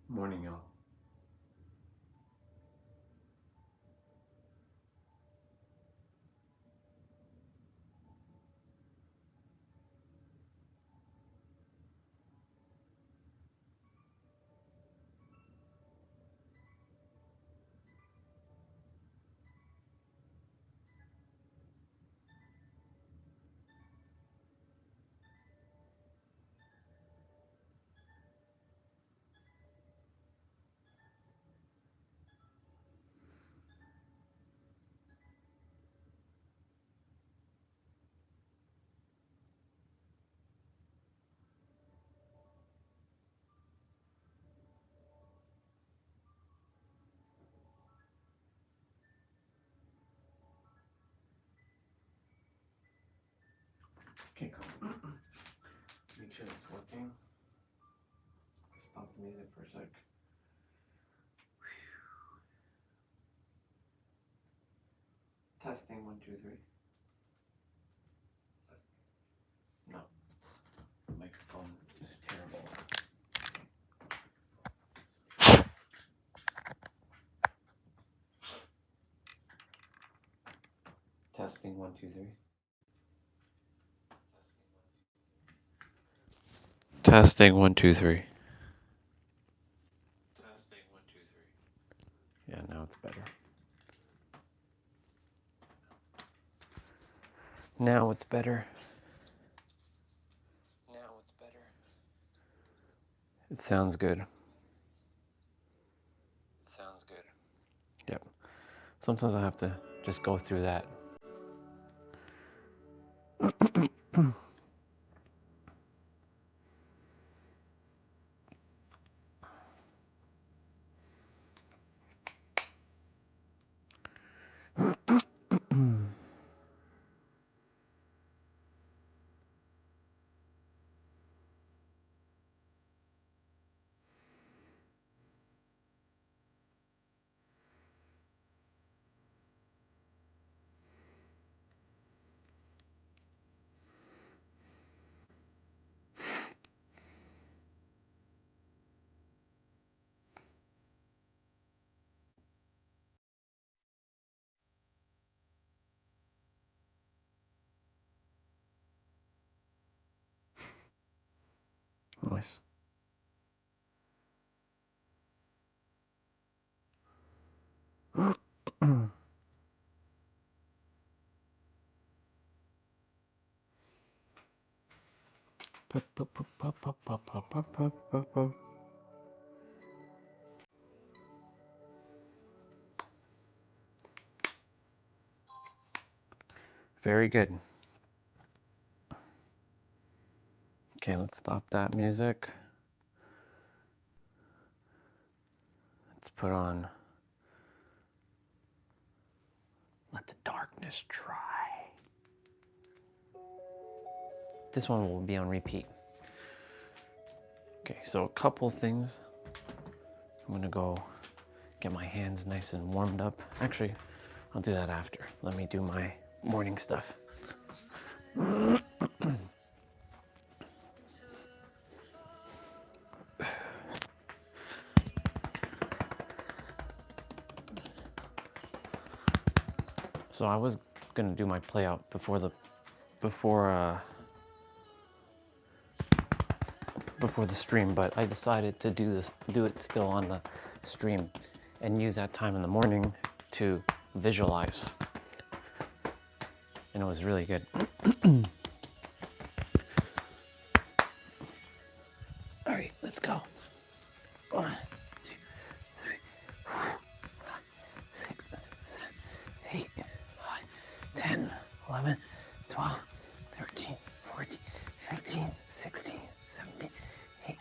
Morning, y'all. Okay, cool. Make sure it's working. Stop the music for a sec. Testing 1, 2, 3. No, the microphone is terrible. Testing 1, 2, 3. Testing 1, 2, 3. Testing 1, 2, 3. Yeah, now it's better. Now it's better. Now it's better. It sounds good. It sounds good. Yep. Sometimes I have to just go through that. Nice. Very good. Okay, let's stop that music. Let's put on Let the Darkness Try. This one will be on repeat. Okay, so a couple things. I'm gonna go get my hands nice and warmed up. Actually, I'll do that after. Let me do my morning stuff. So I was gonna do my play out before the stream, but I decided to do it still on the stream, and use that time in the morning to visualize, and it was really good. All right, let's go. 1, 2, 3, 4, 5, 6, 7, 8, 9, 10, 11, 12, 13, 14, 15, 16, 17, 18,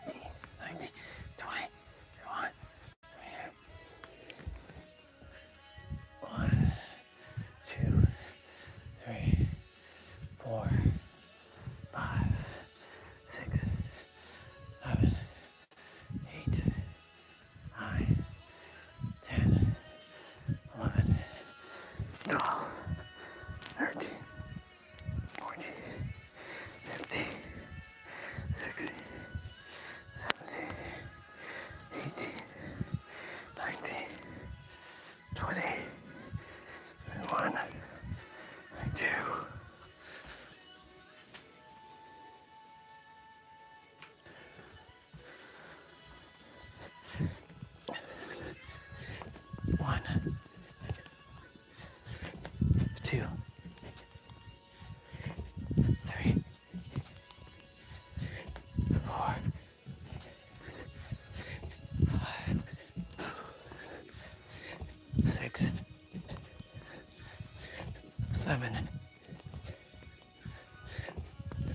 19, 20, 21, 1, 2, 3, 4, 5, 6, 7, 8, 9, 10, 11, 12, 13, 2, 3, 4, 5, 6, 7,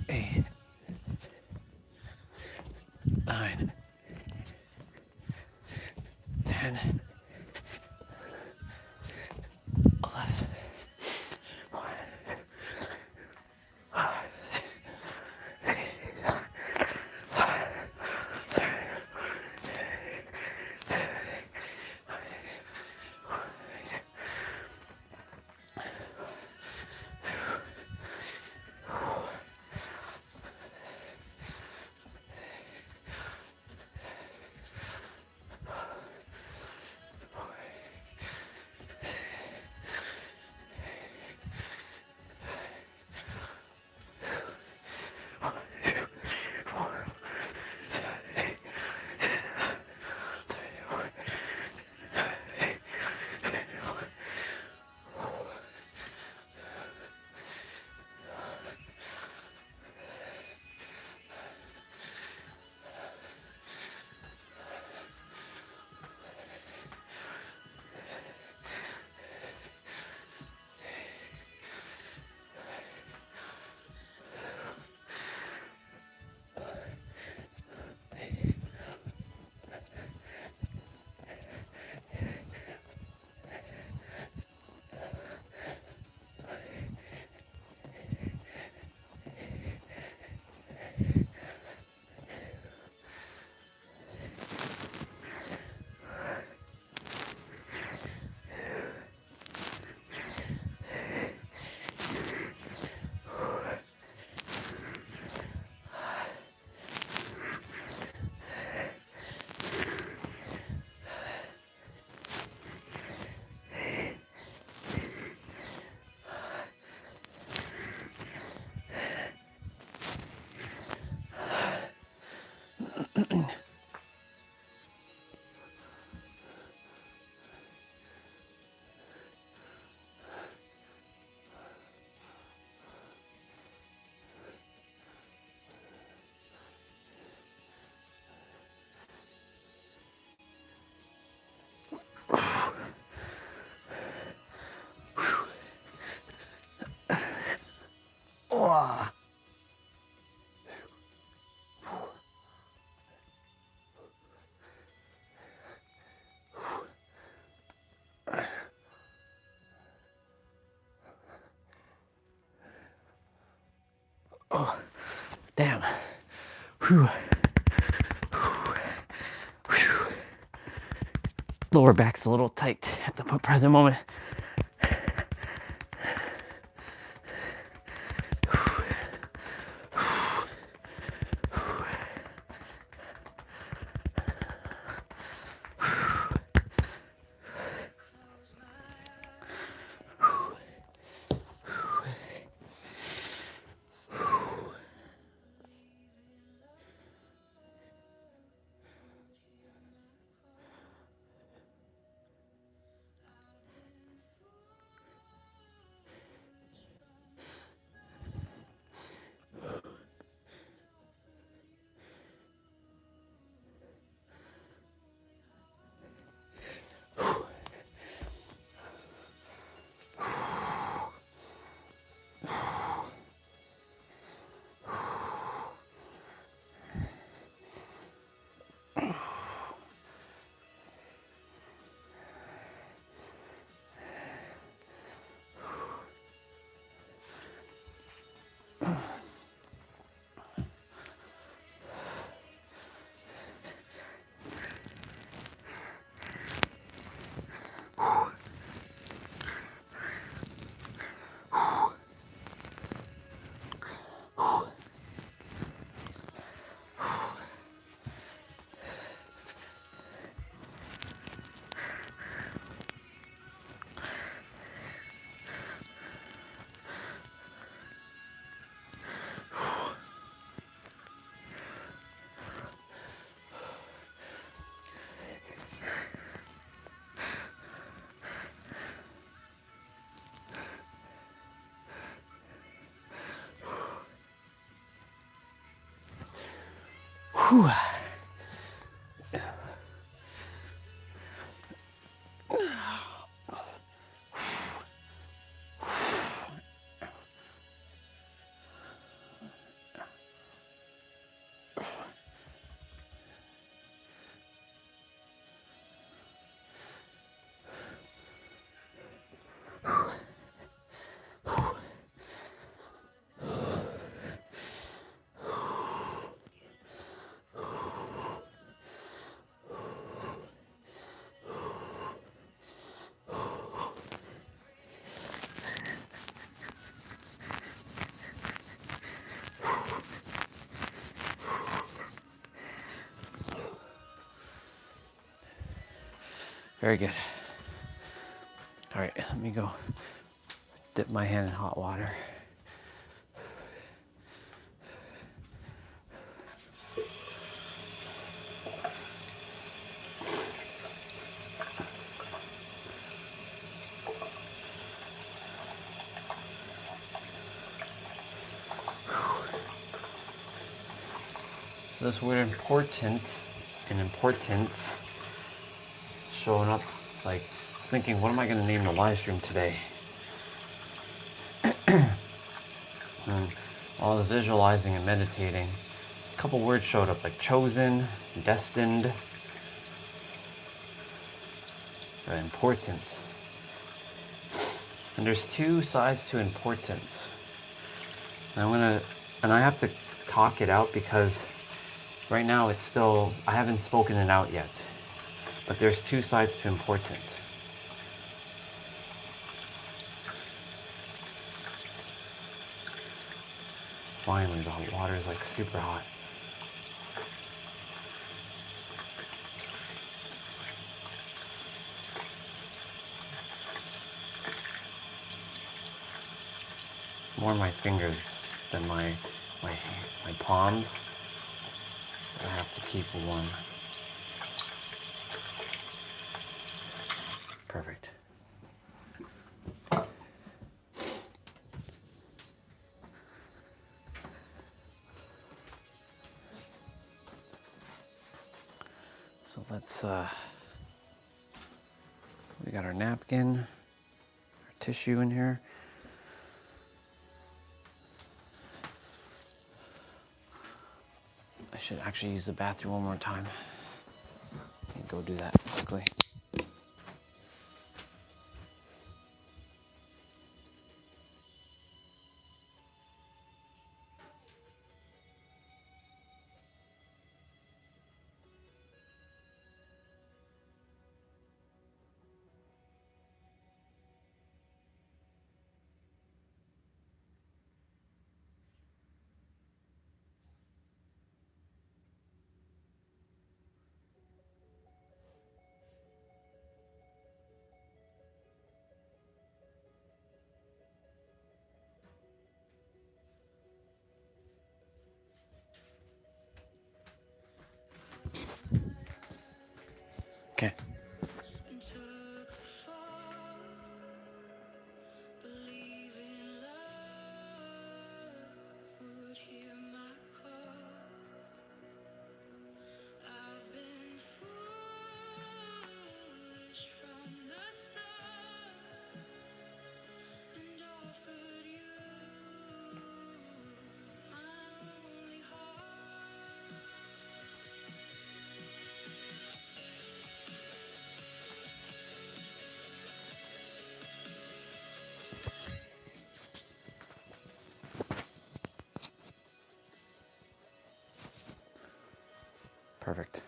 8, 9, 10, 11. Oh. Oh, damn. Whew. Whew. Lower back's a little tight at the present moment. Whew. Very good. All right, let me go dip my hand in hot water. So this word importance showing up, like thinking, what am I going to name the live stream today? And all the visualizing and meditating, a couple words showed up, like chosen, destined, importance. And there's two sides to importance. And I have to talk it out because right now it's still, I haven't spoken it out yet. But there's two sides to importance. Finally, the water is like super hot. More my fingers than my palms. I have to keep warm. Perfect. So let's, we got our napkin, our tissue in here. I should actually use the bathroom one more time. Let me go do that quickly. Okay. Perfect.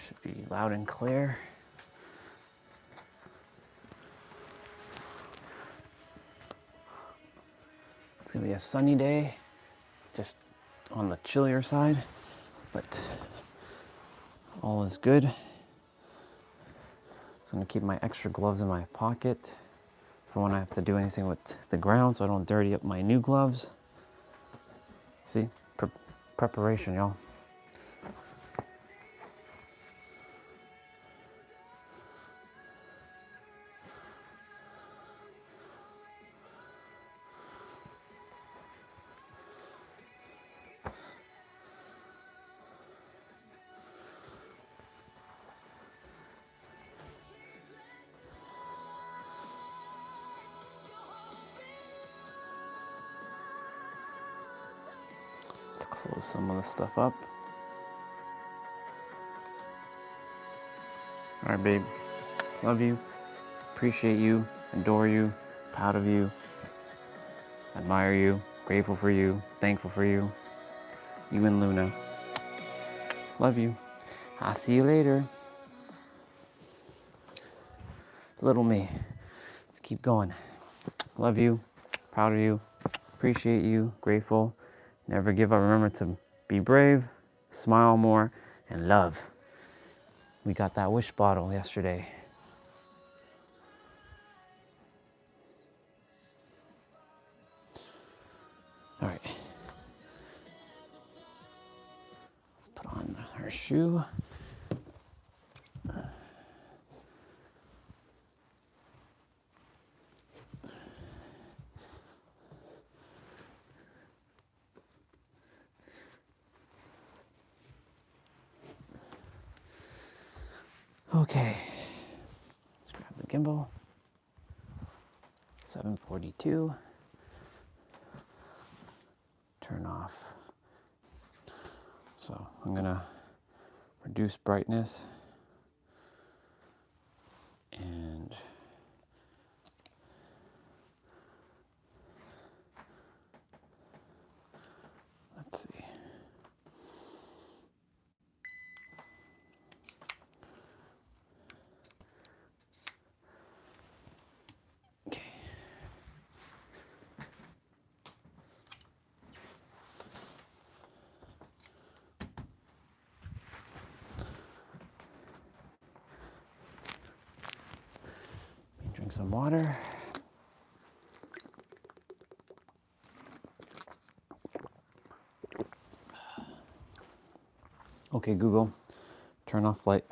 Should be loud and clear. It's gonna be a sunny day, just on the chillier side, but all is good. So I'm gonna keep my extra gloves in my pocket for when I have to do anything with the ground so I don't dirty up my new gloves. See, preparation, y'all. Let's close some of this stuff up. All right, babe. Love you. Appreciate you. Adore you. Proud of you. Admire you. Grateful for you. Thankful for you. You and Luna. Love you. I'll see you later. Little me. Let's keep going. Love you. Proud of you. Appreciate you. Grateful. Never give up. Remember to be brave. Smile more. And love. We got that wish bottle yesterday. All right. Let's put on her shoe. Okay. Let's grab the gimbal. 742. Turn off. So I'm gonna reduce brightness and let's see. Okay. Drink some water. Okay, Google, turn off light.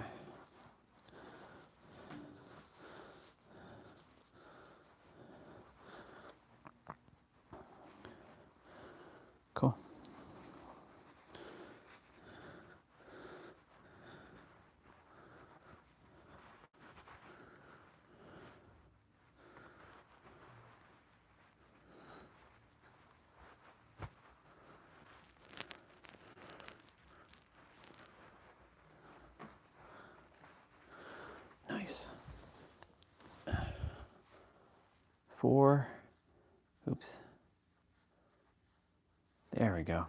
Cool. Nice. 4. Oops. There we go.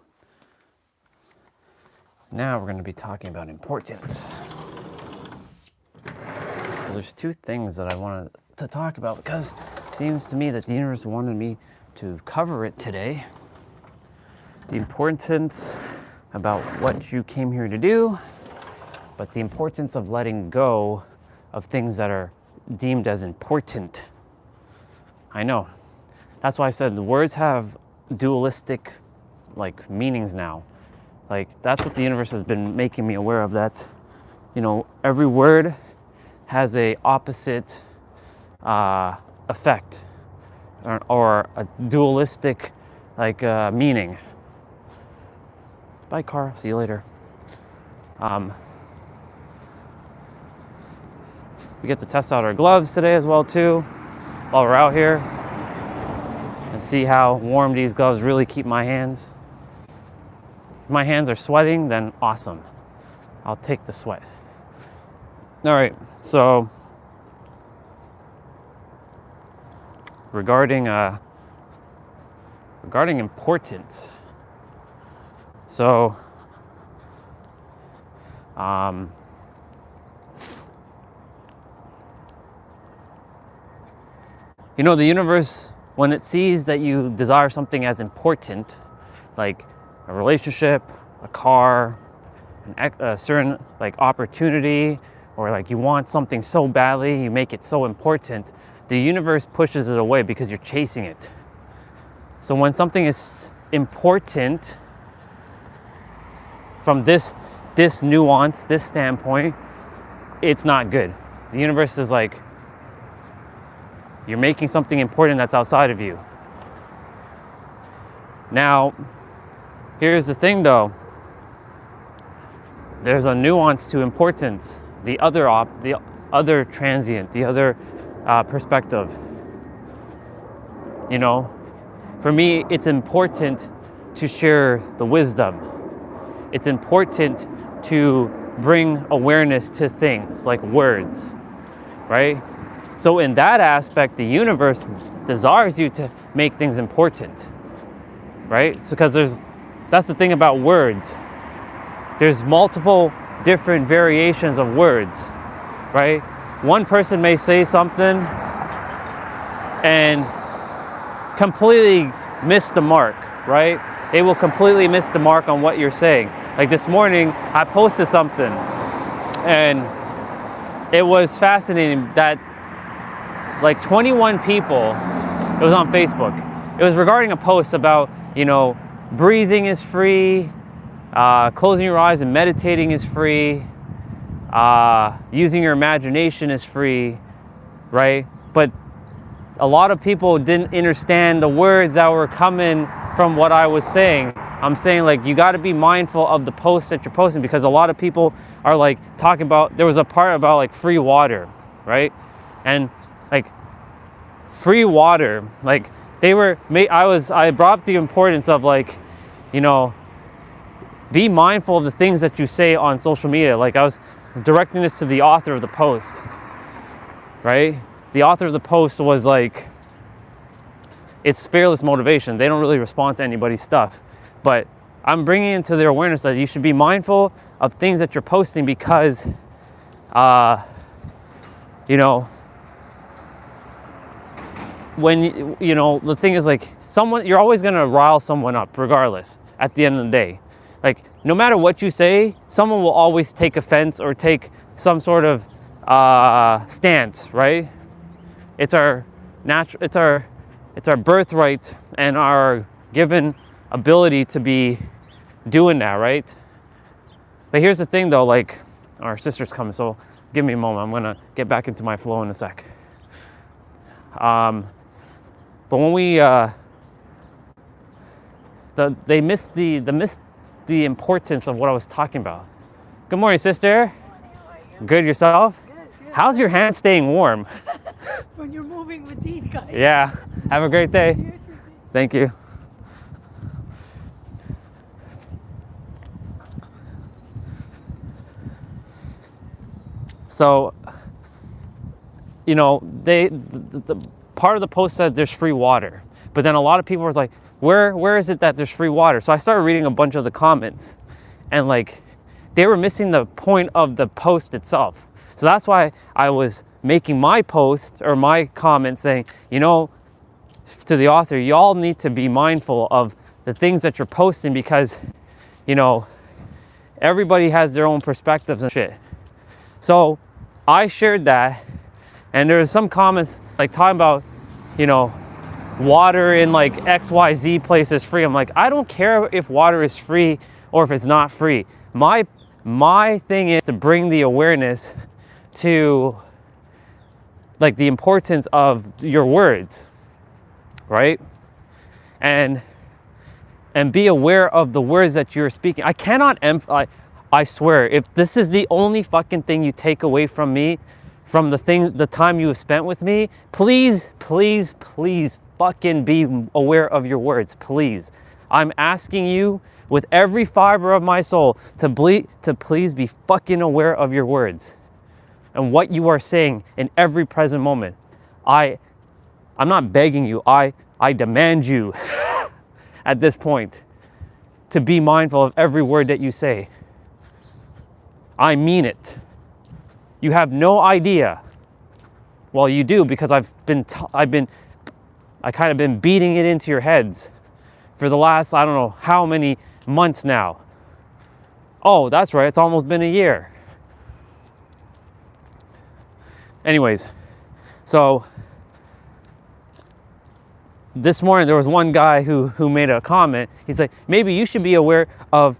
Now we're going to be talking about importance. So there's two things that I wanted to talk about because it seems to me that the universe wanted me to cover it today. The importance about what you came here to do, but the importance of letting go of things that are deemed as important. I know. That's why I said the words have dualistic meanings now. That's what the universe has been making me aware of, that every word has a opposite effect or a dualistic meaning. Bye, Carl. See you later. We get to test out our gloves today as well too, while we're out here, and see how warm these gloves really keep my hands. If my hands are sweating, then awesome. I'll take the sweat. All right, so regarding importance. So the universe, when it sees that you desire something as important, like a relationship, a car, a certain opportunity, or you want something so badly, you make it so important, the universe pushes it away because you're chasing it. So when something is important from this nuance, this standpoint, it's not good. The universe is like, you're making something important that's outside of you. Now, here's the thing though. There's a nuance to importance. The other transient, the other perspective. For me, it's important to share the wisdom. It's important to bring awareness to things like words, right? So in that aspect, the universe desires you to make things important, right? So because that's the thing about words. There's multiple different variations of words, right? One person may say something and completely miss the mark, right? They will completely miss the mark on what you're saying. Like this morning, I posted something and it was fascinating that like 21 people, it was on Facebook. It was regarding a post about, breathing is free, closing your eyes and meditating is free, using your imagination is free, right? But a lot of people didn't understand the words that were coming from what I was saying. I'm saying like, you got to be mindful of the posts that you're posting, because a lot of people are like talking about, there was a part about like free water, right? And like free water, like I brought up the importance of like, be mindful of the things that you say on social media. Like I was directing this to the author of the post, right? The author of the post was like, it's fearless motivation. They don't really respond to anybody's stuff, but I'm bringing into their awareness that you should be mindful of things that you're posting, because, when, the thing is like you're always going to rile someone up regardless at the end of the day. Like no matter what you say, someone will always take offense or take some sort of stance, right? It's our birthright and our given ability to be doing that, right? But here's the thing though, like our sister's coming, so give me a moment. I'm gonna get back into my flow in a sec. But when they missed the importance of what I was talking about. Good morning, sister. Good morning, how are you? Good, yourself? Good. How's your hand staying warm? When you're moving with these guys. Yeah. Have a great day. You too. Thank you. So, the part of the post said there's free water, but then a lot of people were like, where is it that there's free water? So I started reading a bunch of the comments, and like they were missing the point of the post itself. So that's why I was making my post or my comment saying, to the author, y'all need to be mindful of the things that you're posting, because, everybody has their own perspectives and shit. So I shared that, and there was some comments like talking about, water in like XYZ place is free. I'm like, I don't care if water is free or if it's not free. My thing is to bring the awareness to like the importance of your words, right? And be aware of the words that you're speaking. I cannot I swear, if this is the only fucking thing you take away from me, from the time you have spent with me, please, please, please fucking be aware of your words, please. I'm asking you with every fiber of my soul to please be fucking aware of your words and what you are saying in every present moment. I'm not begging you, I demand you at this point to be mindful of every word that you say. I mean it. You have no idea. Well, you do, because I've kind of been beating it into your heads for the last, I don't know how many months now. Oh, that's right. It's almost been a year. Anyways, so this morning there was one guy who made a comment. He's like, maybe you should be aware of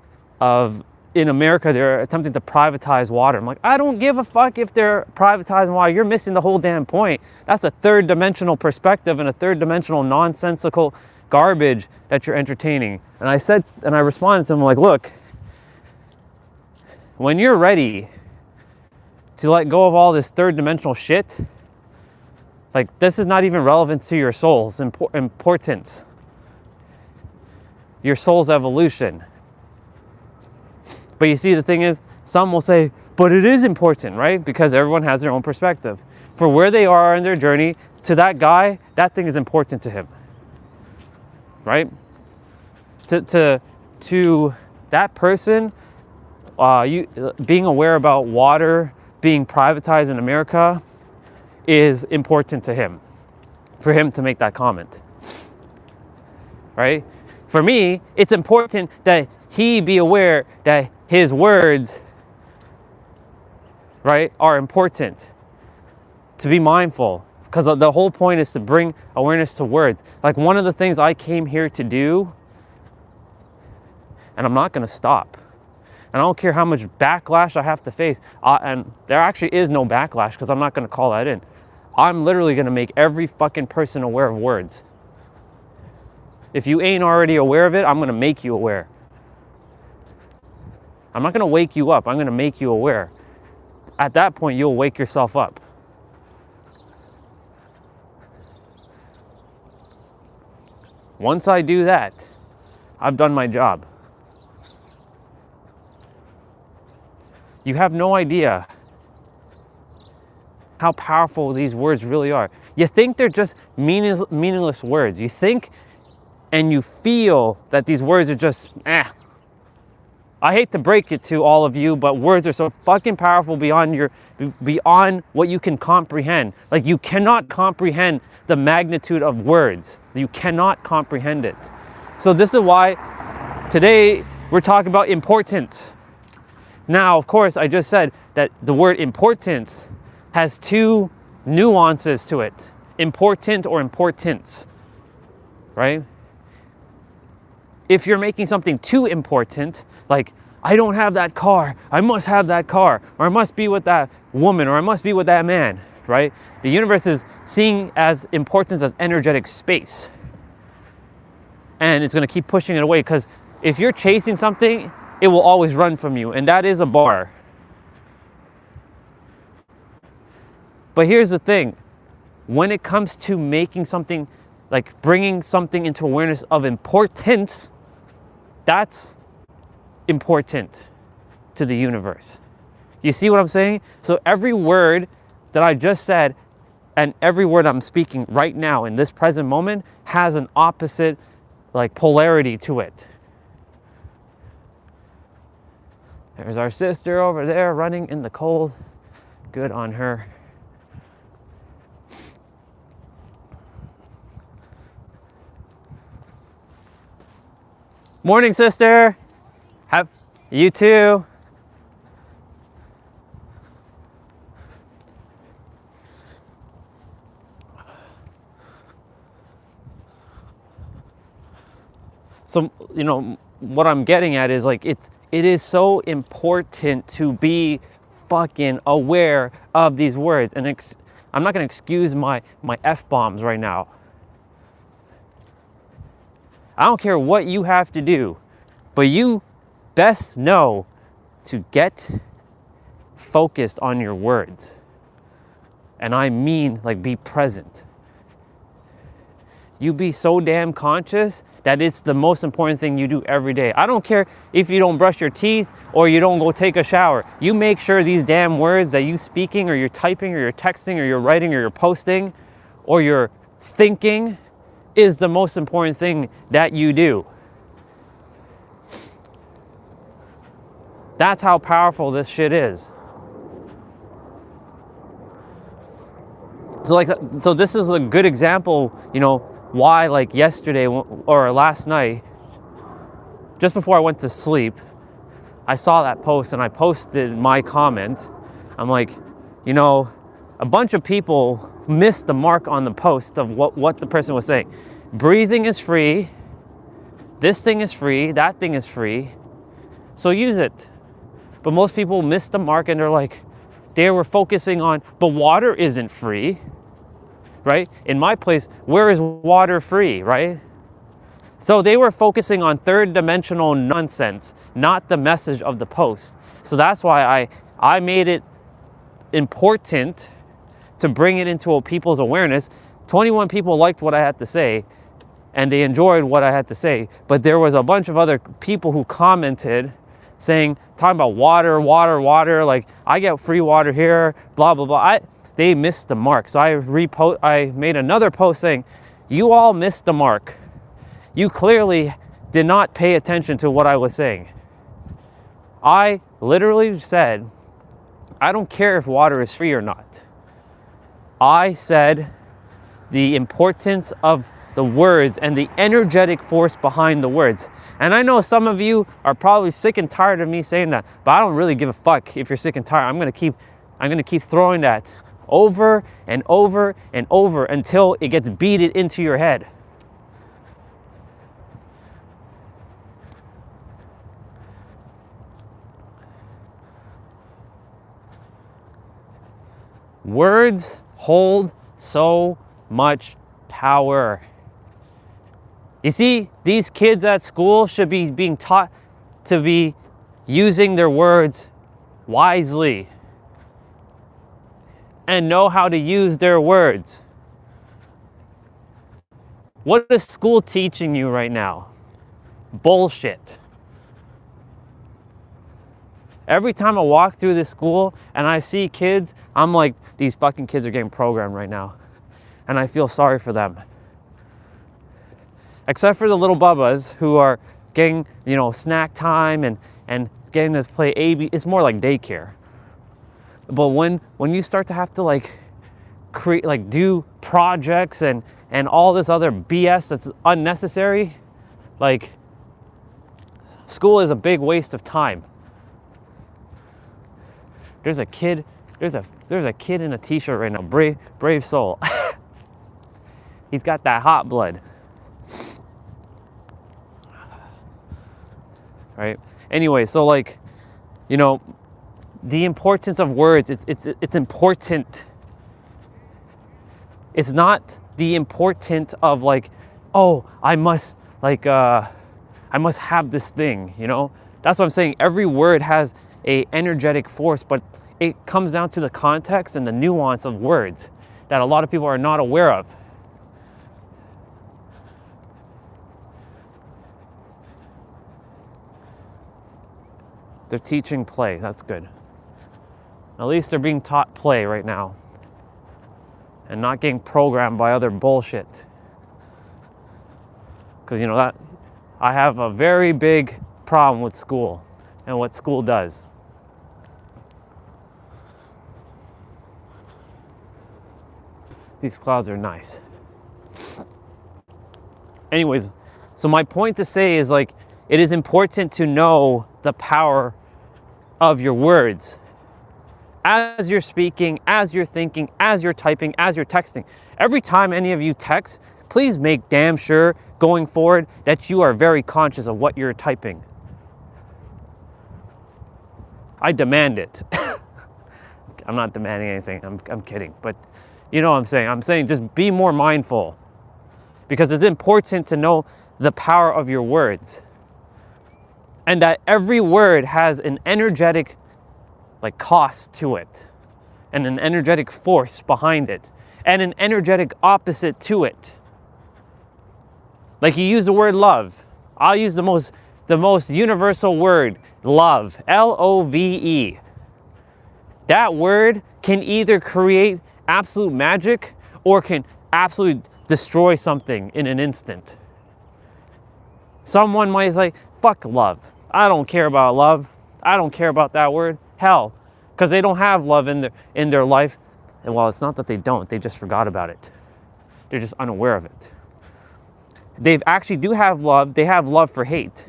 in America, they're attempting to privatize water. I'm like, I don't give a fuck if they're privatizing water. You're missing the whole damn point. That's a third dimensional perspective and a third dimensional nonsensical garbage that you're entertaining. And I responded to him like, look, when you're ready to let go of all this third dimensional shit, like this is not even relevant to your soul's importance. your soul's evolution. But you see, the thing is, some will say, but it is important, right? Because everyone has their own perspective. For where they are in their journey, to that guy, that thing is important to him, right? To that person, being aware about water being privatized in America is important to him, for him to make that comment, right? For me, it's important that he be aware that his words, right, are important, to be mindful, because the whole point is to bring awareness to words. Like, one of the things I came here to do, and I'm not going to stop. And I don't care how much backlash I have to face. And there actually is no backlash, because I'm not going to call that in. I'm literally going to make every fucking person aware of words. If you ain't already aware of it, I'm going to make you aware. I'm not going to wake you up. I'm going to make you aware. At that point, you'll wake yourself up. Once I do that, I've done my job. You have no idea how powerful these words really are. You think they're just meaningless words. You think and you feel that these words are just, I hate to break it to all of you, but words are so fucking powerful beyond what you can comprehend. Like, you cannot comprehend the magnitude of words. You cannot comprehend it. So this is why today we're talking about importance. Now, of course, I just said that the word importance has two nuances to it. Important or importance, right? If you're making something too important, like, I don't have that car, I must have that car, or I must be with that woman, or I must be with that man, right? The universe is seeing as importance as energetic space. And it's going to keep pushing it away, because if you're chasing something, it will always run from you, and that is a bar. But here's the thing. When it comes to making something, like bringing something into awareness of importance, that's important to the universe. You see what I'm saying? So every word that I just said and every word I'm speaking right now in this present moment has an opposite, like, polarity to it. There's our sister over there running in the cold. Good on her. Morning, sister. You too. So, you know, what I'm getting at is, like, it is so important to be fucking aware of these words. And I'm not going to excuse my F-bombs right now. I don't care what you have to do, but you best know to get focused on your words. And I mean, like, be present. You be so damn conscious that it's the most important thing you do every day. I don't care if you don't brush your teeth or you don't go take a shower. You make sure these damn words that you speaking or you're typing or you're texting or you're writing or you're posting or you're thinking is the most important thing that you do. That's how powerful this shit is. So this is a good example, you know, why, like, yesterday or last night, just before I went to sleep, I saw that post and I posted my comment. I'm like, you know, a bunch of people missed the mark on the post of what the person was saying. Breathing is free. This thing is free. That thing is free. So use it. But most people miss the mark and they're like, they were focusing on, but water isn't free, right? In my place, where is water free, right? So they were focusing on third dimensional nonsense, not the message of the post. So that's why I made it important to bring it into people's awareness. 21 people liked what I had to say, and they enjoyed what I had to say. But there was a bunch of other people who commented saying, talking about water, like I get free water here, blah, blah, blah. They missed the mark. So I made another post saying, you all missed the mark. You clearly did not pay attention to what I was saying. I literally said, I don't care if water is free or not. I said the importance of the words and the energetic force behind the words. And I know some of you are probably sick and tired of me saying that, but I don't really give a fuck if you're sick and tired. I'm gonna keep throwing that over and over and over until it gets beaten into your head. Words hold so much power. You see, these kids at school should be being taught to be using their words wisely and know how to use their words. What is school teaching you right now? Bullshit. Every time I walk through this school and I see kids, I'm like, these fucking kids are getting programmed right now. And I feel sorry for them. Except for the little bubbas who are getting, snack time and getting to play AB. It's more like daycare. But when you start to have to create, do projects and all this other BS that's unnecessary, school is a big waste of time. There's a kid in a t-shirt right now, brave soul. He's got that hot blood. Right? Anyway, so the importance of words, it's important. It's not the importance of I must have this thing, That's what I'm saying. Every word has a energetic force, but it comes down to the context and the nuance of words that a lot of people are not aware of. They're teaching play. That's good. At least they're being taught play right now and not getting programmed by other bullshit. Because that I have a very big problem with school and what school does. These clouds are nice. Anyways, so my point to say is it is important to know the power of your words as you're speaking, as you're thinking, as you're typing, as you're texting. Every time any of you text, please make damn sure going forward that you are very conscious of what you're typing. I demand it. I'm not demanding anything. I'm kidding. But you know what I'm saying. I'm saying just be more mindful, because it's important to know the power of your words. And that every word has an energetic cost to it, and an energetic force behind it, and an energetic opposite to it. You use the word love. I'll use the most universal word, love, Love. That word can either create absolute magic or can absolutely destroy something in an instant. Someone might say, fuck love. I don't care about love. I don't care about that word. Hell, because they don't have love in their life. And well, it's not that they don't, they just forgot about it. They're just unaware of it. They actually do have love. They have love for hate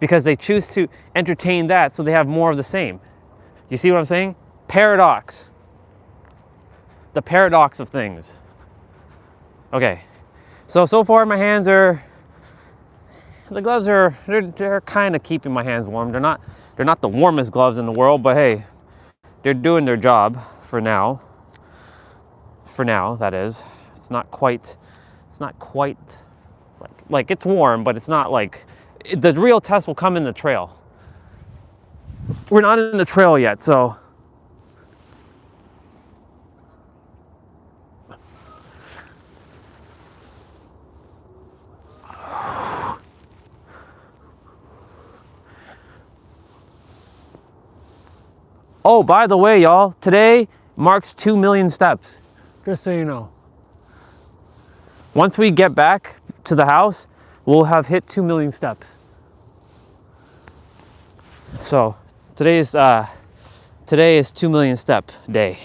because they choose to entertain that, so they have more of the same. You see what I'm saying? Paradox. The paradox of things. Okay. So far my hands are, the gloves they're kind of keeping my hands warm. They're not the warmest gloves in the world, but hey, they're doing their job for now. For now, that is. It's not quite like it's warm, but it's not the real test will come in the trail. We're not in the trail yet, so Oh, by the way, y'all, today marks 2 million steps. Just so you know. Once we get back to the house, we'll have hit 2 million steps. So today is 2 million step day.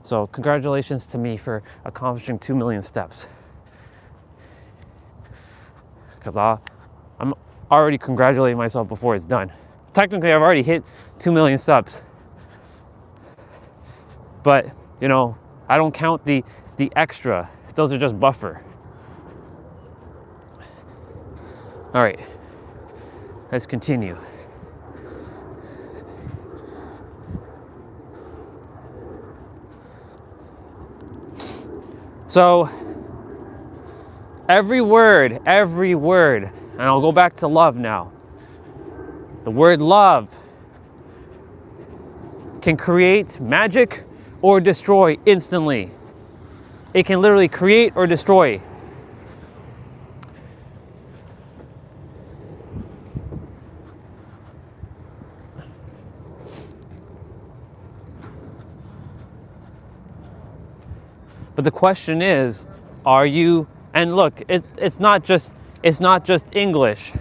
So congratulations to me for accomplishing 2 million steps. Because I'm already congratulating myself before it's done. Technically, I've already hit 2 million steps. But, you know, I don't count the extra. Those are just buffer. All right, let's continue. So, every word, and I'll go back to love now. The word love can create magic or destroy instantly. It can literally create or destroy. But the question is, are you, and look, it's not just English.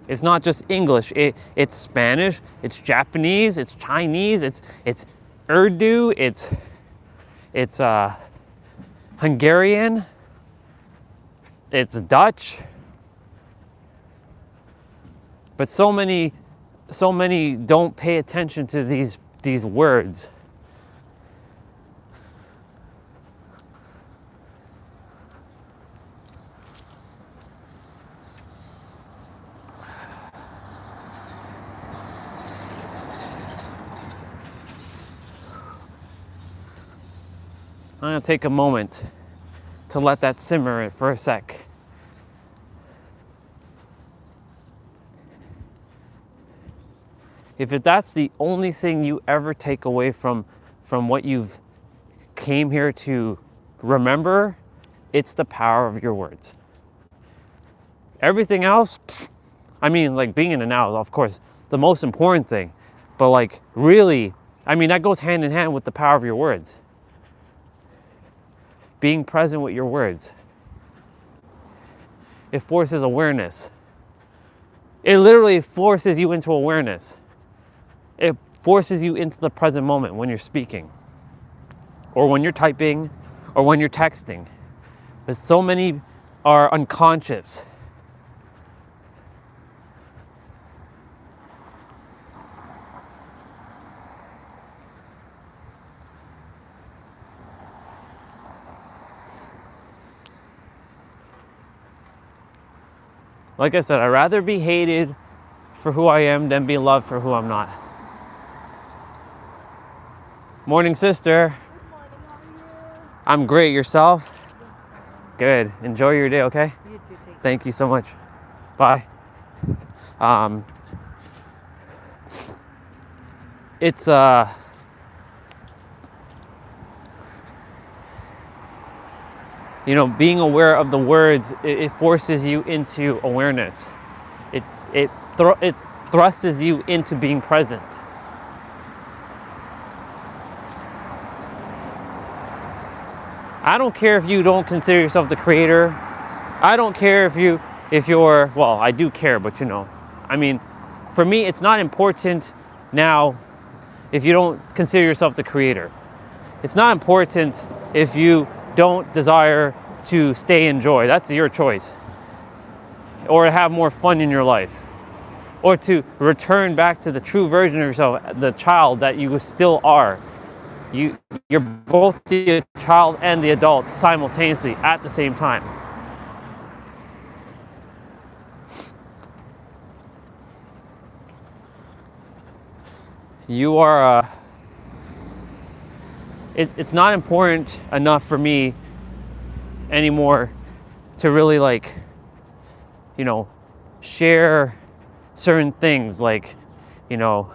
It's not just English. It's Spanish, it's Japanese, it's Chinese, it's Urdu, it's Hungarian, it's Dutch. But so many don't pay attention to these words. I'm gonna take a moment to let that simmer for a sec. If that's the only thing you ever take away from what you've came here to remember, it's the power of your words. Everything else, I mean, like being in the now is of course the most important thing, but like really, I mean, that goes hand in hand with the power of your words. Being present with your words. It forces awareness. It literally forces you into awareness. It forces you into the present moment when you're speaking, or when you're typing, or when you're texting. But so many are unconscious. Like I said, I'd rather be hated for who I am than be loved for who I'm not. Morning, sister. Good morning, how are you? I'm great. Yourself? Good. Enjoy your day, okay? You too, take Thank you so much. Bye. It's you know, being aware of the words, it forces you into awareness. It thrusts you into being present. I don't care if you don't consider yourself the creator. I don't care if you're, well, I do care, but you know, I mean, for me, it's not important now if you don't consider yourself the creator. It's not important if you don't desire to stay in joy. That's your choice. Or to have more fun in your life. Or to return back to the true version of yourself, the child that you still are. You're both the child and the adult simultaneously at the same time. You are, it's not important enough for me anymore to really like, you know, share certain things like, you know,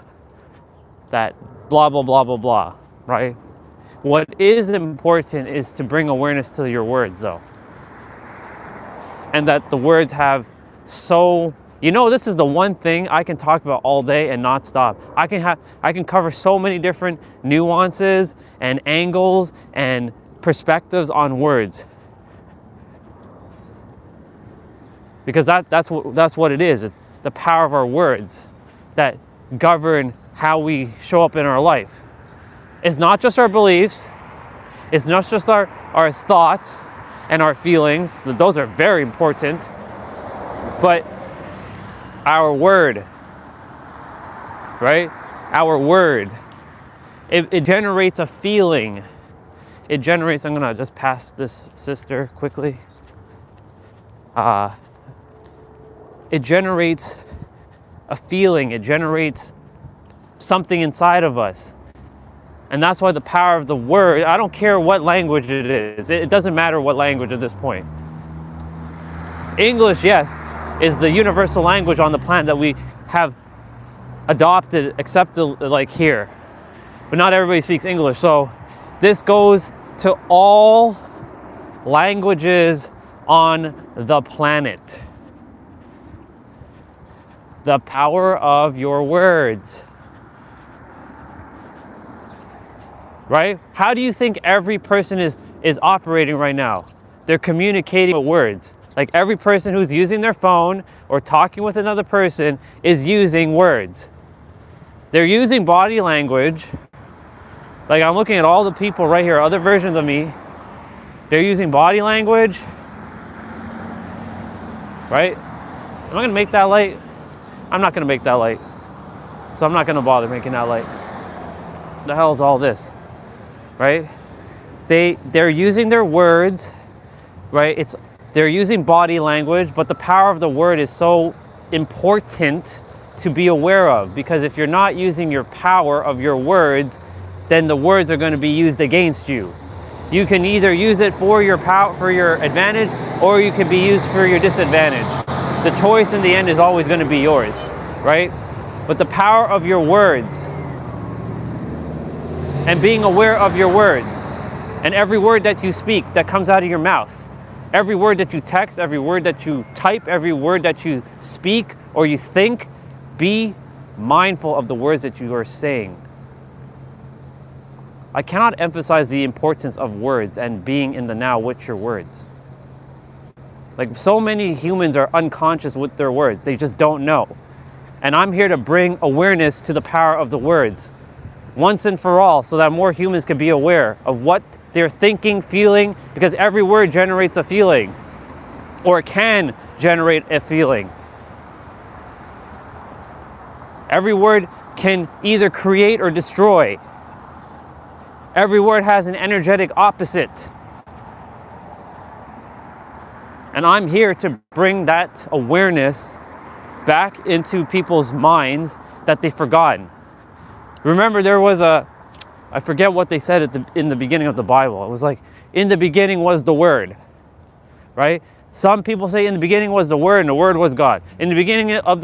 that blah, blah, blah, blah, blah, right? What is important is to bring awareness to your words though. And that the words have so You know, this is the one thing I can talk about all day and not stop. I can cover so many different nuances and angles and perspectives on words. Because that's what it is. It's the power of our words that govern how we show up in our life. It's not just our beliefs. It's not just our thoughts and our feelings. Those are very important. But our word, right? Our word. It generates a feeling. It generates, I'm gonna just pass this sister quickly. It generates a feeling. It generates something inside of us. And that's why the power of the word, I don't care what language it is. It doesn't matter what language at this point. English, yes, is the universal language on the planet that we have adopted, accepted, like here. But not everybody speaks English. So this goes to all languages on the planet. The power of your words. Right? How do you think every person is operating right now? They're communicating with words. Like every person who's using their phone or talking with another person is using words. They're using body language. Like I'm looking at all the people right here, other versions of me. They're using body language. Right? Am I gonna make that light? I'm not gonna make that light. So I'm not gonna bother making that light. The hell is all this? Right? They're using their words, right? They're using body language, but the power of the word is so important to be aware of, because if you're not using your power of your words, then the words are going to be used against you. You can either use it for your power, for your advantage, or you can be used for your disadvantage. The choice in the end is always going to be yours, right? But the power of your words and being aware of your words and every word that you speak that comes out of your mouth, every word that you text, every word that you type, every word that you speak or you think, be mindful of the words that you are saying. I cannot emphasize the importance of words and being in the now with your words. Like so many humans are unconscious with their words. They just don't know. And I'm here to bring awareness to the power of the words once and for all, so that more humans can be aware of what they're thinking, feeling, because every word generates a feeling, or can generate a feeling. Every word can either create or destroy. Every word has an energetic opposite. And I'm here to bring that awareness back into people's minds that they've forgotten. Remember, there was I forget what they said in the beginning of the Bible. It was like, in the beginning was the Word, right? Some people say in the beginning was the Word and the Word was God. In the beginning of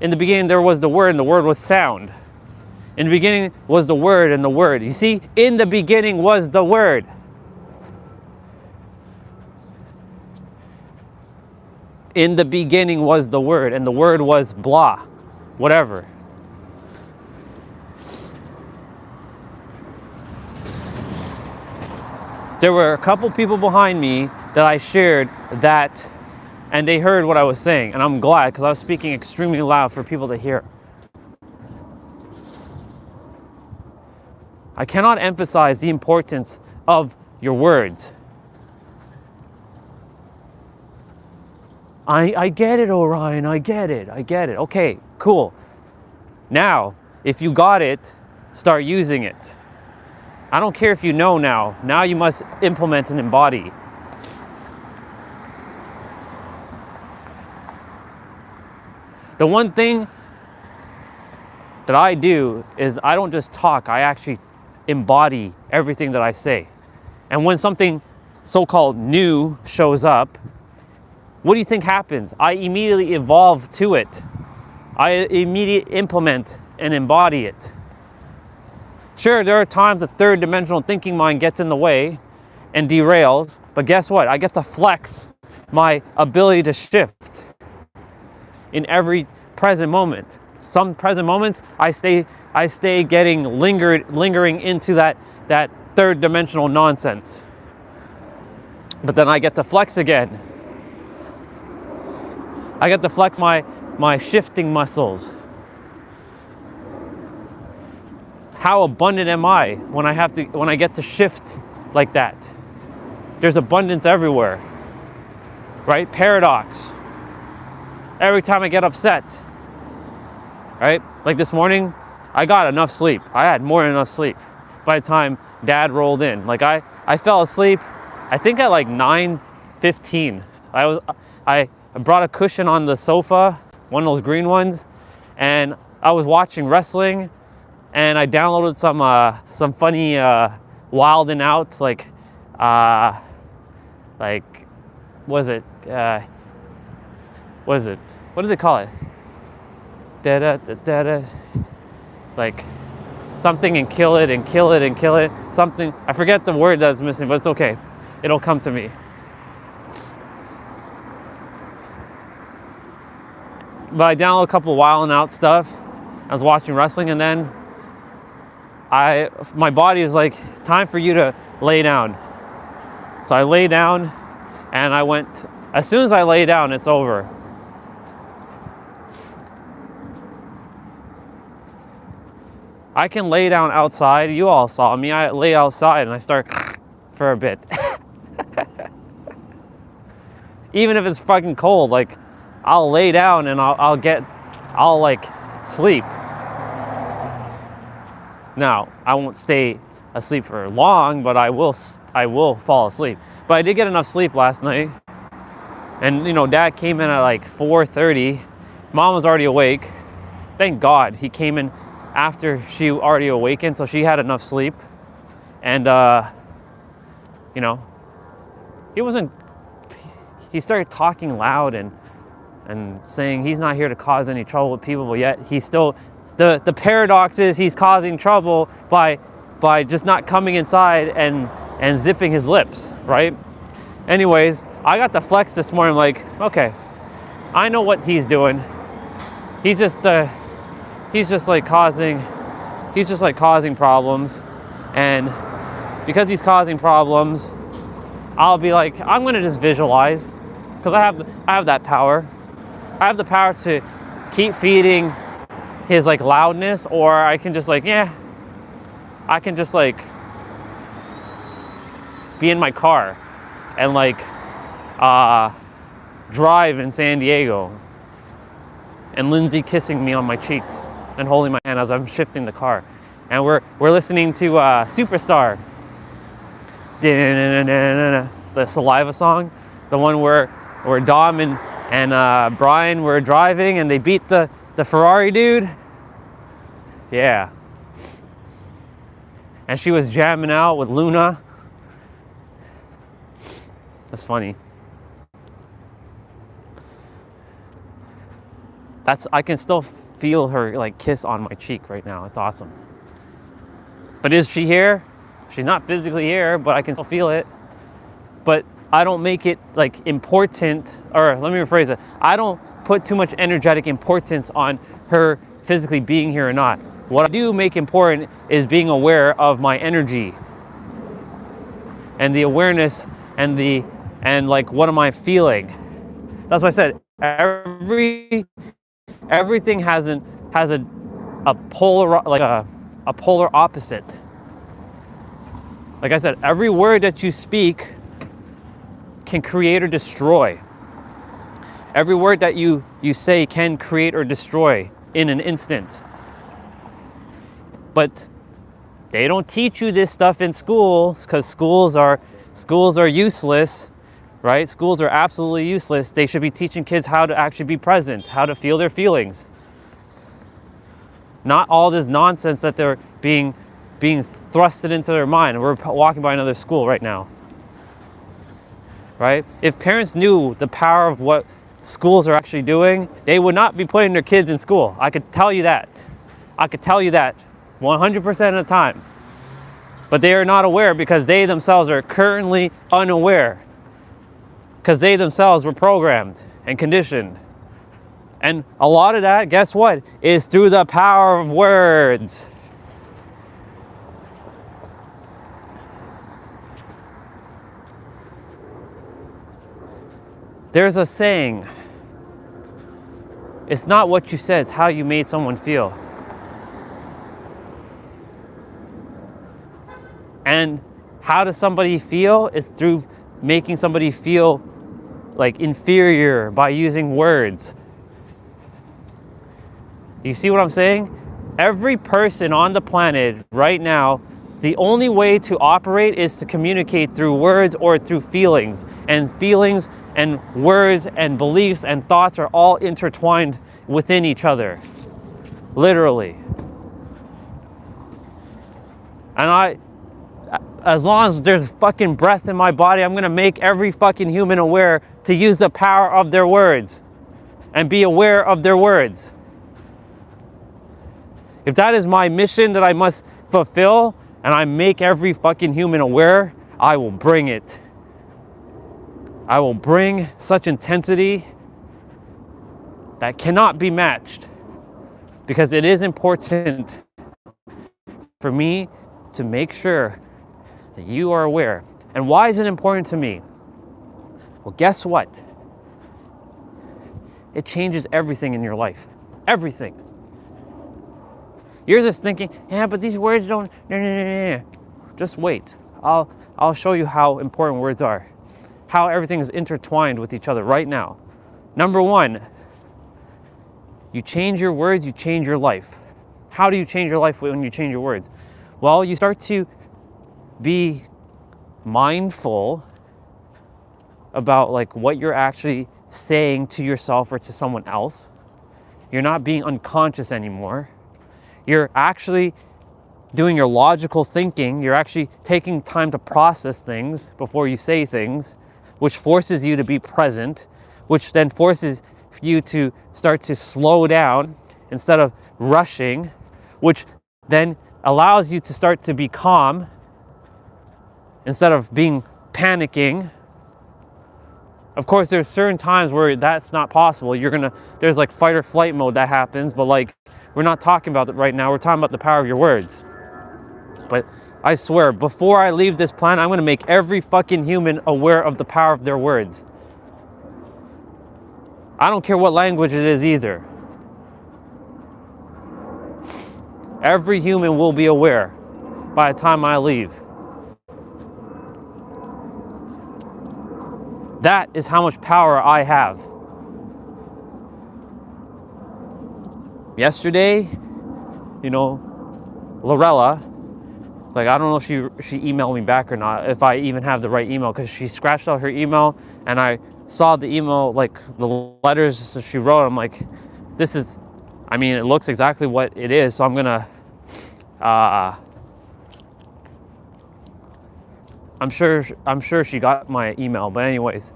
in the beginning there was the Word and the Word was sound. In the beginning was the Word and the Word. You see, in the beginning was the Word. In the beginning was the Word, and the Word was blah, whatever. There were a couple people behind me that I shared that, and they heard what I was saying, and I'm glad, because I was speaking extremely loud for people to hear. I cannot emphasize the importance of your words. I get it, Orion, I get it. Okay, cool. Now, if you got it, start using it. I don't care if you know now. Now you must implement and embody. The one thing that I do is I don't just talk, I actually embody everything that I say. And when something so-called new shows up, what do you think happens? I immediately evolve to it. I immediately implement and embody it. Sure, there are times the third dimensional thinking mind gets in the way and derails, but guess what? I get to flex my ability to shift. in every present moment. Some present moments I stay getting lingering into that third dimensional nonsense. But then I get to flex again. I get to flex my shifting muscles. How abundant am I when I get to shift like that? There's abundance everywhere, right? Paradox. Every time I get upset, right? Like this morning, I got enough sleep. I had more than enough sleep by the time Dad rolled in. Like I fell asleep, I think at like 9:15. I brought a cushion on the sofa, one of those green ones, and I was watching wrestling, and I downloaded some funny Wild and Out, like what do they call it? Like something and kill it and kill it and kill it. Something, I forget the word that's missing, but it's okay. It'll come to me. But I downloaded a couple Wild and Out stuff. I was watching wrestling, and then my body was like, time for you to lay down. So I lay down, and I went, as soon as I lay down, it's over. I can lay down outside. You all saw me. I lay outside and I start for a bit. Even if it's fucking cold, like I'll lay down and I'll like sleep. Now, I won't stay asleep for long, but I will fall asleep. But I did get enough sleep last night. And Dad came in at like 4:30. Mom was already awake. Thank God he came in after she already awakened, so she had enough sleep. And he started talking loud and saying he's not here to cause any trouble with people, but yet he's still, the paradox is he's causing trouble by just not coming inside and zipping his lips, right? Anyways, I got to flex this morning, like, okay, I know what he's doing. He's just like causing problems, and because he's causing problems, I'll be like, I'm gonna just visualize, because I have that power. I have the power to keep feeding his like loudness, or I can just like, I can just like be in my car and like drive in San Diego, and Lindsay kissing me on my cheeks and holding my hand as I'm shifting the car, and we're listening to Superstar, the Saliva song, the one where Dom and Brian were driving and they beat the Ferrari dude. Yeah. And she was jamming out with Luna. That's funny. I can still feel her like kiss on my cheek right now. It's awesome. But is she here? She's not physically here, but I can still feel it. But I don't make it like important, or let me rephrase it. I don't put too much energetic importance on her physically being here or not. What I do make important is being aware of my energy and the awareness and like, what am I feeling? That's why I said everything has a polar, like a polar opposite. Like I said, every word that you speak can create or destroy. Every word that you say can create or destroy in an instant. But they don't teach you this stuff in schools, because schools are useless, right? Schools are absolutely useless. They should be teaching kids how to actually be present, how to feel their feelings. Not all this nonsense that they're being thrusted into their mind. We're walking by another school right now, right? If parents knew the power of what schools are actually doing, they would not be putting their kids in school. I could tell you that. 100% of the time. But they are not aware, because they themselves are currently unaware, because they themselves were programmed and conditioned. And a lot of that, guess what, is through the power of words. There's a saying, it's not what you said, it's how you made someone feel. And how does somebody feel? It's through making somebody feel like inferior by using words. You see what I'm saying? Every person on the planet right now, the only way to operate is to communicate through words or through feelings. And feelings and words and beliefs and thoughts are all intertwined within each other. Literally. And as long as there's fucking breath in my body, I'm gonna make every fucking human aware to use the power of their words and be aware of their words. If that is my mission that I must fulfill and I make every fucking human aware, I will bring it. I will bring such intensity that cannot be matched, because it is important for me to make sure that you are aware. And why is it important to me? Well, guess what? It changes everything in your life. Everything. You're just thinking, yeah, but these words don't. No. Just wait. I'll show you how important words are. How everything is intertwined with each other right now. Number one, you change your words, you change your life. How do you change your life when you change your words? Well, you start to be mindful about like what you're actually saying to yourself or to someone else. You're not being unconscious anymore. You're actually doing your logical thinking. You're actually taking time to process things before you say things, which forces you to be present, which then forces you to start to slow down instead of rushing, which then allows you to start to be calm instead of being panicking. Of course, there's certain times where that's not possible. There's like fight or flight mode that happens, but like, we're not talking about that right now. We're talking about the power of your words. But I swear, before I leave this planet, I'm gonna make every fucking human aware of the power of their words. I don't care what language it is either. Every human will be aware by the time I leave. That is how much power I have. Yesterday, Lorella, like, I don't know if she emailed me back or not, if I even have the right email, because she scratched out her email and I saw the email, like the letters that she wrote. I'm like, it looks exactly what it is. So I'm gonna, I'm sure she got my email, but anyways,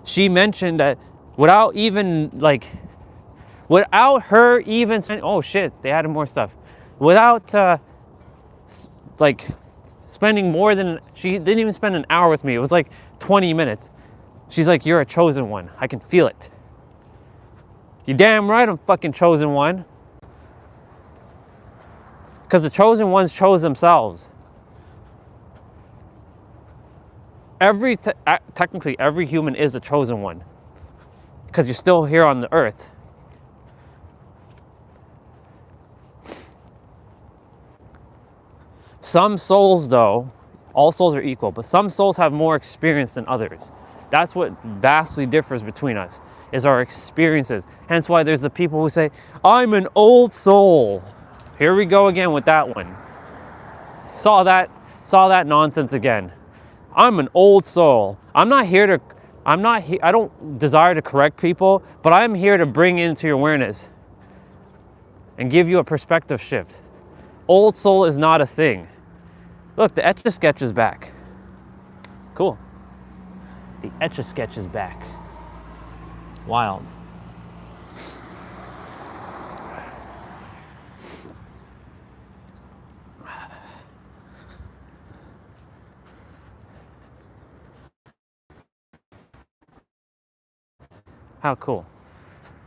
she mentioned that without her even saying, oh shit, they added more stuff. Without spending more than, she didn't even spend an hour with me. It was like 20 minutes. She's like, you're a chosen one. I can feel it. You damn right I'm fucking chosen one. Because the chosen ones chose themselves. Technically, every human is a chosen one. Because you're still here on the earth. Some souls, though, all souls are equal, but some souls have more experience than others. That's what vastly differs between us, is our experiences. Hence why there's the people who say, I'm an old soul. Here we go again with that one. Saw that nonsense again. I'm an old soul. I don't desire to correct people, but I'm here to bring into your awareness and give you a perspective shift. Old soul is not a thing. Look, the Etch-a-Sketch is back. Cool. The Etch-a-Sketch is back. Wild. How cool.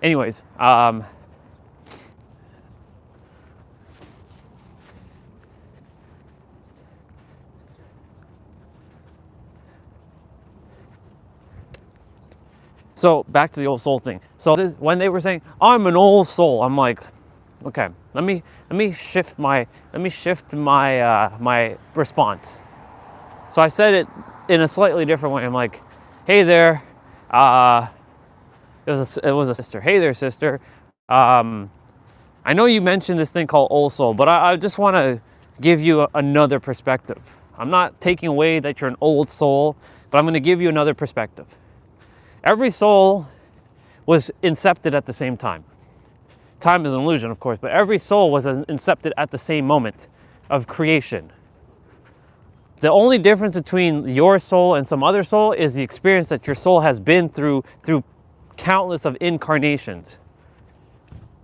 Anyways, so back to the old soul thing. So when they were saying, I'm an old soul, I'm like, okay, let me shift my my response. So I said it in a slightly different way. I'm like, hey there, it was a sister. Hey there, sister. I know you mentioned this thing called old soul, but I just want to give you another perspective. I'm not taking away that you're an old soul, but I'm going to give you another perspective. Every soul was incepted at the same time. Time is an illusion, of course, but every soul was incepted at the same moment of creation. The only difference between your soul and some other soul is the experience that your soul has been through countless of incarnations.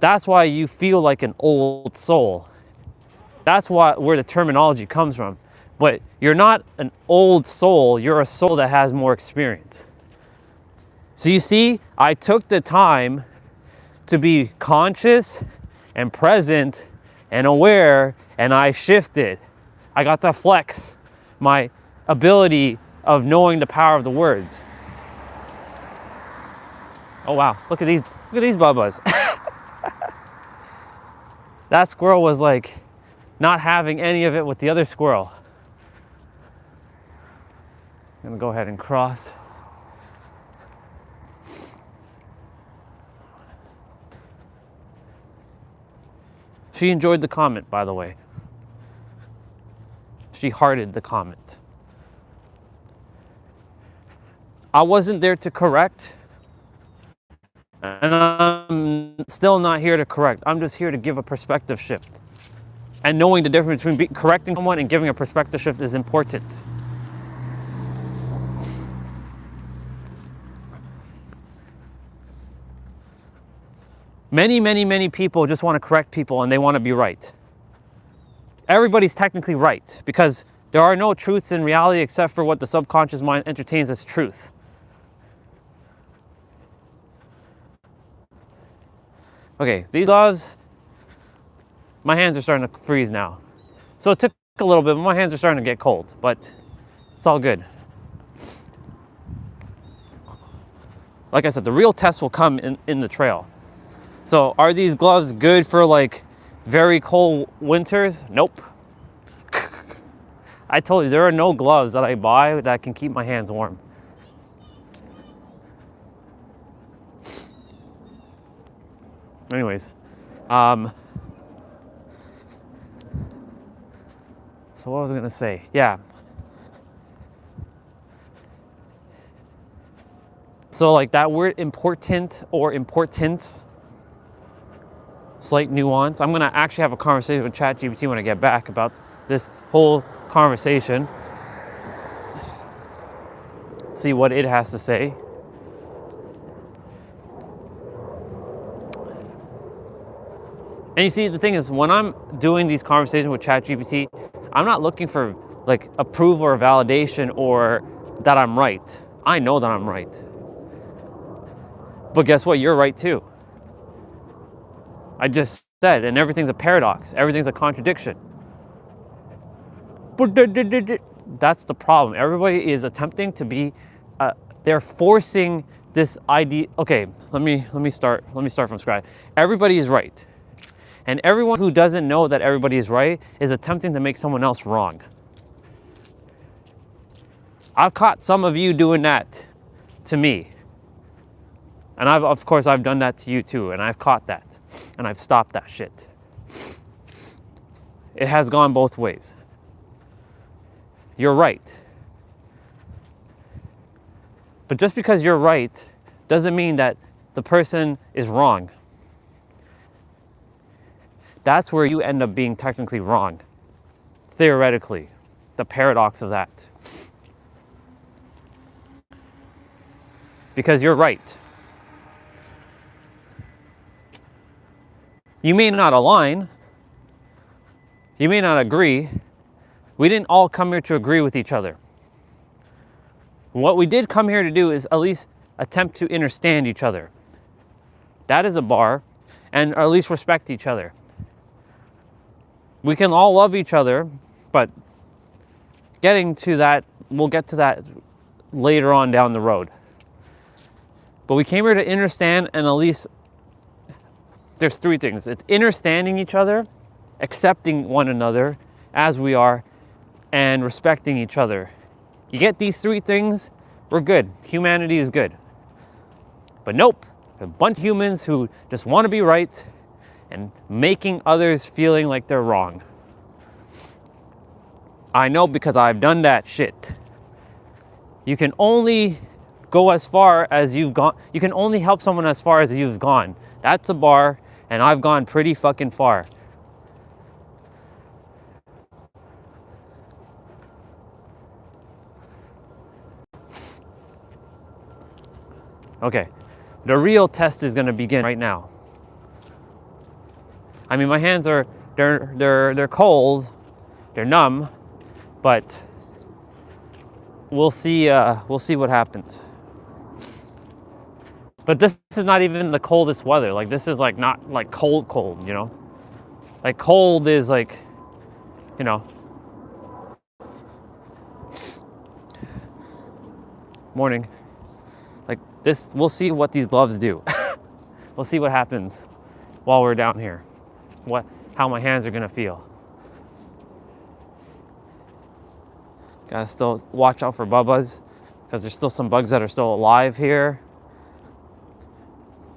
That's why you feel like an old soul. That's where the terminology comes from. But you're not an old soul, you're a soul that has more experience. So you see, I took the time to be conscious and present and aware, and I shifted. I got to flex my ability of knowing the power of the words. Oh wow, look at these bubbas. That squirrel was like not having any of it with the other squirrel. I'm gonna go ahead and cross. She enjoyed the comment, by the way. She hearted the comment. I wasn't there to correct, and I'm still not here to correct. I'm just here to give a perspective shift. And knowing the difference between correcting someone and giving a perspective shift is important. Many people just want to correct people and they want to be right. Everybody's technically right because there are no truths in reality except for what the subconscious mind entertains as truth. Okay, these gloves, my hands are starting to freeze now. So it took a little bit, but my hands are starting to get cold, but it's all good. Like I said, the real test will come in the trail. So are these gloves good for like very cold winters? Nope. I told you, there are no gloves that I buy that can keep my hands warm. Anyways, so what was I gonna say? Yeah. So like that word important or importance, slight nuance. I'm gonna actually have a conversation with ChatGPT when I get back about this whole conversation. See what it has to say. And you see, the thing is, when I'm doing these conversations with ChatGPT, I'm not looking for like approval or validation or that I'm right. I know that I'm right. But guess what? You're right too. I just said, and everything's a paradox. Everything's a contradiction. That's the problem. Everybody is attempting to be, they're forcing this idea. Okay, let me start from scratch. Everybody is right. And everyone who doesn't know that everybody is right is attempting to make someone else wrong. I've caught some of you doing that to me. And of course I've done that to you too, and I've caught that. And I've stopped that shit. It has gone both ways. You're right. But just because you're right doesn't mean that the person is wrong. That's where you end up being technically wrong. Theoretically, the paradox of that. Because you're right. You may not align. You may not agree. We didn't all come here to agree with each other. What we did come here to do is at least attempt to understand each other. That is a bar. And or at least respect each other. We can all love each other, but getting to that, we'll get to that later on down the road. But we came here to understand, and at least there's three things. It's understanding each other, accepting one another as we are, and respecting each other. You get these three things, we're good. Humanity is good. But nope, a bunch of humans who just want to be right and making others feeling like they're wrong. I know because I've done that shit. You can only go as far as you've gone. You can only help someone as far as you've gone. That's a bar, and I've gone pretty fucking far. Okay, the real test is gonna begin right now. I mean, my hands are, they're cold, they're numb, but we'll see what happens. But this is not even the coldest weather. Like, this is like not like cold, you know? Like, cold is like, you know. Morning. Like this, we'll see what these gloves do. We'll see what happens while we're down here. How my hands are gonna feel. Gotta still watch out for bubbas, because there's still some bugs that are still alive here.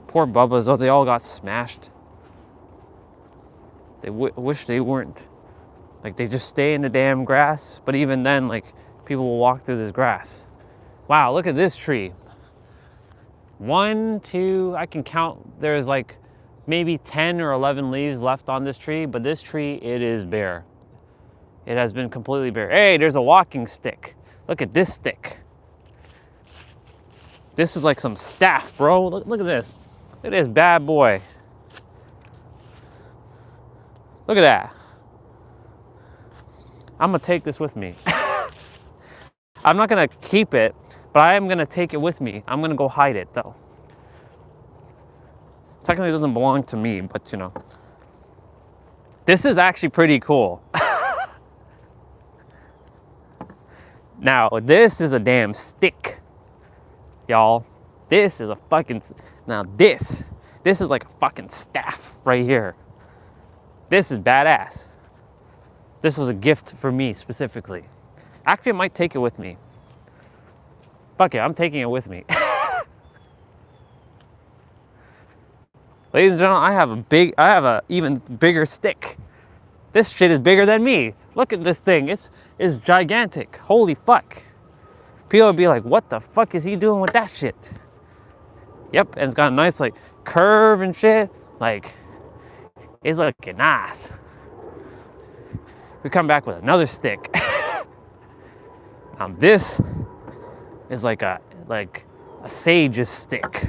Poor bubbas, oh, they all got smashed. They wish they weren't. Like, they just stay in the damn grass, but even then, like, people will walk through this grass. Wow, look at this tree. 1, 2, I can count, there's like maybe 10 or 11 leaves left on this tree, but this tree, it is bare. It has been completely bare. Hey, there's a walking stick. Look at this stick. This is like some staff, bro. Look at this. Look at this bad boy. Look at that. I'm gonna take this with me. I'm not gonna keep it, but I am gonna take it with me. I'm gonna go hide it though. Technically it doesn't belong to me, but you know. This is actually pretty cool. Now, this is a damn stick, y'all. This is a fucking, now this is like a fucking staff right here. This is badass. This was a gift for me specifically. Actually, I might take it with me. Fuck it, I'm taking it with me. Ladies and gentlemen, I have a even bigger stick. This shit is bigger than me. Look at this thing, it's gigantic. Holy fuck. People would be like, what the fuck is he doing with that shit? Yep, and it's got a nice like curve and shit. Like, it's looking nice. We come back with another stick. This is like a sage's stick.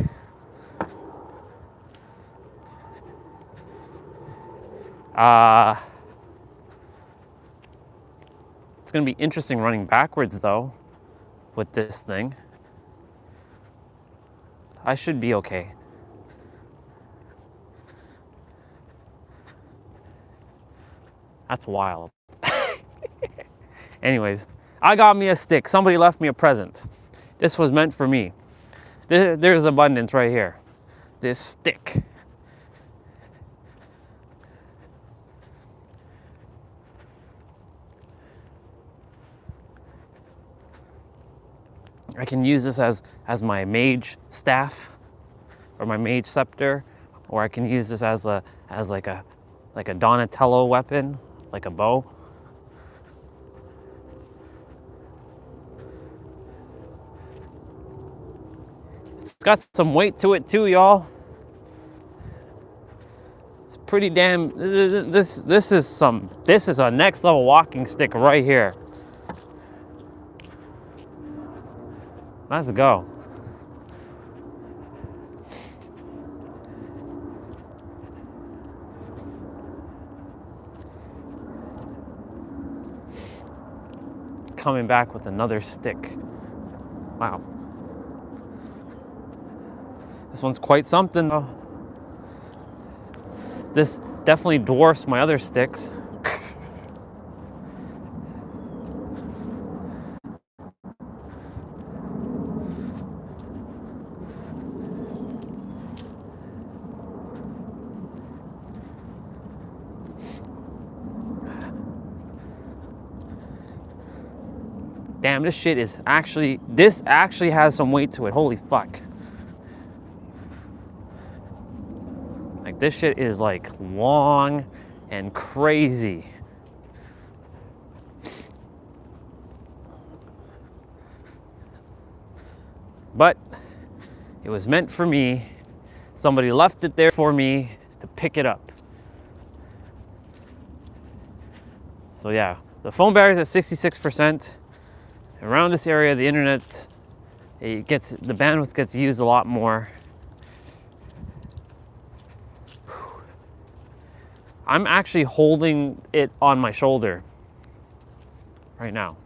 It's gonna be interesting running backwards though with this thing. I should be okay. That's wild. Anyways, I got me a stick. Somebody left me a present. This was meant for me. There's abundance right here. This stick. I can use this as my mage staff or my mage scepter, or I can use this as like a Donatello weapon, like a bow. It's got some weight to it too, y'all. It's pretty damn, this is a next level walking stick right here. Let's go. Coming back with another stick. Wow. This one's quite something though. This definitely dwarfs my other sticks. Damn, this shit is actually, this actually has some weight to it. Holy fuck. Like, this shit is like long and crazy. But it was meant for me. Somebody left it there for me to pick it up. So yeah, the phone battery's at 66%. Around this area, the internet, the bandwidth gets used a lot more. I'm actually holding it on my shoulder right now.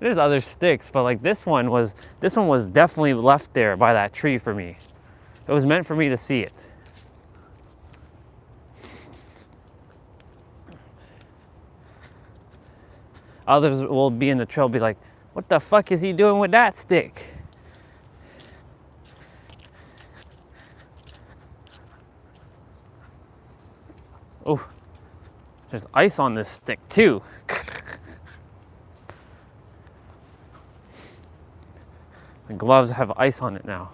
There's other sticks, but like this one was definitely left there by that tree for me. It was meant for me to see it. Others will be in the trail, be like, what the fuck is he doing with that stick? Oh, there's ice on this stick too. The gloves have ice on it now.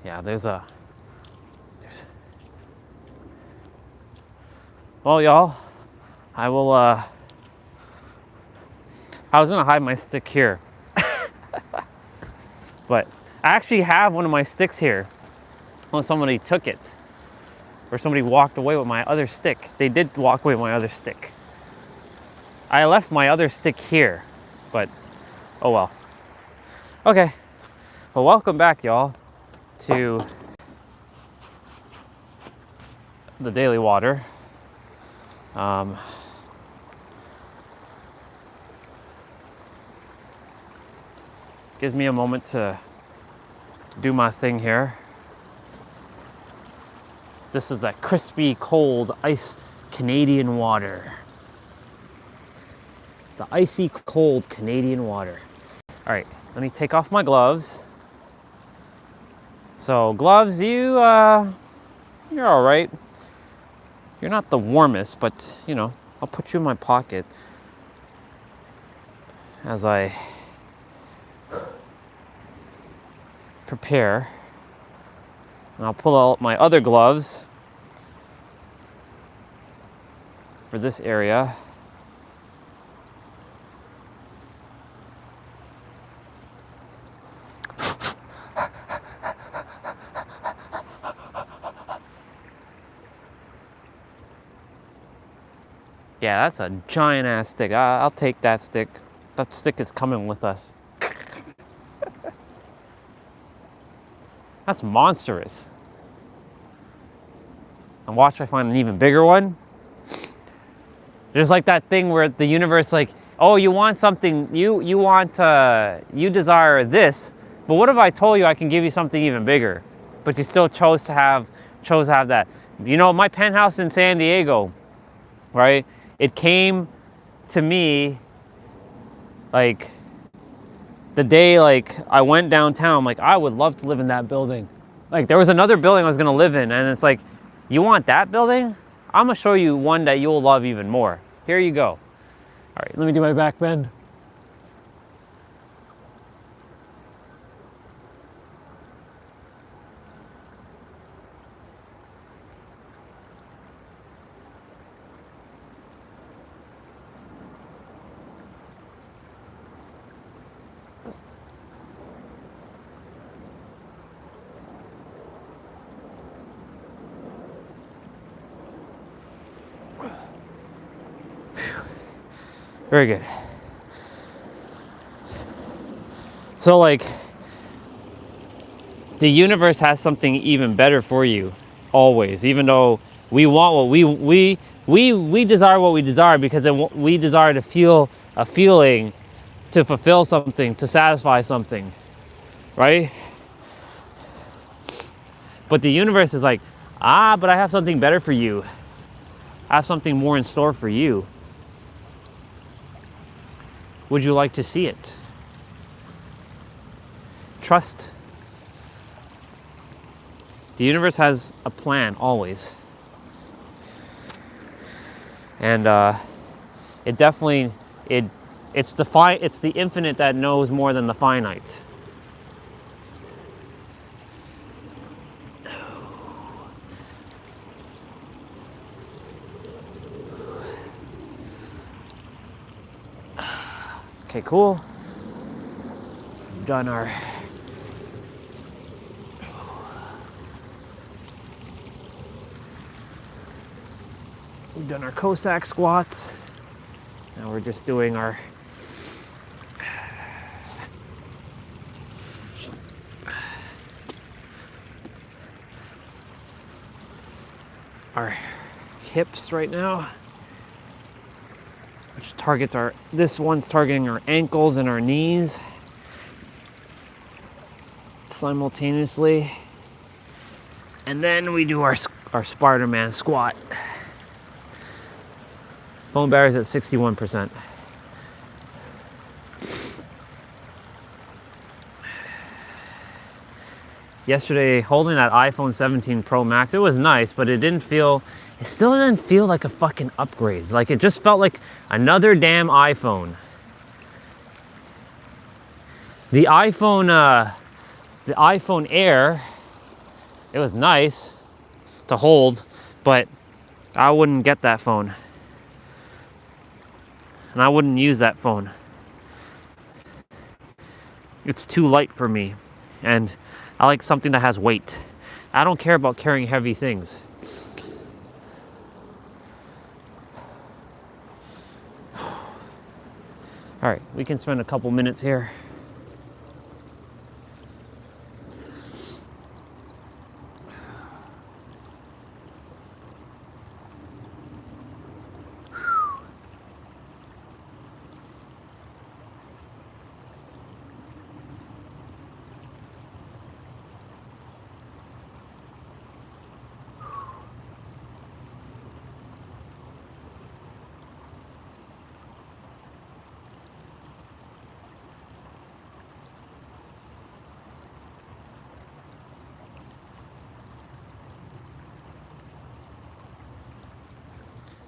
Yeah, well, y'all, I was gonna hide my stick here, but I actually have one of my sticks here. Well, somebody took it, or somebody walked away with my other stick. They did walk away with my other stick. I left my other stick here, but oh well. Okay, well, welcome back, y'all, to the daily water. Gives me a moment to do my thing here. This is that crispy, cold, ice Canadian water. The icy, cold Canadian water. All right, let me take off my gloves. So gloves, you're all right. You're not the warmest, but you know, I'll put you in my pocket as I prepare. And I'll pull out my other gloves for this area. Yeah, that's a giant ass stick. I'll take that stick. That stick is coming with us. That's monstrous. And watch, I find an even bigger one. There's like that thing where the universe, like, oh, you want something, you desire this, but what if I told you I can give you something even bigger, but you still chose to have that? You know, my penthouse in San Diego, right? It came to me like the day like I went downtown. I'm like, I would love to live in that building. Like there was another building I was gonna live in, and it's like, you want that building? I'm gonna show you one that you'll love even more. Here you go. All right, let me do my back bend. Very good. So like, the universe has something even better for you, always. Even though We want what we desire what we desire because we desire to feel a feeling, to fulfill something, to satisfy something, right? But the universe is like, but I have something better for you. I have something more in store for you. Would you like to see it? Trust. The universe has a plan always. And it definitely, it's the infinite that knows more than the finite. Okay, cool. We've done our Cossack squats. Now we're just doing our hips right now, which targets this one's targeting our ankles and our knees simultaneously. And then we do our Spider-Man squat. Foam battery's at 61%. Yesterday, holding that iPhone 17 Pro Max, it was nice, but it still didn't feel like a fucking upgrade. Like, it just felt like another damn iPhone. The iPhone Air, it was nice to hold, but I wouldn't get that phone. And I wouldn't use that phone. It's too light for me. And I like something that has weight. I don't care about carrying heavy things. All right, we can spend a couple minutes here.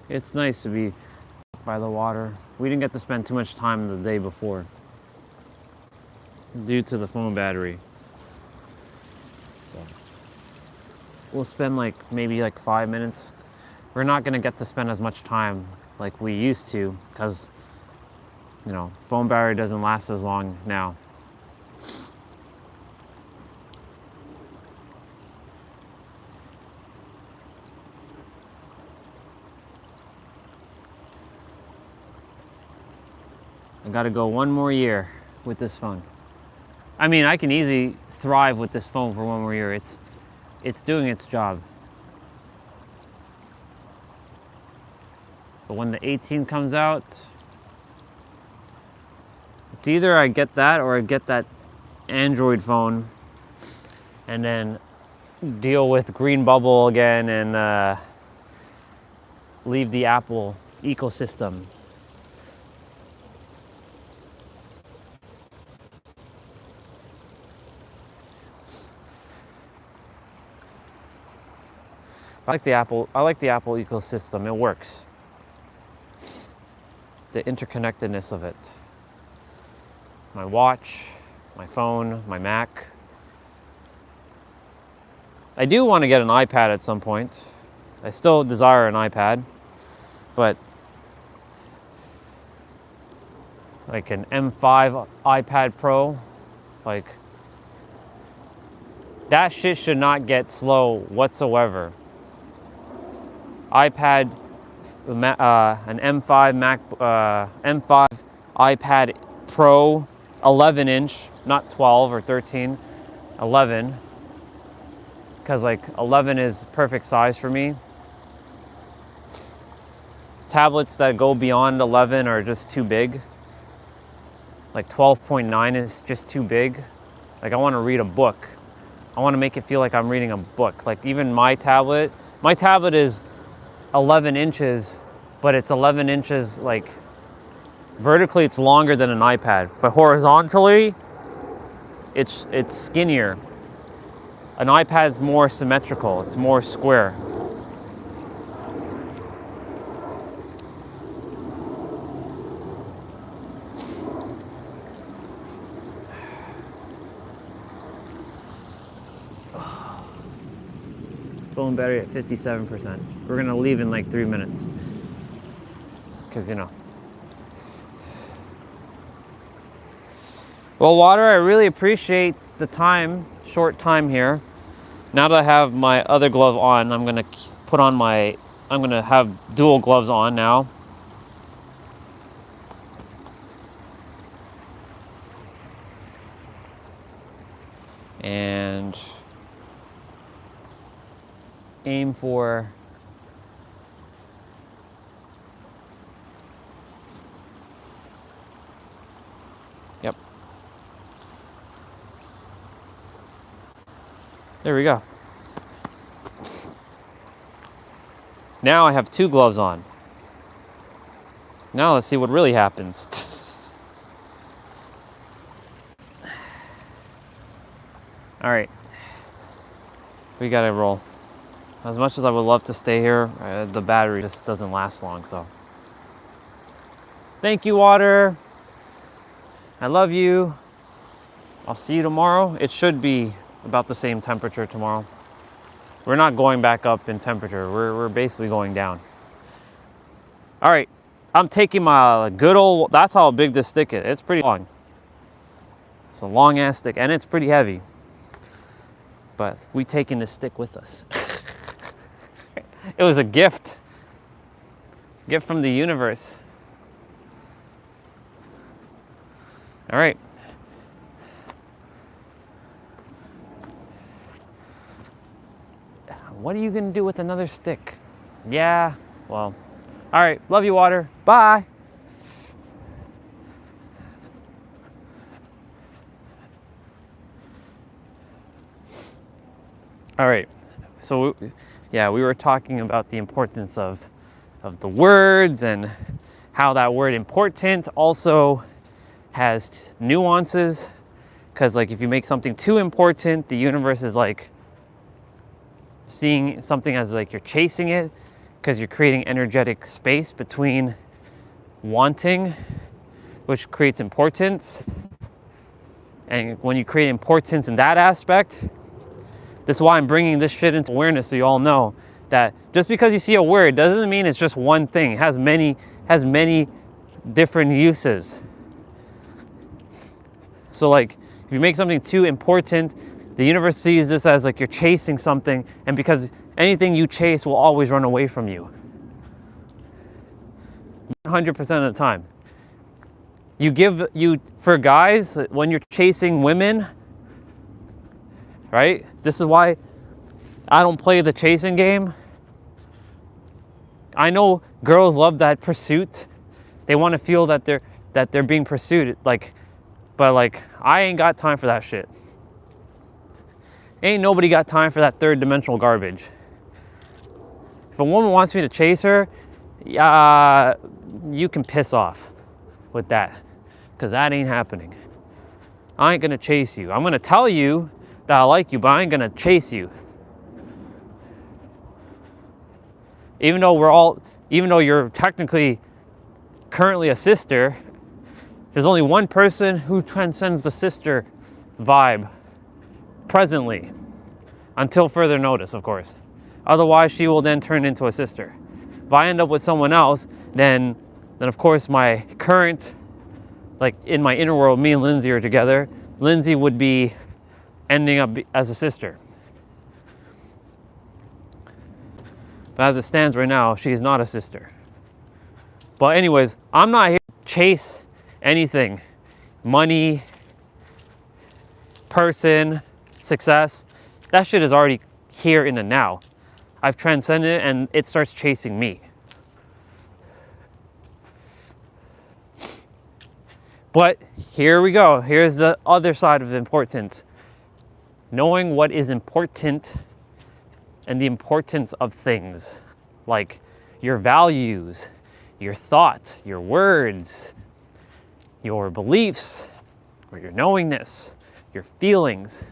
It's nice to be by the water. We didn't get to spend too much time the day before due to the phone battery. So we'll spend maybe 5 minutes. We're not gonna get to spend as much time like we used to because, phone battery doesn't last as long now. I gotta go one more year with this phone. I mean, I can easily thrive with this phone for one more year. It's doing its job. But when the 18 comes out, it's either I get that or I get that Android phone and then deal with green bubble again and leave the Apple ecosystem. I like the Apple ecosystem. It works. The interconnectedness of it. My watch, my phone, my Mac. I do want to get an iPad at some point. I still desire an iPad, but like an M5 iPad Pro, that shit should not get slow whatsoever. iPad, an M5 M5 iPad Pro, 11-inch, not 12 or 13, 11, because 11 is perfect size for me. tablets that go beyond 11 are just too big. Like 12.9 is just too big. Like I want to read a book. I want to make it feel like I'm reading a book. Like even my tablet is 11 inches, but it's 11 inches like vertically it's longer than an iPad, but horizontally it's skinnier. An iPad is more symmetrical, it's more square. Phone battery at 57%. We're gonna leave in like 3 minutes. Because, you know. Well, Water, I really appreciate the time, short time here. Now that I have my other glove on, I'm gonna have dual gloves on now. And aim for yep. There we go. Now I have 2 gloves on. Now let's see what really happens. All right, we gotta roll. As much as I would love to stay here, the battery just doesn't last long, so. Thank you, Water. I love you. I'll see you tomorrow. It should be about the same temperature tomorrow. We're not going back up in temperature. We're basically going down. All right, I'm taking my good old, that's how big this stick is. It's pretty long. It's a long ass stick and it's pretty heavy. But we taking this stick with us. It was a gift. Gift from the universe. All right. What are you gonna do with another stick? Yeah, well, all right, love you, Water, bye. All right, so yeah, we were talking about the importance of the words and how that word important also has nuances, because like if you make something too important, the universe is like seeing something as like you're chasing it, because you're creating energetic space between wanting, which creates importance. And when you create importance in that aspect, this is why I'm bringing this shit into awareness, so you all know that just because you see a word doesn't mean it's just one thing. It has many different uses. So like if you make something too important, the universe sees this as like you're chasing something, and because anything you chase will always run away from you. 100% of the time. For guys, when you're chasing women, right? This is why I don't play the chasing game. I know girls love that pursuit. They want to feel that they're being pursued, but I ain't got time for that shit. Ain't nobody got time for that third dimensional garbage. If a woman wants me to chase her, you can piss off with that, because that ain't happening. I ain't gonna chase you. I'm gonna tell you that I like you, but I ain't gonna chase you. Even though you're technically currently a sister, there's only one person who transcends the sister vibe presently, until further notice, of course. Otherwise, she will then turn into a sister. If I end up with someone else, then of course my current, like in my inner world, me and Lindsay are together. Lindsay would be ending up as a sister. But as it stands right now, she's not a sister. But anyways, I'm not here to chase anything. Money, person, success. That shit is already here in the now. I've transcended it and it starts chasing me. But here we go. Here's the other side of importance. Knowing what is important and the importance of things, like your values, your thoughts, your words, your beliefs, or your knowingness, your feelings.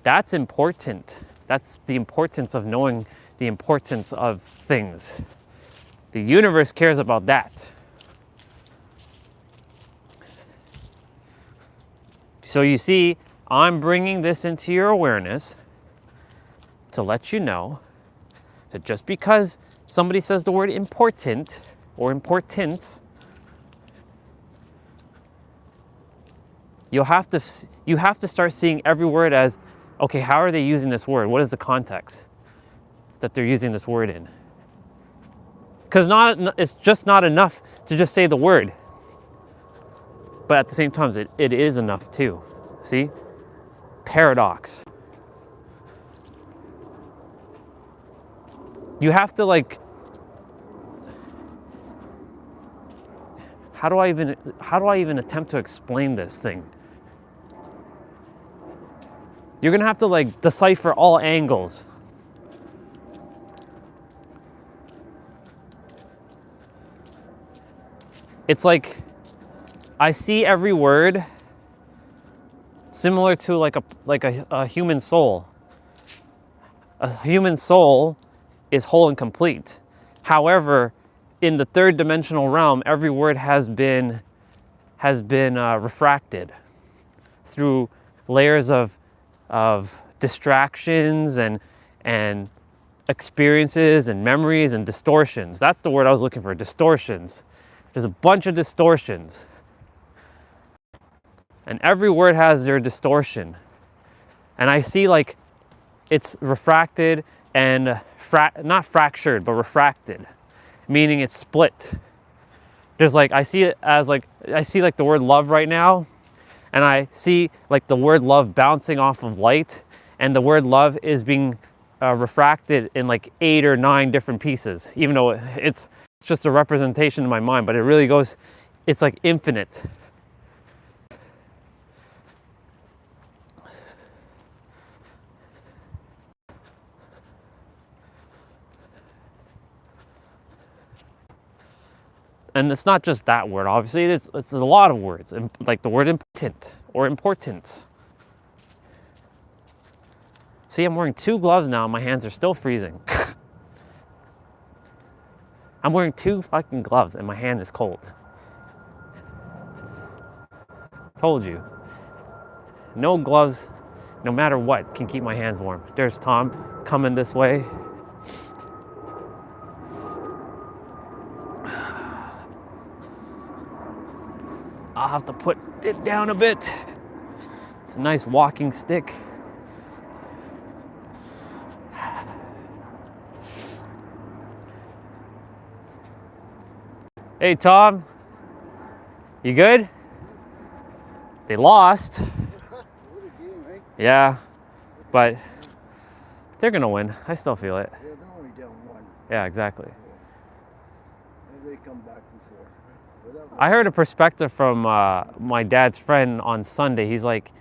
That's important. That's the importance of knowing the importance of things. The universe cares about that. So you see, I'm bringing this into your awareness to let you know that just because somebody says the word important or importance, you have to start seeing every word as, okay, how are they using this word? What is the context that they're using this word in? Because it's just not enough to just say the word. But at the same time, it is enough too. See? Paradox. You have to like, how do I even attempt to explain this thing? You're gonna have to like decipher all angles. It's like, I see every word similar to like a human soul. A human soul is whole and complete. However, in the third dimensional realm, every word has been refracted through layers of distractions and experiences and memories and distortions. That's the word I was looking for, distortions. There's a bunch of distortions. And every word has their distortion. And I see like it's refracted and not fractured, but refracted, meaning it's split. There's like, I see like the word love right now, and I see like the word love bouncing off of light, and the word love is being refracted in like 8 or 9 different pieces, even though it's just a representation in my mind, but it really goes, it's like infinite. And it's not just that word, obviously, it's a lot of words, like the word important or importance. See, I'm wearing 2 gloves now and my hands are still freezing. I'm wearing 2 fucking gloves and my hand is cold. Told you. No gloves, no matter what, can keep my hands warm. There's Tom coming this way. I'll have to put it down a bit. It's a nice walking stick. Hey Tom, you good? They lost. Yeah, but they're gonna win. I still feel it. Yeah, they're only down 1. Yeah, exactly. Maybe they come back before. I heard a perspective from my dad's friend on Sunday. He's like,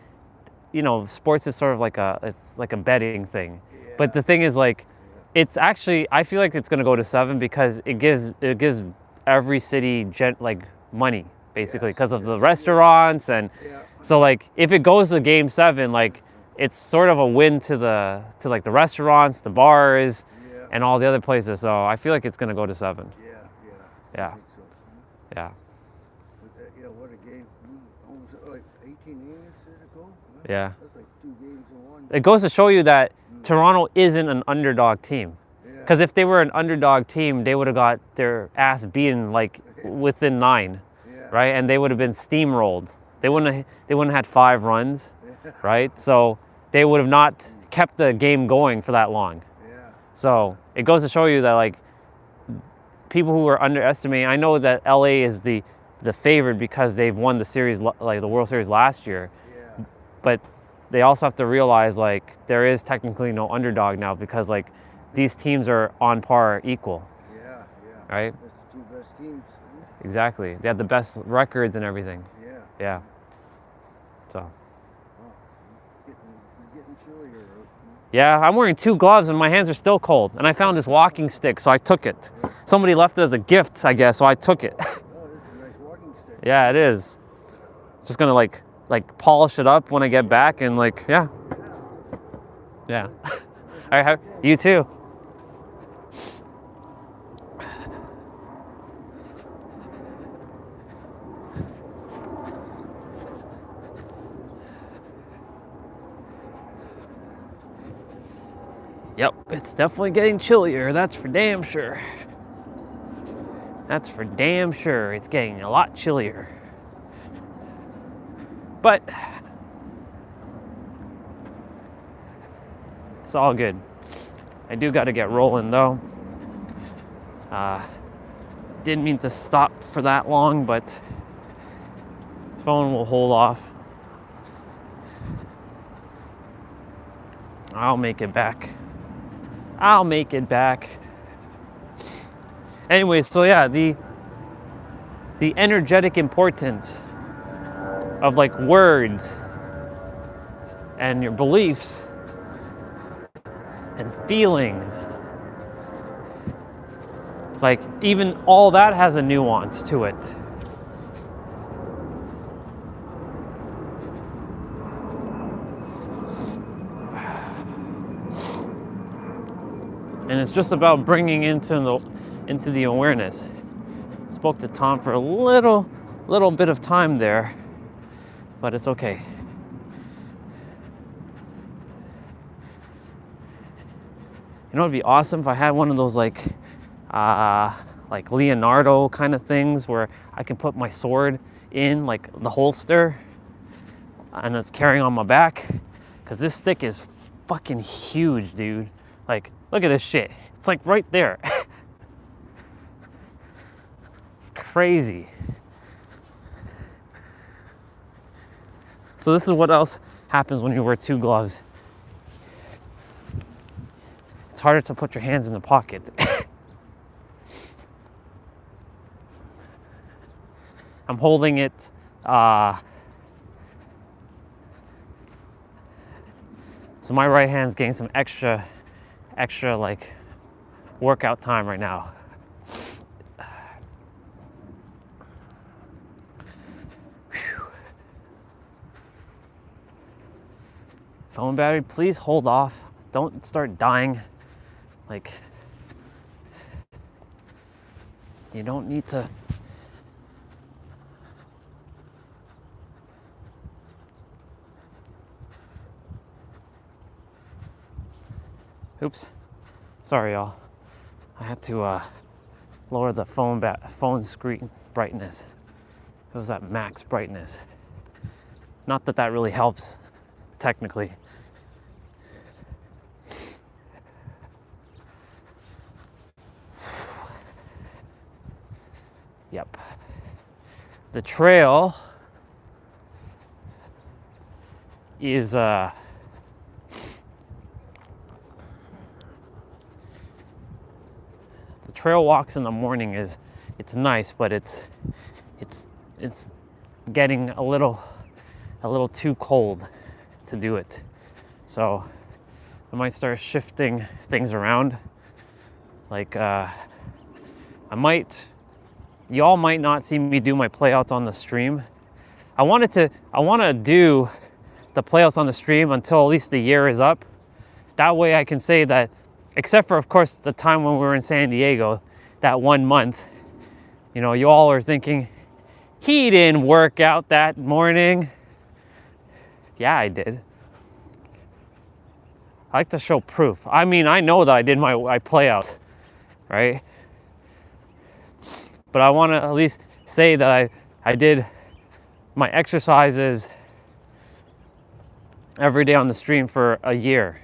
you know, sports is sort of like it's like a betting thing. Yeah. But the thing is like, it's actually, I feel like it's gonna go to 7 because it gives every city like money basically because of the restaurants and so like if it goes to game 7, like it's sort of a win to like the restaurants, the bars, and all the other places. So I feel like it's gonna go to 7. Yeah. I think so. Yeah. But, yeah, what a game. Almost like 18 innings to go. Yeah. That's like 2 games in 1. It goes to show you that Toronto isn't an underdog team. Because if they were an underdog team, they would have got their ass beaten like within 9, right? And they would have been steamrolled. They wouldn't have had 5 runs, right? So they would have not kept the game going for that long. So it goes to show you that like people who are underestimating. I know that LA is the favorite because they've won the series, like the World Series last year. But they also have to realize like there is technically no underdog now because like these teams are on par equal. Right? That's the 2 best teams. Exactly. They have the best records and everything. Yeah. Yeah. So. Wow. You're getting chillier. Yeah, I'm wearing 2 gloves and my hands are still cold. And I found this walking stick, so I took it. Somebody left it as a gift, I guess, so I took it. Oh, it's a nice walking stick. Yeah, it is. Just gonna like polish it up when I get back and like, yeah. Yeah. All right, you too. Yep, it's definitely getting chillier, that's for damn sure. That's for damn sure. It's getting a lot chillier. But it's all good. I do got to get rolling though. Didn't mean to stop for that long, but phone will hold off. I'll make it back. I'll make it back. Anyway, so yeah, the energetic importance of like words and your beliefs and feelings, like even all that has a nuance to it. And it's just about bringing into the awareness. Spoke to Tom for a little bit of time there, but it's okay. You know, it'd be awesome if I had one of those like Leonardo kind of things where I can put my sword in like the holster and it's carrying on my back, because this stick is fucking huge, dude. Like, look at this shit. It's like right there. It's crazy. So this is what else happens when you wear 2 gloves. It's harder to put your hands in the pocket. I'm holding it so my right hand's getting some extra like workout time right now. Phone battery, please hold off. Don't start dying. Like, you don't need to. Oops, sorry y'all. I had to lower the phone screen brightness. It was at max brightness. Not that that really helps, technically. Yep. The trail is trail walks in the morning it's nice, but it's getting a little too cold to do it. So I might start shifting things around. Like y'all might not see me do my playouts on the stream. I want to do the playouts on the stream until at least the year is up. That way I can say that, except for, of course, the time when we were in San Diego, that 1 month, you know, you all are thinking, he didn't work out that morning. Yeah, I did. I like to show proof. I mean, I know that I did my playouts, right? But I want to at least say that I did my exercises every day on the stream for a year.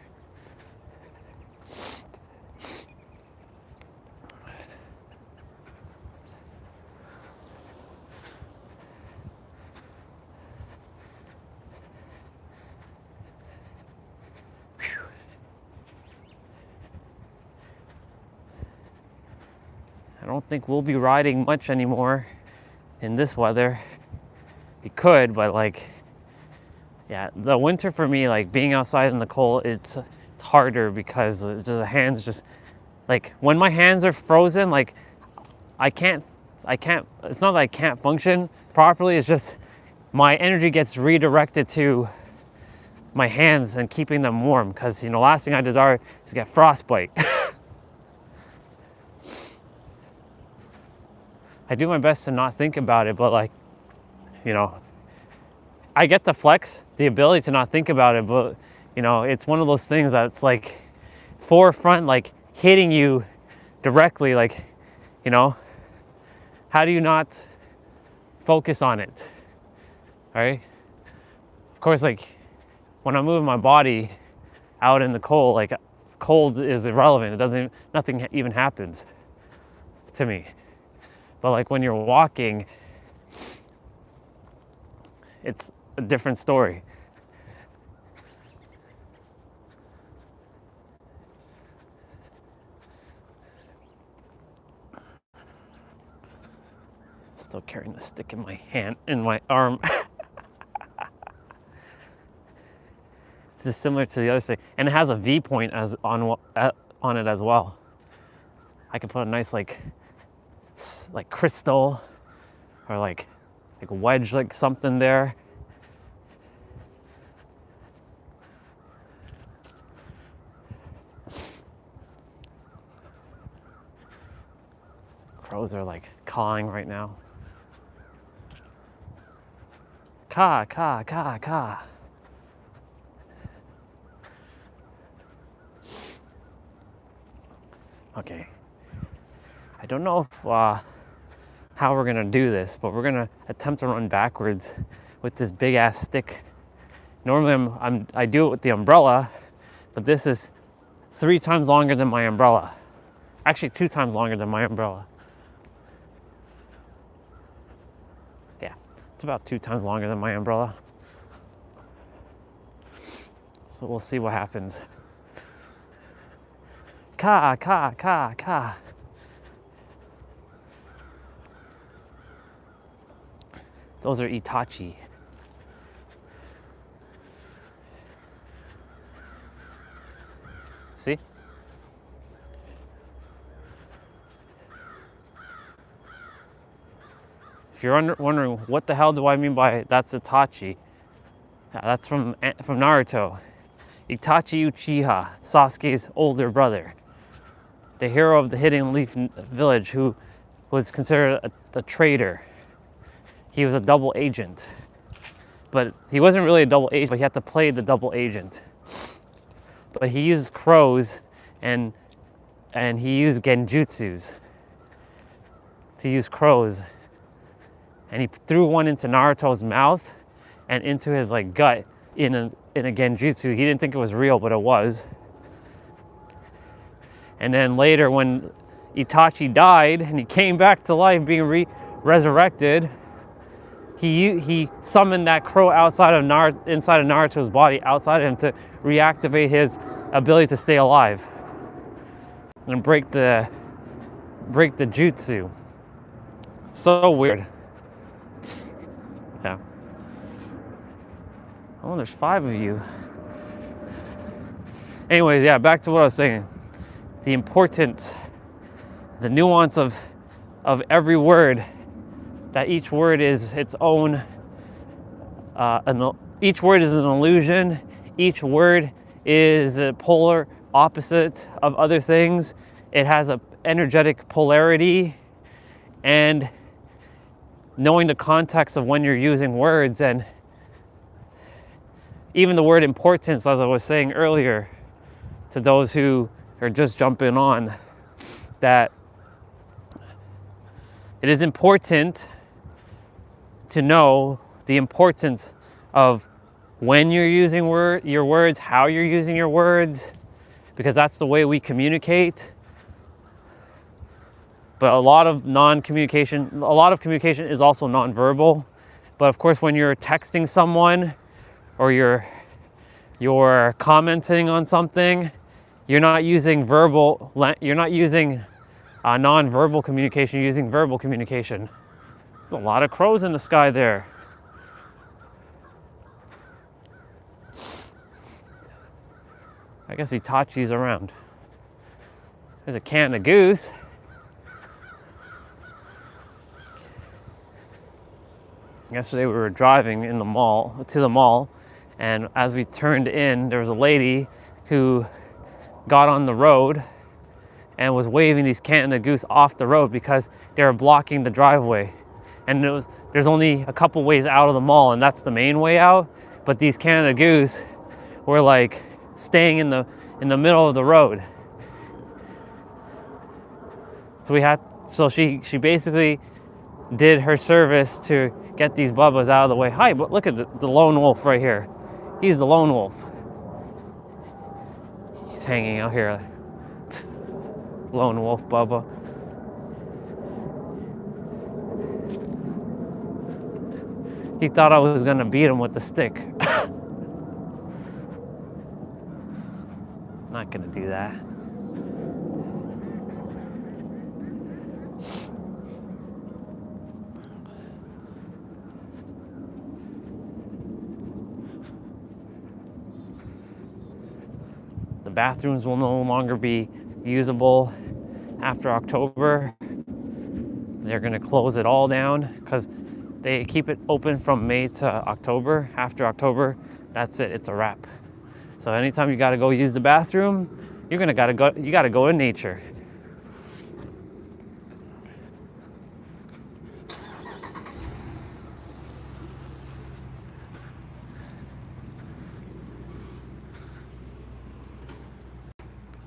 I don't think we'll be riding much anymore in this weather. you could, but like, yeah, the winter for me, like being outside in the cold, it's harder because it's just, the hands just, like when my hands are frozen, like I can't, it's not that I can't function properly, it's just my energy gets redirected to my hands and keeping them warm, because, you know, last thing I desire is to get frostbite. I do my best to not think about it, but like, you know, I get to flex the ability to not think about it, but you know, it's one of those things that's like forefront, like hitting you directly, like, you know, how do you not focus on it, right? Of course, like when I'm moving my body out in the cold, like cold is irrelevant. It doesn't, nothing even happens to me. But like when you're walking, it's a different story. Still carrying the stick in my hand, in my arm. This is similar to the other stick, and it has a V point as on it as well. I can put a nice like crystal or like wedge, like something there. Crows are like cawing right now. Caw, caw, caw, caw. Okay. I don't know if, how we're gonna do this, but we're gonna attempt to run backwards with this big ass stick. Normally I do it with the umbrella, but this is 3 times longer than my umbrella. Actually 2 times longer than my umbrella. Yeah, it's about 2 times longer than my umbrella. So we'll see what happens. Ka, ka, ka, ka. Those are Itachi. See? If you're wondering what the hell do I mean by that's Itachi, that's from Naruto. Itachi Uchiha, Sasuke's older brother, the hero of the Hidden Leaf Village, who was considered a traitor. He was a double agent, but he wasn't really a double agent, but he had to play the double agent. But he used crows and he used genjutsus to use crows. And he threw one into Naruto's mouth and into his like gut in a genjutsu. He didn't think it was real, but it was. And then later when Itachi died and he came back to life being resurrected, he summoned that crow inside of Naruto's body, outside of him, to reactivate his ability to stay alive and break the jutsu. So weird. Yeah. Oh, there's 5 of you. Anyways, yeah, back to what I was saying. The importance, the nuance of every word, that each word is its own, each word is an illusion, each word is a polar opposite of other things. It has an energetic polarity, and knowing the context of when you're using words, and even the word importance, as I was saying earlier, to those who are just jumping on, that it is important to know the importance of when you're using your words, how you're using your words, because that's the way we communicate. But a lot of communication is also nonverbal. But of course, when you're texting someone or you're commenting on something, you're not using nonverbal communication, you're using verbal communication. There's a lot of crows in the sky there. I guess Itachi's around. There's a Canada Goose. Yesterday we were driving in the mall, to the mall, and as we turned in, there was a lady who got on the road and was waving these Canada Goose off the road because they were blocking the driveway. And there's only a couple ways out of the mall, and that's the main way out. But these Canada Goose were like staying in the middle of the road. So she basically did her service to get these bubbas out of the way. Hi, but look at the lone wolf right here. He's the lone wolf. He's hanging out here. Lone wolf Bubba. He thought I was gonna beat him with the stick. Not gonna do that. The bathrooms will no longer be usable after October. They're gonna close it all down because they keep it open from May to October. After October, that's it, it's a wrap. So anytime you gotta go use the bathroom, you gotta go in nature.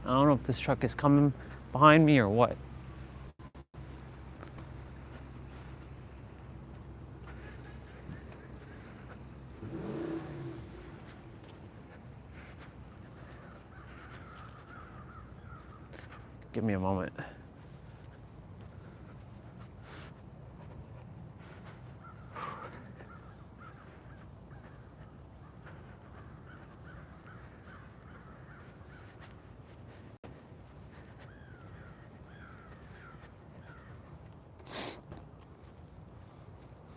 I don't know if this truck is coming behind me or what. Give me a moment.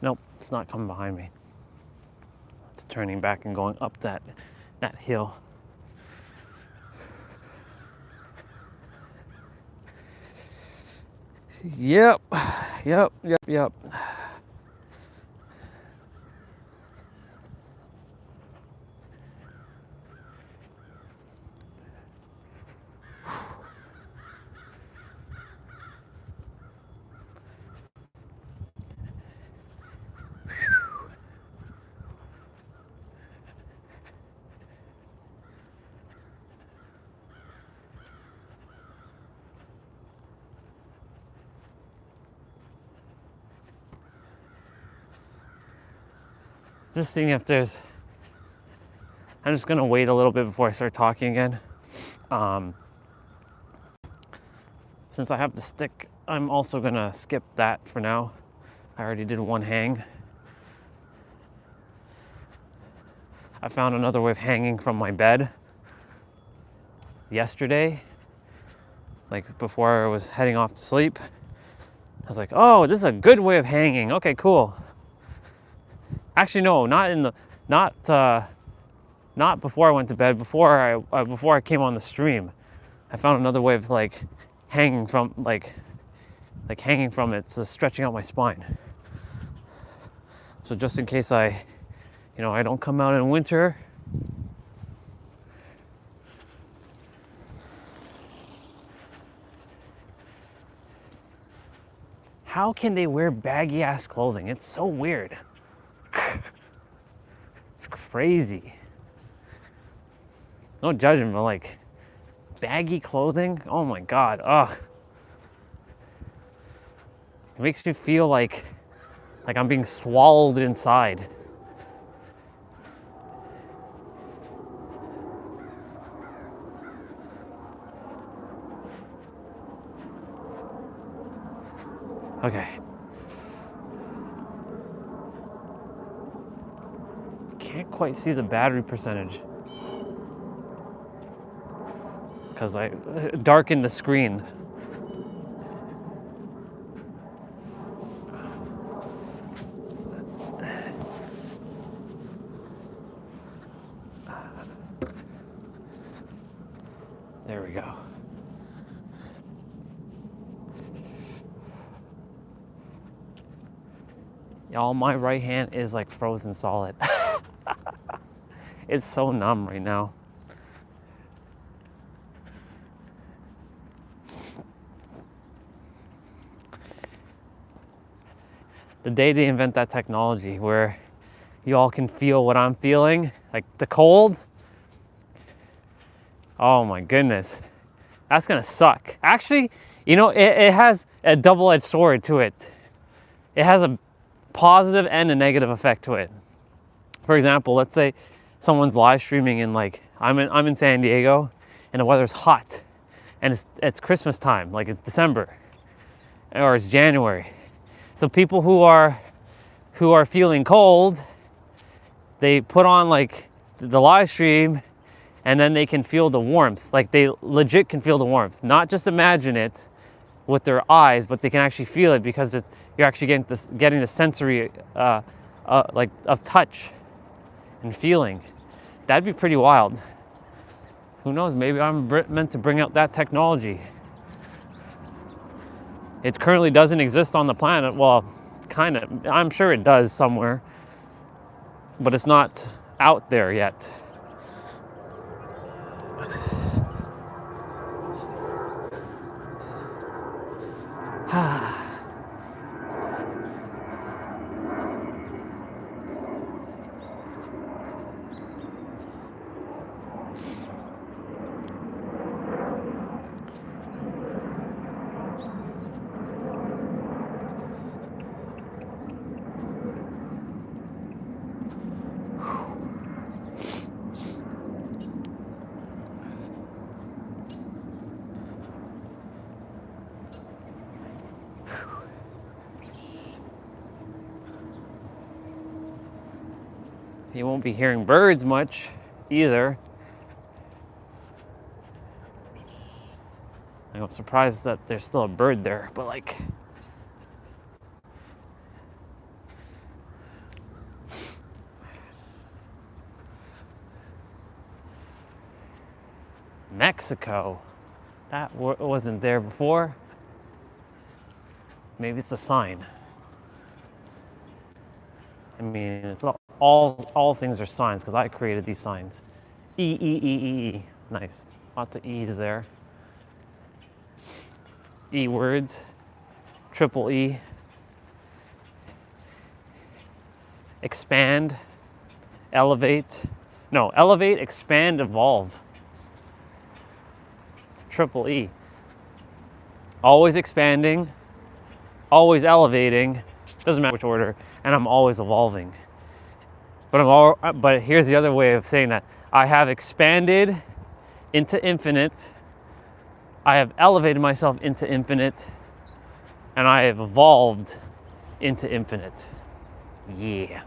Nope, it's not coming behind me. It's turning back and going up that hill. Yep. Just seeing if there's, I'm just gonna wait a little bit before I start talking again. Since I have the stick, I'm also gonna skip that for now. I already did one hang. I found another way of hanging from my bed yesterday, like before I was heading off to sleep. I was like, oh, this is a good way of hanging. Okay, cool. Actually, no, not before I went to bed. Before I came on the stream, I found another way of like hanging from hanging from it, so stretching out my spine. So just in case I don't come out in winter. How can they wear baggy ass clothing? It's so weird. It's crazy. No judgment, but like baggy clothing, oh my god, ugh. It makes me feel like I'm being swallowed inside. Okay. Can't quite see the battery percentage because I darkened the screen. There we go. Y'all, my right hand is like frozen solid. It's so numb right now. The day they invent that technology where you all can feel what I'm feeling, like the cold. Oh my goodness, that's gonna suck. Actually, you know, it has a double-edged sword to it. It has a positive and a negative effect to it. For example, let's say someone's live streaming in like, I'm in San Diego and the weather's hot and it's Christmas time, like it's December or it's January. So people who are feeling cold, they put on like the live stream and then they can feel the warmth. Like they legit can feel the warmth, not just imagine it with their eyes, but they can actually feel it because you're actually getting the sensory like of touch and feeling. That'd be pretty wild. Who knows, maybe I'm meant to bring out that technology. It currently doesn't exist on the planet. Well, kind of, I'm sure it does somewhere, but it's not out there yet. You won't be hearing birds much either. I'm surprised that there's still a bird there, but like, Mexico, that wasn't there before. Maybe it's a sign. I mean, it's all things are signs because I created these signs. E. Nice. Lots of E's there. E words. Triple E. Expand. Elevate. No, elevate, expand, evolve. Triple E. Always expanding. Always elevating. Doesn't matter which order. And I'm always evolving. But here's the other way of saying that. I have expanded into infinite. I have elevated myself into infinite. And I have evolved into infinite. Yeah.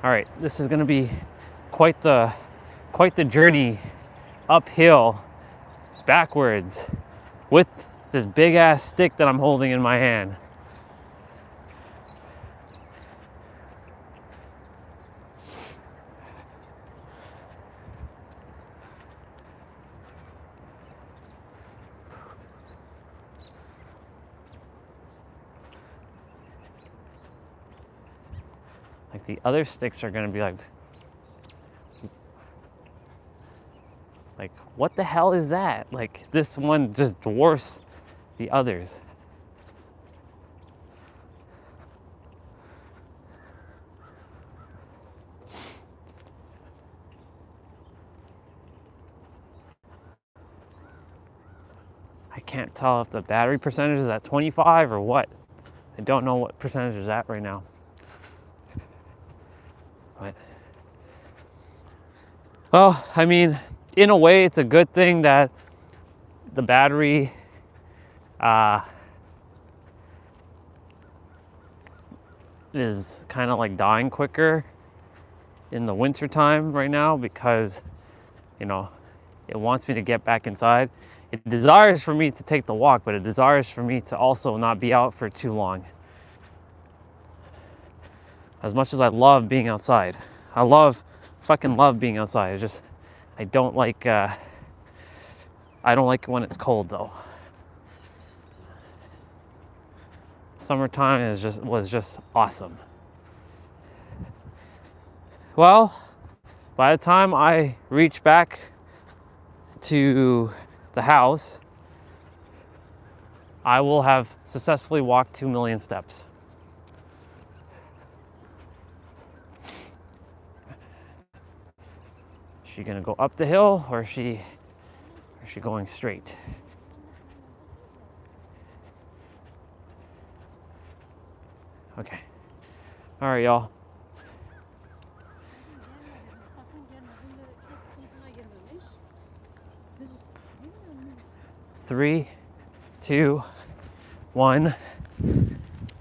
All right, this is gonna be quite the journey uphill, backwards, with this big ass stick that I'm holding in my hand. Like the other sticks are gonna be like, what the hell is that? Like this one just dwarfs the others. I can't tell if the battery percentage is at 25 or what. I don't know what percentage is at right now. But, well, I mean, in a way, it's a good thing that the battery is kind of like dying quicker in the winter time right now because, you know, it wants me to get back inside. It desires for me to take the walk, but it desires for me to also not be out for too long. As much as I love being outside, fucking love being outside. I don't like when it's cold though. Summertime was just awesome. Well, by the time I reach back to the house, I will have successfully walked 2 million steps. Is she gonna go up the hill, or is she going straight? Okay. All right, y'all. Three, 2, 1,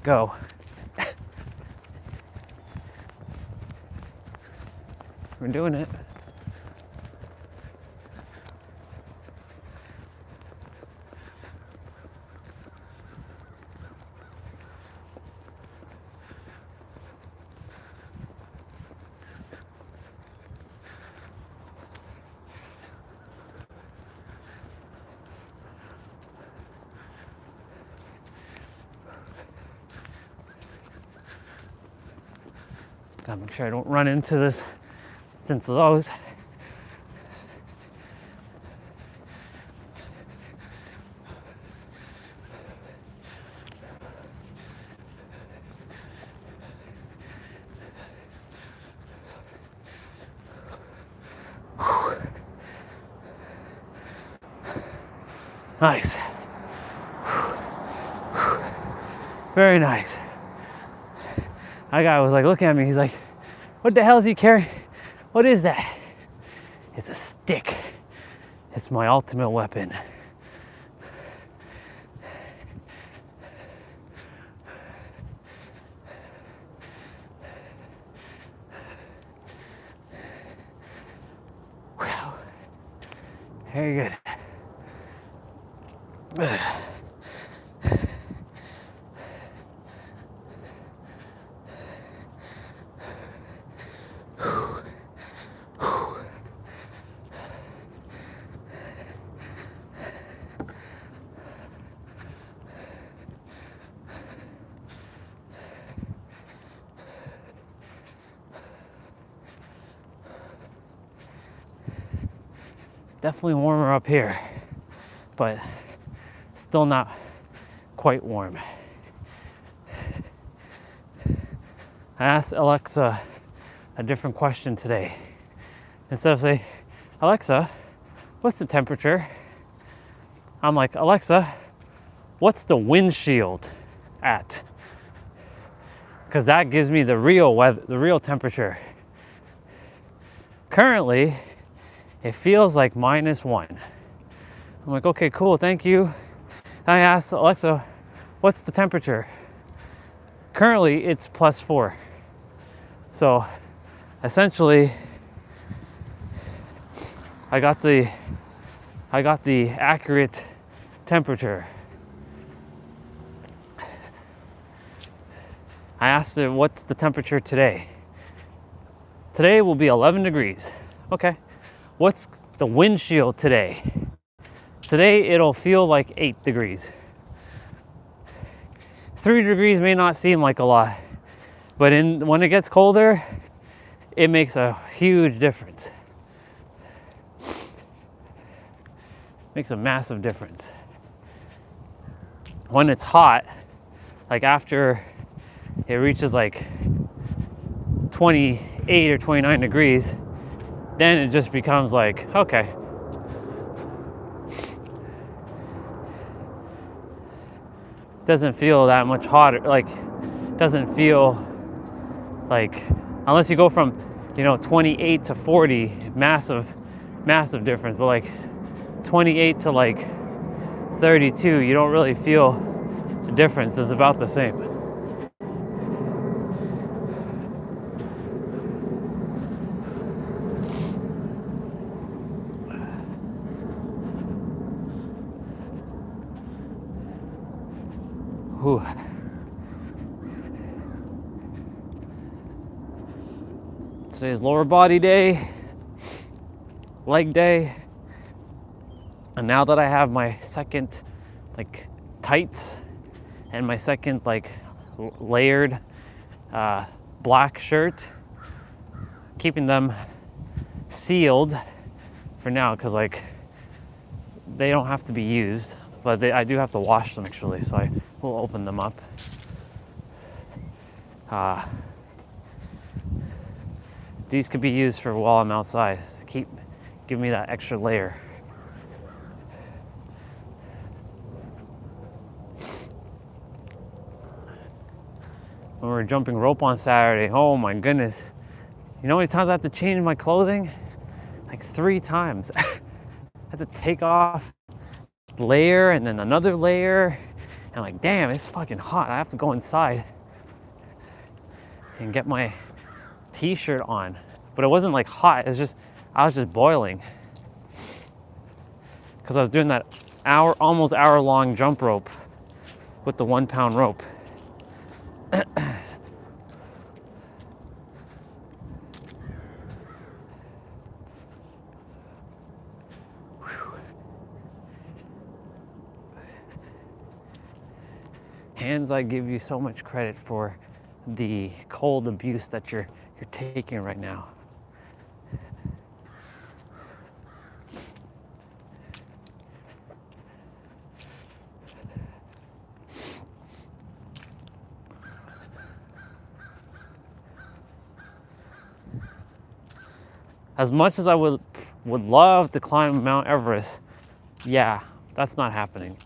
go. We're doing it. Gotta make sure I don't run into those. Nice. Very nice. That guy was like looking at me, he's like, what the hell is he carrying? What is that? It's a stick. It's my ultimate weapon. Whew. Very good. Definitely warmer up here, but still not quite warm. I asked Alexa a different question today. Instead of saying, Alexa, what's the temperature? I'm like, Alexa, what's the windshield at? Because that gives me the real weather, the real temperature. Currently, it feels like -1. I'm like, okay, cool, thank you. I asked Alexa, what's the temperature? Currently, it's +4. So, essentially, I got the accurate temperature. I asked it, what's the temperature today? Today will be 11 degrees. Okay. What's the windshield today? Today it'll feel like 8 degrees. 3 degrees may not seem like a lot, but when it gets colder, it makes a huge difference. Makes a massive difference. When it's hot, like after it reaches like 28 or 29 degrees, then it just becomes like, okay. Doesn't feel that much hotter, like, doesn't feel like, unless you go from, 28 to 40, massive difference, but like 28 to like 32, you don't really feel the difference. It's about the same. Whew. Today's lower body day, leg day. And now that I have my second like tights and my second like layered black shirt, keeping them sealed for now because like they don't have to be used, but I do have to wash them actually, so I will open them up. These could be used for while I'm outside. So give me that extra layer. When we were jumping rope on Saturday, oh my goodness. You know how many times I have to change my clothing? Like 3 times. I had to take off layer and then another layer. And like, damn, it's fucking hot. I have to go inside and get my t-shirt on. But it wasn't like hot, it's just, I was just boiling. Because I was doing that almost hour-long jump rope with the 1 pound rope. Hands, I give you so much credit for the cold abuse that you're taking right now. As much as I would love to climb Mount Everest, yeah, that's not happening.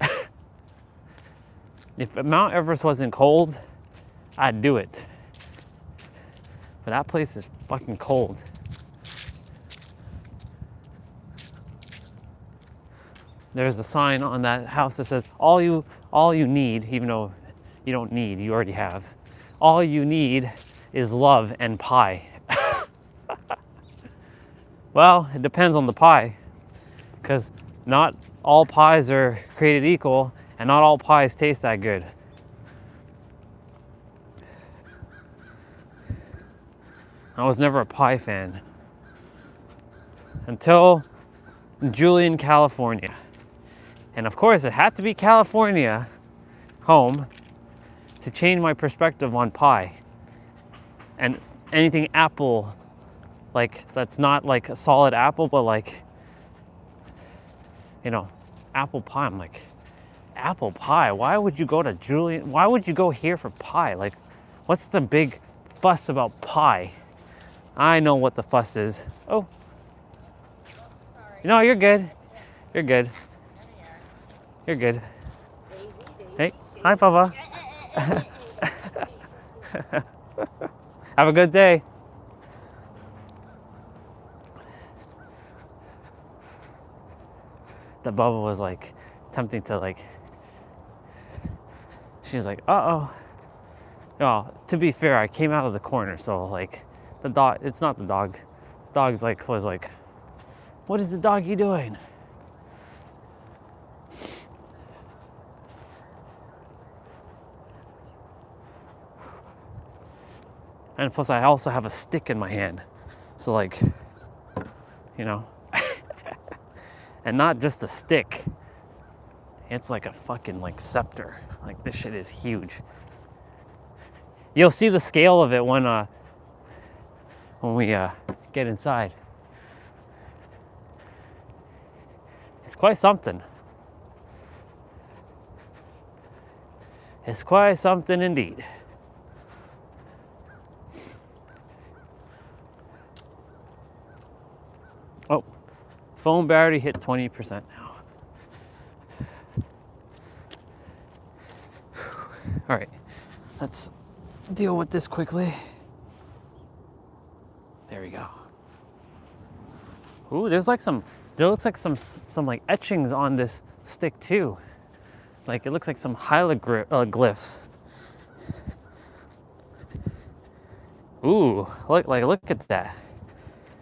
If Mount Everest wasn't cold, I'd do it. But that place is fucking cold. There's a sign on that house that says, all you need, even though you don't need, you already have. All you need is love and pie. Well, it depends on the pie, because not all pies are created equal, and not all pies taste that good. I was never a pie fan until Julian, California. And of course, it had to be California home to change my perspective on pie. And anything apple, like that's not like a solid apple, but like, you know, apple pie. I'm like, apple pie? Why would you go to Julian? Why would you go here for pie? Like, what's the big fuss about pie? I know what the fuss is. Oh. Sorry. No, you're good. You're good. You're good. Hey, hi, Papa. Have a good day. The Bubba was like attempting to like, she's like, uh-oh. Oh, to be fair, I came out of the corner, so like the dog, it's not the dog. The dog's like, was like, what is the doggy doing? And plus I also have a stick in my hand. So like, you know, and not just a stick. It's like a fucking like scepter. Like this shit is huge. You'll see the scale of it when we get inside. It's quite something. It's quite something indeed. Oh, phone battery hit 20% now. All right, let's deal with this quickly. There we go. Ooh, there looks like some like etchings on this stick too. Like it looks like some hieroglyphs. Ooh, look at that.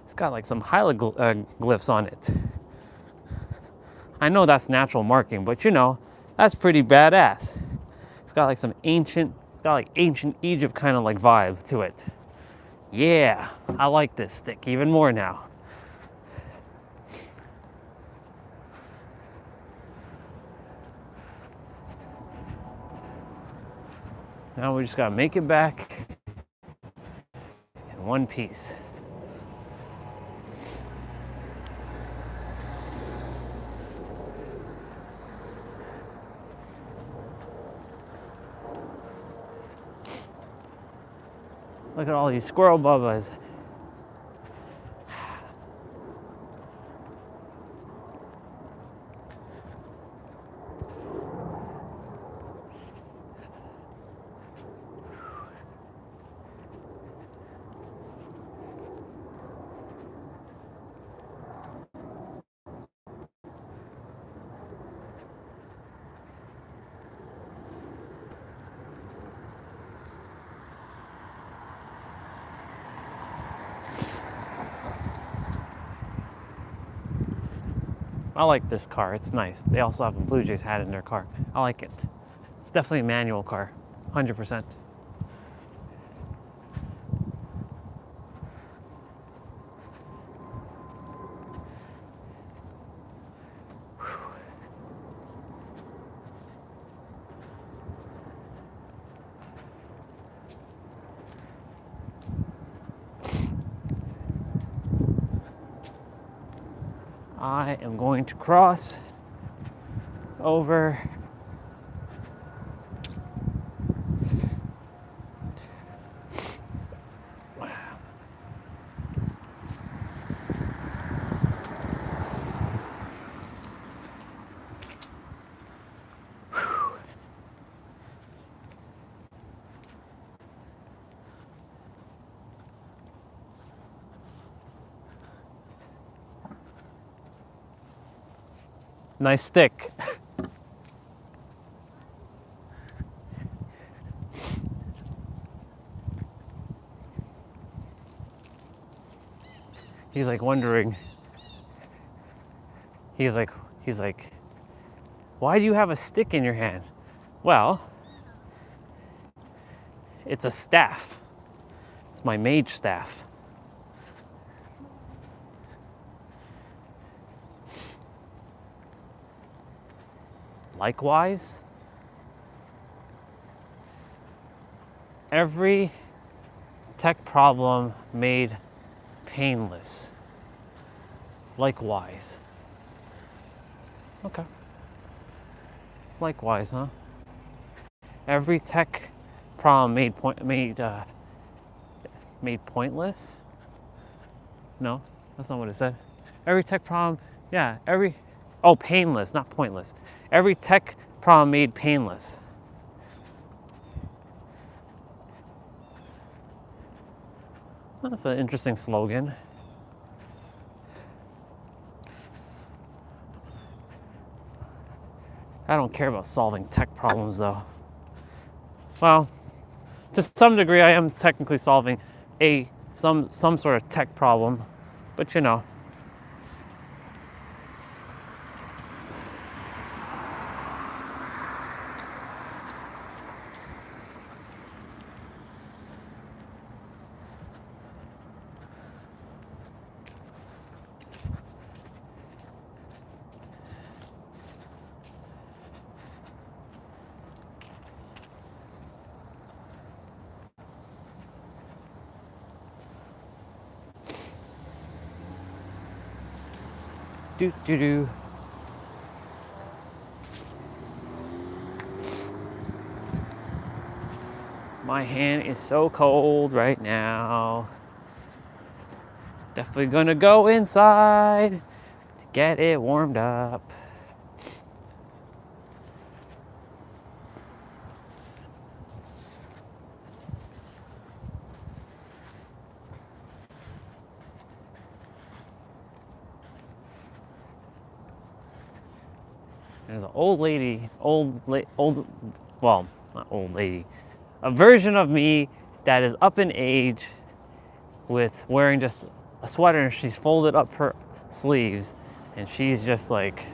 It's got like some hieroglyphs on it. I know that's natural marking, but you know, that's pretty badass. It's got like ancient Egypt kind of like vibe to it. Yeah, I like this stick even more now. Now we just gotta make it back in one piece. Look at all these squirrel bubbas. I like this car, it's nice. They also have a Blue Jays hat in their car. I like it. It's definitely a manual car, 100%. I am going to cross over nice stick. He's like wondering. He's like, why do you have a stick in your hand? Well, it's a staff. It's my mage staff. Likewise, every tech problem made painless. Likewise. Okay. Likewise, huh? Every tech problem made pointless? No, that's not what it said. Every tech problem, yeah, painless, not pointless. Every tech problem made painless. That's an interesting slogan. I don't care about solving tech problems though. Well, to some degree I am technically solving some sort of tech problem, but you know. Do do do. My hand is so cold right now. Definitely gonna go inside to get it warmed up. There's an old lady, well, not old lady, a version of me that is up in age with wearing just a sweater and she's folded up her sleeves and she's just like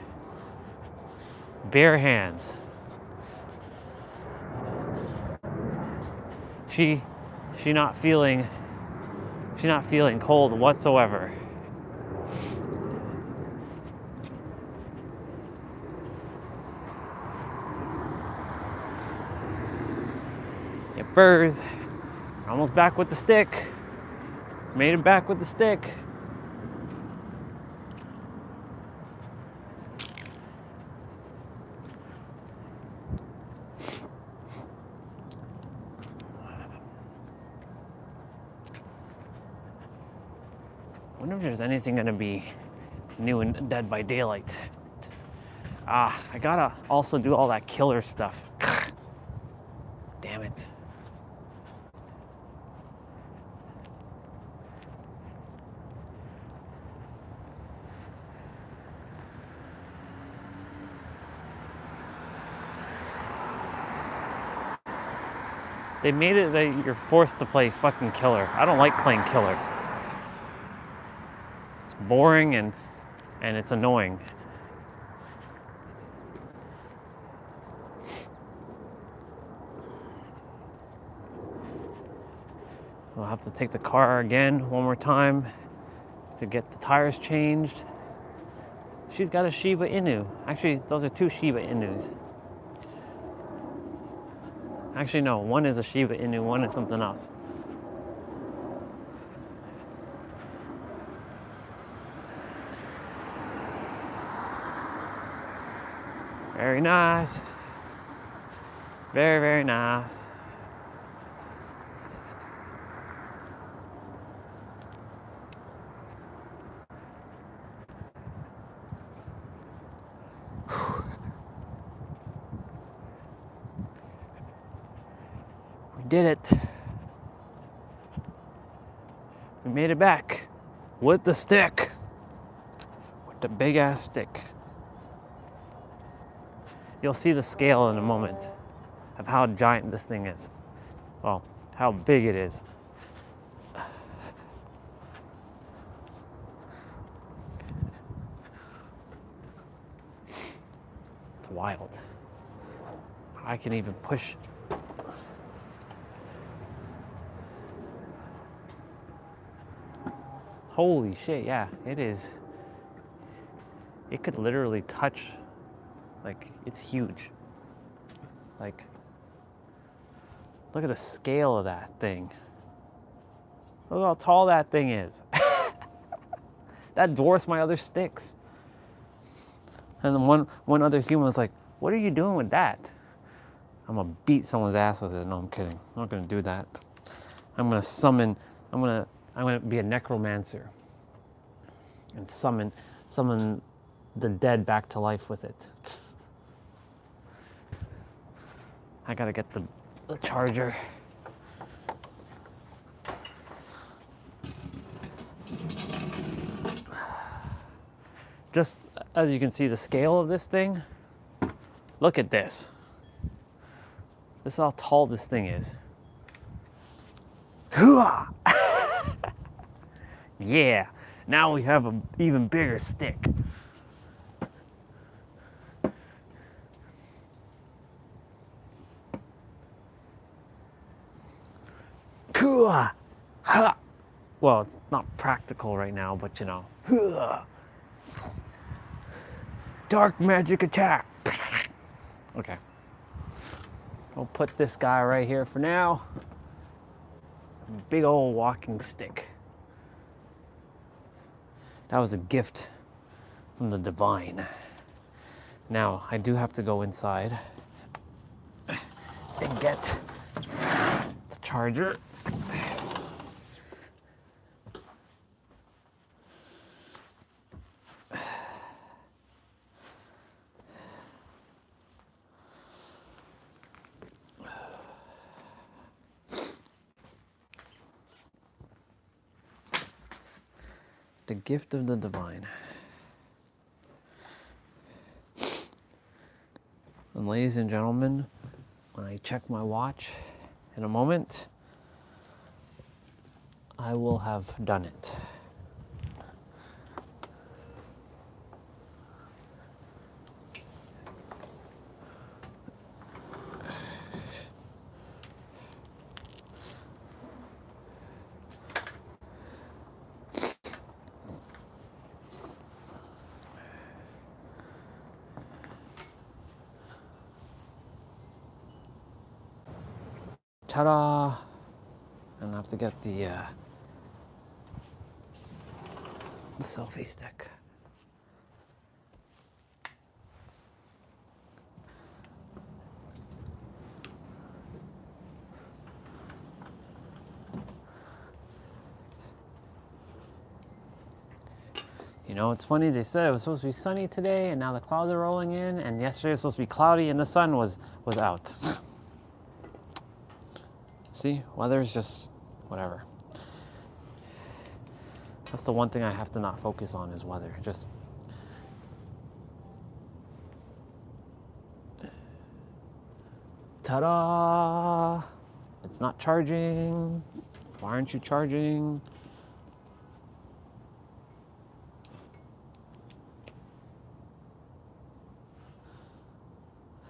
bare hands. She not feeling She's not feeling cold whatsoever. Yippers. We're almost back with the stick. Made it back with the stick. I wonder if there's anything gonna be new in Dead by Daylight. Ah, I gotta also do all that killer stuff. Damn it. They made it that you're forced to play fucking killer. I don't like playing killer. It's boring and it's annoying. I'll have to take the car again one more time to get the tires changed. She's got a Shiba Inu. Actually, those are two Shiba Inus. Actually, no, one is a Shiba Inu, one is something else. Very nice. Very, very nice. We did it. We made it back with the stick. With the big ass stick. You'll see the scale in a moment of how giant this thing is. Well, how big it is. It's wild. I can even push. Holy shit, yeah, it is. It could literally touch, like, it's huge. Like, look at the scale of that thing. Look how tall that thing is. That dwarfs my other sticks. And then one other human was like, what are you doing with that? I'm gonna beat someone's ass with it. No, I'm kidding. I'm not gonna do that. I'm gonna be a necromancer and summon the dead back to life with it. I gotta get the charger. Just as you can see the scale of this thing, look at this. This is how tall this thing is. Yeah, now we have an even bigger stick. Well, it's not practical right now, but you know. Dark magic attack. Okay. I'll put this guy right here for now. Big old walking stick. That was a gift from the divine. Now, I do have to go inside and get the charger. The gift of the divine. And ladies and gentlemen, when I check my watch in a moment, I will have done it. Ta-da! And I have to get the selfie stick. You know, it's funny, they said it was supposed to be sunny today, and now the clouds are rolling in, and yesterday it was supposed to be cloudy, and the sun was out. See, weather is just whatever. That's the one thing I have to not focus on is weather. Just ta-da! It's not charging. Why aren't you charging?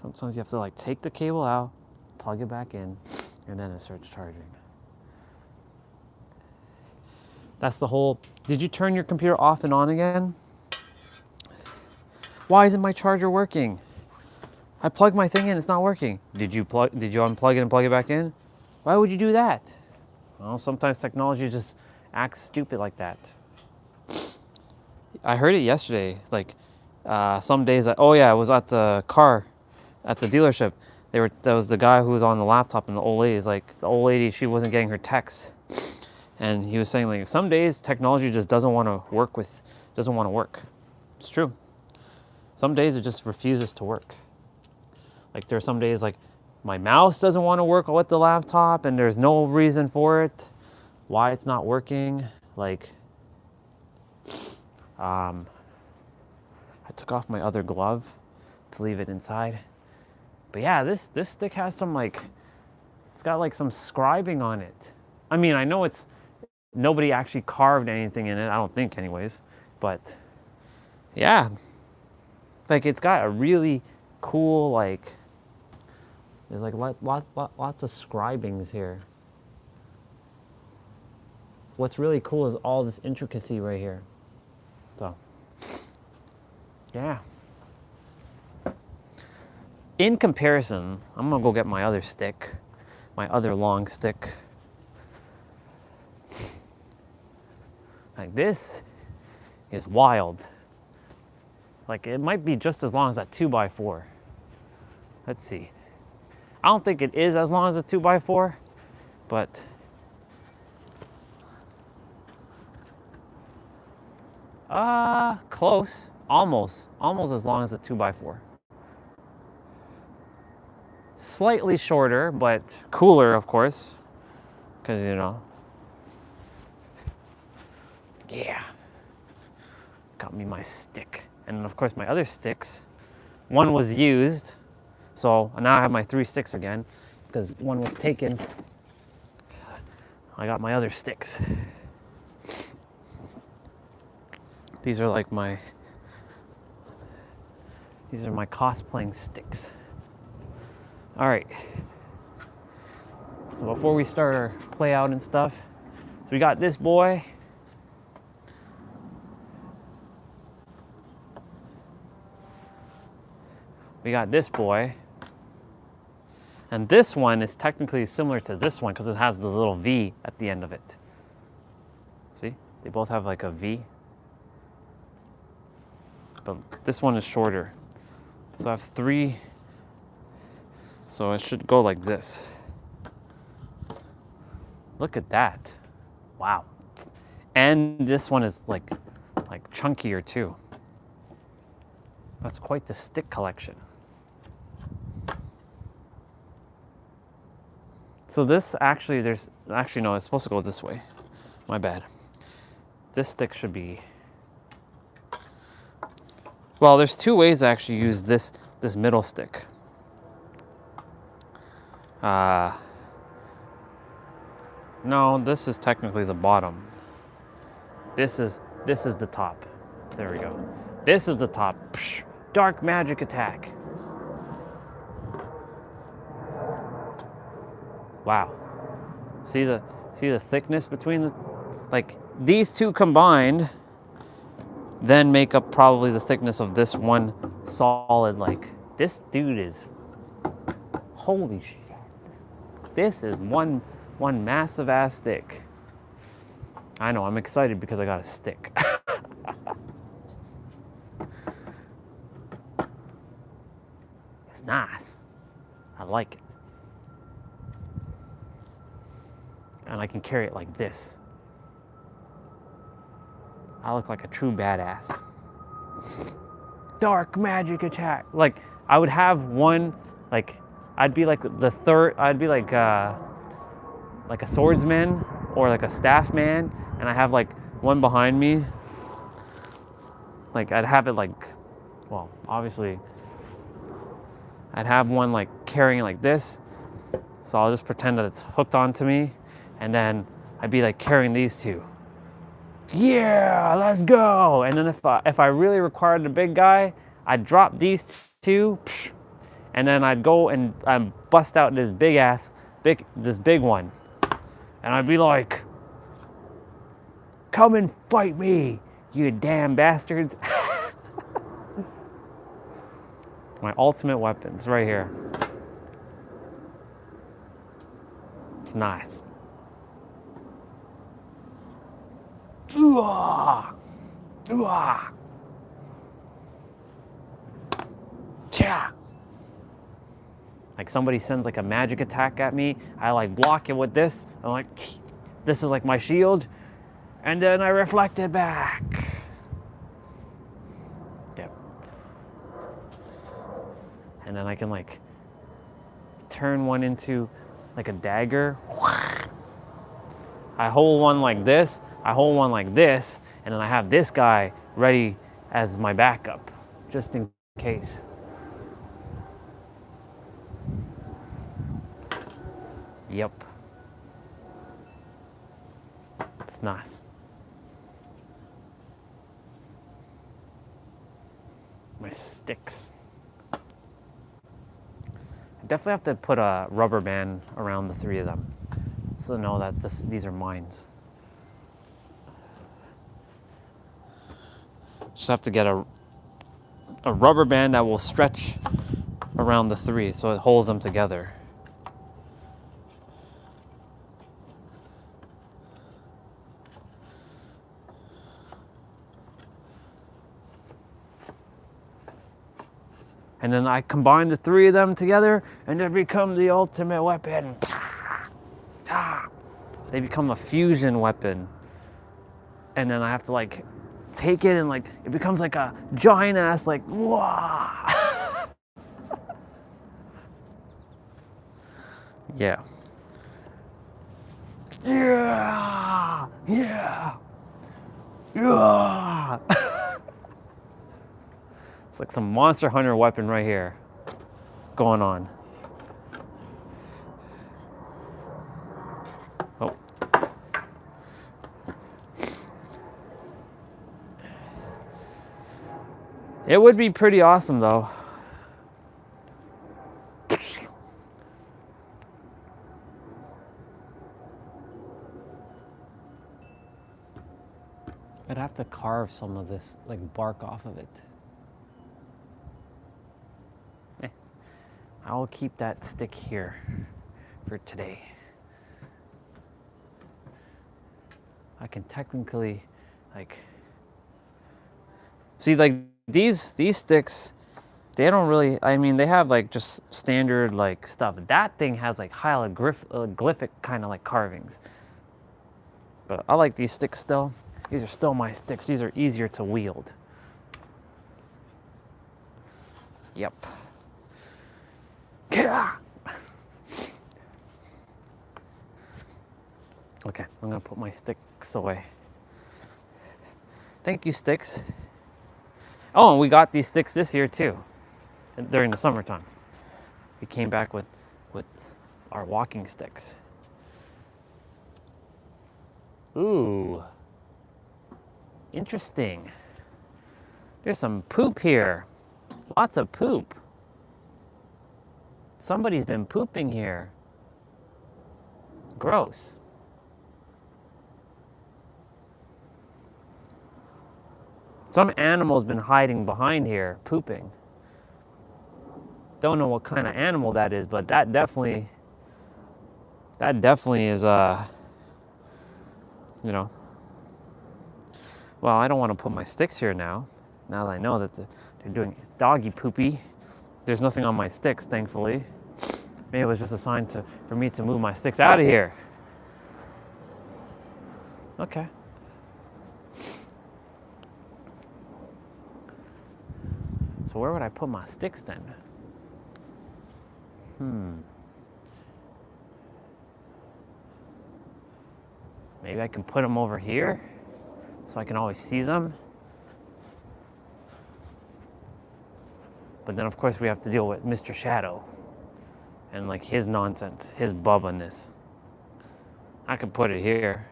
Sometimes you have to like take the cable out, plug it back in, and then it starts charging. That's the whole, did you turn your computer off and on again? Why isn't my charger working? I plugged my thing in, it's not working. Did you unplug it and plug it back in? Why would you do that? Well, sometimes technology just acts stupid like that. I heard it yesterday, like some days, oh yeah, I was at the dealership. There was the guy who was on the laptop and the old lady. Like the old lady, she wasn't getting her texts. And he was saying like some days technology just doesn't want to work. It's true. Some days it just refuses to work. Like there are some days like my mouse doesn't want to work with the laptop and there's no reason for it. Why it's not working. Like I took off my other glove to leave it inside. But yeah, this stick has some like, it's got like some scribing on it. I mean, I know it's, nobody actually carved anything in it, I don't think anyways, but yeah. Like it's got a really cool, like, there's like lots of scribings here. What's really cool is all this intricacy right here. So, yeah. In comparison, I'm gonna go get my other stick, my other long stick. Like this is wild. Like it might be just as long as that 2x4. Let's see. I don't think it is as long as a 2x4, but close, almost as long as a 2x4. Slightly shorter, but cooler, of course, because you know. Yeah, got me my stick, and of course my other sticks. One was used, so now I have my 3 sticks again because one was taken. I got my other sticks. These are like my cosplaying sticks. All right, so before we start our play out and stuff, so we got this boy. We got this boy. And this one is technically similar to this one because it has the little V at the end of it. See, they both have like a V. But this one is shorter. So I have 3. So it should go like this. Look at that. Wow. And this one is like chunkier too. That's quite the stick collection. So this actually, no, it's supposed to go this way. My bad. This stick should be, well, there's 2 ways I actually use this middle stick. No, this is technically the bottom. This is the top. There we go. This is the top. Psh, dark magic attack. Wow. See the thickness between the, like these 2 combined then make up probably the thickness of this one solid. Like this dude is, holy shit. this is one massive ass stick. I know, I'm excited because I got a stick. It's nice. I like it. And I can carry it like this. I look like a true badass. Dark magic attack. Like, I would have one, like, I'd be like the third, I'd be like a swordsman or like a staff man, and I have like one behind me. Like, I'd have it like, well, obviously, I'd have one like carrying like this. So I'll just pretend that it's hooked onto me, and then I'd be like carrying these two. Yeah, let's go. And then if I really required a big guy, I'd drop these two, and then I'd go and bust out this big one, and I'd be like, "Come and fight me, you damn bastards!" My ultimate weapons right here. It's nice. Ooh-ah! Ooh-ah! Yeah. Like somebody sends like a magic attack at me, I like block it with this. I'm like, this is like my shield, and then I reflect it back. Yeah. And then I can like turn one into like a dagger. I hold one like this, I hold one like this, and then I have this guy ready as my backup, just in case. Yep. It's nice. My sticks. I definitely have to put a rubber band around the three of them, so to know that these are mine. Just have to get a rubber band that will stretch around the three so it holds them together. And then I combine the three of them together and they become the ultimate weapon. They become a fusion weapon. And then I have to like take it and like, it becomes like a giant ass like, wah. Yeah. Yeah. Yeah. Yeah. It's like some Monster Hunter weapon right here going on. Oh. It would be pretty awesome though. I'd have to carve some of this like bark off of it. I will keep that stick here for today. I can technically like see like these sticks, they don't really, I mean, they have like just standard like stuff. That thing has like hieroglyphic kind of like carvings. But I like these sticks still. These are still my sticks. These are easier to wield. Yep. Okay, I'm gonna put my sticks away. Thank you, sticks. Oh, and we got these sticks this year too, during the summertime. We came back with our walking sticks. Ooh, interesting. There's some poop here. Lots of poop. Somebody's been pooping here. Gross. Some animal's been hiding behind here, pooping. Don't know what kind of animal that is, but that definitely That definitely is, you know, well, I don't want to put my sticks here now. Now that I know that they're doing doggy poopy. There's nothing on my sticks, thankfully. Maybe it was just a sign for me to move my sticks out of here. Okay. So where would I put my sticks then? Maybe I can put them over here so I can always see them. But then of course we have to deal with Mr. Shadow and like his nonsense, his bubba-ness. I could put it here.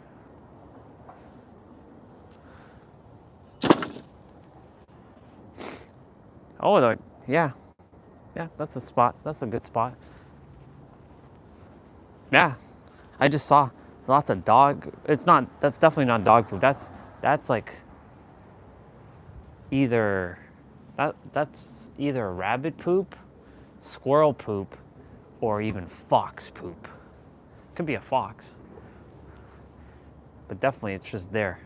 Oh, yeah. Yeah, that's a spot. That's a good spot. Yeah, I just saw lots of dog. It's not. That's definitely not dog poop. That's like either that's either rabbit poop, squirrel poop, or even fox poop. Could be a fox, but definitely it's just there.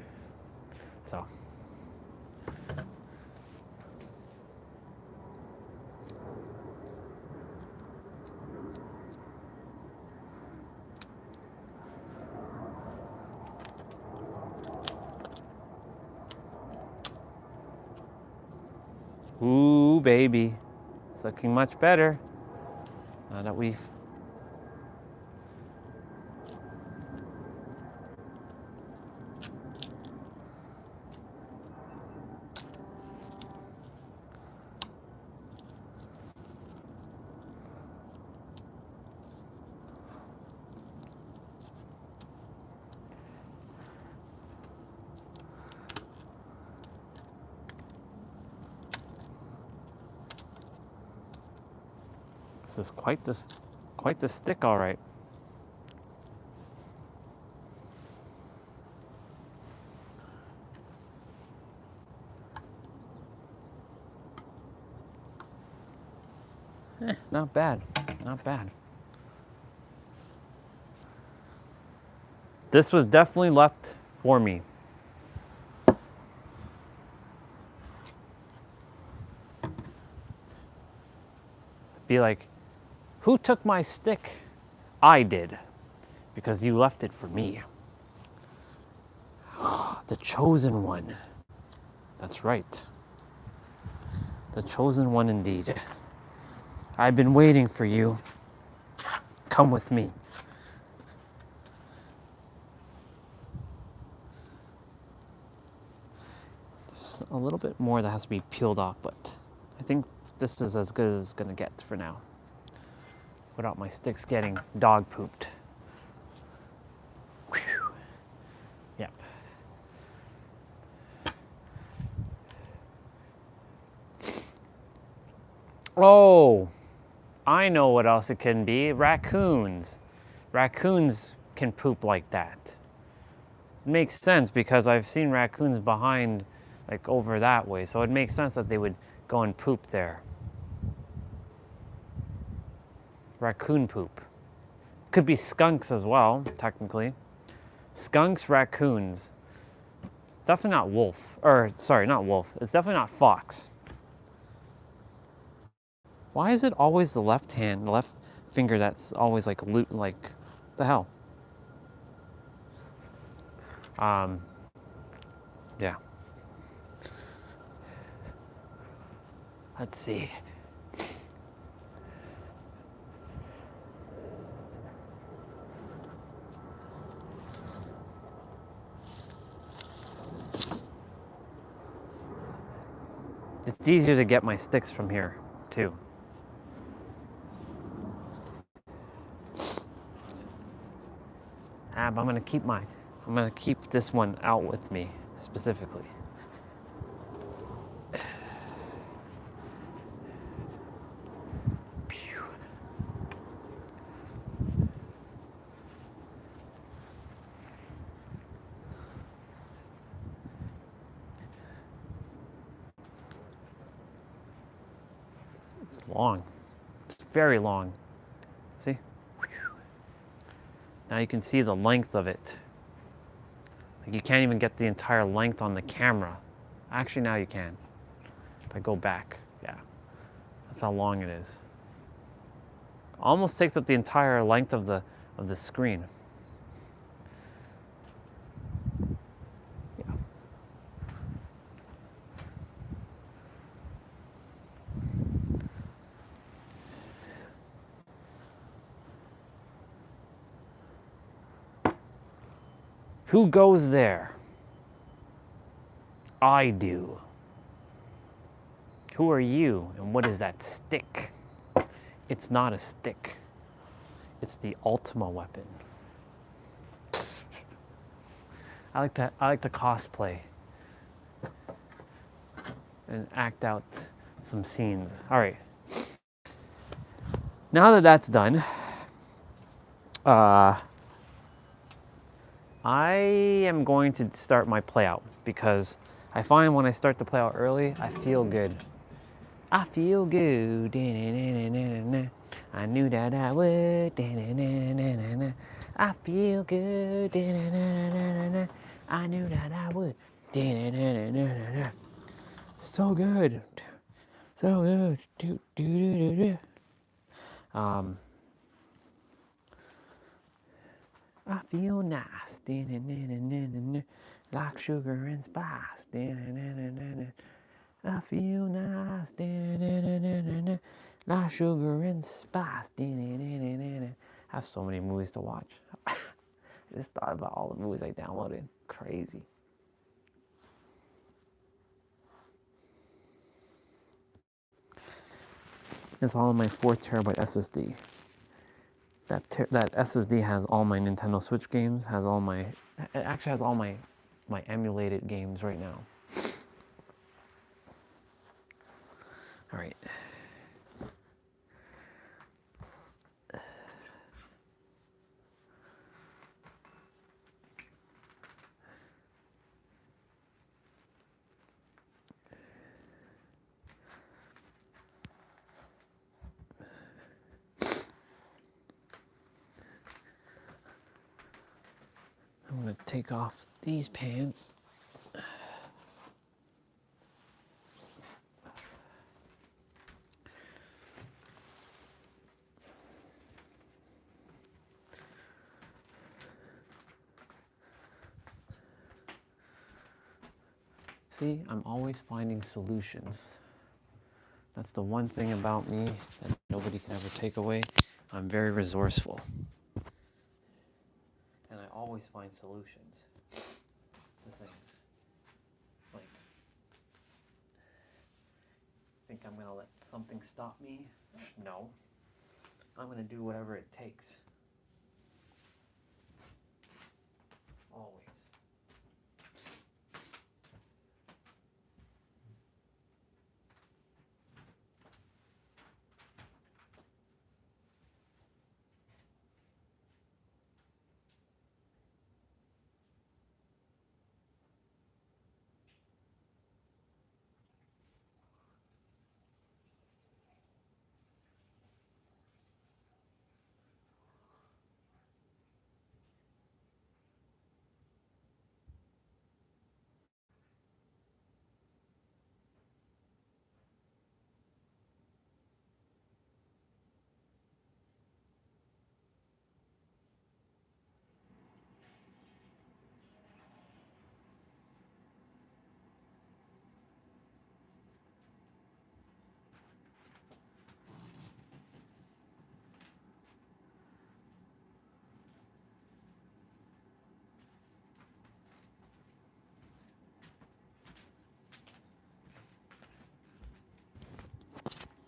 So. Ooh, baby. It's looking much better now that we've... This is quite the stick, all right. Not bad, not bad. This was definitely left for me. Be like, who took my stick? I did, because you left it for me. The chosen one. That's right. The chosen one indeed. I've been waiting for you. Come with me. There's a little bit more that has to be peeled off, but I think this is as good as it's gonna get for now, without my sticks getting dog pooped. Whew. Yep. Oh, I know what else it can be. Raccoons. Raccoons can poop like that. It makes sense because I've seen raccoons behind, like over that way, so it makes sense that they would go and poop there. Raccoon poop. Could be skunks as well, technically. Skunks, raccoons. Definitely not wolf. Or, sorry, not wolf. It's definitely not fox. Why is it always the left hand, the left finger that's always like the hell? Yeah. Let's see. It's easier to get my sticks from here, too. But I'm gonna keep this one out with me, specifically. It's long. It's very long. See? Now you can see the length of it. Like you can't even get the entire length on the camera. Actually, now you can. If I go back, yeah, that's how long it is. Almost takes up the entire length of the screen. Yeah. Who goes there? I do. Who are you, and what is that stick? It's not a stick. It's the Ultima weapon. I like to cosplay and act out some scenes. All right. Now that that's done, I am going to start my play out because I find when I start the play out early, I feel good. I feel good. I knew that I would. I feel good. I knew that I would. So good. So good. I feel nice. Like sugar and spice. I feel nice, like sugar and spice. I have so many movies to watch. I just thought about all the movies I downloaded. Crazy. It's all on my 4 terabyte SSD. That SSD has all my Nintendo Switch games. It actually has all my emulated games right now. All right. I'm gonna take off these pants. See, I'm always finding solutions. That's the one thing about me that nobody can ever take away. I'm very resourceful. And I always find solutions to things. Like, think I'm gonna let something stop me? No. I'm gonna do whatever it takes. Always.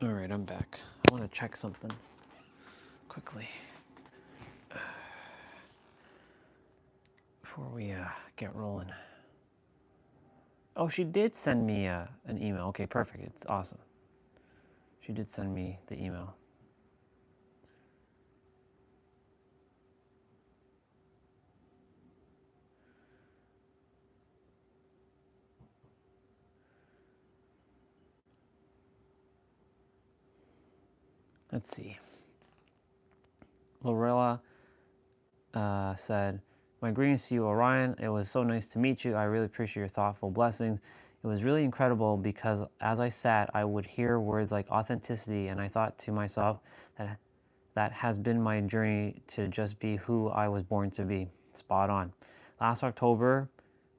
All right, I'm back. I want to check something quickly before we get rolling. Oh, she did send me an email. Okay, perfect. It's awesome. She did send me the email. Let's see. Lorella said, "My greetings to you, Orion. It was so nice to meet you. I really appreciate your thoughtful blessings. It was really incredible because as I sat, I would hear words like authenticity, and I thought to myself that that has been my journey to just be who I was born to be." Spot on. Last October,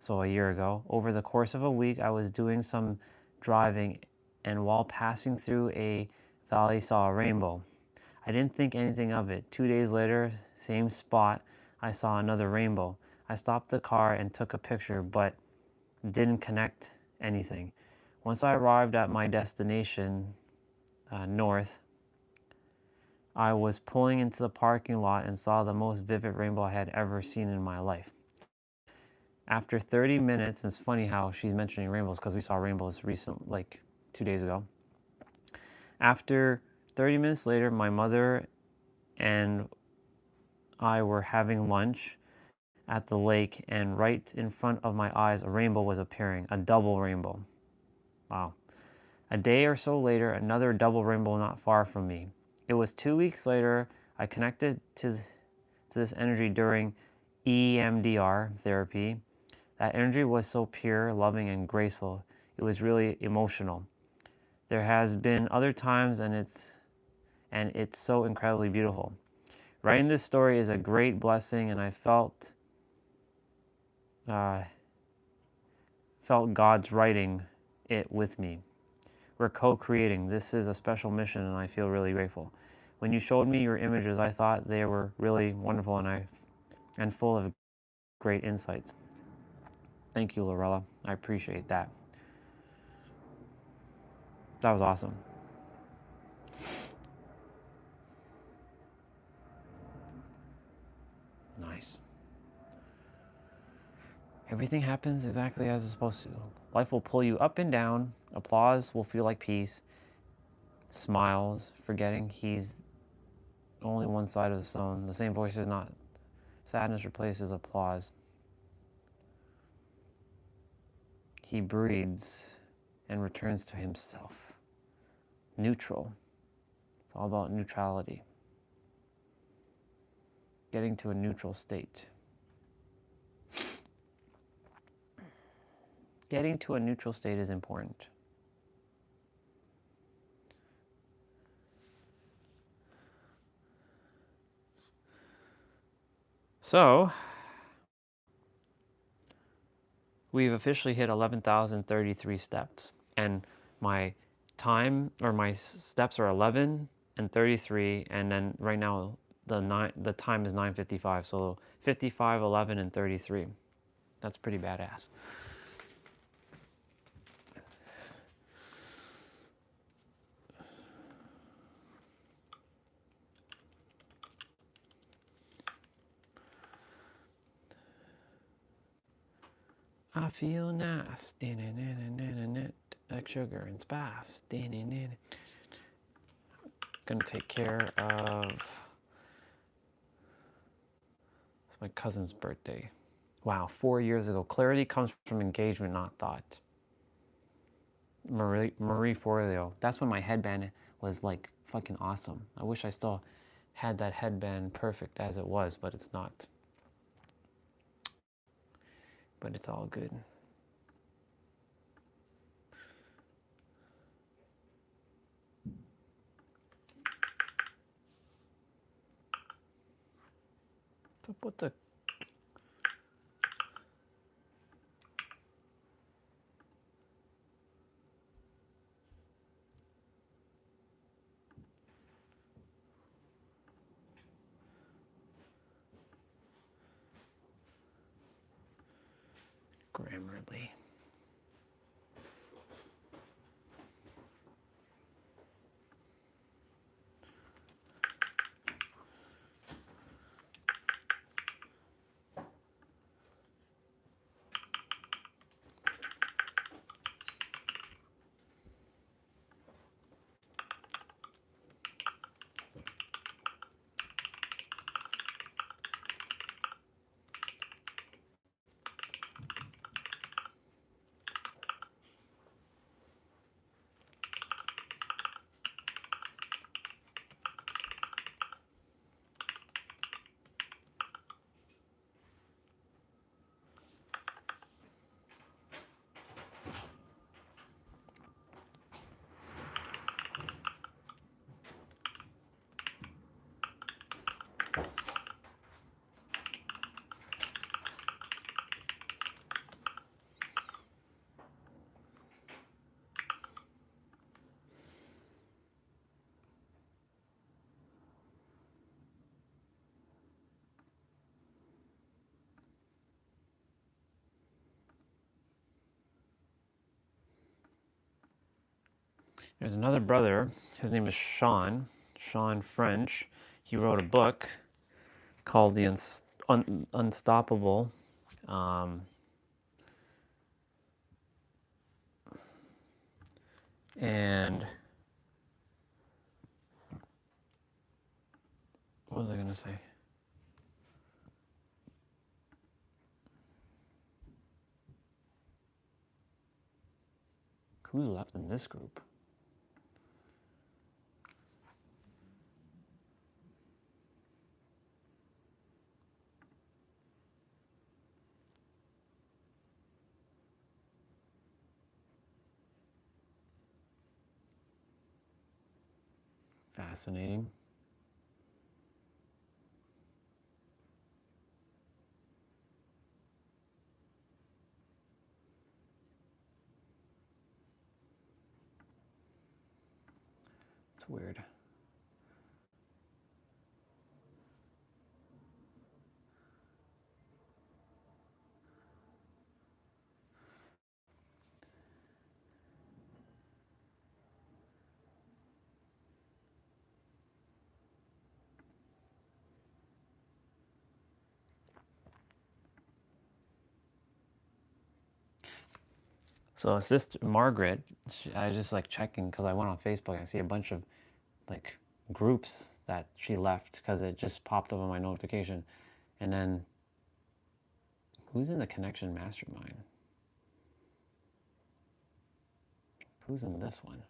so a year ago, over the course of a week, I was doing some driving, and while passing through a valley, saw a rainbow. I didn't think anything of it. 2 days later, same spot, I saw another rainbow. I stopped the car and took a picture, but didn't connect anything. Once I arrived at my destination, north, I was pulling into the parking lot and saw the most vivid rainbow I had ever seen in my life. After 30 minutes, and it's funny how she's mentioning rainbows because we saw rainbows like 2 days ago. After 30 minutes later, my mother and I were having lunch at the lake, and right in front of my eyes, a rainbow was appearing, a double rainbow. Wow. A day or so later, another double rainbow not far from me. It was 2 weeks later, I connected to this energy during EMDR therapy. That energy was so pure, loving, and graceful. It was really emotional. There has been other times, and it's so incredibly beautiful. Writing this story is a great blessing, and I felt God's writing it with me. We're co-creating. This is a special mission, and I feel really grateful. When you showed me your images, I thought they were really wonderful and full of great insights. Thank you, Lorella. I appreciate that. That was awesome. Nice. Everything happens exactly as it's supposed to. Life will pull you up and down. Applause will feel like peace. Smiles, forgetting he's only one side of the stone. The same voice is not. Sadness replaces applause. He breathes and returns to himself. Neutral. It's all about neutrality. Getting to a neutral state. Getting to a neutral state is important. So, we've officially hit 11,033 steps, and my time or my steps are 11 and 33, and then right now the time is 9:55, so 55, 11, and 33. That's pretty badass. I feel nice, like sugar and spice. Gonna take care of. It's my cousin's birthday. Wow, 4 years ago. Clarity comes from engagement, not thought. Marie Forleo. That's when my headband was like fucking awesome. I wish I still had that headband perfect as it was, but it's not. But it's all good. What's up with the Grammarly? There's another brother. His name is Sean French. He wrote a book called The Unstoppable. And what was I going to say? Who's left in this group? Fascinating. It's weird. So sister Margaret, I was just like checking because I went on Facebook. I see a bunch of like groups that she left because it just popped up on my notification. And then who's in the Connection Mastermind? Who's in this one?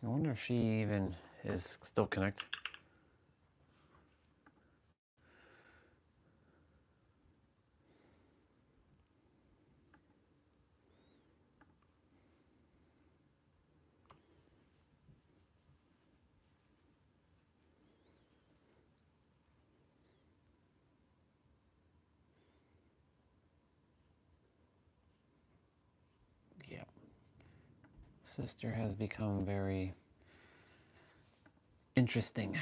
I wonder if she even is still connected. Yeah. Sister has become very interesting.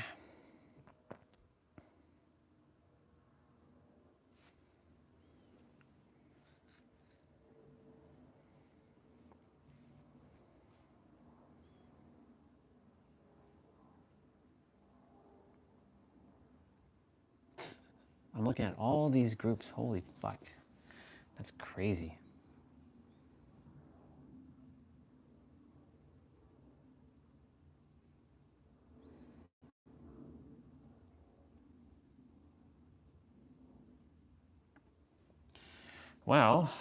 I'm looking at all these groups. Holy fuck. That's crazy. Well,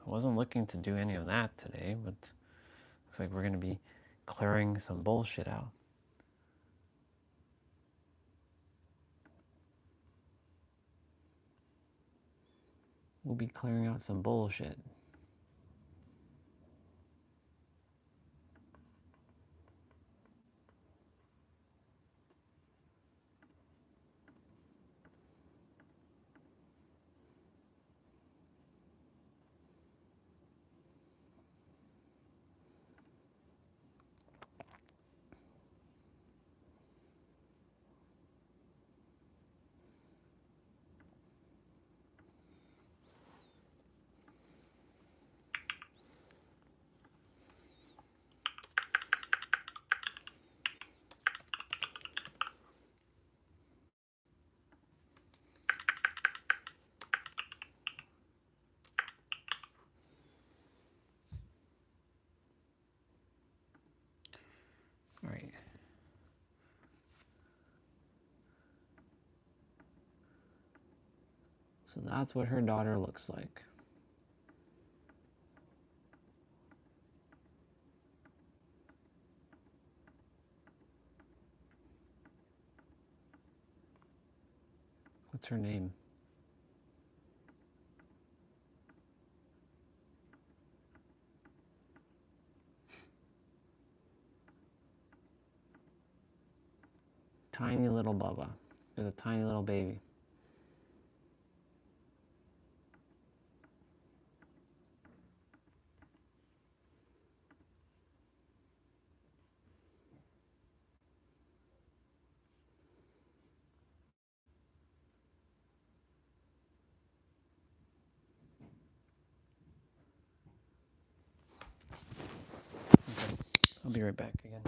I wasn't looking to do any of that today, but looks like we're going to be clearing some bullshit out. We'll be clearing out some bullshit. All right. So that's what her daughter looks like. What's her name? Tiny little Bubba. There's a tiny little baby. I'll be right back again.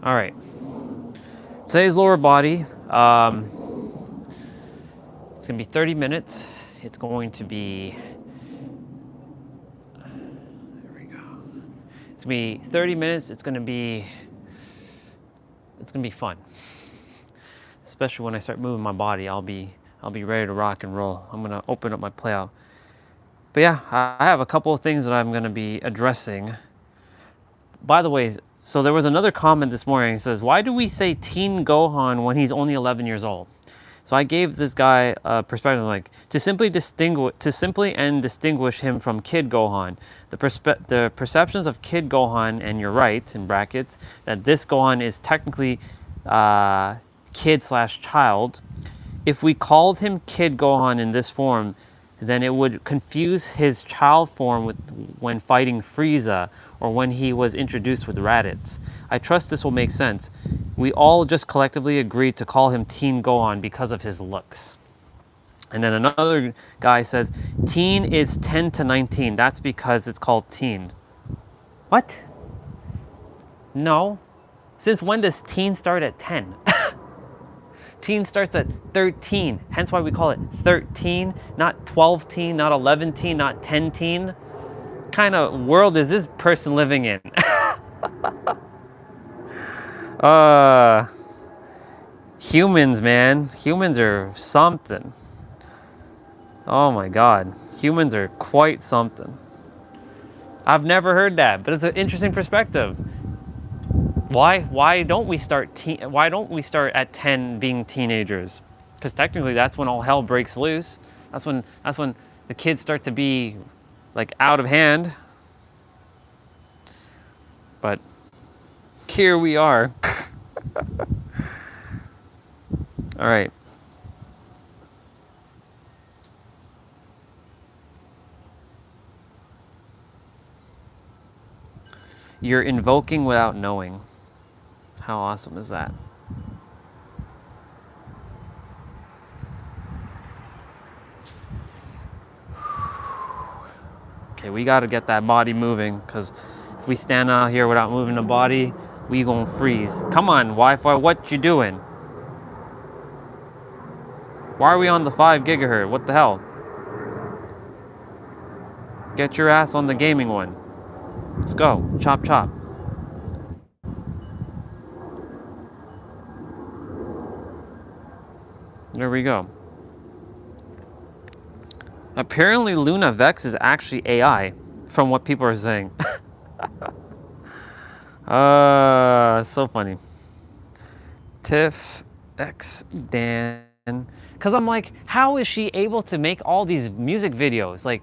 All right. Today's lower body. It's gonna be 30 minutes. It's going to be. There we go. It's gonna be 30 minutes. It's gonna be fun. Especially when I start moving my body, I'll be ready to rock and roll. I'm gonna open up my playout. But yeah, I have a couple of things that I'm gonna be addressing. By the way, so there was another comment this morning. It says, "Why do we say Teen Gohan when he's only 11 years old?" So I gave this guy a perspective, like to simply distinguish him from Kid Gohan. The perceptions of Kid Gohan, and you're right in brackets that this Gohan is technically kid/child. If we called him Kid Gohan in this form, then it would confuse his child form with when fighting Frieza or when he was introduced with Raditz. I trust this will make sense. We all just collectively agreed to call him Teen Gohan because of his looks. And then another guy says, teen is 10 to 19. That's because it's called teen. What? No. Since when does teen start at 10? Teen starts at 13, hence why we call it 13, not 12 teen, not 11 teen, not 10 teen. What kind of world is this person living in? Humans, man. Humans are something. Oh my God. Humans are quite something. I've never heard that, but it's an interesting perspective. Why don't we start at 10 being teenagers? Because technically that's when all hell breaks loose. That's when the kids start to be like out of hand. But here we are. All right. You're invoking without knowing. How awesome is that? Okay, we got to get that body moving, because if we stand out here without moving the body, we gonna freeze. Come on, Wi-Fi, what you doing? Why are we on the 5 gigahertz? What the hell? Get your ass on the gaming one. Let's go. Chop, chop. There we go. Apparently Luna Vex is actually AI, from what people are saying. So funny. Tiff X Dan. Because I'm like, how is she able to make all these music videos? Like,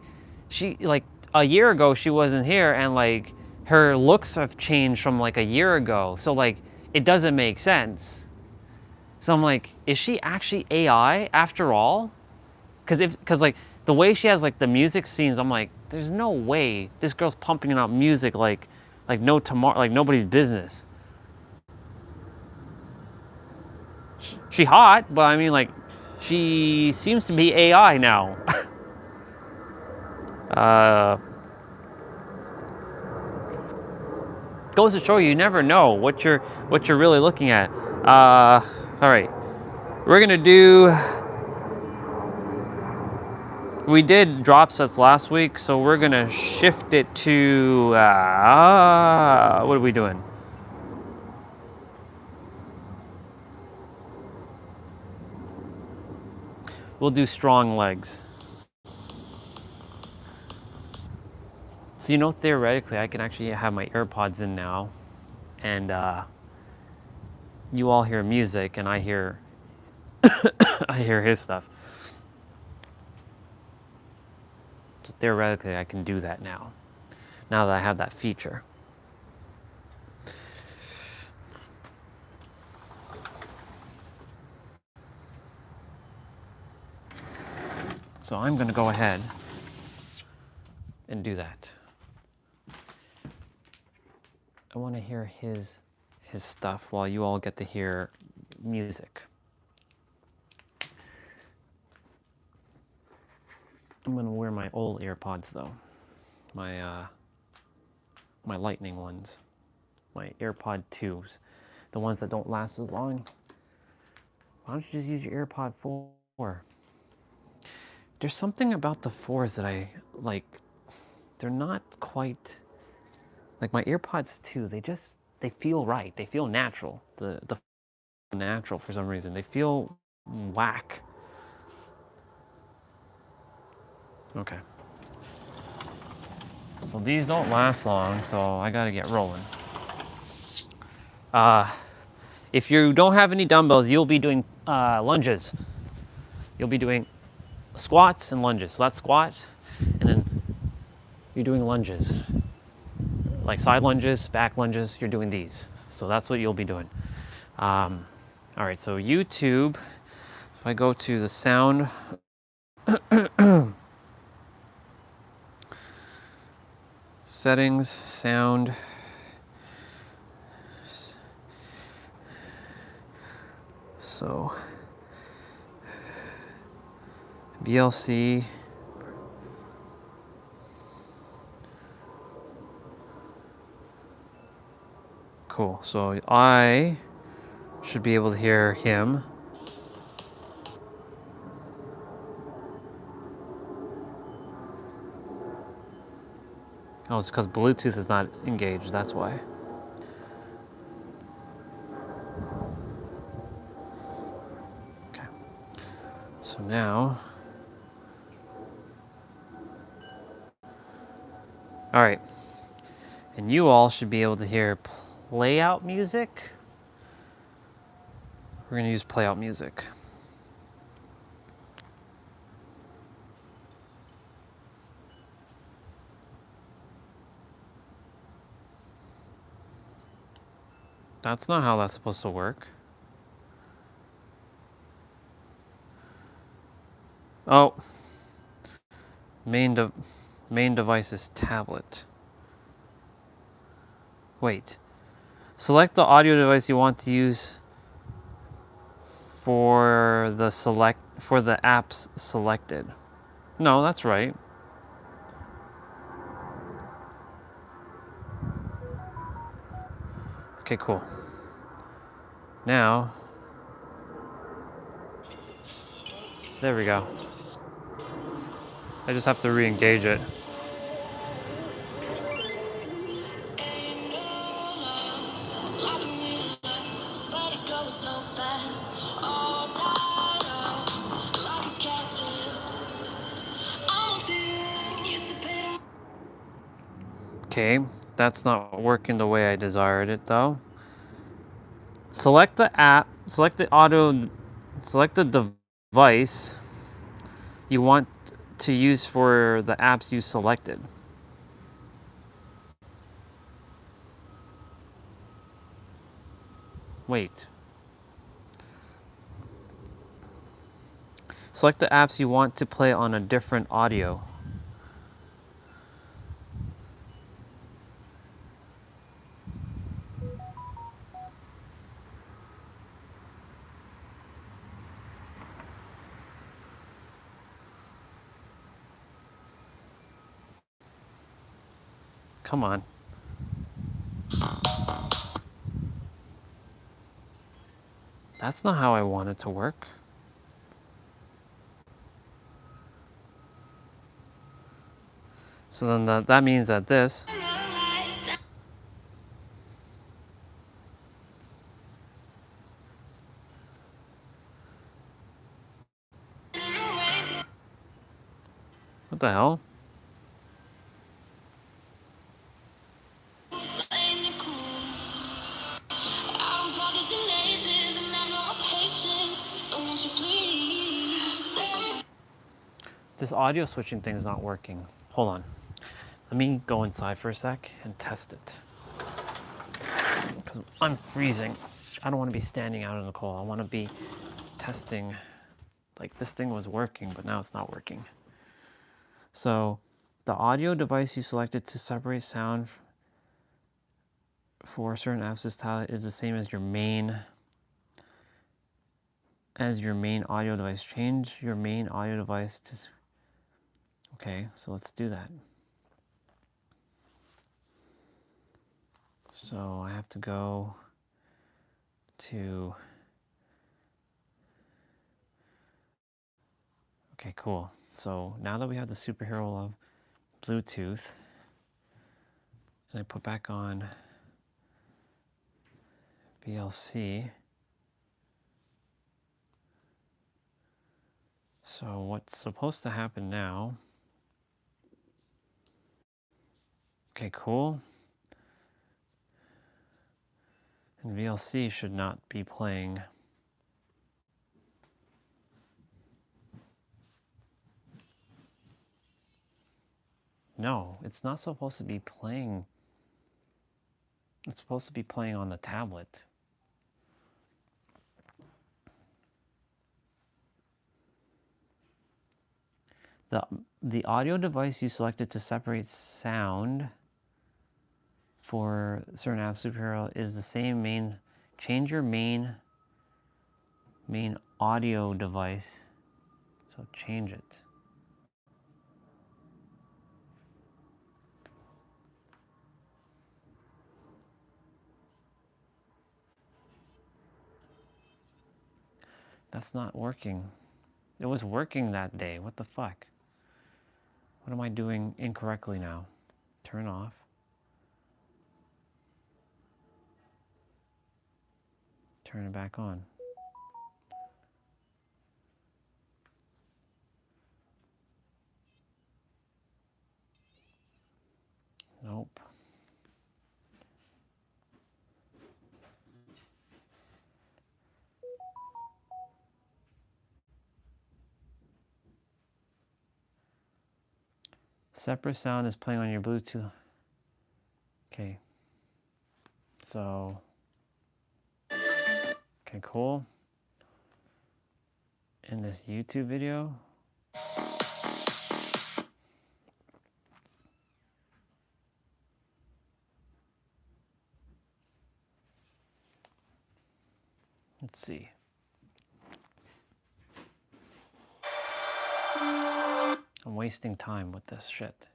a year ago she wasn't here, and like her looks have changed from like a year ago. So like, it doesn't make sense. So I'm like, is she actually AI after all? Because like the way she has like the music scenes, I'm like, there's no way this girl's pumping out music like no tomorrow, like nobody's business. She hot, but I mean like, she seems to be AI now. Goes to show you never know what you're really looking at. All right, we're gonna do. We did drop sets last week, so we're gonna shift it to. What are we doing? We'll do strong legs. So you know, theoretically, I can actually have my AirPods in now, and you all hear music, and I hear I hear his stuff. So theoretically, I can do that now that I have that feature. So I'm going to go ahead and do that. I want to hear his stuff while you all get to hear music. I'm going to wear my old AirPods though. My lightning ones. My AirPod 2s. the ones that don't last as long. Why don't you just use your AirPod 4? There's something about the 4s that I like. They're not quite like my AirPods 2. They feel right. They feel natural. The natural for some reason. They feel whack. Okay. So these don't last long, so I gotta get rolling. If you don't have any dumbbells, you'll be doing lunges. You'll be doing squats and lunges. So that's squat, and then you're doing lunges. Like side lunges, back lunges, you're doing these. So that's what you'll be doing. All right, so YouTube. So if I go to the sound, settings, sound, so VLC, cool. So I should be able to hear him. Oh, it's because Bluetooth is not engaged, that's why. Okay. So now, all right. And you all should be able to hear play out music. We're gonna use play out music. That's not how that's supposed to work. Oh, main device is tablet. Wait, select the audio device you want to use for the apps selected. No, that's right. Okay, cool. Now, there we go. I just have to re-engage it. Okay, that's not working the way I desired it though. Select the app, select the device you want to use for the apps you selected. Wait. Select the apps you want to play on a different audio. Come on. That's not how I want it to work. So then that means that this. What the hell? This audio switching thing is not working. Hold on. Let me go inside for a sec and test it. Because I'm freezing. I don't want to be standing out in the cold. I want to be testing. Like this thing was working, but now it's not working. So the audio device you selected to separate sound for certain apps is the same as your main audio device. Change your main audio device to. Okay, so let's do that. So I have to go to... Okay, cool. So now that we have the superhero love Bluetooth, and I put back on VLC. So what's supposed to happen now? Okay, cool. And VLC should not be playing. No, it's not supposed to be playing. It's supposed to be playing on the tablet. The audio device you selected to separate sound for certain app superhero is the same main. Change your main audio device. So change it. That's not working. It was working that day. What the fuck? What am I doing incorrectly now? Turn off. Turn it back on. Nope. Separate sound is playing on your Bluetooth. Okay. So. Okay, cool. In this YouTube video. Let's see. I'm wasting time with this shit.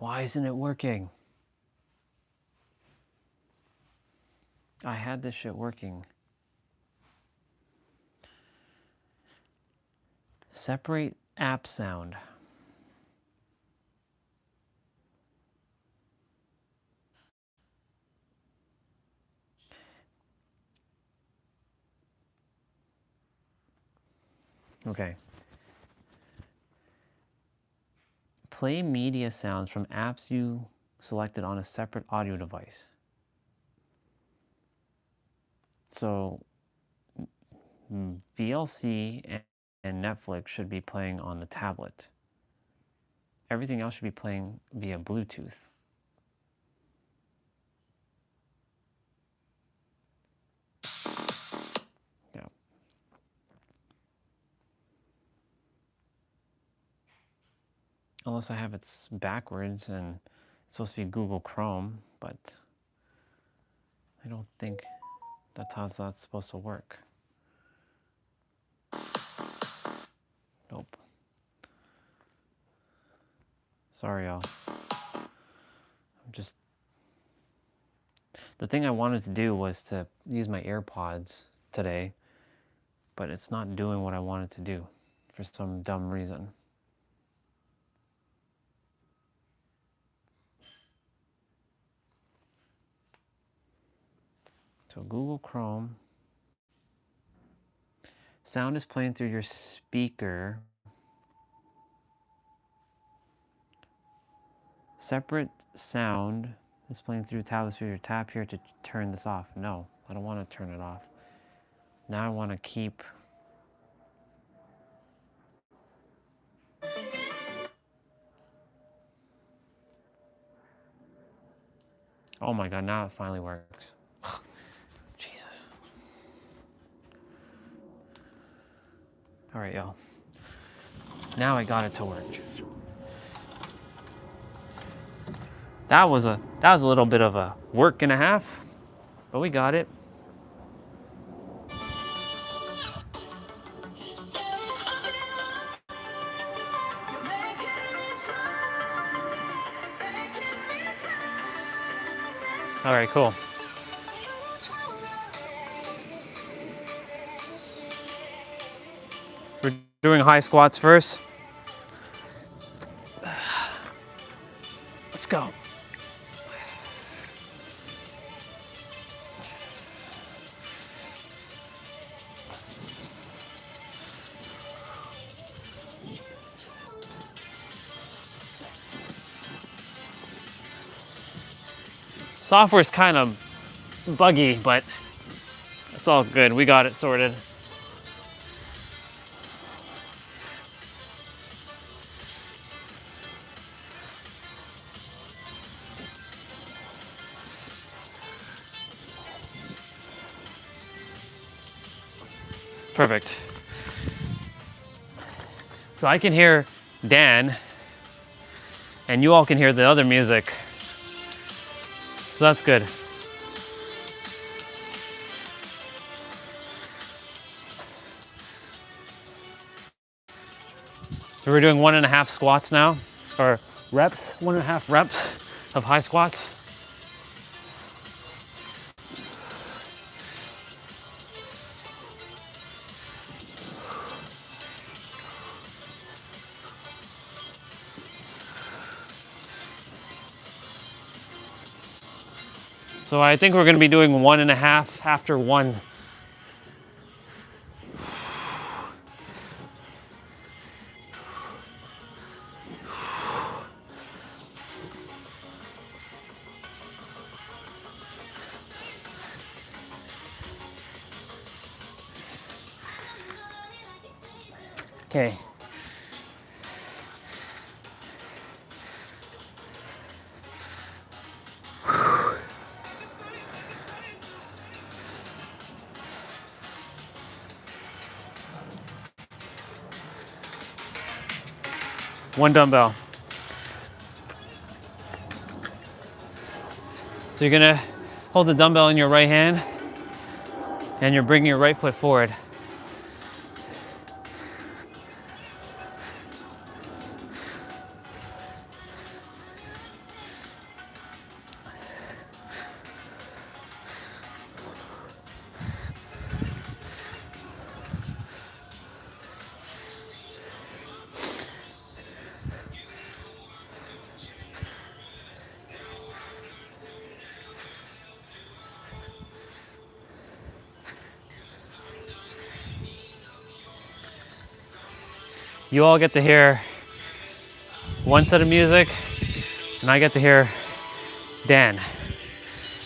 Why isn't it working? I had this shit working. Separate app sound. Okay. Play media sounds from apps you selected on a separate audio device. So VLC and Netflix should be playing on the tablet. Everything else should be playing via Bluetooth. Yeah. Unless I have it backwards and it's supposed to be Google Chrome, but I don't think that's how that's supposed to work. Nope. Sorry, y'all. The thing I wanted to do was to use my AirPods today, but it's not doing what I wanted to do for some dumb reason. So Google Chrome. Sound is playing through your speaker. Separate sound is playing through tablet speaker. Tap here to turn this off. No, I don't want to turn it off. Now I want to keep. Oh my God, now it finally works. Jesus. All right, y'all. Now I got it to work. That was a little bit of a work and a half, but we got it. All right, cool. doing high squats first. Let's go. Software's kind of buggy, but it's all good. We got it sorted. Perfect. So I can hear Dan, and you all can hear the other music. So that's good. So we're doing 1.5 squats now, or reps, 1.5 reps of high squats. So I think we're gonna be doing 1.5 after one. Okay. One dumbbell. So you're gonna hold the dumbbell in your right hand and you're bringing your right foot forward. You all get to hear one set of music, and I get to hear Dan.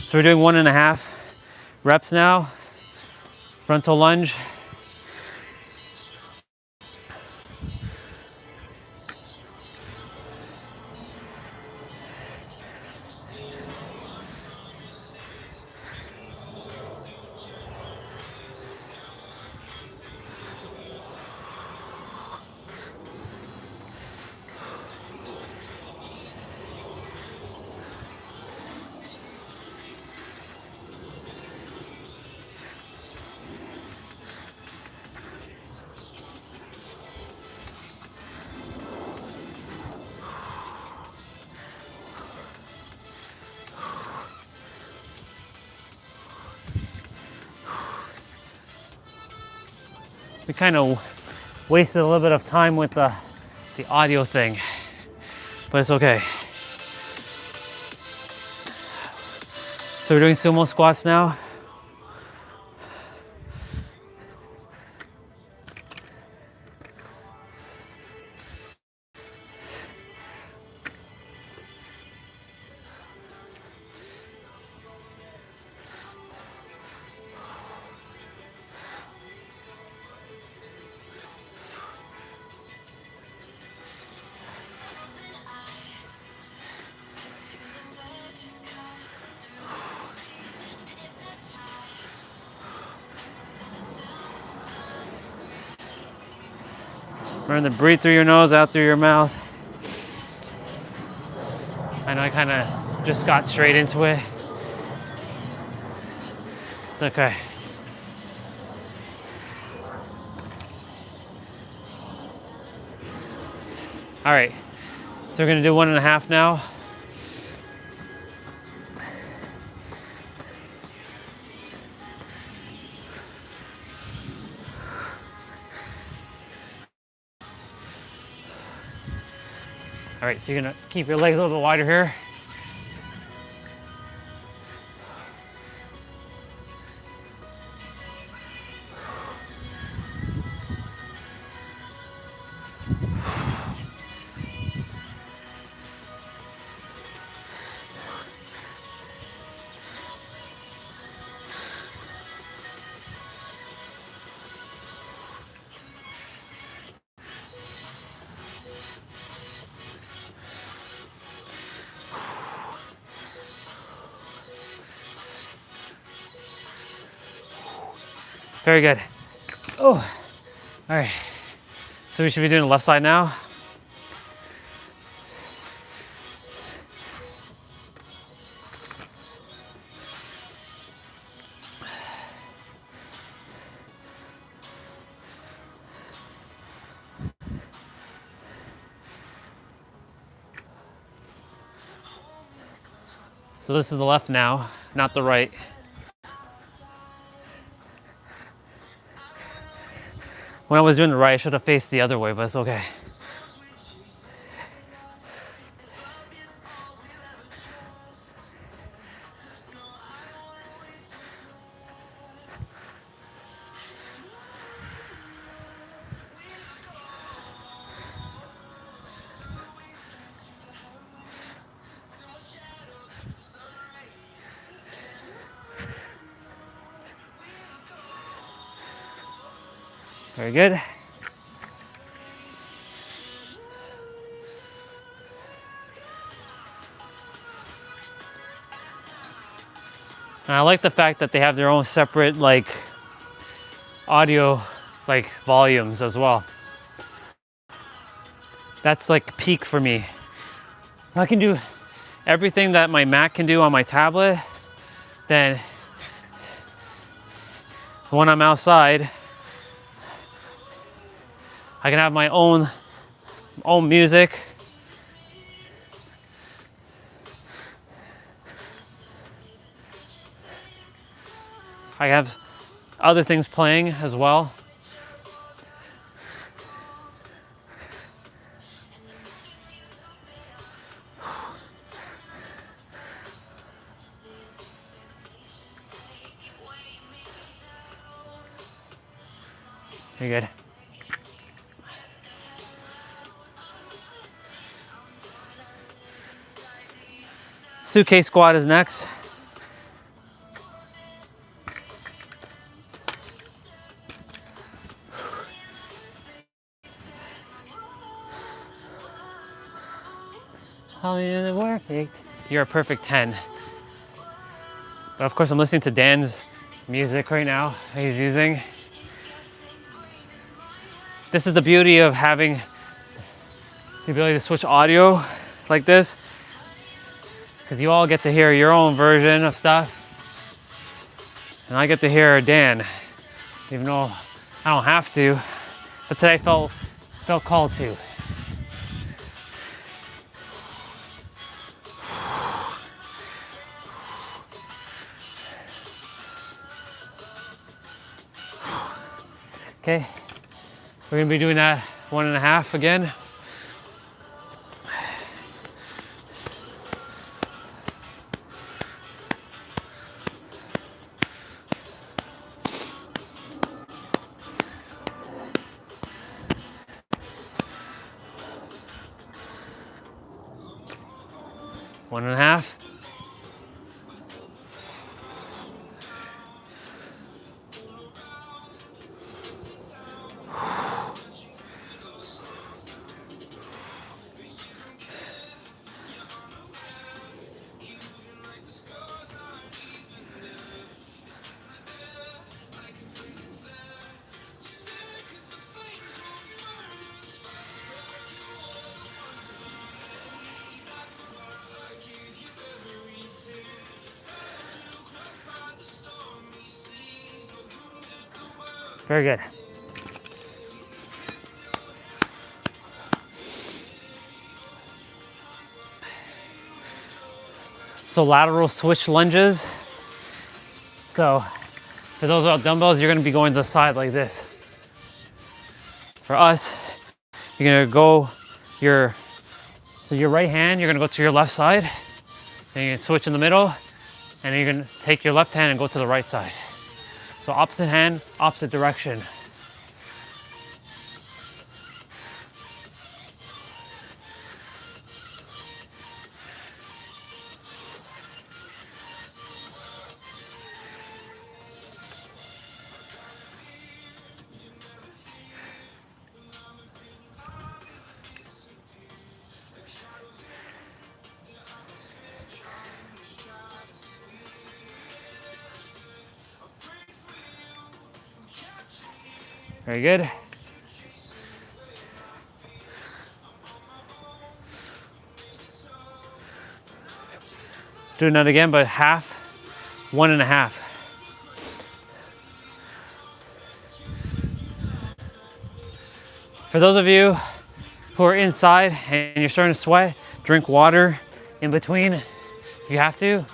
So we're doing 1.5 reps now. Frontal lunge. We kind of wasted a little bit of time with the audio thing, but it's okay. So we're doing sumo squats now. Remember to breathe through your nose, out through your mouth. I know I kind of just got straight into it. It's okay. All right, so we're gonna do 1.5 now. All right, so you're gonna keep your legs a little bit wider here. Very good. Oh, all right. So we should be doing the left side now. So this is the left now, not the right. When I was doing the right, I should have faced the other way, but it's okay. Very good. And I like the fact that they have their own separate like audio like volumes as well. That's like peak for me. If I can do everything that my Mac can do on my tablet, then when I'm outside, I can have my own music. I have other things playing as well. Very good. Suitcase squat is next. You're a perfect 10. But of course I'm listening to Dan's music right now he's using. This is the beauty of having the ability to switch audio like this, because you all get to hear your own version of stuff. And I get to hear Dan, even though I don't have to, but today I felt called to. Okay, we're gonna be doing that 1.5 again. One and a half. Very good. So lateral switch lunges. So for those without dumbbells, you're gonna be going to the side like this. For us, you're gonna go your So your right hand, you're gonna go to your left side, and you can switch in the middle, and then you're gonna take your left hand and go to the right side. So opposite hand, opposite direction. Very good. Doing that again, but half, 1.5. For those of you who are inside and you're starting to sweat, drink water in between if you have to.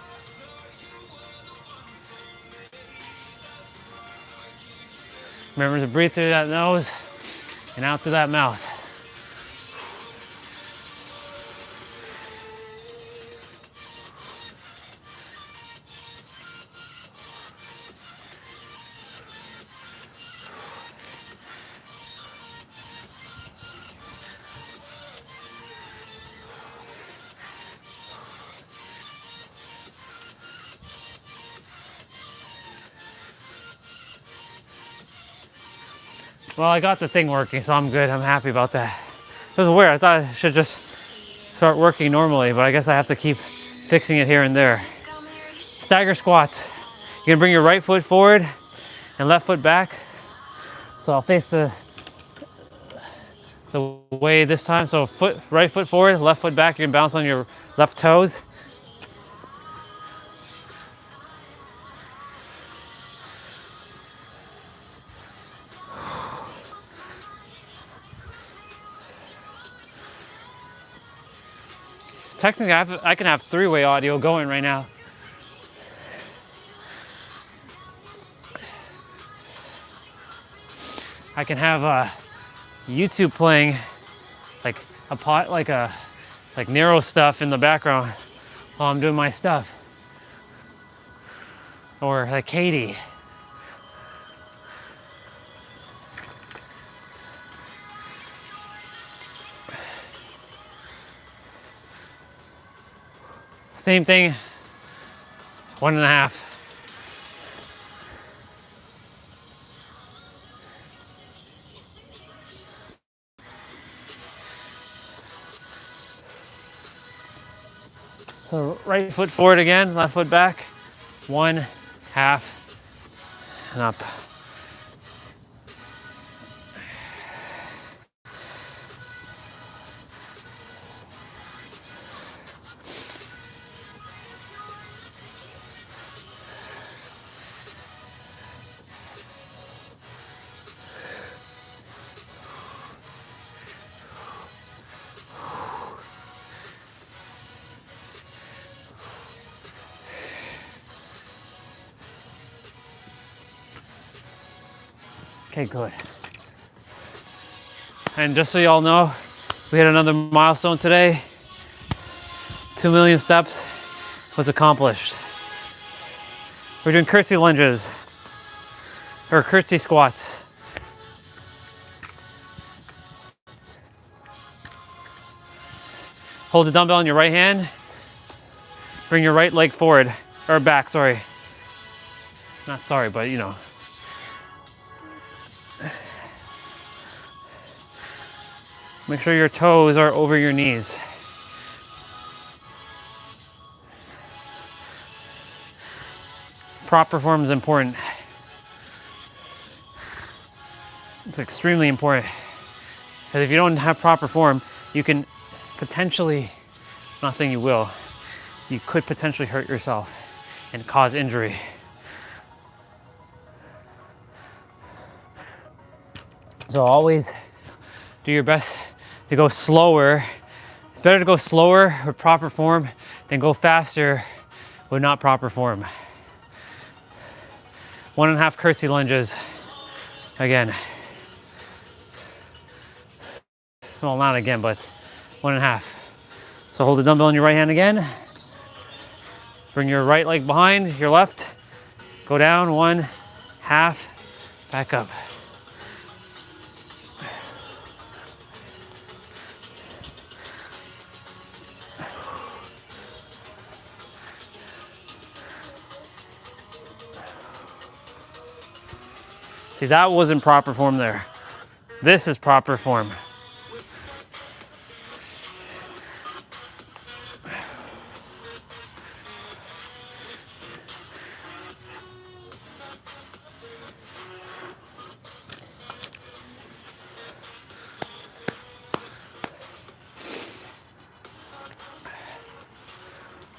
Remember to breathe through that nose and out through that mouth. Well, I got the thing working, so I'm good. I'm happy about that. It was weird. I thought I should just start working normally, but I guess I have to keep fixing it here and there. Stagger squats. You're gonna bring your right foot forward and left foot back. So I'll face the way this time. So right foot forward, left foot back. You're gonna bounce on your left toes. Technically, I can have three-way audio going right now. I can have YouTube playing, like narrow stuff in the background while I'm doing my stuff, or like Katie. Same thing, 1.5. So right foot forward again, left foot back, 1/2 and up. Okay, good. And just so y'all know, we had another milestone today. 2 million steps was accomplished. We're doing curtsy lunges, or curtsy squats. Hold the dumbbell in your right hand. Bring your right leg forward, or back, sorry. Not sorry, but you know. Make sure your toes are over your knees. Proper form is important. It's extremely important. Because if you don't have proper form, you can potentially, I'm not saying you will, you could potentially hurt yourself and cause injury. So always do your best to go slower. It's better to go slower with proper form than go faster with not proper form. 1.5 curtsy lunges. Again. Well, not again, but 1.5. So hold the dumbbell in your right hand again. Bring your right leg behind your left. Go down, 1, half, back up. See, that wasn't proper form there. This is proper form.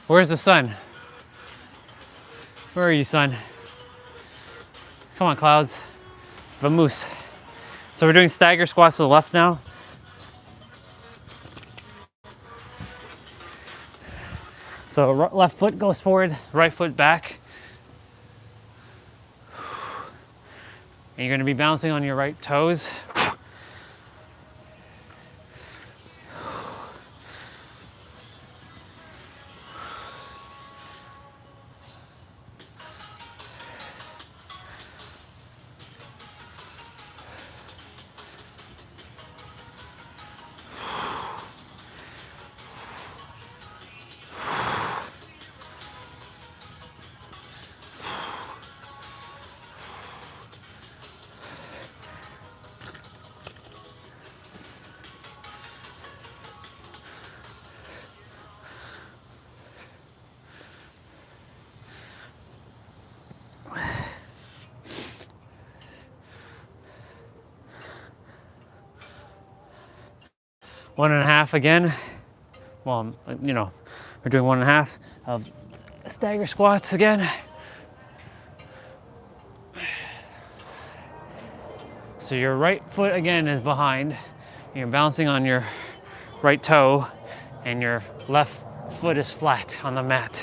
Where's the sun? Where are you, sun? Come on, clouds. Vamoose. So we're doing stagger squats to the left now. So left foot goes forward, right foot back. And you're gonna be bouncing on your right toes. One and a half again. Well, you know, we're doing 1.5 of stagger squats again. So your right foot again is behind. You're bouncing on your right toe and your left foot is flat on the mat.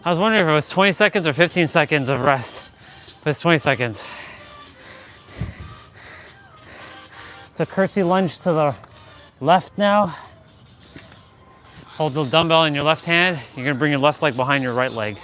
I was wondering if it was 20 seconds or 15 seconds of rest, but it's 20 seconds. So curtsy lunge to the left now. Hold the dumbbell in your left hand. You're gonna bring your left leg behind your right leg.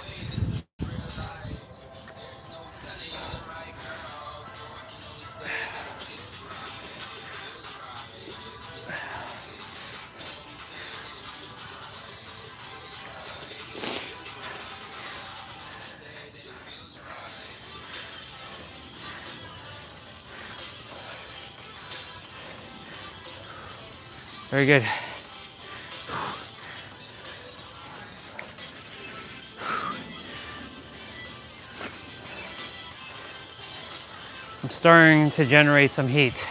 Very good. I'm starting to generate some heat.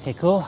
Okay, cool.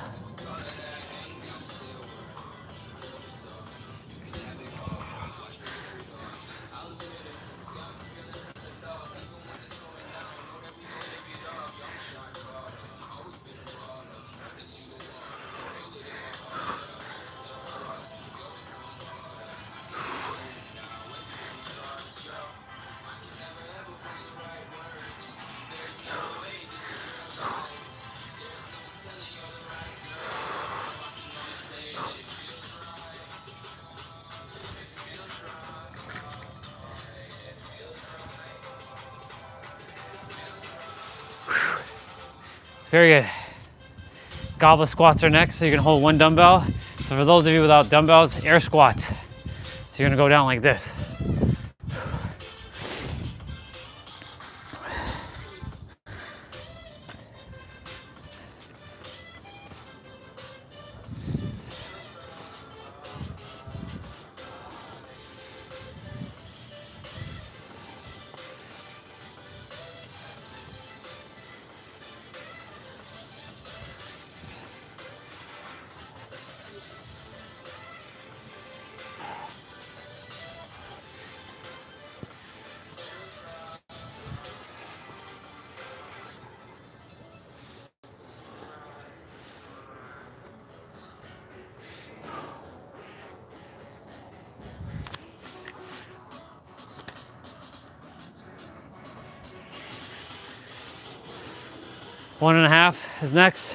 Very good. Goblet squats are next, so you're gonna hold one dumbbell. So for those of you without dumbbells, air squats. So you're gonna go down like this. 1.5 is next.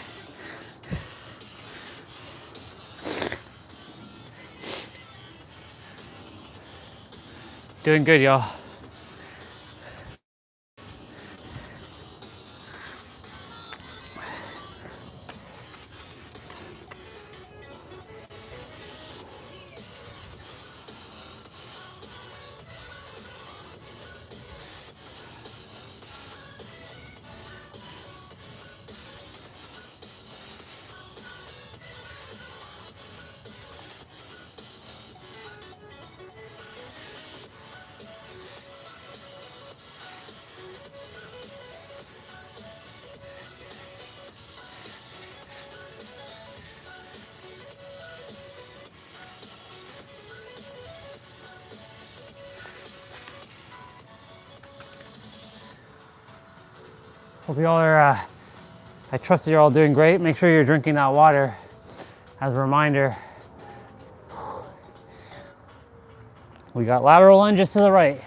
Doing good, y'all. Hope y'all are, I trust that you're all doing great. Make sure you're drinking that water as a reminder. We got lateral lunges to the right.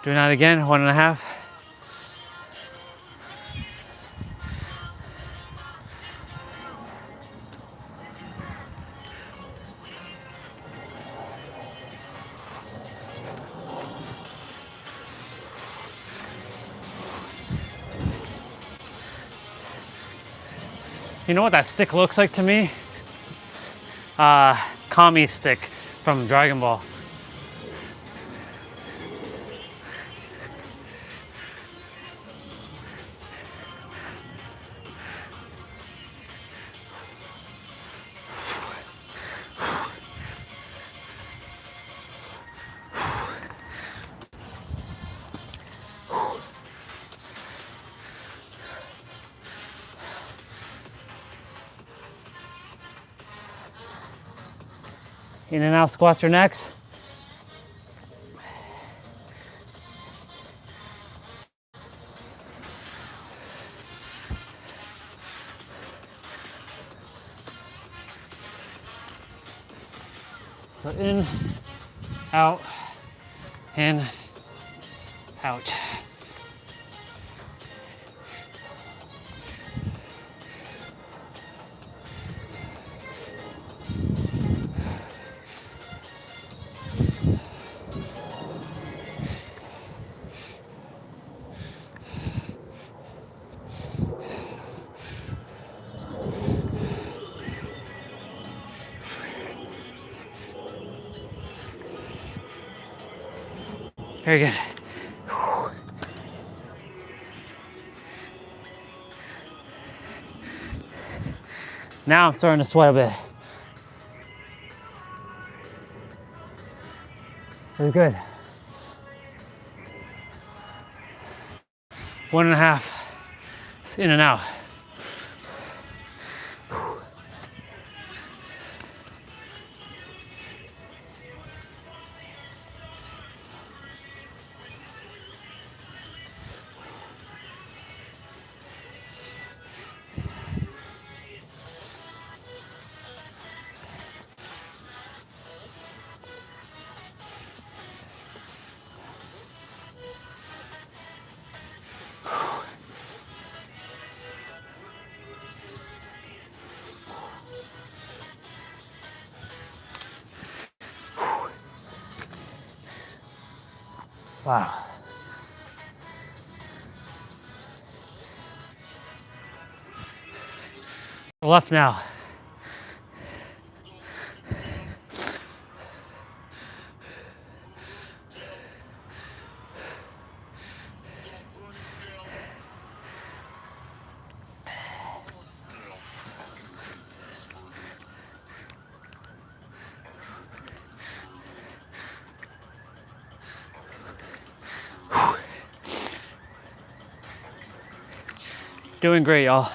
Doing that again, 1.5. You know what that stick looks like to me? Kami stick from Dragon Ball. In and out squats are next. So in, out, in, out. Very good. Now I'm starting to sweat a bit. Very good. 1.5. In and out. Wow. Left now. Doing great, y'all.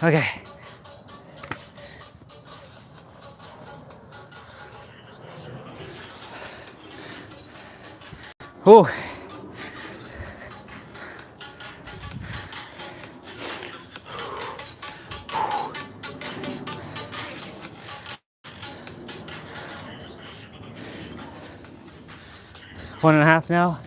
Okay. Whew. One and a half now.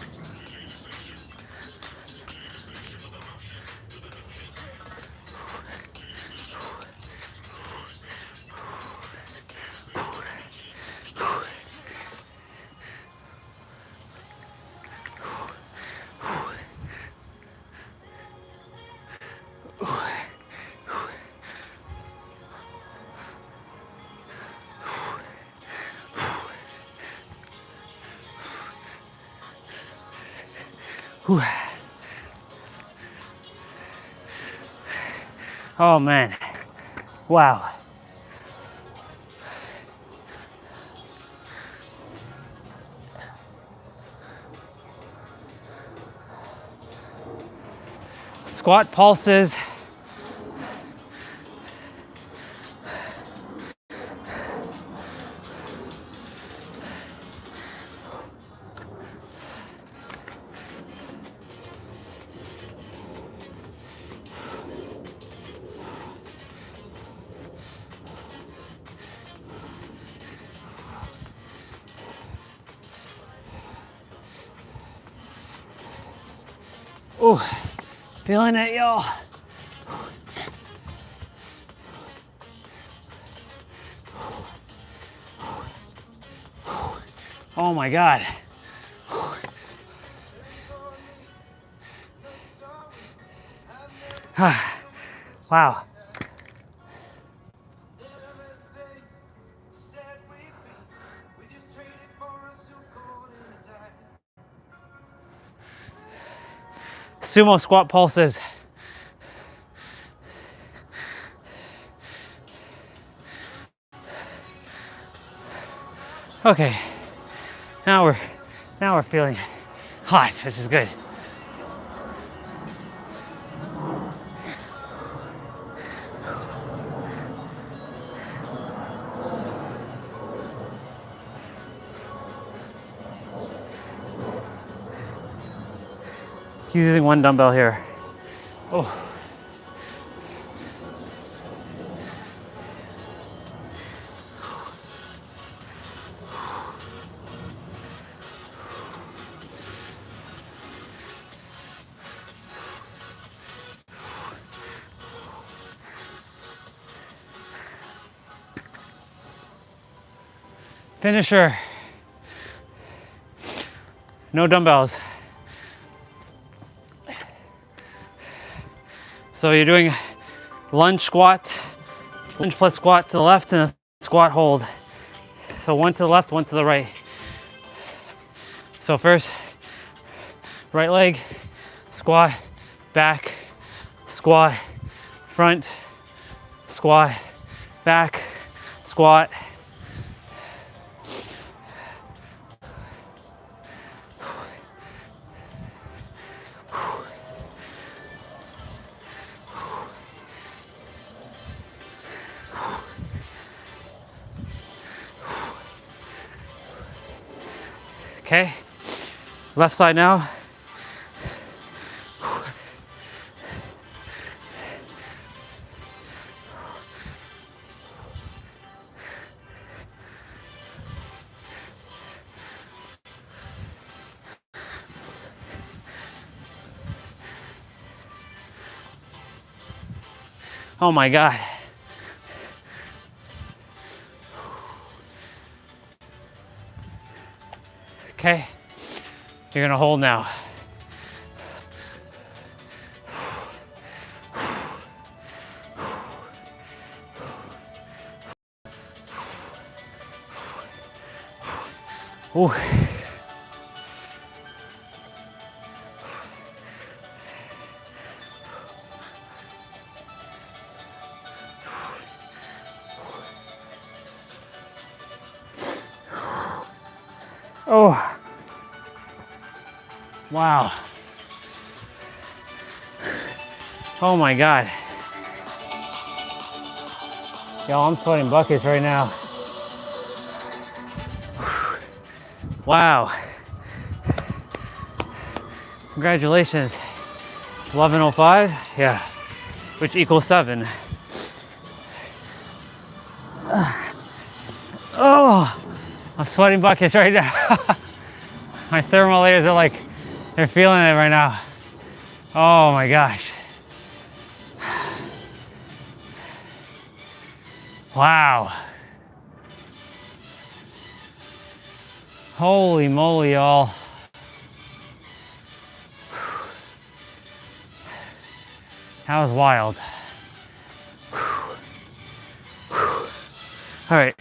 Whew. Oh man, wow. Squat pulses. Ooh, feeling it, y'all. Oh my God. Wow. Sumo squat pulses. Okay, now we're feeling hot, which is good. He's using one dumbbell here. Oh. Finisher. No dumbbells. So you're doing lunge squat, lunge plus squat to the left and a squat hold. So one to the left, one to the right. So first, right leg, squat, back, squat, front, squat, back, squat. Okay, left side now. Oh my God. Okay, you're gonna hold now. Ooh. Oh, wow. Oh my God. Y'all, I'm sweating buckets right now. Wow. Congratulations. It's 11:05, yeah, which equals 7. Oh, I'm sweating buckets right now. My thermal layers are like, they're feeling it right now. Oh my gosh. Wow. Holy moly, y'all. That was wild. All right.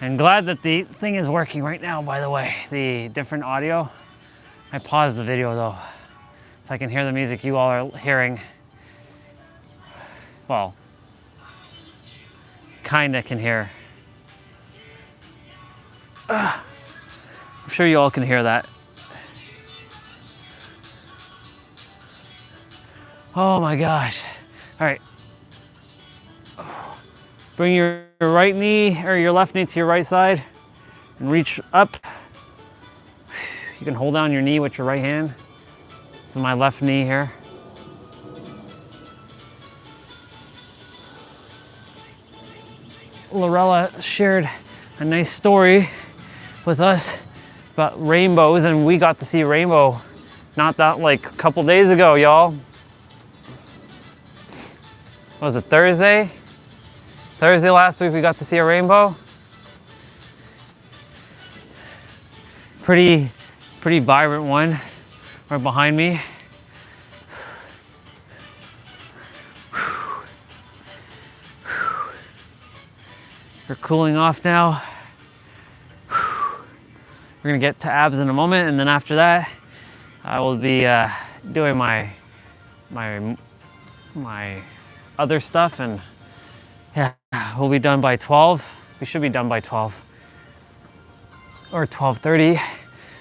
I'm glad that the thing is working right now, by the way. The different audio. I paused the video though, so I can hear the music you all are hearing. Well, kinda can hear. I'm sure you all can hear that. Oh my gosh. All right. Bring your right knee or your left knee to your right side and reach up. You can hold down your knee with your right hand. This is my left knee here. Lorella shared a nice story with us about rainbows, and we got to see a rainbow not that like a couple days ago, y'all. What was it, Thursday? Thursday last week we got to see a rainbow. Pretty vibrant one right behind me. We're cooling off now. We're gonna get to abs in a moment, and then after that, I will be doing my other stuff, and yeah, we'll be done by 12. We should be done by 12 or 12:30,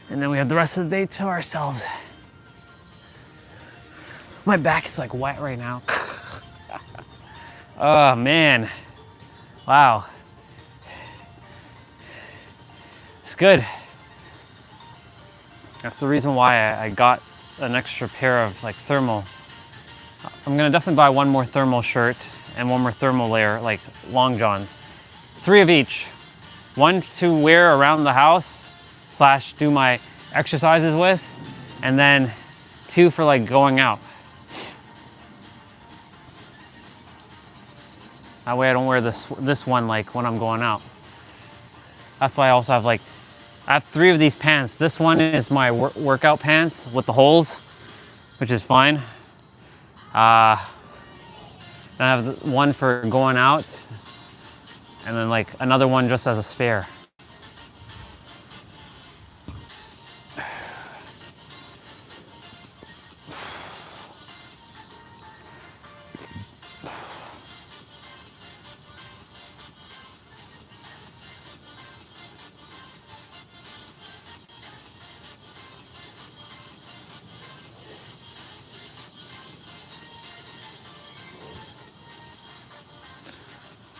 and then we have the rest of the day to ourselves. My back is like wet right now. Oh man, wow. It's good. That's the reason why I got an extra pair of like thermal. I'm gonna definitely buy one more thermal shirt and one more thermal layer, like long johns. 3 of each. One to wear around the house / do my exercises with, and then 2 for like going out. That way I don't wear this one like when I'm going out. That's why I also have like, I have 3 of these pants. This one is my workout pants with the holes, which is fine. Then I have one for going out, and then like another one just as a spare.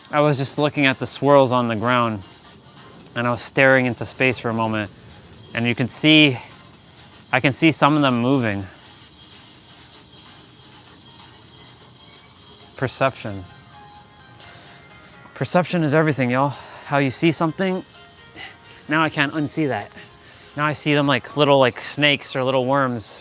I was just looking at the swirls on the ground, and I was staring into space for a moment, and you can see, I can see some of them moving. Perception. Perception is everything, y'all. How you see something, now I can't unsee that. Now I see them like little like snakes or little worms.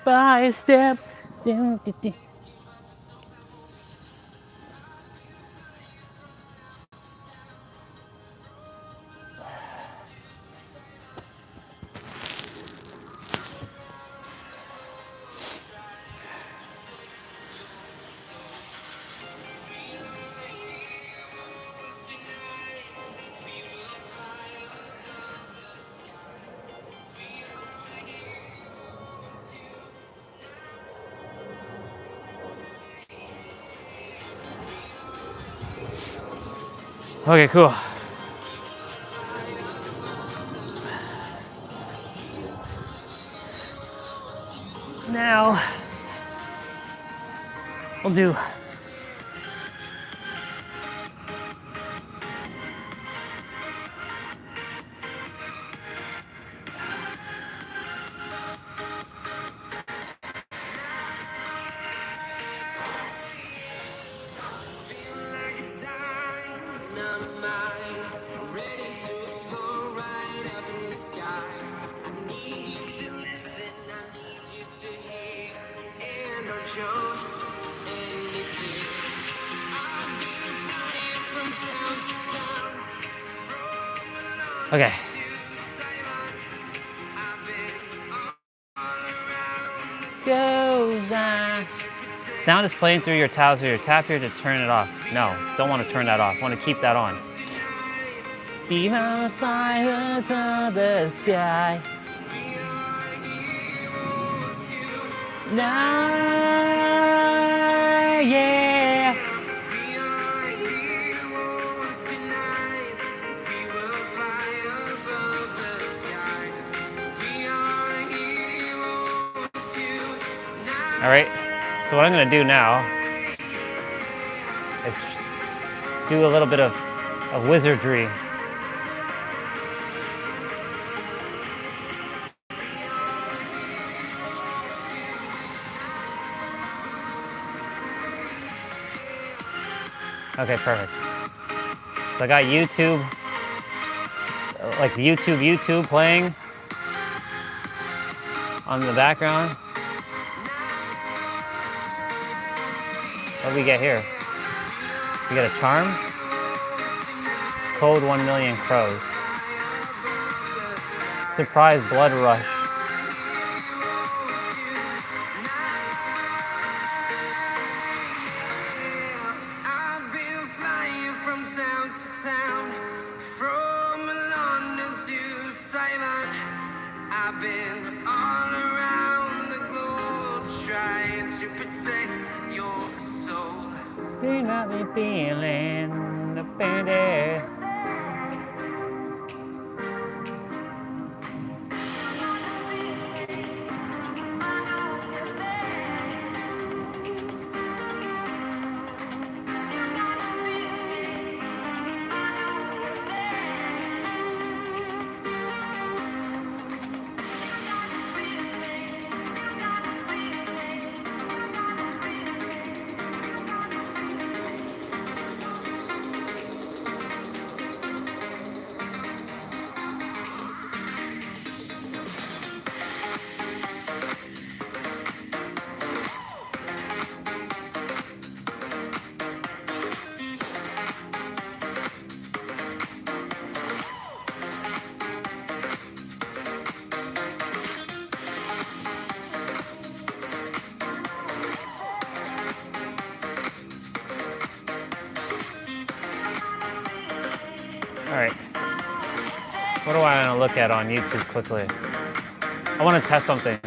by step. Okay, cool. Now we'll do okay. Goes on. Sound is playing through your towel, so you tap here to turn it off. No, don't want to turn that off. Want to keep that on. Be on fire to the sky. Now, yeah. All right, so what I'm gonna do now is do a little bit of wizardry. Okay, perfect. So I got YouTube, like YouTube playing on the background. What do we get here? We get a charm. Code 1,000,000 crows. Surprise blood rush. I've been flying from town to town, from London to Taiwan. I've been all around the globe trying to protect your soul. Do not be feeling the bandit. All right. What do I want to look at on YouTube quickly? I want to test something.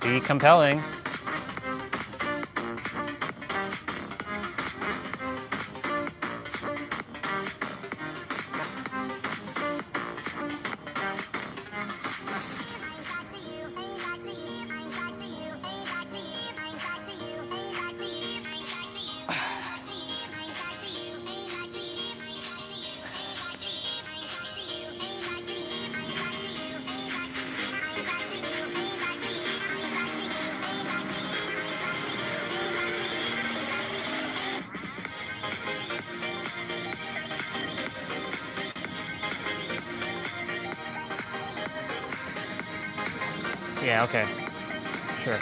Be compelling. Yeah, okay. Sure.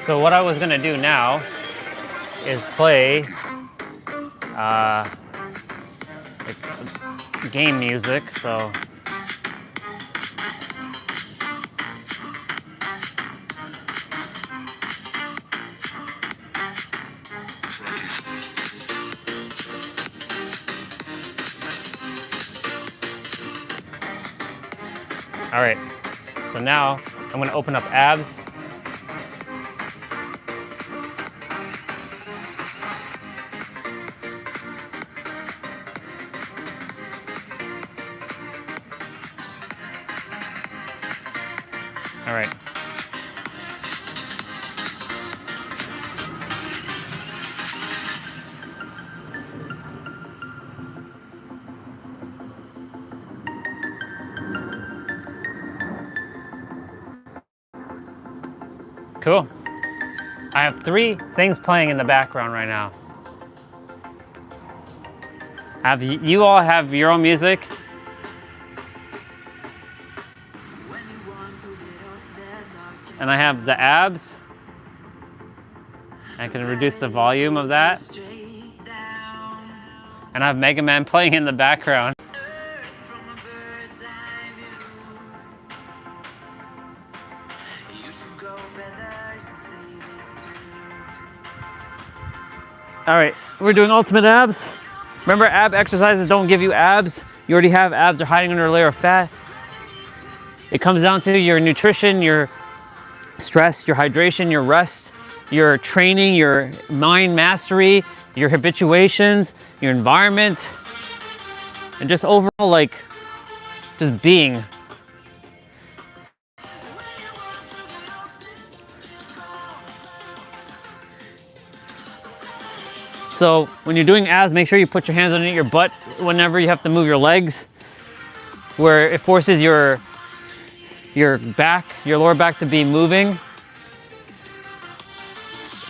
So what I was gonna do now is play like game music. So all right. So now I'm gonna open up abs. All right. Cool. I have 3 things playing in the background right now. Have you all have your own music? And I have the abs. I can reduce the volume of that. And I have Mega Man playing in the background. All right, we're doing ultimate abs. Remember, ab exercises don't give you abs. You already have abs, they're hiding under a layer of fat. It comes down to your nutrition, your stress, your hydration, your rest, your training, your mind mastery, your habituations, your environment, and just overall, like, just being. So when you're doing abs, make sure you put your hands underneath your butt whenever you have to move your legs, where it forces your back, your lower back to be moving.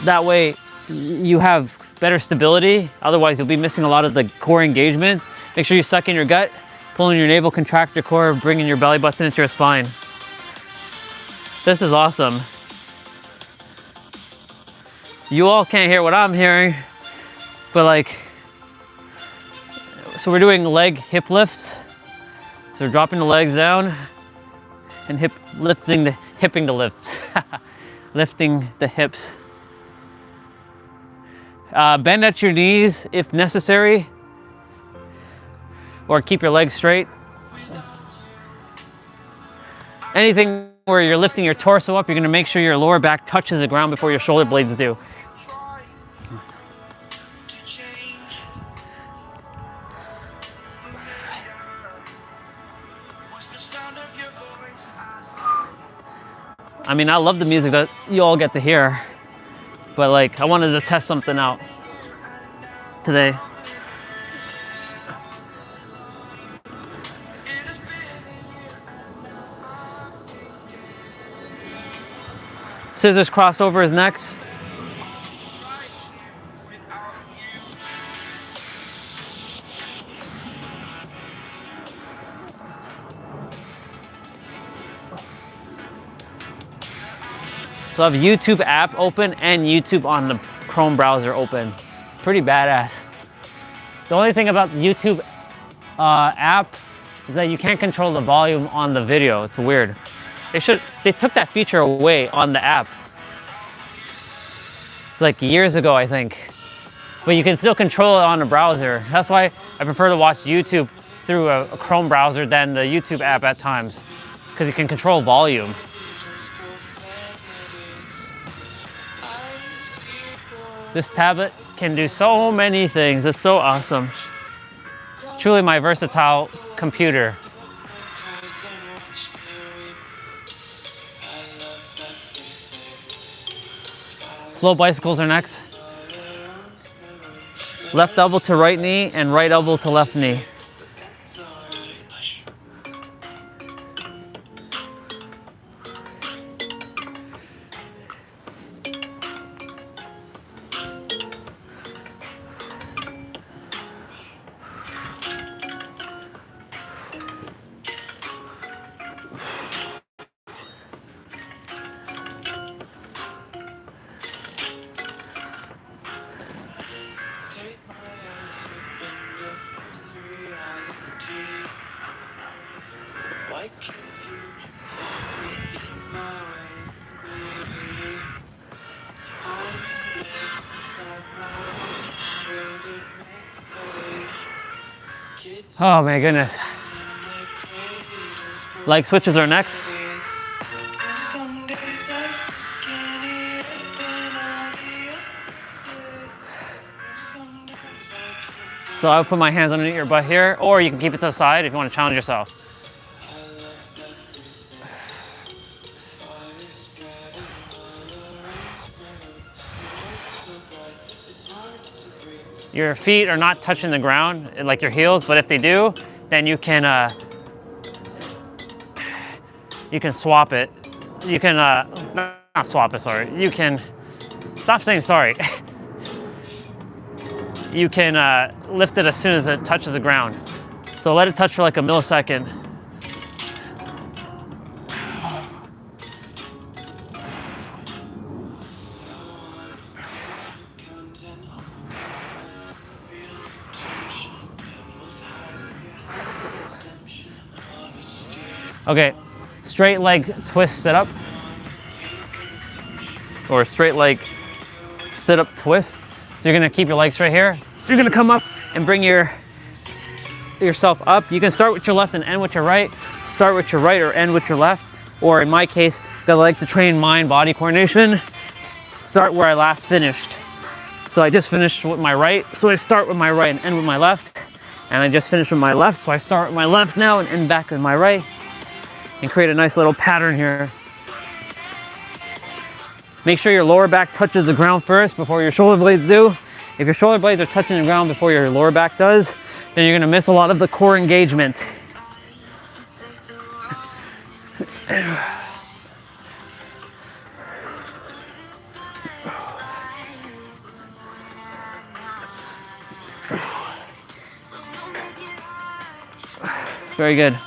That way you have better stability. Otherwise you'll be missing a lot of the core engagement. Make sure you suck in your gut, pull in your navel, contract your core, bringing your belly button into your spine. This is awesome. You all can't hear what I'm hearing, but like, so we're doing leg hip lift. So we're dropping the legs down and lifting the lifts. Lifting the hips. Bend at your knees if necessary, or keep your legs straight. Anything where you're lifting your torso up, you're gonna make sure your lower back touches the ground before your shoulder blades do. I mean, I love the music that you all get to hear, but like, I wanted to test something out today. Scissors crossover is next. So I have YouTube app open and YouTube on the Chrome browser open. Pretty badass. The only thing about the YouTube app is that you can't control the volume on the video. It's weird. They took that feature away on the app. Like years ago, I think. But you can still control it on a browser. That's why I prefer to watch YouTube through a Chrome browser than the YouTube app at times. Because you can control volume. This tablet can do so many things. It's so awesome. Truly my versatile computer. Slow bicycles are next. Left elbow to right knee and right elbow to left knee. Oh my goodness. Leg switches are next. So I'll put my hands underneath your butt here, or you can keep it to the side if you want to challenge yourself. Your feet are not touching the ground like your heels, but if they do, then you can swap it. You can not swap it. Sorry. You can stop saying sorry. You can lift it as soon as it touches the ground. So let it touch for like a millisecond. Okay, straight leg twist sit up, or straight leg sit up twist. So you're gonna keep your legs right here. You're gonna come up and bring yourself up. You can start with your left and end with your right. Start with your right or end with your left. Or in my case, because I like to train mind-body coordination, start where I last finished. So I just finished with my right, so I start with my right and end with my left. And I just finished with my left, so I start with my left now and end back with my right. And create a nice little pattern here. Make sure your lower back touches the ground first before your shoulder blades do. If your shoulder blades are touching the ground before your lower back does, then you're gonna miss a lot of the core engagement. Very good.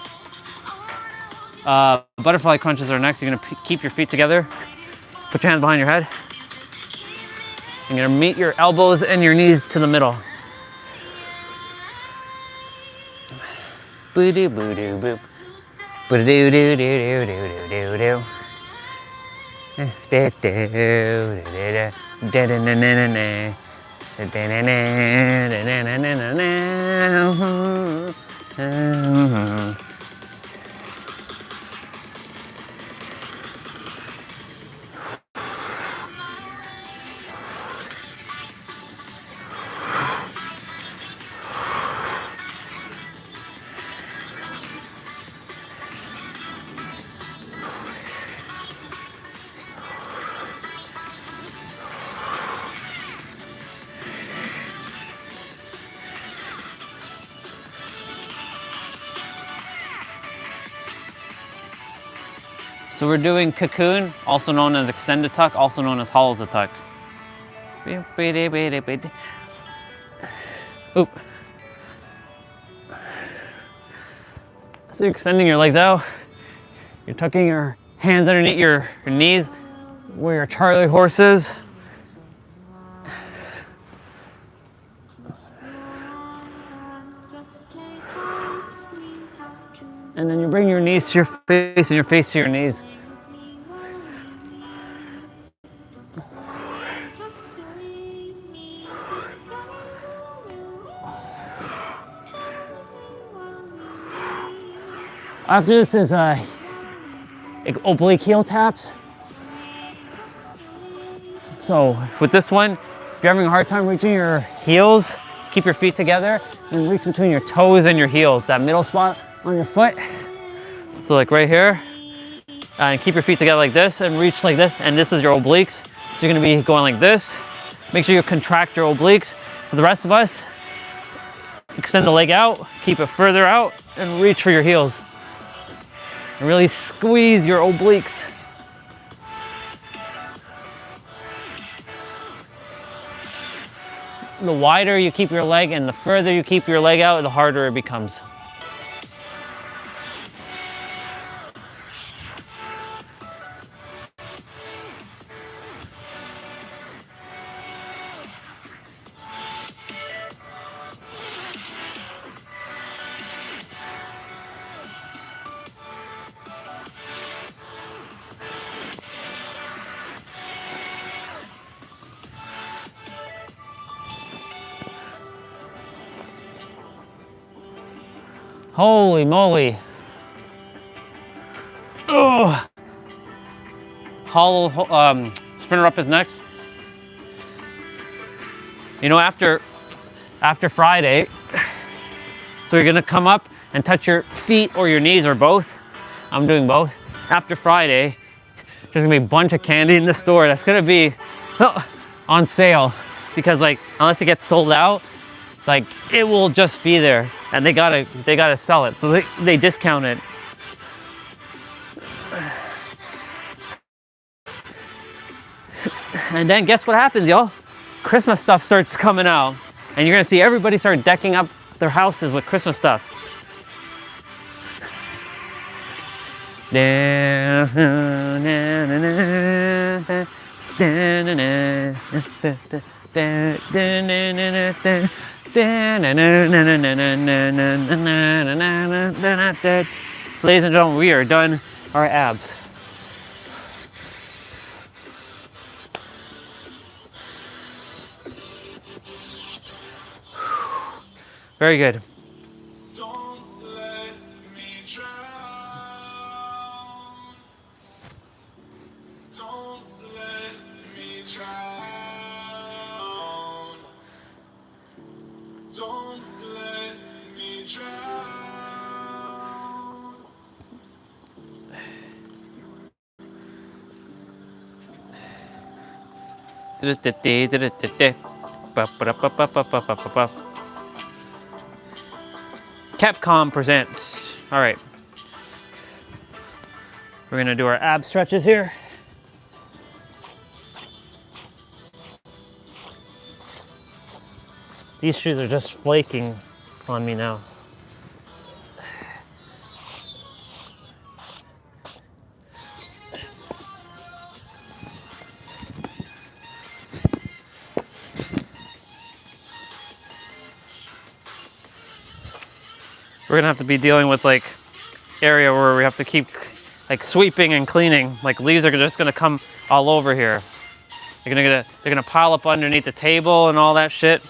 Butterfly crunches are next. You're gonna keep your feet together. Put your hands behind your head. You're gonna meet your elbows and your knees to the middle. Boo doo boo doo boop. Boo doo doo doo doo doo doo doo. Da da da da da na na na na. Da da na na na na na na. So we're doing cocoon, also known as extended tuck, also known as hollow to tuck. Oop. So you're extending your legs out. You're tucking your hands underneath your knees where your Charlie horse is. And then you bring your knees to your face and your face to your knees. After this is oblique heel taps. So with this one, if you're having a hard time reaching your heels, keep your feet together and reach between your toes and your heels, that middle spot on your foot. So like right here, and keep your feet together like this and reach like this, and this is your obliques. So you're gonna be going like this. Make sure you contract your obliques. For the rest of us, extend the leg out, keep it further out, and reach for your heels. And really squeeze your obliques. The wider you keep your leg and the further you keep your leg out, the harder it becomes. Holy moly. Oh. Hollow, sprinter up is next. You know, after Friday, so you're gonna come up and touch your feet or your knees or both. I'm doing both. After Friday, there's gonna be a bunch of candy in the store that's gonna be on sale, because like, unless it gets sold out, like it will just be there, and they gotta sell it, so they discount it. And then guess what happens, y'all? Christmas stuff starts coming out, and you're gonna see everybody start decking up their houses with Christmas stuff. Ladies and gentlemen, we are done our abs. Very good. Don't let me drown. Don't let me drown. Don't let me drown. Capcom presents. All right. We're gonna do our ab stretches here. These shoes are just flaking on me now. We're gonna have to be dealing with like area where we have to keep like sweeping and cleaning. Like leaves are just gonna come all over here. They're gonna pile up underneath the table and all that shit.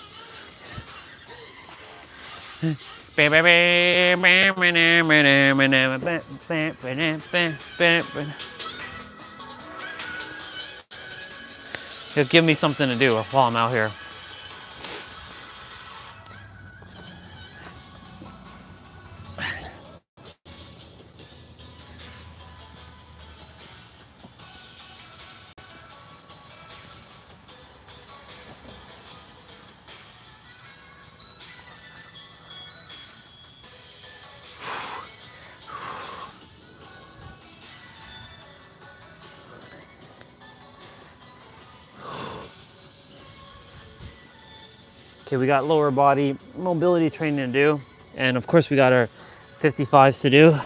He'll give me something to do while I'm out here. Okay, we got lower body mobility training to do, and of course we got our 55s to do.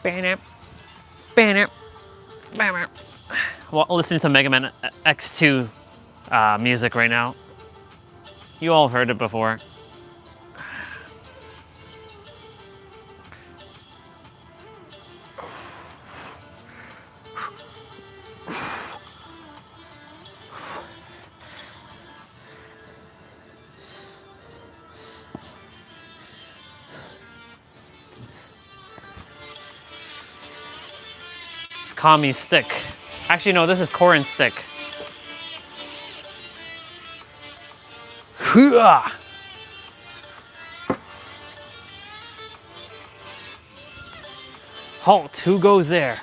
Ban it. Well, listening to Mega Man X2 music right now. You all have heard it before. Kami stick. Actually, no, this is Korin stick. Halt, who goes there?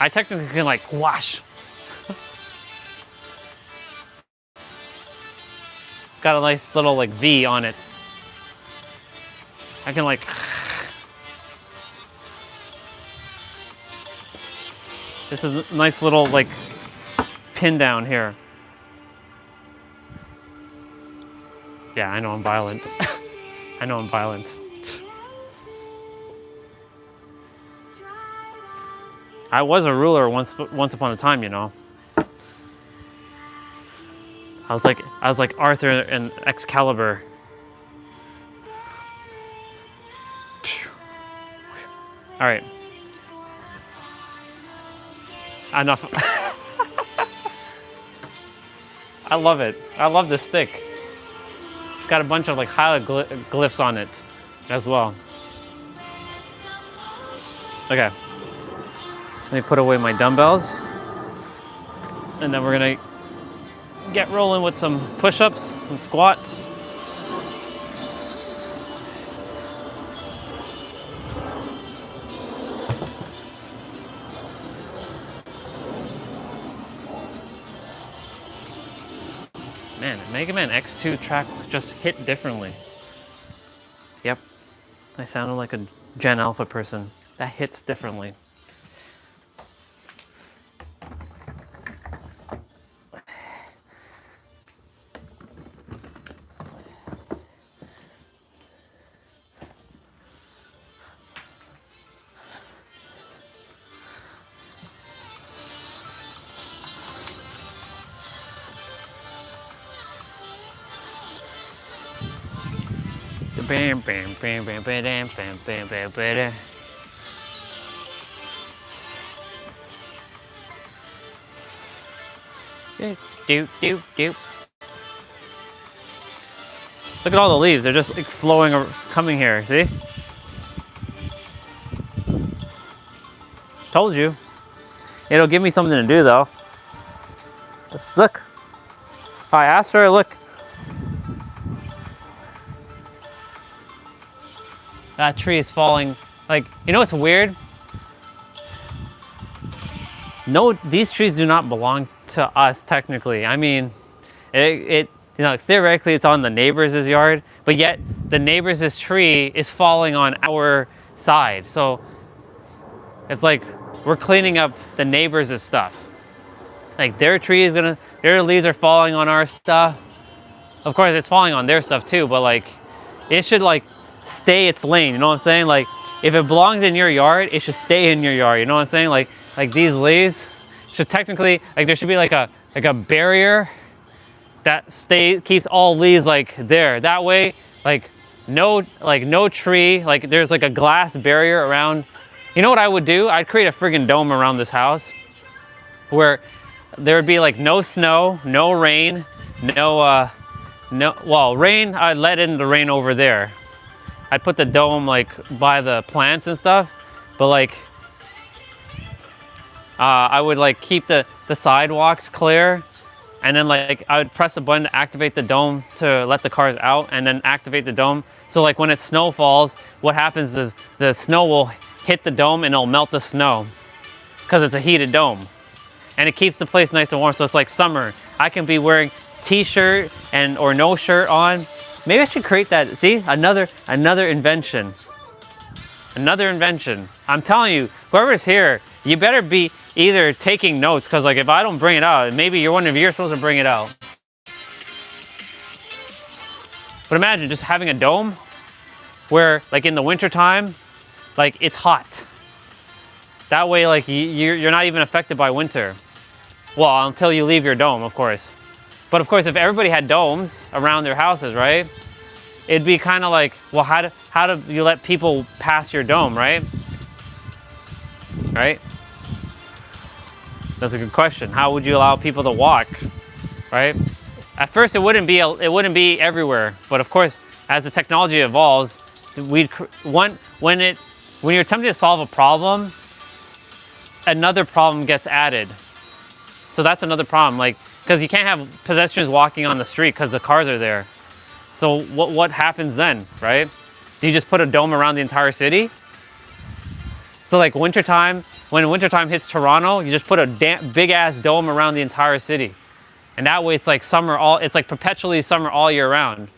I technically can like wash. It's got a nice little like V on it. I can like. This is a nice little like pin down here. Yeah, I know I'm violent. I know I'm violent. I was a ruler once upon a time, you know. I was like Arthur and Excalibur. All right. Enough. I love it. I love this stick. It's got a bunch of like hieroglyphs on it as well. Okay. Let me put away my dumbbells. And then we're gonna get rolling with some push-ups, some squats. Man, Mega Man X2 track just hit differently. Yep, I sounded like a Gen Alpha person. That hits differently. Bam, bam, bam, bam, bam, bam, bam, bam, bam, bam. Doop, doop, doop. Look at all the leaves. They're just like flowing or coming here. See? Told you. It'll give me something to do though. Look. I asked her. Look. That tree is falling. Like, you know what's weird? No, these trees do not belong to us technically. I mean, you know, theoretically it's on the neighbor's yard, but yet the neighbor's tree is falling on our side. So it's like we're cleaning up the neighbor's stuff. Like their tree is their leaves are falling on our stuff. Of course, it's falling on their stuff too, but like it should like stay its lane, you know what I'm saying? Like if it belongs in your yard, it should stay in your yard, you know what I'm saying? Like these leaves should technically, like there should be like a barrier that keeps all leaves like there. That way, like no tree, like there's like a glass barrier around. You know what I would do? I'd create a friggin' dome around this house where there would be like no snow, no rain, well, rain, I'd let in the rain over there. I'd put the dome like by the plants and stuff, but like I would like keep the sidewalks clear, and then like I would press a button to activate the dome to let the cars out, and then activate the dome. So like when it snow falls, what happens is the snow will hit the dome and it'll melt the snow because it's a heated dome, and it keeps the place nice and warm. So it's like summer. I can be wearing t-shirt or no shirt on. Maybe I should create that. See, another invention. Another invention. I'm telling you, whoever's here, you better be either taking notes, because like if I don't bring it out, maybe you're supposed to bring it out. But imagine just having a dome where like in the winter time, like it's hot. That way, like you're not even affected by winter. Well, until you leave your dome, of course. But of course, if everybody had domes around their houses, right? It'd be kind of like, well, how do you let people pass your dome, right? Right? That's a good question. How would you allow people to walk, right? At first, it wouldn't be everywhere, but of course, as the technology evolves, when you're attempting to solve a problem, another problem gets added. So that's another problem, like, because you can't have pedestrians walking on the street because the cars are there. So what happens then, right? Do you just put a dome around the entire city? So like wintertime, when wintertime hits Toronto, you just put a big ass dome around the entire city. And that way it's like it's like perpetually summer all year round.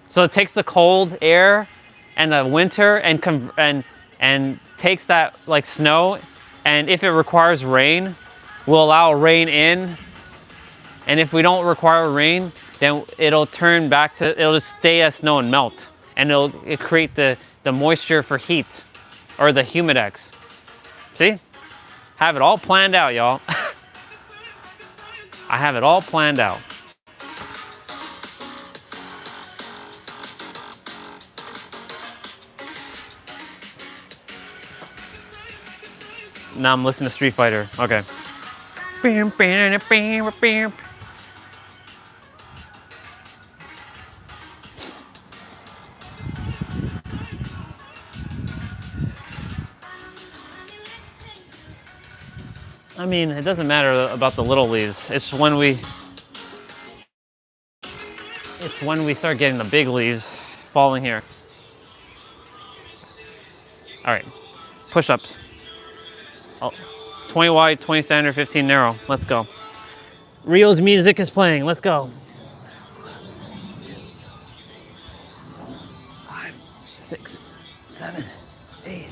So it takes the cold air and the winter and takes that like snow, and if it requires rain, we'll allow rain in. And if we don't require rain, then it'll just stay as snow and melt. And it'll create the moisture for heat, or the humidex. See? Have it all planned out, y'all. I have it all planned out. Now I'm listening to Street Fighter. Okay. I mean, it doesn't matter about the little leaves. It's when we start getting the big leaves falling here. All right, push-ups. Oh, 20 wide, 20 standard, 15 narrow. Let's go. Rio's music is playing. Let's go. 5, 6, 7, 8,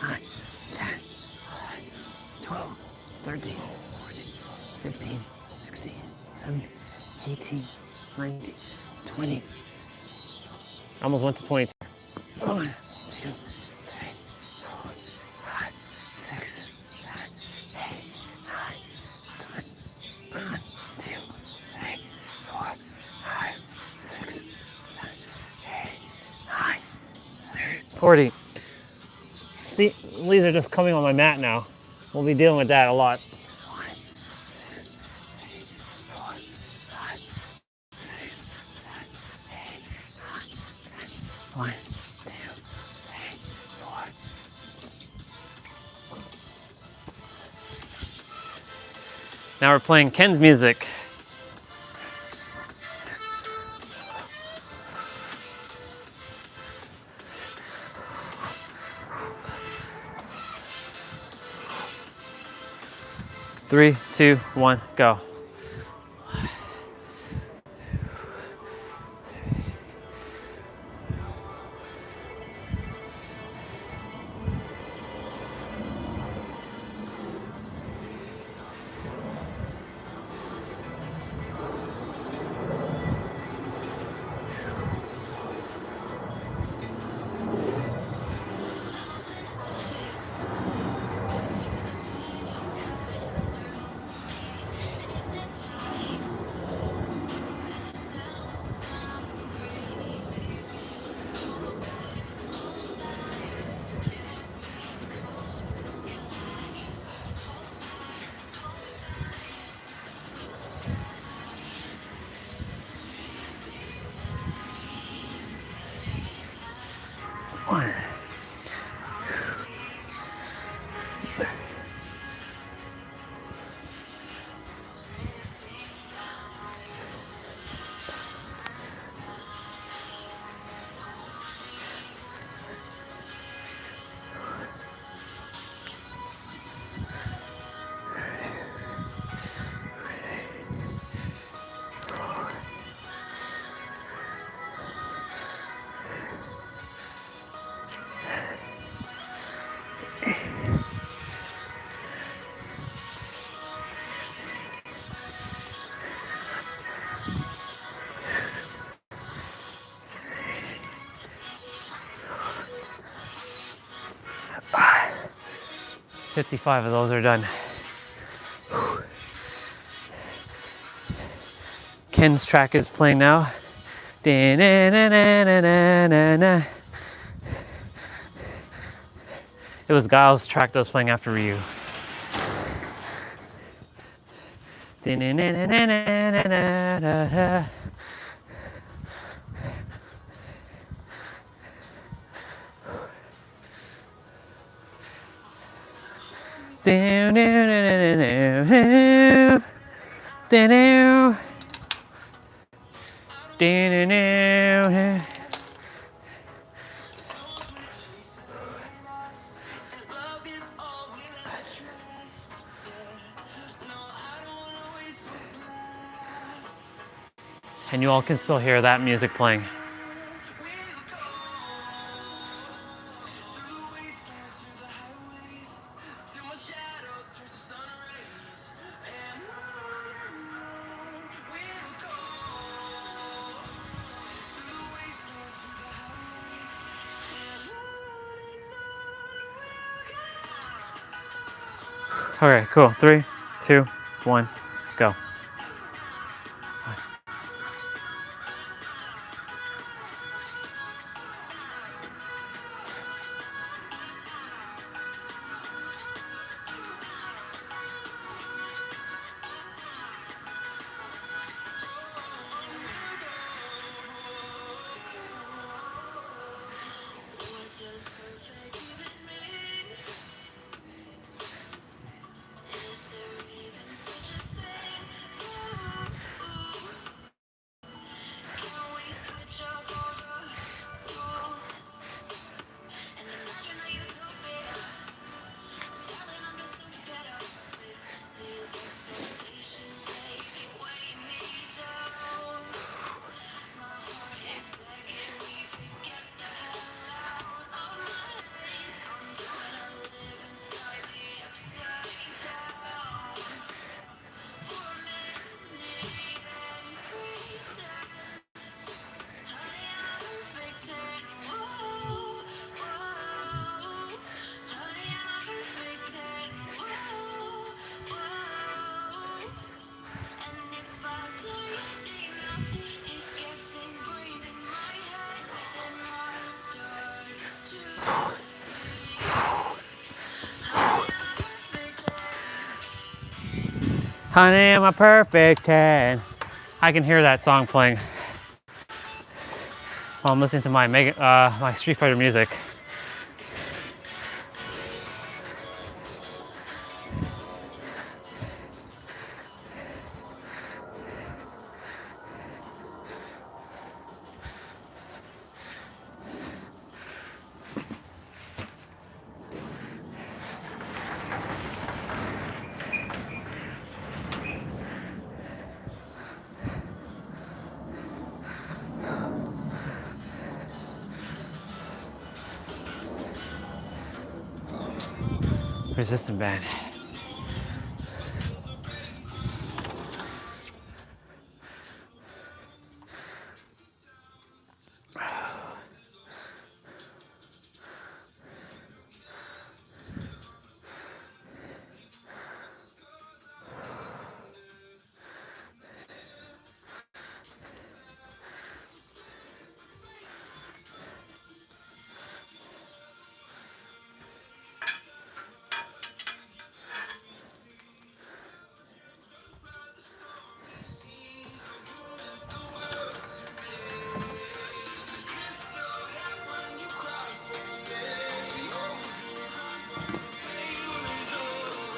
9, 10, 12, 13, 14, 15, 16, 17, 18, 19, 20. Almost went to 22. 1, 2, 3, 4, 5, 6, 7, 8, 9, 10, 1, 2, 3, 4, 5, 6, 7, 8, 9, 40. See, these are just coming on my mat now. We'll be dealing with that a lot. 1, 2, 3, 4, 5, 6, 7, 8, 9, 10. 1, 2, 3, 4. Now we're playing Ken's music. Three, 2, 1, go. 55 of those are done. Ken's track is playing now. Da-na-na-na-na-na-na. It was Giles' track that was playing after Ryu. Da-na-na-na-na-na-na-na. Do-do-do-do-do-do. Do-do. Do-do-do-do. And you all can still hear that music playing. Okay, cool. 3, 2, 1, go. Honey, I'm a perfect 10. I can hear that song playing while I'm listening to my my Street Fighter music. Resistant band.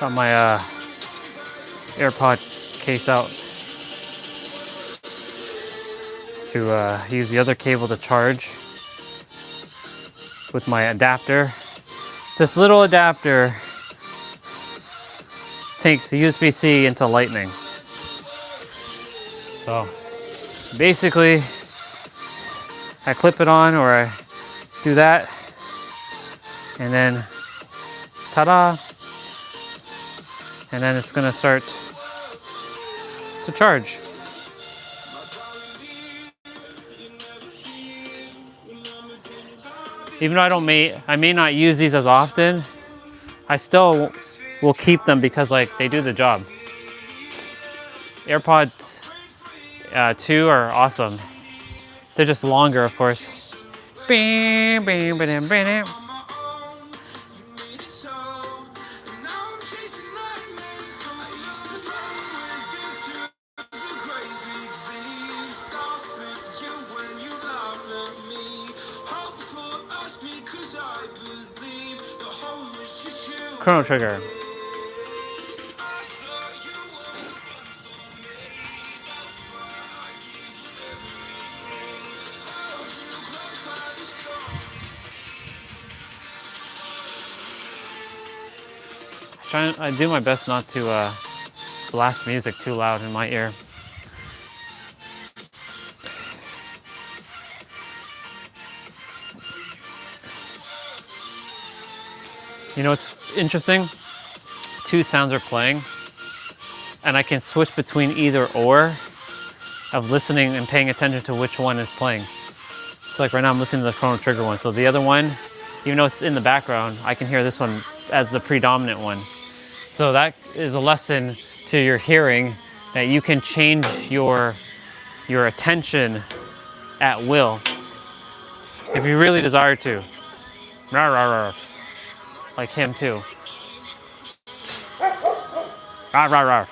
Got my AirPod case out to use the other cable to charge with my adapter. This little adapter takes the USB-C into Lightning. So basically, I clip it on or I do that, and then ta-da! And then it's gonna start to charge. Even though I may not use these as often, I still we'll keep them because like they do the job. AirPods 2 are awesome. They're just longer, of course. Bam, bam, bam, bam. Chrono Trigger. I do my best not to blast music too loud in my ear. You know what's interesting? Two sounds are playing, and I can switch between either or of listening and paying attention to which one is playing. So like right now I'm listening to the Chrono Trigger one. So the other one, even though it's in the background, I can hear this one as the predominant one. So that is a lesson to your hearing, that you can change your attention at will if you really desire to. Rah, rah, rah. Like him too. Rah, rah, rah.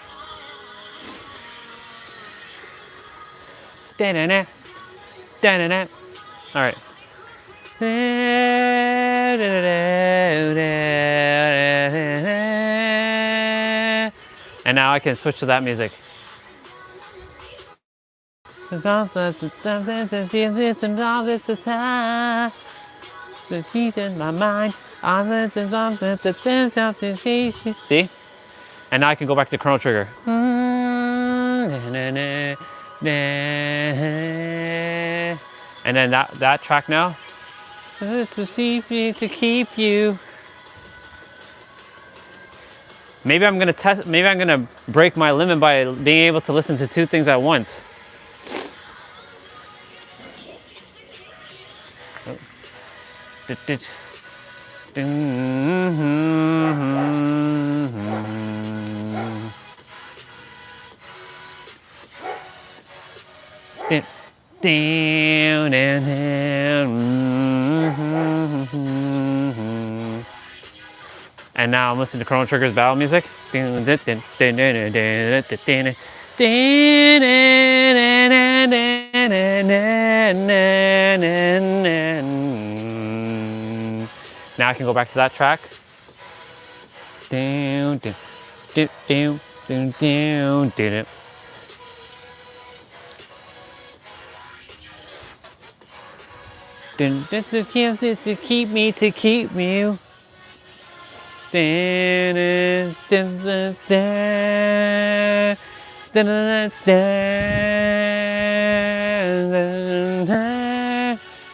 Da-na-na. Da-na-na. All right. And now I can switch to that music. My mind. See? And now I can go back to Chrono Trigger. And then that track now. To keep you. Maybe I'm gonna break my limit by being able to listen to two things at once. And now I'm listening to Chrono Trigger's battle music. Now I can go back to that track. To keep me.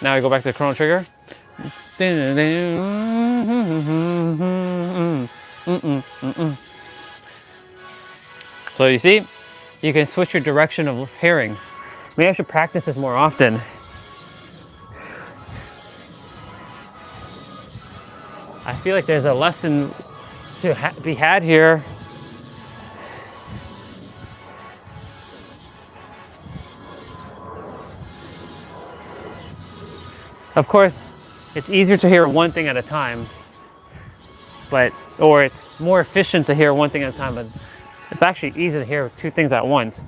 Now I go back to the Chrono Trigger. So you see, you can switch your direction of hearing. Maybe I should practice this more often. I feel like there's a lesson to be had here. Of course, it's easier to hear one thing at a time, or it's more efficient to hear one thing at a time, but it's actually easy to hear two things at once.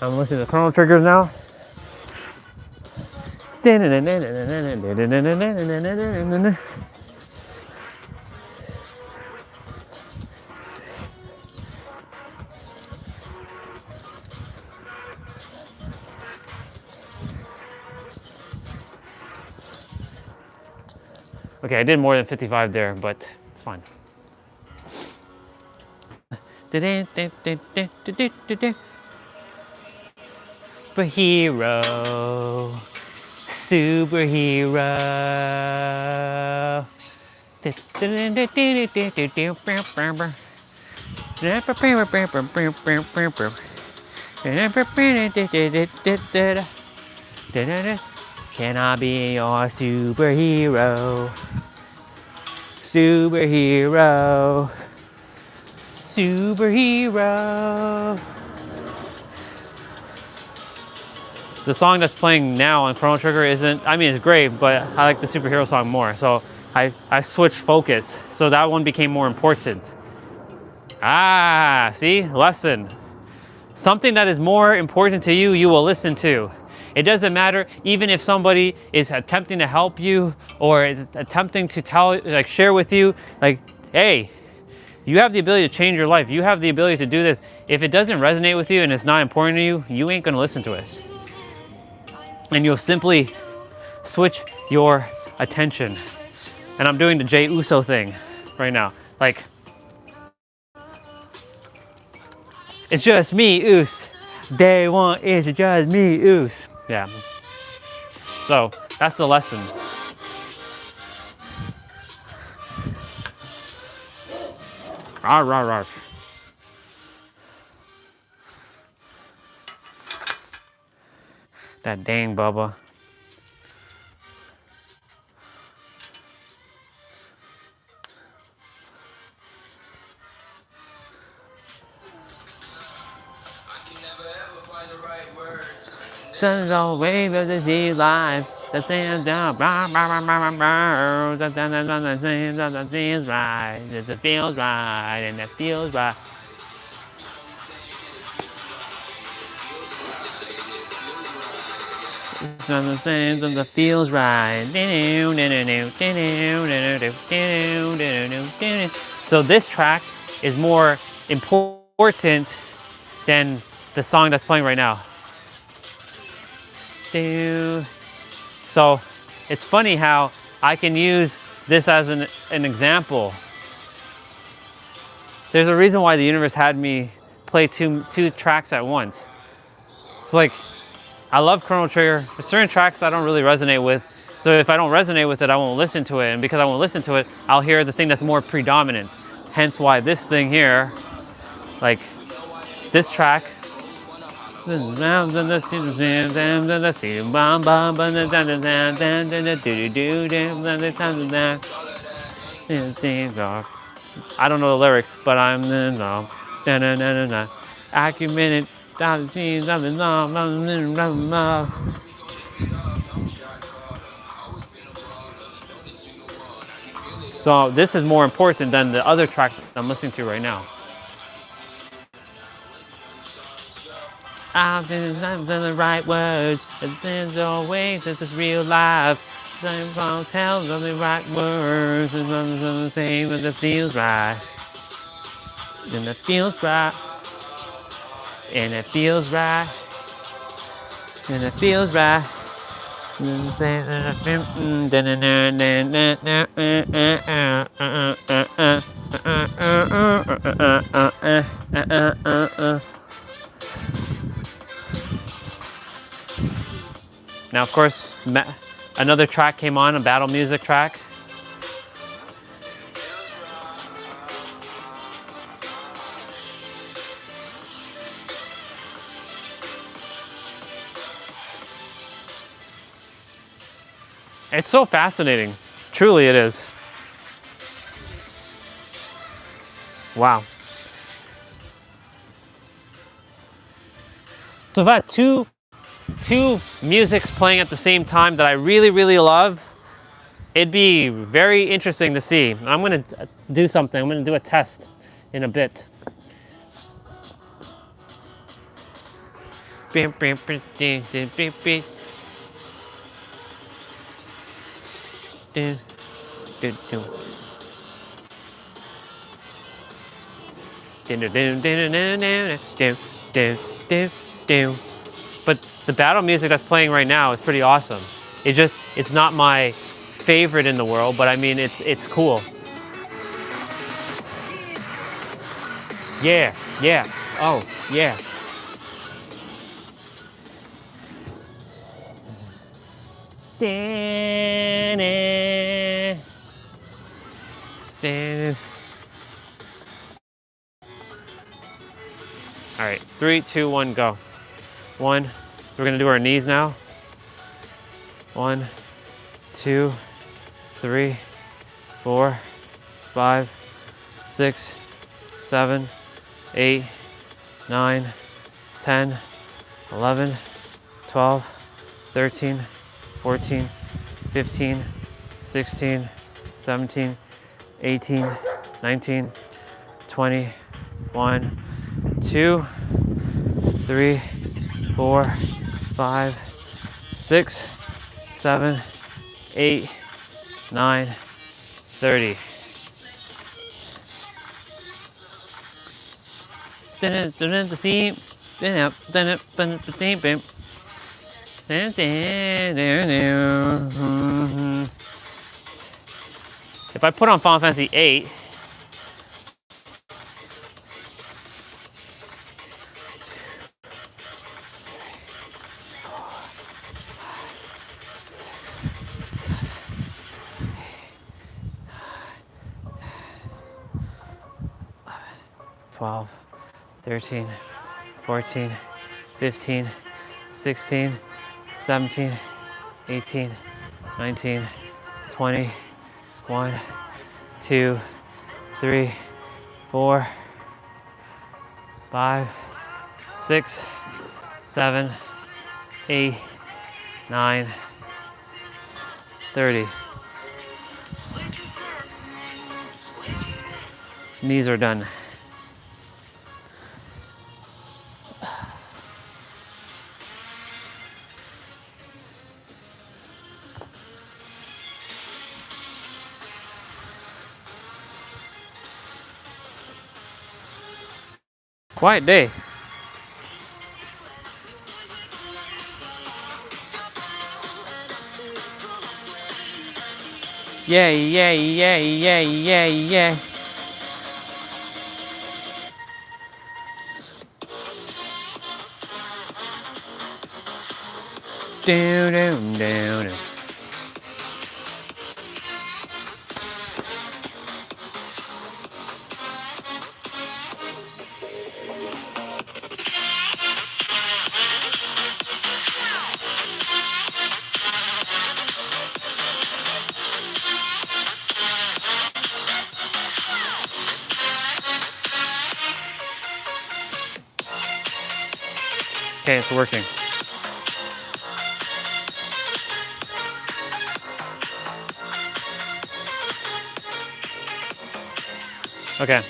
I'm listening to Chrono Triggers now. Okay, I did more than 55 there, but it's fine. Superhero, superhero. Can I be your superhero? Superhero, superhero. The song that's playing now on Chrono Trigger isn't, I mean, it's great, but I like the superhero song more. So I switched focus. So that one became more important. Ah, see, lesson. Something that is more important to you, you will listen to. It doesn't matter, even if somebody is attempting to help you or is attempting to share with you, like, hey, you have the ability to change your life. You have the ability to do this. If it doesn't resonate with you and it's not important to you, you ain't gonna listen to it. And you'll simply switch your attention. And I'm doing the Jey Uso thing right now. Like, it's just me, Us. Day one is just me, Us. Yeah. So that's the lesson. Rah, rah, rah. That dang Bubba. Sun's always the sea life. The sands down, blah, blah, blah, blah, blah, the sand on the seas right. It feels right, and it feels right. It's on the sands and the feels right. So this track is more important than the song that's playing right now. So it's funny how I can use this as an example. There's a reason why the universe had me play two tracks at once. It's like, I love Chrono Trigger. There's certain tracks I don't really resonate with. So if I don't resonate with it, I won't listen to it. And because I won't listen to it, I'll hear the thing that's more predominant. Hence why this thing here, like this track, now I don't know the lyrics, but I'm acumen. So this is more important than the other track I'm listening to right now. I'm the right words, and there's always this is real life. I'm gonna tell them the right words, and I'm gonna say what it feels right. And it feels right. And it feels right. And it feels right. Now, of course, another track came on, a battle music track. It's so fascinating. Truly it is. Wow. So if I had two musics playing at the same time that I really, really love, it'd be very interesting to see. I'm gonna do something. I'm gonna do a test in a bit. But the battle music that's playing right now is pretty awesome. It's not my favorite in the world, but I mean, it's cool. Yeah, yeah, oh, yeah. All right, 3, 2, 1, go. 1, we're gonna do our knees now. 1, 2, 3, 4, 5, 6, 7, 8, 9, 10, 11, 12, 13, 14, 15, 16, 17, 18, 19, 20, 1, 2, 3, 4, 5, 6, 7, 8, 9, 30. If I put on Final Fantasy VIII, (12, 13, 14, 15, 16, 17, 18, 19, 20, 1, 2, 3, 4, 5, 6, 7, 8, 9, 30. Knees are done. Quiet day. Yeah, yeah, yeah, yeah, yeah, yeah. Down, down, down. Okay, it's working. Okay.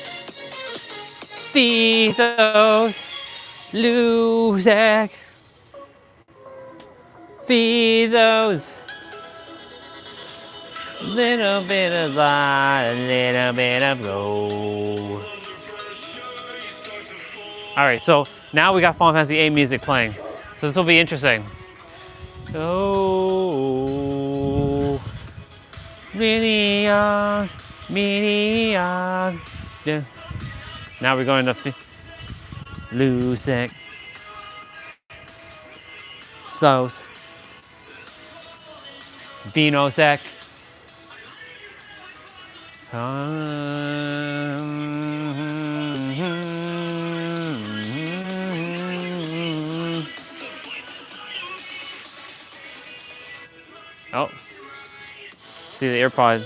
Feed those Luzak. Feed those. Little bit of light, a little bit of gold. All right, so now we got Final Fantasy VIII music playing. So this will be interesting. Oh, millions, millions. Yeah. Now we're going to Luzak. Flows. Vinosek. Oh, see the AirPod.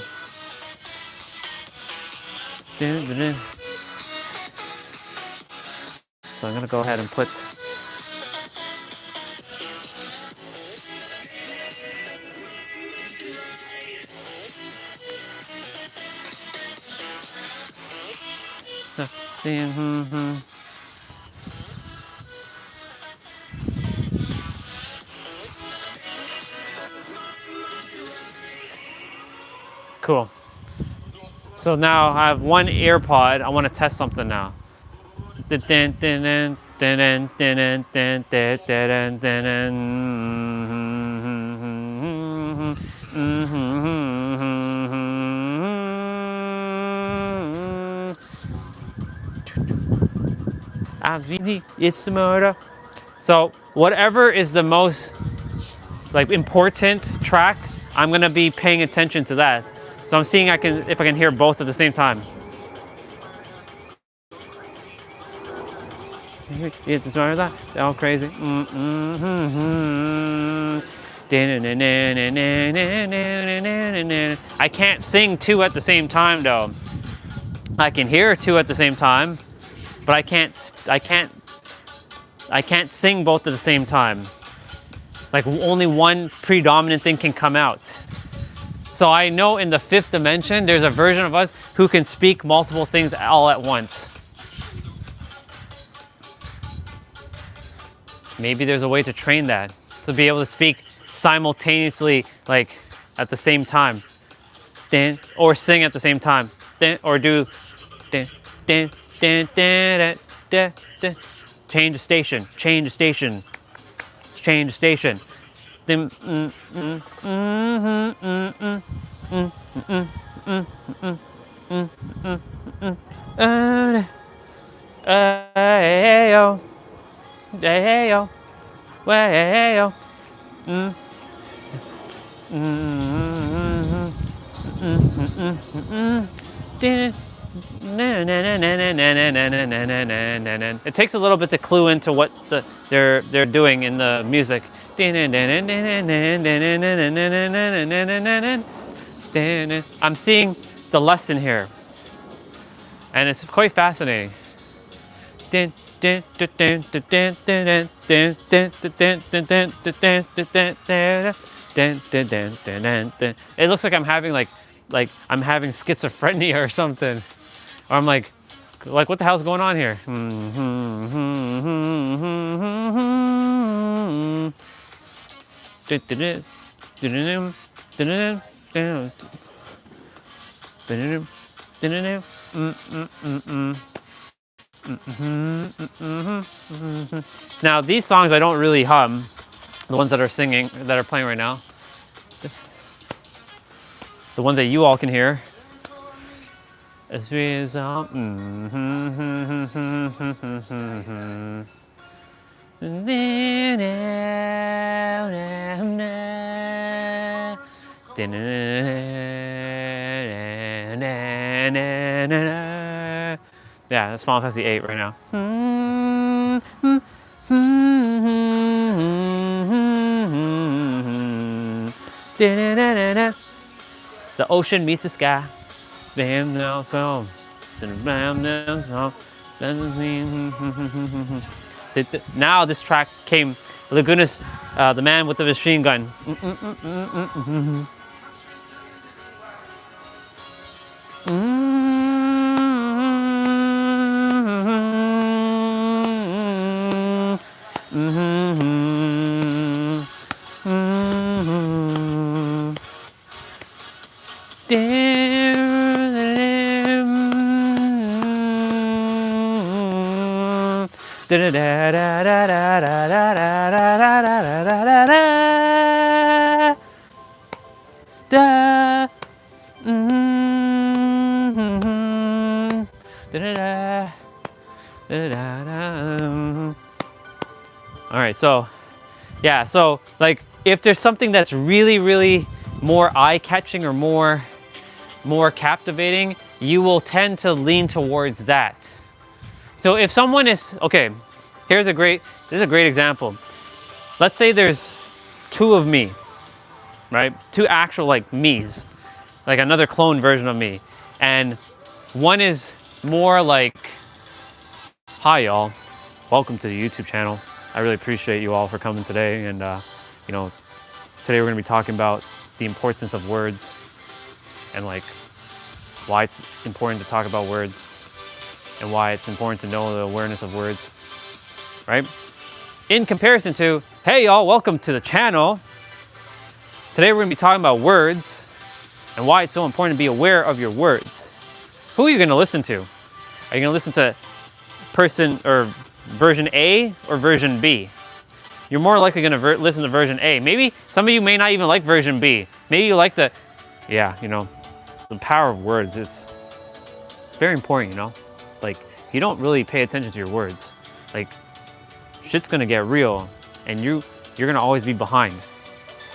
So I'm gonna go ahead and put Cool. So now I have one ear pod. I want to test something now. It's the murder. So whatever is the most like important track, I'm gonna be paying attention to that. So I'm seeing if I can hear both at the same time. It's the murder. They're all crazy. I can't sing two at the same time though. I can hear two at the same time, but I can't sing both at the same time. Like only one predominant thing can come out. So I know in the fifth dimension, there's a version of us who can speak multiple things all at once. Maybe there's a way to train that, to be able to speak simultaneously, like at the same time, or sing at the same time, or do, change the station, change the station, change the station. Hey-yo, way-yo. It takes a little bit to clue into what they're doing in the music. I'm seeing the lesson here, and it's quite fascinating. It looks like I'm having like I'm having schizophrenia or something, or I'm like what the hell's going on here? Now these songs I don't really hum, the ones that are singing, that are playing right now, the one that you all can hear. As a result, yeah, that's Final Fantasy VIII right now. The ocean meets the sky. Now this track came, Lagunas, the man with the machine gun. All right, so yeah, so like if there's something that's really more eye-catching or more captivating, you will tend to lean towards that. So if someone is, okay, this is a great example. Let's say there's two of me, right? Two actual like me's, like another clone version of me. And one is more like, hi y'all, welcome to the YouTube channel. I really appreciate you all for coming today. And you know, today we're gonna be talking about the importance of words and like why it's important to talk about words. and why it's important to know the awareness of words, right? In comparison to, hey y'all, welcome to the channel. Today we're gonna be talking about words and why it's so important to be aware of your words. Who are you gonna listen to? Are you gonna listen to person or version A or version B? You're more likely gonna listen to version A. Maybe some of you may not even like version B. Maybe you like the, yeah, you know, the power of words. It's very important, you know? Like, if you don't really pay attention to your words, like, shit's gonna get real, and you're gonna always be behind.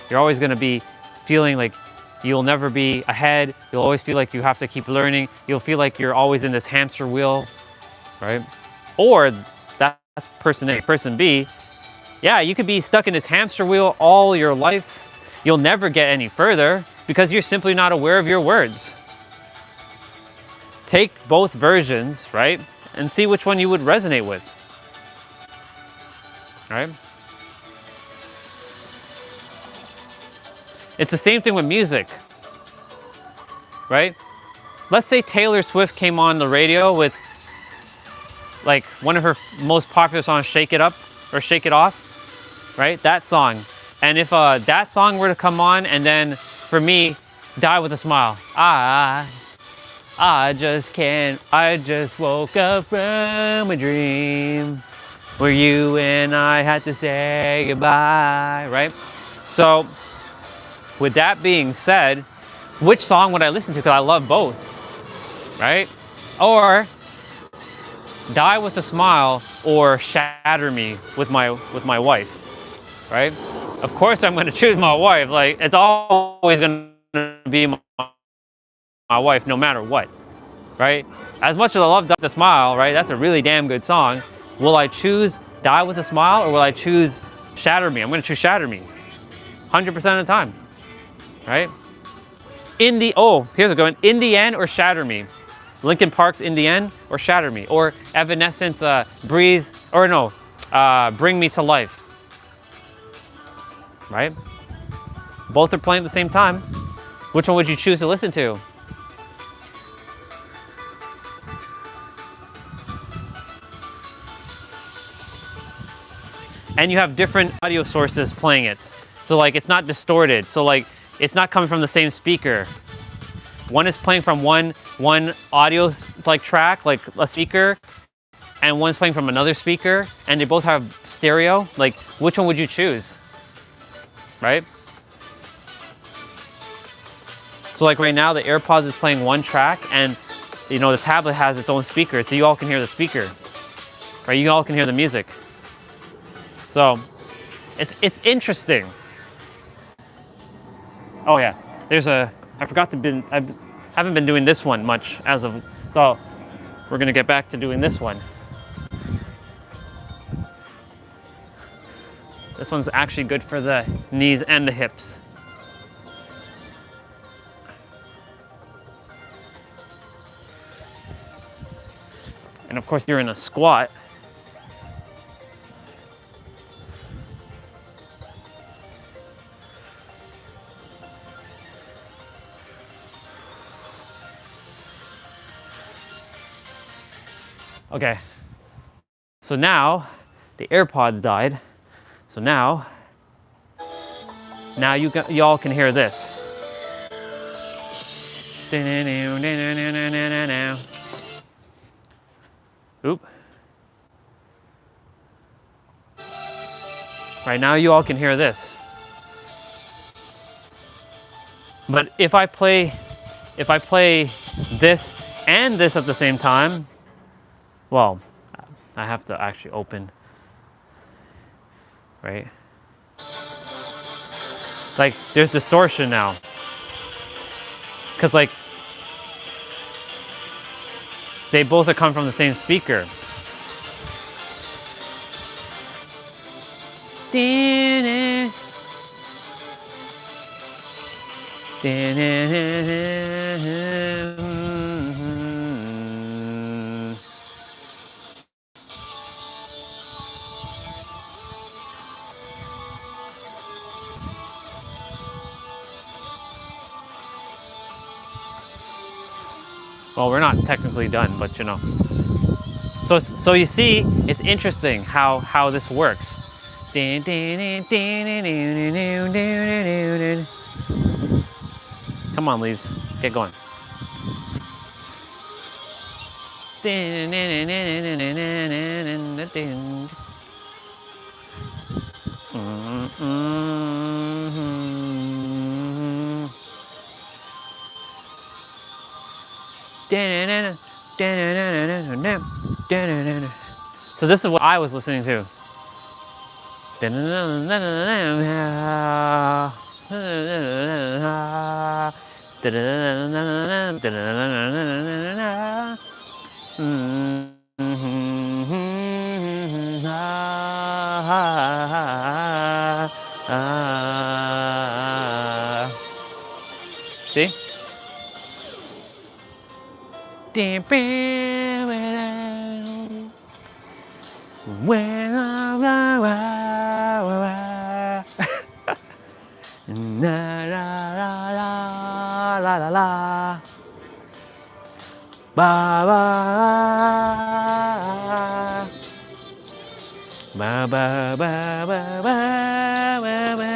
You're always gonna be feeling like you'll never be ahead. You'll always feel like you have to keep learning. You'll feel like you're always in this hamster wheel, right? Or that's person A. Person B, yeah, you could be stuck in this hamster wheel all your life. You'll never get any further because you're simply not aware of your words. Take both versions, right? And see which one you would resonate with, right? It's the same thing with music, right? Let's say Taylor Swift came on the radio with like one of her most popular songs, Shake It Up or Shake It Off, right? That song. And if that song were to come on and then for me, Die With a Smile. I just woke up from a dream where you and I had to say goodbye, right? So with that being said, which song would I listen to? Because I love both, right? Or Die With a Smile or Shatter Me with my wife, right? Of course I'm going to choose my wife. Like, it's always going to be my wife no matter what, right? As much as I love Die With a Smile, right? That's a really damn good song. Will I choose Die With a Smile or will I choose Shatter Me? I'm going to choose Shatter Me 100% of the time, right? Here's a good one. In the End or Shatter Me? Linkin Park's In the End or Shatter Me? Or Evanescence, Breathe, or no, Bring Me to Life, right? Both are playing at the same time. Which one would you choose to listen to? And you have different audio sources playing it. So like, it's not distorted. So like, it's not coming from the same speaker. One is playing from one audio like track, like a speaker, and one's playing from another speaker, and they both have stereo. Like, which one would you choose? Right? So like right now, the AirPods is playing one track, and you know the tablet has its own speaker, so you all can hear the speaker, right? You all can hear the music. So it's interesting. Oh yeah, I haven't been doing this one much as of, so we're gonna get back to doing this one. This one's actually good for the knees and the hips. And of course you're in a squat. Okay, so now the AirPods died. So now y'all can hear this. Oop. Right now you all can hear this. But if I play this and this at the same time, well, I have to actually open, right? Like, there's distortion now. Because, like, they both are coming from the same speaker. Well, we're not technically done, but you know. So you see, it's interesting how this works. Come on, leaves, get going. So this is what I was listening to. See? La la la la la la la. Ba ba ba ba ba ba ba ba ba.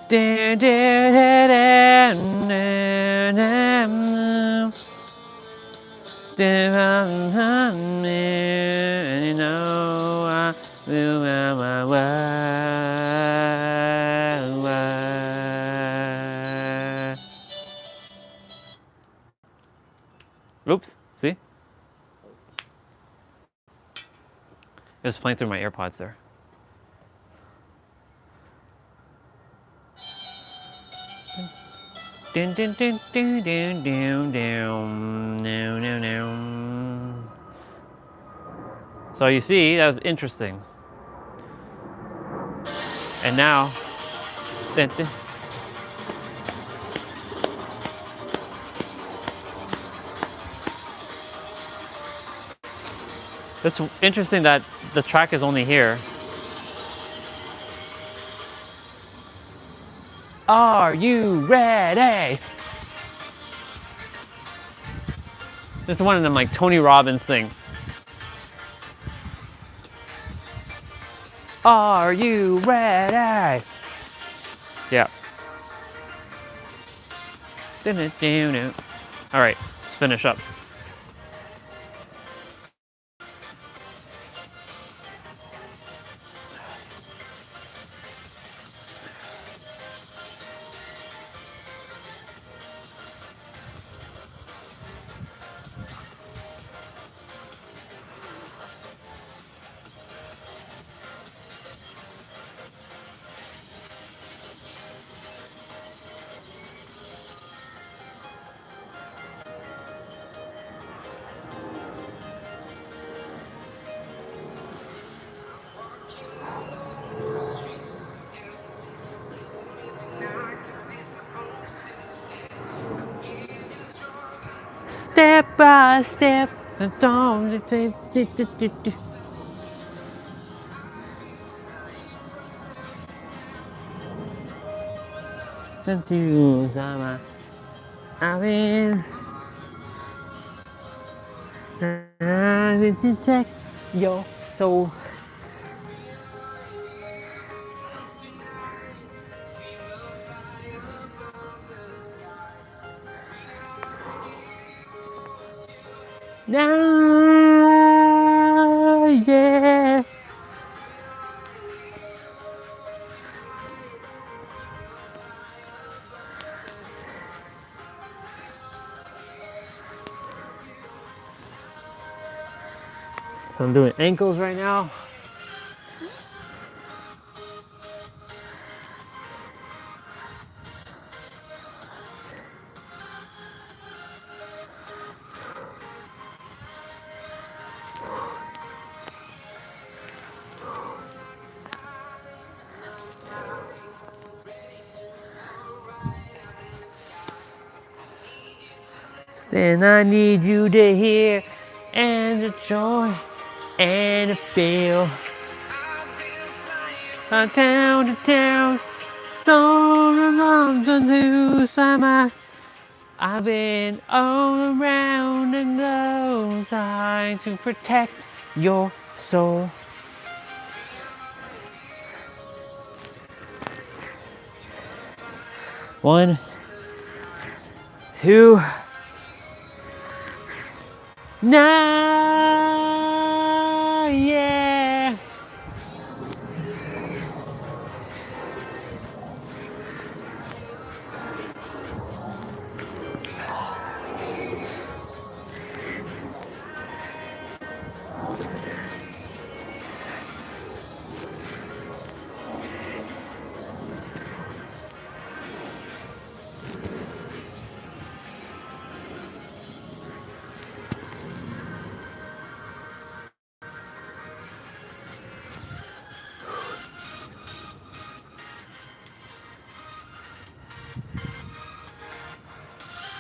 Da da da da da da. Oops, see? It was playing through my AirPods there. Dun, dun, dun, dun, dun, dun, dun. No, no, no. So you see, that was interesting. And now, dun, dun. It's interesting that the track is only here. Are you ready? This is one of them like Tony Robbins thing. Are you ready? Yeah. All right, let's finish up. Step by step, don't say. Until summer, I mean, to check your soul. Now, yeah. So I'm doing ankles right now. Then I need you to hear and the joy and the feel. Town to town, so long to summer. I've been all around the globe trying to protect your soul. One, two, now, yeah.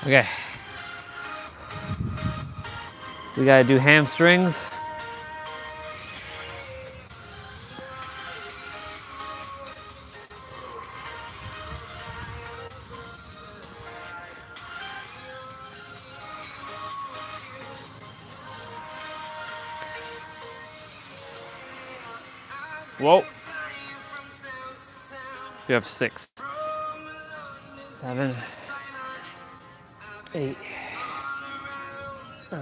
Okay. We gotta do hamstrings. Whoa. You have 6, 7, 8, 9,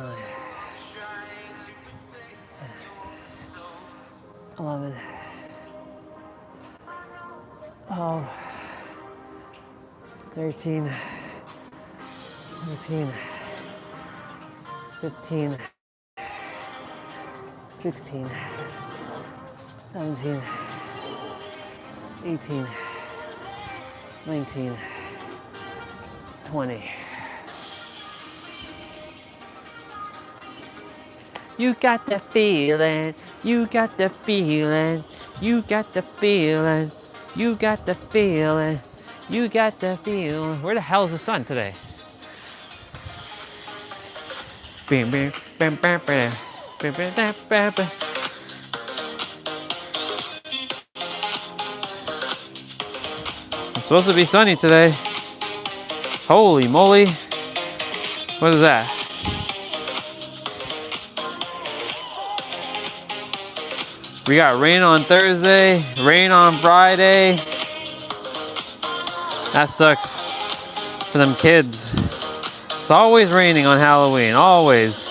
11, 12, 13, 14, 15, 16, 17, 18, 19, 20. You got the feeling, you got the feeling, you got the feeling, you got the feeling, you got the feeling. Where the hell is the sun today? Bam, bam, bam, bam, bam, bam, bam, bam, bam, bam. It's supposed to be sunny today. Holy moly. What is that? We got rain on Thursday, rain on Friday. That sucks for them kids. It's always raining on Halloween, always.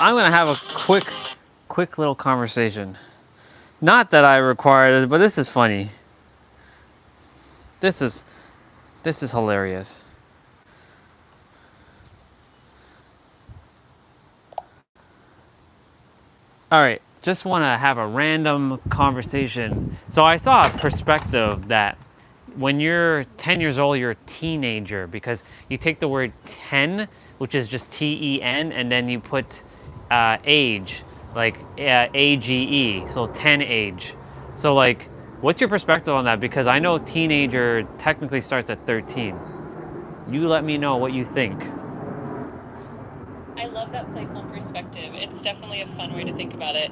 I'm gonna have a quick little conversation. Not that I require it, but this is funny. This is hilarious. All right, just want to have a random conversation. So I saw a perspective that when you're 10 years old, you're a teenager because you take the word 10, which is just T-E-N, and then you put age, like A-G-E, so 10 age. So like, what's your perspective on that? Because I know teenager technically starts at 13. You let me know what you think. I love that playful perspective. It's definitely a fun way to think about it.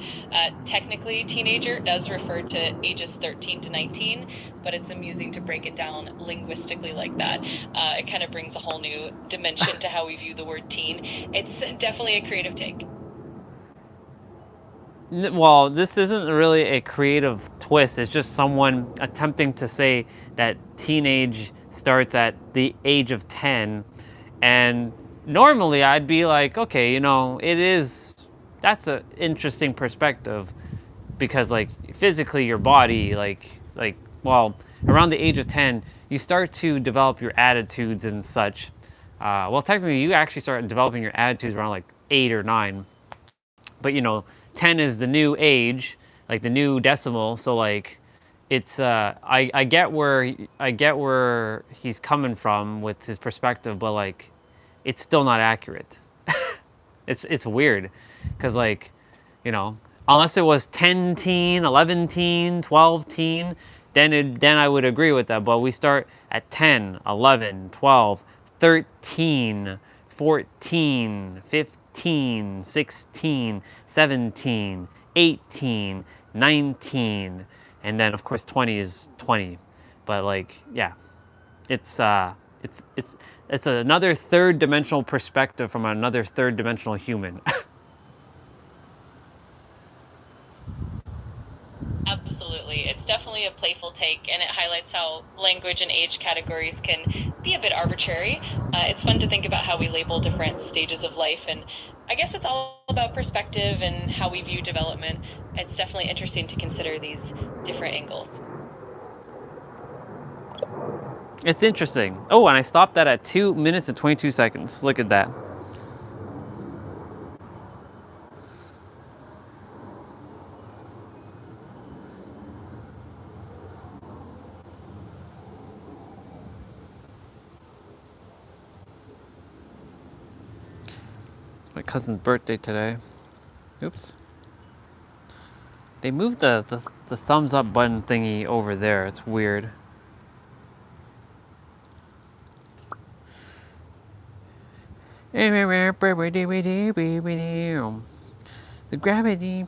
Technically, teenager does refer to ages 13 to 19, but it's amusing to break it down linguistically like that. It kind of brings a whole new dimension to how we view the word teen. It's definitely a creative take. Well, this isn't really a creative twist. It's just someone attempting to say that teenage starts at the age of 10. And normally I'd be like, okay, you know, that's an interesting perspective because like physically your body, well, around the age of 10, you start to develop your attitudes and such. Well, technically you actually start developing your attitudes around like 8 or 9. But you know, 10 is the new age, like the new decimal. So like, it's I get where he's coming from with his perspective, but like, it's still not accurate. It's weird, because like, you know, unless it was 10 teen, 11 teen, 12 teen, then I would agree with that. But we start at 10, 11, 12, 13, 14, 15, 16, 17, 18, 19, and then of course 20 is 20. But like, yeah, it's another third dimensional perspective from another third dimensional human. Absolutely. It's definitely a playful take, and it highlights how language and age categories can be a bit arbitrary. It's fun to think about how we label different stages of life, and I guess it's all about perspective and how we view development. It's definitely interesting to consider these different angles. It's interesting. Oh, and I stopped that at 2 minutes and 22 seconds. Look at that. It's my cousin's birthday today. Oops. They moved the thumbs up button thingy over there. It's weird. The gravity,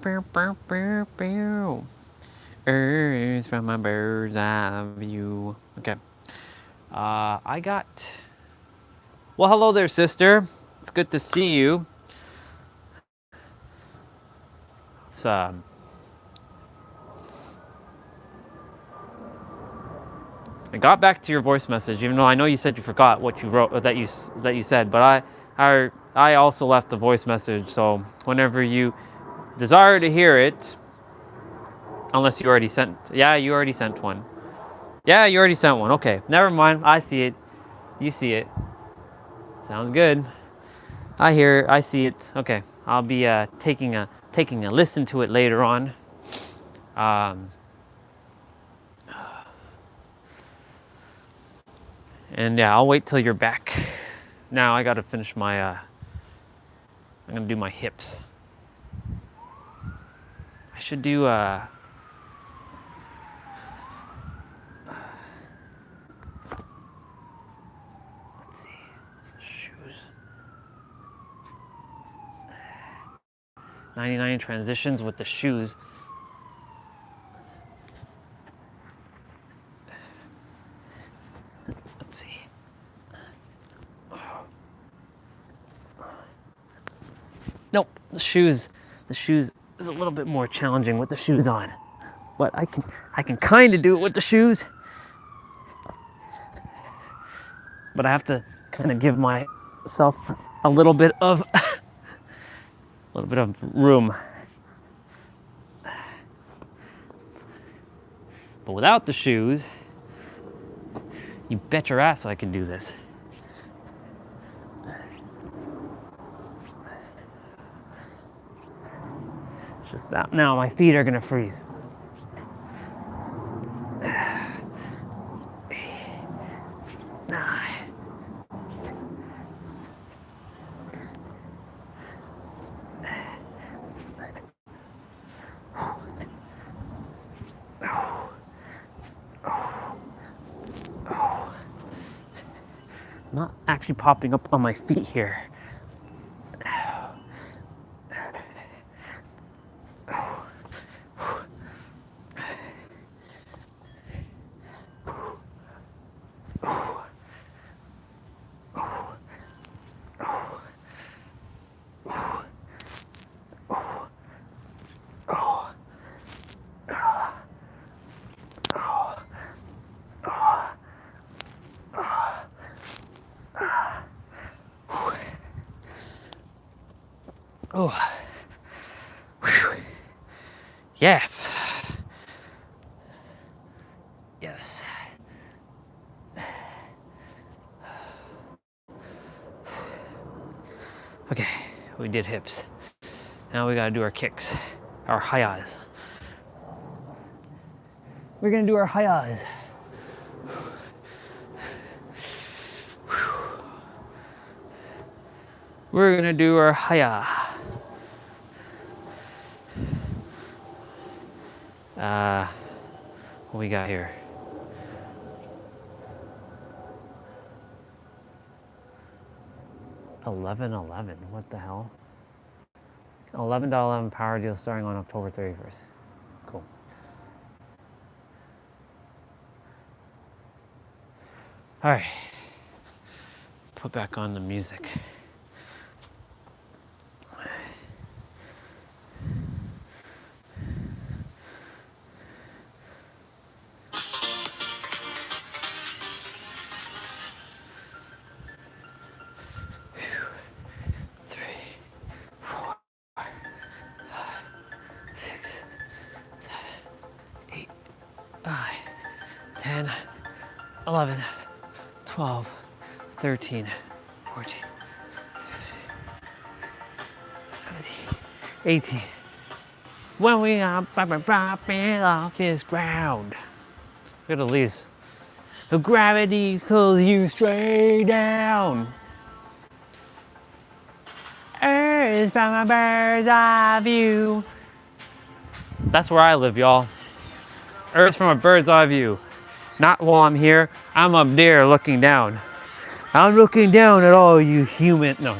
Earth from a bird's eye view. Okay. I got. Well, hello there, sister. It's good to see you. So, I got back to your voice message, even though I know you said you forgot what you wrote, that you said. But I also left a voice message. So whenever you desire to hear it, unless you already sent, yeah, you already sent one. Yeah, you already sent one. Okay, never mind. I see it. You see it. Sounds good. I hear. I see it. Okay, I'll be taking a listen to it later on. And yeah, I'll wait till you're back. Now I gotta finish my. I'm gonna do my hips. I should do. Let's see, shoes. 99 transitions with the shoes. Let's see. Nope, the shoes is a little bit more challenging with the shoes on. But I can kind of do it with the shoes. But I have to kind of give myself a little bit of A little bit of room. But without the shoes, you bet your ass I can do this. It's just that now my feet are gonna freeze. Not actually popping up on my feet here. Oh, whew. Yes, yes. Okay, we did hips. Now we gotta do our kicks, our HIIs. We're gonna do our HIIs. We're gonna do our HIIA. What we got here? $11.11. What the hell? $11.11 power deal starting on October 31st. Cool. All right. Put back on the music. Eight, 9, 10, 11, 12, 13, 14, 15, 18. When we are popping off this ground. Look at Elise. The gravity pulls you straight down. Earth from a bird's eye view. That's where I live, y'all. Earth from a bird's eye view. Not while I'm here, I'm up there looking down. I'm looking down at all you human, no.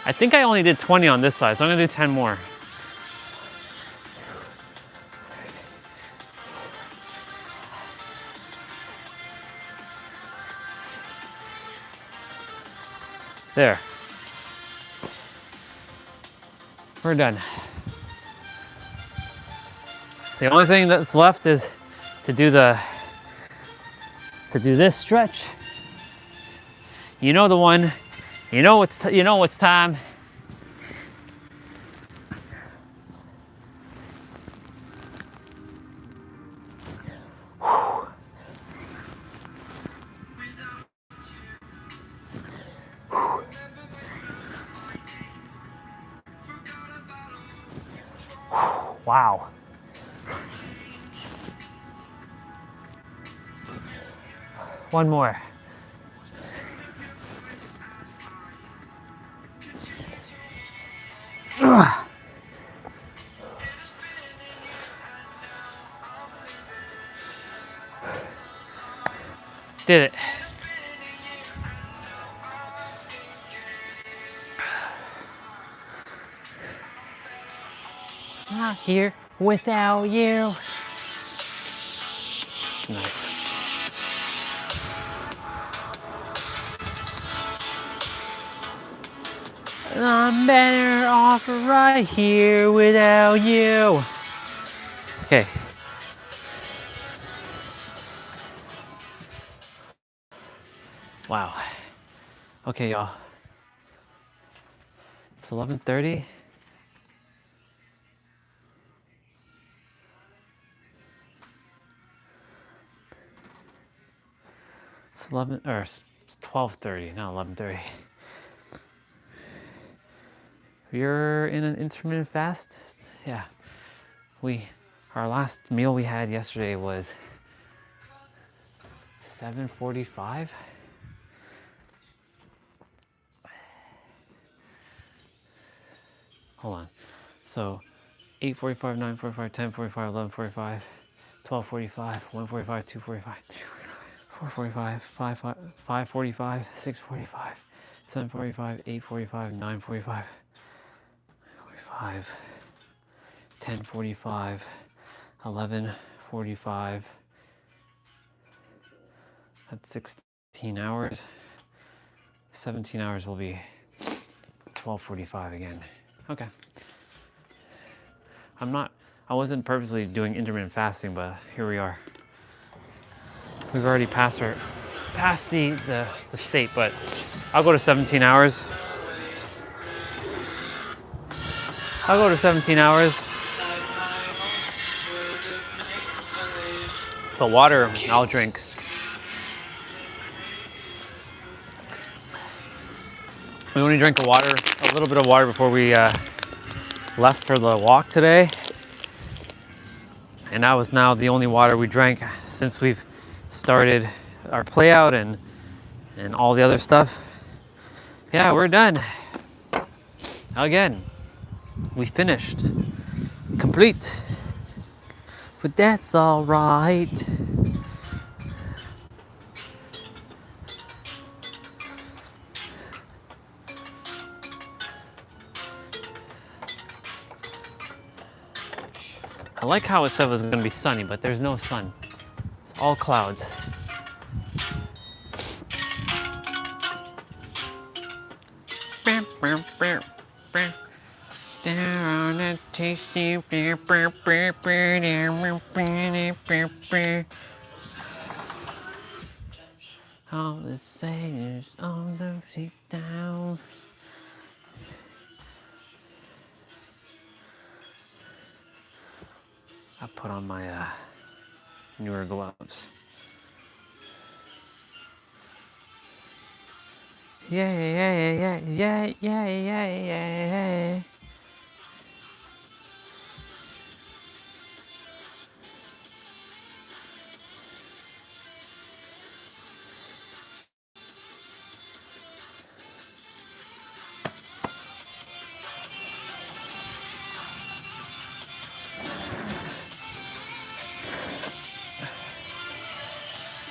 I think I only did 20 on this side, so I'm gonna do 10 more. There. We're done. The only thing that's left is to do this stretch. You know the one. You know it's time. Wow. One more. Did it. Not here without you. Nice. I'm better off right here without you. Okay. Wow. Okay, y'all. It's 11:30. It's 12:30, not 11:30. You're in an intermittent fast? Yeah. Our last meal we had yesterday was 7:45. Hold on. So 8:45, 9:45, 10:45, 11:45, 12:45, 1:45, 2:45, 4:45, 5:45, 6:45, 7:45, 8:45, 9:45, 45, 10:45, 11:45. That's 16 hours. 17 hours will be 12:45 again. Okay. I wasn't purposely doing intermittent fasting, but here we are. We've already passed the state, but I'll go to 17 hours. I'll go to 17 hours. The water I'll drink. We only drank a little bit of water before we left for the walk today. And that was now the only water we drank since we've started our play out and all the other stuff. Yeah, we're done. Again, we finished. Complete. But that's all right. I like how it said it was going to be sunny, but there's no sun. It's all clouds. Down a tasty. All the sailors on the seat down. I put on my newer gloves. Yeah.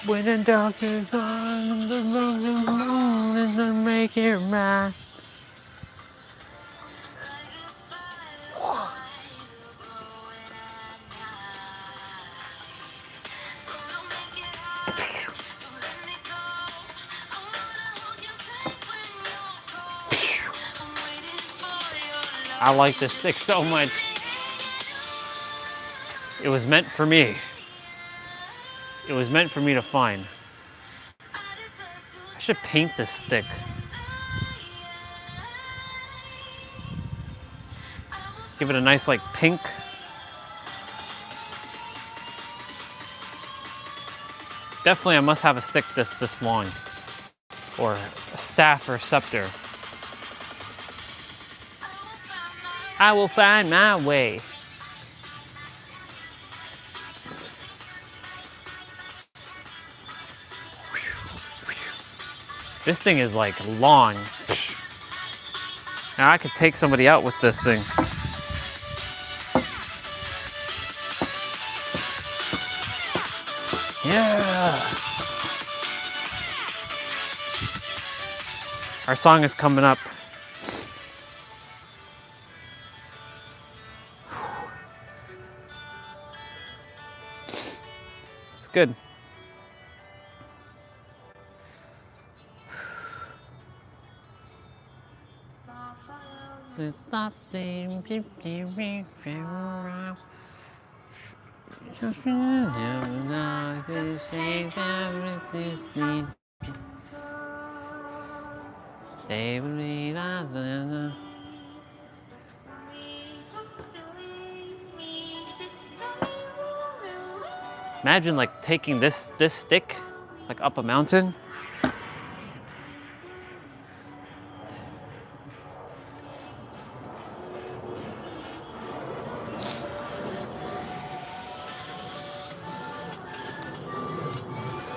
When the doctor's on the moon and they make it right. I like this stick so much. It was meant for me. It was meant for me to find. I should paint this stick. Give it a nice like pink. Definitely I must have a stick this long. Or a staff or scepter. I will find my way. This thing is like long. Now I could take somebody out with this thing. Yeah. Our song is coming up. Good. Stop saying stay with me. Imagine like taking this stick like up a mountain.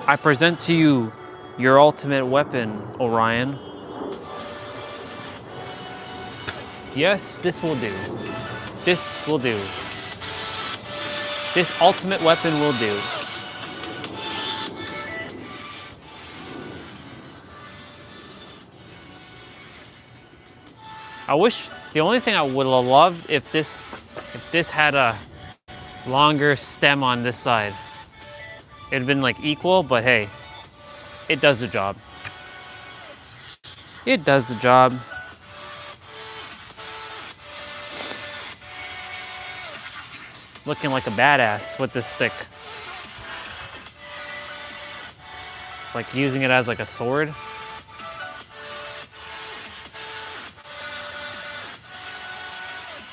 I present to you your ultimate weapon, Orion. Yes, this will do. This will do. This ultimate weapon will do. I wish, the only thing I would have loved if this had a longer stem on this side. It'd been like equal, but hey, it does the job. It does the job. Looking like a badass with this stick. Like using it as like a sword.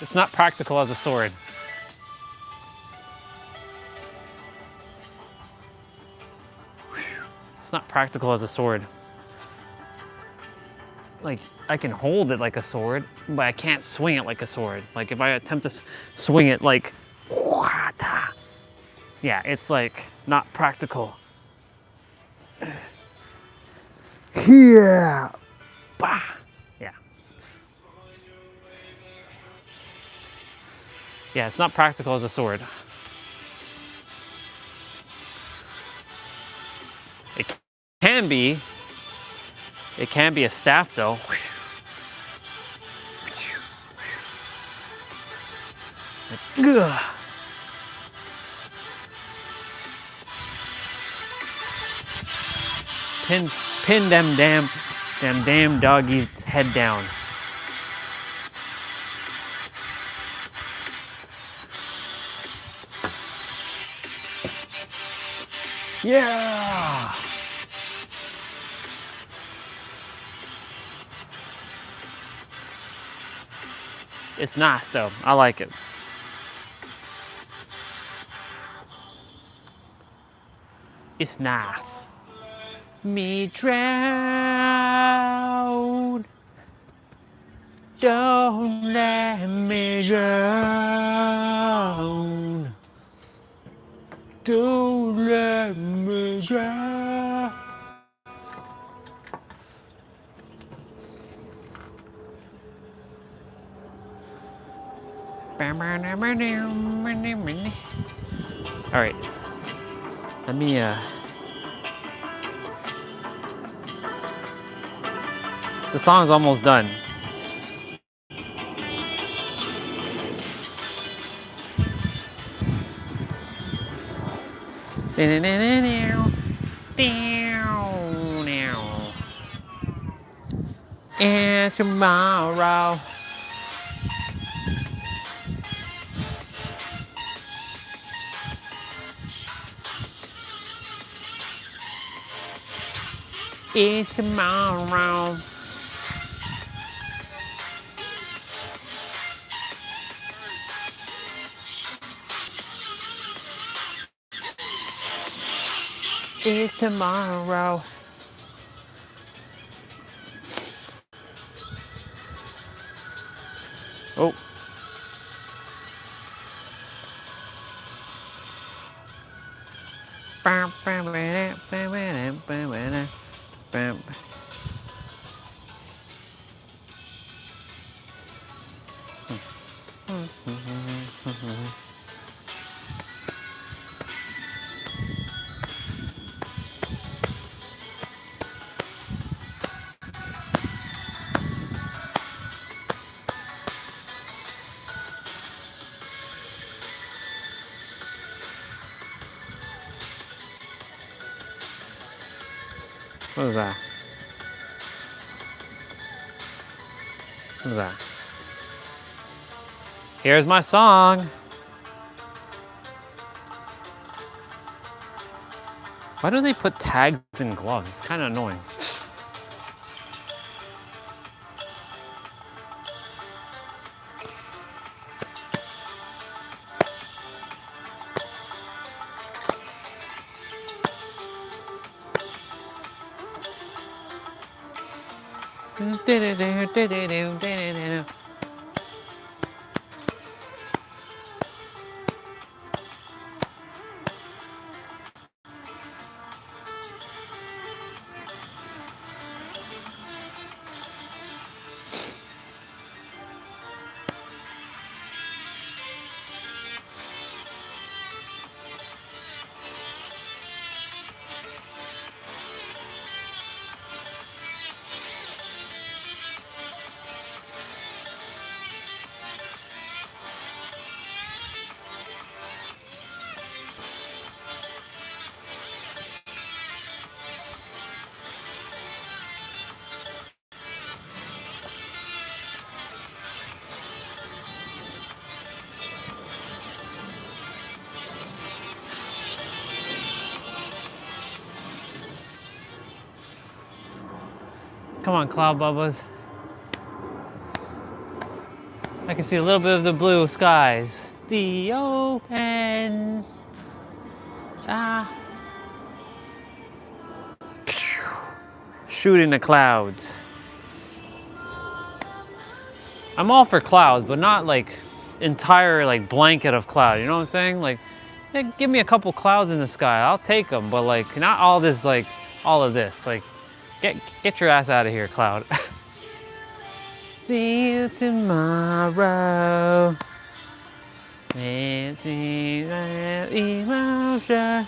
It's not practical as a sword. It's not practical as a sword. Like, I can hold it like a sword, but I can't swing it like a sword. Like, if I attempt to swing it like, yeah, it's like not practical. Yeah. Bah. Yeah. Yeah, it's not practical as a sword. It can be. It can be a staff though. Ugh. Pin them damn doggies head down. Yeah. It's nice though. I like it. It's nice. Me drown. Don't let me drown. Don't let me drown. All right. Let me the song's almost done. And tomorrow is tomorrow. Is tomorrow. Oh. What is that? What is that? Here's my song. Why do they put tags in gloves? It's kind of annoying. Come on, cloud bubbas. I can see a little bit of the blue skies. The open. Ah. Shooting the clouds. I'm all for clouds, but not like entire like blanket of cloud. You know what I'm saying? Like, yeah, give me a couple clouds in the sky. I'll take them, but like not all this like all of this. Like, get your ass out of here, cloud. See you tomorrow. Emotion.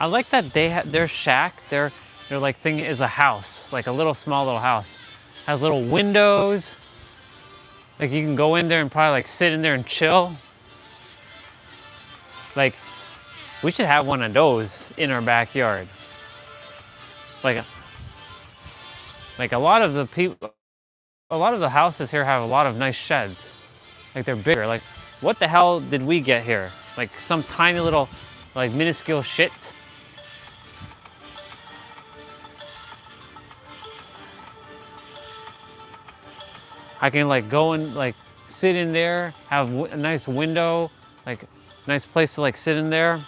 I like that they their shack, their like thing is a house, like a little small little house. Has little windows. Like you can go in there and probably like sit in there and chill. Like we should have one of those in our backyard. Like a lot of the people, a lot of the houses here have a lot of nice sheds. Like they're bigger. Like what the hell did we get here? Like some tiny little, like minuscule shit. I can like go and like sit in there, have a nice window, like nice place to like sit in there.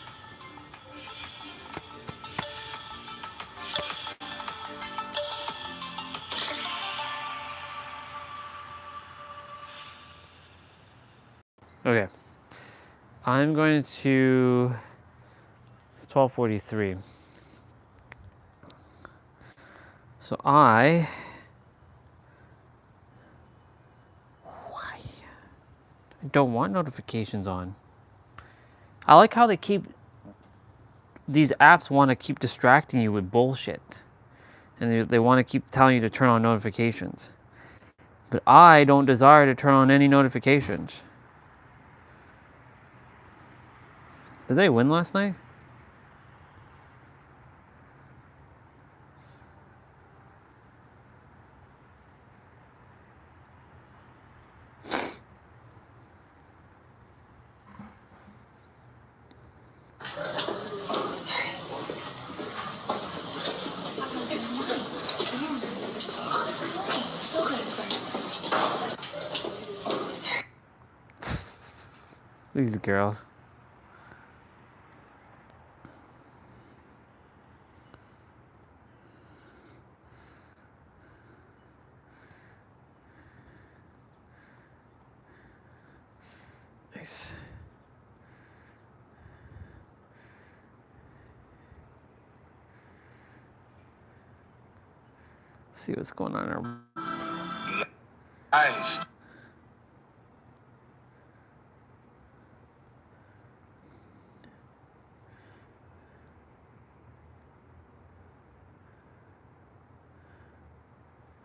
Okay, I'm going to, it's 12:43. So I don't want notifications on. I like how they keep, these apps want to keep distracting you with bullshit. And they want to keep telling you to turn on notifications. But I don't desire to turn on any notifications. Did they win last night? These girls. Nice. See what's going on there. Nice.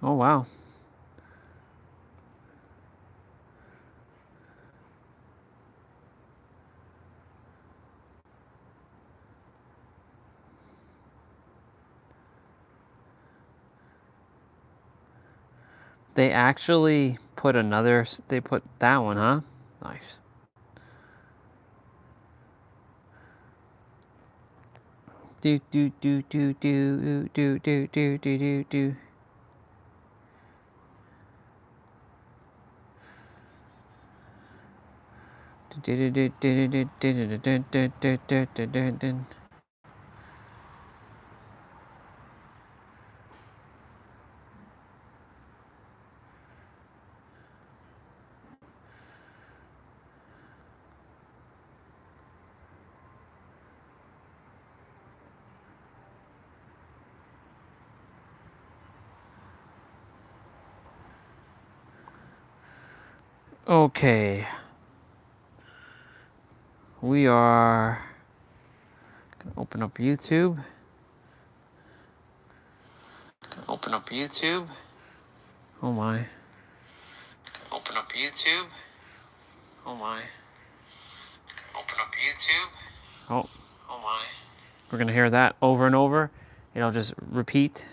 Oh, wow. They actually put they put that one, huh? Nice. Do do do do do do do do do do do. Okay. We are gonna open up YouTube. Open up YouTube. Oh my. Open up YouTube. Oh my. Open up YouTube. Oh. Oh my. We're gonna hear that over and over. It'll just repeat.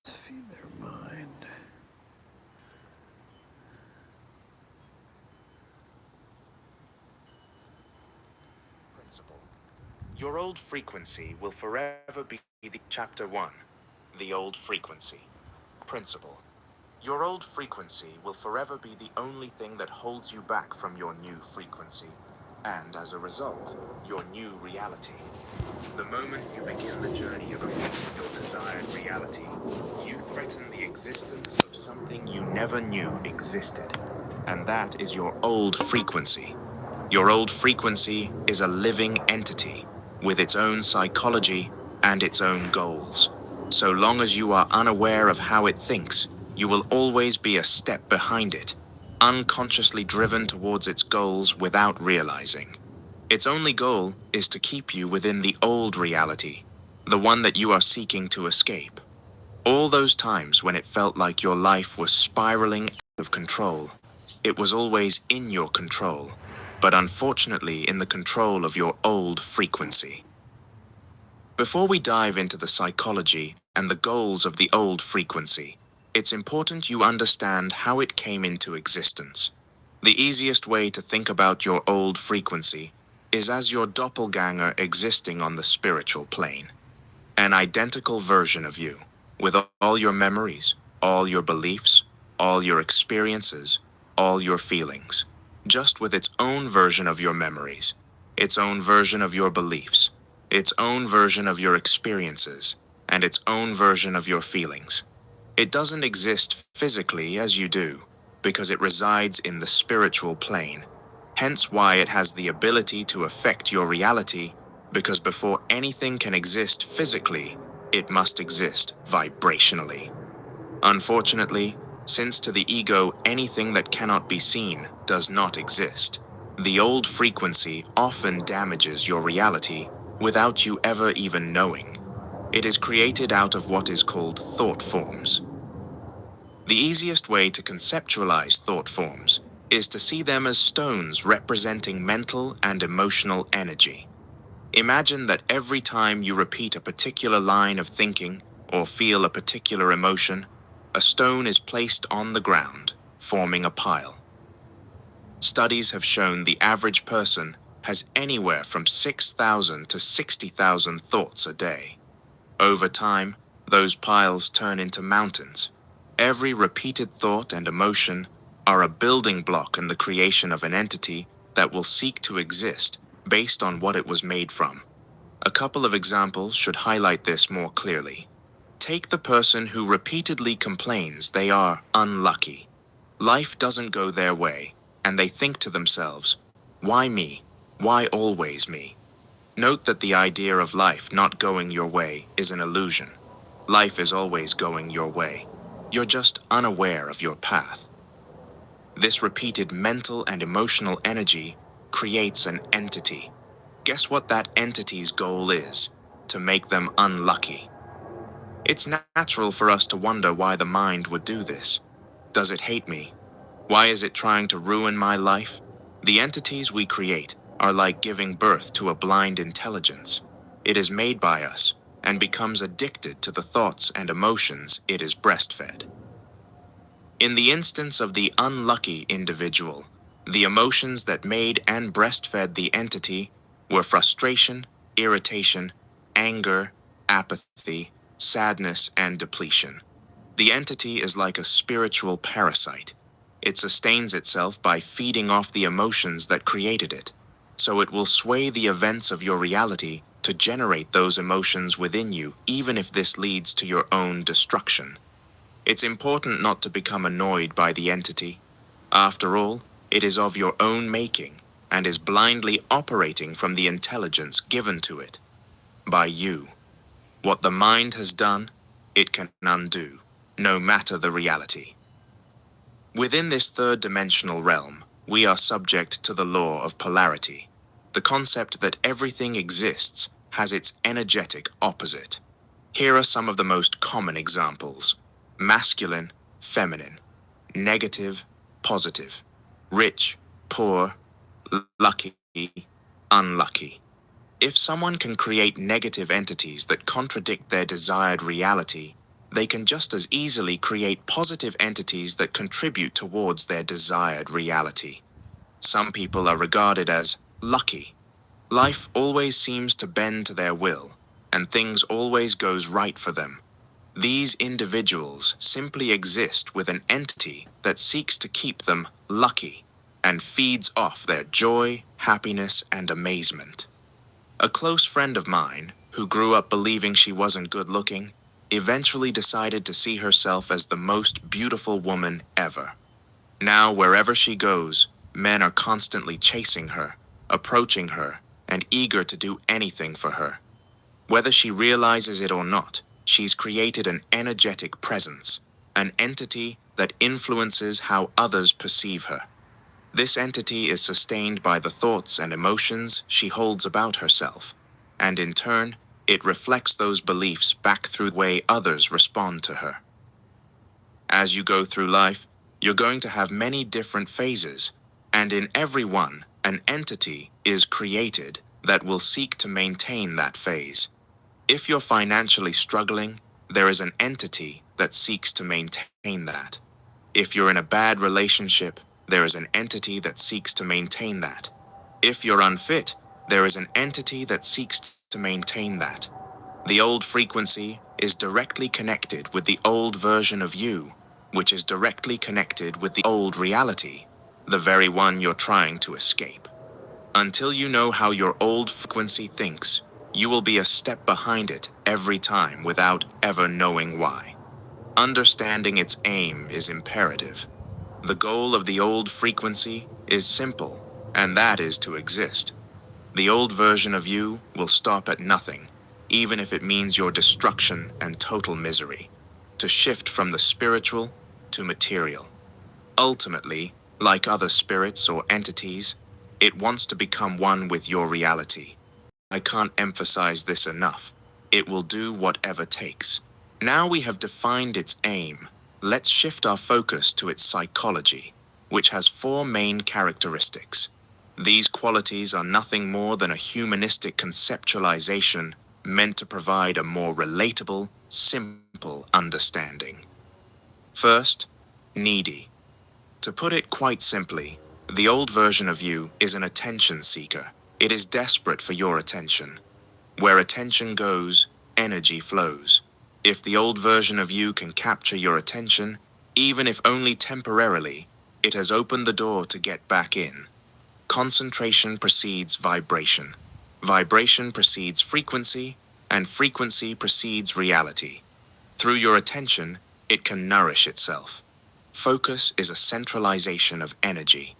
Let's feed their mind. Principle. Your old frequency will forever be the Chapter 1. The old frequency. Principle. Your old frequency will forever be the only thing that holds you back from your new frequency, and as a result, your new reality. The moment you begin the journey of reaching your desired reality, you threaten the existence of something you never knew existed, and that is your old frequency. Your old frequency is a living entity with its own psychology and its own goals. So long as you are unaware of how it thinks, you will always be a step behind it, unconsciously driven towards its goals without realizing. Its only goal is to keep you within the old reality, the one that you are seeking to escape. All those times when it felt like your life was spiraling out of control, it was always in your control, but unfortunately in the control of your old frequency. Before we dive into the psychology and the goals of the old frequency, it's important you understand how it came into existence. The easiest way to think about your old frequency is as your doppelganger existing on the spiritual plane. An identical version of you, with all your memories, all your beliefs, all your experiences, all your feelings, just with its own version of your memories, its own version of your beliefs, its own version of your experiences, and its own version of your feelings. It doesn't exist physically as you do, because it resides in the spiritual plane, hence why it has the ability to affect your reality, because before anything can exist physically, it must exist vibrationally. Unfortunately, since to the ego anything that cannot be seen does not exist, the old frequency often damages your reality without you ever even knowing. It is created out of what is called thought forms. The easiest way to conceptualize thought forms is to see them as stones representing mental and emotional energy. Imagine that every time you repeat a particular line of thinking or feel a particular emotion, a stone is placed on the ground, forming a pile. Studies have shown the average person has anywhere from 6,000 to 60,000 thoughts a day. Over time, those piles turn into mountains. Every repeated thought and emotion are a building block in the creation of an entity that will seek to exist based on what it was made from. A couple of examples should highlight this more clearly. Take the person who repeatedly complains they are unlucky. Life doesn't go their way, and they think to themselves, "Why me? Why always me?" Note that the idea of life not going your way is an illusion. Life is always going your way. You're just unaware of your path. This repeated mental and emotional energy creates an entity. Guess what that entity's goal is? To make them unlucky. It's natural for us to wonder why the mind would do this. Does it hate me? Why is it trying to ruin my life? The entities we create are like giving birth to a blind intelligence. It is made by us and becomes addicted to the thoughts and emotions it is breastfed. In the instance of the unlucky individual, the emotions that made and breastfed the entity were frustration, irritation, anger, apathy, sadness, and depletion. The entity is like a spiritual parasite. It sustains itself by feeding off the emotions that created it, so it will sway the events of your reality to generate those emotions within you, even if this leads to your own destruction. It's important not to become annoyed by the entity. After all, it is of your own making and is blindly operating from the intelligence given to it by you. What the mind has done, it can undo, no matter the reality. Within this third-dimensional realm, we are subject to the law of polarity, the concept that everything exists has its energetic opposite. Here are some of the most common examples: masculine, feminine, negative, positive, rich, poor, lucky, unlucky. If someone can create negative entities that contradict their desired reality, they can just as easily create positive entities that contribute towards their desired reality. Some people are regarded as lucky. Life always seems to bend to their will, and things always goes right for them. These individuals simply exist with an entity that seeks to keep them lucky and feeds off their joy, happiness, and amazement. A close friend of mine, who grew up believing she wasn't good looking, eventually decided to see herself as the most beautiful woman ever. Now, wherever she goes, men are constantly chasing her, approaching her, and eager to do anything for her. Whether she realizes it or not, she's created an energetic presence, an entity that influences how others perceive her. This entity is sustained by the thoughts and emotions she holds about herself, and in turn, it reflects those beliefs back through the way others respond to her. As you go through life, you're going to have many different phases, and in every one, an entity is created that will seek to maintain that phase. If you're financially struggling, there is an entity that seeks to maintain that. If you're in a bad relationship, there is an entity that seeks to maintain that. If you're unfit, there is an entity that seeks to maintain that. The old frequency is directly connected with the old version of you, which is directly connected with the old reality, the very one you're trying to escape. Until you know how your old frequency thinks, you will be a step behind it every time without ever knowing why. Understanding its aim is imperative. The goal of the old frequency is simple, and that is to exist. The old version of you will stop at nothing, even if it means your destruction and total misery, to shift from the spiritual to material. Ultimately, like other spirits or entities, it wants to become one with your reality. I can't emphasize this enough. It will do whatever takes. Now we have defined its aim. let's shift our focus to its psychology, which has four main characteristics. These qualities are nothing more than a humanistic conceptualization meant to provide a more relatable, simple understanding. First, needy. To put it quite simply, the old version of you is an attention seeker. It is desperate for your attention. Where attention goes, energy flows. If the old version of you can capture your attention, even if only temporarily, it has opened the door to get back in. Concentration precedes vibration. Vibration precedes frequency, and frequency precedes reality. Through your attention, it can nourish itself. Focus is a centralization of energy,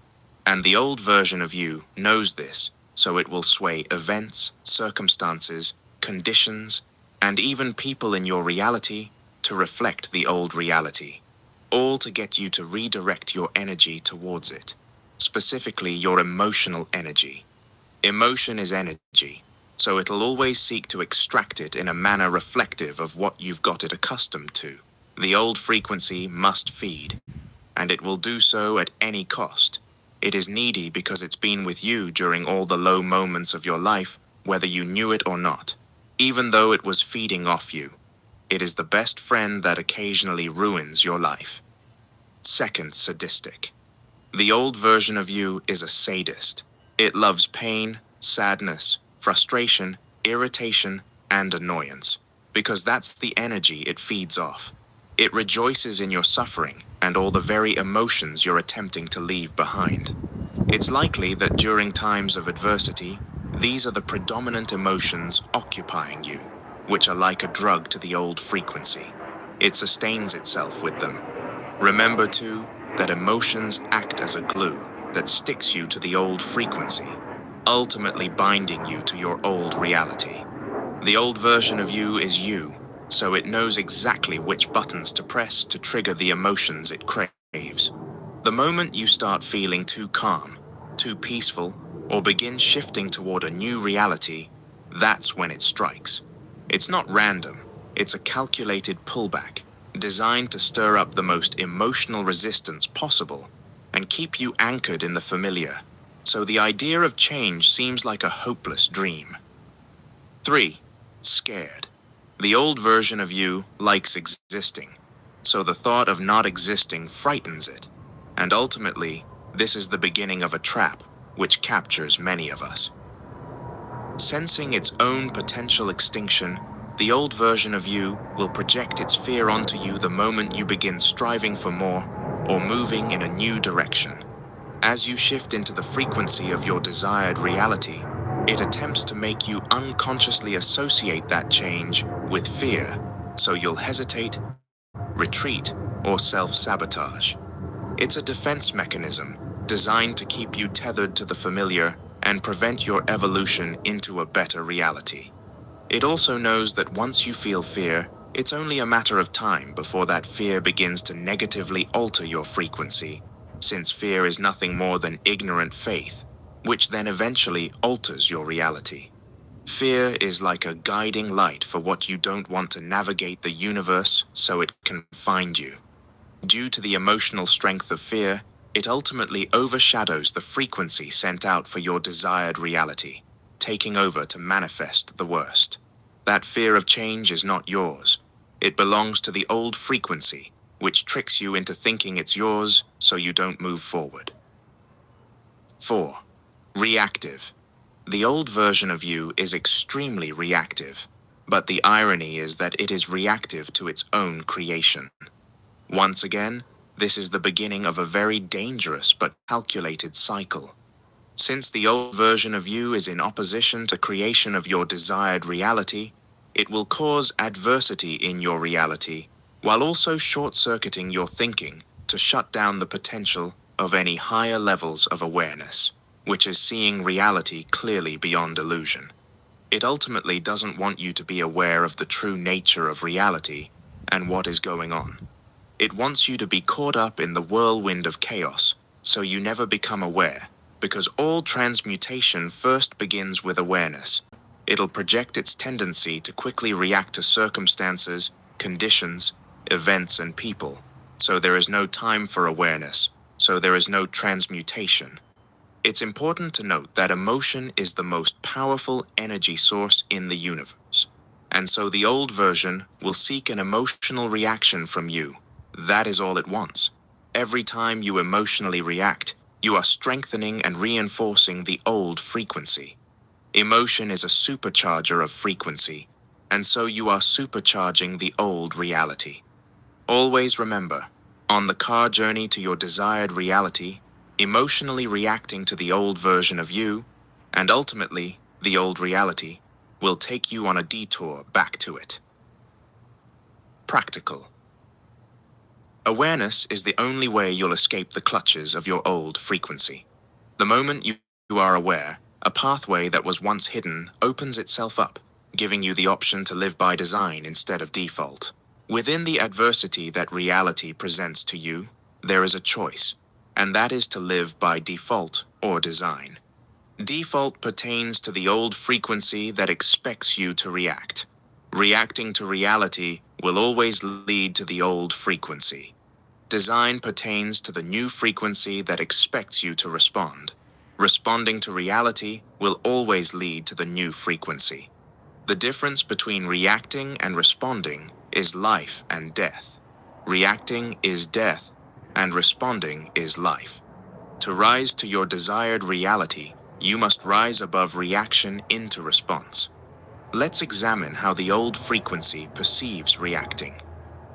and the old version of you knows this, so it will sway events, circumstances, conditions, and even people in your reality to reflect the old reality, all to get you to redirect your energy towards it, specifically your emotional energy. Emotion is energy, so it'll always seek to extract it in a manner reflective of what you've got it accustomed to. The old frequency must feed, and it will do so at any cost. It is needy because it's been with you during all the low moments of your life, whether you knew it or not. Even though it was feeding off you, it is the best friend that occasionally ruins your life. Second, sadistic. The old version of you is a sadist. It loves pain, sadness, frustration, irritation, and annoyance, because that's the energy it feeds off. It rejoices in your suffering and all the very emotions you're attempting to leave behind. It's likely that during times of adversity, these are the predominant emotions occupying you, which are like a drug to the old frequency. It sustains itself with them. Remember, too, that emotions act as a glue that sticks you to the old frequency, ultimately binding you to your old reality. The old version of you is you, so it knows exactly which buttons to press to trigger the emotions it craves. The moment you start feeling too calm, too peaceful, or begin shifting toward a new reality, that's when it strikes. It's not random, it's a calculated pullback, designed to stir up the most emotional resistance possible and keep you anchored in the familiar, so the idea of change seems like a hopeless dream. 3. Scared. The old version of you likes existing, so the thought of not existing frightens it, and ultimately, this is the beginning of a trap which captures many of us. Sensing its own potential extinction, the old version of you will project its fear onto you the moment you begin striving for more or moving in a new direction. As you shift into the frequency of your desired reality, it attempts to make you unconsciously associate that change with fear, so you'll hesitate, retreat, or self-sabotage. It's a defense mechanism designed to keep you tethered to the familiar and prevent your evolution into a better reality. It also knows that once you feel fear, it's only a matter of time before that fear begins to negatively alter your frequency, since fear is nothing more than ignorant faith, which then eventually alters your reality. Fear is like a guiding light for what you don't want to navigate the universe so it can find you. Due to the emotional strength of fear, it ultimately overshadows the frequency sent out for your desired reality, taking over to manifest the worst. That fear of change is not yours. It belongs to the old frequency, which tricks you into thinking it's yours so you don't move forward. 4. Reactive. The old version of you is extremely reactive, but the irony is that it is reactive to its own creation. Once again, this is the beginning of a very dangerous but calculated cycle. Since the old version of you is in opposition to creation of your desired reality, it will cause adversity in your reality, while also short-circuiting your thinking to shut down the potential of any higher levels of awareness, which is seeing reality clearly beyond illusion. It ultimately doesn't want you to be aware of the true nature of reality and what is going on. It wants you to be caught up in the whirlwind of chaos, so you never become aware, because all transmutation first begins with awareness. It'll project its tendency to quickly react to circumstances, conditions, events, and people, so there is no time for awareness, so there is no transmutation. It's important to note that emotion is the most powerful energy source in the universe. And so the old version will seek an emotional reaction from you. That is all it wants. Every time you emotionally react, you are strengthening and reinforcing the old frequency. Emotion is a supercharger of frequency, and so you are supercharging the old reality. Always remember, on the car journey to your desired reality, emotionally reacting to the old version of you, and ultimately, the old reality, will take you on a detour back to it. Practical. Awareness is the only way you'll escape the clutches of your old frequency. The moment you are aware, a pathway that was once hidden opens itself up, giving you the option to live by design instead of default. Within the adversity that reality presents to you, there is a choice, and that is to live by default or design. Default pertains to the old frequency that expects you to react. Reacting to reality will always lead to the old frequency. Design pertains to the new frequency that expects you to respond. Responding to reality will always lead to the new frequency. The difference between reacting and responding is life and death. Reacting is death, and responding is life. To rise to your desired reality, you must rise above reaction into response. Let's examine how the old frequency perceives reacting.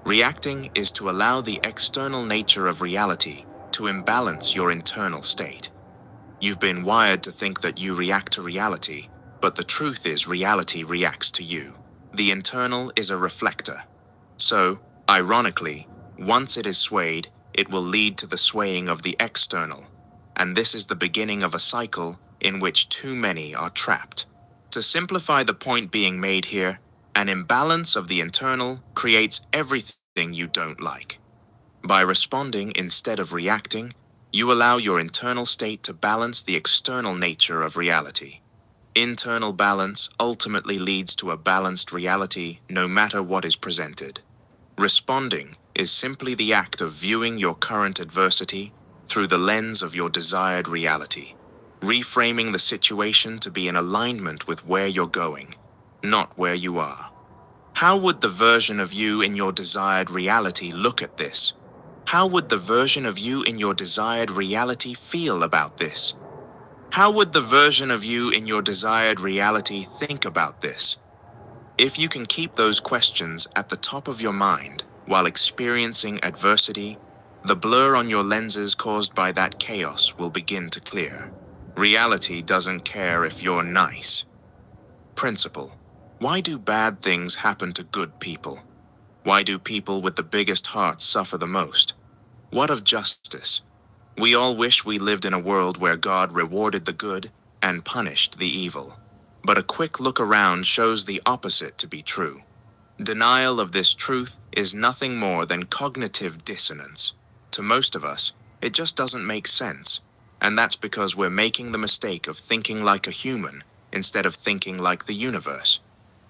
Reacting is to allow the external nature of reality to imbalance your internal state. You've been wired to think that you react to reality, but the truth is reality reacts to you. The internal is a reflector. So, ironically, once it is swayed, it will lead to the swaying of the external. And this is the beginning of a cycle in which too many are trapped. To simplify the point being made here, an imbalance of the internal creates everything you don't like. By responding instead of reacting, you allow your internal state to balance the external nature of reality. Internal balance ultimately leads to a balanced reality no matter what is presented. Responding is simply the act of viewing your current adversity through the lens of your desired reality, reframing the situation to be in alignment with where you're going, not where you are. How would the version of you in your desired reality look at this? How would the version of you in your desired reality feel about this? How would the version of you in your desired reality think about this? If you can keep those questions at the top of your mind while experiencing adversity, the blur on your lenses caused by that chaos will begin to clear. Reality doesn't care if you're nice. Principle. Why do bad things happen to good people? Why do people with the biggest hearts suffer the most? What of justice? We all wish we lived in a world where God rewarded the good and punished the evil. But a quick look around shows the opposite to be true. Denial of this truth is nothing more than cognitive dissonance. To most of us, it just doesn't make sense. And that's because we're making the mistake of thinking like a human instead of thinking like the universe.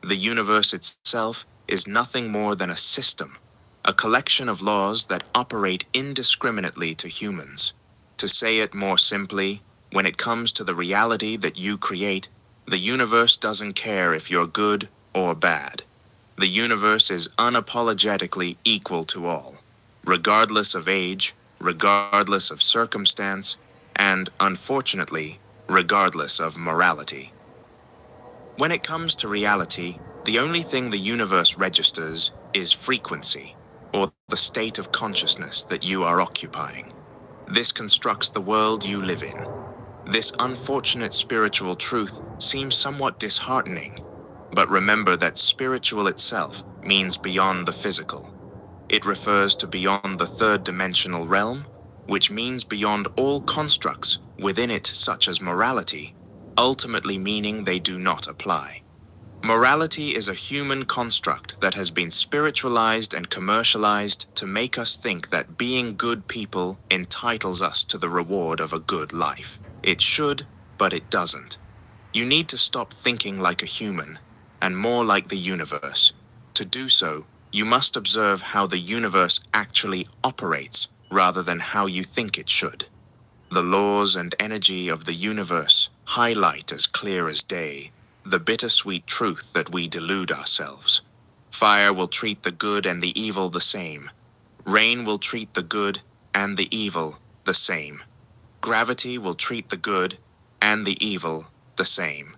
The universe itself is nothing more than a system, a collection of laws that operate indiscriminately to humans. To say it more simply, when it comes to the reality that you create, the universe doesn't care if you're good or bad. The universe is unapologetically equal to all, regardless of age, regardless of circumstance, and, unfortunately, regardless of morality. When it comes to reality, the only thing the universe registers is frequency, or the state of consciousness that you are occupying. This constructs the world you live in. This unfortunate spiritual truth seems somewhat disheartening, but remember that spiritual itself means beyond the physical. It refers to beyond the third-dimensional realm, which means beyond all constructs within it such as morality, ultimately meaning they do not apply. Morality is a human construct that has been spiritualized and commercialized to make us think that being good people entitles us to the reward of a good life. It should, but it doesn't. You need to stop thinking like a human and more like the universe. To do so, You must observe how the universe actually operates rather than how you think it should. The laws and energy of the universe highlight as clear as day the bittersweet truth that we delude ourselves. Fire will treat the good and the evil the same. Rain will treat the good and the evil the same. Gravity will treat the good and the evil the same.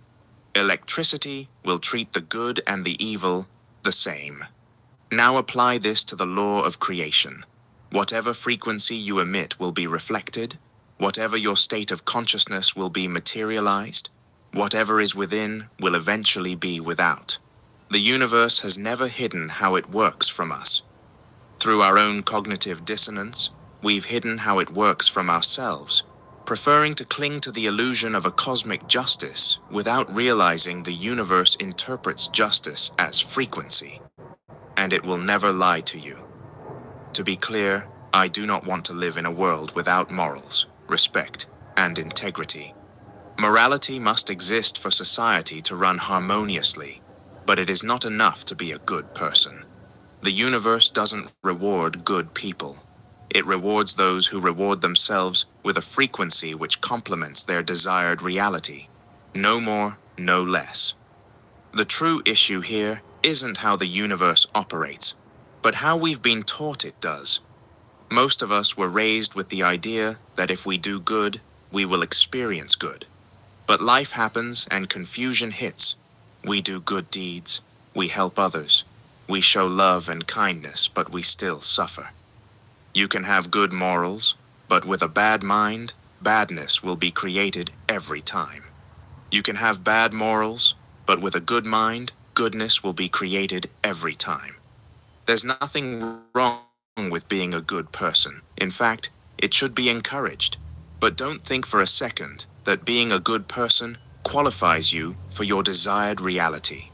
Electricity will treat the good and the evil the same. Now apply this to the law of creation. Whatever frequency you emit will be reflected. Whatever your state of consciousness will be materialized. Whatever is within will eventually be without. The universe has never hidden how it works from us. Through our own cognitive dissonance, we've hidden how it works from ourselves, preferring to cling to the illusion of a cosmic justice without realizing the universe interprets justice as frequency. And it will never lie to you. To be clear, I do not want to live in a world without morals, respect, and integrity. Morality must exist for society to run harmoniously, but it is not enough to be a good person. The universe doesn't reward good people. It rewards those who reward themselves with a frequency which complements their desired reality. No more, no less. The true issue here isn't how the universe operates, but how we've been taught it does. Most of us were raised with the idea that if we do good, we will experience good. But life happens and confusion hits. We do good deeds, we help others, we show love and kindness, but we still suffer. You can have good morals, but with a bad mind, badness will be created every time. You can have bad morals, but with a good mind, goodness will be created every time. There's nothing wrong with being a good person. In fact, it should be encouraged. But don't think for a second that being a good person qualifies you for your desired reality.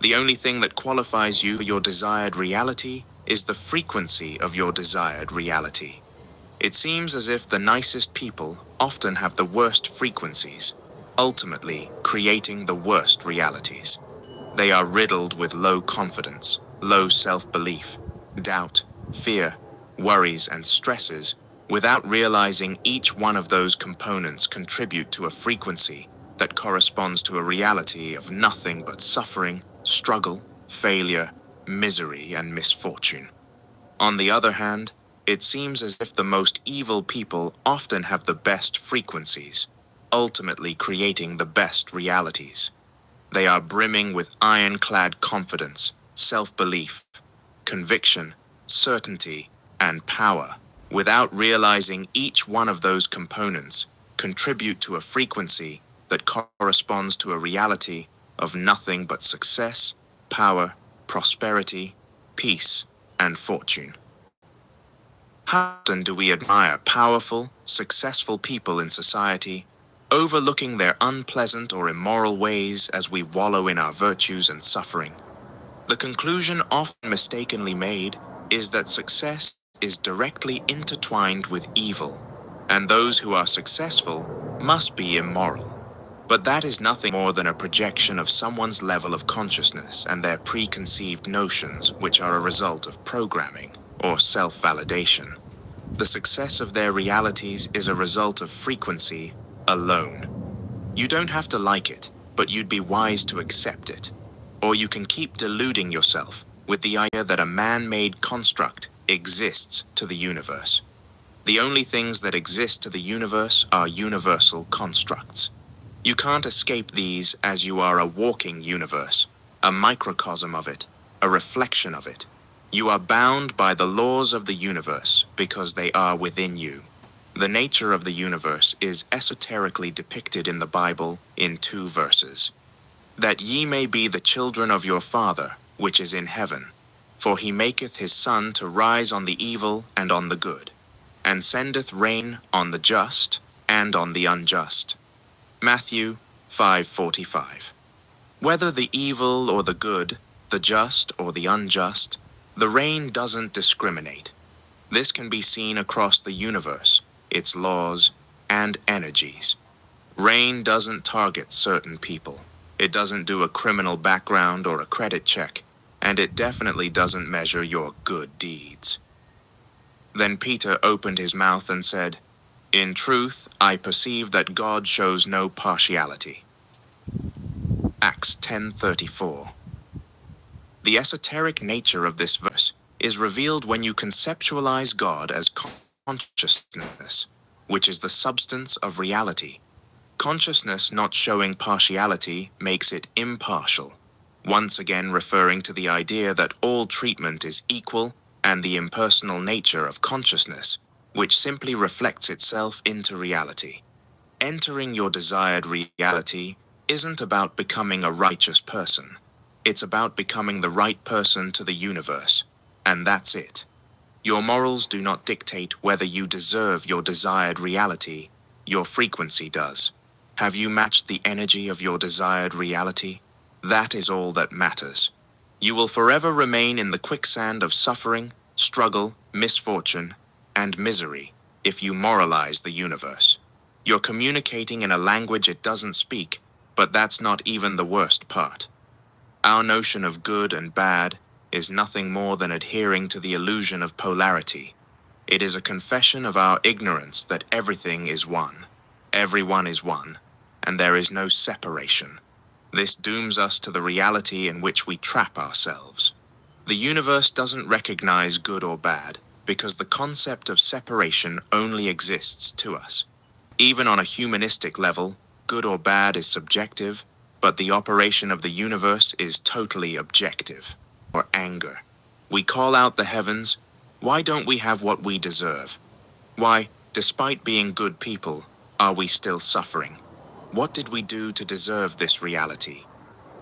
The only thing that qualifies you for your desired reality is the frequency of your desired reality. It seems as if the nicest people often have the worst frequencies, ultimately creating the worst realities. They are riddled with low confidence, low self-belief, doubt, fear, worries, and stresses, without realizing each one of those components contribute to a frequency that corresponds to a reality of nothing but suffering, struggle, failure, misery, and misfortune. On the other hand, it seems as if the most evil people often have the best frequencies, ultimately creating the best realities. They are brimming with ironclad confidence, self-belief, conviction, certainty, and power, without realizing each one of those components contribute to a frequency that corresponds to a reality of nothing but success, power, prosperity, peace, and fortune. How often do we admire powerful, successful people in society, overlooking their unpleasant or immoral ways as we wallow in our virtues and suffering? The conclusion often mistakenly made is that success is directly intertwined with evil, and those who are successful must be immoral. But that is nothing more than a projection of someone's level of consciousness and their preconceived notions, which are a result of programming or self-validation. The success of their realities is a result of frequency alone. You don't have to like it, but you'd be wise to accept it. Or you can keep deluding yourself with the idea that a man-made construct exists to the universe. The only things that exist to the universe are universal constructs. You can't escape these, as you are a walking universe, a microcosm of it, a reflection of it. You are bound by the laws of the universe because they are within you. The nature of the universe is esoterically depicted in the Bible in 2 verses. That ye may be the children of your Father, which is in heaven. For he maketh his sun to rise on the evil and on the good, and sendeth rain on the just and on the unjust. Matthew 5:45. Whether the evil or the good, the just or the unjust, the rain doesn't discriminate. This can be seen across the universe, its laws, and energies. Rain doesn't target certain people. It doesn't do a criminal background or a credit check. and it definitely doesn't measure your good deeds." Then Peter opened his mouth and said, "In truth, I perceive that God shows no partiality." Acts 10:34. The esoteric nature of this verse is revealed when you conceptualize God as consciousness, which is the substance of reality. Consciousness not showing partiality makes it impartial, once again referring to the idea that all treatment is equal and the impersonal nature of consciousness, which simply reflects itself into reality. Entering your desired reality isn't about becoming a righteous person. It's about becoming the right person to the universe, and that's it. Your morals do not dictate whether you deserve your desired reality. Your frequency does. Have you matched the energy of your desired reality? That is all that matters. You will forever remain in the quicksand of suffering, struggle, misfortune, and misery if you moralize the universe. You're communicating in a language it doesn't speak, but that's not even the worst part. Our notion of good and bad is nothing more than adhering to the illusion of polarity. It is a confession of our ignorance that everything is one, everyone is one, and there is no separation. This dooms us to the reality in which we trap ourselves. The universe doesn't recognize good or bad because the concept of separation only exists to us. Even on a humanistic level, good or bad is subjective, but the operation of the universe is totally objective. Or anger. We call out the heavens, "Why don't we have what we deserve? Why, despite being good people, are we still suffering? What did we do to deserve this reality?"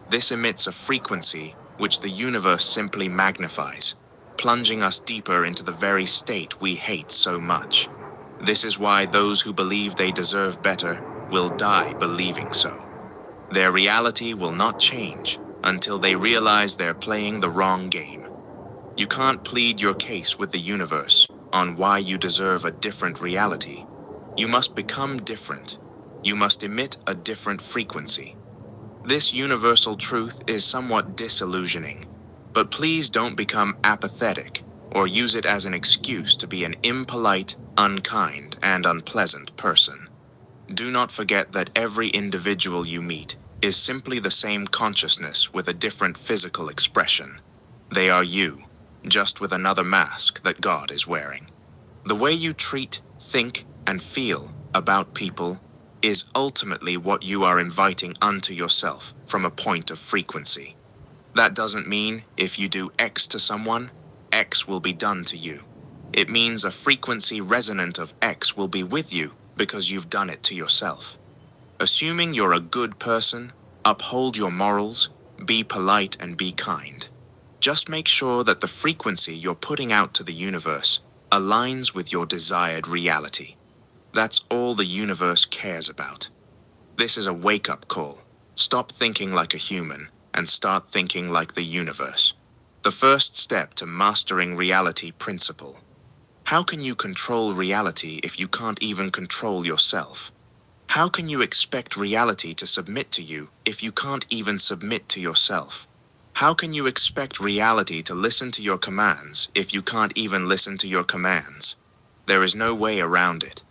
This emits a frequency which the universe simply magnifies, plunging us deeper into the very state we hate so much. This is why those who believe they deserve better will die believing so. Their reality will not change until they realize they're playing the wrong game. You can't plead your case with the universe on why you deserve a different reality. You must become different. You must emit a different frequency. This universal truth is somewhat disillusioning, but please don't become apathetic or use it as an excuse to be an impolite, unkind, and unpleasant person. Do not forget that every individual you meet is simply the same consciousness with a different physical expression. They are you, just with another mask that God is wearing. The way you treat, think, and feel about people is ultimately what you are inviting unto yourself from a point of frequency. That doesn't mean if you do X to someone, X will be done to you. It means a frequency resonant of X will be with you because you've done it to yourself. Assuming you're a good person, uphold your morals, be polite and be kind. Just make sure that the frequency you're putting out to the universe aligns with your desired reality. That's all the universe cares about. This is a wake-up call. Stop thinking like a human and start thinking like the universe. The first step to mastering reality principle. How can you control reality if you can't even control yourself? How can you expect reality to submit to you if you can't even submit to yourself? How can you expect reality to listen to your commands if you can't even listen to your commands? There is no way around it.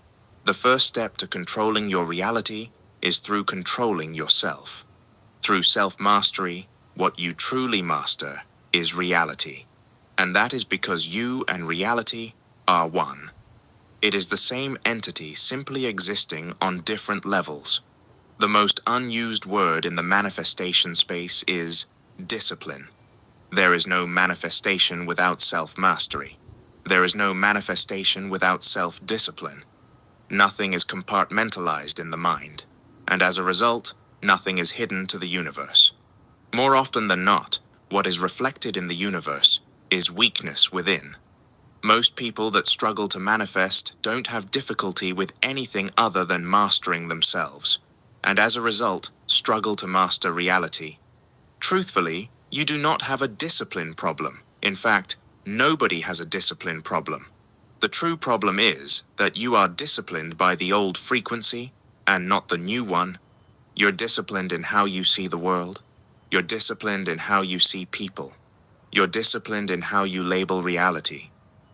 The first step to controlling your reality is through controlling yourself. Through self-mastery, what you truly master is reality. And that is because you and reality are one. It is the same entity simply existing on different levels. The most unused word in the manifestation space is discipline. There is no manifestation without self-mastery. There is no manifestation without self-discipline. Nothing is compartmentalized in the mind, and as a result, nothing is hidden to the universe. More often than not, what is reflected in the universe is weakness within. Most people that struggle to manifest don't have difficulty with anything other than mastering themselves, and as a result, struggle to master reality. Truthfully, you do not have a discipline problem. In fact, nobody has a discipline problem. The true problem is that you are disciplined by the old frequency and not the new one. You're disciplined in how you see the world. You're disciplined in how you see people. You're disciplined in how you label reality.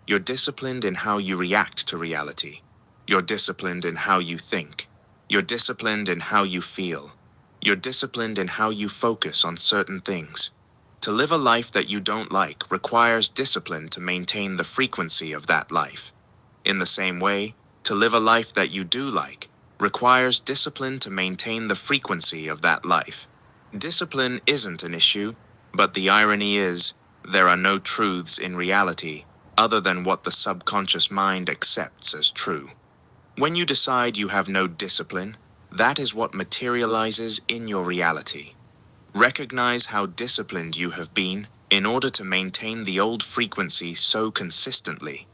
You're disciplined in how you react to reality. You're disciplined in how you think. You're disciplined in how you feel. You're disciplined in how you focus on certain things. To live a life that you don't like requires discipline to maintain the frequency of that life. In the same way, to live a life that you do like requires discipline to maintain the frequency of that life. Discipline isn't an issue, but the irony is, there are no truths in reality other than what the subconscious mind accepts as true. When you decide you have no discipline, that is what materializes in your reality. Recognize how disciplined you have been in order to maintain the old frequency so consistently,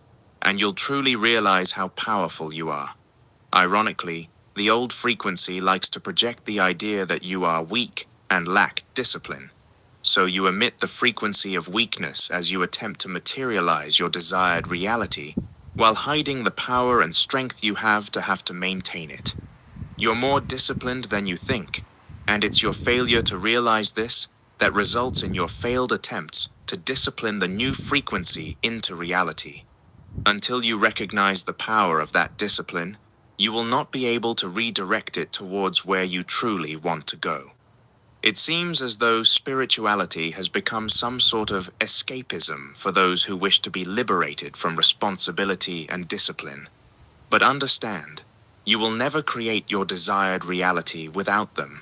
and you'll truly realize how powerful you are. Ironically, the old frequency likes to project the idea that you are weak and lack discipline. So you emit the frequency of weakness as you attempt to materialize your desired reality, while hiding the power and strength you have to maintain it. You're more disciplined than you think, and it's your failure to realize this that results in your failed attempts to discipline the new frequency into reality. Until you recognize the power of that discipline, you will not be able to redirect it towards where you truly want to go. It seems as though spirituality has become some sort of escapism for those who wish to be liberated from responsibility and discipline. But understand, you will never create your desired reality without them.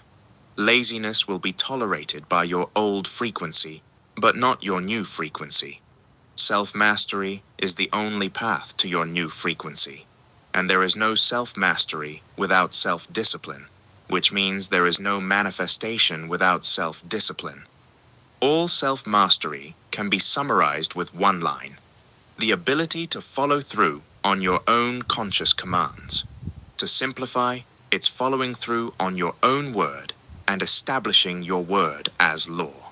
Laziness will be tolerated by your old frequency, but not your new frequency. Self-mastery is the only path to your new frequency, and there is no self-mastery without self-discipline, which means there is no manifestation without self-discipline. All self-mastery can be summarized with one line: the ability to follow through on your own conscious commands. To simplify, it's following through on your own word and establishing your word as law.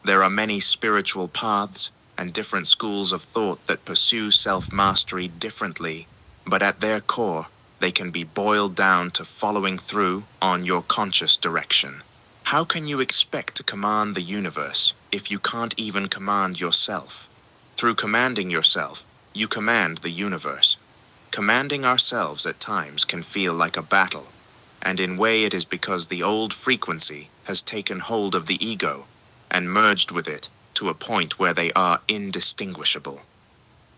There are many spiritual paths and different schools of thought that pursue self-mastery differently, but at their core, they can be boiled down to following through on your conscious direction. How can you expect to command the universe if you can't even command yourself? Through commanding yourself, you command the universe. Commanding ourselves at times can feel like a battle, and in a way it is because the old frequency has taken hold of the ego and merged with it to a point where they are indistinguishable.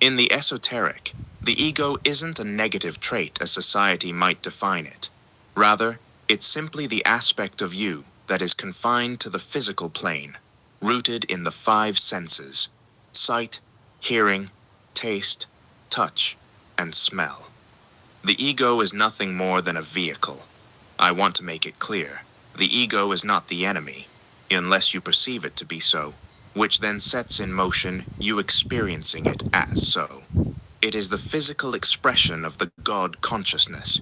In the esoteric, the ego isn't a negative trait as society might define it. Rather, it's simply the aspect of you that is confined to the physical plane, rooted in the 5 senses: sight, hearing, taste, touch, and smell. The ego is nothing more than a vehicle. I want to make it clear, the ego is not the enemy, unless you perceive it to be so, which then sets in motion you experiencing it as so. It is the physical expression of the God consciousness.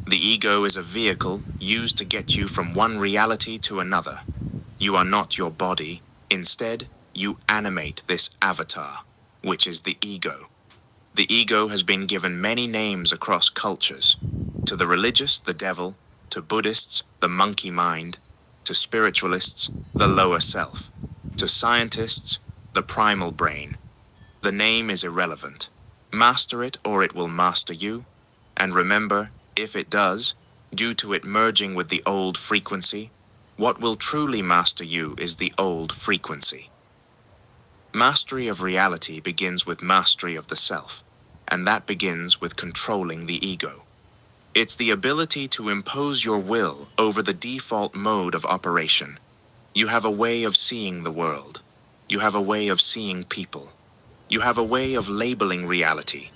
The ego is a vehicle used to get you from one reality to another. You are not your body. Instead, you animate this avatar, which is the ego. The ego has been given many names across cultures. To the religious, the devil; to Buddhists, the monkey mind; to spiritualists, the lower self; to scientists, the primal brain. The name is irrelevant. Master it or it will master you. And remember, if it does, due to it merging with the old frequency, what will truly master you is the old frequency. Mastery of reality begins with mastery of the self, and that begins with controlling the ego. It's the ability to impose your will over the default mode of operation. You have a way of seeing the world. You have a way of seeing people. You have a way of labeling reality.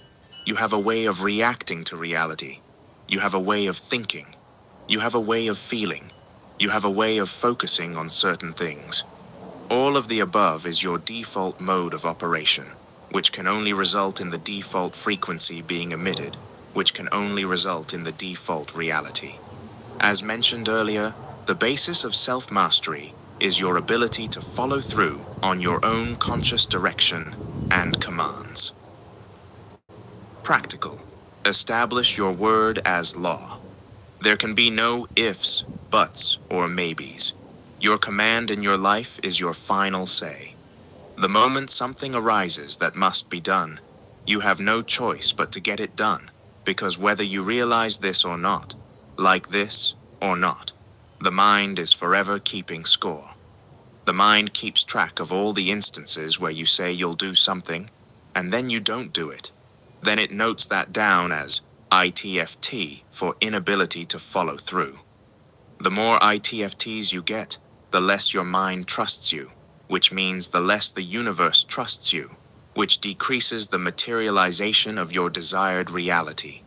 You have a way of reacting to reality. You have a way of thinking. You have a way of feeling. You have a way of focusing on certain things. All of the above is your default mode of operation, which can only result in the default frequency being emitted, which can only result in the default reality. As mentioned earlier, the basis of self-mastery is your ability to follow through on your own conscious direction and commands. Practical. Establish your word as law. There can be no ifs, buts, or maybes. Your command in your life is your final say. The moment something arises that must be done, you have no choice but to get it done, because whether you realize this or not, like this or not, the mind is forever keeping score. The mind keeps track of all the instances where you say you'll do something, and then you don't do it. Then it notes that down as ITFT for inability to follow through. The more ITFTs you get, the less your mind trusts you, which means the less the universe trusts you, which decreases the materialization of your desired reality.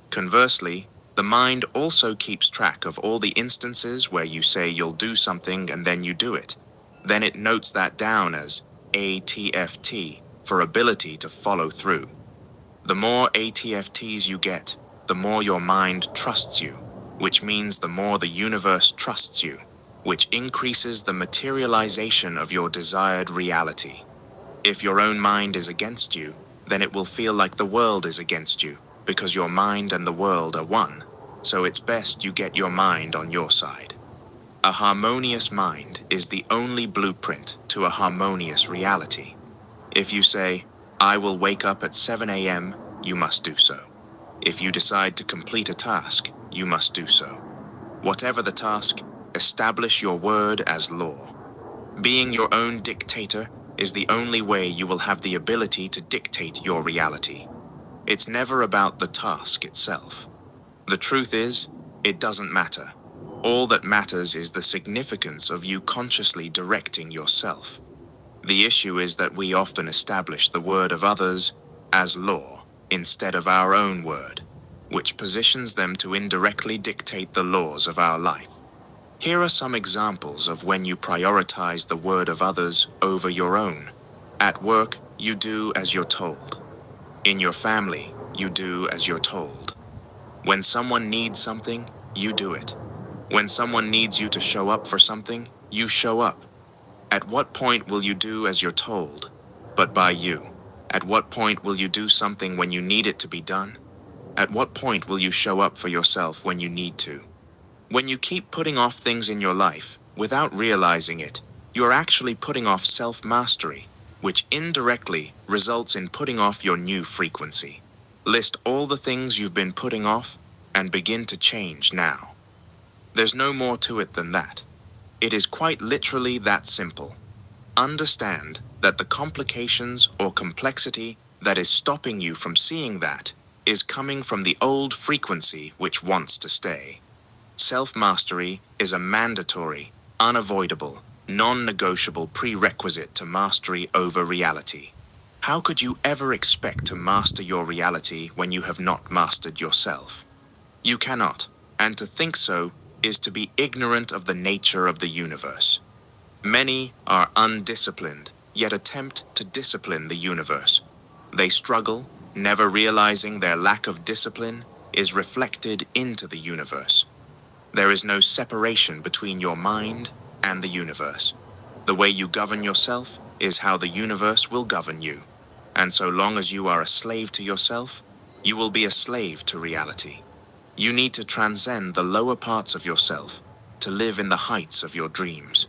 Conversely, the mind also keeps track of all the instances where you say you'll do something and then you do it. Then it notes that down as ATFT for ability to follow through. The more ATFTs you get, the more your mind trusts you, which means the more the universe trusts you, which increases the materialization of your desired reality. If your own mind is against you, then it will feel like the world is against you, because your mind and the world are one, so it's best you get your mind on your side. A harmonious mind is the only blueprint to a harmonious reality. If you say, I will wake up at 7 a.m., you must do so. If you decide to complete a task, you must do so. Whatever the task, establish your word as law. Being your own dictator is the only way you will have the ability to dictate your reality. It's never about the task itself. The truth is, it doesn't matter. All that matters is the significance of you consciously directing yourself. The issue is that we often establish the word of others as law instead of our own word, which positions them to indirectly dictate the laws of our life. Here are some examples of when you prioritize the word of others over your own. At work, you do as you're told. In your family, you do as you're told. When someone needs something, you do it. When someone needs you to show up for something, you show up. At what point will you do as you're told, but by you? At what point will you do something when you need it to be done? At what point will you show up for yourself when you need to? When you keep putting off things in your life, without realizing it, you're actually putting off self-mastery, which indirectly results in putting off your new frequency. List all the things you've been putting off and begin to change now. There's no more to it than that. It is quite literally that simple. Understand that the complications or complexity that is stopping you from seeing that is coming from the old frequency which wants to stay. Self-mastery is a mandatory, unavoidable, non-negotiable prerequisite to mastery over reality. How could you ever expect to master your reality when you have not mastered yourself? You cannot, and to think so is to be ignorant of the nature of the universe. Many are undisciplined, yet attempt to discipline the universe. They struggle, never realizing their lack of discipline is reflected into the universe. There is no separation between your mind and the universe. The way you govern yourself is how the universe will govern you. And so long as you are a slave to yourself, you will be a slave to reality. You need to transcend the lower parts of yourself to live in the heights of your dreams.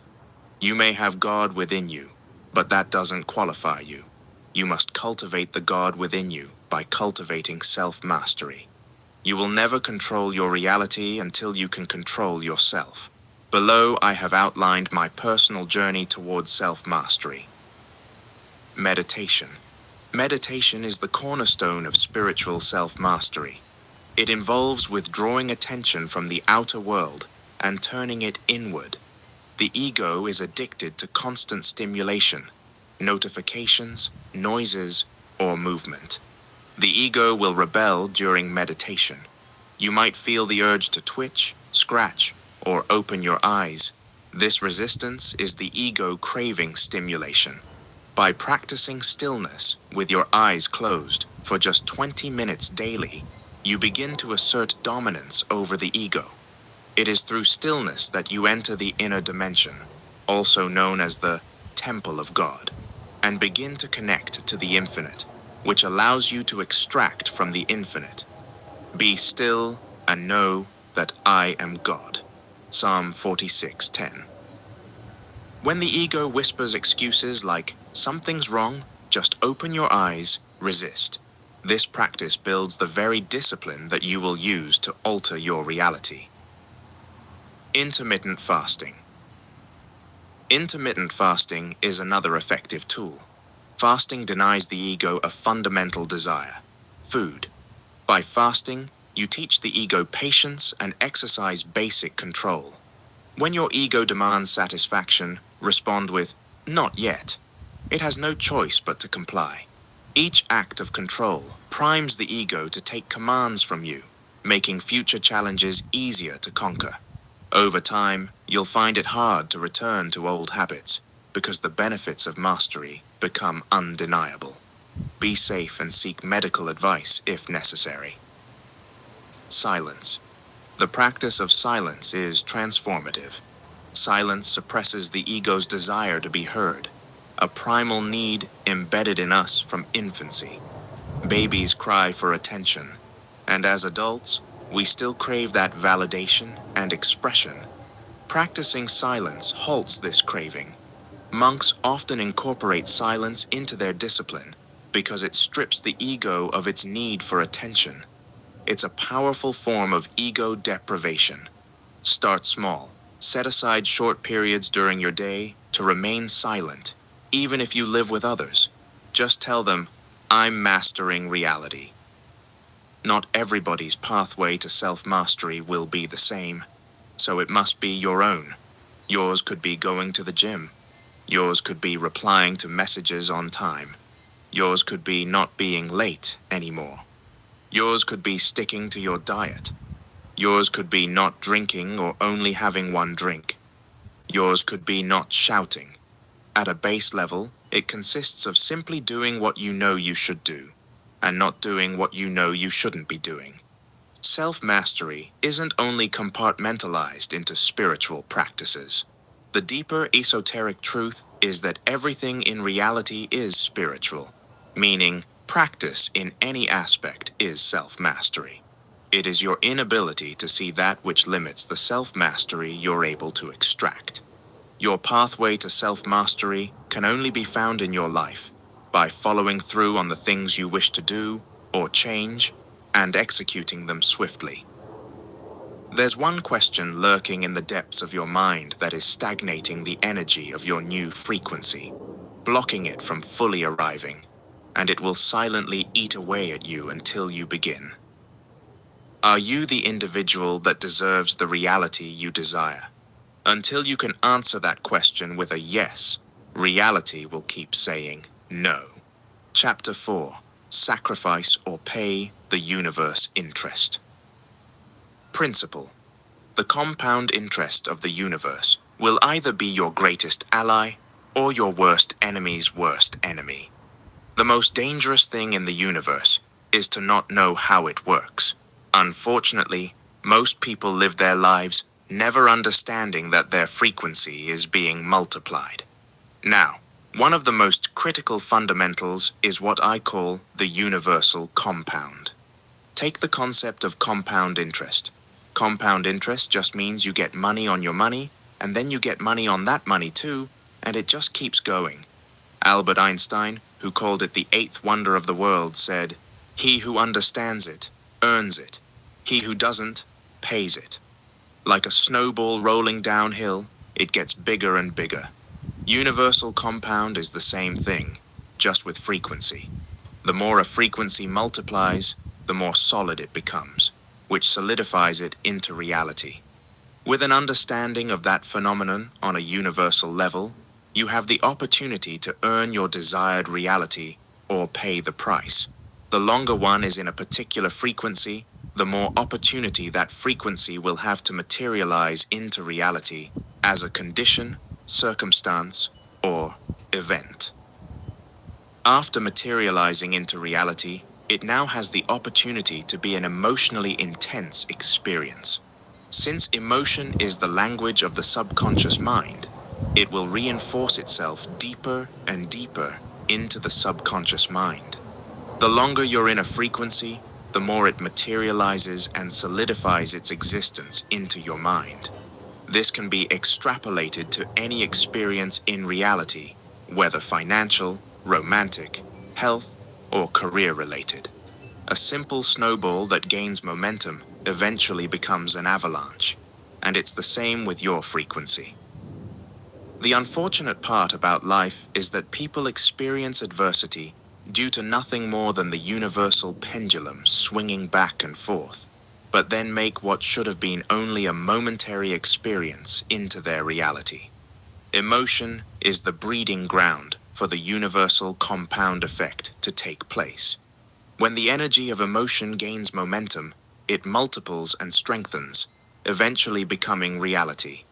You may have God within you, but that doesn't qualify you. You must cultivate the God within you by cultivating self-mastery. You will never control your reality until you can control yourself. Below, I have outlined my personal journey towards self-mastery. Meditation. Meditation is the cornerstone of spiritual self-mastery. It involves withdrawing attention from the outer world and turning it inward. The ego is addicted to constant stimulation, notifications, noises, or movement. The ego will rebel during meditation. You might feel the urge to twitch, scratch, or open your eyes. This resistance is the ego craving stimulation. By practicing stillness with your eyes closed for just 20 minutes daily, you begin to assert dominance over the ego. It is through stillness that you enter the inner dimension, also known as the Temple of God, and begin to connect to the infinite, which allows you to extract from the infinite. Be still and know that I am God. Psalm 46:10. When the ego whispers excuses like, Something's wrong, just open your eyes, resist. This practice builds the very discipline that you will use to alter your reality. Intermittent fasting. Intermittent fasting is another effective tool. Fasting denies the ego a fundamental desire, food. By fasting, you teach the ego patience and exercise basic control. When your ego demands satisfaction, respond with, "Not yet." It has no choice but to comply. Each act of control primes the ego to take commands from you, making future challenges easier to conquer. Over time, you'll find it hard to return to old habits because the benefits of mastery become undeniable. Be safe and seek medical advice if necessary. Silence. The practice of silence is transformative. Silence suppresses the ego's desire to be heard, a primal need embedded in us from infancy. Babies cry for attention, and as adults, we still crave that validation and expression. Practicing silence halts this craving. Monks often incorporate silence into their discipline because it strips the ego of its need for attention. It's a powerful form of ego deprivation. Start small. Set aside short periods during your day to remain silent, even if you live with others. Just tell them, "I'm mastering reality." Not everybody's pathway to self-mastery will be the same, so it must be your own. Yours could be going to the gym. Yours could be replying to messages on time. Yours could be not being late anymore. Yours could be sticking to your diet. Yours could be not drinking or only having one drink. Yours could be not shouting. At a base level, it consists of simply doing what you know you should do, and not doing what you know you shouldn't be doing. Self-mastery isn't only compartmentalized into spiritual practices. The deeper esoteric truth is that everything in reality is spiritual, meaning practice in any aspect is self-mastery. It is your inability to see that which limits the self-mastery you're able to extract. Your pathway to self-mastery can only be found in your life by following through on the things you wish to do or change and executing them swiftly. There's one question lurking in the depths of your mind that is stagnating the energy of your new frequency, blocking it from fully arriving, and it will silently eat away at you until you begin. Are you the individual that deserves the reality you desire? Until you can answer that question with a yes, reality will keep saying no. Chapter 4. Sacrifice or pay the universe interest. Principle. The compound interest of the universe will either be your greatest ally or your worst enemy's worst enemy. The most dangerous thing in the universe is to not know how it works. Unfortunately, most people live their lives never understanding that their frequency is being multiplied. Now, one of the most critical fundamentals is what I call the universal compound. Take the concept of compound interest. Compound interest just means you get money on your money, and then you get money on that money too, and it just keeps going. Albert Einstein, who called it the eighth wonder of the world, said, "He who understands it, earns it. He who doesn't, pays it." Like a snowball rolling downhill, it gets bigger and bigger. Universal compound is the same thing, just with frequency. The more a frequency multiplies, the more solid it becomes, which solidifies it into reality. With an understanding of that phenomenon on a universal level, you have the opportunity to earn your desired reality or pay the price. The longer one is in a particular frequency, the more opportunity that frequency will have to materialize into reality as a condition, circumstance, or event. After materializing into reality, it now has the opportunity to be an emotionally intense experience. Since emotion is the language of the subconscious mind, it will reinforce itself deeper and deeper into the subconscious mind. The longer you're in a frequency, the more it materializes and solidifies its existence into your mind. This can be extrapolated to any experience in reality whether financial, romantic, health, or career-related. A simple snowball that gains momentum eventually becomes an avalanche, and it's the same with your frequency. The unfortunate part about life is that people experience adversity due to nothing more than the universal pendulum swinging back and forth, but then make what should have been only a momentary experience into their reality. Emotion is the breeding ground for the universal compound effect to take place. When the energy of emotion gains momentum, it multiples and strengthens, eventually becoming reality.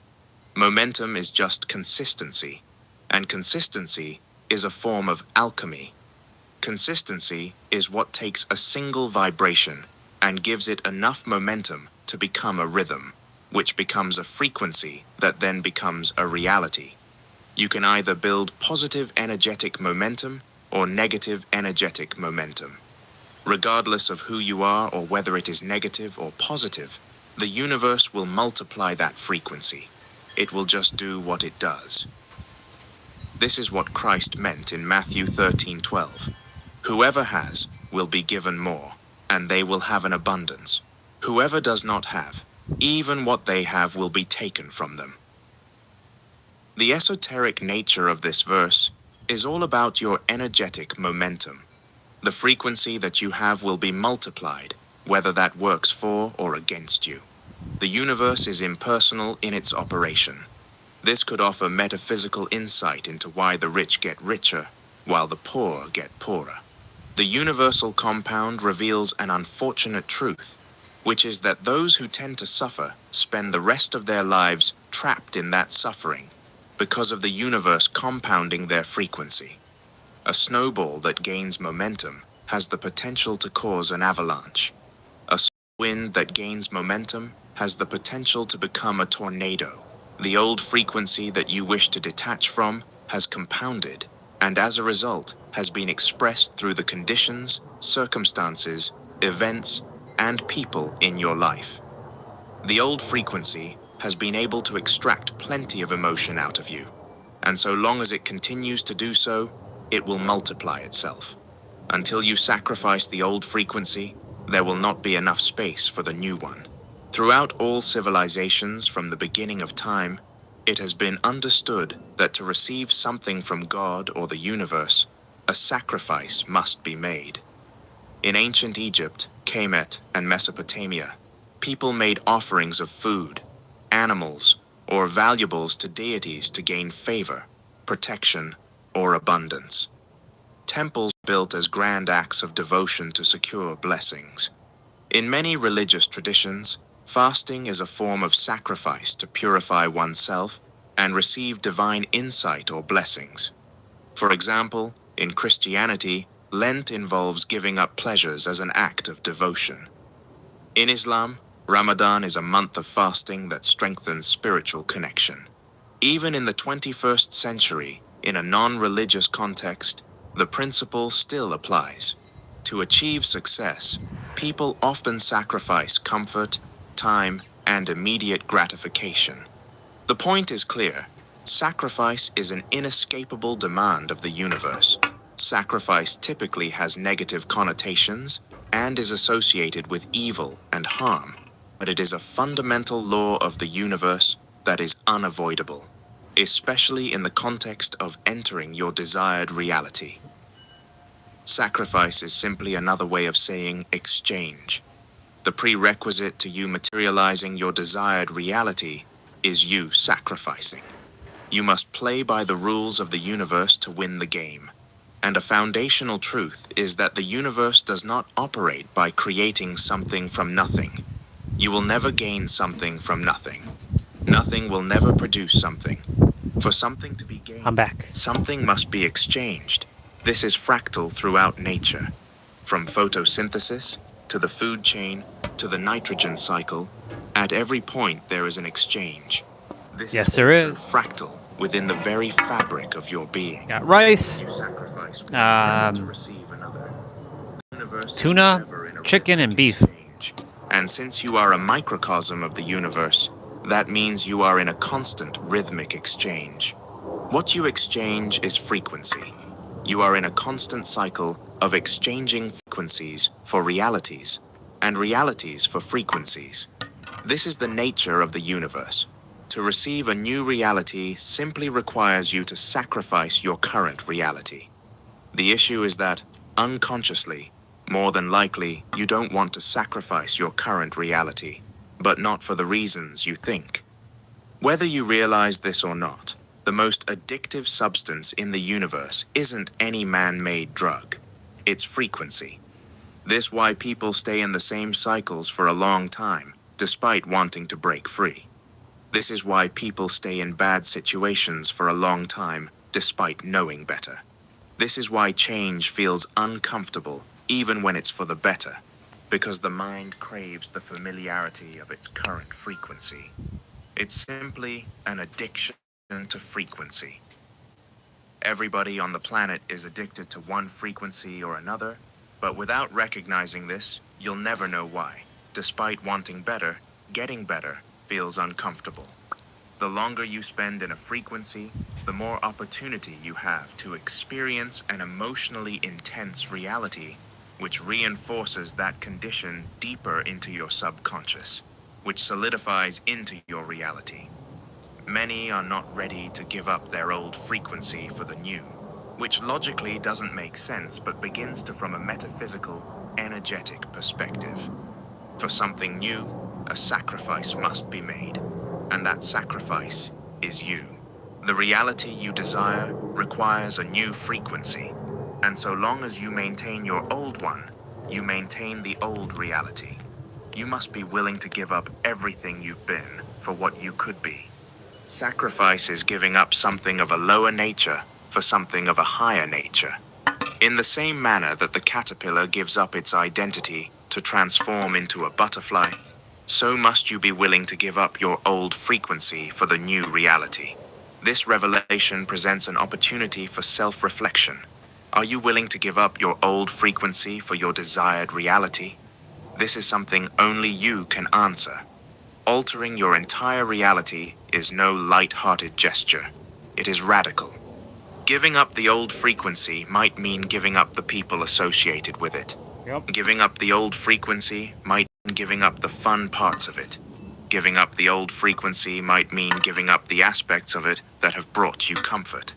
Momentum is just consistency, and consistency is a form of alchemy. Consistency is what takes a single vibration and gives it enough momentum to become a rhythm, which becomes a frequency that then becomes a reality. You can either build positive energetic momentum or negative energetic momentum. Regardless of who you are or whether it is negative or positive, the universe will multiply that frequency. It will just do what it does. This is what Christ meant in Matthew 13:12. Whoever has will be given more, and they will have an abundance. Whoever does not have, even what they have will be taken from them. The esoteric nature of this verse is all about your energetic momentum. The frequency that you have will be multiplied, whether that works for or against you. The universe is impersonal in its operation. This could offer metaphysical insight into why the rich get richer, while the poor get poorer. The universal compound reveals an unfortunate truth, which is that those who tend to suffer spend the rest of their lives trapped in that suffering, because of the universe compounding their frequency. A snowball that gains momentum has the potential to cause an avalanche. A wind that gains momentum has the potential to become a tornado. The old frequency that you wish to detach from has compounded, and as a result has been expressed through the conditions, circumstances, events, and people in your life. The old frequency has been able to extract plenty of emotion out of you, and so long as it continues to do so, it will multiply itself. Until you sacrifice the old frequency, there will not be enough space for the new one. Throughout all civilizations from the beginning of time, it has been understood that to receive something from God or the universe, a sacrifice must be made. In ancient Egypt, Kemet, and Mesopotamia, people made offerings of food, animals, or valuables to deities to gain favor, protection, or abundance. Temples built as grand acts of devotion to secure blessings. In many religious traditions, fasting is a form of sacrifice to purify oneself and receive divine insight or blessings. For example, in Christianity, Lent involves giving up pleasures as an act of devotion. In Islam, Ramadan is a month of fasting that strengthens spiritual connection. Even in the 21st century, in a non-religious context, the principle still applies. To achieve success, people often sacrifice comfort, time, and immediate gratification. The point is clear. Sacrifice is an inescapable demand of the universe. Sacrifice typically has negative connotations and is associated with evil and harm, but it is a fundamental law of the universe that is unavoidable, especially in the context of entering your desired reality. Sacrifice is simply another way of saying exchange. The prerequisite to you materializing your desired reality is you sacrificing. You must play by the rules of the universe to win the game. And a foundational truth is that the universe does not operate by creating something from nothing. You will never gain something from nothing. Nothing will never produce something. For something to be gained, I'm back. something must be exchanged. This is fractal throughout nature. From photosynthesis to the food chain to the nitrogen cycle, at every point there is an exchange. This Yes, there is. fractal within the very fabric of your being. Got rice, You sacrifice one to receive another. The universe is tuna, forever in a chicken, and rhythmic beef. exchange. And since you are a microcosm of the universe, that means you are in a constant rhythmic exchange. What you exchange is frequency. You are in a constant cycle of exchanging frequencies for realities, and realities for frequencies. This is the nature of the universe. To receive a new reality simply requires you to sacrifice your current reality. The issue is that, unconsciously, more than likely, you don't want to sacrifice your current reality, but not for the reasons you think. Whether you realize this or not, the most addictive substance in the universe isn't any man-made drug. It's frequency. This is why people stay in the same cycles for a long time, despite wanting to break free. This is why people stay in bad situations for a long time, despite knowing better. This is why change feels uncomfortable, even when it's for the better, because the mind craves the familiarity of its current frequency. It's simply an addiction to frequency. Everybody on the planet is addicted to one frequency or another, but without recognizing this, you'll never know why. Despite wanting better, getting better feels uncomfortable. The longer you spend in a frequency, the more opportunity you have to experience an emotionally intense reality, which reinforces that condition deeper into your subconscious, which solidifies into your reality. Many are not ready to give up their old frequency for the new, which logically doesn't make sense but begins to from a metaphysical, energetic perspective. For something new, a sacrifice must be made, and that sacrifice is you. The reality you desire requires a new frequency, and so long as you maintain your old one, you maintain the old reality. You must be willing to give up everything you've been for what you could be. Sacrifice is giving up something of a lower nature for something of a higher nature. In the same manner that the caterpillar gives up its identity to transform into a butterfly, so must you be willing to give up your old frequency for the new reality. This revelation presents an opportunity for self-reflection. Are you willing to give up your old frequency for your desired reality? This is something only you can answer. Altering your entire reality is no light-hearted gesture. It is radical. Giving up the old frequency might mean giving up the people associated with it. Yep. Giving up the old frequency might mean giving up the fun parts of it. Giving up the old frequency might mean giving up the aspects of it that have brought you comfort.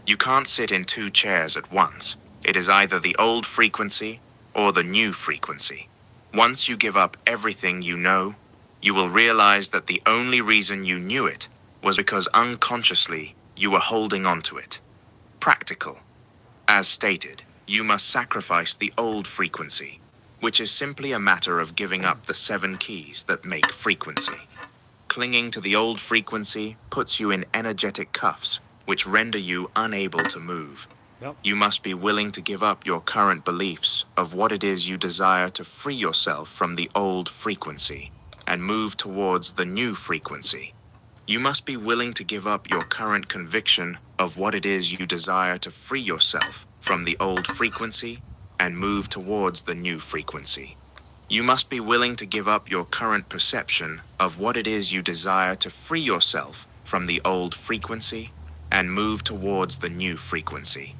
You can't sit in two chairs at once. It is either the old frequency or the new frequency. Once you give up everything you know, you will realize that the only reason you knew it was because unconsciously you were holding on to it. Practical. As stated, you must sacrifice the old frequency, which is simply a matter of giving up the 7 keys that make frequency. Clinging to the old frequency puts you in energetic cuffs, which render you unable to move. Yep. You must be willing to give up your current beliefs of what it is you desire to free yourself from the old frequency and move towards the new frequency. You must be willing to give up your current conviction of what it is you desire to free yourself from the old frequency and move towards the new frequency. You must be willing to give up your current perception of what it is you desire to free yourself from the old frequency and move towards the new frequency.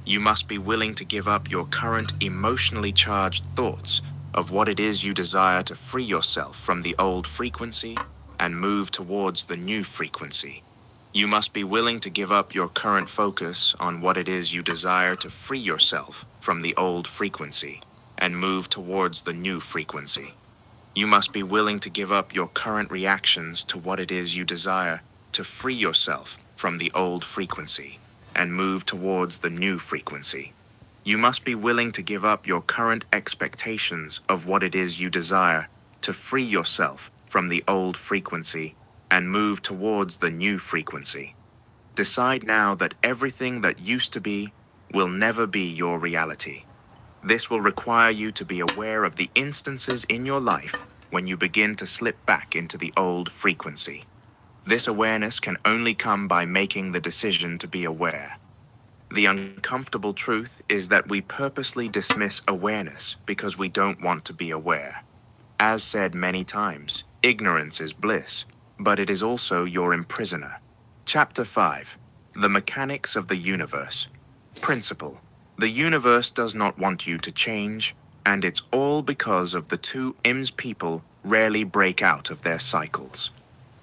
You must be willing to give up your current emotionally charged thoughts of what it is you desire to free yourself from the old frequency and move towards the new frequency. You must be willing to give up your current focus on what it is you desire to free yourself from the old frequency and move towards the new frequency. You must be willing to give up your current reactions to what it is you desire to free yourself from the old frequency and move towards the new frequency. You must be willing to give up your current expectations of what it is you desire to free yourself from the old frequency and move towards the new frequency. Decide now that everything that used to be will never be your reality. This will require you to be aware of the instances in your life when you begin to slip back into the old frequency. This awareness can only come by making the decision to be aware. The uncomfortable truth is that we purposely dismiss awareness because we don't want to be aware. As said many times, ignorance is bliss, but it is also your imprisoner. Chapter 5. The mechanics of the universe. Principle. The universe does not want you to change, and it's all because of the two IMS people rarely break out of their cycles.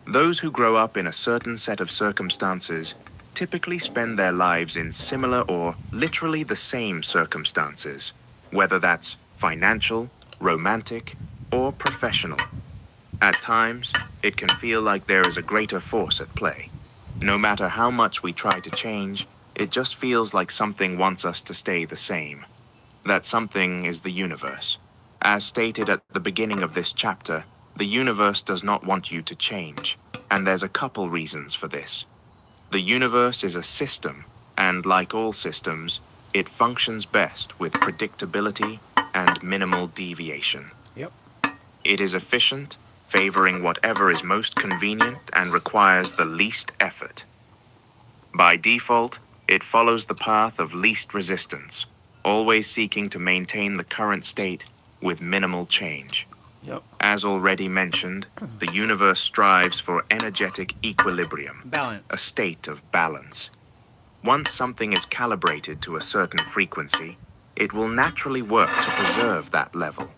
Those who grow up in a certain set of circumstances typically spend their lives in similar or literally the same circumstances, whether that's financial, romantic, or professional. At times, it can feel like there is a greater force at play. No matter how much we try to change, it just feels like something wants us to stay the same. That something is the universe. As stated at the beginning of this chapter, the universe does not want you to change, and there's a couple reasons for this. The universe is a system, and like all systems, it functions best with predictability and minimal deviation. Yep. It is efficient, favoring whatever is most convenient and requires the least effort. By default, it follows the path of least resistance, always seeking to maintain the current state with minimal change. Yep. As already mentioned, the universe strives for energetic equilibrium, Balance. a state of balance. Once something is calibrated to a certain frequency, it will naturally work to preserve that level.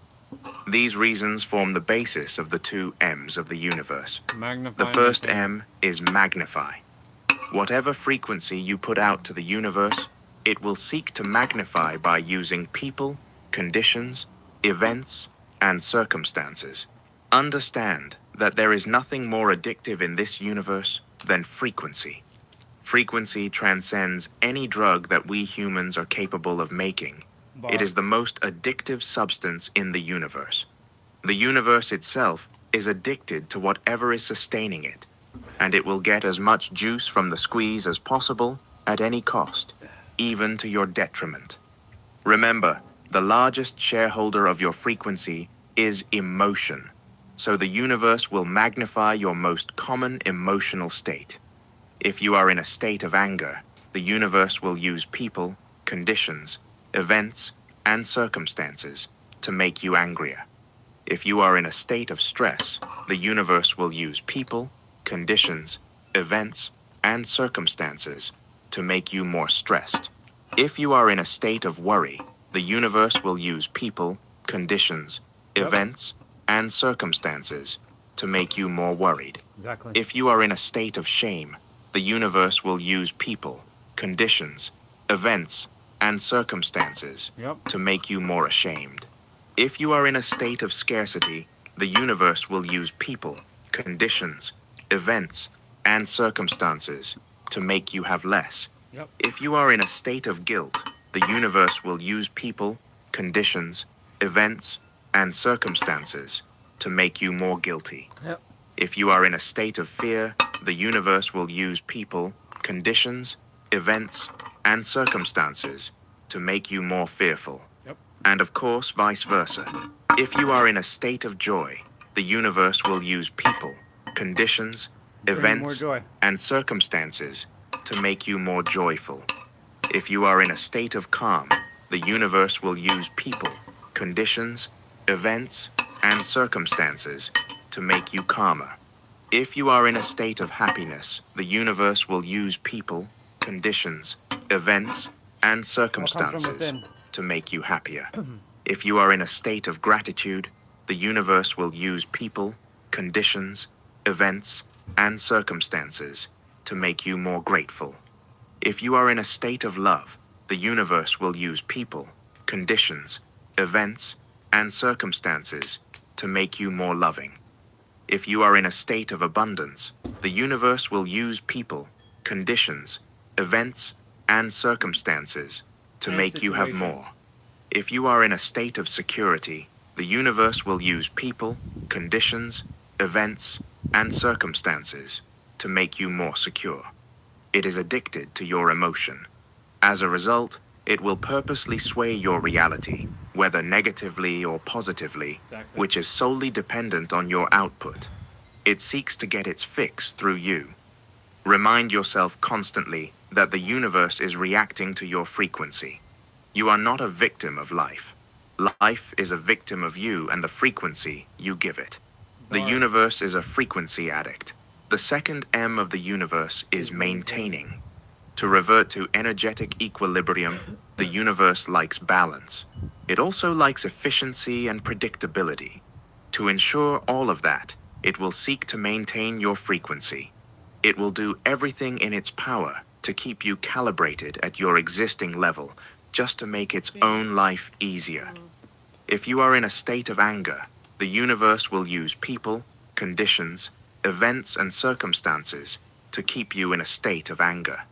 These reasons form the basis of the two M's of the universe. Magnify. The first maintain. M is magnify. Whatever frequency you put out to the universe, it will seek to magnify by using people, conditions, events, and circumstances. Understand that there is nothing more addictive in this universe than frequency. Frequency transcends any drug that we humans are capable of making. It is the most addictive substance in the universe. The universe itself is addicted to whatever is sustaining it, and it will get as much juice from the squeeze as possible at any cost, even to your detriment. Remember, the largest shareholder of your frequency is emotion, so the universe will magnify your most common emotional state. If you are in a state of anger, the universe will use people, conditions, events, and circumstances to make you angrier. If you are in a state of stress, the universe will use people, conditions, events, and circumstances to make you more stressed. If you are in a state of worry, the universe will use people, conditions, events, and circumstances to make you more worried. Exactly. If you are in a state of shame, the universe will use people, conditions, events, and circumstances Yep. to make you more ashamed. If you are in a state of scarcity, the universe will use people, conditions, events, and circumstances to make you have less. Yep. If you are in a state of guilt, the universe will use people, conditions, events, and circumstances to make you more guilty. Yep. If you are in a state of fear, the universe will use people, conditions, events, and circumstances to make you more fearful. Yep. And of course, vice versa. If you are in a state of joy, the universe will use people, conditions, Bring events, more joy. and circumstances to make you more joyful. If you are in a state of calm, the universe will use people, conditions, events, and circumstances to make you calmer. If you are in a state of happiness, the universe will use people, conditions, events, and circumstances within. to make you happier. If you are in a state of gratitude, the universe will use people, conditions, events, and circumstances to make you more grateful. If you are in a state of love, the universe will use people, conditions, events, and circumstances to make you more loving. If you are in a state of abundance, the universe will use people, conditions, events, and circumstances to And make you have situation. more. If you are in a state of security, the universe will use people, conditions, events, and circumstances to make you more secure. It is addicted to your emotion. As a result, it will purposely sway your reality, whether negatively or positively, Exactly. which is solely dependent on your output. It seeks to get its fix through you. Remind yourself constantly that the universe is reacting to your frequency. You are not a victim of life. Life is a victim of you and the frequency you give it. The universe is a frequency addict. The second M of the universe is maintaining. To revert to energetic equilibrium, the universe likes balance. It also likes efficiency and predictability. To ensure all of that, it will seek to maintain your frequency. It will do everything in its power to keep you calibrated at your existing level, just to make its own life easier. If you are in a state of anger, the universe will use people, conditions, events, and circumstances to keep you in a state of anger.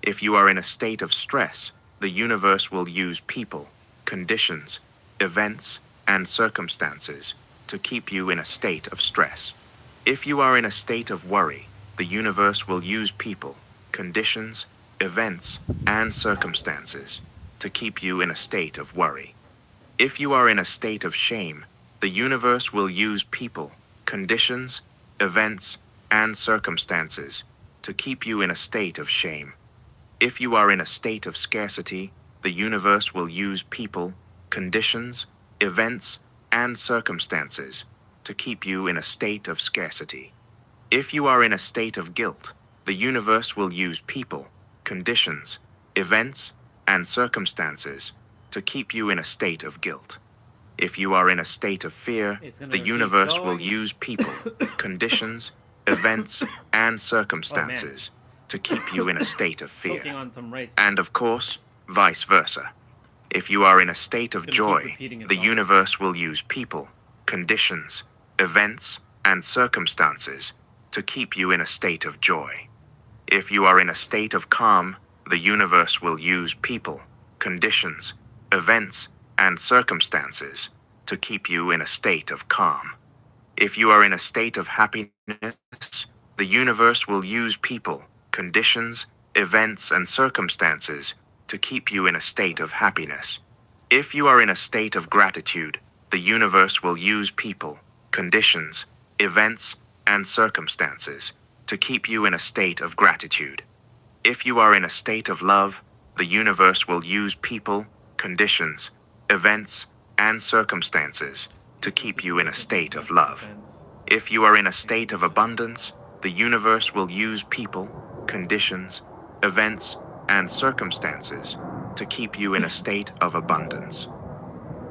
If you are in a state of stress, the universe will use people, conditions, events, and circumstances to keep you in a state of stress. If you are in a state of worry, the universe will use people, conditions, events, and circumstances to keep you in a state of worry. If you are in a state of shame, the universe will use people, conditions, events, and circumstances to keep you in a state of shame. If you are in a state of scarcity, the universe will use people, conditions, events, and circumstances to keep you in a state of scarcity. If you are in a state of guilt, the universe will use people, conditions, events, and circumstances to keep you in a state of guilt. If you are in a state of fear, the universe will use people, conditions, events, and circumstances to keep you in a state of fear. And of course, vice versa. If you are in a state of joy, the universe will use people, conditions, events, and circumstances to keep you in a state of joy. If you are in a state of calm, the universe will use people, conditions, events, and circumstances to keep you in a state of calm. If you are in a state of happiness, the universe will use people, conditions, events, and circumstances to keep you in a state of happiness. If you are in a state of gratitude, the universe will use people, conditions, events, and circumstances to keep you in a state of gratitude. If you are in a state of love, the universe will use people, conditions, events, and circumstances to keep you in a state of love. If you are in a state of abundance, the universe will use people, conditions, events, and circumstances to keep you in a state of abundance.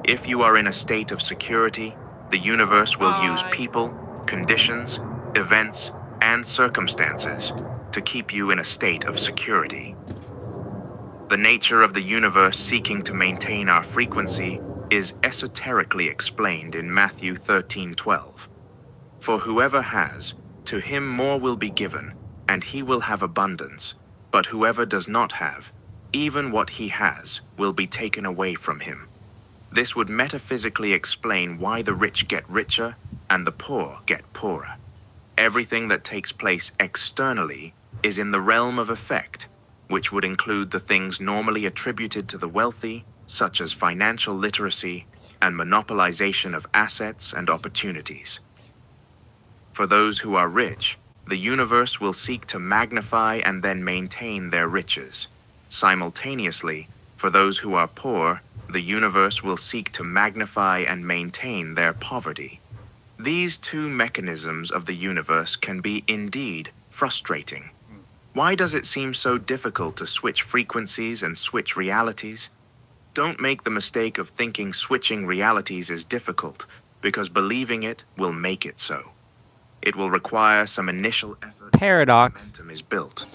If you are in a state of security, the universe will use people, conditions, events, and circumstances to keep you in a state of security. The nature of the universe seeking to maintain our frequency is esoterically explained in Matthew 13:12. For whoever has, to him more will be given, and he will have abundance. But whoever does not have, even what he has, will be taken away from him. This would metaphysically explain why the rich get richer and the poor get poorer. Everything that takes place externally is in the realm of effect, which would include the things normally attributed to the wealthy, such as financial literacy and monopolization of assets and opportunities. For those who are rich, the universe will seek to magnify and then maintain their riches. Simultaneously, for those who are poor, the universe will seek to magnify and maintain their poverty. These two mechanisms of the universe can be indeed frustrating. Why does it seem so difficult to switch frequencies and switch realities? Don't make the mistake of thinking switching realities is difficult, because believing it will make it so. It will require some initial effort. Paradox. Momentum is built.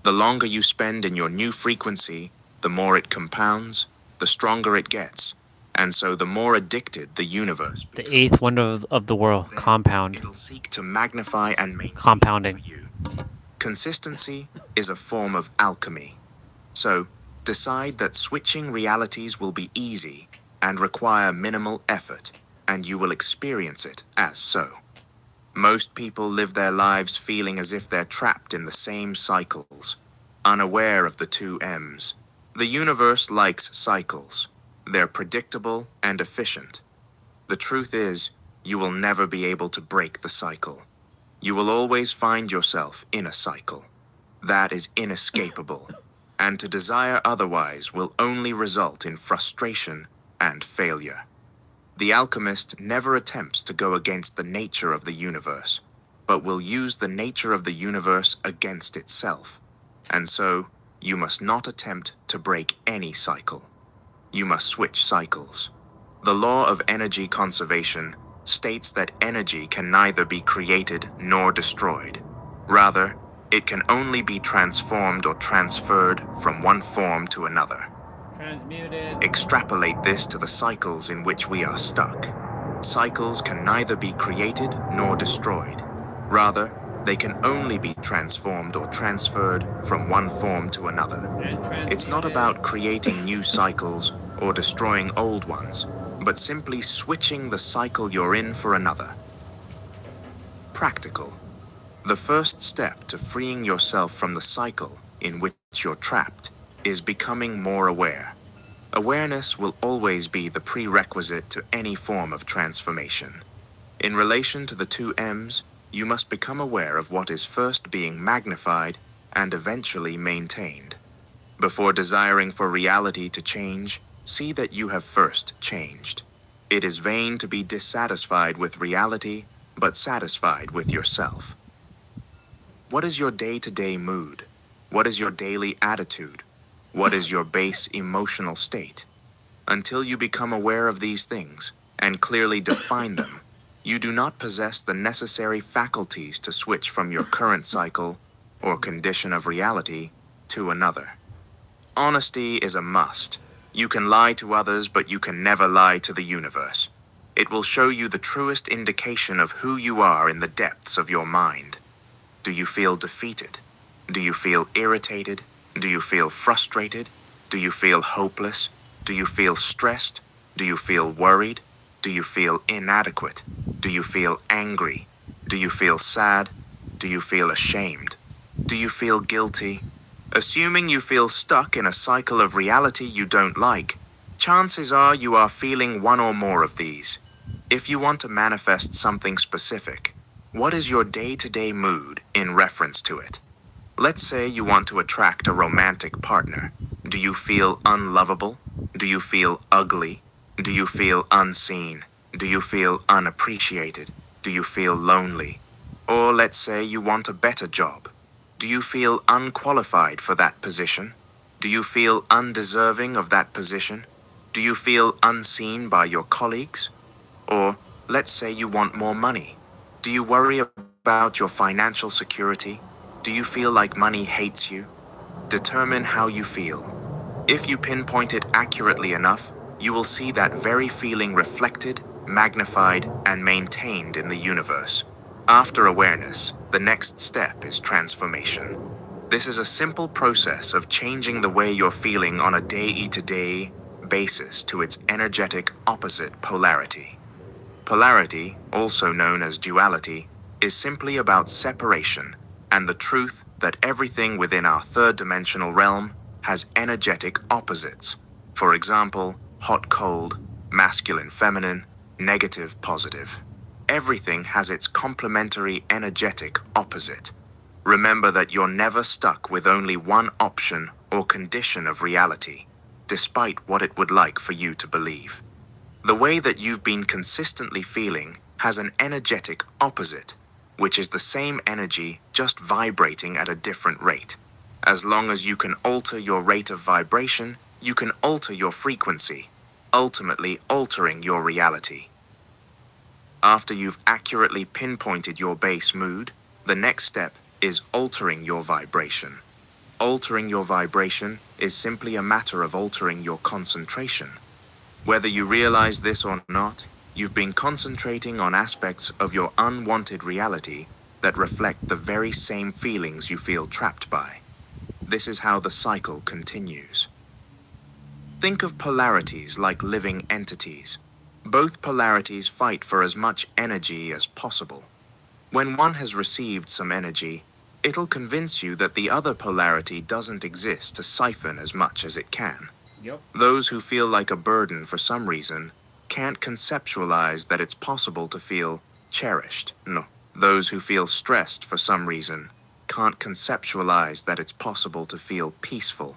The longer you spend in your new frequency, the more it compounds, the stronger it gets, and so the more addicted the universe becomes. The eighth wonder of the world, Then compound. It'll seek to magnify and maintain Compounding. for you. Consistency is a form of alchemy. So, decide that switching realities will be easy and require minimal effort, and you will experience it as so. Most people live their lives feeling as if they're trapped in the same cycles, unaware of the two M's. The universe likes cycles. They're predictable and efficient. The truth is, you will never be able to break the cycle. You will always find yourself in a cycle. That is inescapable, and to desire otherwise will only result in frustration and failure. The alchemist never attempts to go against the nature of the universe, but will use the nature of the universe against itself. And so, you must not attempt to break any cycle. You must switch cycles. The law of energy conservation states that energy can neither be created nor destroyed. Rather, it can only be transformed or transferred from one form to another. Transmuted. Extrapolate this to the cycles in which we are stuck. Cycles can neither be created nor destroyed. Rather, they can only be transformed or transferred from one form to another. It's not about creating new cycles or destroying old ones, but simply switching the cycle you're in for another. Practical. The first step to freeing yourself from the cycle in which you're trapped is becoming more aware. Awareness will always be the prerequisite to any form of transformation. In relation to the two M's, you must become aware of what is first being magnified and eventually maintained. Before desiring for reality to change, see that you have first changed. It is vain to be dissatisfied with reality, but satisfied with yourself. What is your day-to-day mood? What is your daily attitude? What is your base emotional state? Until you become aware of these things and clearly define them, you do not possess the necessary faculties to switch from your current cycle or condition of reality to another. Honesty is a must. You can lie to others, but you can never lie to the universe. It will show you the truest indication of who you are in the depths of your mind. Do you feel defeated? Do you feel irritated? Do you feel frustrated? Do you feel hopeless? Do you feel stressed? Do you feel worried? Do you feel inadequate? Do you feel angry? Do you feel sad? Do you feel ashamed? Do you feel guilty? Assuming you feel stuck in a cycle of reality you don't like, chances are you are feeling one or more of these. If you want to manifest something specific, what is your day-to-day mood in reference to it? Let's say you want to attract a romantic partner. Do you feel unlovable? Do you feel ugly? Do you feel unseen? Do you feel unappreciated? Do you feel lonely? Or let's say you want a better job. Do you feel unqualified for that position? Do you feel undeserving of that position? Do you feel unseen by your colleagues? Or let's say you want more money. Do you worry about your financial security? Do you feel like money hates you? Determine how you feel. If you pinpoint it accurately enough, you will see that very feeling reflected, magnified, and maintained in the universe. After awareness, the next step is transformation. This is a simple process of changing the way you're feeling on a day-to-day basis to its energetic opposite polarity. Polarity, also known as duality, is simply about separation and the truth that everything within our third-dimensional realm has energetic opposites. For example, hot-cold, masculine-feminine, negative-positive. Everything has its complementary energetic opposite. Remember that you're never stuck with only one option or condition of reality, despite what it would like for you to believe. The way that you've been consistently feeling has an energetic opposite, which is the same energy just vibrating at a different rate. As long as you can alter your rate of vibration, you can alter your frequency, ultimately altering your reality. After you've accurately pinpointed your base mood, the next step is altering your vibration. Altering your vibration is simply a matter of altering your concentration. Whether you realize this or not, you've been concentrating on aspects of your unwanted reality that reflect the very same feelings you feel trapped by. This is how the cycle continues. Think of polarities like living entities. Both polarities fight for as much energy as possible. When one has received some energy, it'll convince you that the other polarity doesn't exist to siphon as much as it can. Yep. Those who feel like a burden for some reason can't conceptualize that it's possible to feel cherished. No. Those who feel stressed for some reason can't conceptualize that it's possible to feel peaceful.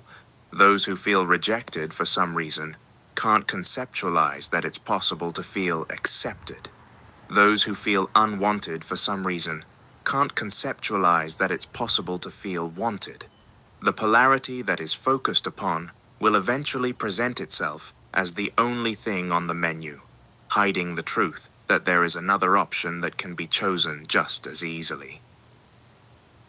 Those who feel rejected for some reason can't conceptualize that it's possible to feel accepted. Those who feel unwanted for some reason can't conceptualize that it's possible to feel wanted. The polarity that is focused upon will eventually present itself as the only thing on the menu, hiding the truth that there is another option that can be chosen just as easily.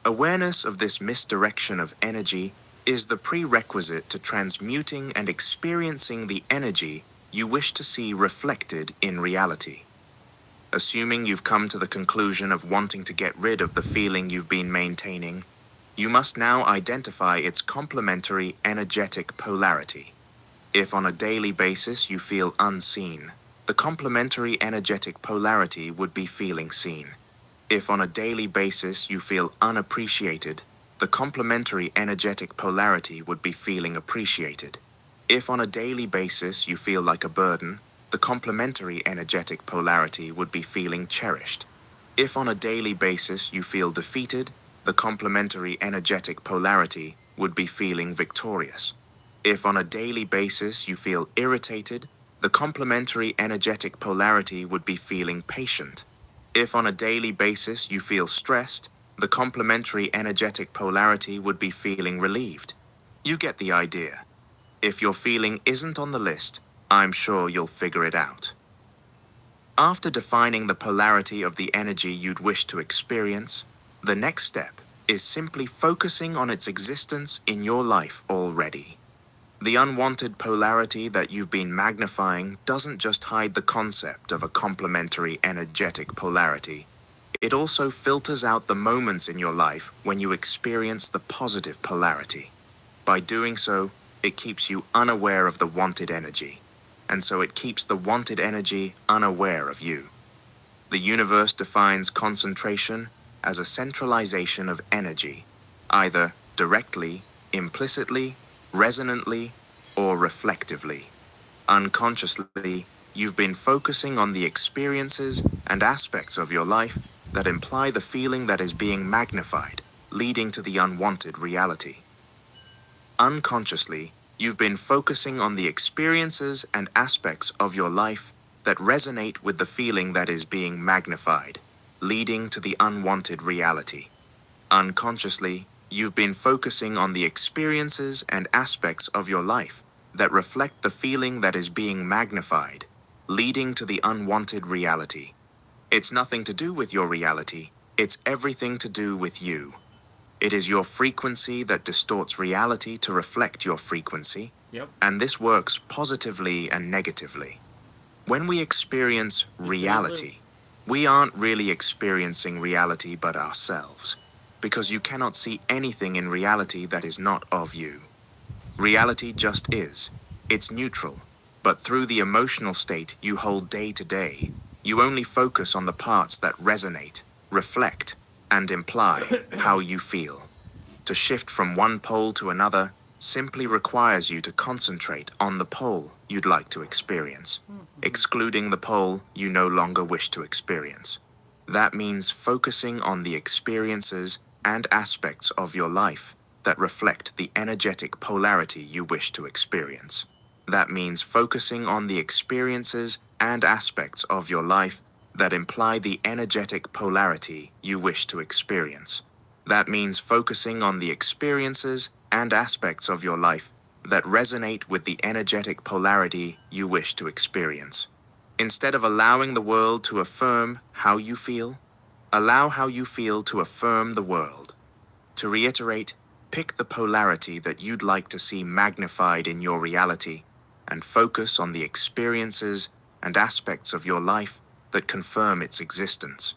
Awareness of this misdirection of energy is the prerequisite to transmuting and experiencing the energy you wish to see reflected in reality. Assuming you've come to the conclusion of wanting to get rid of the feeling you've been maintaining, you must now identify its complementary energetic polarity. If on a daily basis you feel unseen, the complementary energetic polarity would be feeling seen. If on a daily basis you feel unappreciated, the complementary energetic polarity would be feeling appreciated. If on a daily basis you feel like a burden, the complementary energetic polarity would be feeling cherished. If on a daily basis you feel defeated, the complementary energetic polarity would be feeling victorious. If on a daily basis you feel irritated, the complementary energetic polarity would be feeling patient. If on a daily basis you feel stressed, the complementary energetic polarity would be feeling relieved. You get the idea. If your feeling isn't on the list, I'm sure you'll figure it out. After defining the polarity of the energy you'd wish to experience, the next step is simply focusing on its existence in your life already. The unwanted polarity that you've been magnifying doesn't just hide the concept of a complementary energetic polarity. It also filters out the moments in your life when you experience the positive polarity. By doing so, it keeps you unaware of the wanted energy, and so it keeps the wanted energy unaware of you. The universe defines concentration as a centralization of energy, either directly, implicitly, resonantly, or reflectively. Unconsciously, you've been focusing on the experiences and aspects of your life that imply the feeling that is being magnified, leading to the unwanted reality. Unconsciously, you've been focusing on the experiences and aspects of your life that resonate with the feeling that is being magnified, leading to the unwanted reality. Unconsciously, you've been focusing on the experiences and aspects of your life that reflect the feeling that is being magnified, leading to the unwanted reality. It's nothing to do with your reality, it's everything to do with you. It is your frequency that distorts reality to reflect your frequency, and this works positively and negatively. When we experience reality, we aren't really experiencing reality but ourselves, because you cannot see anything in reality that is not of you. Reality just is. It's neutral, but through the emotional state you hold day to day, you only focus on the parts that resonate, reflect, and imply how you feel. To shift from one pole to another simply requires you to concentrate on the pole you'd like to experience, excluding the pole you no longer wish to experience. That means focusing on the experiences and aspects of your life that reflect the energetic polarity you wish to experience. That means focusing on the experiences and aspects of your life that imply the energetic polarity you wish to experience. That means focusing on the experiences and aspects of your life that resonate with the energetic polarity you wish to experience. Instead of allowing the world to affirm how you feel, allow how you feel to affirm the world. To reiterate, pick the polarity that you'd like to see magnified in your reality and focus on the experiences and aspects of your life that confirm its existence.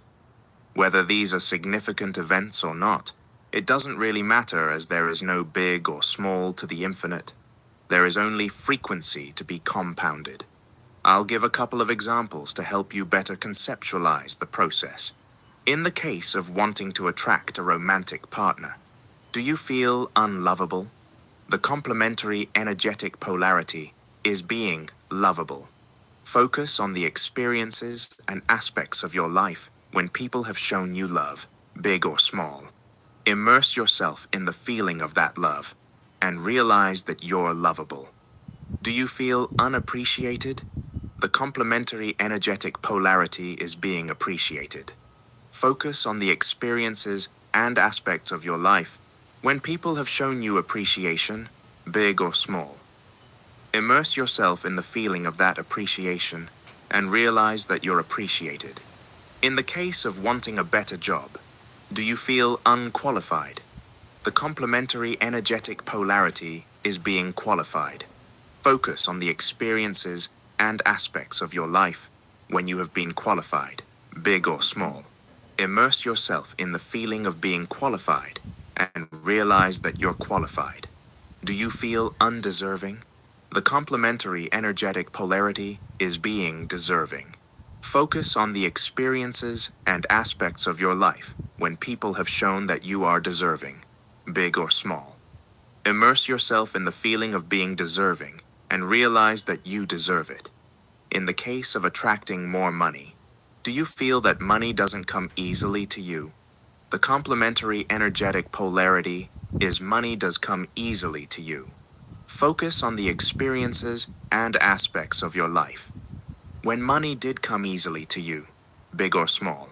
Whether these are significant events or not, it doesn't really matter, as there is no big or small to the infinite. There is only frequency to be compounded. I'll give a couple of examples to help you better conceptualize the process. In the case of wanting to attract a romantic partner, do you feel unlovable? The complementary energetic polarity is being lovable. Focus on the experiences and aspects of your life when people have shown you love, big or small. Immerse yourself in the feeling of that love and realize that you're lovable. Do you feel unappreciated? The complementary energetic polarity is being appreciated. Focus on the experiences and aspects of your life When people have shown you appreciation, big or small, immerse yourself in the feeling of that appreciation and realize that you're appreciated. In the case of wanting a better job, do you feel unqualified? The complementary energetic polarity is being qualified. Focus on the experiences and aspects of your life when you have been qualified, big or small. Immerse yourself in the feeling of being qualified and realize that you're qualified. Do you feel undeserving? The complementary energetic polarity is being deserving. Focus on the experiences and aspects of your life when people have shown that you are deserving, big or small. Immerse yourself in the feeling of being deserving and realize that you deserve it. In the case of attracting more money, do you feel that money doesn't come easily to you? The complementary energetic polarity is money does come easily to you. Focus on the experiences and aspects of your life. When money did come easily to you, big or small,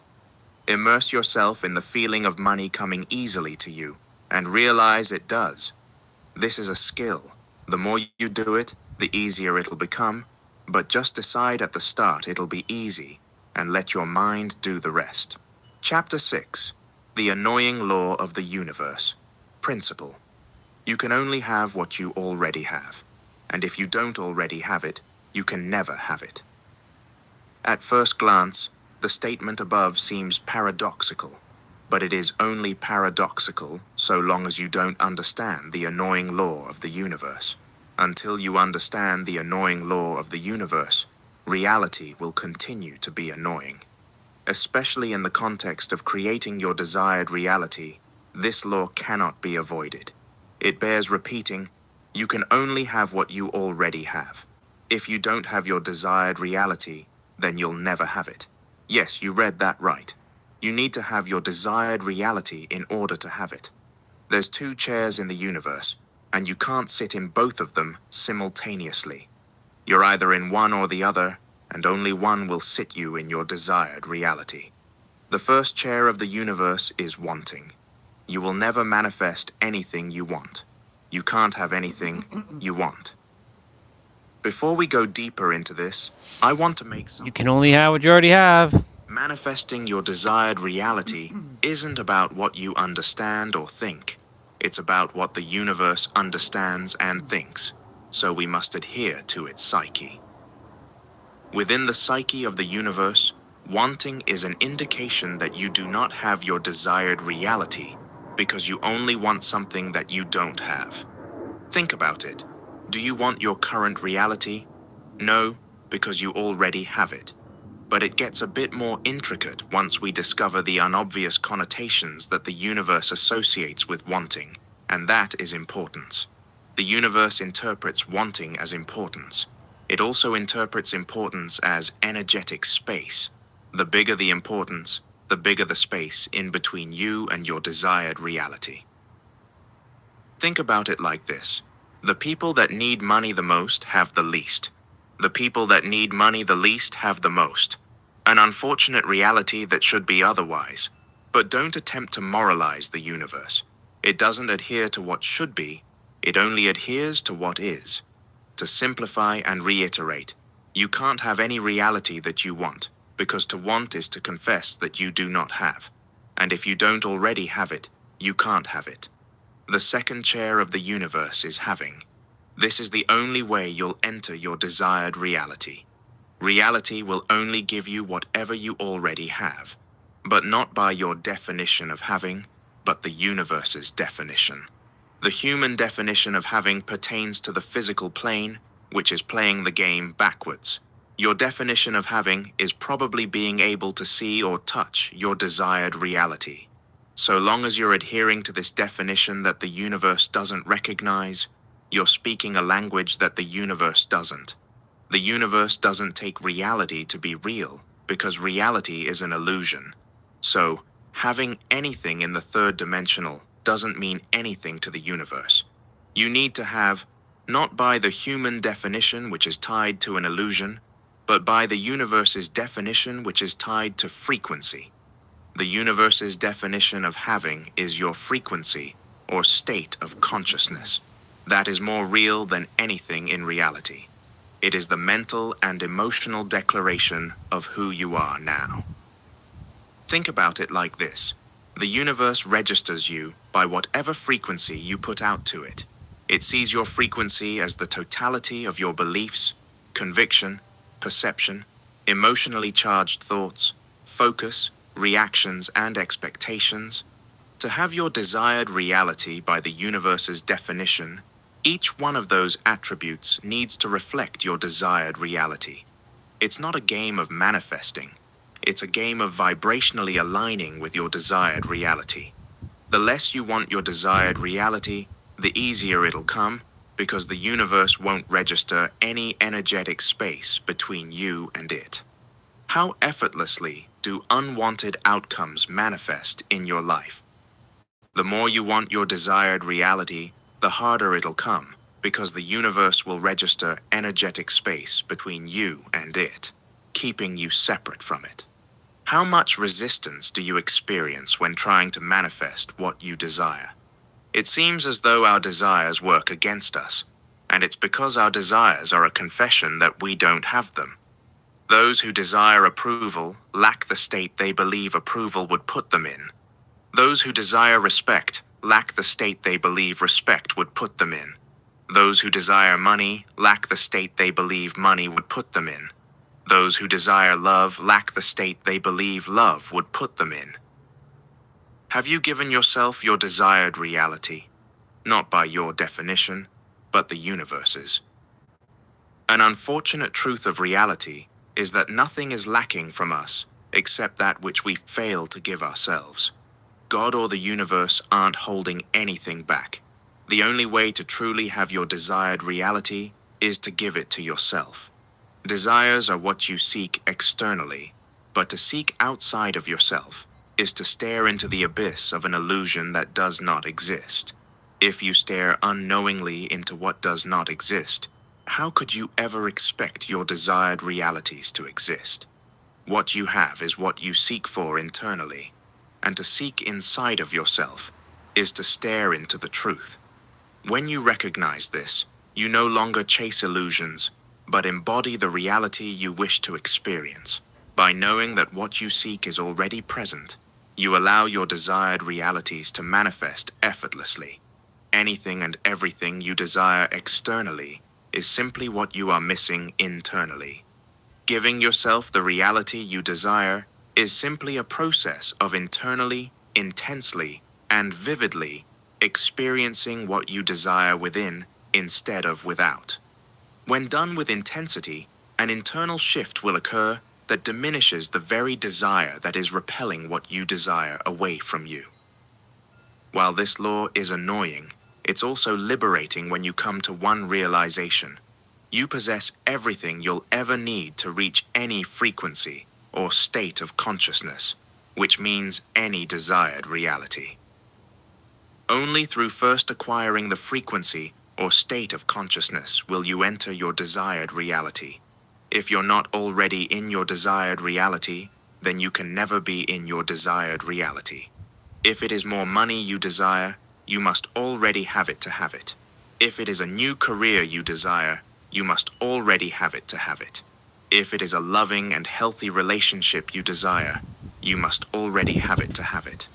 immerse yourself in the feeling of money coming easily to you and realize it does. This is a skill. The more you do it, the easier it'll become, but just decide at the start it'll be easy and let your mind do the rest. Chapter 6. The Annoying Law of the Universe. Principle. You can only have what you already have, and if you don't already have it, you can never have it. At first glance, the statement above seems paradoxical, but it is only paradoxical so long as you don't understand the annoying law of the universe. Until you understand the annoying law of the universe, reality will continue to be annoying. Especially in the context of creating your desired reality, this law cannot be avoided. It bears repeating, you can only have what you already have. If you don't have your desired reality, then you'll never have it. Yes, you read that right. You need to have your desired reality in order to have it. There's 2 chairs in the universe, and you can't sit in both of them simultaneously. You're either in one or the other, and only one will sit you in your desired reality. The first chair of the universe is wanting. You will never manifest anything you want. You can't have anything you want. Before we go deeper into this, I want to make You can only have what you already have. Manifesting your desired reality isn't about what you understand or think. It's about what the universe understands and thinks, so we must adhere to its psyche. Within the psyche of the universe, wanting is an indication that you do not have your desired reality because you only want something that you don't have. Think about it. Do you want your current reality? No, because you already have it. But it gets a bit more intricate once we discover the unobvious connotations that the universe associates with wanting, and that is importance. The universe interprets wanting as importance. It also interprets importance as energetic space. The bigger the importance, the bigger the space in between you and your desired reality. Think about it like this. The people that need money the most have the least. The people that need money the least have the most. An unfortunate reality that should be otherwise. But don't attempt to moralize the universe. It doesn't adhere to what should be, it only adheres to what is. To simplify and reiterate, you can't have any reality that you want, because to want is to confess that you do not have. And if you don't already have it, you can't have it. The second chair of the universe is having. This is the only way you'll enter your desired reality. Reality will only give you whatever you already have, but not by your definition of having, but the universe's definition. The human definition of having pertains to the physical plane, which is playing the game backwards. Your definition of having is probably being able to see or touch your desired reality. So long as you're adhering to this definition that the universe doesn't recognize, you're speaking a language that the universe doesn't. The universe doesn't take reality to be real, because reality is an illusion. So, having anything in the third dimensional doesn't mean anything to the universe. You need to have, not by the human definition which is tied to an illusion, but by the universe's definition which is tied to frequency. The universe's definition of having is your frequency, or state of consciousness that is more real than anything in reality. It is the mental and emotional declaration of who you are now. Think about it like this. The universe registers you by whatever frequency you put out to it. It sees your frequency as the totality of your beliefs, conviction, perception, emotionally charged thoughts, focus, reactions, and expectations. To have your desired reality by the universe's definition, each one of those attributes needs to reflect your desired reality. It's not a game of manifesting. It's a game of vibrationally aligning with your desired reality. The less you want your desired reality, the easier it'll come, because the universe won't register any energetic space between you and it. How effortlessly do unwanted outcomes manifest in your life? The more you want your desired reality, the harder it'll come, because the universe will register energetic space between you and it, keeping you separate from it. How much resistance do you experience when trying to manifest what you desire? It seems as though our desires work against us, and it's because our desires are a confession that we don't have them. Those who desire approval lack the state they believe approval would put them in. Those who desire respect lack the state they believe respect would put them in. Those who desire money lack the state they believe money would put them in. Those who desire love lack the state they believe love would put them in. Have you given yourself your desired reality? Not by your definition, but the universe's. An unfortunate truth of reality is that nothing is lacking from us except that which we fail to give ourselves. God or the universe aren't holding anything back. The only way to truly have your desired reality is to give it to yourself. Desires are what you seek externally, but to seek outside of yourself is to stare into the abyss of an illusion that does not exist. If you stare unknowingly into what does not exist, how could you ever expect your desired realities to exist? What you have is what you seek for internally, and to seek inside of yourself is to stare into the truth. When you recognize this, you no longer chase illusions, but embody the reality you wish to experience. By knowing that what you seek is already present, you allow your desired realities to manifest effortlessly. Anything and everything you desire externally is simply what you are missing internally. Giving yourself the reality you desire is simply a process of internally, intensely, and vividly experiencing what you desire within instead of without. When done with intensity, an internal shift will occur that diminishes the very desire that is repelling what you desire away from you. While this law is annoying, it's also liberating when you come to one realization. You possess everything you'll ever need to reach any frequency or state of consciousness, which means any desired reality. Only through first acquiring the frequency or state of consciousness will you enter your desired reality. If you're not already in your desired reality, then you can never be in your desired reality. If it is more money you desire, you must already have it to have it. If it is a new career you desire, you must already have it to have it. If it is a loving and healthy relationship you desire, you must already have it to have it.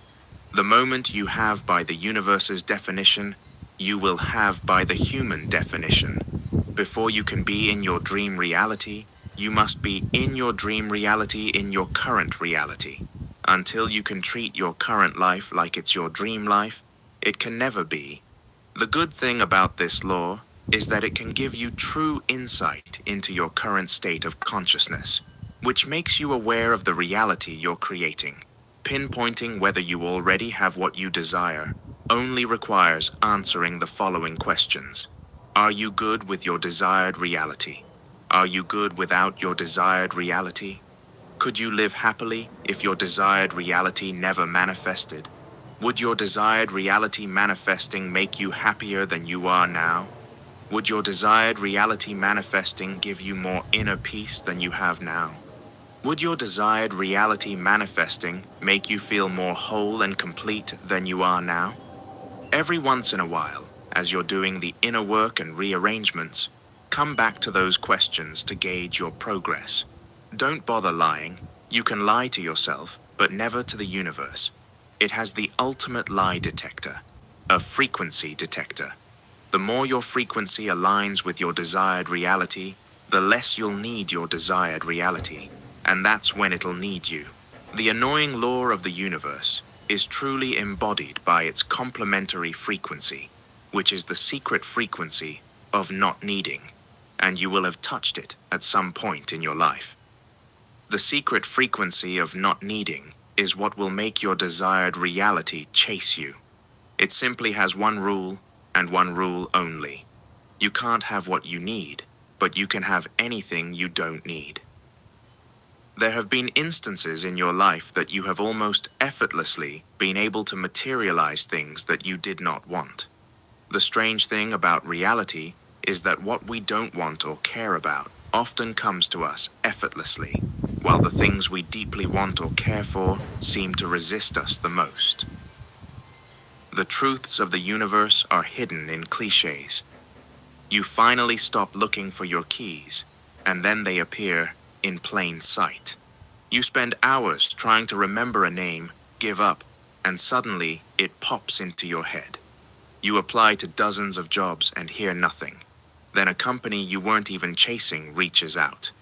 The moment you have by the universe's definition, you will have by the human definition. Before you can be in your dream reality, you must be in your dream reality in your current reality. Until you can treat your current life like it's your dream life, it can never be. The good thing about this law is that it can give you true insight into your current state of consciousness, which makes you aware of the reality you're creating. Pinpointing whether you already have what you desire only requires answering the following questions. Are you good with your desired reality? Are you good without your desired reality? Could you live happily if your desired reality never manifested? Would your desired reality manifesting make you happier than you are now? Would your desired reality manifesting give you more inner peace than you have now? Would your desired reality manifesting make you feel more whole and complete than you are now? Every once in a while, as you're doing the inner work and rearrangements, come back to those questions to gauge your progress. Don't bother lying. You can lie to yourself, but never to the universe. It has the ultimate lie detector, a frequency detector. The more your frequency aligns with your desired reality, the less you'll need your desired reality, and that's when it'll need you. The annoying law of the universe is truly embodied by its complementary frequency, which is the secret frequency of not needing, and you will have touched it at some point in your life. The secret frequency of not needing is what will make your desired reality chase you. It simply has one rule, and one rule only. You can't have what you need, but you can have anything you don't need. There have been instances in your life that you have almost effortlessly been able to materialize things that you did not want. The strange thing about reality is that what we don't want or care about often comes to us effortlessly, while the things we deeply want or care for seem to resist us the most. The truths of the universe are hidden in cliches. You finally stop looking for your keys, and then they appear in plain sight. You spend hours trying to remember a name, give up, and suddenly it pops into your head. You apply to dozens of jobs and hear nothing. Then a company you weren't even chasing reaches out.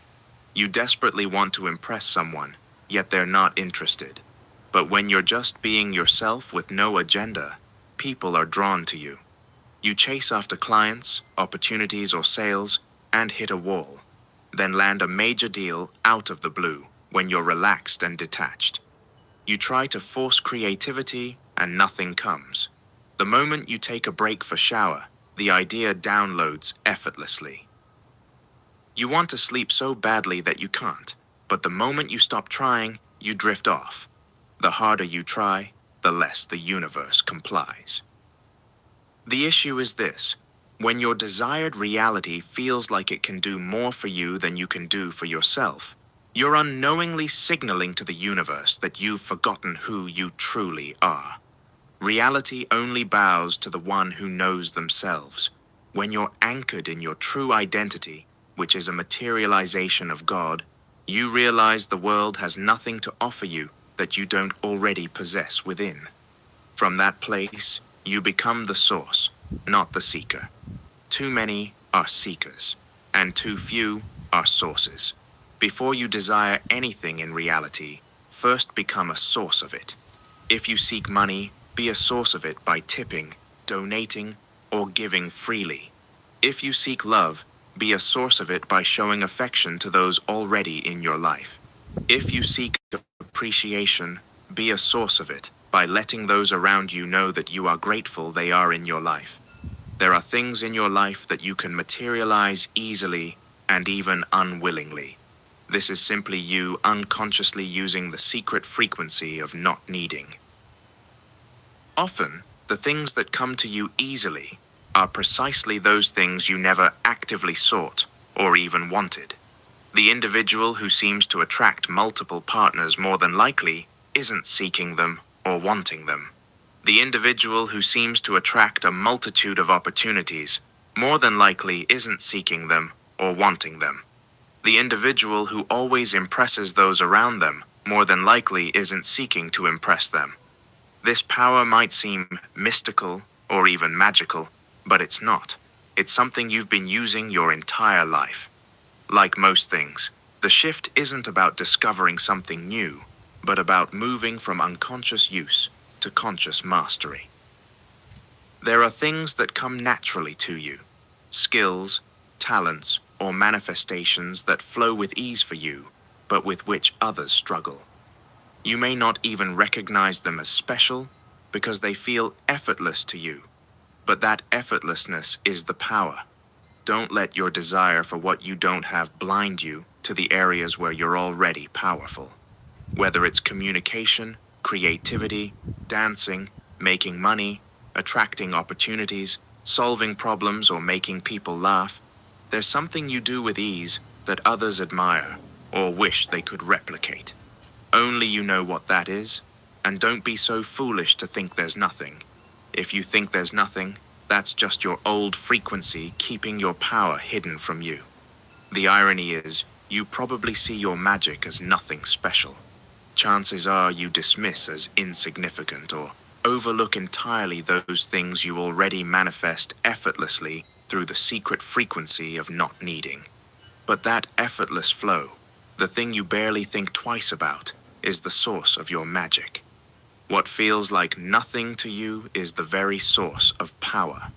You desperately want to impress someone, yet they're not interested. But when you're just being yourself with no agenda, people are drawn to you. You chase after clients, opportunities, or sales, and hit a wall. Then land a major deal out of the blue when you're relaxed and detached. You try to force creativity, and nothing comes. The moment you take a break for shower, the idea downloads effortlessly. You want to sleep so badly that you can't, but the moment you stop trying, you drift off. The harder you try, the less the universe complies. The issue is this: when your desired reality feels like it can do more for you than you can do for yourself, you're unknowingly signaling to the universe that you've forgotten who you truly are. Reality only bows to the one who knows themselves. When you're anchored in your true identity, which is a materialization of God, you realize the world has nothing to offer you that you don't already possess within. From that place, you become the source, not the seeker. Too many are seekers, and too few are sources. Before you desire anything in reality, first become a source of it. If you seek money, be a source of it by tipping, donating, or giving freely. If you seek love, be a source of it by showing affection to those already in your life. If you seek appreciation, be a source of it by letting those around you know that you are grateful they are in your life. There are things in your life that you can materialize easily and even unwillingly. This is simply you unconsciously using the secret frequency of not needing. Often, the things that come to you easily are precisely those things you never actively sought or even wanted. The individual who seems to attract multiple partners more than likely isn't seeking them or wanting them. The individual who seems to attract a multitude of opportunities more than likely isn't seeking them or wanting them. The individual who always impresses those around them more than likely isn't seeking to impress them. This power might seem mystical or even magical, but it's not. It's something you've been using your entire life. Like most things, the shift isn't about discovering something new, but about moving from unconscious use to conscious mastery. There are things that come naturally to you, skills, talents, or manifestations that flow with ease for you, but with which others struggle. You may not even recognize them as special because they feel effortless to you, but that effortlessness is the power. Don't let your desire for what you don't have blind you to the areas where you're already powerful. Whether it's communication, creativity, dancing, making money, attracting opportunities, solving problems, or making people laugh, there's something you do with ease that others admire or wish they could replicate. Only you know what that is, and don't be so foolish to think there's nothing. If you think there's nothing, that's just your old frequency keeping your power hidden from you. The irony is, you probably see your magic as nothing special. Chances are you dismiss as insignificant or overlook entirely those things you already manifest effortlessly through the secret frequency of not needing. But that effortless flow, the thing you barely think twice about, is the source of your magic. What feels like nothing to you is the very source of power.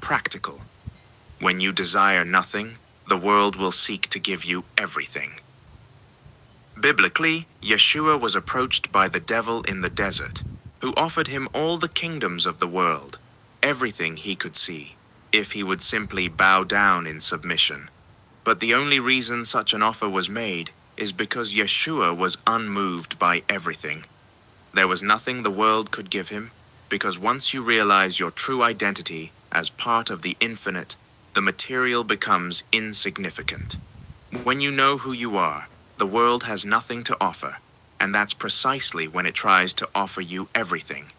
Practical. When you desire nothing, the world will seek to give you everything. Biblically, Yeshua was approached by the devil in the desert, who offered him all the kingdoms of the world, everything he could see, if he would simply bow down in submission. But the only reason such an offer was made is because Yeshua was unmoved by everything. There was nothing the world could give him, because once you realize your true identity as part of the infinite, the material becomes insignificant. When you know who you are, the world has nothing to offer, and that's precisely when it tries to offer you everything.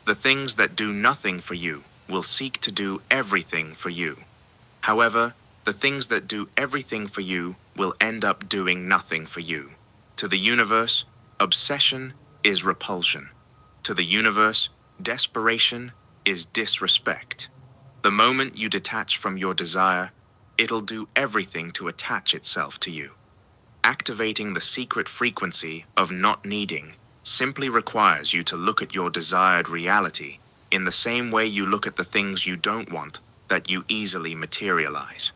The things that do nothing for you will seek to do everything for you. However, the things that do everything for you will end up doing nothing for you. To the universe, obsession is repulsion. To the universe, desperation is disrespect. The moment you detach from your desire, it'll do everything to attach itself to you. Activating the secret frequency of not needing simply requires you to look at your desired reality in the same way you look at the things you don't want that you easily materialize.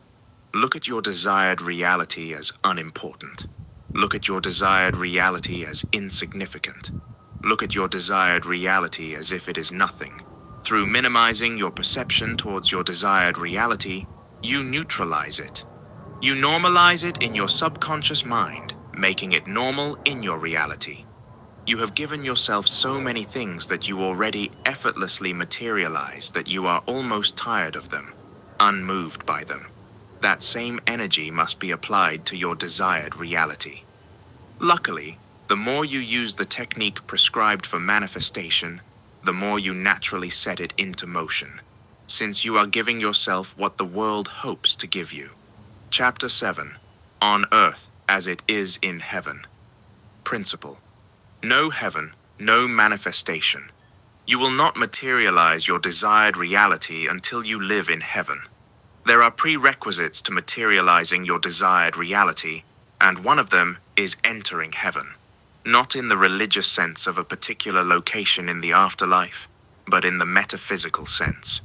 Look at your desired reality as unimportant. Look at your desired reality as insignificant. Look at your desired reality as if it is nothing. Through minimizing your perception towards your desired reality, you neutralize it. You normalize it in your subconscious mind, making it normal in your reality. You have given yourself so many things that you already effortlessly materialize that you are almost tired of them, unmoved by them. That same energy must be applied to your desired reality. Luckily, the more you use the technique prescribed for manifestation, the more you naturally set it into motion, since you are giving yourself what the world hopes to give you. Chapter 7. On Earth as it is in Heaven. Principle. No heaven, no manifestation. You will not materialize your desired reality until you live in heaven. There are prerequisites to materializing your desired reality, and one of them is entering heaven. Not in the religious sense of a particular location in the afterlife, but in the metaphysical sense.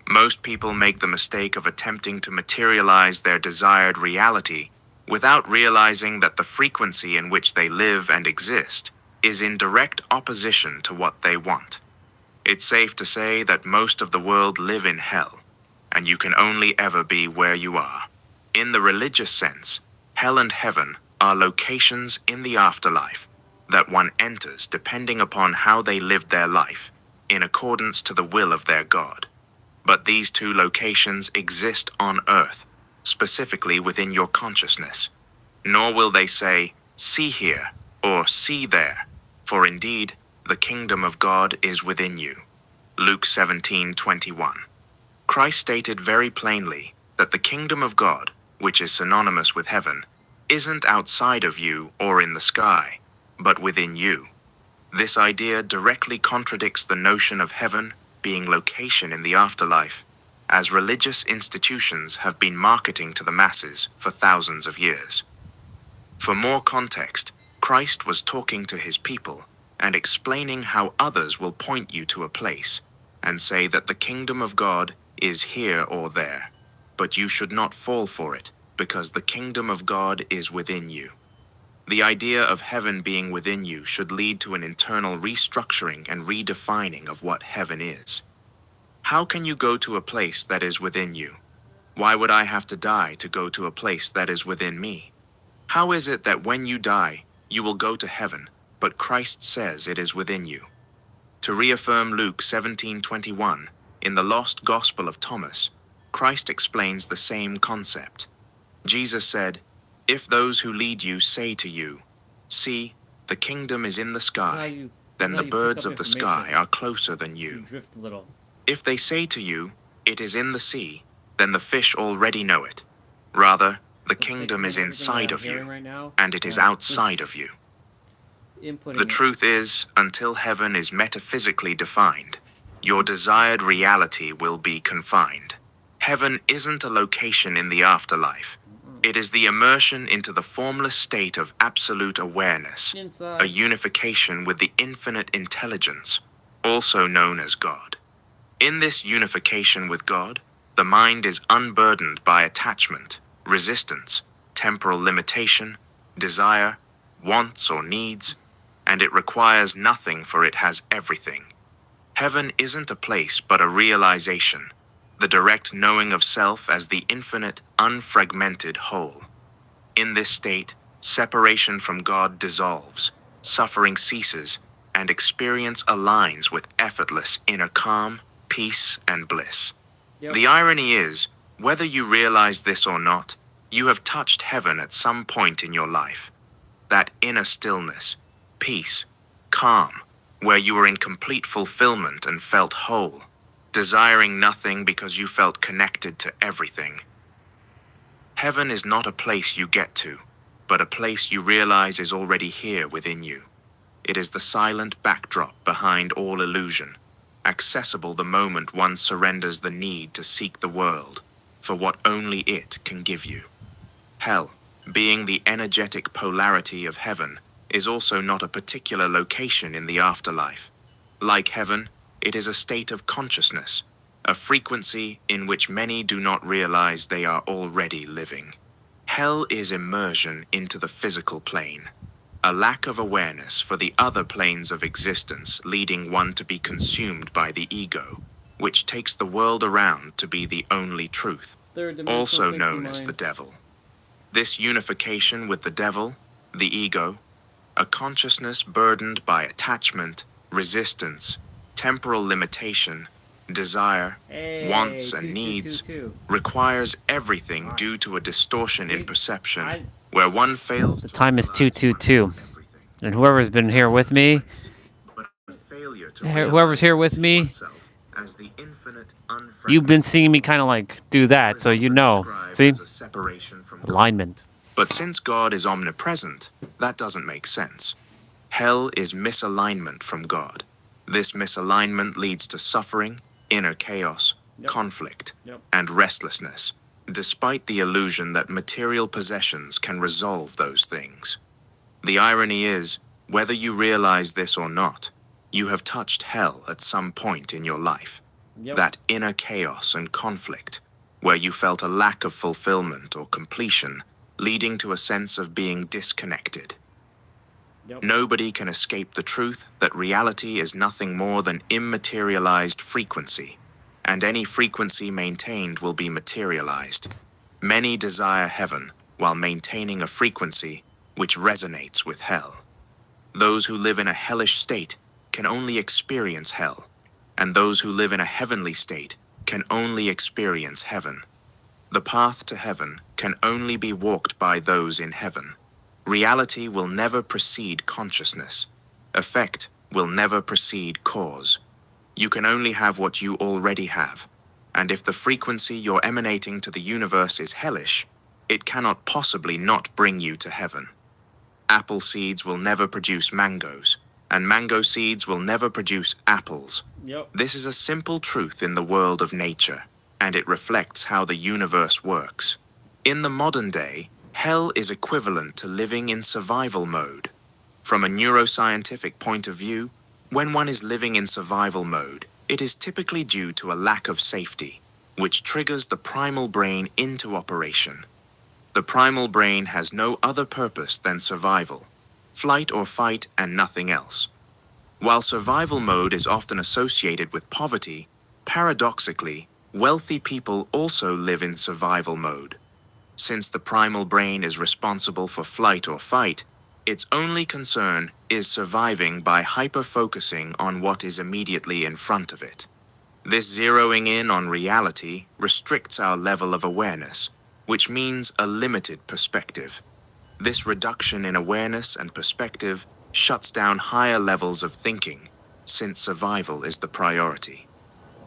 Most people make the mistake of attempting to materialize their desired reality without realizing that the frequency in which they live and exist is in direct opposition to what they want. It's safe to say that most of the world live in hell, and you can only ever be where you are. In the religious sense, hell and heaven are locations in the afterlife that one enters depending upon how they lived their life, in accordance to the will of their God. But these two locations exist on earth, specifically within your consciousness. Nor will they say, see here, or see there, for indeed, the kingdom of God is within you. Luke 17:21. Christ stated very plainly that the kingdom of God, which is synonymous with heaven, isn't outside of you or in the sky, but within you. This idea directly contradicts the notion of heaven being location in the afterlife, as religious institutions have been marketing to the masses for thousands of years. For more context, Christ was talking to his people and explaining how others will point you to a place and say that the kingdom of God is here or there, but you should not fall for it because the kingdom of God is within you. The idea of heaven being within you should lead to an internal restructuring and redefining of what heaven is. How can you go to a place that is within you? Why would I have to die to go to a place that is within me? How is it that when you die, you will go to heaven, but Christ says it is within you? To reaffirm Luke 17:21, in the Lost Gospel of Thomas, Christ explains the same concept. Jesus said, "If those who lead you say to you, 'See, the kingdom is in the sky,' then the you pick birds up of the sky information. are closer than You you. drift a little. If they say to you, "It is in the sea," then the fish already know it. Rather, the So kingdom taking is in everything that inside I'm of hearing you, right now, and it is and outside just of you. inputting The it. truth is, until heaven is metaphysically defined, your desired reality will be confined. Heaven isn't a location in the afterlife. It is the immersion into the formless state of absolute awareness, Inside. a unification with the infinite intelligence, also known as God. In this unification with God, the mind is unburdened by attachment, resistance, temporal limitation, desire, wants or needs, and it requires nothing, for it has everything. Heaven isn't a place but a realization, the direct knowing of self as the infinite, unfragmented whole. In this state, separation from God dissolves, suffering ceases, and experience aligns with effortless inner calm, peace, and bliss. Yep. The irony is, whether you realize this or not, you have touched heaven at some point in your life. That inner stillness, peace, calm, where you were in complete fulfillment and felt whole, desiring nothing because you felt connected to everything. Heaven is not a place you get to, but a place you realize is already here within you. It is the silent backdrop behind all illusion, accessible the moment one surrenders the need to seek the world for what only it can give you. Hell, being the energetic polarity of heaven, is also not a particular location in the afterlife. Like heaven, it is a state of consciousness, a frequency in which many do not realize they are already living. Hell is immersion into the physical plane, a lack of awareness for the other planes of existence, leading one to be consumed by the ego, which takes the world around to be the only truth, also known as the devil. This unification with the devil, the ego, a consciousness burdened by attachment, resistance, temporal limitation, desire, wants, and needs, requires everything due to a distortion in perception, where one fails. The time is 2:22, and whoever's been here with me, whoever's here with me, you've been seeing me kind of like do that, so you know. See? Alignment. But since God is omnipresent, that doesn't make sense. Hell is misalignment from God. This misalignment leads to suffering, inner chaos, conflict, and restlessness, despite the illusion that material possessions can resolve those things. The irony is, whether you realize this or not, you have touched hell at some point in your life. That inner chaos and conflict, where you felt a lack of fulfillment or completion, leading to a sense of being disconnected. Nobody can escape the truth that reality is nothing more than immaterialized frequency, and any frequency maintained will be materialized. Many desire heaven while maintaining a frequency which resonates with hell. Those who live in a hellish state can only experience hell, and those who live in a heavenly state can only experience heaven. The path to heaven can only be walked by those in heaven. Reality will never precede consciousness. Effect will never precede cause. You can only have what you already have, and if the frequency you're emanating to the universe is hellish, it cannot possibly not bring you to heaven. Apple seeds will never produce mangoes, and mango seeds will never produce apples. This is a simple truth in the world of nature, and it reflects how the universe works. In the modern day, hell is equivalent to living in survival mode. From a neuroscientific point of view, when one is living in survival mode, it is typically due to a lack of safety, which triggers the primal brain into operation. The primal brain has no other purpose than survival, flight or fight, and nothing else. While survival mode is often associated with poverty, paradoxically, wealthy people also live in survival mode. Since the primal brain is responsible for flight or fight, its only concern is surviving by hyper-focusing on what is immediately in front of it. This zeroing in on reality restricts our level of awareness, which means a limited perspective. This reduction in awareness and perspective shuts down higher levels of thinking, since survival is the priority.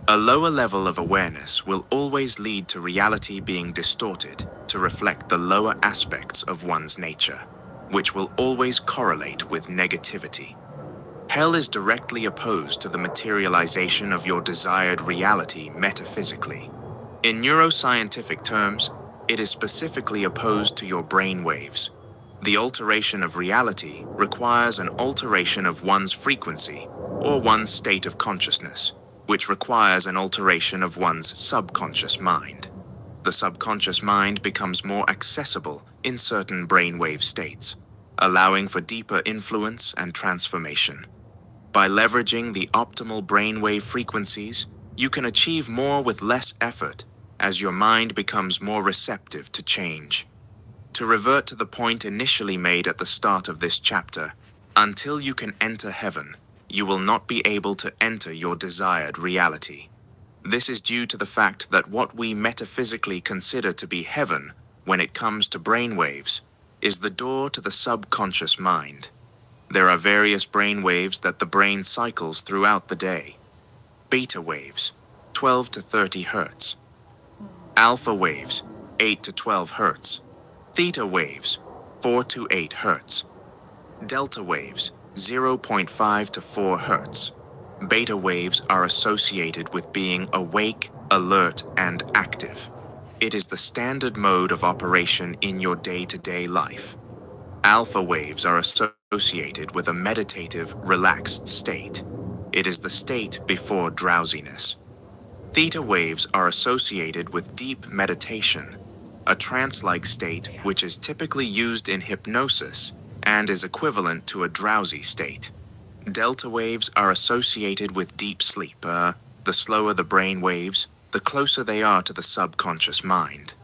A lower level of awareness will always lead to reality being distorted to reflect the lower aspects of one's nature, which will always correlate with negativity. Hell is directly opposed to the materialization of your desired reality metaphysically. In neuroscientific terms, it is specifically opposed to your brain waves. The alteration of reality requires an alteration of one's frequency or one's state of consciousness, which requires an alteration of one's subconscious mind. The subconscious mind becomes more accessible in certain brainwave states, allowing for deeper influence and transformation. By leveraging the optimal brainwave frequencies, you can achieve more with less effort as your mind becomes more receptive to change. To revert to the point initially made at the start of this chapter, until you can enter heaven, you will not be able to enter your desired reality. This is due to the fact that what we metaphysically consider to be heaven when it comes to brainwaves is the door to the subconscious mind. There are various brain waves that the brain cycles throughout the day. Beta waves, 12 to 30 hertz. Alpha waves, 8 to 12 hertz. Theta waves, 4 to 8 hertz. Delta waves, 0.5 to 4 hertz. Beta waves are associated with being awake, alert, and active. It is the standard mode of operation in your day-to-day life. Alpha waves are associated with a meditative, relaxed state. It is the state before drowsiness. Theta waves are associated with deep meditation, a trance-like state which is typically used in hypnosis and is equivalent to a drowsy state. Delta waves are associated with deep sleep. The slower the brain waves, the closer they are to the subconscious mind.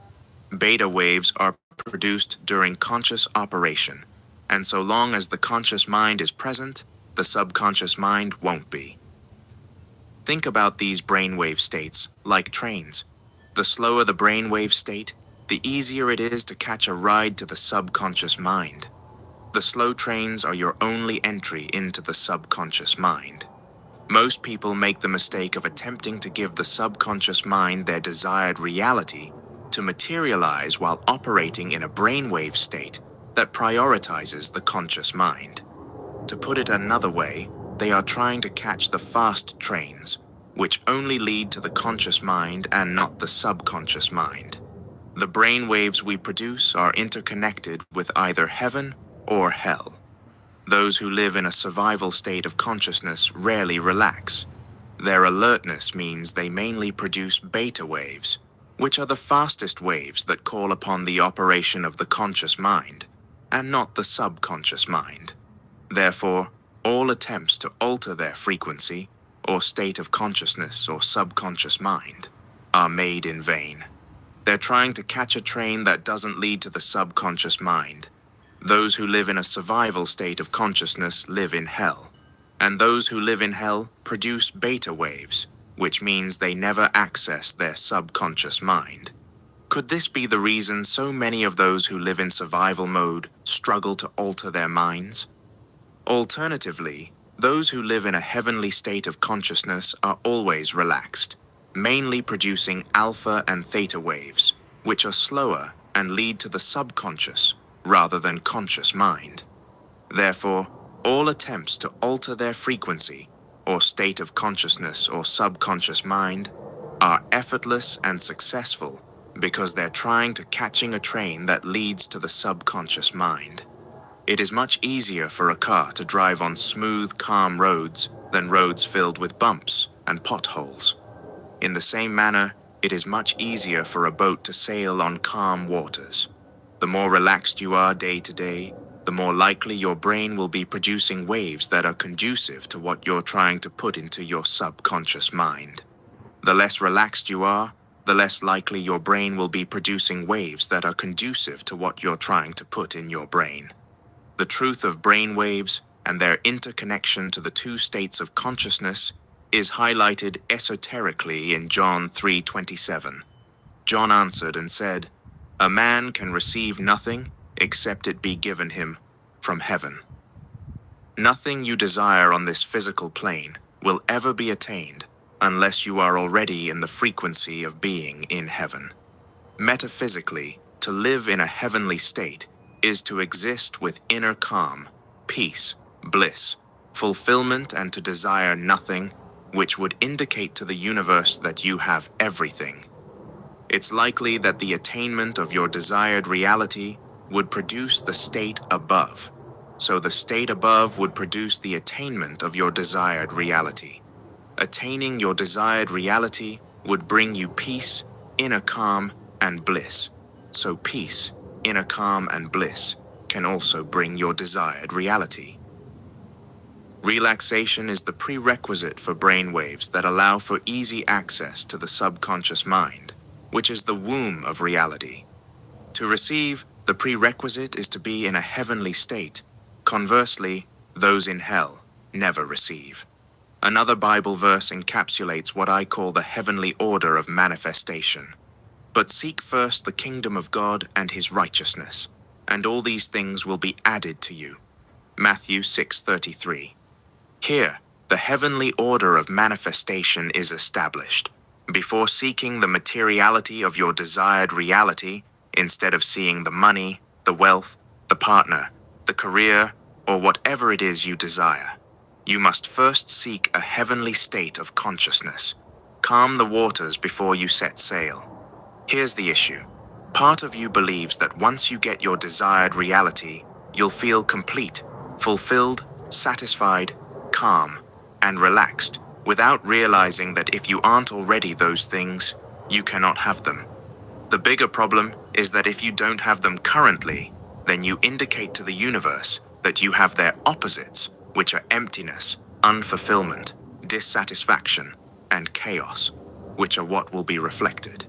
Beta waves are produced during conscious operation, and so long as the conscious mind is present, the subconscious mind won't be. Think about these brainwave states like trains. The slower the brainwave state, the easier it is to catch a ride to the subconscious mind. The slow trains are your only entry into the subconscious mind. Most people make the mistake of attempting to give the subconscious mind their desired reality to materialize while operating in a brainwave state that prioritizes the conscious mind. To put it another way, they are trying to catch the fast trains, which only lead to the conscious mind and not the subconscious mind. The brain waves we produce are interconnected with either heaven or hell. Those who live in a survival state of consciousness rarely relax. Their alertness means they mainly produce beta waves, which are the fastest waves that call upon the operation of the conscious mind, and not the subconscious mind. Therefore, all attempts to alter their frequency, or state of consciousness or subconscious mind, are made in vain. They're trying to catch a train that doesn't lead to the subconscious mind. Those who live in a survival state of consciousness live in hell, and those who live in hell produce beta waves, which means they never access their subconscious mind. Could this be the reason so many of those who live in survival mode struggle to alter their minds? Alternatively, those who live in a heavenly state of consciousness are always relaxed, mainly producing alpha and theta waves, which are slower and lead to the subconscious rather than conscious mind. Therefore, all attempts to alter their frequency, or state of consciousness or subconscious mind, are effortless and successful because they're trying to catching a train that leads to the subconscious mind. It is much easier for a car to drive on smooth, calm roads than roads filled with bumps and potholes. In the same manner, it is much easier for a boat to sail on calm waters. The more relaxed you are day to day, the more likely your brain will be producing waves that are conducive to what you're trying to put into your subconscious mind. The less relaxed you are, the less likely your brain will be producing waves that are conducive to what you're trying to put in your brain. The truth of brain waves and their interconnection to the two states of consciousness is highlighted esoterically in John 3:27. John answered and said, "A man can receive nothing except it be given him from heaven." Nothing you desire on this physical plane will ever be attained unless you are already in the frequency of being in heaven. Metaphysically, to live in a heavenly state is to exist with inner calm, peace, bliss, fulfillment, and to desire nothing, which would indicate to the universe that you have everything. It's likely that the attainment of your desired reality would produce the state above. So the state above would produce the attainment of your desired reality. Attaining your desired reality would bring you peace, inner calm, and bliss. So peace, inner calm, and bliss can also bring your desired reality. Relaxation is the prerequisite for brainwaves that allow for easy access to the subconscious mind, which is the womb of reality. To receive, the prerequisite is to be in a heavenly state. Conversely, those in hell never receive. Another Bible verse encapsulates what I call the heavenly order of manifestation. But seek first the kingdom of God and his righteousness, and all these things will be added to you. Matthew 6:33. Here, the heavenly order of manifestation is established. Before seeking the materiality of your desired reality, instead of seeing the money, the wealth, the partner, the career, or whatever it is you desire, you must first seek a heavenly state of consciousness. Calm the waters before you set sail. Here's the issue. Part of you believes that once you get your desired reality, you'll feel complete, fulfilled, satisfied, calm, and relaxed, without realizing that if you aren't already those things, you cannot have them. The bigger problem is that if you don't have them currently, then you indicate to the universe that you have their opposites, which are emptiness, unfulfillment, dissatisfaction, and chaos, which are what will be reflected.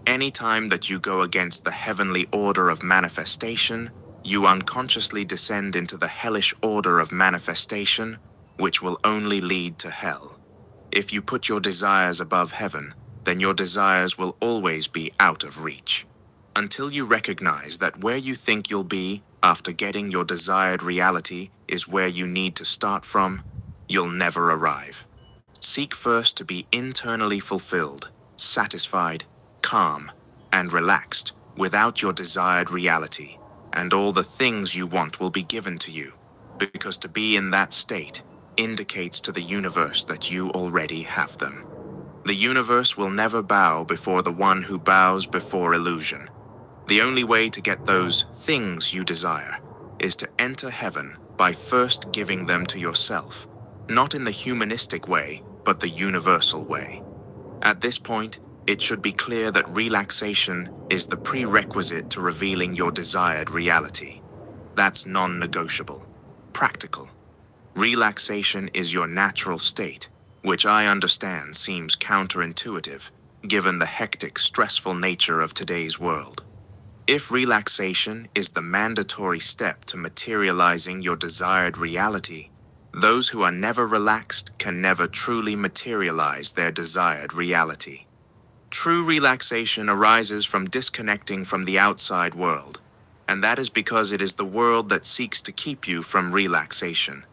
Any time that you go against the heavenly order of manifestation, you unconsciously descend into the hellish order of manifestation, which will only lead to hell. If you put your desires above heaven, then your desires will always be out of reach. Until you recognize that where you think you'll be after getting your desired reality is where you need to start from, you'll never arrive. Seek first to be internally fulfilled, satisfied, calm, and relaxed without your desired reality, and all the things you want will be given to you, because to be in that state indicates to the universe that you already have them. The universe will never bow before the one who bows before illusion. The only way to get those things you desire is to enter heaven by first giving them to yourself, not in the humanistic way, but the universal way. At this point, it should be clear that relaxation is the prerequisite to revealing your desired reality. That's non-negotiable, practical. Relaxation is your natural state, which I understand seems counterintuitive, given the hectic, stressful nature of today's world. If relaxation is the mandatory step to materializing your desired reality, those who are never relaxed can never truly materialize their desired reality. True relaxation arises from disconnecting from the outside world, and that is because it is the world that seeks to keep you from relaxation.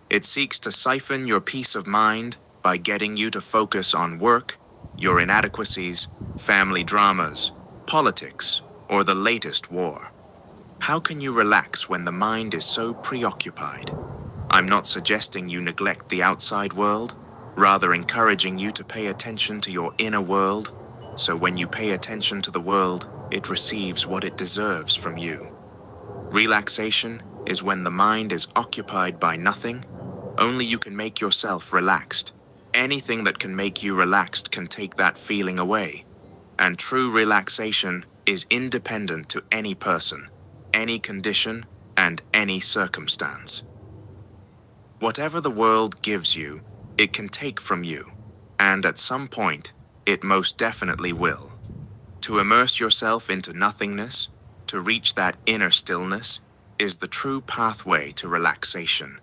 It seeks to siphon your peace of mind by getting you to focus on work, your inadequacies, family dramas, politics, or the latest war. How can you relax when the mind is so preoccupied? I'm not suggesting you neglect the outside world, rather encouraging you to pay attention to your inner world, so when you pay attention to the world, it receives what it deserves from you. Relaxation is when the mind is occupied by nothing. Only you can make yourself relaxed. Anything that can make you relaxed can take that feeling away. And true relaxation is independent to any person, any condition, and any circumstance. Whatever the world gives you, it can take from you, and at some point, it most definitely will. To immerse yourself into nothingness, to reach that inner stillness, is the true pathway to relaxation.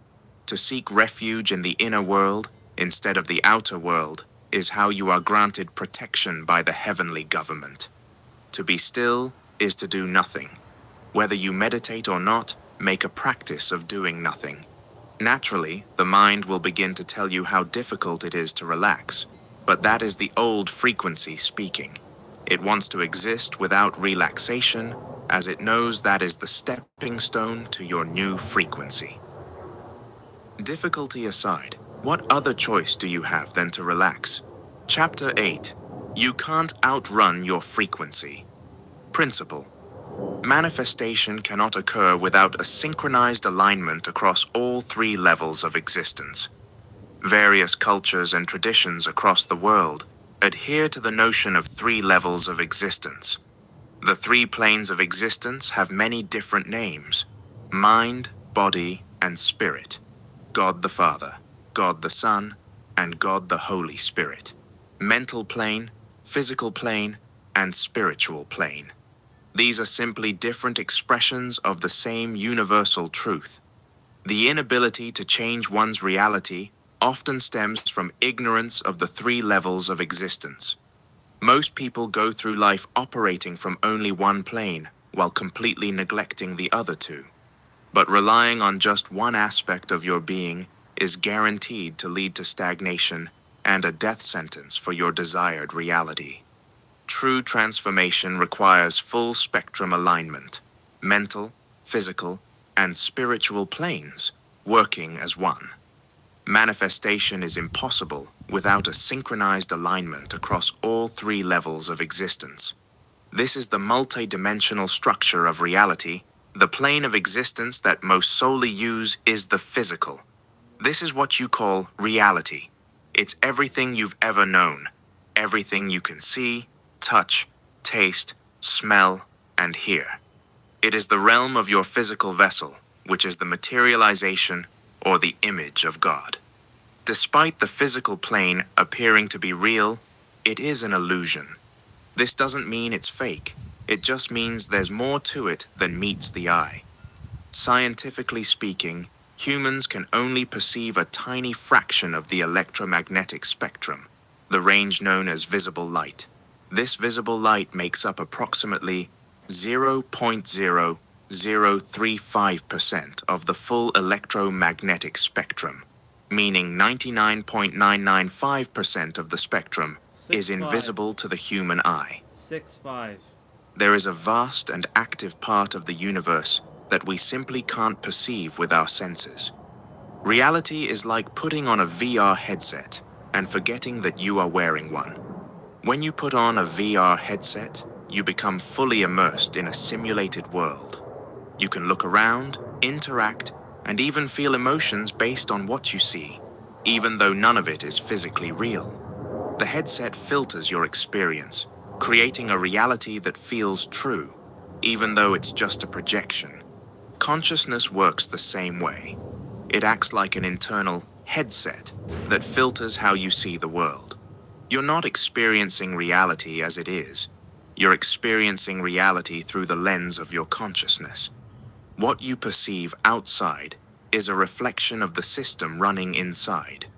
To seek refuge in the inner world instead of the outer world is how you are granted protection by the heavenly government. To be still is to do nothing. Whether you meditate or not, make a practice of doing nothing. Naturally, the mind will begin to tell you how difficult it is to relax, but that is the old frequency speaking. It wants to exist without relaxation, as it knows that is the stepping stone to your new frequency. Difficulty aside, what other choice do you have than to relax? Chapter 8. You can't outrun your frequency. Principle. Manifestation cannot occur without a synchronized alignment across all three levels of existence. Various cultures and traditions across the world adhere to the notion of three levels of existence. The three planes of existence have many different names: mind, body, and spirit. God the Father, God the Son, and God the Holy Spirit. Mental plane, physical plane, and spiritual plane. These are simply different expressions of the same universal truth. The inability to change one's reality often stems from ignorance of the three levels of existence. Most people go through life operating from only one plane, while completely neglecting the other two. But relying on just one aspect of your being is guaranteed to lead to stagnation and a death sentence for your desired reality. True transformation requires full spectrum alignment, mental, physical, and spiritual planes working as one. Manifestation is impossible without a synchronized alignment across all three levels of existence. This is the multi-dimensional structure of reality. The plane of existence that most solely use is the physical. This is what you call reality. It's everything you've ever known, everything you can see, touch, taste, smell, and hear. It is the realm of your physical vessel, which is the materialization or the image of God. Despite the physical plane appearing to be real, it is an illusion. This doesn't mean it's fake. It just means there's more to it than meets the eye. Scientifically speaking, humans can only perceive a tiny fraction of the electromagnetic spectrum, the range known as visible light. This visible light makes up approximately 0.0035% of the full electromagnetic spectrum, meaning 99.995% of the spectrum is invisible to the human eye. 6'5". There is a vast and active part of the universe that we simply can't perceive with our senses. Reality is like putting on a VR headset and forgetting that you are wearing one. When you put on a VR headset, you become fully immersed in a simulated world. You can look around, interact, and even feel emotions based on what you see, even though none of it is physically real. The headset filters your experience, creating a reality that feels true, even though it's just a projection. Consciousness works the same way. It acts like an internal headset that filters how you see the world. You're not experiencing reality as it is. You're experiencing reality through the lens of your consciousness. What you perceive outside is a reflection of the system running inside.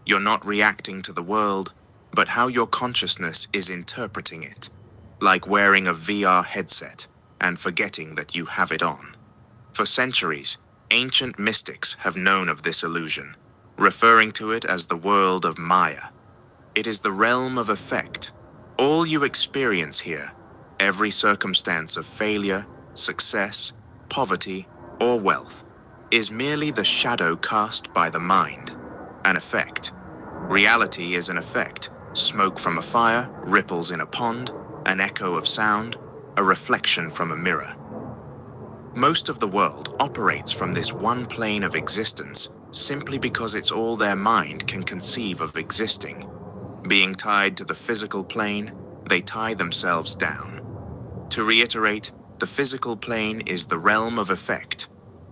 You're not reacting to the world, but how your consciousness is interpreting it, like wearing a VR headset and forgetting that you have it on. For centuries, ancient mystics have known of this illusion, referring to it as the world of Maya. It is the realm of effect. All you experience here, every circumstance of failure, success, poverty, or wealth, is merely the shadow cast by the mind, an effect. Reality is an effect. Smoke from a fire, ripples in a pond, an echo of sound, a reflection from a mirror. Most of the world operates from this one plane of existence simply because it's all their mind can conceive of existing. Being tied to the physical plane, they tie themselves down. To reiterate, the physical plane is the realm of effect.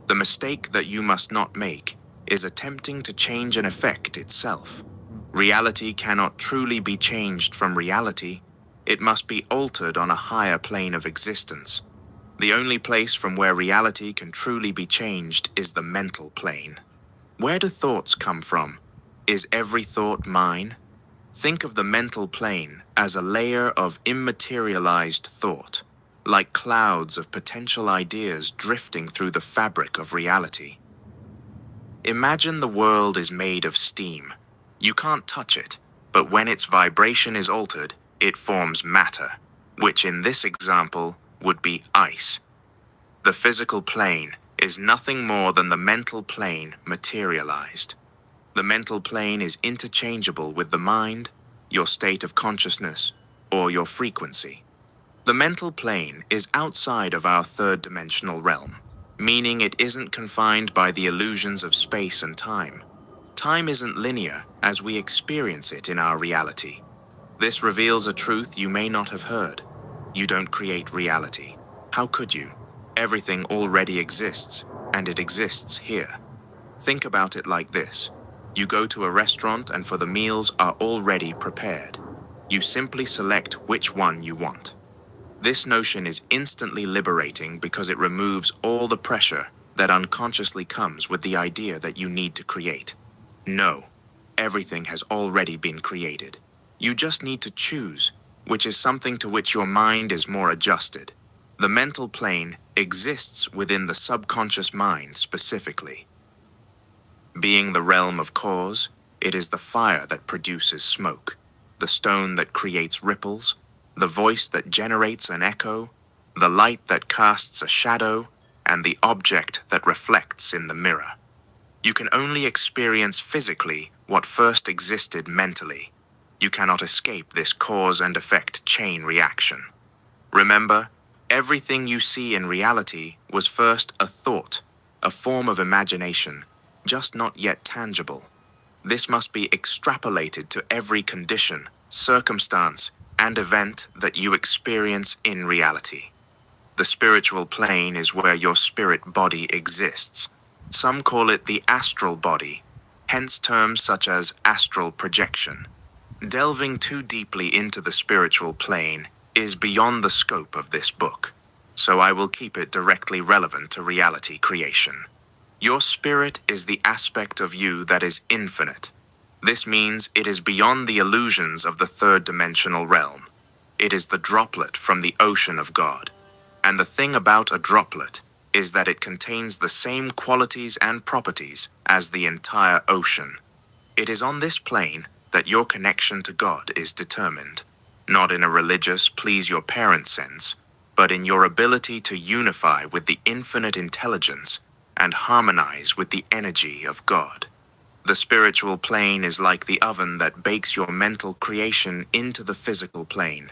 The mistake that you must not make is attempting to change an effect itself. Reality cannot truly be changed from reality. It must be altered on a higher plane of existence. The only place from where reality can truly be changed is the mental plane. Where do thoughts come from? Is every thought mine? Think of the mental plane as a layer of immaterialized thought, like clouds of potential ideas drifting through the fabric of reality. Imagine the world is made of steam. You can't touch it, but when its vibration is altered, it forms matter, which in this example would be ice. The physical plane is nothing more than the mental plane materialized. The mental plane is interchangeable with the mind, your state of consciousness, or your frequency. The mental plane is outside of our third-dimensional realm, meaning it isn't confined by the illusions of space and time. Time isn't linear as we experience it in our reality. This reveals a truth you may not have heard. You don't create reality. How could you? Everything already exists, and it exists here. Think about it like this. You go to a restaurant and for the meals are already prepared. You simply select which one you want. This notion is instantly liberating because it removes all the pressure that unconsciously comes with the idea that you need to create. No, everything has already been created. You just need to choose, which is something to which your mind is more adjusted. The mental plane exists within the subconscious mind specifically. Being the realm of cause, it is the fire that produces smoke, the stone that creates ripples, the voice that generates an echo, the light that casts a shadow, and the object that reflects in the mirror. You can only experience physically what first existed mentally. You cannot escape this cause and effect chain reaction. Remember, everything you see in reality was first a thought, a form of imagination, just not yet tangible. This must be extrapolated to every condition, circumstance, and event that you experience in reality. The spiritual plane is where your spirit body exists. Some call it the astral body, hence terms such as astral projection. Delving too deeply into the spiritual plane is beyond the scope of this book, so I will keep it directly relevant to reality creation. Your spirit is the aspect of you that is infinite. This means it is beyond the illusions of the third-dimensional realm. It is the droplet from the ocean of God. And the thing about a droplet is that it contains the same qualities and properties as the entire ocean. It is on this plane that your connection to God is determined, not in a religious please your parents sense, but in your ability to unify with the infinite intelligence and harmonize with the energy of God. The spiritual plane is like the oven that bakes your mental creation into the physical plane.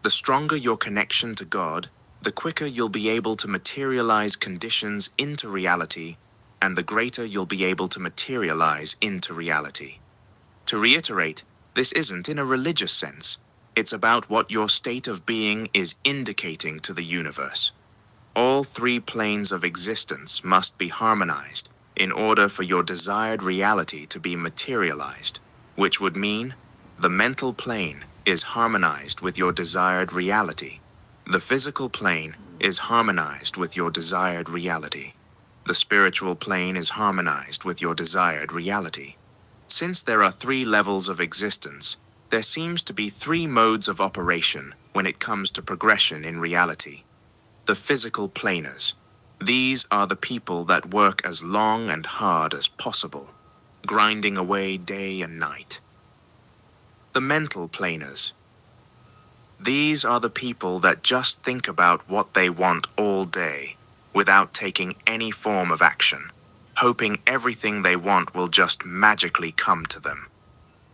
The stronger your connection to God, the quicker you'll be able to materialize conditions into reality, and the greater you'll be able to materialize into reality. To reiterate, this isn't in a religious sense. It's about what your state of being is indicating to the universe. All three planes of existence must be harmonized in order for your desired reality to be materialized, which would mean the mental plane is harmonized with your desired reality. The physical plane is harmonized with your desired reality. The spiritual plane is harmonized with your desired reality. Since there are three levels of existence, there seems to be three modes of operation when it comes to progression in reality. The physical planers. These are the people that work as long and hard as possible, grinding away day and night. The mental planers. These are the people that just think about what they want all day, without taking any form of action, hoping everything they want will just magically come to them.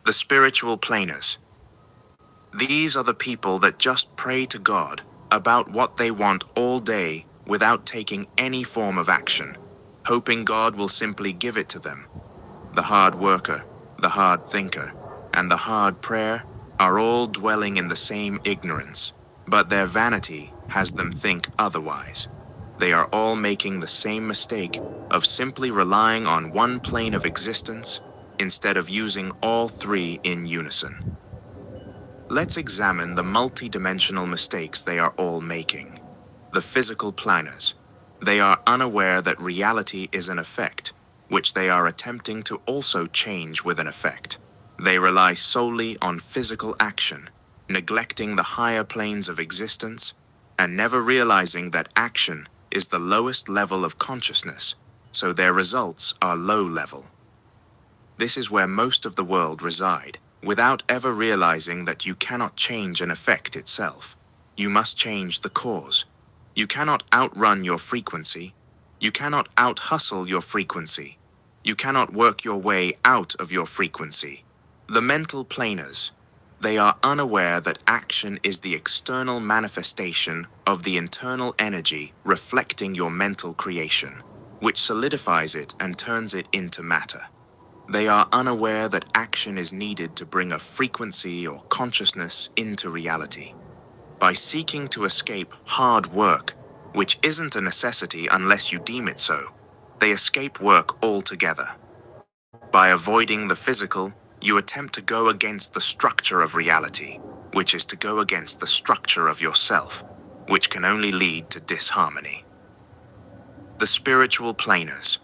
The spiritual planers. These are the people that just pray to God about what they want all day without taking any form of action, hoping God will simply give it to them. The hard worker, the hard thinker, and the hard prayer are all dwelling in the same ignorance, but their vanity has them think otherwise. They are all making the same mistake of simply relying on one plane of existence instead of using all three in unison. Let's examine the multi-dimensional mistakes they are all making. The physical planners. They are unaware that reality is an effect, which they are attempting to also change with an effect. They rely solely on physical action, neglecting the higher planes of existence, and never realizing that action is the lowest level of consciousness, so their results are low level. This is where most of the world reside, without ever realizing that you cannot change an effect itself. You must change the cause. You cannot outrun your frequency. You cannot out-hustle your frequency. You cannot work your way out of your frequency. The mental planers, they are unaware that action is the external manifestation of the internal energy reflecting your mental creation, which solidifies it and turns it into matter. They are unaware that action is needed to bring a frequency or consciousness into reality. By seeking to escape hard work, which isn't a necessity unless you deem it so, they escape work altogether. By avoiding the physical, you attempt to go against the structure of reality, which is to go against the structure of yourself, which can only lead to disharmony. The spiritual planers.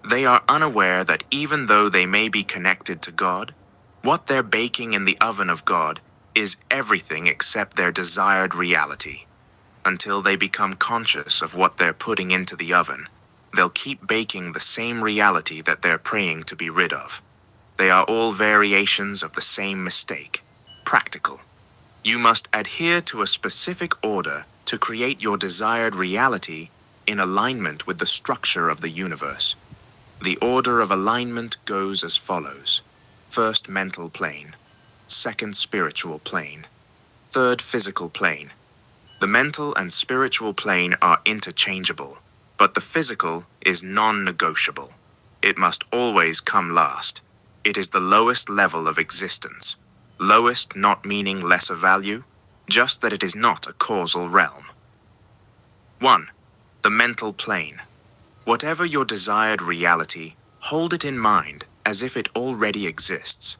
They are unaware that even though they may be connected to God, what they're baking in the oven of God is everything except their desired reality. Until they become conscious of what they're putting into the oven, they'll keep baking the same reality that they're praying to be rid of. They are all variations of the same mistake. Practical. You must adhere to a specific order to create your desired reality in alignment with the structure of the universe. The order of alignment goes as follows. First, mental plane. Second, spiritual plane. Third, physical plane. The mental and spiritual plane are interchangeable, but the physical is non-negotiable. It must always come last. It is the lowest level of existence. Lowest not meaning lesser value, just that it is not a causal realm. 1. The mental plane. Whatever your desired reality, hold it in mind as if it already exists.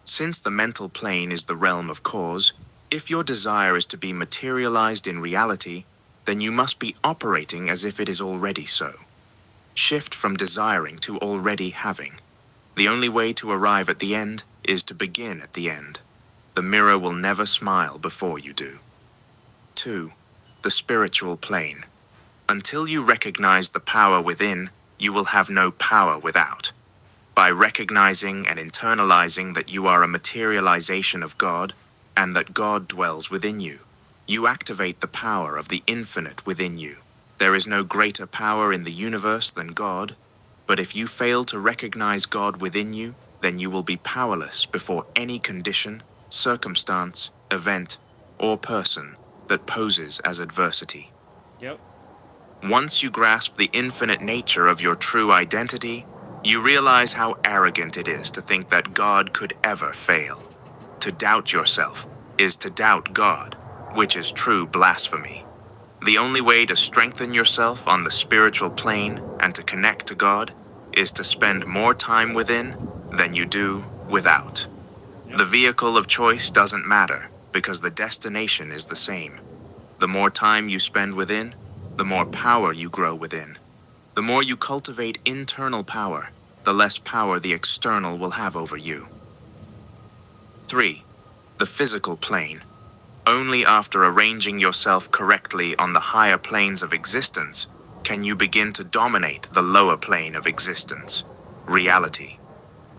Since the mental plane is the realm of cause, if your desire is to be materialized in reality, then you must be operating as if it is already so. Shift from desiring to already having. The only way to arrive at the end is to begin at the end. The mirror will never smile before you do. 2. The spiritual plane. Until you recognize the power within, you will have no power without. By recognizing and internalizing that you are a materialization of God, and that God dwells within you, you activate the power of the infinite within you. There is no greater power in the universe than God, but if you fail to recognize God within you, then you will be powerless before any condition, circumstance, event, or person that poses as adversity. Yep. Once you grasp the infinite nature of your true identity, you realize how arrogant it is to think that God could ever fail. To doubt yourself is to doubt God, which is true blasphemy. The only way to strengthen yourself on the spiritual plane and to connect to God is to spend more time within than you do without. The vehicle of choice doesn't matter because the destination is the same. The more time you spend within, the more power you grow within. The more you cultivate internal power, the less power the external will have over you. 3. The physical plane. Only after arranging yourself correctly on the higher planes of existence can you begin to dominate the lower plane of existence, reality.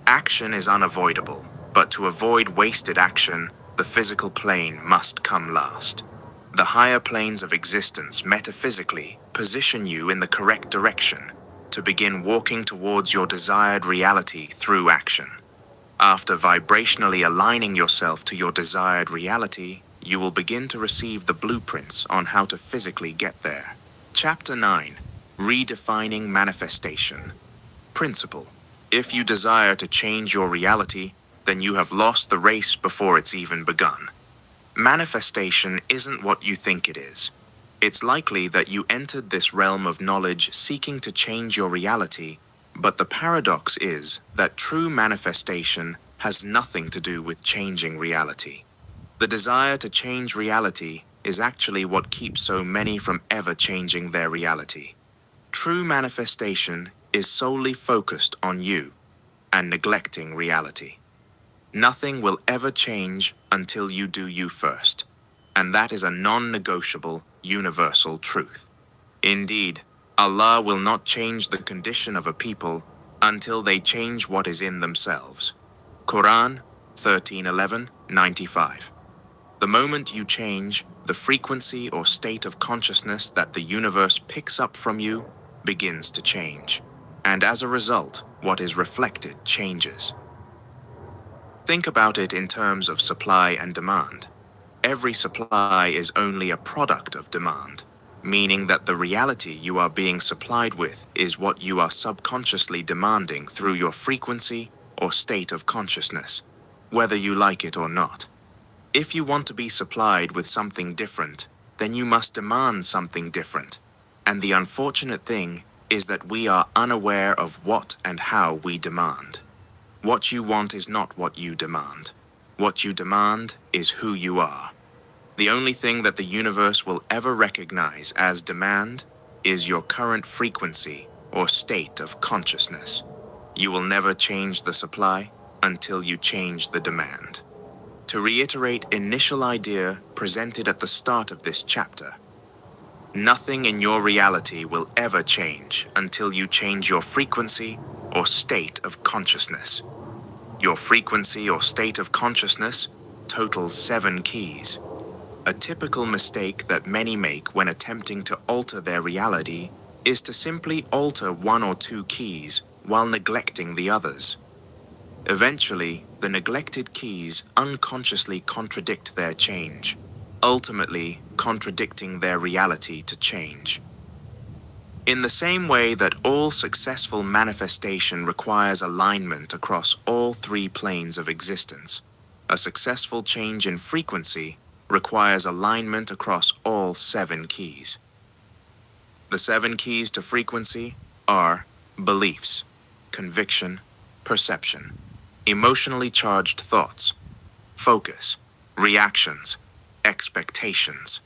Action is unavoidable, but to avoid wasted action, the physical plane must come last. The higher planes of existence metaphysically position you in the correct direction to begin walking towards your desired reality through action. After vibrationally aligning yourself to your desired reality, you will begin to receive the blueprints on how to physically get there. Chapter 9. Redefining Manifestation. Principle. If you desire to change your reality, then you have lost the race before it's even begun. Manifestation isn't what you think it is. It's likely that you entered this realm of knowledge seeking to change your reality, but the paradox is that true manifestation has nothing to do with changing reality. The desire to change reality is actually what keeps so many from ever changing their reality. True manifestation is solely focused on you and neglecting reality. Nothing will ever change until you do you first, and that is a non-negotiable, universal truth. Indeed, Allah will not change the condition of a people until they change what is in themselves. Quran 13:11-95. The moment you change, the frequency or state of consciousness that the universe picks up from you begins to change. And as a result, what is reflected changes. Think about it in terms of supply and demand. Every supply is only a product of demand, meaning that the reality you are being supplied with is what you are subconsciously demanding through your frequency or state of consciousness, whether you like it or not. If you want to be supplied with something different, then you must demand something different. And the unfortunate thing is that we are unaware of what and how we demand. What you want is not what you demand. What you demand is who you are. The only thing that the universe will ever recognize as demand is your current frequency or state of consciousness. You will never change the supply until you change the demand. To reiterate initial idea presented at the start of this chapter, nothing in your reality will ever change until you change your frequency or state of consciousness. Your frequency or state of consciousness totals 7 keys. A typical mistake that many make when attempting to alter their reality is to simply alter 1 or 2 keys while neglecting the others. Eventually, the neglected keys unconsciously contradict their change, ultimately contradicting their reality to change. In the same way that all successful manifestation requires alignment across all 3 planes of existence, a successful change in frequency requires alignment across all 7 keys. The 7 keys to frequency are beliefs, conviction, perception, emotionally charged thoughts, focus, reactions, expectations.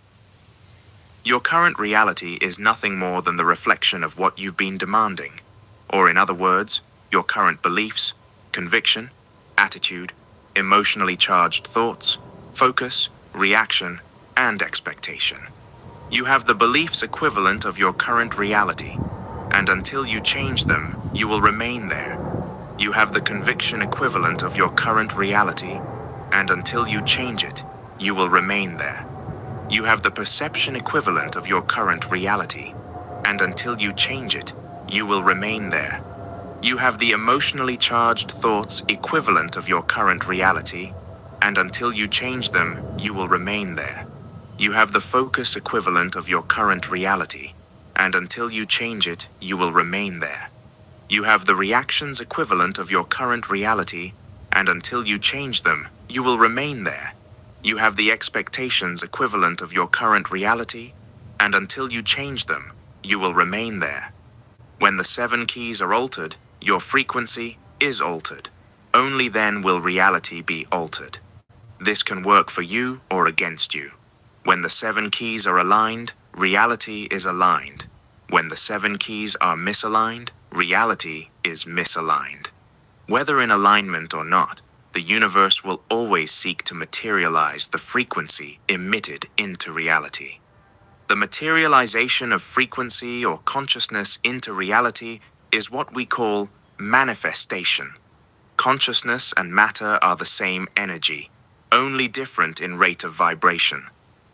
Your current reality is nothing more than the reflection of what you've been demanding, or in other words, your current beliefs, conviction, attitude, emotionally charged thoughts, focus, reaction, and expectation. You have the beliefs equivalent of your current reality, and until you change them, you will remain there. You have the conviction equivalent of your current reality, and until you change it, you will remain there. You have the perception equivalent of your current reality, and until you change it, you will remain there. You have the emotionally charged thoughts equivalent of your current reality, and until you change them, you will remain there. You have the focus equivalent of your current reality, and until you change it, you will remain there. You have the reactions equivalent of your current reality, and until you change them, you will remain there. You have the expectations equivalent of your current reality, and until you change them, you will remain there. When the 7 keys are altered, your frequency is altered. Only then will reality be altered. This can work for you or against you. When the 7 keys are aligned, reality is aligned. When the 7 keys are misaligned, reality is misaligned. Whether in alignment or not, the universe will always seek to materialize the frequency emitted into reality. The materialization of frequency or consciousness into reality is what we call manifestation. Consciousness and matter are the same energy, only different in rate of vibration.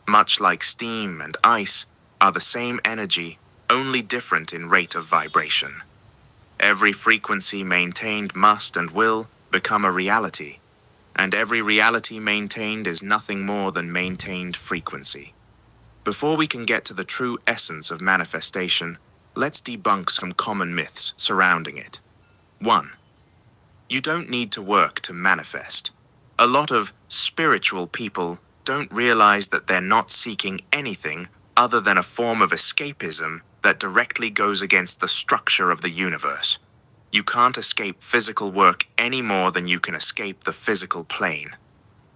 Much like steam and ice are the same energy, only different in rate of vibration. Every frequency maintained must and will become a reality, and every reality maintained is nothing more than maintained frequency. Before we can get to the true essence of manifestation, let's debunk some common myths surrounding it. 1. You don't need to work to manifest. A lot of spiritual people don't realize that they're not seeking anything other than a form of escapism that directly goes against the structure of the universe. You can't escape physical work any more than you can escape the physical plane.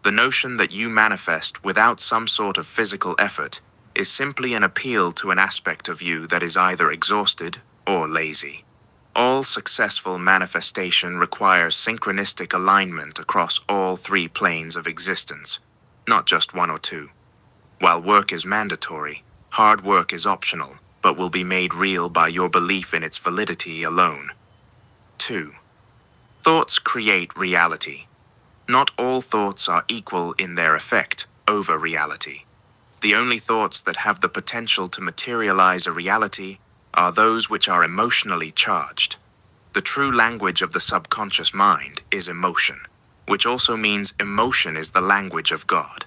The notion that you manifest without some sort of physical effort is simply an appeal to an aspect of you that is either exhausted or lazy. All successful manifestation requires synchronistic alignment across all 3 planes of existence, not just 1 or 2. While work is mandatory, hard work is optional, but will be made real by your belief in its validity alone. 2. Thoughts create reality. Not all thoughts are equal in their effect over reality. The only thoughts that have the potential to materialize a reality are those which are emotionally charged. The true language of the subconscious mind is emotion, which also means emotion is the language of God.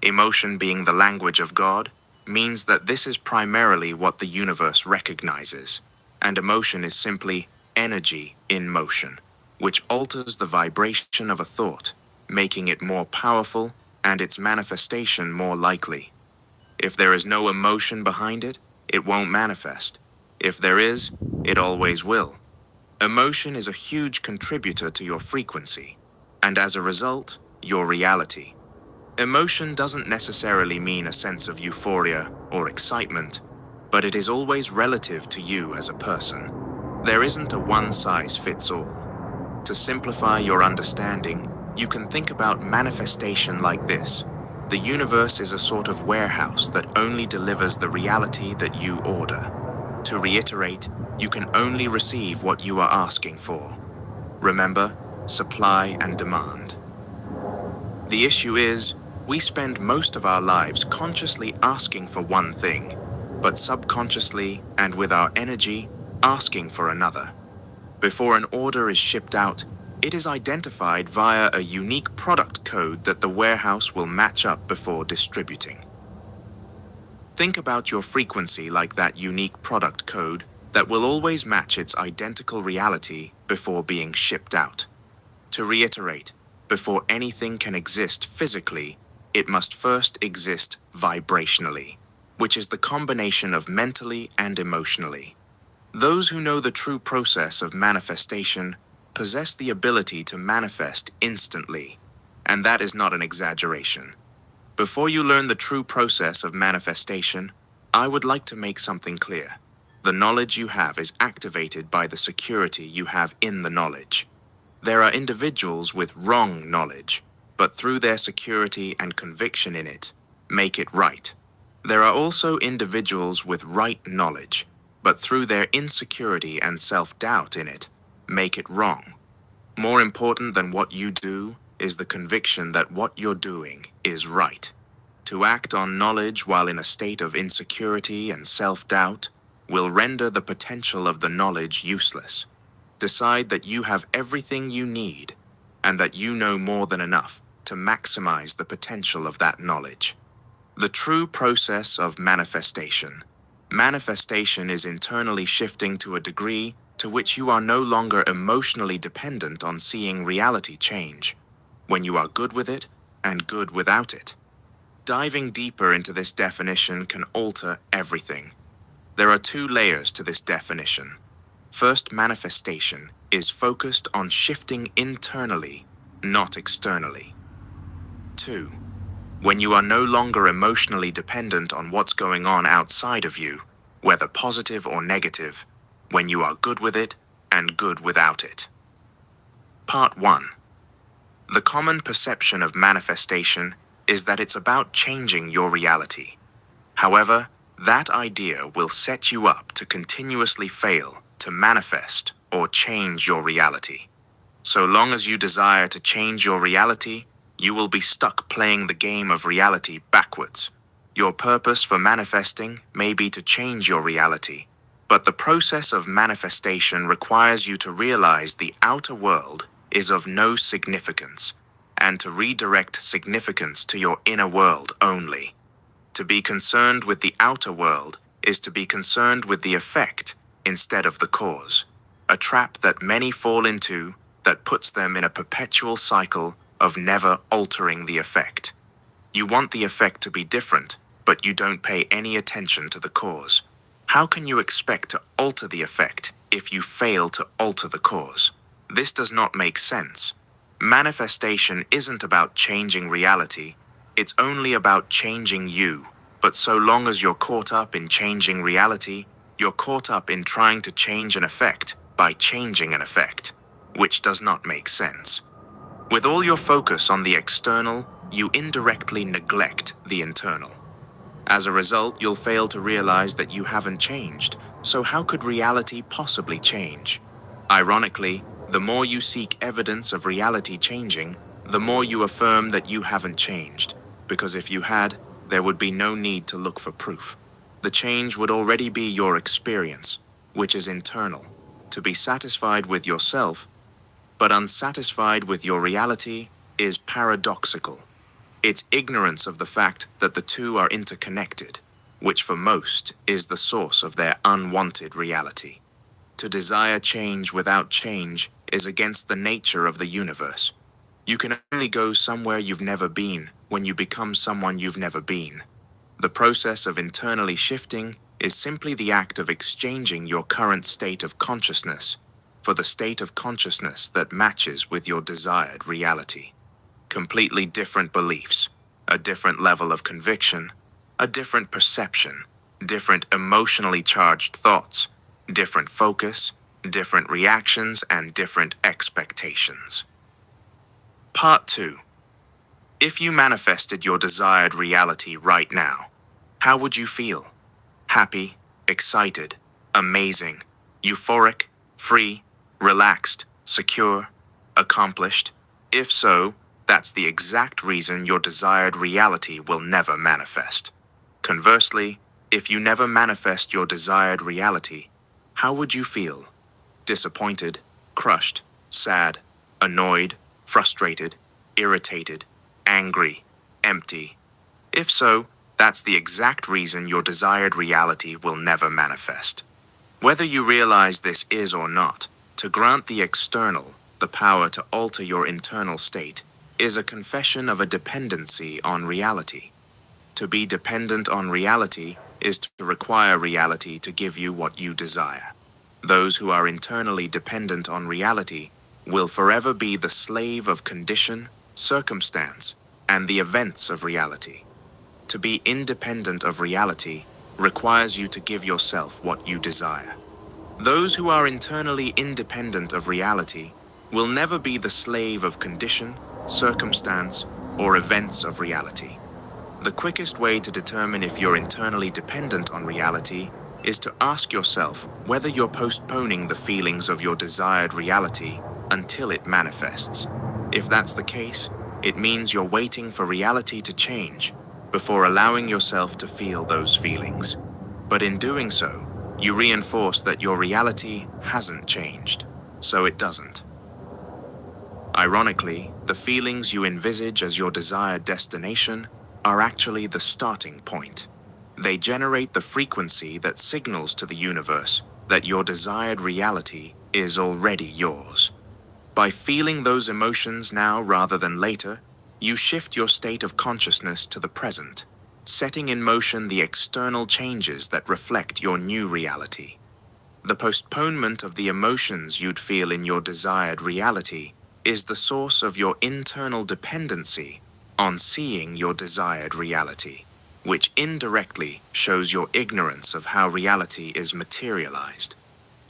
Emotion being the language of God means that this is primarily what the universe recognizes, and emotion is simply energy in motion, which alters the vibration of a thought, making it more powerful and its manifestation more likely. If there is no emotion behind it, it won't manifest. If there is, it always will. Emotion is a huge contributor to your frequency, and as a result, your reality. Emotion doesn't necessarily mean a sense of euphoria or excitement, but it is always relative to you as a person. There isn't a one-size-fits-all. To simplify your understanding, you can think about manifestation like this. The universe is a sort of warehouse that only delivers the reality that you order. To reiterate, you can only receive what you are asking for. Remember, supply and demand. The issue is, we spend most of our lives consciously asking for one thing, but subconsciously and with our energy, asking for another. Before an order is shipped out, it is identified via a unique product code that the warehouse will match up before distributing. Think about your frequency like that unique product code that will always match its identical reality before being shipped out. To reiterate, before anything can exist physically, it must first exist vibrationally, which is the combination of mentally and emotionally. Those who know the true process of manifestation possess the ability to manifest instantly, and that is not an exaggeration. Before you learn the true process of manifestation, I would like to make something clear. The knowledge you have is activated by the security you have in the knowledge. There are individuals with wrong knowledge, but through their security and conviction in it, make it right. There are also individuals with right knowledge, but through their insecurity and self-doubt in it, make it wrong. More important than what you do is the conviction that what you're doing is right. To act on knowledge while in a state of insecurity and self-doubt will render the potential of the knowledge useless. Decide that you have everything you need and that you know more than enough to maximize the potential of that knowledge. The true process of manifestation. Manifestation is internally shifting to a degree to which you are no longer emotionally dependent on seeing reality change, when you are good with it and good without it. Diving deeper into this definition can alter everything. There are 2 layers to this definition. First, manifestation is focused on shifting internally, not externally. 2. When you are no longer emotionally dependent on what's going on outside of you, whether positive or negative, when you are good with it and good without it. Part 1. The common perception of manifestation is that it's about changing your reality. However, that idea will set you up to continuously fail to manifest or change your reality. So long as you desire to change your reality, you will be stuck playing the game of reality backwards. Your purpose for manifesting may be to change your reality, but the process of manifestation requires you to realize the outer world is of no significance, and to redirect significance to your inner world only. To be concerned with the outer world is to be concerned with the effect instead of the cause, a trap that many fall into that puts them in a perpetual cycle of never altering the effect. You want the effect to be different, but you don't pay any attention to the cause. How can you expect to alter the effect if you fail to alter the cause? This does not make sense. Manifestation isn't about changing reality, it's only about changing you. But so long as you're caught up in changing reality, you're caught up in trying to change an effect by changing an effect, which does not make sense. With all your focus on the external, you indirectly neglect the internal. As a result, you'll fail to realize that you haven't changed, so how could reality possibly change? Ironically, the more you seek evidence of reality changing, the more you affirm that you haven't changed, because if you had, there would be no need to look for proof. The change would already be your experience, which is internal. To be satisfied with yourself, but unsatisfied with your reality, is paradoxical. It's ignorance of the fact that the two are interconnected, which for most is the source of their unwanted reality. To desire change without change is against the nature of the universe. You can only go somewhere you've never been when you become someone you've never been. The process of internally shifting is simply the act of exchanging your current state of consciousness for the state of consciousness that matches with your desired reality. Completely different beliefs, a different level of conviction, a different perception, different emotionally charged thoughts, different focus, different reactions, and different expectations. Part 2. If you manifested your desired reality right now, how would you feel? Happy, excited, amazing, euphoric, free, relaxed, secure, accomplished? If so, that's the exact reason your desired reality will never manifest. Conversely, if you never manifest your desired reality, how would you feel? Disappointed, crushed, sad, annoyed, frustrated, irritated, angry, empty? If so, that's the exact reason your desired reality will never manifest. Whether you realize this is or not, to grant the external the power to alter your internal state is a confession of a dependency on reality. To be dependent on reality is to require reality to give you what you desire. Those who are internally dependent on reality will forever be the slave of condition, circumstance, and the events of reality. To be independent of reality requires you to give yourself what you desire. Those who are internally independent of reality will never be the slave of condition, circumstance, or events of reality. The quickest way to determine if you're internally dependent on reality is to ask yourself whether you're postponing the feelings of your desired reality until it manifests. If that's the case, it means you're waiting for reality to change before allowing yourself to feel those feelings. But in doing so, you reinforce that your reality hasn't changed, so it doesn't. Ironically, the feelings you envisage as your desired destination are actually the starting point. They generate the frequency that signals to the universe that your desired reality is already yours. By feeling those emotions now rather than later, you shift your state of consciousness to the present, setting in motion the external changes that reflect your new reality. The postponement of the emotions you'd feel in your desired reality is the source of your internal dependency on seeing your desired reality, which indirectly shows your ignorance of how reality is materialized.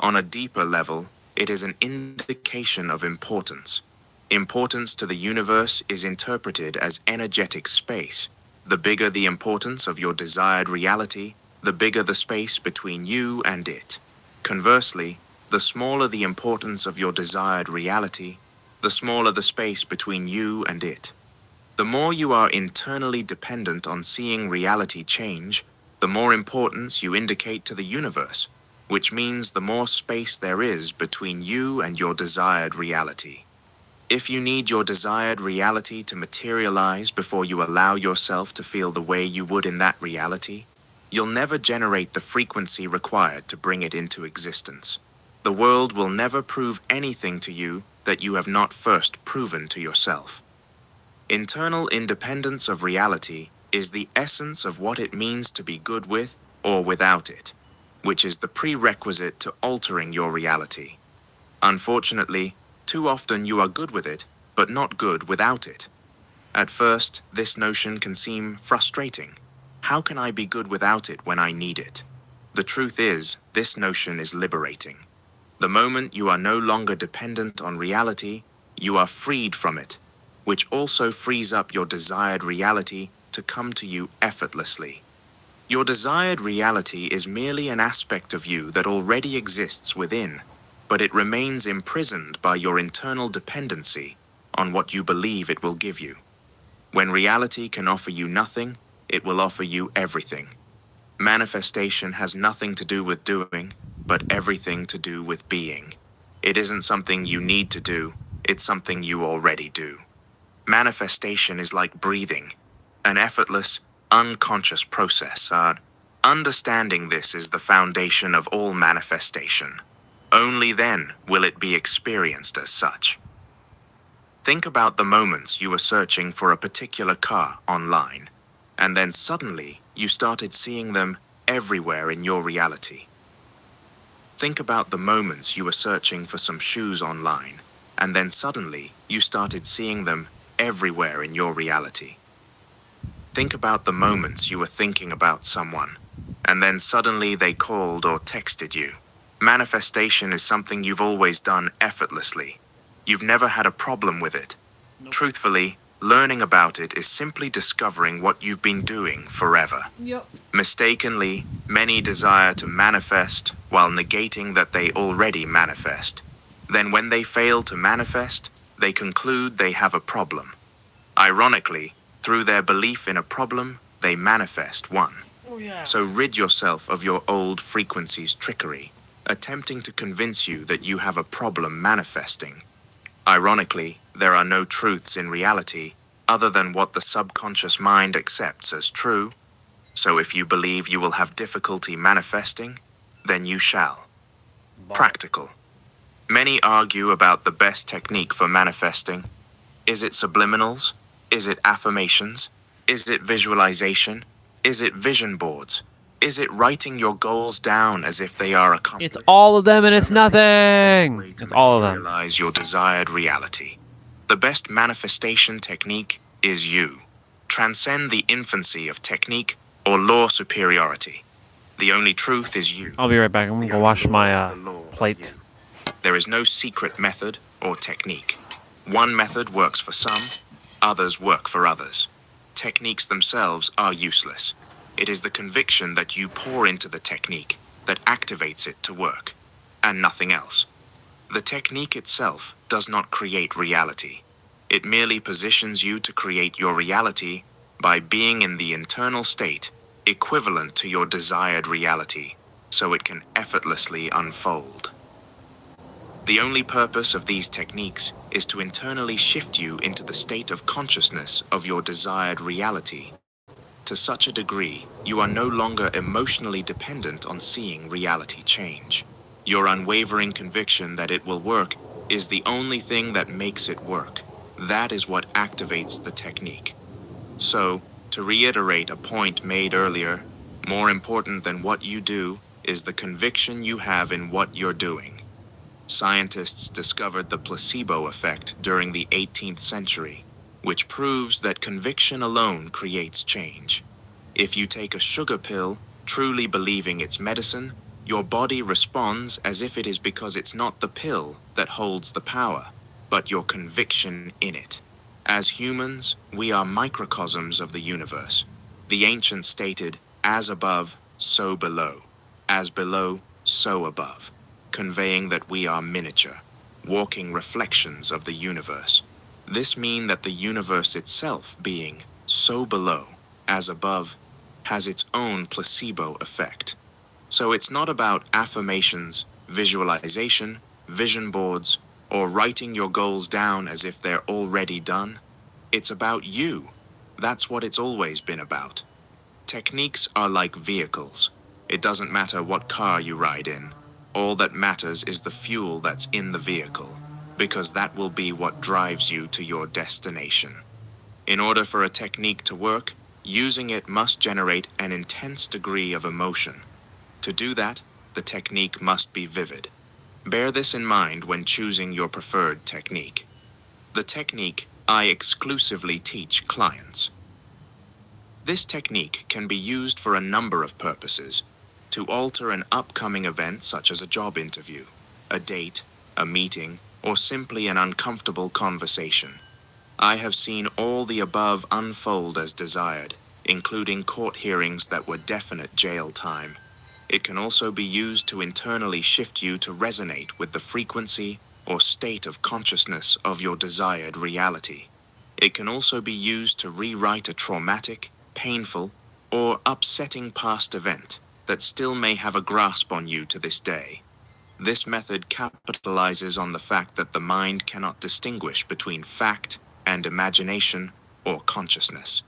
On a deeper level, it is an indication of importance. Importance to the universe is interpreted as energetic space. The bigger the importance of your desired reality, the bigger the space between you and it. Conversely, the smaller the importance of your desired reality, the smaller the space between you and it. The more you are internally dependent on seeing reality change, the more importance you indicate to the universe, which means the more space there is between you and your desired reality. If you need your desired reality to materialize before you allow yourself to feel the way you would in that reality, you'll never generate the frequency required to bring it into existence. The world will never prove anything to you that you have not first proven to yourself. Internal independence of reality is the essence of what it means to be good with or without it, which is the prerequisite to altering your reality. Unfortunately, too often you are good with it, but not good without it. At first, this notion can seem frustrating. How can I be good without it when I need it? The truth is, this notion is liberating. The moment you are no longer dependent on reality, you are freed from it, which also frees up your desired reality to come to you effortlessly. Your desired reality is merely an aspect of you that already exists within, but it remains imprisoned by your internal dependency on what you believe it will give you. When reality can offer you nothing, it will offer you everything. Manifestation has nothing to do with doing, but everything to do with being. It isn't something you need to do, it's something you already do. Manifestation is like breathing, an effortless, unconscious process. Understanding this is the foundation of all manifestation. Only then will it be experienced as such. Think about the moments you were searching for a particular car online, and then suddenly you started seeing them everywhere in your reality. Think about the moments you were searching for some shoes online, and then suddenly you started seeing them everywhere in your reality. Think about the moments you were thinking about someone, and then suddenly they called or texted you. Manifestation is something you've always done effortlessly. You've never had a problem with it. Truthfully, learning about it is simply discovering what you've been doing forever. Mistakenly, many desire to manifest while negating that they already manifest. Then when they fail to manifest, they conclude they have a problem. Ironically, through their belief in a problem, they manifest one. So rid yourself of your old frequency's trickery, attempting to convince you that you have a problem manifesting. Ironically, there are no truths in reality other than what the subconscious mind accepts as true. So if you believe you will have difficulty manifesting, then you shall. Practical. Many argue about the best technique for manifesting. Is it subliminals? Is it affirmations? Is it visualization? Is it vision boards? Is it writing your goals down as if they are accomplished? It's all of them and it's nothing. It's all of them. materialize your desired reality. The best manifestation technique is you. Transcend the infancy of technique or law superiority. The only truth is you. I'll be right back. I'm gonna go wash my plate. There is no secret method or technique. One method works for some, others work for others. Techniques themselves are useless. It is the conviction that you pour into the technique that activates it to work, and nothing else. The technique itself does not create reality. It merely positions you to create your reality by being in the internal state equivalent to your desired reality, so it can effortlessly unfold. The only purpose of these techniques is to internally shift you into the state of consciousness of your desired reality. To such a degree, you are no longer emotionally dependent on seeing reality change. Your unwavering conviction that it will work is the only thing that makes it work. That is what activates the technique. So, to reiterate a point made earlier, more important than what you do is the conviction you have in what you're doing. Scientists discovered the placebo effect during the 18th century, which proves that conviction alone creates change. If you take a sugar pill, truly believing it's medicine, your body responds as if it is because it's not the pill that holds the power, but your conviction in it. As humans, we are microcosms of the universe. The ancients stated, as above, so below. As below, so above, conveying that we are miniature, walking reflections of the universe. This means that the universe itself, being so below, as above, has its own placebo effect. So it's not about affirmations, visualization, vision boards, or writing your goals down as if they're already done. It's about you. That's what it's always been about. Techniques are like vehicles. It doesn't matter what car you ride in. All that matters is the fuel that's in the vehicle, because that will be what drives you to your destination. In order for a technique to work, using it must generate an intense degree of emotion. To do that, the technique must be vivid. Bear this in mind when choosing your preferred technique. The technique I exclusively teach clients. This technique can be used for a number of purposes: to alter an upcoming event such as a job interview, a date, a meeting, or simply an uncomfortable conversation. I have seen all the above unfold as desired, including court hearings that were definite jail time. It can also be used to internally shift you to resonate with the frequency or state of consciousness of your desired reality. It can also be used to rewrite a traumatic, painful, or upsetting past event that still may have a grasp on you to this day. This method capitalizes on the fact that the mind cannot distinguish between fact and imagination or consciousness.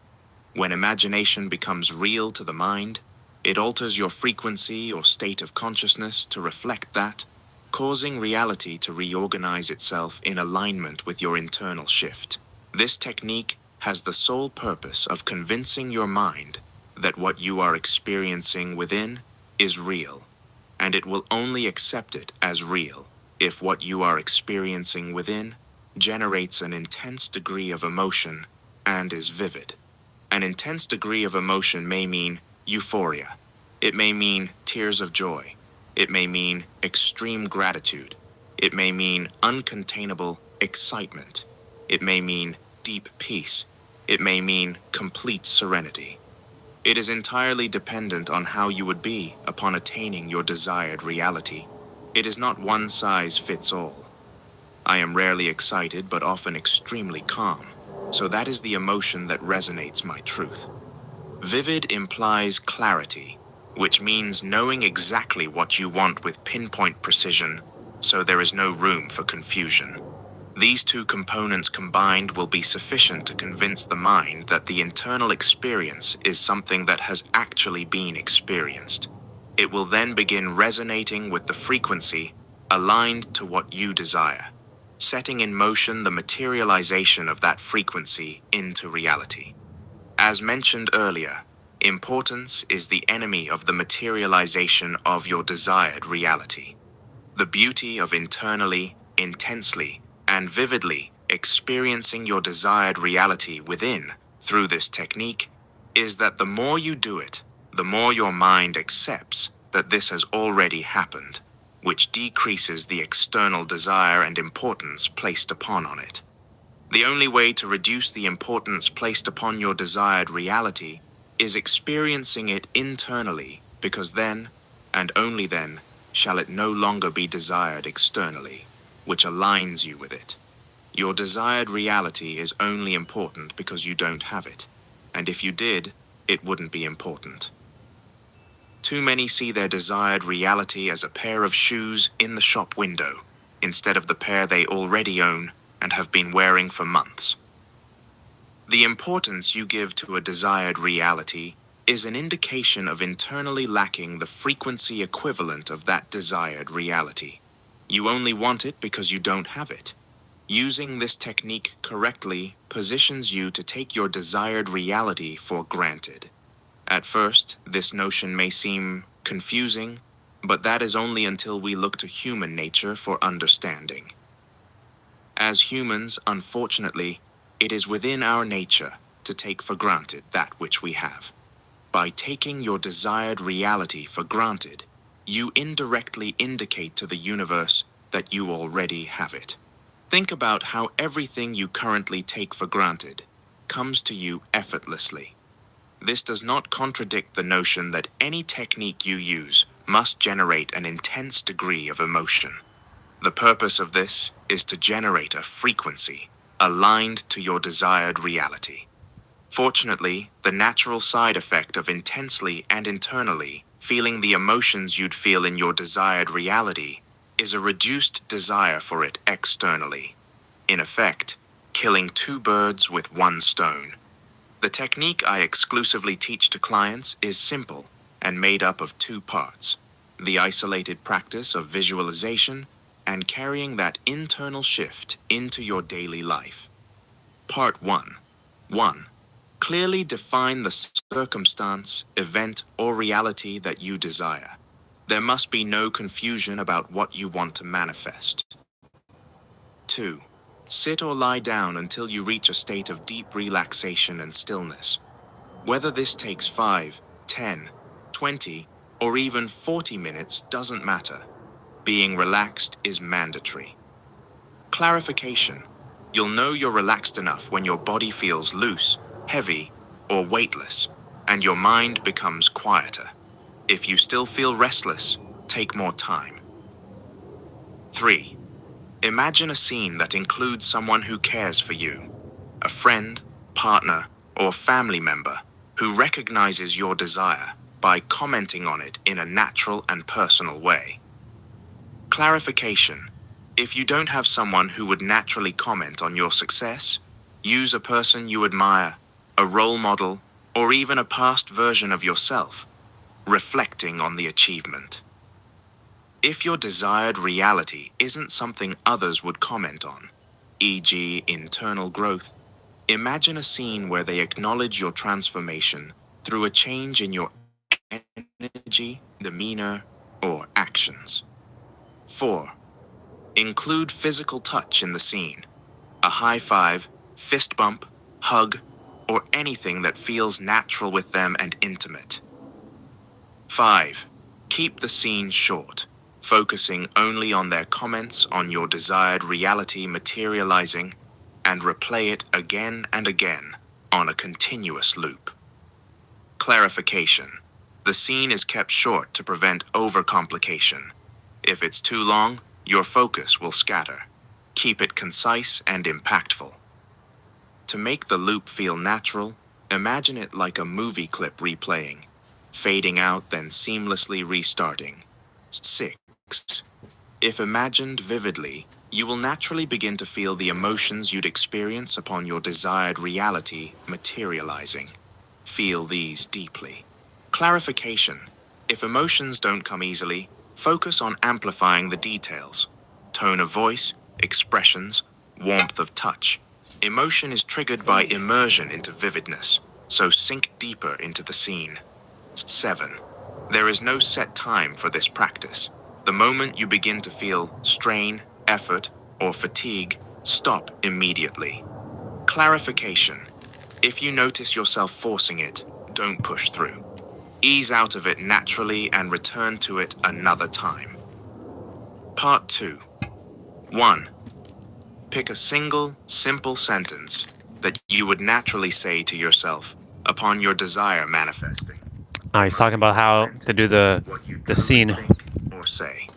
When imagination becomes real to the mind, it alters your frequency or state of consciousness to reflect that, causing reality to reorganize itself in alignment with your internal shift. This technique has the sole purpose of convincing your mind that what you are experiencing within is real, and it will only accept it as real if what you are experiencing within generates an intense degree of emotion and is vivid. An intense degree of emotion may mean euphoria. It may mean tears of joy. It may mean extreme gratitude. It may mean uncontainable excitement. It may mean deep peace. It may mean complete serenity. It is entirely dependent on how you would be upon attaining your desired reality. It is not one size fits all. I am rarely excited but often extremely calm, so that is the emotion that resonates my truth. Vivid implies clarity, which means knowing exactly what you want with pinpoint precision, so there is no room for confusion. These two components combined will be sufficient to convince the mind that the internal experience is something that has actually been experienced. It will then begin resonating with the frequency aligned to what you desire, setting in motion the materialization of that frequency into reality. As mentioned earlier, importance is the enemy of the materialization of your desired reality. The beauty of internally, intensely, and vividly experiencing your desired reality within through this technique is that the more you do it, the more your mind accepts that this has already happened, which decreases the external desire and importance placed upon it. The only way to reduce the importance placed upon your desired reality is experiencing it internally, because then, and only then, shall it no longer be desired externally, which aligns you with it. Your desired reality is only important because you don't have it, and if you did, it wouldn't be important. Too many see their desired reality as a pair of shoes in the shop window, instead of the pair they already own and have been wearing for months. The importance you give to a desired reality is an indication of internally lacking the frequency equivalent of that desired reality. You only want it because you don't have it. Using this technique correctly positions you to take your desired reality for granted. At first, this notion may seem confusing, but that is only until we look to human nature for understanding. As humans, unfortunately, it is within our nature to take for granted that which we have. By taking your desired reality for granted, you indirectly indicate to the universe that you already have it. Think about how everything you currently take for granted comes to you effortlessly. This does not contradict the notion that any technique you use must generate an intense degree of emotion. The purpose of this is to generate a frequency aligned to your desired reality. Fortunately, the natural side effect of intensely and internally feeling the emotions you'd feel in your desired reality is a reduced desire for it externally. In effect, killing two birds with one stone. The technique I exclusively teach to clients is simple and made up of two parts: the isolated practice of visualization and carrying that internal shift into your daily life. Part 1. 1. Clearly define the circumstance, event, or reality that you desire. There must be no confusion about what you want to manifest. 2. Sit or lie down until you reach a state of deep relaxation and stillness. Whether this takes 5, 10, 20, or even 40 minutes doesn't matter. Being relaxed is mandatory. Clarification. You'll know you're relaxed enough when your body feels loose, heavy, or weightless. and your mind becomes quieter. If you still feel restless, take more time. 3. Imagine a scene that includes someone who cares for you, a friend, partner, or family member who recognizes your desire by commenting on it in a natural and personal way. Clarification. If you don't have someone who would naturally comment on your success, use a person you admire, a role model, or even a past version of yourself, reflecting on the achievement. If your desired reality isn't something others would comment on, e.g., internal growth, imagine a scene where they acknowledge your transformation through a change in your energy, demeanor, or actions. 4. Include physical touch in the scene. A high five, fist bump, hug, or anything that feels natural with them and intimate. 5. Keep the scene short, focusing only on their comments on your desired reality materializing, and replay it again and again on a continuous loop. Clarification. The scene is kept short to prevent overcomplication. If it's too long, your focus will scatter. Keep it concise and impactful. To make the loop feel natural, imagine it like a movie clip replaying, fading out then seamlessly restarting. 6. If imagined vividly, you will naturally begin to feel the emotions you'd experience upon your desired reality materializing. Feel these deeply. Clarification. If emotions don't come easily, focus on amplifying the details. Tone of voice, expressions, warmth of touch. Emotion is triggered by immersion into vividness, so sink deeper into the scene. 7. There is no set time for this practice. The moment you begin to feel strain, effort, or fatigue, stop immediately. Clarification. If you notice yourself forcing it, don't push through. Ease out of it naturally and return to it another time. Part 2. 1. Pick a single, simple sentence that you would naturally say to yourself upon your desire manifesting. Now he's talking about how to do the scene. Think or say.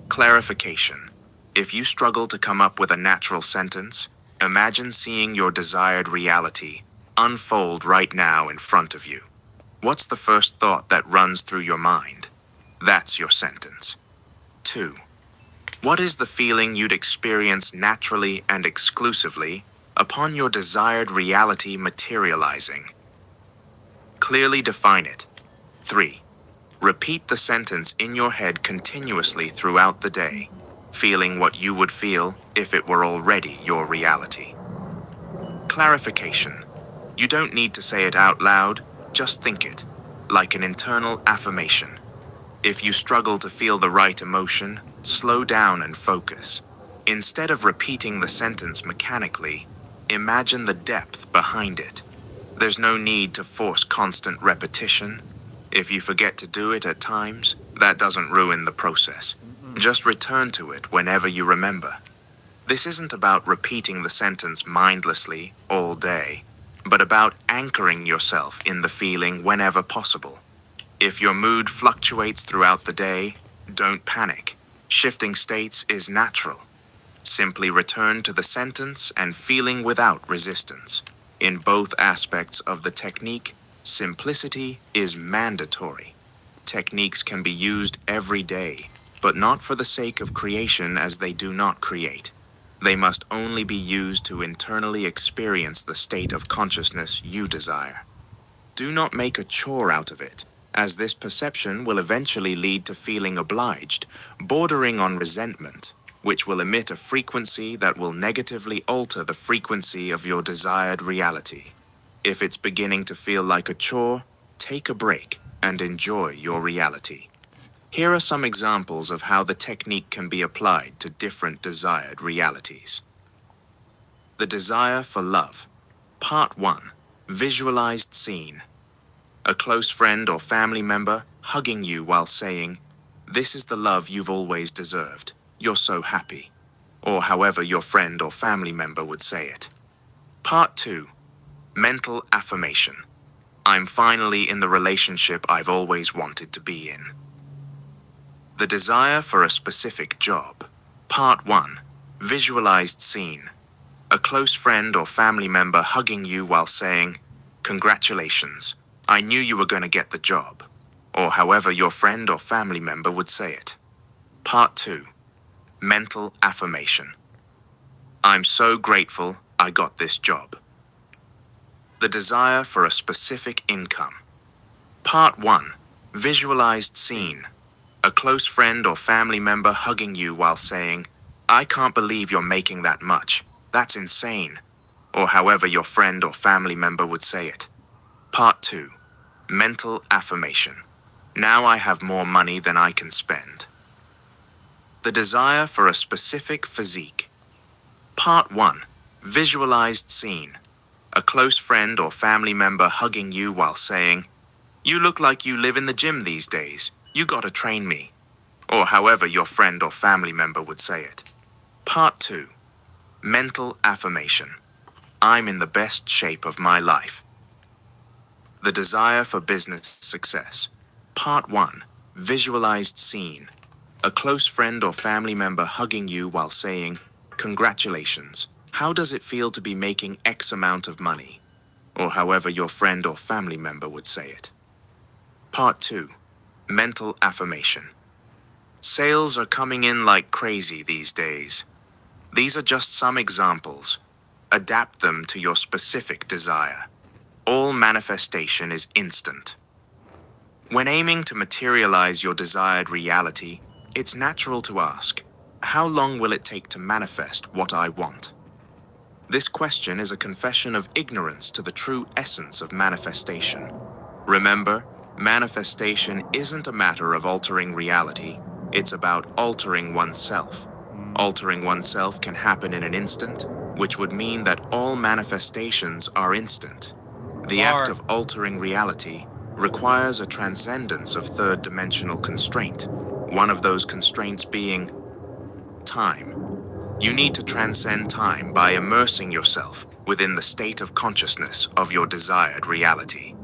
Clarification. If you struggle to come up with a natural sentence, imagine seeing your desired reality unfold right now in front of you. What's the first thought that runs through your mind? That's your sentence. 2. What is the feeling you'd experience naturally and exclusively upon your desired reality materializing? Clearly define it. 3. Repeat the sentence in your head continuously throughout the day, feeling what you would feel if it were already your reality. Clarification. You don't need to say it out loud, just think it, like an internal affirmation. If you struggle to feel the right emotion, slow down and focus. Instead of repeating the sentence mechanically, imagine the depth behind it. There's no need to force constant repetition. If you forget to do it at times, that doesn't ruin the process. Just return to it whenever you remember. This isn't about repeating the sentence mindlessly all day, but about anchoring yourself in the feeling whenever possible. If your mood fluctuates throughout the day, don't panic. Shifting states is natural. Simply return to the sentence and feeling without resistance. In both aspects of the technique, simplicity is mandatory. Techniques can be used every day, but not for the sake of creation, as they do not create. They must only be used to internally experience the state of consciousness you desire. Do not make a chore out of it, as this perception will eventually lead to feeling obliged, bordering on resentment, which will emit a frequency that will negatively alter the frequency of your desired reality. If it's beginning to feel like a chore, take a break and enjoy your reality. Here are some examples of how the technique can be applied to different desired realities. The desire for love. Part 1. Visualized scene. A close friend or family member hugging you while saying, "This is the love you've always deserved. You're so happy." Or however your friend or family member would say it. Part 2. Mental affirmation. I'm finally in the relationship I've always wanted to be in. The desire for a specific job. Part 1. Visualized scene. A close friend or family member hugging you while saying, "Congratulations, I knew you were going to get the job," or however your friend or family member would say it. Part 2. Mental affirmation. I'm so grateful I got this job. The desire for a specific income. Part 1. Visualized scene. A close friend or family member hugging you while saying, "I can't believe you're making that much. That's insane," or however your friend or family member would say it. Part 2. Mental affirmation. Now I have more money than I can spend. The desire for a specific physique. Part 1. Visualized scene. A close friend or family member hugging you while saying, "You look like you live in the gym these days. You gotta train me," or however your friend or family member would say it. Part 2. Mental affirmation. I'm in the best shape of my life. The desire for business success. Part 1. Visualized scene. A close friend or family member hugging you while saying, "Congratulations. How does it feel to be making X amount of money?" or however your friend or family member would say it. Part 2. Mental affirmation. Sales are coming in like crazy these days. These are just some examples. Adapt them to your specific desire. All manifestation is instant. When aiming to materialize your desired reality, it's natural to ask, how long will it take to manifest what I want? This question is a confession of ignorance to the true essence of manifestation. Remember, manifestation isn't a matter of altering reality, it's about altering oneself. Altering oneself can happen in an instant, which would mean that all manifestations are instant. The act of altering reality requires a transcendence of third-dimensional constraint, one of those constraints being time. You need to transcend time by immersing yourself within the state of consciousness of your desired reality.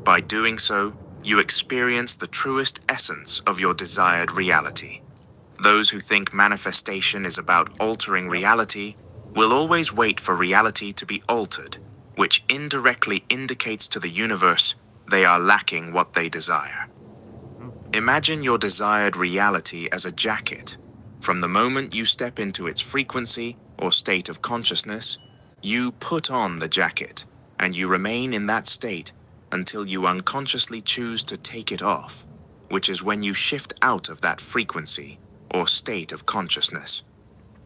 By doing so, you experience the truest essence of your desired reality. Those who think manifestation is about altering reality will always wait for reality to be altered, which indirectly indicates to the universe they are lacking what they desire. Imagine your desired reality as a jacket. From the moment you step into its frequency or state of consciousness, you put on the jacket, and you remain in that state until you unconsciously choose to take it off, which is when you shift out of that frequency or state of consciousness.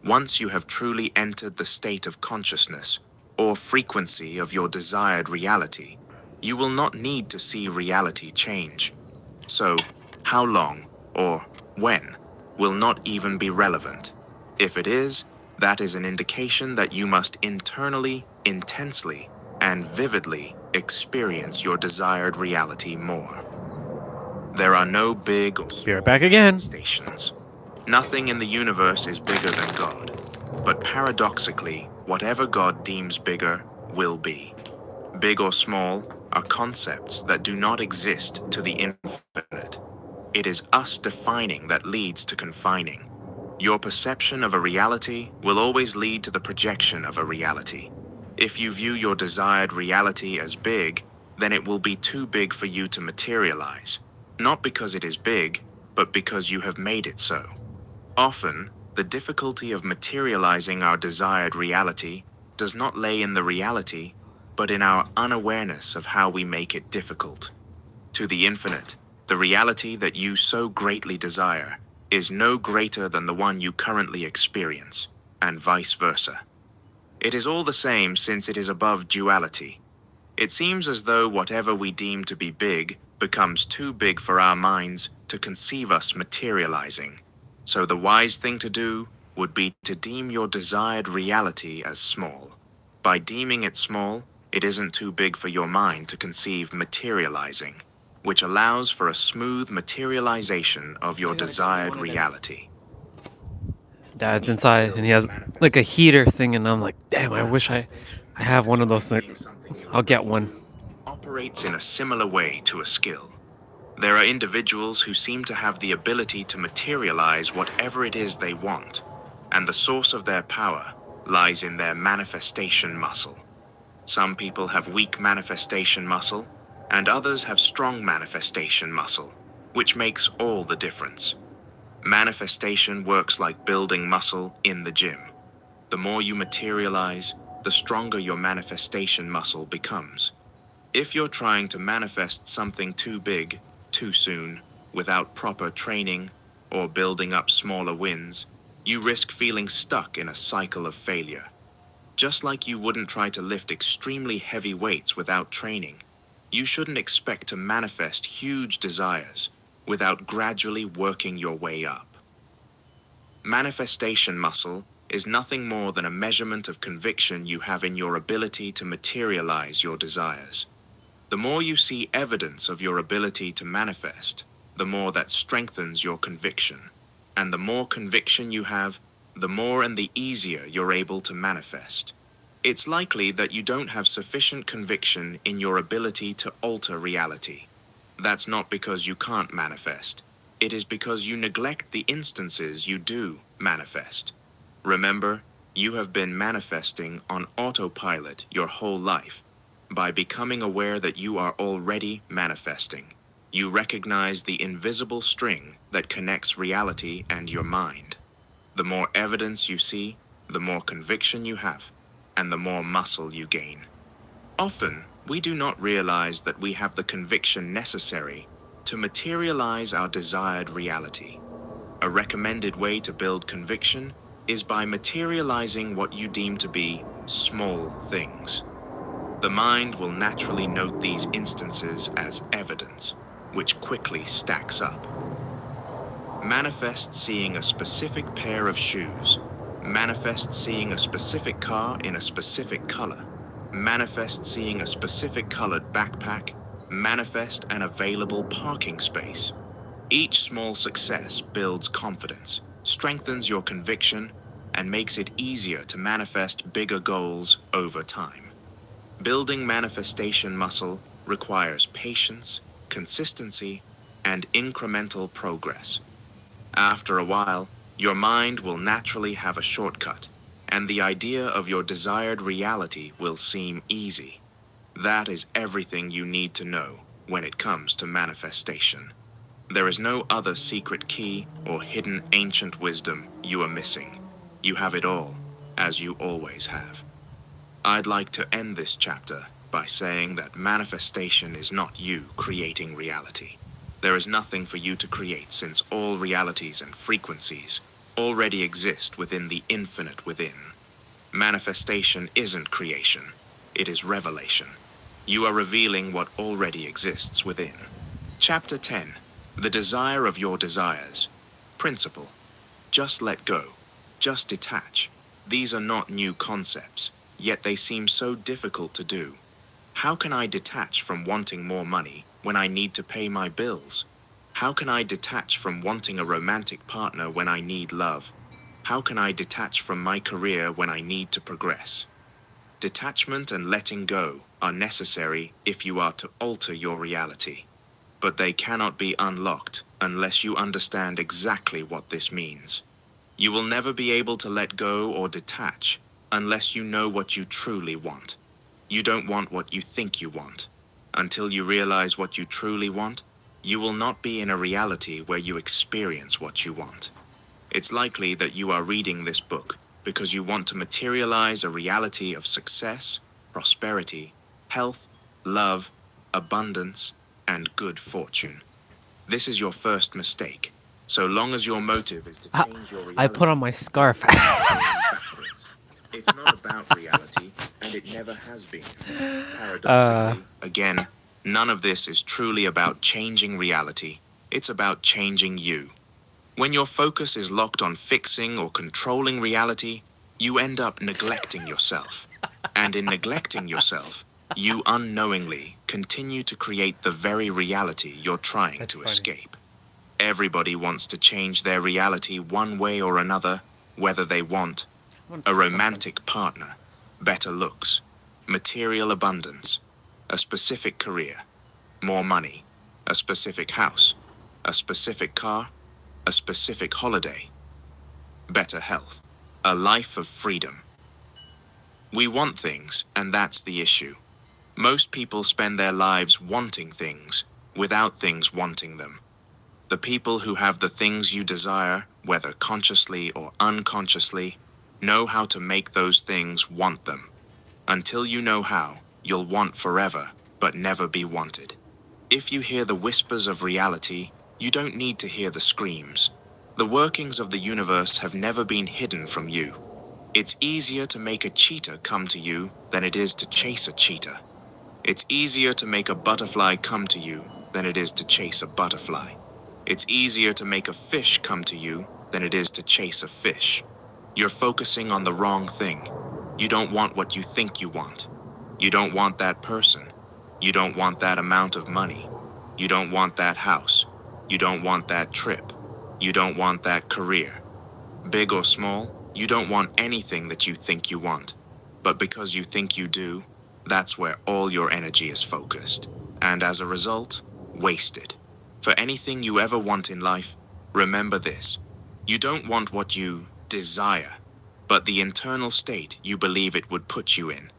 Once you have truly entered the state of consciousness or frequency of your desired reality, you will not need to see reality change. So, how long or when will not even be relevant. If it is, that is an indication that you must internally, intensely, and vividly experience your desired reality more. There are no big or Be right back again. stations. Nothing in the universe is bigger than God. But paradoxically, whatever God deems bigger will be. Big or small are concepts that do not exist to the infinite. It is us defining that leads to confining. Your perception of a reality will always lead to the projection of a reality. If you view your desired reality as big, then it will be too big for you to materialize. Not because it is big, but because you have made it so. Often, the difficulty of materializing our desired reality does not lay in the reality, but in our unawareness of how we make it difficult. To the infinite, the reality that you so greatly desire is no greater than the one you currently experience, and vice versa. It is all the same since it is above duality. It seems as though whatever we deem to be big becomes too big for our minds to conceive us materializing. So the wise thing to do would be to deem your desired reality as small. By deeming it small, it isn't too big for your mind to conceive materializing, which allows for a smooth materialization of your desired reality. Dad's inside and he has like a heater thing, and I'm like, damn, I wish I have one of those things. I'll get one. operates in a similar way to a skill. There are individuals who seem to have the ability to materialize whatever it is they want, and the source of their power lies in their manifestation muscle. Some people have weak manifestation muscle, and others have strong manifestation muscle, which makes all the difference. Manifestation works like building muscle in the gym. The more you materialize, the stronger your manifestation muscle becomes. If you're trying to manifest something too big, too soon, without proper training, or building up smaller wins, you risk feeling stuck in a cycle of failure. Just like you wouldn't try to lift extremely heavy weights without training, you shouldn't expect to manifest huge desires without gradually working your way up. Manifestation muscle is nothing more than a measurement of conviction you have in your ability to materialize your desires. The more you see evidence of your ability to manifest, the more that strengthens your conviction. And the more conviction you have, the more and the easier you're able to manifest. It's likely that you don't have sufficient conviction in your ability to alter reality. That's not because you can't manifest. It is because you neglect the instances you do manifest. Remember, you have been manifesting on autopilot your whole life. By becoming aware that you are already manifesting, you recognize the invisible string that connects reality and your mind. The more evidence you see, the more conviction you have, and the more muscle you gain. Often, we do not realize that we have the conviction necessary to materialize our desired reality. A recommended way to build conviction is by materializing what you deem to be small things. The mind will naturally note these instances as evidence, which quickly stacks up. Manifest seeing a specific pair of shoes. Manifest seeing a specific car in a specific color. Manifest seeing a specific colored backpack. Manifest an available parking space. Each small success builds confidence, strengthens your conviction, and makes it easier to manifest bigger goals over time. Building manifestation muscle requires patience, consistency, and incremental progress. After a while, your mind will naturally have a shortcut, and the idea of your desired reality will seem easy. That is everything you need to know when it comes to manifestation. There is no other secret key or hidden ancient wisdom you are missing. You have it all, as you always have. I'd like to end this chapter by saying that manifestation is not you creating reality. There is nothing for you to create, since all realities and frequencies already exist within the infinite within. Manifestation isn't creation, it is revelation. You are revealing what already exists within. Chapter 10. The desire of your desires. Principle. Just let go. Just detach. These are not new concepts, yet they seem so difficult to do. How can I detach from wanting more money when I need to pay my bills? How can I detach from wanting a romantic partner when I need love? How can I detach from my career when I need to progress? Detachment and letting go are necessary if you are to alter your reality, but they cannot be unlocked unless you understand exactly what this means. You will never be able to let go or detach unless you know what you truly want. You don't want what you think you want. Until you realize what you truly want, you will not be in a reality where you experience what you want. It's likely that you are reading this book because you want to materialize a reality of success, prosperity, health, love, abundance, and good fortune. This is your first mistake. So long as your motive is to change your reality, I put on my scarf. you're backwards. It's not about reality, and it never has been. Paradoxically, again, none of this is truly about changing reality. It's about changing you. When your focus is locked on fixing or controlling reality, you end up neglecting yourself. And in neglecting yourself, you unknowingly continue to create the very reality you're trying to escape. Everybody wants to change their reality one way or another, whether they want a romantic partner, better looks, material abundance, a specific career, more money, a specific house, a specific car, a specific holiday, better health, a life of freedom. We want things, and that's the issue. Most people spend their lives wanting things, without things wanting them. The people who have the things you desire, whether consciously or unconsciously, know how to make those things want them. Until you know how, you'll want forever, but never be wanted. If you hear the whispers of reality, you don't need to hear the screams. The workings of the universe have never been hidden from you. It's easier to make a cheetah come to you than it is to chase a cheetah. It's easier to make a butterfly come to you than it is to chase a butterfly. It's easier to make a fish come to you than it is to chase a fish. You're focusing on the wrong thing. You don't want what you think you want. You don't want that person. You don't want that amount of money. You don't want that house. You don't want that trip. You don't want that career. Big or small, you don't want anything that you think you want. But because you think you do, that's where all your energy is focused. And as a result, wasted. For anything you ever want in life, remember this. You don't want what you desire, but the internal state you believe it would put you in.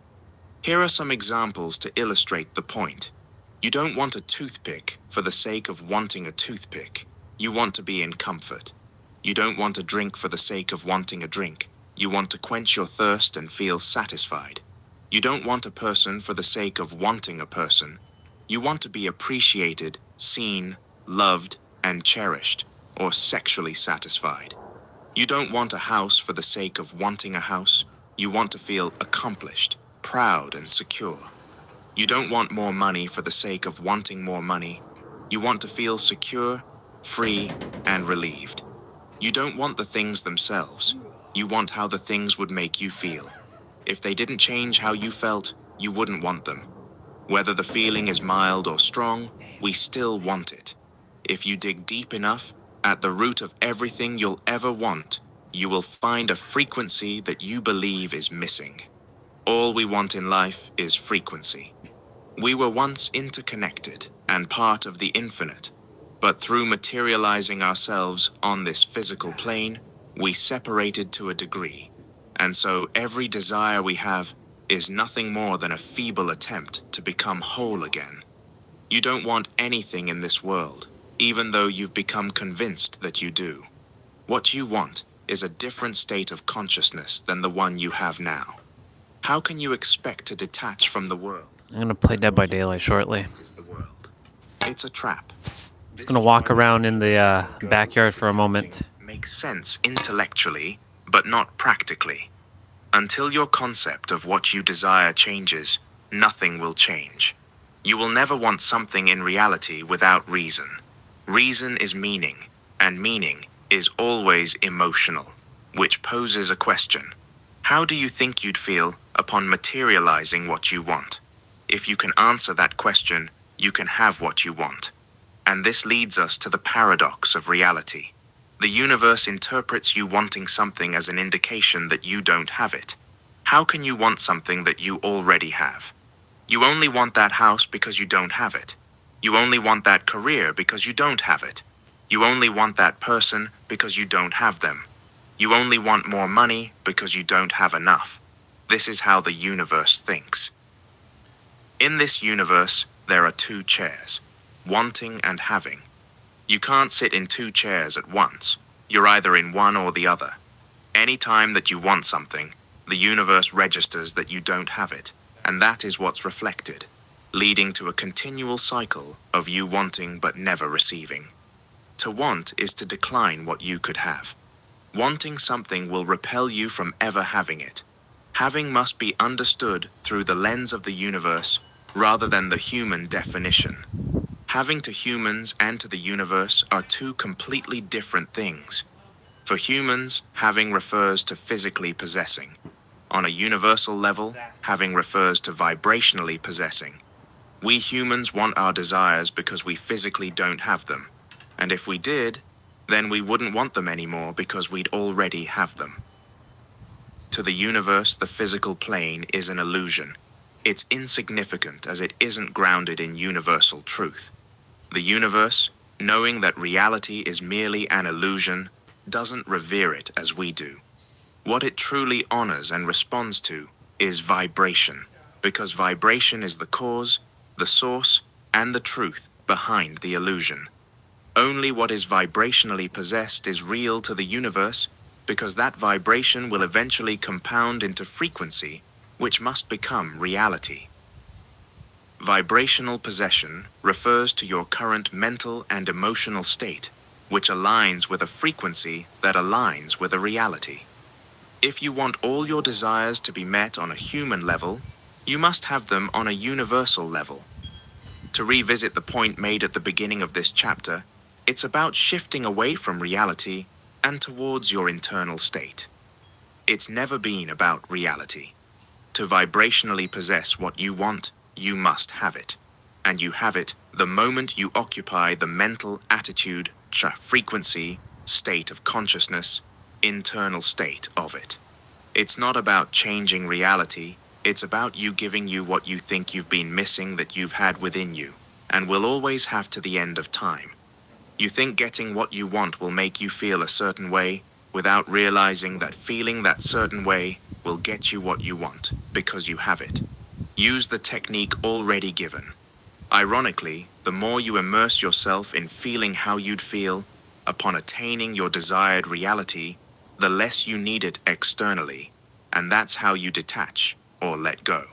Here are some examples to illustrate the point. You don't want a toothpick for the sake of wanting a toothpick. You want to be in comfort. You don't want a drink for the sake of wanting a drink. You want to quench your thirst and feel satisfied. You don't want a person for the sake of wanting a person. You want to be appreciated, seen, loved, and cherished, or sexually satisfied. You don't want a house for the sake of wanting a house. You want to feel accomplished, proud, and secure. You don't want more money for the sake of wanting more money. You want to feel secure, free, and relieved. You don't want the things themselves. You want how the things would make you feel. If they didn't change how you felt, you wouldn't want them. Whether the feeling is mild or strong, we still want it. If you dig deep enough, at the root of everything you'll ever want, you will find a frequency that you believe is missing. All we want in life is frequency. We were once interconnected and part of the infinite, but through materializing ourselves on this physical plane, we separated to a degree. And so every desire we have is nothing more than a feeble attempt to become whole again. You don't want anything in this world, even though you've become convinced that you do. What you want is a different state of consciousness than the one you have now. How can you expect to detach from the world? I'm gonna play Dead by Daylight shortly. Is the world. It's a trap. Just gonna walk around in the backyard for a moment. Makes sense intellectually, but not practically. Until your concept of what you desire changes, nothing will change. You will never want something in reality without reason. Reason is meaning, and meaning is always emotional, which poses a question. How do you think you'd feel upon materializing what you want? If you can answer that question, you can have what you want. And this leads us to the paradox of reality. The universe interprets you wanting something as an indication that you don't have it. How can you want something that you already have? You only want that house because you don't have it. You only want that career because you don't have it. You only want that person because you don't have them. You only want more money because you don't have enough. This is how the universe thinks. In this universe, there are two chairs, wanting and having. You can't sit in two chairs at once. You're either in one or the other. Any time that you want something, the universe registers that you don't have it, and that is what's reflected, leading to a continual cycle of you wanting but never receiving. To want is to decline what you could have. Wanting something will repel you from ever having it. Having must be understood through the lens of the universe rather than the human definition. Having to humans and to the universe are two completely different things. For humans, having refers to physically possessing. On a universal level, having refers to vibrationally possessing. We humans want our desires because we physically don't have them. And if we did, then we wouldn't want them anymore because we'd already have them. To the universe, the physical plane is an illusion. It's insignificant as it isn't grounded in universal truth. The universe, knowing that reality is merely an illusion, doesn't revere it as we do. What it truly honors and responds to is vibration, because vibration is the cause, the source, and the truth behind the illusion. Only what is vibrationally possessed is real to the universe, because that vibration will eventually compound into frequency, which must become reality. Vibrational possession refers to your current mental and emotional state, which aligns with a frequency that aligns with a reality. If you want all your desires to be met on a human level, you must have them on a universal level. To revisit the point made at the beginning of this chapter, it's about shifting away from reality and towards your internal state. It's never been about reality. To vibrationally possess what you want, you must have it. And you have it the moment you occupy the mental attitude, frequency, state of consciousness, internal state of it. It's not about changing reality, it's about you giving you what you think you've been missing that you've had within you, and will always have to the end of time. You think getting what you want will make you feel a certain way, without realizing that feeling that certain way will get you what you want, because you have it. Use the technique already given. Ironically, the more you immerse yourself in feeling how you'd feel upon attaining your desired reality, the less you need it externally, and that's how you detach or let go.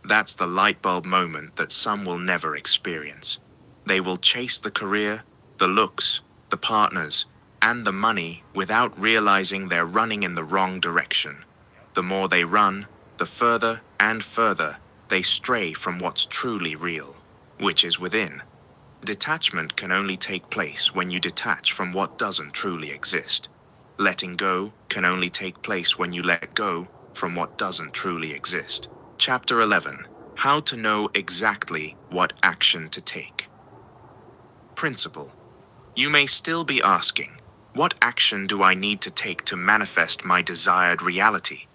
That's the light bulb moment that some will never experience. They will chase the career, the looks, the partners, and the money without realizing they're running in the wrong direction. The more they run, the further and further they stray from what's truly real, which is within. Detachment can only take place when you detach from what doesn't truly exist. Letting go can only take place when you let go from what doesn't truly exist. Chapter 11. How to know exactly what action to take. Principle. You may still be asking, what action do I need to take to manifest my desired reality?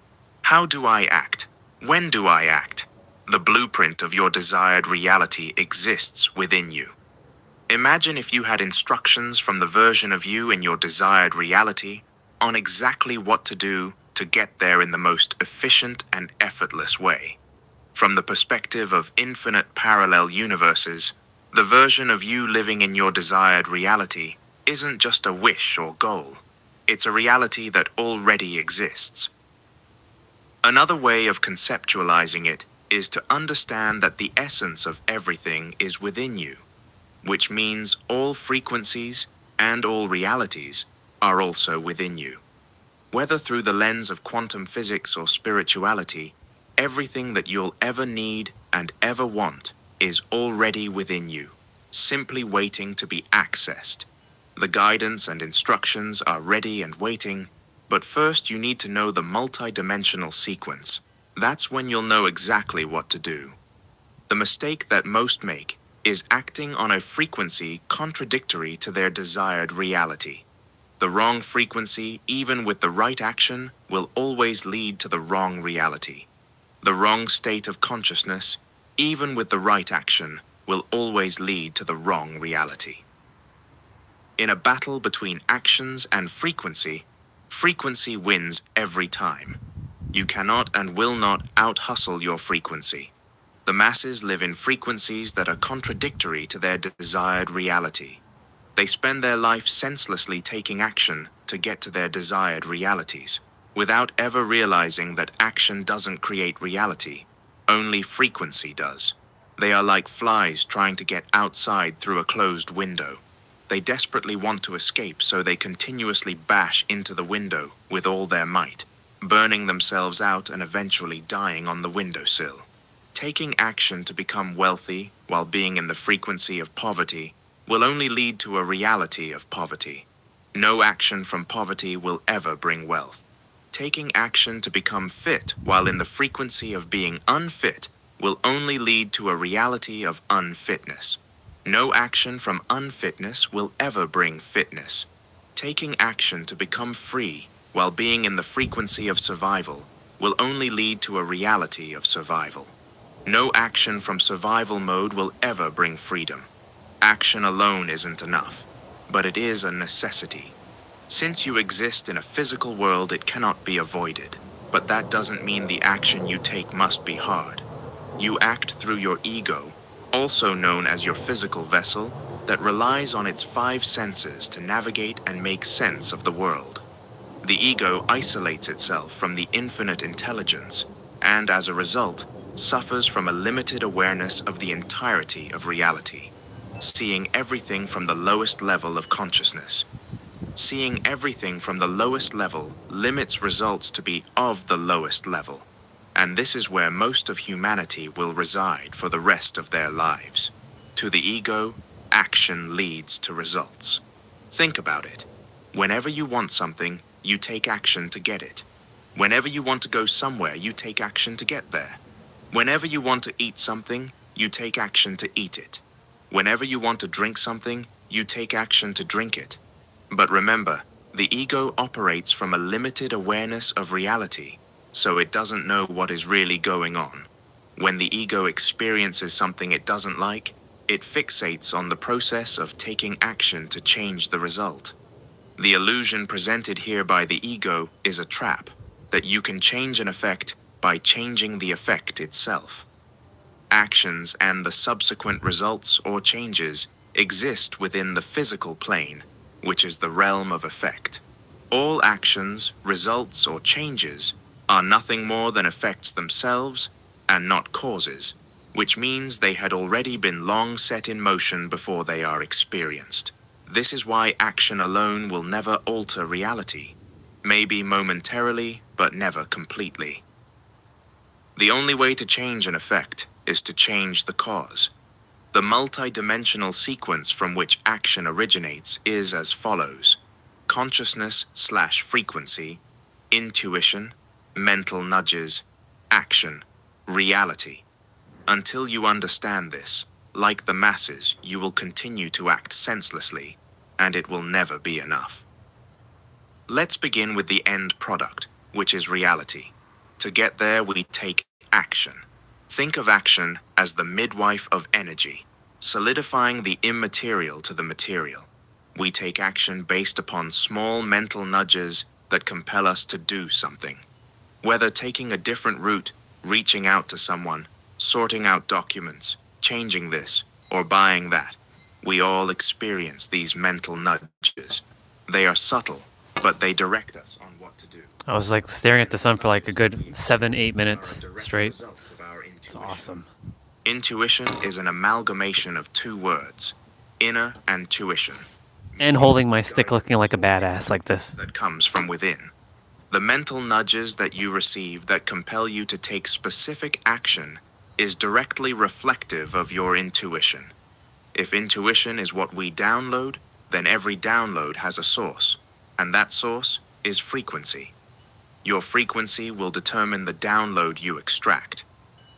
How do I act? When do I act? The blueprint of your desired reality exists within you. Imagine if you had instructions from the version of you in your desired reality on exactly what to do to get there in the most efficient and effortless way. From the perspective of infinite parallel universes, the version of you living in your desired reality isn't just a wish or goal. It's a reality that already exists. Another way of conceptualizing it is to understand that the essence of everything is within you, which means all frequencies and all realities are also within you. Whether through the lens of quantum physics or spirituality, everything that you'll ever need and ever want is already within you, simply waiting to be accessed. The guidance and instructions are ready and waiting, but first you need to know the multi-dimensional sequence. That's when you'll know exactly what to do. The mistake that most make is acting on a frequency contradictory to their desired reality. The wrong frequency, even with the right action, will always lead to the wrong reality. The wrong state of consciousness, even with the right action, will always lead to the wrong reality. In a battle between actions and frequency, frequency wins every time. You cannot and will not out-hustle your frequency. The masses live in frequencies that are contradictory to their desired reality. They spend their life senselessly taking action to get to their desired realities, without ever realizing that action doesn't create reality, only frequency does. They are like flies trying to get outside through a closed window. They desperately want to escape, so they continuously bash into the window with all their might, burning themselves out and eventually dying on the windowsill. Taking action to become wealthy while being in the frequency of poverty will only lead to a reality of poverty. No action from poverty will ever bring wealth. Taking action to become fit while in the frequency of being unfit will only lead to a reality of unfitness. No action from unfitness will ever bring fitness. Taking action to become free while being in the frequency of survival will only lead to a reality of survival. No action from survival mode will ever bring freedom. Action alone isn't enough, but it is a necessity. Since you exist in a physical world, it cannot be avoided, but that doesn't mean the action you take must be hard. You act through your ego, also known as your physical vessel, that relies on its 5 senses to navigate and make sense of the world. The ego isolates itself from the infinite intelligence, and as a result, suffers from a limited awareness of the entirety of reality, seeing everything from the lowest level of consciousness. Seeing everything from the lowest level limits results to be of the lowest level, and this is where most of humanity will reside for the rest of their lives. To the ego, action leads to results. Think about it. Whenever you want something, you take action to get it. Whenever you want to go somewhere, you take action to get there. Whenever you want to eat something, you take action to eat it. Whenever you want to drink something, you take action to drink it. But remember, the ego operates from a limited awareness of reality, so it doesn't know what is really going on. When the ego experiences something it doesn't like, it fixates on the process of taking action to change the result. The illusion presented here by the ego is a trap, that you can change an effect by changing the effect itself. Actions and the subsequent results or changes exist within the physical plane, which is the realm of effect. All actions, results, or changes are nothing more than effects themselves and not causes, which means they had already been long set in motion before they are experienced. This is why action alone will never alter reality, maybe momentarily, but never completely. The only way to change an effect is to change the cause. The multi-dimensional sequence from which action originates is as follows: consciousness/frequency, intuition, mental nudges, action, reality. Until you understand this, like the masses, you will continue to act senselessly, and it will never be enough. Let's begin with the end product, which is reality. To get there, we take action. Think of action as the midwife of energy, solidifying the immaterial to the material. We take action based upon small mental nudges that compel us to do something. Whether taking a different route, reaching out to someone, sorting out documents, changing this, or buying that, we all experience these mental nudges. They are subtle, but they direct us on what to do. I was like staring at the sun for like a good 7-8 minutes straight. It's awesome. Intuition is an amalgamation of 2 words, inner and tuition. And holding my stick looking like a badass like this. That comes from within. The mental nudges that you receive that compel you to take specific action is directly reflective of your intuition. If intuition is what we download, then every download has a source, and that source is frequency. Your frequency will determine the download you extract.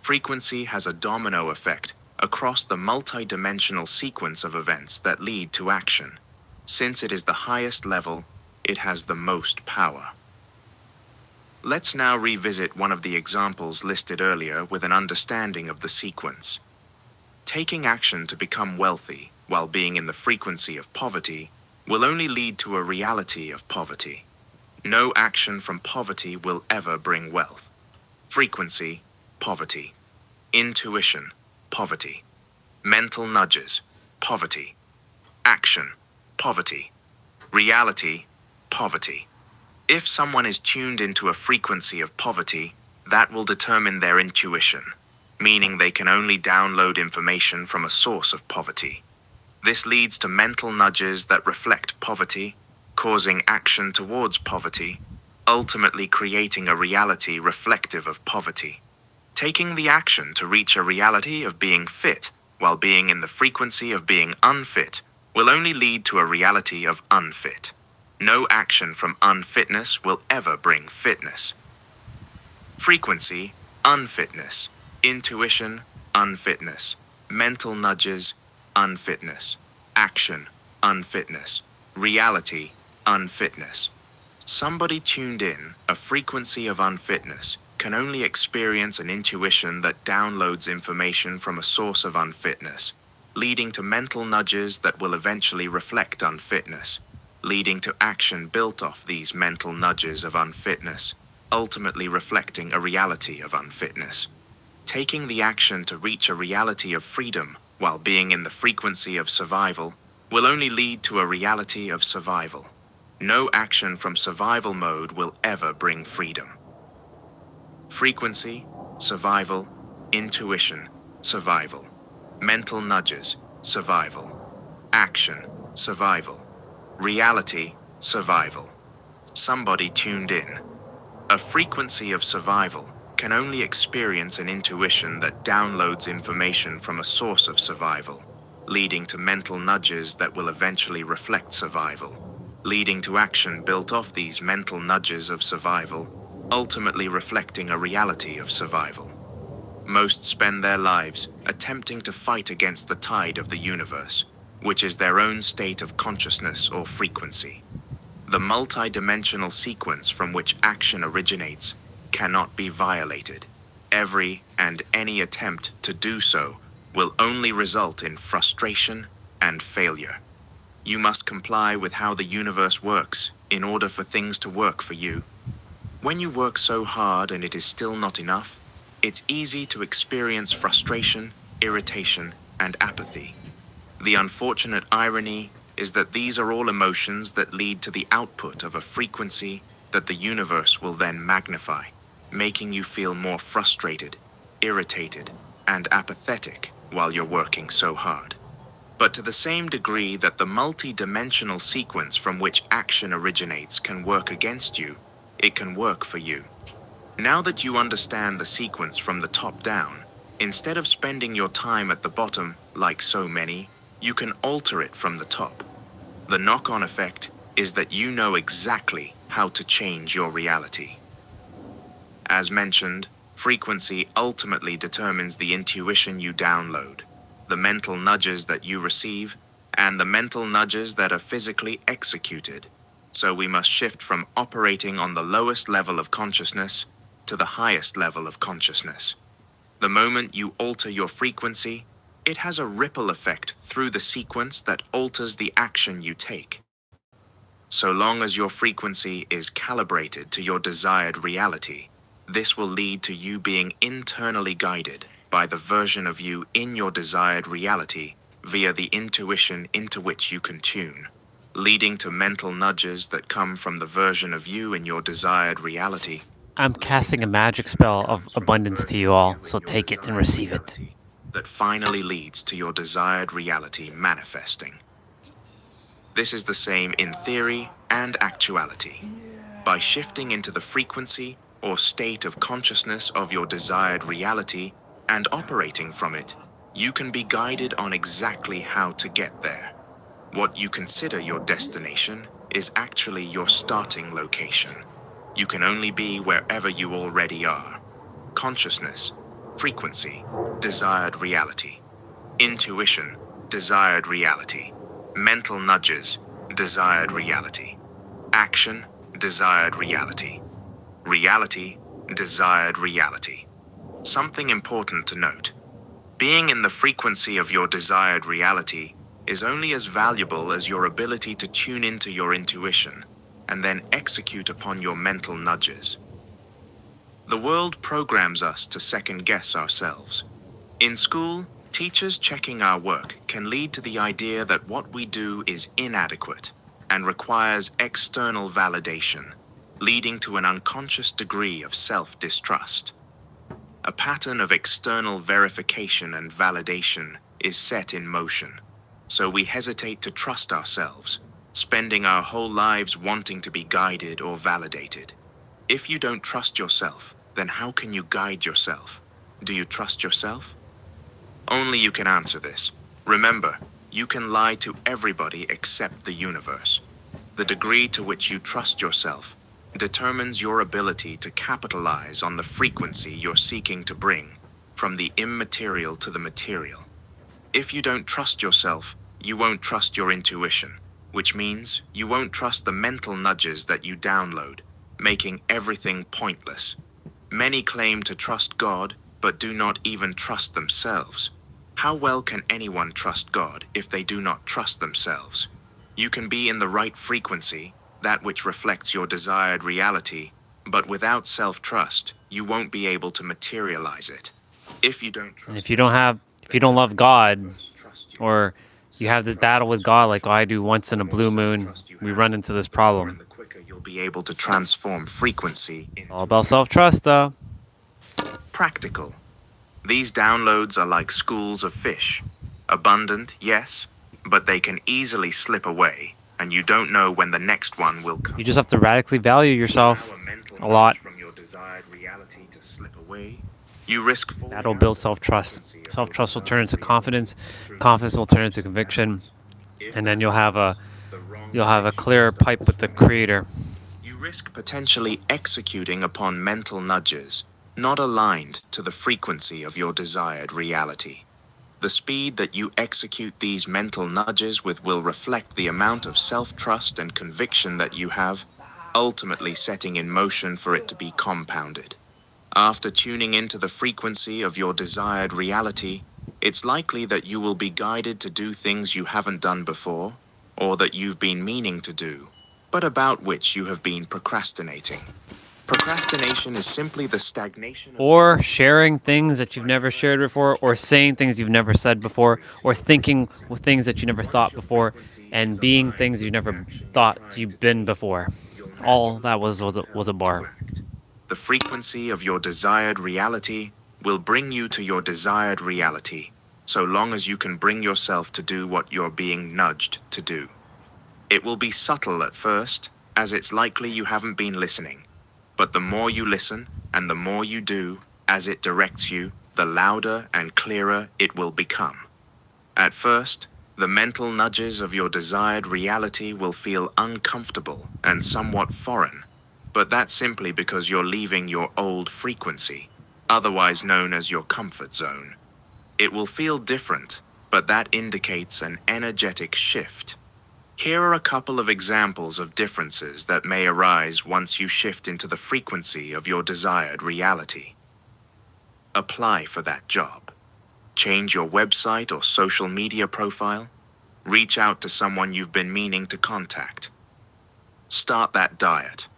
Frequency has a domino effect across the multi-dimensional sequence of events that lead to action. Since it is the highest level, it has the most power. Let's now revisit one of the examples listed earlier with an understanding of the sequence. Taking action to become wealthy while being in the frequency of poverty will only lead to a reality of poverty. No action from poverty will ever bring wealth. Frequency, poverty. Intuition, poverty. Mental nudges, poverty. Action, poverty. Reality, poverty. If someone is tuned into a frequency of poverty, that will determine their intuition, meaning they can only download information from a source of poverty. This leads to mental nudges that reflect poverty, causing action towards poverty, ultimately creating a reality reflective of poverty. Taking the action to reach a reality of being fit while being in the frequency of being unfit will only lead to a reality of unfit. No action from unfitness will ever bring fitness. Frequency, unfitness. Intuition, unfitness. Mental nudges, unfitness. Action, unfitness. Reality, unfitness. Somebody tuned in a frequency of unfitness can only experience an intuition that downloads information from a source of unfitness, leading to mental nudges that will eventually reflect unfitness, leading to action built off these mental nudges of unfitness, ultimately reflecting a reality of unfitness. Taking the action to reach a reality of freedom while being in the frequency of survival will only lead to a reality of survival. No action from survival mode will ever bring freedom. Frequency, survival, intuition, survival. Mental nudges, survival. Action, survival. Reality, survival. Somebody tuned in. A frequency of survival can only experience an intuition that downloads information from a source of survival, leading to mental nudges that will eventually reflect survival, leading to action built off these mental nudges of survival, ultimately reflecting a reality of survival. Most spend their lives attempting to fight against the tide of the universe, which is their own state of consciousness or frequency. The multi-dimensional sequence from which action originates cannot be violated. Every and any attempt to do so will only result in frustration and failure. You must comply with how the universe works in order for things to work for you. When you work so hard and it is still not enough, it's easy to experience frustration, irritation, and apathy. The unfortunate irony is that these are all emotions that lead to the output of a frequency that the universe will then magnify, making you feel more frustrated, irritated, and apathetic while you're working so hard. But to the same degree that the multi-dimensional sequence from which action originates can work against you, it can work for you. Now that you understand the sequence from the top down, instead of spending your time at the bottom, like so many, you can alter it from the top. The knock-on effect is that you know exactly how to change your reality. As mentioned, frequency ultimately determines the intuition you download, the mental nudges that you receive, and the mental nudges that are physically executed. So we must shift from operating on the lowest level of consciousness to the highest level of consciousness. The moment you alter your frequency, it has a ripple effect through the sequence that alters the action you take. So long as your frequency is calibrated to your desired reality, this will lead to you being internally guided by the version of you in your desired reality via the intuition into which you can tune, leading to mental nudges that come from the version of you in your desired reality. I'm casting a magic spell of abundance to you all, so take it and receive it. That finally leads to your desired reality manifesting. This is the same in theory and actuality. By shifting into the frequency or state of consciousness of your desired reality and operating from it, you can be guided on exactly how to get there. What you consider your destination is actually your starting location. You can only be wherever you already are. Consciousness, frequency, desired reality. Intuition, desired reality. Mental nudges, desired reality. Action, desired reality. Reality, desired reality. Something important to note. Being in the frequency of your desired reality is only as valuable as your ability to tune into your intuition and then execute upon your mental nudges. The world programs us to second-guess ourselves. In school, teachers checking our work can lead to the idea that what we do is inadequate and requires external validation, leading to an unconscious degree of self-distrust. A pattern of external verification and validation is set in motion, so we hesitate to trust ourselves, spending our whole lives wanting to be guided or validated. If you don't trust yourself, then how can you guide yourself? Do you trust yourself? Only you can answer this. Remember, you can lie to everybody except the universe. The degree to which you trust yourself determines your ability to capitalize on the frequency you're seeking to bring, from the immaterial to the material. If you don't trust yourself, you won't trust your intuition, which means you won't trust the mental nudges that you download, making everything pointless. Many claim to trust God, but do not even trust themselves. How well can anyone trust God if they do not trust themselves? You can be in the right frequency, that which reflects your desired reality, but without self-trust, you won't be able to materialize it. If you don't And trust if you don't love God, or you have this battle with God like I do once in a blue moon, we run into this problem. the quicker you'll be able to transform frequency into All about self-trust, though. practical. These downloads are like schools of fish. Abundant, yes, but they can easily slip away, and you don't know when the next one will come. You just have to radically value yourself Allow a mental a lot. nudge from your desired reality to slip away. You risk falling That'll out build of the self-trust. frequency of your Self-trust will desired turn into reality confidence. through Confidence will turn into thoughts and conviction, actions. If and then that you'll have a happens, the wrong clear direction pipe starts with the swimming. Creator. You risk potentially executing upon mental nudges not aligned to the frequency of your desired reality. The speed that you execute these mental nudges with will reflect the amount of self-trust and conviction that you have, ultimately setting in motion for it to be compounded. After tuning into the frequency of your desired reality, it's likely that you will be guided to do things you haven't done before, or that you've been meaning to do, but about which you have been procrastinating. Procrastination is simply the stagnation of Or sharing things that you've never shared before, or saying things you've never said before, or thinking with things that you never thought before, and being things you never thought you've been before. All that was a bar. the frequency of your desired reality will bring you to your desired reality, so long as you can bring yourself to do what you're being nudged to do. It will be subtle at first, as it's likely you haven't been listening. But the more you listen, and the more you do, as it directs you, the louder and clearer it will become. At first, the mental nudges of your desired reality will feel uncomfortable and somewhat foreign, but that's simply because you're leaving your old frequency, otherwise known as your comfort zone. It will feel different, but that indicates an energetic shift. Here are a couple of examples of differences that may arise once you shift into the frequency of your desired reality. Apply for that job. Change your website or social media profile. Reach out to someone you've been meaning to contact. Start that diet.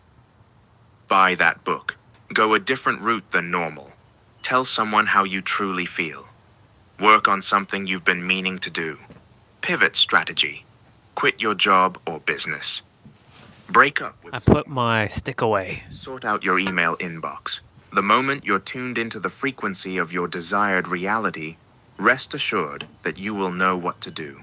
Buy that book. Go a different route than normal. Tell someone how you truly feel. Work on something you've been meaning to do. Pivot strategy. Quit your job or business. Break up with I put my stick away. Sort out your email inbox. The moment you're tuned into the frequency of your desired reality, rest assured that you will know what to do.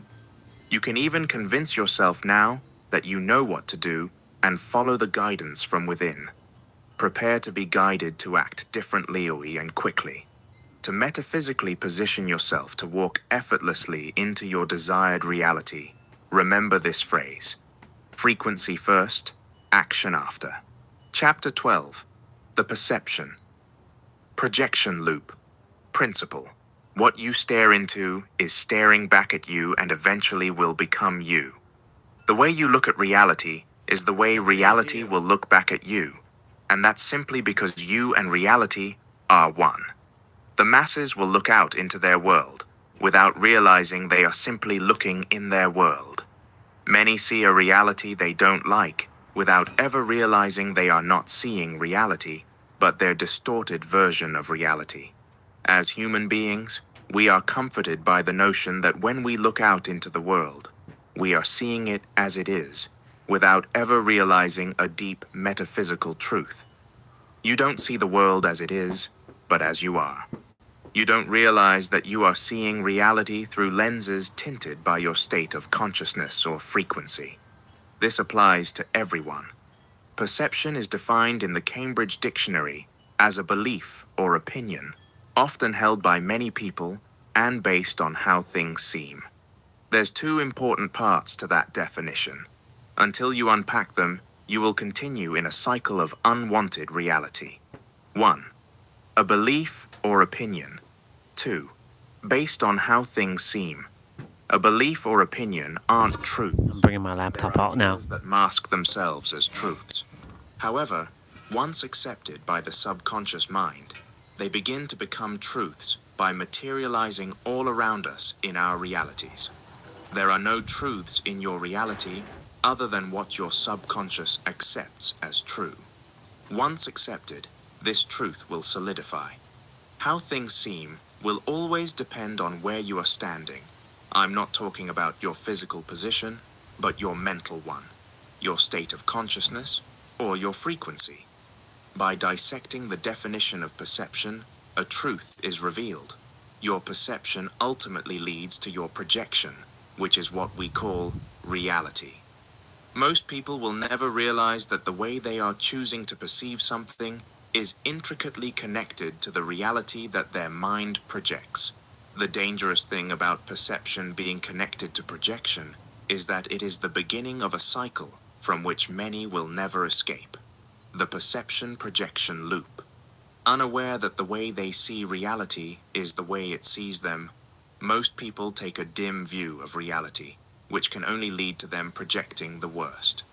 You can even convince yourself now that you know what to do and follow the guidance from within. Prepare to be guided to act differently and quickly. To metaphysically position yourself to walk effortlessly into your desired reality, remember this phrase: frequency first, action after. Chapter 12. The Perception. Projection Loop. Principle. What you stare into is staring back at you and eventually will become you. The way you look at reality is the way reality will look back at you, and that's simply because you and reality are one. The masses will look out into their world without realizing they are simply looking in their world. Many see a reality they don't like without ever realizing they are not seeing reality, but their distorted version of reality. As human beings, we are comforted by the notion that when we look out into the world, we are seeing it as it is, without ever realizing a deep metaphysical truth. You don't see the world as it is, but as you are. You don't realize that you are seeing reality through lenses tinted by your state of consciousness or frequency. This applies to everyone. Perception is defined in the Cambridge Dictionary as a belief or opinion, often held by many people and based on how things seem. There's two important parts to that definition. Until you unpack them, you will continue in a cycle of unwanted reality. 1. A belief or opinion. 2. Based on how things seem. A belief or opinion aren't truths. I'm bringing my laptop out now. That mask themselves as truths. However, Once accepted by the subconscious mind, they begin to become truths by materializing all around us in our realities. There are no truths in your reality other than what your subconscious accepts as true. Once accepted, this truth will solidify. How things seem will always depend on where you are standing. I'm not talking about your physical position, but your mental one, your state of consciousness, or your frequency. By dissecting the definition of perception, a truth is revealed. Your perception ultimately leads to your projection, which is what we call reality. Most people will never realize that the way they are choosing to perceive something is intricately connected to the reality that their mind projects. The dangerous thing about perception being connected to projection is that it is the beginning of a cycle from which many will never escape. The perception-projection loop. Unaware that the way they see reality is the way it sees them, most people take a dim view of reality, which can only lead to them projecting the worst.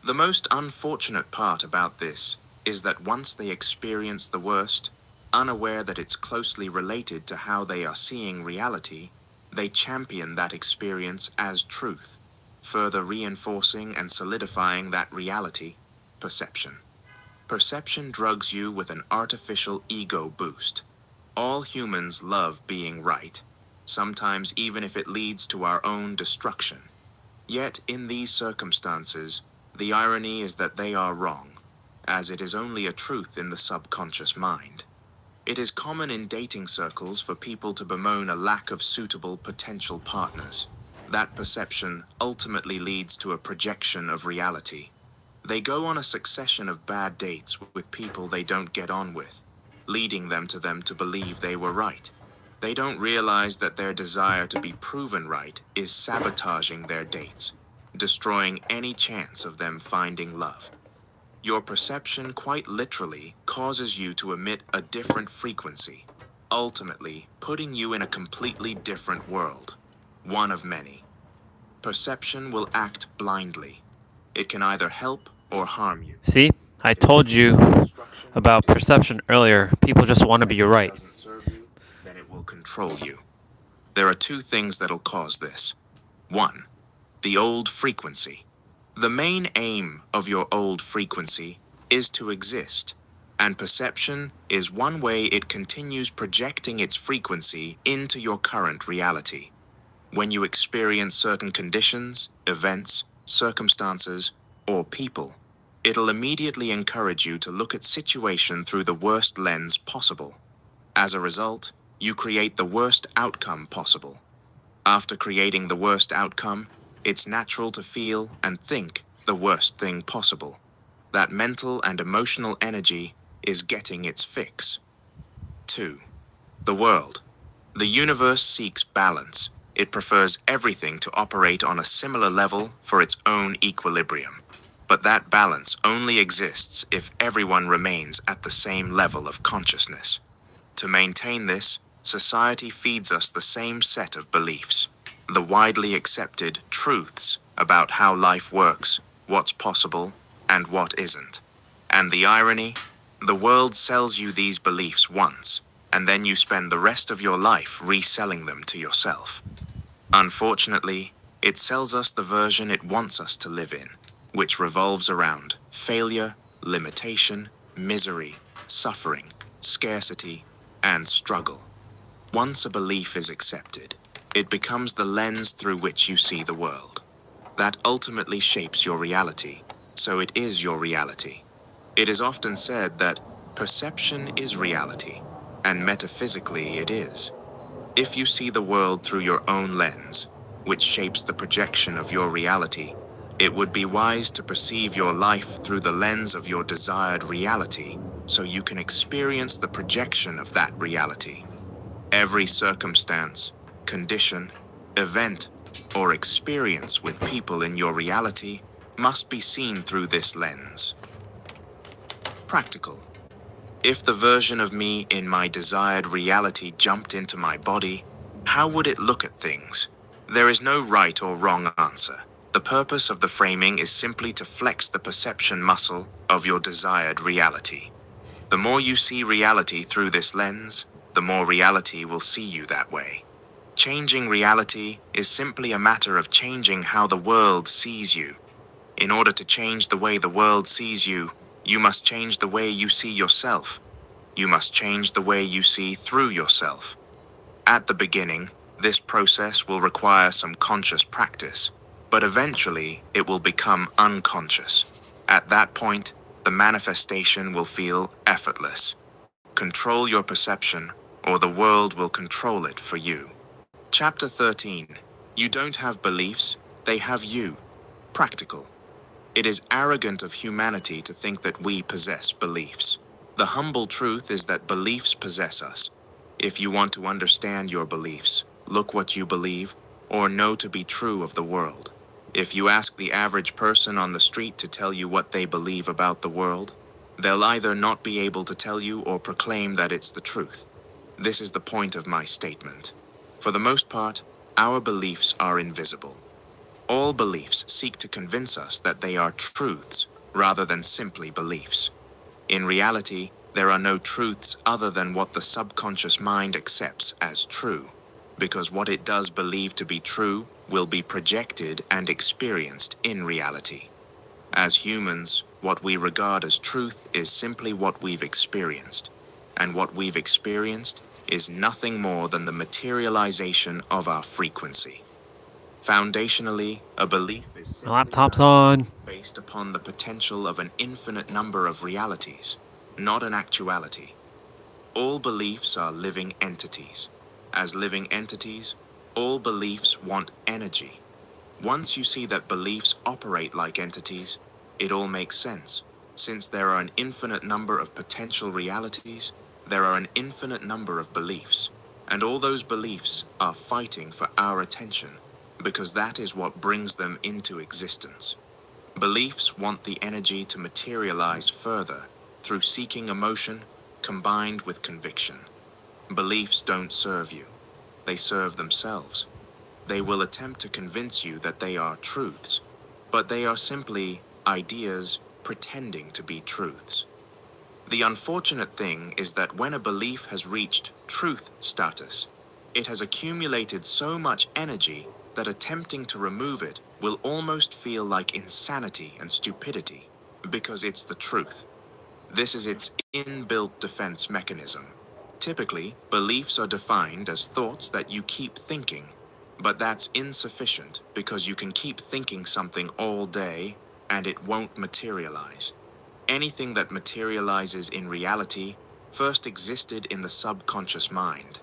The most unfortunate part about this is that once they experience the worst, unaware that it's closely related to how they are seeing reality, they champion that experience as truth, further reinforcing and solidifying that reality, perception. Perception drugs you with an artificial ego boost. All humans love being right, sometimes even if it leads to our own destruction. Yet, in these circumstances, the irony is that they are wrong, as it is only a truth in the subconscious mind. It is common in dating circles for people to bemoan a lack of suitable potential partners. That perception ultimately leads to a projection of reality. They go on a succession of bad dates with people they don't get on with, leading them to believe they were right. They don't realize that their desire to be proven right is sabotaging their dates, destroying any chance of them finding love. Your perception quite literally causes you to emit a different frequency, ultimately putting you in a completely different world, one of many. Perception will act blindly. It can either help or harm you. See, I told you about perception earlier. People just want to be right. If it doesn't serve you, then it will control you. There are two things that'll cause this. One, the old frequency. The main aim of your old frequency is to exist, and perception is one way it continues projecting its frequency into your current reality. When you experience certain conditions, events, circumstances, or people, it'll immediately encourage you to look at situation through the worst lens possible. As a result, you create the worst outcome possible. After creating the worst outcome, it's natural to feel and think the worst thing possible. That mental and emotional energy is getting its fix. 2. The world. The universe seeks balance. It prefers everything to operate on a similar level for its own equilibrium. But that balance only exists if everyone remains at the same level of consciousness. To maintain this, society feeds us the same set of beliefs, the widely accepted truths about how life works, what's possible, and what isn't. And the irony? The world sells you these beliefs once, and then you spend the rest of your life reselling them to yourself. Unfortunately, it sells us the version it wants us to live in, which revolves around failure, limitation, misery, suffering, scarcity, and struggle. Once a belief is accepted, it becomes the lens through which you see the world. That ultimately shapes your reality, so it is your reality. It is often said that perception is reality, and metaphysically it is. If you see the world through your own lens, which shapes the projection of your reality, it would be wise to perceive your life through the lens of your desired reality, so you can experience the projection of that reality. Every circumstance, condition, event, or experience with people in your reality must be seen through this lens. Practical. If the version of me in my desired reality jumped into my body, how would it look at things? There is no right or wrong answer. The purpose of the framing is simply to flex the perception muscle of your desired reality. The more you see reality through this lens, the more reality will see you that way. Changing reality is simply a matter of changing how the world sees you. In order to change the way the world sees you, you must change the way you see yourself. You must change the way you see through yourself. At the beginning, this process will require some conscious practice, but eventually it will become unconscious. At that point, the manifestation will feel effortless. Control your perception, or the world will control it for you. Chapter 13. You don't have beliefs, they have you. Practical. It is arrogant of humanity to think that we possess beliefs. The humble truth is that beliefs possess us. If you want to understand your beliefs, look what you believe, or know to be true of the world. If you ask the average person on the street to tell you what they believe about the world, they'll either not be able to tell you or proclaim that it's the truth. This is the point of my statement. For the most part, our beliefs are invisible. All beliefs seek to convince us that they are truths rather than simply beliefs. In reality, there are no truths other than what the subconscious mind accepts as true, because what it does believe to be true will be projected and experienced in reality. As humans, what we regard as truth is simply what we've experienced, and what we've experienced is nothing more than the materialization of our frequency. Foundationally, a belief is My laptop's on. based upon the potential of an infinite number of realities, not an actuality. All beliefs are living entities. As living entities, all beliefs want energy. Once you see that beliefs operate like entities, it all makes sense. Since there are an infinite number of potential realities, there are an infinite number of beliefs, and all those beliefs are fighting for our attention, because that is what brings them into existence. Beliefs want the energy to materialize further through seeking emotion combined with conviction. Beliefs don't serve you. They serve themselves. They will attempt to convince you that they are truths, but they are simply ideas pretending to be truths. The unfortunate thing is that when a belief has reached truth status, it has accumulated so much energy that attempting to remove it will almost feel like insanity and stupidity, because it's the truth. This is its inbuilt defense mechanism. Typically, beliefs are defined as thoughts that you keep thinking, but that's insufficient because you can keep thinking something all day and it won't materialize. Anything that materializes in reality first existed in the subconscious mind,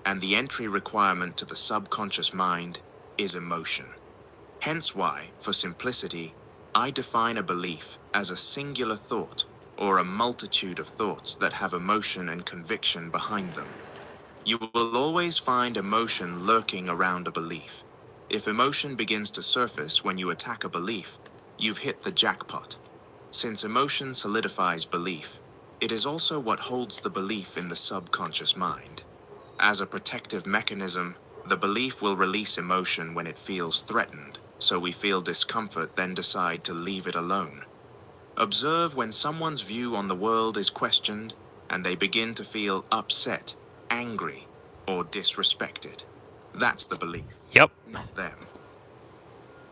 and the entry requirement to the subconscious mind is emotion. Hence why, for simplicity, I define a belief as a singular thought or a multitude of thoughts that have emotion and conviction behind them. You will always find emotion lurking around a belief. If emotion begins to surface when you attack a belief, you've hit the jackpot. Since emotion solidifies belief, it is also what holds the belief in the subconscious mind. As a protective mechanism, the belief will release emotion when it feels threatened, so we feel discomfort, then decide to leave it alone. Observe when someone's view on the world is questioned and they begin to feel upset, angry, or disrespected. That's the belief, Yep. not them.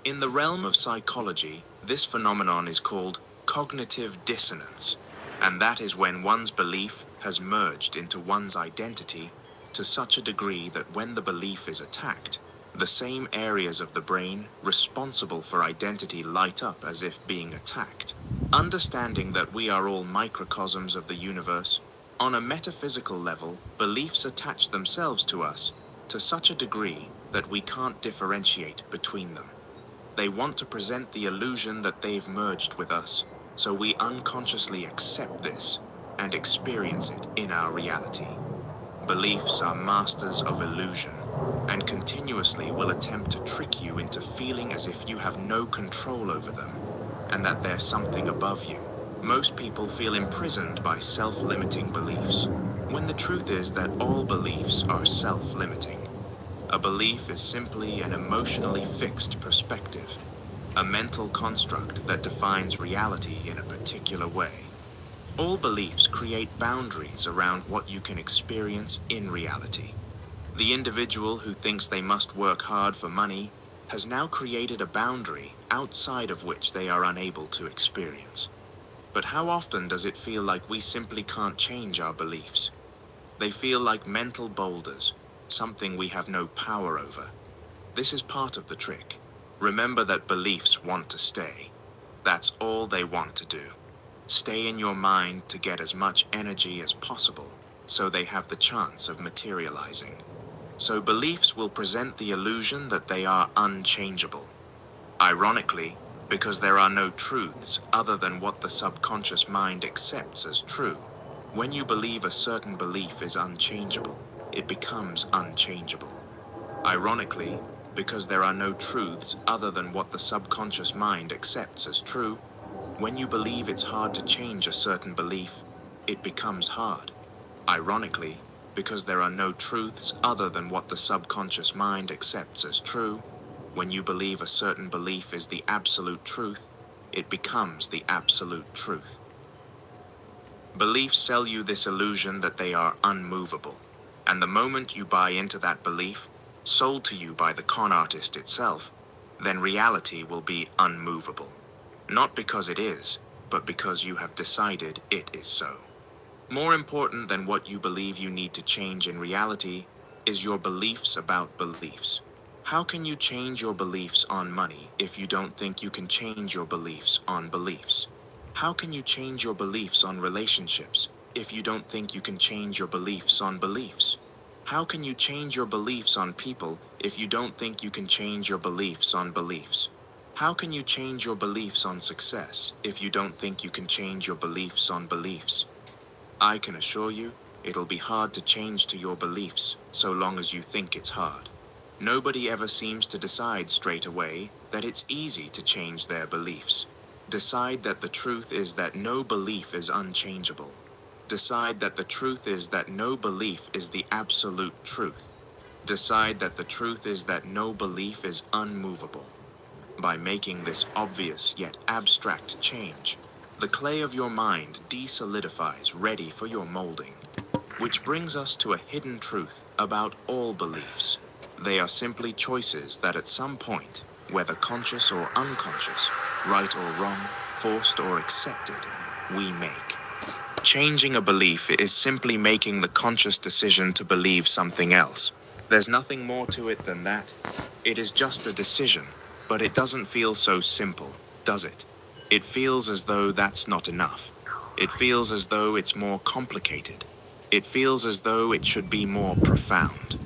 In the realm of psychology, this phenomenon is called cognitive dissonance, and that is when one's belief has merged into one's identity to such a degree that when the belief is attacked, the same areas of the brain responsible for identity light up as if being attacked. Understanding that we are all microcosms of the universe, on a metaphysical level, beliefs attach themselves to us to such a degree that we can't differentiate between them. They want to present the illusion that they've merged with us, so we unconsciously accept this and experience it in our reality. Beliefs are masters of illusion, and continuously will attempt to trick you into feeling as if you have no control over them, and that there's something above you. Most people feel imprisoned by self-limiting beliefs, when the truth is that all beliefs are self-limiting. A belief is simply an emotionally fixed perspective. a mental construct that defines reality in a particular way. All beliefs create boundaries around what you can experience in reality. The individual who thinks they must work hard for money has now created a boundary outside of which they are unable to experience. But how often does it feel like we simply can't change our beliefs? They feel like mental boulders, something we have no power over. This is part of the trick. Remember that beliefs want to stay. That's all they want to do. Stay in your mind to get as much energy as possible, so they have the chance of materializing. So beliefs will present the illusion that they are unchangeable. Ironically, because there are no truths other than what the subconscious mind accepts as true, when you believe a certain belief is unchangeable, it becomes unchangeable. Ironically, because there are no truths other than what the subconscious mind accepts as true, when you believe it's hard to change a certain belief, it becomes hard. Ironically, because there are no truths other than what the subconscious mind accepts as true, when you believe a certain belief is the absolute truth, it becomes the absolute truth. Beliefs sell you this illusion that they are unmovable, and the moment you buy into that belief, sold to you by the con artist itself, then reality will be unmovable. Not because it is, but because you have decided it is so. More important than what you believe you need to change in reality is your beliefs about beliefs. How can you change your beliefs on money if you don't think you can change your beliefs on beliefs? How can you change your beliefs on relationships if you don't think you can change your beliefs on beliefs? How can you change your beliefs on people if you don't think you can change your beliefs on beliefs? How can you change your beliefs on success if you don't think you can change your beliefs on beliefs? I can assure you, it'll be hard to change to your beliefs so long as you think it's hard. Nobody ever seems to decide straight away that it's easy to change their beliefs. Decide that the truth is that no belief is unchangeable. Decide that the truth is that no belief is the absolute truth. Decide that the truth is that no belief is unmovable. By making this obvious yet abstract change, the clay of your mind desolidifies ready for your molding. Which brings us to a hidden truth about all beliefs. They are simply choices that at some point, whether conscious or unconscious, right or wrong, forced or accepted, we make. Changing a belief is simply making the conscious decision to believe something else. There's nothing more to it than that. It is just a decision, but it doesn't feel so simple, does it? It feels as though that's not enough. It feels as though it's more complicated. It feels as though it should be more profound.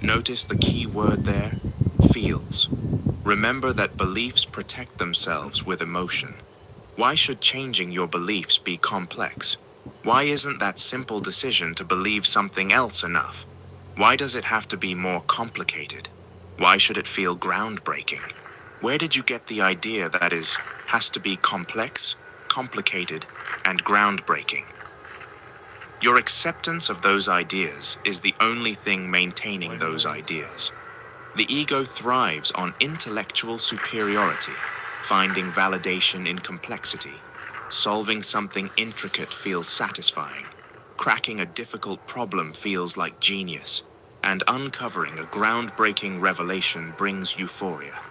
Notice the key word there, feels. Remember that beliefs protect themselves with emotion. Why should changing your beliefs be complex? Why isn't that simple decision to believe something else enough? Why does it have to be more complicated? Why should it feel groundbreaking? Where did you get the idea that has to be complex, complicated, and groundbreaking? Your acceptance of those ideas is the only thing maintaining those ideas. The ego thrives on intellectual superiority, finding validation in complexity. Solving something intricate feels satisfying. Cracking a difficult problem feels like genius. And uncovering a groundbreaking revelation brings euphoria.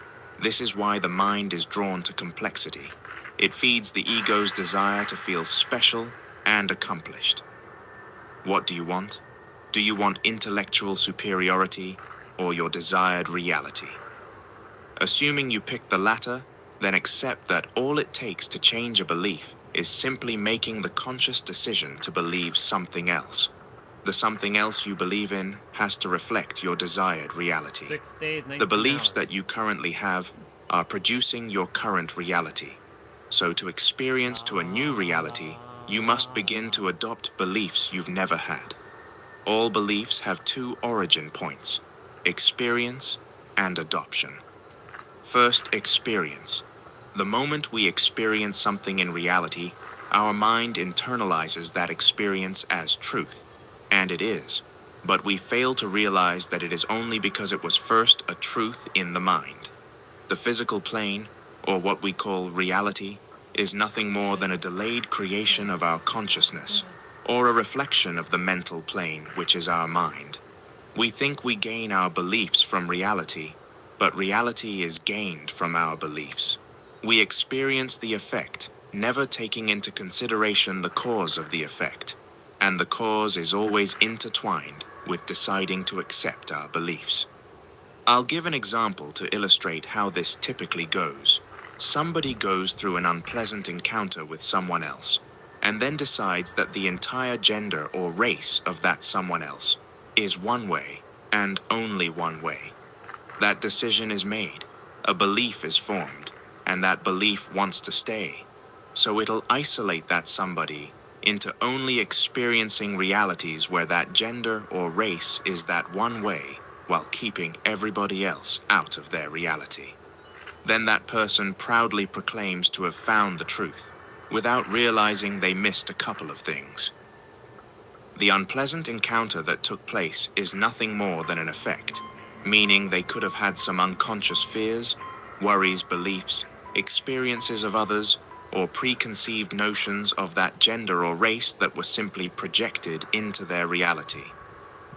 This is why the mind is drawn to complexity. It feeds the ego's desire to feel special and accomplished. What do you want? Do you want intellectual superiority or your desired reality? Assuming you pick the latter, then accept that all it takes to change a belief is simply making the conscious decision to believe something else. The something else you believe in has to reflect your desired reality. 6 days, 19 The beliefs hours. that you currently have are producing your current reality. So to experience to a new reality, you must begin to adopt beliefs you've never had. All beliefs have two origin points: experience and adoption. First, experience. The moment we experience something in reality, our mind internalizes that experience as truth. And it is. But we fail to realize that it is only because it was first a truth in the mind. The physical plane, or what we call reality, is nothing more than a delayed creation of our consciousness, or a reflection of the mental plane, which is our mind. We think we gain our beliefs from reality, but reality is gained from our beliefs. We experience the effect, never taking into consideration the cause of the effect, and the cause is always intertwined with deciding to accept our beliefs. I'll give an example to illustrate how this typically goes. Somebody goes through an unpleasant encounter with someone else, and then decides that the entire gender or race of that someone else is one way, and only one way. That decision is made, a belief is formed, and that belief wants to stay. So it'll isolate that somebody into only experiencing realities where that gender or race is that one way, while keeping everybody else out of their reality. Then that person proudly proclaims to have found the truth, without realizing they missed a couple of things. The unpleasant encounter that took place is nothing more than an effect, meaning they could have had some unconscious fears, worries, beliefs, experiences of others, or preconceived notions of that gender or race that were simply projected into their reality.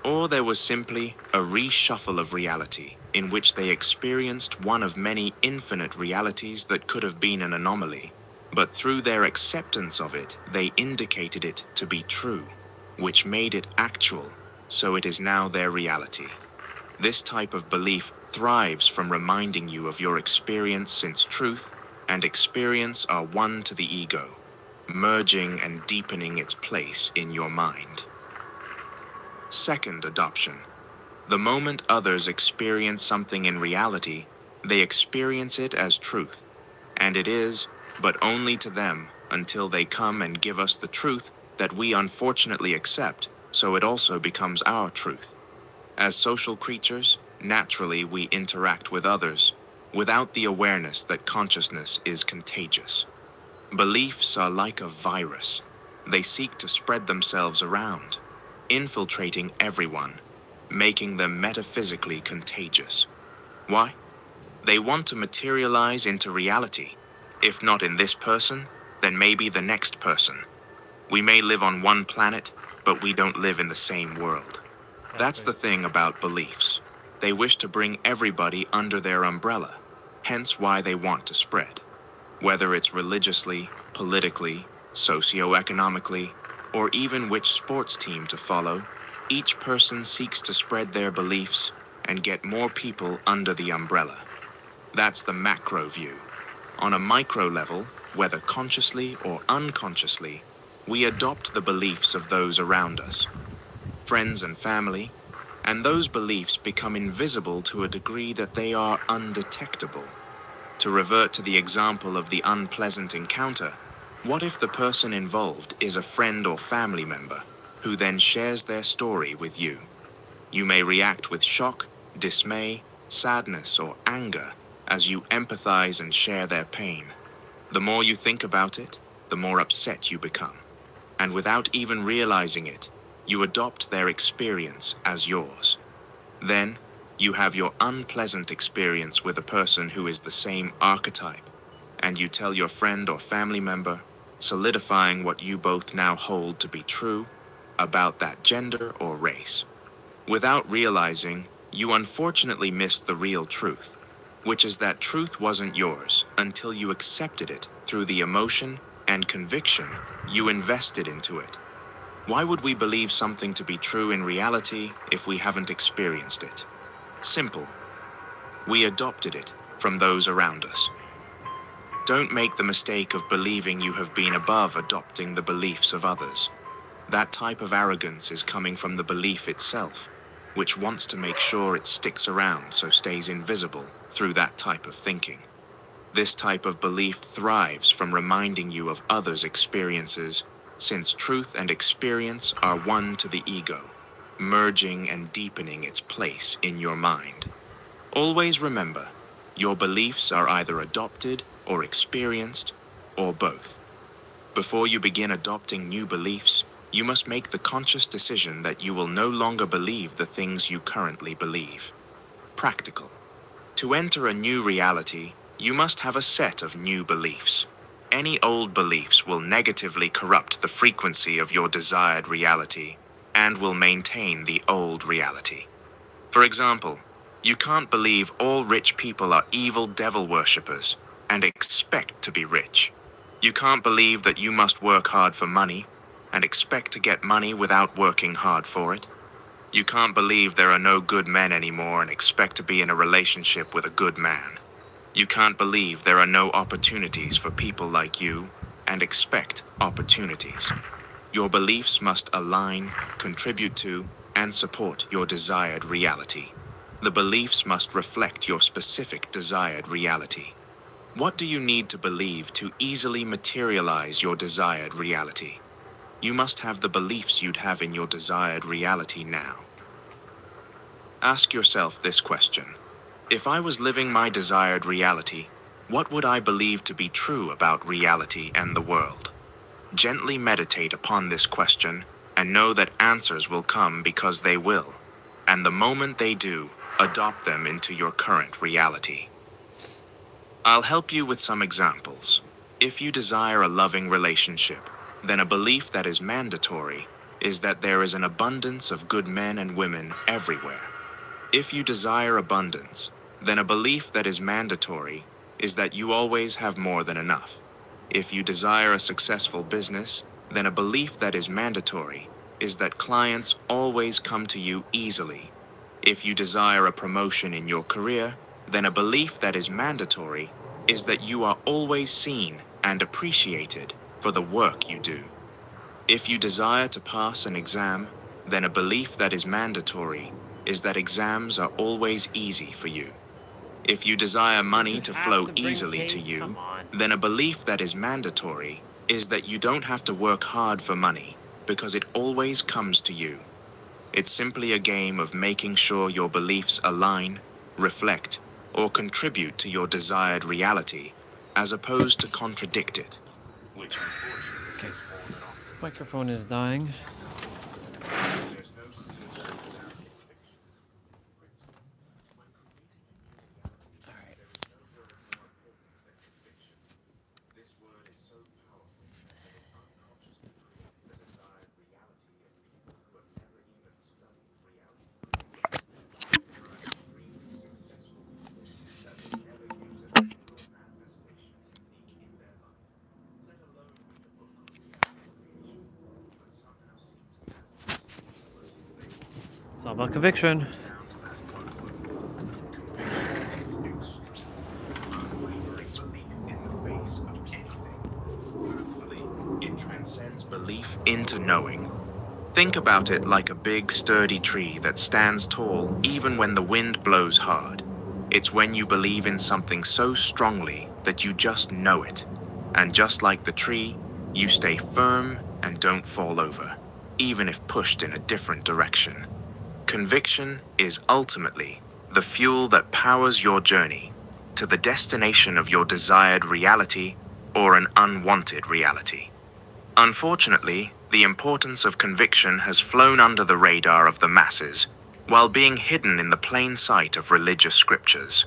Or there was simply a reshuffle of reality, in which they experienced one of many infinite realities that could have been an anomaly, but through their acceptance of it, they indicated it to be true, which made it actual, so it is now their reality. This type of belief thrives from reminding you of your experience, since truth and experience are one to the ego, merging and deepening its place in your mind. Second, adoption. The moment others experience something in reality, they experience it as truth, and it is, but only to them, until they come and give us the truth that we unfortunately accept, so it also becomes our truth. As social creatures, naturally we interact with others, without the awareness that consciousness is contagious. Beliefs are like a virus. They seek to spread themselves around, infiltrating everyone, making them metaphysically contagious. Why? They want to materialize into reality. If not in this person, then maybe the next person. We may live on one planet, but we don't live in the same world. That's the thing about beliefs. They wish to bring everybody under their umbrella, hence why they want to spread. Whether it's religiously, politically, socioeconomically, or even which sports team to follow, each person seeks to spread their beliefs and get more people under the umbrella. That's the macro view. On a micro level, whether consciously or unconsciously, we adopt the beliefs of those around us, friends and family, and those beliefs become invisible to a degree that they are undetectable. To revert to the example of the unpleasant encounter, what if the person involved is a friend or family member who then shares their story with you? You may react with shock, dismay, sadness, or anger as you empathize and share their pain. The more you think about it, the more upset you become. And without even realizing it, you adopt their experience as yours. Then, you have your unpleasant experience with a person who is the same archetype, and you tell your friend or family member, solidifying what you both now hold to be true about that gender or race. Without realizing, you unfortunately missed the real truth, which is that truth wasn't yours until you accepted it through the emotion and conviction you invested into it. Why would we believe something to be true in reality if we haven't experienced it? Simple. We adopted it from those around us. Don't make the mistake of believing you have been above adopting the beliefs of others. That type of arrogance is coming from the belief itself, which wants to make sure it sticks around so stays invisible through that type of thinking. This type of belief thrives from reminding you of others' experiences, since truth and experience are one to the ego, merging and deepening its place in your mind. Always remember, your beliefs are either adopted or experienced, or both. Before you begin adopting new beliefs, you must make the conscious decision that you will no longer believe the things you currently believe. Practical. To enter a new reality, You must have a set of new beliefs. Any old beliefs will negatively corrupt the frequency of your desired reality and will maintain the old reality. For example, you can't believe all rich people are evil devil worshippers and expect to be rich. You can't believe that you must work hard for money and expect to get money without working hard for it. You can't believe there are no good men anymore and expect to be in a relationship with a good man. You can't believe there are no opportunities for people like you and expect opportunities. Your beliefs must align, contribute to, and support your desired reality. The beliefs must reflect your specific desired reality. What do you need to believe to easily materialize your desired reality? You must have the beliefs you'd have in your desired reality now. Ask yourself this question. If I was living my desired reality, what would I believe to be true about reality and the world? Gently meditate upon this question and know that answers will come because they will. And the moment they do, adopt them into your current reality. I'll help you with some examples. If you desire a loving relationship, then a belief that is mandatory is that there is an abundance of good men and women everywhere. If you desire abundance, then a belief that is mandatory is that you always have more than enough. If you desire a successful business, then a belief that is mandatory is that clients always come to you easily. If you desire a promotion in your career, then a belief that is mandatory is that you are always seen and appreciated for the work you do. If you desire to pass an exam, then a belief that is mandatory is that exams are always easy for you. If you desire money to flow easily to you, then a belief that is mandatory is that you don't have to work hard for money because it always comes to you. It's simply a game of making sure your beliefs align, reflect, or contribute to your desired reality, as opposed to contradict it, which unfortunately is more than often. Microphone is dying. There's no solution without conviction. Principle. When creating a new reality, there is no word more important than conviction. This word is so powerful that it unconsciously creates the desired reality of people who have never even studied reality creation. There are extremely successful people that will never use a single manifestation technique in their life, let alone read a book on reality creation, but somehow seem to manifest what it is they want. It's all about conviction. Comes down to that one word. Conviction is extreme, unwavering belief in the face of anything. Truthfully, it transcends belief into knowing. Think about it like a big, sturdy tree that stands tall even when the wind blows hard. It's when you believe in something so strongly that you just know it. And just like the tree, you stay firm and don't fall over, even if pushed in a different direction. Conviction is ultimately the fuel that powers your journey to the destination of your desired reality or an unwanted reality. Unfortunately, the importance of conviction has flown under the radar of the masses while being hidden in the plain sight of religious scriptures.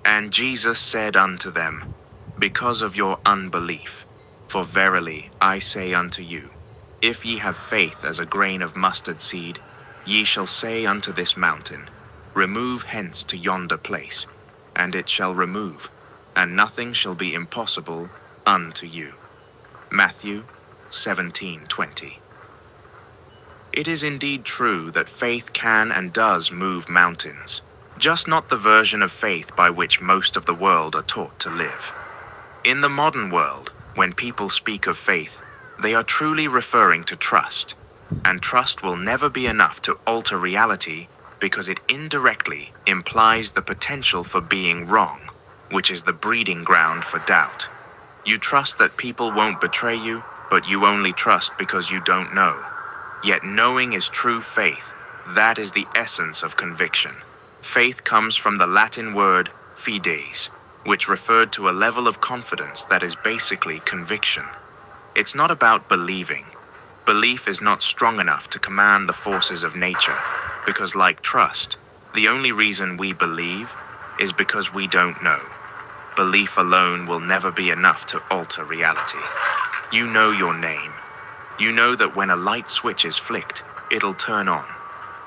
And Jesus said unto them, Because of your unbelief, for verily I say unto you, if ye have faith as a grain of mustard seed, ye shall say unto this mountain, Remove hence to yonder place, and it shall remove, and nothing shall be impossible unto you. Matthew 17:20. It is indeed true that faith can and does move mountains, just not the version of faith by which most of the world are taught to live. In the modern world, when people speak of faith, they are truly referring to trust, and trust will never be enough to alter reality because it indirectly implies the potential for being wrong, which is the breeding ground for doubt. You trust that people won't betray you, but you only trust because you don't know. Yet knowing is true faith. That is the essence of conviction. Faith comes from the Latin word fides, which referred to a level of confidence that is basically conviction. It's not about believing. Belief is not strong enough to command the forces of nature, because like trust, the only reason we believe is because we don't know. belief alone will never be enough to alter reality. You know your name. You know that when a light switch is flicked, it'll turn on.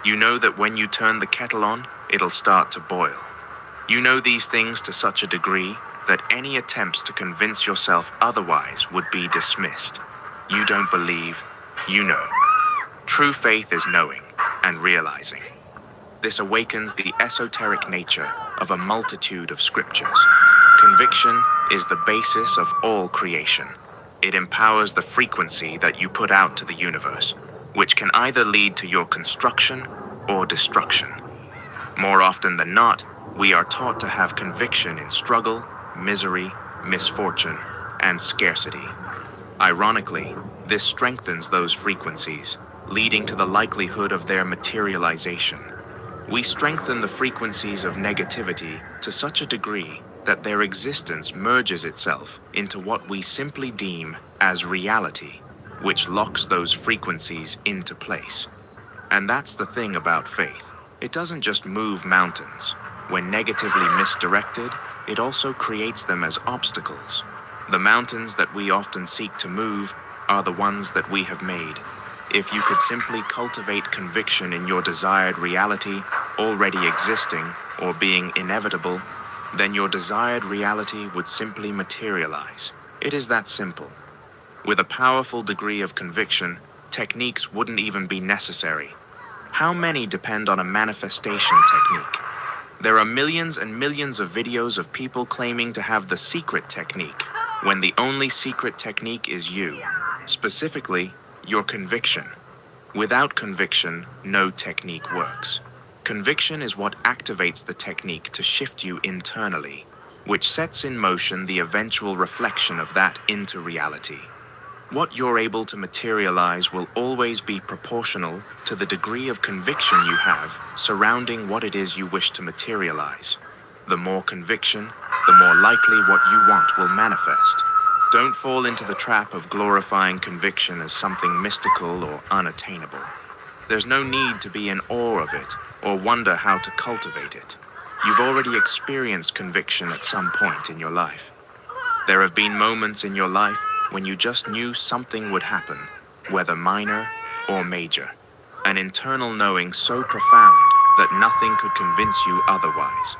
You know that when you turn the kettle on, it'll start to boil. You know these things to such a degree that any attempts to convince yourself otherwise would be dismissed. You don't believe, you know. True faith is knowing and realizing. This awakens the esoteric nature of a multitude of scriptures. Conviction is the basis of all creation. It empowers the frequency that you put out to the universe, which can either lead to your construction or destruction. More often than not, we are taught to have conviction in struggle, misery, misfortune, and scarcity. Ironically, this strengthens those frequencies, leading to the likelihood of their materialization. We strengthen the frequencies of negativity to such a degree that their existence merges itself into what we simply deem as reality, which locks those frequencies into place. And that's the thing about faith. It doesn't just move mountains. When negatively misdirected, it also creates them as obstacles. The mountains that we often seek to move are the ones that we have made. If you could simply cultivate conviction in your desired reality already existing or being inevitable, then your desired reality would simply materialize. It is that simple. With a powerful degree of conviction, techniques wouldn't even be necessary. How many depend on a manifestation technique? There are millions and millions of videos of people claiming to have the secret technique, when the only secret technique is you. Specifically, your conviction. Without conviction, no technique works. Conviction is what activates the technique to shift you internally, which sets in motion the eventual reflection of that into reality. What you're able to materialize will always be proportional to the degree of conviction you have surrounding what it is you wish to materialize. The more conviction, the more likely what you want will manifest. Don't fall into the trap of glorifying conviction as something mystical or unattainable. There's no need to be in awe of it or wonder how to cultivate it. You've already experienced conviction at some point in your life. There have been moments in your life when you just knew something would happen, whether minor or major. An internal knowing so profound that nothing could convince you otherwise.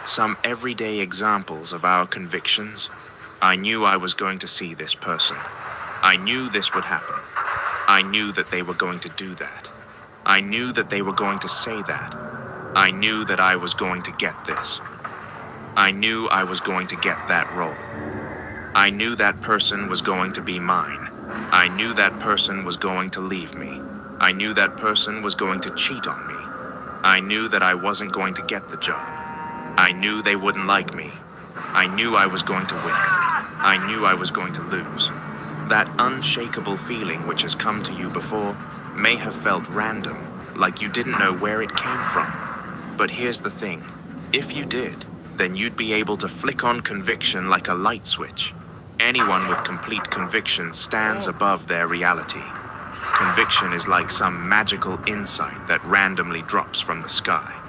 Some everyday examples of our convictions. I knew I was going to see this person. I knew this would happen. I knew that they were going to do that. I knew that they were going to say that. I knew that I was going to get this. I knew I was going to get that role. I knew that person was going to be mine. I knew that person was going to leave me. I knew that person was going to cheat on me. I knew that I wasn't going to get the job. I knew they wouldn't like me. I knew I was going to win. I knew I was going to lose. That unshakable feeling which has come to you before may have felt random, like you didn't know where it came from. But here's the thing. If you did, then you'd be able to flick on conviction like a light switch. Anyone with complete conviction stands above their reality. Conviction is like some magical insight that randomly drops from the sky.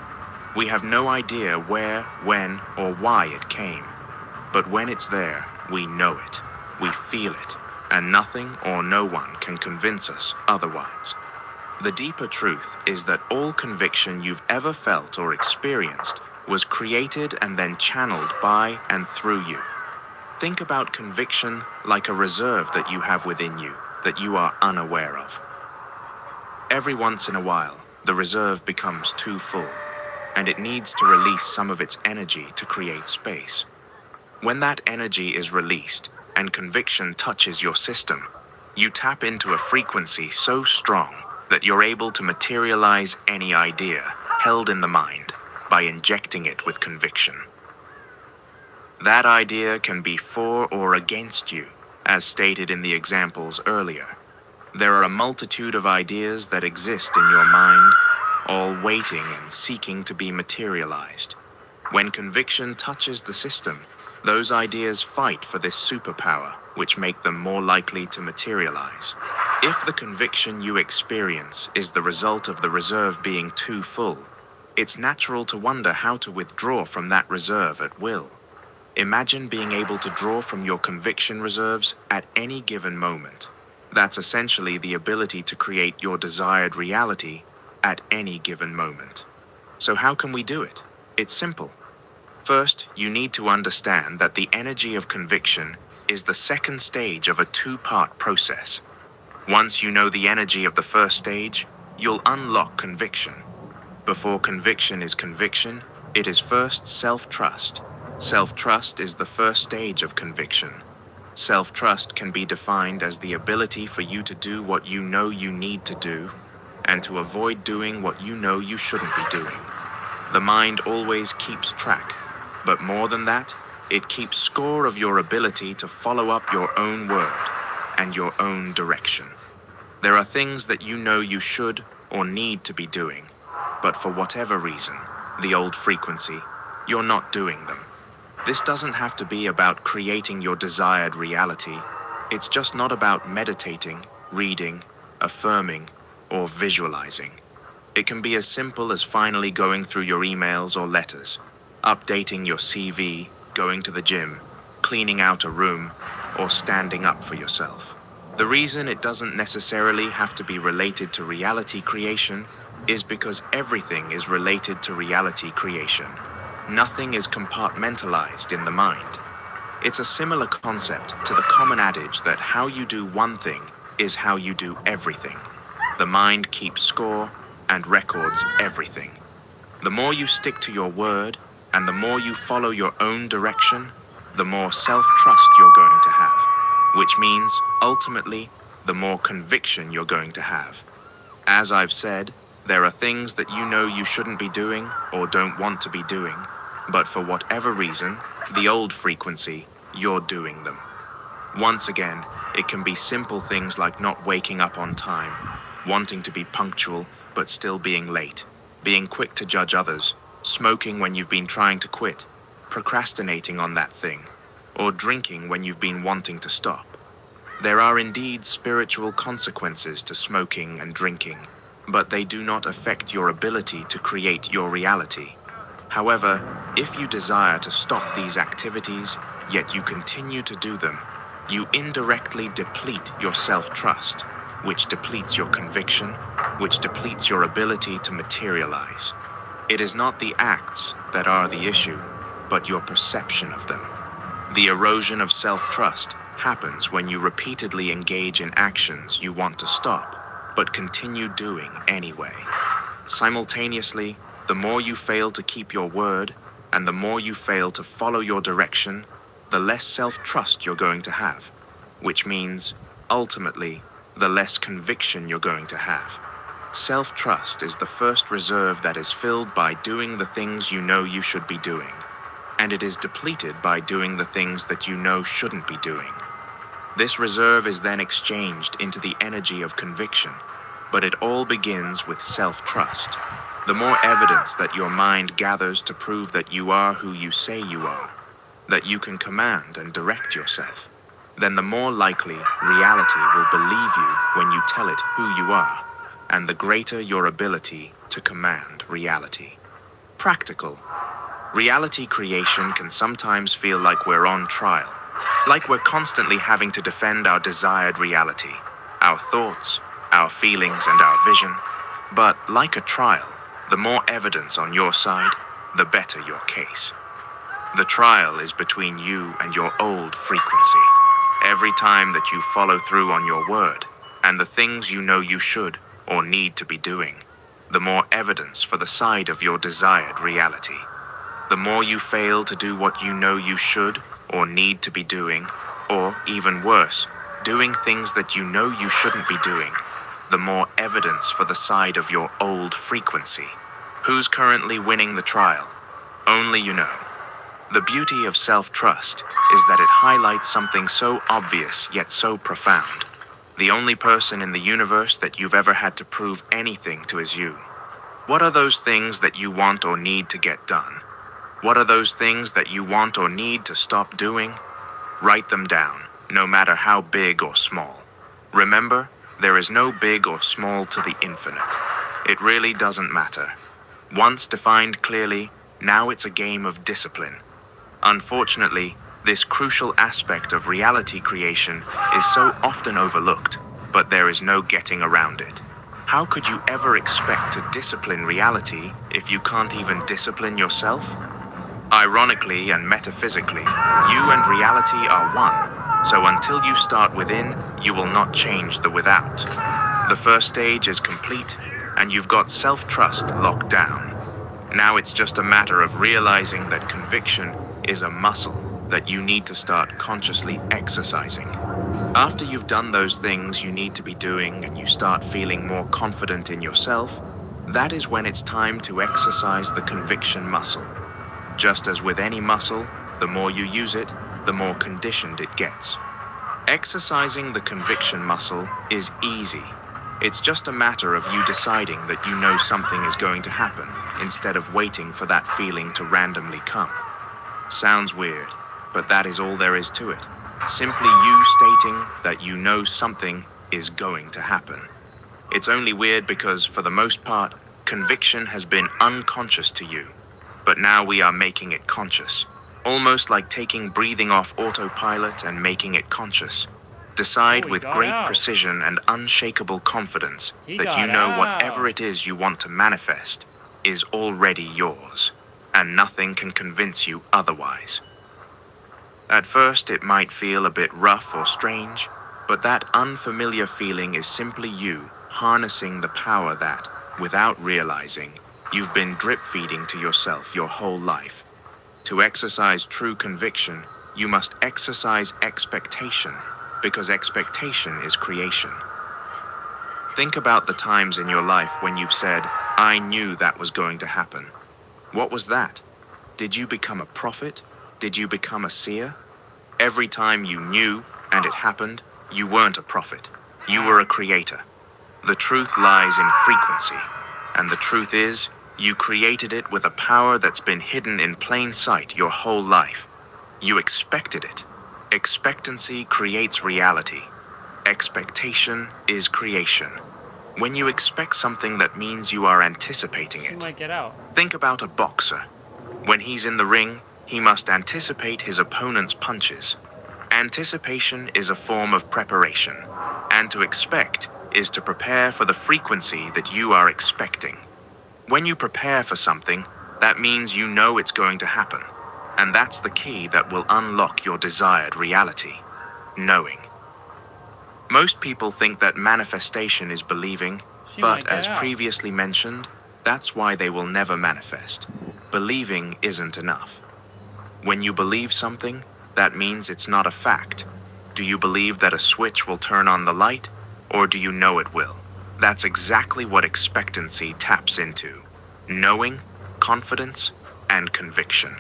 We have no idea where, when, or why it came. But when it's there, we know it, we feel it, and nothing or no one can convince us otherwise. The deeper truth is that all conviction you've ever felt or experienced was created and then channeled by and through you. Think about conviction like a reserve that you have within you that you are unaware of. Every once in a while, the reserve becomes too full, and it needs to release some of its energy to create space. When that energy is released and conviction touches your system, you tap into a frequency so strong that you're able to materialize any idea held in the mind by injecting it with conviction. That idea can be for or against you, as stated in the examples earlier. There are a multitude of ideas that exist in your mind, all waiting and seeking to be materialized. When conviction touches the system, those ideas fight for this superpower, which make them more likely to materialize. If the conviction you experience is the result of the reserve being too full, it's natural to wonder how to withdraw from that reserve at will. Imagine being able to draw from your conviction reserves at any given moment. That's essentially the ability to create your desired reality at any given moment. So how can we do it? It's simple. First, you need to understand that the energy of conviction is the second stage of a two-part process. Once you know the energy of the first stage, you'll unlock conviction. Before conviction is conviction, it is first self-trust. Self-trust is the first stage of conviction. Self-trust can be defined as the ability for you to do what you know you need to do, and to avoid doing what you know you shouldn't be doing. The mind always keeps track, but more than that, it keeps score of your ability to follow up your own word and your own direction. There are things that you know you should or need to be doing, but for whatever reason, the old frequency, you're not doing them. This doesn't have to be about creating your desired reality. It's just not about meditating, reading, affirming, or visualizing. It can be as simple as finally going through your emails or letters, updating your CV, going to the gym, cleaning out a room, or standing up for yourself. The reason it doesn't necessarily have to be related to reality creation is because everything is related to reality creation. Nothing is compartmentalized in the mind. It's a similar concept to the common adage that how you do one thing is how you do everything. The mind keeps score and records everything. The more you stick to your word and the more you follow your own direction, the more self-trust you're going to have, which means, ultimately, the more conviction you're going to have. As I've said, there are things that you know you shouldn't be doing or don't want to be doing, but for whatever reason, the old frequency, you're doing them. Once again, it can be simple things like not waking up on time, wanting to be punctual but still being late, being quick to judge others, smoking when you've been trying to quit, procrastinating on that thing, or drinking when you've been wanting to stop. There are indeed spiritual consequences to smoking and drinking, but they do not affect your ability to create your reality. However, if you desire to stop these activities, yet you continue to do them, you indirectly deplete your self-trust, which depletes your conviction, which depletes your ability to materialize. It is not the acts that are the issue, but your perception of them. The erosion of self-trust happens when you repeatedly engage in actions you want to stop, but continue doing anyway. Simultaneously, the more you fail to keep your word, and the more you fail to follow your direction, the less self-trust you're going to have, which means, ultimately, the less conviction you're going to have. Self-trust is the first reserve that is filled by doing the things you know you should be doing, and it is depleted by doing the things that you know shouldn't be doing. This reserve is then exchanged into the energy of conviction, but it all begins with self-trust. The more evidence that your mind gathers to prove that you are who you say you are, that you can command and direct yourself, then the more likely reality will believe you when you tell it who you are, and the greater your ability to command reality. Practical. Reality creation can sometimes feel like we're on trial, like we're constantly having to defend our desired reality, our thoughts, our feelings, and our vision. But like a trial, the more evidence on your side, the better your case. The trial is between you and your old frequency. Every time that you follow through on your word and the things you know you should or need to be doing, the more evidence for the side of your desired reality. The more you fail to do what you know you should or need to be doing, or even worse, doing things that you know you shouldn't be doing, the more evidence for the side of your old frequency. Who's currently winning the trial? Only you know. The beauty of self-trust is that it highlights something so obvious yet so profound. The only person in the universe that you've ever had to prove anything to is you. What are those things that you want or need to get done? What are those things that you want or need to stop doing? Write them down, no matter how big or small. Remember, there is no big or small to the infinite. It really doesn't matter. Once defined clearly, now it's a game of discipline. Unfortunately, this crucial aspect of reality creation is so often overlooked, but there is no getting around it. How could you ever expect to discipline reality if you can't even discipline yourself? Ironically and metaphysically, you and reality are one, so until you start within, you will not change the without. The first stage is complete, and you've got self-trust locked down. Now it's just a matter of realizing that conviction is a muscle that you need to start consciously exercising. After you've done those things you need to be doing and you start feeling more confident in yourself, that is when it's time to exercise the conviction muscle. Just as with any muscle, the more you use it, the more conditioned it gets. Exercising the conviction muscle is easy. It's just a matter of you deciding that you know something is going to happen instead of waiting for that feeling to randomly come. Sounds weird, but that is all there is to it. Simply you stating that you know something is going to happen. It's only weird because, for the most part, conviction has been unconscious to you. But now we are making it conscious. Almost like taking breathing off autopilot and making it conscious. Decide with great precision and unshakable confidence that you know whatever it is you want to manifest is already yours, and nothing can convince you otherwise. At first, it might feel a bit rough or strange, but that unfamiliar feeling is simply you harnessing the power that, without realizing, you've been drip-feeding to yourself your whole life. To exercise true conviction, you must exercise expectation, because expectation is creation. Think about the times in your life when you've said, "I knew that was going to happen." What was that? Did you become a prophet? Did you become a seer? Every time you knew and it happened, you weren't a prophet. You were a creator. The truth lies in frequency, and the truth is, you created it with a power that's been hidden in plain sight your whole life. You expected it. Expectancy creates reality. Expectation is creation. When you expect something, that means you are anticipating it. might get out. Think about a boxer. When he's in the ring, he must anticipate his opponent's punches. Anticipation is a form of preparation, and to expect is to prepare for the frequency that you are expecting. When you prepare for something, that means you know it's going to happen, and that's the key that will unlock your desired reality: knowing. Most people think that manifestation is believing, but as previously mentioned, that's why they will never manifest. Believing isn't enough. When you believe something, that means it's not a fact. Do you believe that a switch will turn on the light, or do you know it will? That's exactly what expectancy taps into: knowing, confidence, and conviction.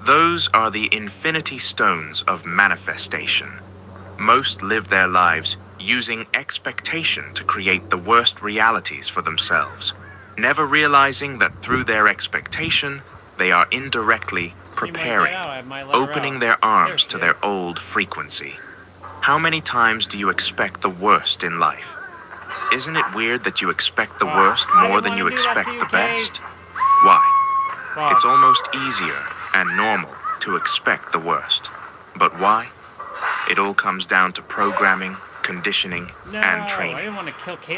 Those are the infinity stones of manifestation. Most live their lives using expectation to create the worst realities for themselves, never realizing that through their expectation, they are indirectly preparing, opening their arms to their old frequency. How many times do you expect the worst in life? Isn't it weird that you expect the worst more than you expect the best? Why? It's almost easier and normal to expect the worst. But why? It all comes down to programming, conditioning, and training.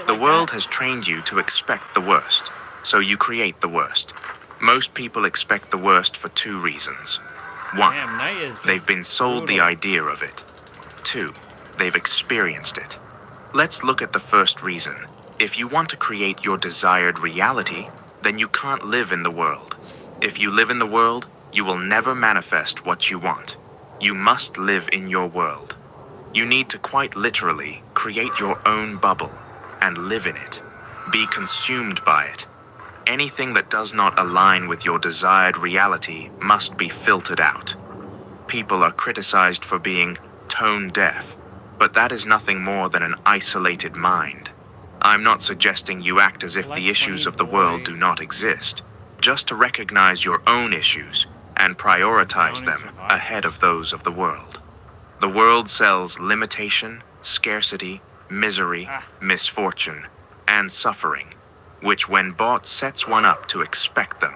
The world has trained you to expect the worst, so you create the worst. Most people expect the worst for two reasons. One, they've been sold the idea of it. Two, they've experienced it. Let's look at the first reason. If you want to create your desired reality, then you can't live in the world. If you live in the world, you will never manifest what you want. You must live in your world. You need to quite literally create your own bubble and live in it. Be consumed by it. Anything that does not align with your desired reality must be filtered out. People are criticized for being tone deaf, but that is nothing more than an isolated mind. I'm not suggesting you act as if the issues of the world do not exist, just to recognize your own issues and prioritize them ahead of those of the world. The world sells limitation, scarcity, misery, misfortune, and suffering, which when bought sets one up to expect them.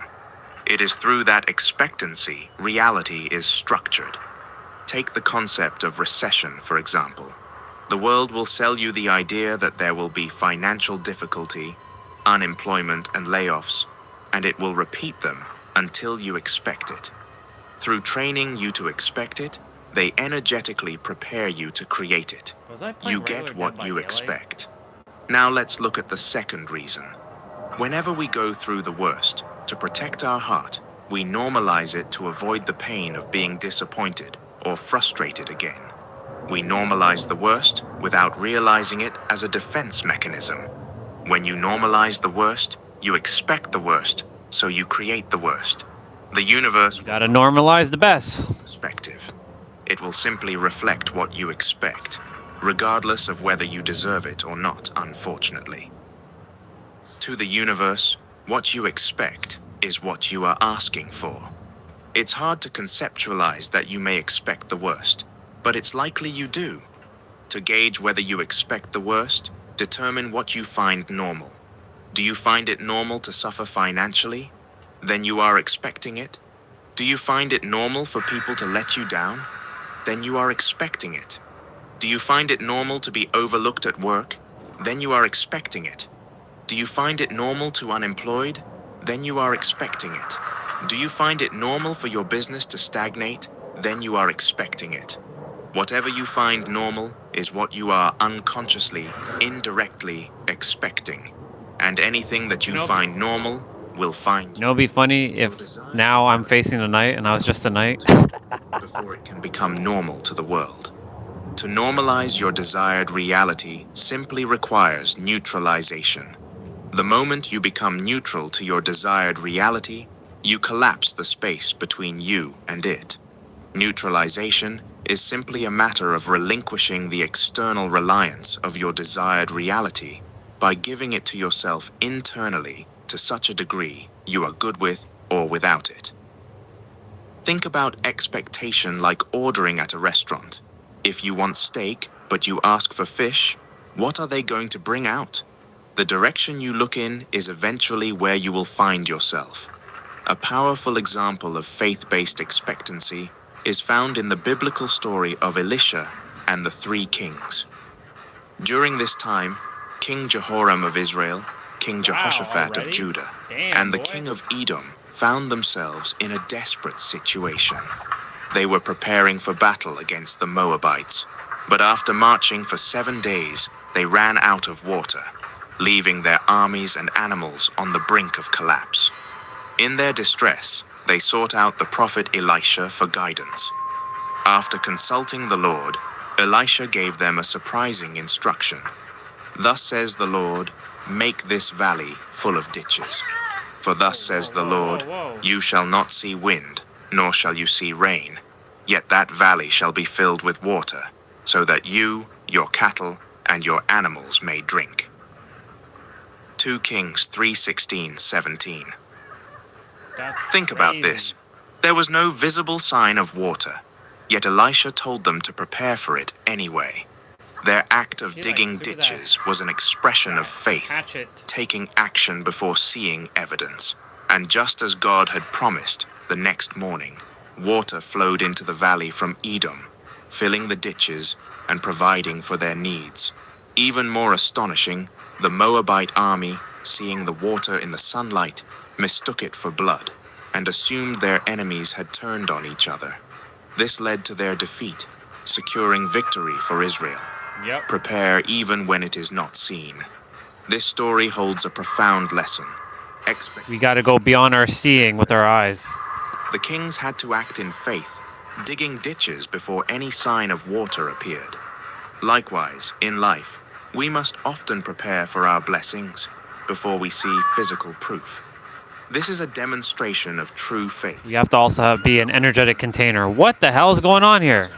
It is through that expectancy reality is structured. Take the concept of recession, for example. The world will sell you the idea that there will be financial difficulty, unemployment, and layoffs, and it will repeat them until you expect it. Through training you to expect it, they energetically prepare you to create it. Was I playing You Regular get Dead what by you Daylight? expect. Now let's look at the second reason. Whenever we go through the worst, to protect our heart, we normalize it to avoid the pain of being disappointed or frustrated again. We normalize the worst without realizing it as a defense mechanism. When you normalize the worst, you expect the worst, so you create the worst. The universe You gotta normalize the best. perspective. It will simply reflect what you expect, regardless of whether you deserve it or not, unfortunately. To the universe, what you expect is what you are asking for. It's hard to conceptualize that you may expect the worst, but it's likely you do. To gauge whether you expect the worst, determine what you find normal. Do you find it normal to suffer financially? Then you are expecting it. Do you find it normal for people to let you down? Then you are expecting it. Do you find it normal to be overlooked at work? Then you are expecting it. Do you find it normal to unemployed? Then you are expecting it. Do you find it normal for your business to stagnate? Then you are expecting it. Whatever you find normal is what you are unconsciously, indirectly expecting. And anything that you find normal will find You know, it'd be funny if now I'm facing the night and I was just a knight. before it can become normal to the world. To normalize your desired reality simply requires neutralization. The moment you become neutral to your desired reality, you collapse the space between you and it. Neutralization is simply a matter of relinquishing the external reliance of your desired reality by giving it to yourself internally to such a degree you are good with or without it. Think about expectation like ordering at a restaurant. If you want steak, but you ask for fish, what are they going to bring out? The direction you look in is eventually where you will find yourself. A powerful example of faith-based expectancy is found in the biblical story of Elisha and the 3 kings. During this time, King Jehoram of Israel, King Jehoshaphat of already? Judah, Damn, and the boy. king of Edom found themselves in a desperate situation. They were preparing for battle against the Moabites, but after marching for 7 days, they ran out of water, leaving their armies and animals on the brink of collapse. In their distress, they sought out the prophet Elisha for guidance. After consulting the Lord, Elisha gave them a surprising instruction. Thus says the Lord, make this valley full of ditches. For thus says the Lord, you shall not see wind, nor shall you see rain, yet that valley shall be filled with water, so that you, your cattle, and your animals may drink. 2 Kings 3:16-17. Think about this. There was no visible sign of water, yet Elisha told them to prepare for it anyway. Their act of digging ditches was an expression of faith, Hatchet. taking action before seeing evidence. And just as God had promised, the next morning, water flowed into the valley from Edom, filling the ditches and providing for their needs. Even more astonishing, the Moabite army, seeing the water in the sunlight, mistook it for blood and assumed their enemies had turned on each other. This led to their defeat, securing victory for Israel. Yep. Prepare even when it is not seen. This story holds a profound lesson. We gotta go beyond our seeing with our eyes. The kings had to act in faith, digging ditches before any sign of water appeared. Likewise, in life, we must often prepare for our blessings before we see physical proof. This is a demonstration of true faith. We have to also be an energetic container. What the hell is going on here?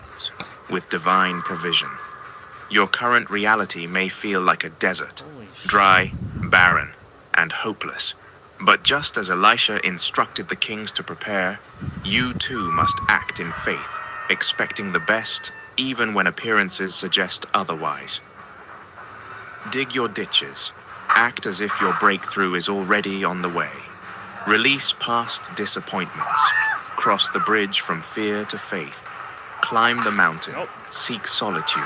With divine provision. Your current reality may feel like a desert, Holy shit. dry, barren, and hopeless. But just as Elisha instructed the kings to prepare, you too must act in faith, expecting the best, even when appearances suggest otherwise. Dig your ditches. Act as if your breakthrough is already on the way. Release past disappointments. Cross the bridge from fear to faith. Climb the mountain, seek solitude,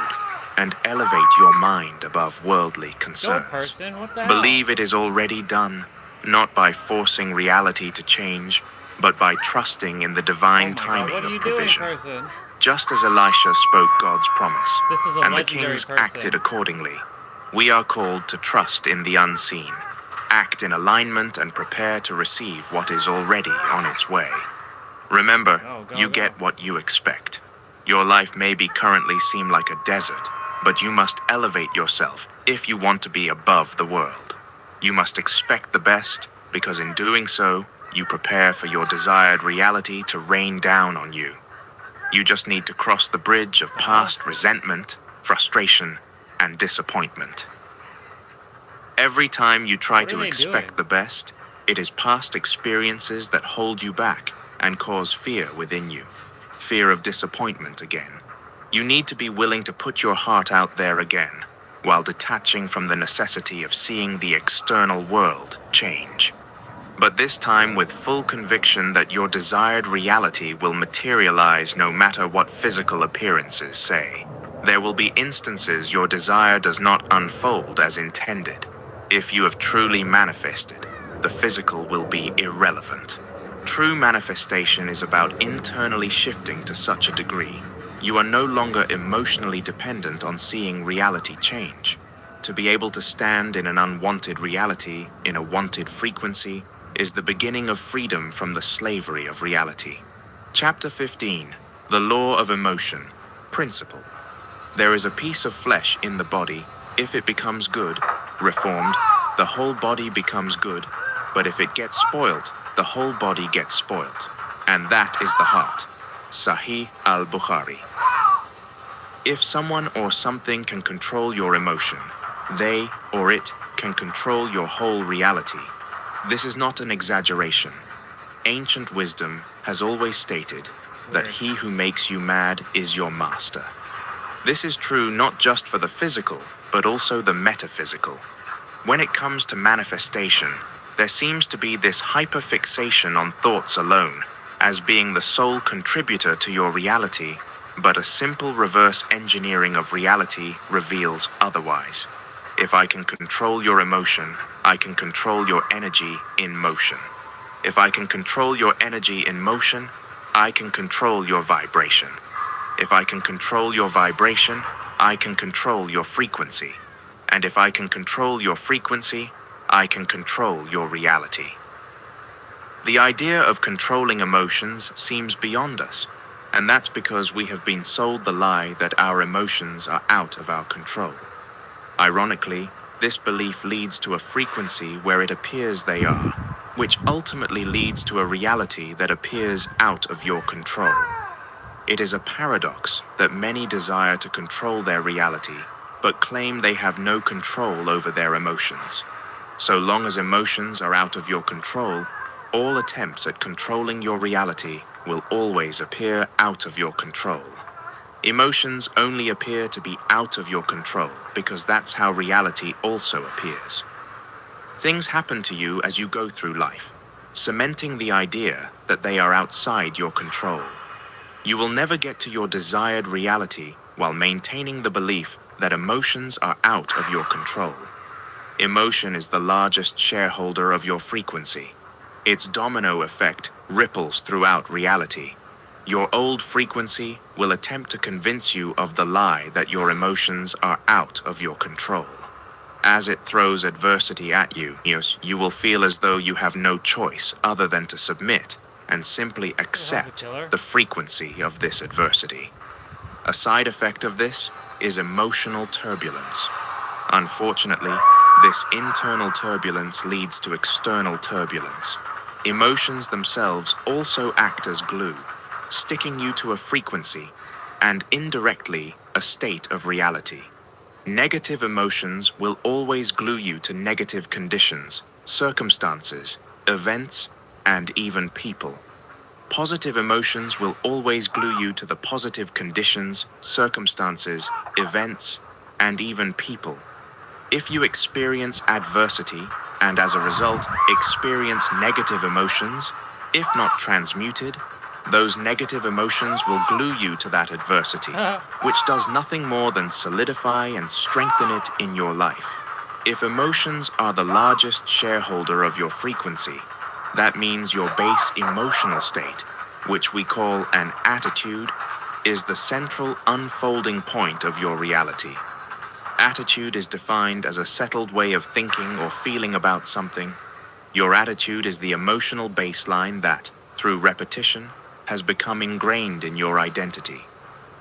and elevate your mind above worldly Go, concerns. person. What the hell? Believe it is already done, not by forcing reality to change, but by trusting in the divine Oh my God, timing what are of you doing, provision. person? Just as Elisha spoke God's promise, This is a and the legendary kings person. acted accordingly, we are called to trust in the unseen, act in alignment, and prepare to receive what is already on its way. Remember, you get what you expect. Your life may be currently seem like a desert, but you must elevate yourself if you want to be above the world. You must expect the best, because in doing so, you prepare for your desired reality to rain down on you. You just need to cross the bridge of past resentment, frustration, and disappointment. Every time you try What are to they expect doing? the best, it is past experiences that hold you back and cause fear within you. Fear of disappointment again. You need to be willing to put your heart out there again, while detaching from the necessity of seeing the external world change. But this time with full conviction that your desired reality will materialize no matter what physical appearances say. There will be instances your desire does not unfold as intended. If you have truly manifested, the physical will be irrelevant. True manifestation is about internally shifting to such a degree. You are no longer emotionally dependent on seeing reality change. To be able to stand in an unwanted reality, in a wanted frequency, is the beginning of freedom from the slavery of reality. Chapter 15. The Law of Emotion. Principle. There is a piece of flesh in the body. If it becomes good, reformed, the whole body becomes good. But if it gets spoilt, the whole body gets spoilt. And that is the heart. Sahih al-Bukhari. If someone or something can control your emotion, they or it can control your whole reality. This is not an exaggeration. Ancient wisdom has always stated that he who makes you mad is your master. This is true not just for the physical, but also the metaphysical. When it comes to manifestation, there seems to be this hyperfixation on thoughts alone, as being the sole contributor to your reality, but a simple reverse engineering of reality reveals otherwise. If I can control your emotion, I can control your energy in motion. If I can control your energy in motion, I can control your vibration. If I can control your vibration, I can control your frequency. And if I can control your frequency, I can control your reality. The idea of controlling emotions seems beyond us, and that's because we have been sold the lie that our emotions are out of our control. Ironically, this belief leads to a frequency where it appears they are, which ultimately leads to a reality that appears out of your control. It is a paradox that many desire to control their reality, but claim they have no control over their emotions. So long as emotions are out of your control, all attempts at controlling your reality will always appear out of your control. Emotions only appear to be out of your control because that's how reality also appears. Things happen to you as you go through life, cementing the idea that they are outside your control. You will never get to your desired reality while maintaining the belief that emotions are out of your control. Emotion is the largest shareholder of your frequency. Its domino effect ripples throughout reality. Your old frequency will attempt to convince you of the lie that your emotions are out of your control. As it throws adversity at you, you will feel as though you have no choice other than to submit and simply accept the frequency of this adversity. A side effect of this is emotional turbulence. Unfortunately, this internal turbulence leads to external turbulence. Emotions themselves also act as glue, sticking you to a frequency and indirectly a state of reality. Negative emotions will always glue you to negative conditions, circumstances, events, and even people. Positive emotions will always glue you to the positive conditions, circumstances, events, and even people. If you experience adversity, and as a result, experience negative emotions, if not transmuted, those negative emotions will glue you to that adversity, which does nothing more than solidify and strengthen it in your life. If emotions are the largest shareholder of your frequency, that means your base emotional state, which we call an attitude, is the central unfolding point of your reality. Attitude is defined as a settled way of thinking or feeling about something. Your attitude is the emotional baseline that, through repetition, has become ingrained in your identity.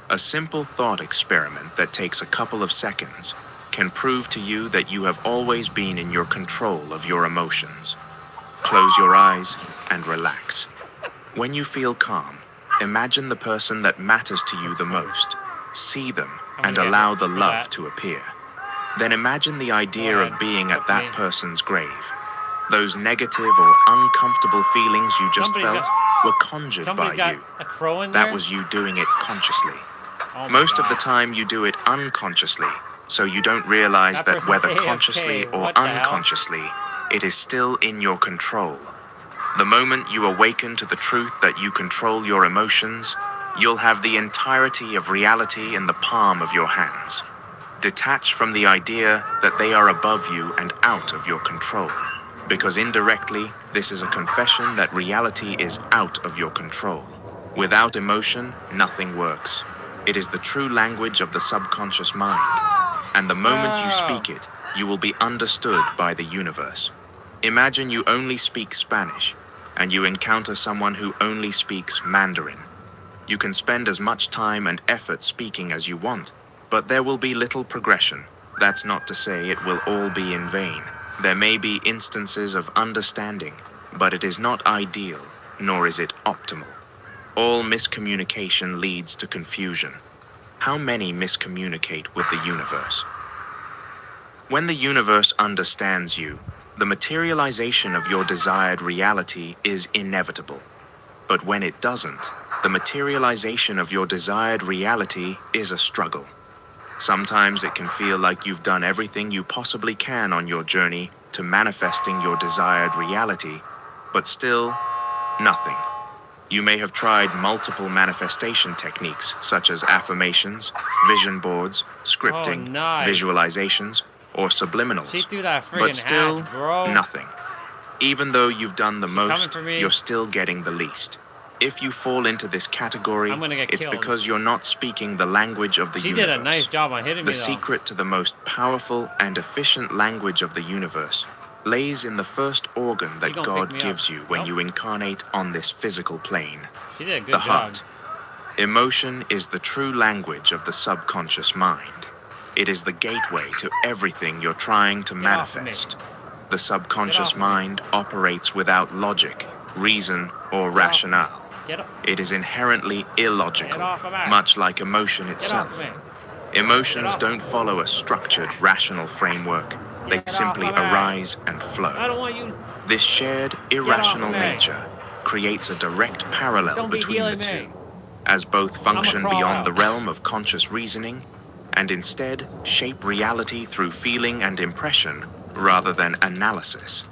A simple thought experiment that takes a couple of seconds can prove to you that you have always been in your control of your emotions. Close your eyes and relax. When you feel calm, imagine the person that matters to you the most. See them and allow the love to appear. Then imagine the idea of being at that person's grave. Those negative or uncomfortable feelings you just felt were conjured by you. A crow in there? That was you doing it consciously. Oh my Most of God. the time you do it unconsciously, so you don't realize That that whether person's AFK. consciously or What the hell? unconsciously, it is still in your control. The moment you awaken to the truth that you control your emotions, you'll have the entirety of reality in the palm of your hands. Detach from the idea that they are above you and out of your control, because indirectly, this is a confession that reality is out of your control. Without emotion, nothing works. It is the true language of the subconscious mind, and the moment you speak it, you will be understood by the universe. Imagine you only speak Spanish, and you encounter someone who only speaks Mandarin. You can spend as much time and effort speaking as you want, but there will be little progression. That's not to say it will all be in vain. There may be instances of understanding, but it is not ideal, nor is it optimal. All miscommunication leads to confusion. How many miscommunicate with the universe? When the universe understands you, the materialization of your desired reality is inevitable. But when it doesn't, the materialization of your desired reality is a struggle. Sometimes it can feel like you've done everything you possibly can on your journey to manifesting your desired reality, but still, nothing. You may have tried multiple manifestation techniques such as affirmations, vision boards, scripting, nice. visualizations, or She subliminals, threw that friggin' but still, hatch, bro. nothing. Even though you've done the coming most, for me? you're still getting the least. If you fall into this category, I'm gonna get it's killed. because you're not speaking the language of the She universe. did a nice job on hitting me, The though. secret to the most powerful and efficient language of the universe lays in the first organ She that gonna God pick me gives up. you when Nope. you incarnate on this physical plane, She did a good the job. heart. Emotion is the true language of the subconscious mind. It is the gateway to everything you're trying to off of me. manifest. The subconscious Get off of me. mind operates without logic, reason, or rationale. Get up. It is inherently illogical, Get off of me. much like emotion Get off itself. of me. Emotions Get off. don't follow a structured, rational framework. They Get simply off of me. arise and I flow. don't want you. This shared, irrational me. nature creates a direct parallel Don't be between the healing me. two, as both function crawl beyond out. the realm of conscious reasoning and instead shape reality through feeling and impression rather than analysis.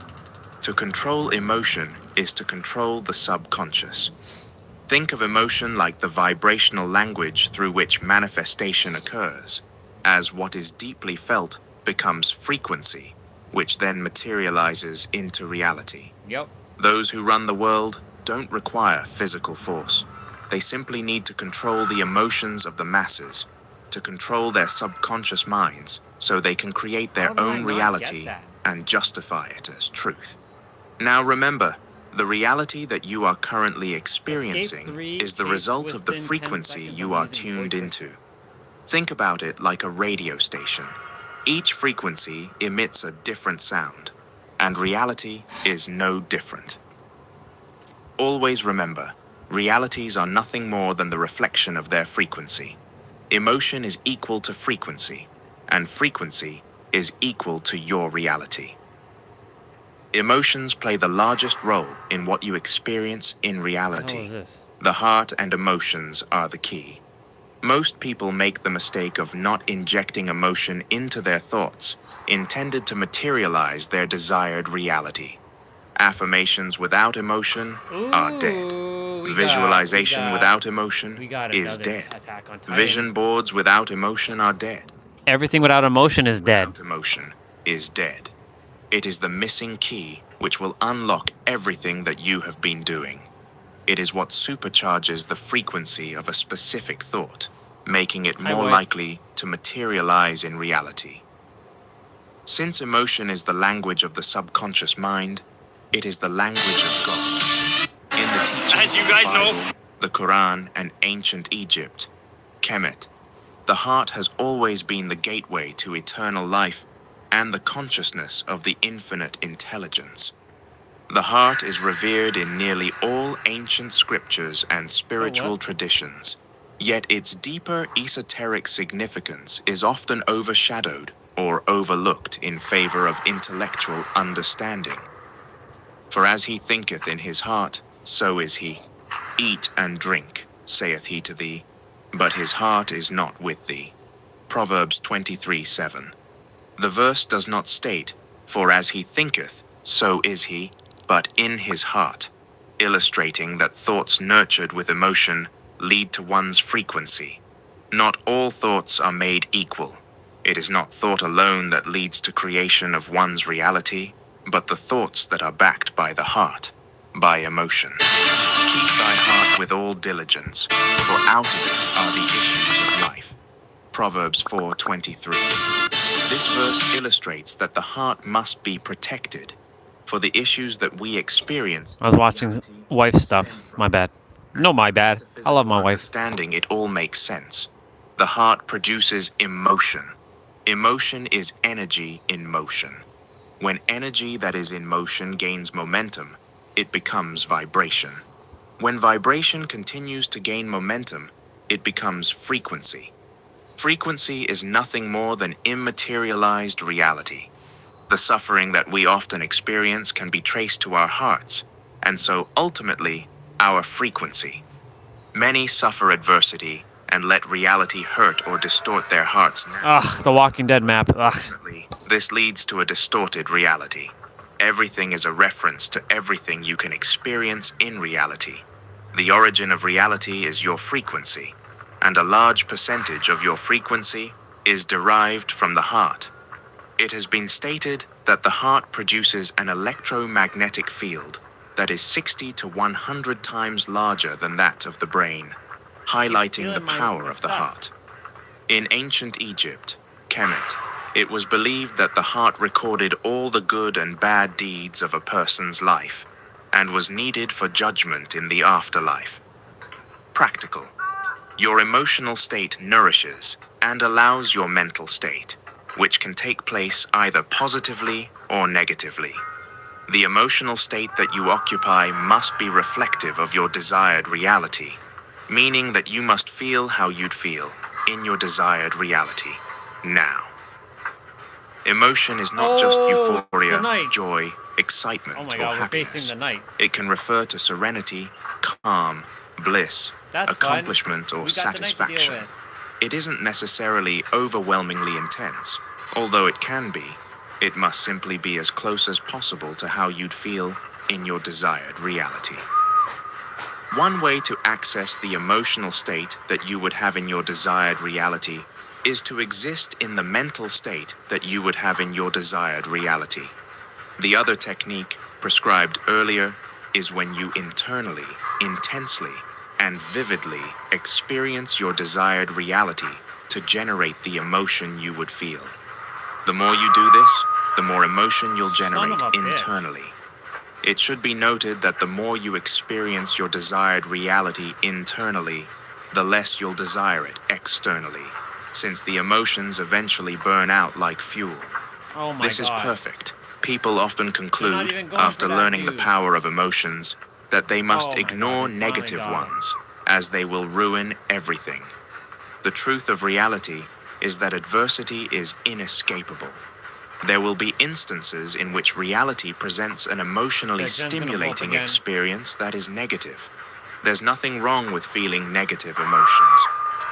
To control emotion is to control the subconscious. Think of emotion like the vibrational language through which manifestation occurs, as what is deeply felt becomes frequency, which then materializes into reality. Yep. Those who run the world don't require physical force. They simply need to control the emotions of the masses, to control their subconscious minds, so they can create their How did I own not reality get that? and justify it as truth. Now remember, the reality that you are currently experiencing 3, is the chase result of the within 10 frequency seconds you of are using tuned voice into. Think about it like a radio station. Each frequency emits a different sound, and reality is no different. Always remember, realities are nothing more than the reflection of their frequency. Emotion is equal to frequency, and frequency is equal to your reality. Emotions play the largest role in what you experience in What reality. is this? The heart and emotions are the key. Most people make the mistake of not injecting emotion into their thoughts intended to materialize their desired reality. Affirmations without emotion are dead. Visualization without emotion is dead. Vision boards without emotion are dead. Everything without emotion is dead. Without emotion is dead. It is the missing key which will unlock everything that you have been doing. It is what supercharges the frequency of a specific thought, making it more likely to materialize in reality. Since emotion is the language of the subconscious mind, it is the language of God. In the teachings of the Bible, the Quran, and ancient Egypt, Kemet, the heart has always been the gateway to eternal life and the consciousness of the infinite intelligence. The heart is revered in nearly all ancient scriptures and spiritual traditions, yet its deeper esoteric significance is often overshadowed or overlooked in favor of intellectual understanding. For as he thinketh in his heart, so is he. Eat and drink, saith he to thee, but his heart is not with thee. Proverbs 23:7. The verse does not state, for as he thinketh, so is he, but in his heart, illustrating that thoughts nurtured with emotion lead to one's frequency. Not all thoughts are made equal. It is not thought alone that leads to creation of one's reality, but the thoughts that are backed by the heart, by emotion. Keep thy heart with all diligence, for out of it are the issues of life. Proverbs 4:23. This verse illustrates that the heart must be protected, for the issues that we experience. I was watching wife stuff. My bad. No, my bad. I love my wife. Understanding it all makes sense. The heart produces emotion. Emotion is energy in motion. When energy that is in motion gains momentum, it becomes vibration. When vibration continues to gain momentum, it becomes frequency. Frequency is nothing more than immaterialized reality. The suffering that we often experience can be traced to our hearts, and so ultimately, our frequency. Many suffer adversity and let reality hurt or distort their hearts. Ugh, the Walking Dead map. Ugh. Ultimately, this leads to a distorted reality. Everything is a reference to everything you can experience in reality. The origin of reality is your frequency, and a large percentage of your frequency is derived from the heart. It has been stated that the heart produces an electromagnetic field that is 60 to 100 times larger than that of the brain, highlighting the power of the heart. In ancient Egypt, Kemet, it was believed that the heart recorded all the good and bad deeds of a person's life and was needed for judgment in the afterlife. Practical. Your emotional state nourishes and allows your mental state, which can take place either positively or negatively. The emotional state that you occupy must be reflective of your desired reality, meaning that you must feel how you'd feel in your desired reality now. Emotion is not just euphoria, joy, excitement, or happiness. It can refer to serenity, calm, bliss, accomplishment, or satisfaction. It isn't necessarily overwhelmingly intense, although it can be. It must simply be as close as possible to how you'd feel in your desired reality. One way to access the emotional state that you would have in your desired reality is to exist in the mental state that you would have in your desired reality. The other technique, prescribed earlier, is when you internally, intensely, and vividly experience your desired reality to generate the emotion you would feel. The more you do this, the more emotion you'll generate internally. It should be noted that the more you experience your desired reality internally, the less you'll desire it externally, since the emotions eventually burn out like fuel. This is perfect. People often conclude, after learning the power of emotions, that they must ignore negative ones, as they will ruin everything. The truth of reality is that adversity is inescapable. There will be instances in which reality presents an emotionally stimulating experience that is negative. There's nothing wrong with feeling negative emotions.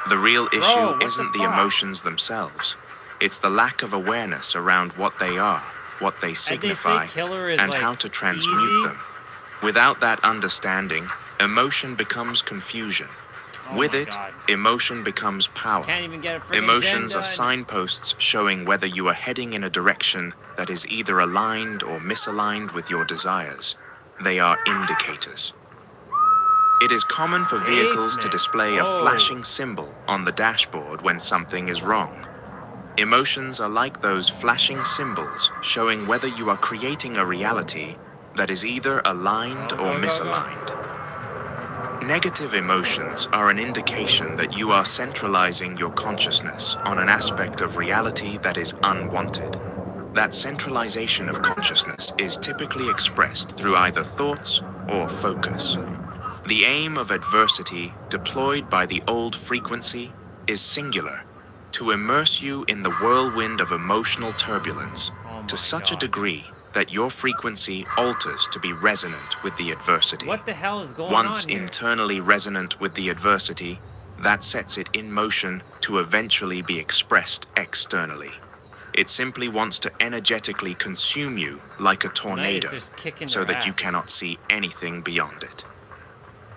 The real issue isn't the emotions themselves. It's the lack of awareness around what they are, what they And they say signify, killer is and like how to transmute easy. them. Without that understanding, emotion becomes confusion. Oh With my it, God. emotion becomes power. Can't even get a freaking Emotions agenda are signposts showing whether you are heading in a direction that is either aligned or misaligned with your desires. They are indicators. It is common for vehicles to Basement. display a Whoa. flashing symbol on the dashboard when something is wrong. Emotions are like those flashing symbols showing whether you are creating a reality that is either aligned Go, or go, go, go. misaligned. Negative emotions are an indication that you are centralizing your consciousness on an aspect of reality that is unwanted. That centralization of consciousness is typically expressed through either thoughts or focus. The aim of adversity deployed by the old frequency is singular, to immerse you in the whirlwind of emotional turbulence Oh to my such a God. degree that your frequency alters to be resonant with the adversity. What the hell is going Once on here? internally resonant with the adversity, that sets it in motion to eventually be expressed externally. It simply wants to energetically consume you like a The night tornado, is just kicking so their that you ass. cannot see anything beyond it.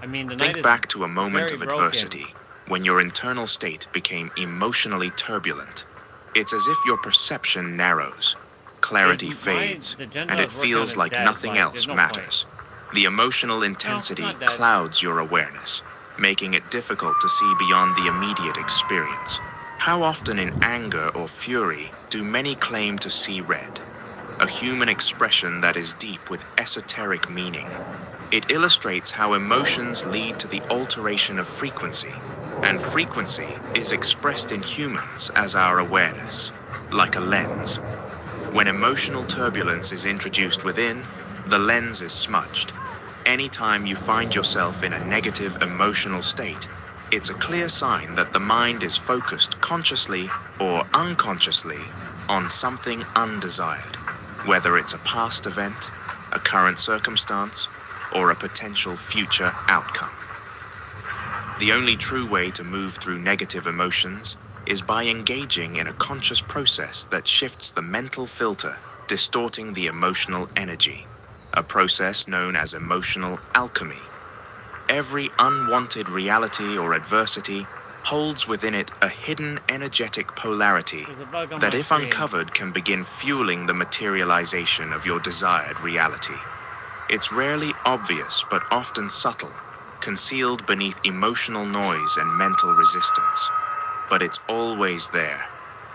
I mean, the night Think is back to a moment very of broken. adversity when your internal state became emotionally turbulent. It's as if your perception narrows, clarity fades, the and agendas it feels working like is dead, nothing like, else there's no point. matters. The emotional intensity not dead. clouds your awareness, making it difficult to see beyond the immediate experience. How often in anger or fury do many claim to see red? A human expression that is deep with esoteric meaning. It illustrates how emotions lead to the alteration of frequency, and frequency is expressed in humans as our awareness, like a lens. When emotional turbulence is introduced within, the lens is smudged. Anytime you find yourself in a negative emotional state, it's a clear sign that the mind is focused consciously or unconsciously on something undesired, whether it's a past event, a current circumstance, or a potential future outcome. The only true way to move through negative emotions is by engaging in a conscious process that shifts the mental filter, distorting the emotional energy, a process known as emotional alchemy. Every unwanted reality or adversity holds within it a hidden energetic polarity There's a bug on that, my if screen. uncovered, can begin fueling the materialization of your desired reality. It's rarely obvious but often subtle, concealed beneath emotional noise and mental resistance. But it's always there.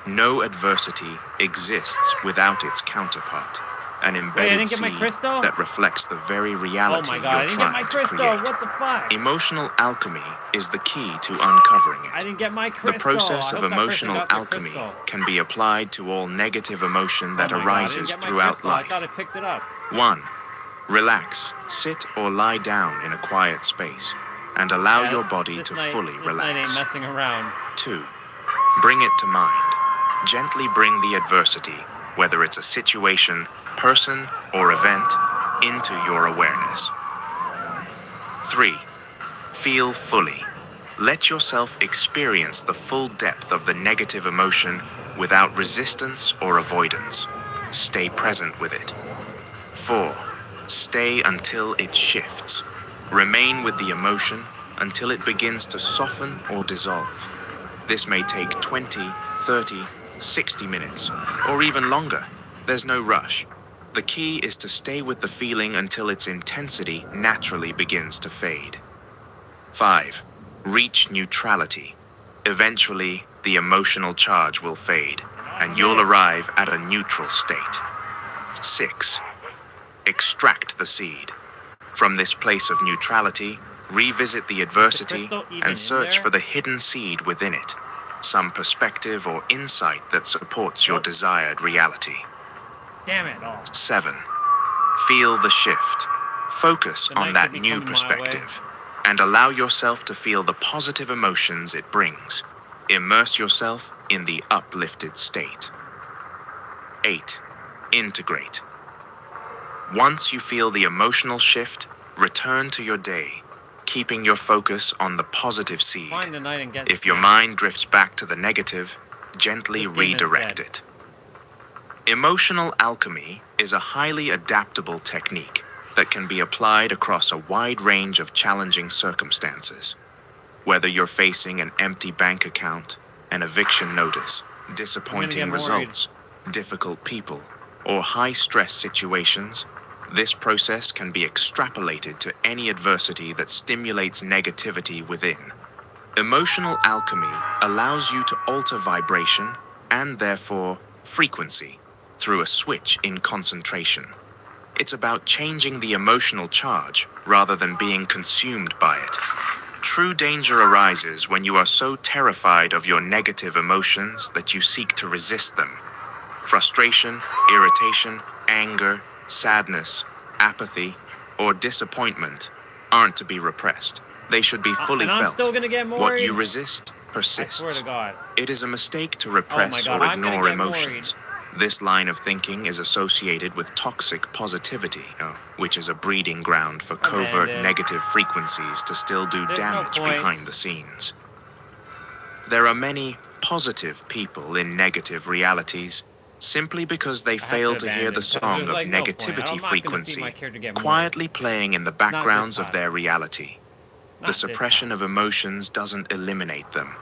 No adversity exists without its counterpart, an Wait, I embedded didn't get my seed crystal? that reflects the very Oh reality my God, I you're didn't get my trying to crystal. create. What the fuck? Emotional alchemy is the key to uncovering I it. didn't get my crystal. The process I of hope that person emotional got their alchemy crystal. can be applied to all negative emotion that Oh my God, I didn't arises get my throughout crystal. life. I thought I picked it up. 1. Relax, sit or lie down in a quiet space, and allow Yeah, your body this to night- fully this night ain't relax. messing around. 2. Bring it to mind. Gently bring the adversity, whether it's a situation, person, or event, into your awareness. 3. Feel fully. Let yourself experience the full depth of the negative emotion without resistance or avoidance. Stay present with it. 4. Stay until it shifts. Remain with the emotion until it begins to soften or dissolve. This may take 20, 30, 60 minutes, or even longer. There's no rush. The key is to stay with the feeling until its intensity naturally begins to fade. 5. Reach neutrality. Eventually, the emotional charge will fade, and you'll arrive at a neutral state. 6. Extract the seed. From this place of neutrality, revisit the adversity crystal even in and search there? for the hidden seed within it, some perspective or insight that supports your Nope. desired reality. Damn it all. 7. Feel the shift. Focus The on night that could be new coming my way. perspective and allow yourself to feel the positive emotions it brings. Immerse yourself in the uplifted state. 8. Integrate. Once you feel the emotional shift, return to your day, keeping your focus on the positive seed. Find the night and get If your snapped. mind drifts back to the negative, gently This game is redirect dead. it. Emotional alchemy is a highly adaptable technique that can be applied across a wide range of challenging circumstances. Whether you're facing an empty bank account, an eviction notice, disappointing get results, difficult people, or high-stress situations, this process can be extrapolated to any adversity that stimulates negativity within. Emotional alchemy allows you to alter vibration and therefore frequency through a switch in concentration. It's about changing the emotional charge rather than being consumed by it. True danger arises when you are so terrified of your negative emotions that you seek to resist them. Frustration, irritation, anger, sadness, apathy, or disappointment aren't to be repressed. They should be fully and I'm felt. still gonna get What you Mori'd? resist I persists. swear to God. It is a mistake to repress God, or I'm gonna ignore get emotions. This line of thinking is associated with toxic positivity, which is a breeding ground for covert Bandit. negative frequencies to still do There's no damage point. behind the scenes. There are many positive people in negative realities simply because they fail to hear the song of negativity frequency quietly playing in the backgrounds of their reality. The suppression of emotions doesn't eliminate them.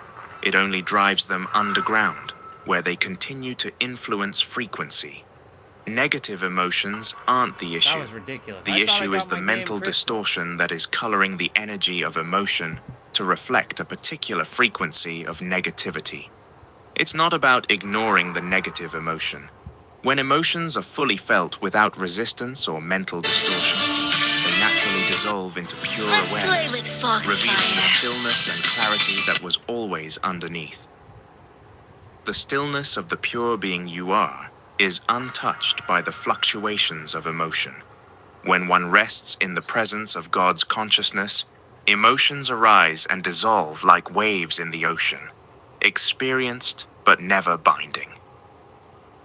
It only drives them underground, where they continue to influence frequency. Negative emotions aren't the issue. That was ridiculous. The issue is the mental distortion that is coloring the energy of emotion to reflect a particular frequency of negativity. It's not about ignoring the negative emotion. When emotions are fully felt without resistance or mental distortion, they naturally dissolve into pure awareness, revealing the stillness and clarity that was always underneath. The stillness of the pure being you are is untouched by the fluctuations of emotion. When one rests in the presence of God's consciousness, emotions arise and dissolve like waves in the ocean, experienced but never binding.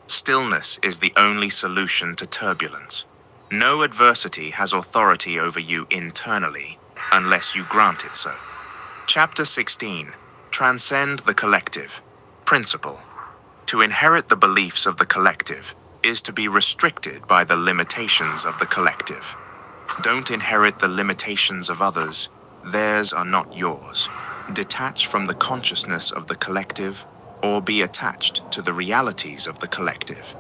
Stillness is the only solution to turbulence. No adversity has authority over you internally unless you grant it so. Chapter 16. Transcend the collective. Principle. To inherit the beliefs of the collective is to be restricted by the limitations of the collective. Don't inherit the limitations of others. Theirs are not yours. Detach from the consciousness of the collective or be attached to the realities of the collective.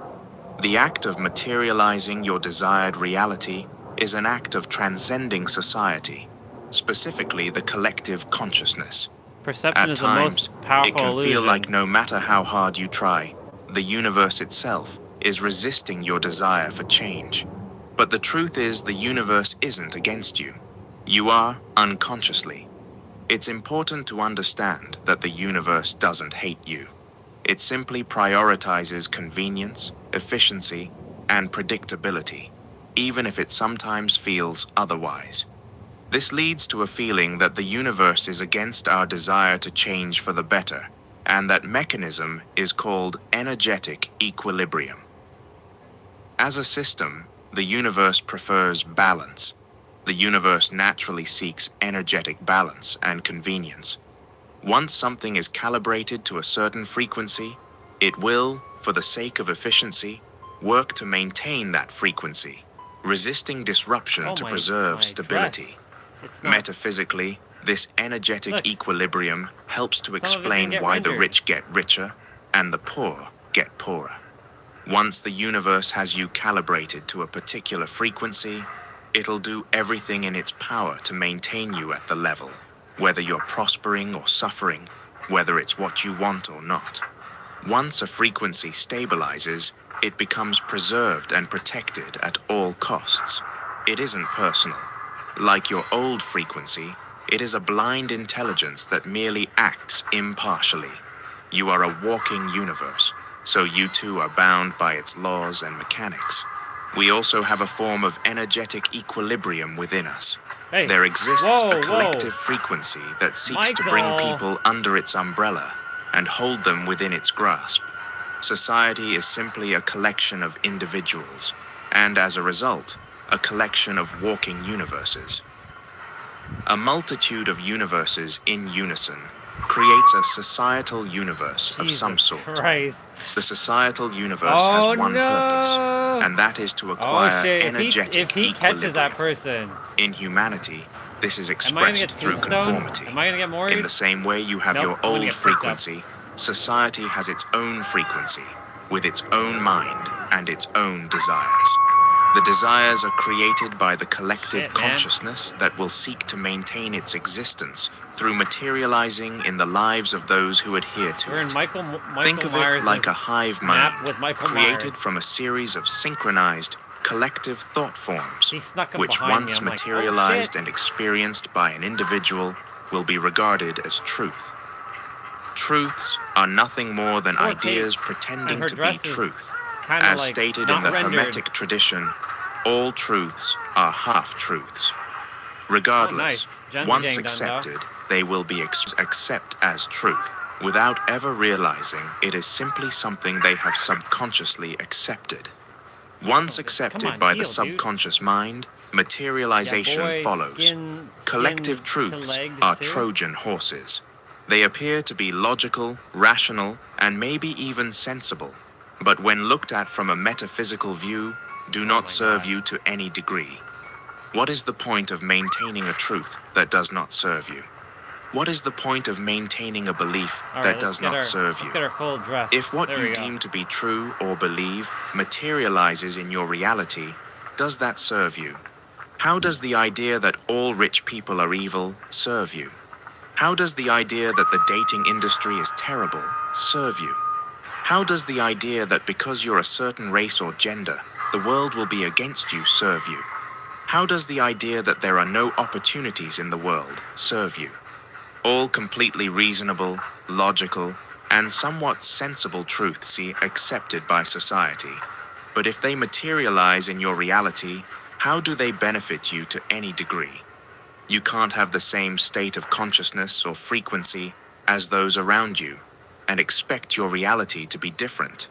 The act of materializing your desired reality is an act of transcending society, specifically the collective consciousness. Perception At is the times, most powerful it can illusion. feel like no matter how hard you try, the universe itself is resisting your desire for change. But the truth is the universe isn't against you. You are unconsciously. It's important to understand that the universe doesn't hate you. It simply prioritizes convenience, efficiency, and predictability, even if it sometimes feels otherwise. This leads to a feeling that the universe is against our desire to change for the better, and that mechanism is called energetic equilibrium. As a system, the universe prefers balance. The universe naturally seeks energetic balance and convenience. Once something is calibrated to a certain frequency, it will, for the sake of efficiency, work to maintain that frequency, resisting disruption to preserve stability. Metaphysically, this energetic equilibrium helps to explain why the rich get richer and the poor get poorer. Once the universe has you calibrated to a particular frequency, it'll do everything in its power to maintain you at the level, whether you're prospering or suffering, whether it's what you want or not. Once a frequency stabilizes, it becomes preserved and protected at all costs. It isn't personal. Like your old frequency, it is a blind intelligence that merely acts impartially. You are a walking universe, so you too are bound by its laws and mechanics. We also have a form of energetic equilibrium within us. There exists a collective frequency that seeks to bring people under its umbrella and hold them within its grasp. Society is simply a collection of individuals, and as a result, a collection of walking universes. A multitude of universes in unison creates a societal universe of some Jesus sort. Christ. The societal universe has one purpose, and that is to acquire shit. energetic If he catches that equilibrium. person, In humanity, this is am I gonna expressed get through tombstone? conformity. Am I gonna get more? In the same way you have Nope, your I'm gonna old get picked up. frequency, society has its own frequency, with its own mind and its own desires. The desires are created by the collective Shit, man. consciousness that will seek to maintain its existence through materializing in the lives of those who adhere to We're in it. Michael Think of Myers' it like a hive map mind, with Michael created Myers. from a series of synchronized, collective thought forms, He snuck up which behind me. once I'm like, oh, materialized shit. and experienced by an individual will be regarded as truth. Truths are nothing more than Poor ideas Kate. pretending And her to be dress is truth. Kinda As like stated not in the rendered. Hermetic tradition, all truths are half-truths. Regardless, Oh, nice. Gens are once getting done, though. accepted, they will be accept as truth, without ever realizing it is simply something they have subconsciously accepted. Once accepted on, by heal, the dude. subconscious mind, materialization Yeah, boy, follows. skin Collective to truths legs, are too. Trojan horses. They appear to be logical, rational, and maybe even sensible, but when looked at from a metaphysical view, do not serve you to any degree. What is the point of maintaining a truth that does not serve you? What is the point of maintaining a belief All right, that does not serve Let's you? get our full dress. If what There you we go. deem to be true or believe materializes in your reality, does that serve you? How does the idea that all rich people are evil serve you? How does the idea that the dating industry is terrible serve you? How does the idea that because you're a certain race or gender, the world will be against you serve you? How does the idea that there are no opportunities in the world serve you? All completely reasonable, logical, and somewhat sensible truths accepted by society. But if they materialize in your reality, how do they benefit you to any degree? You can't have the same state of consciousness or frequency as those around you, and expect your reality to be different.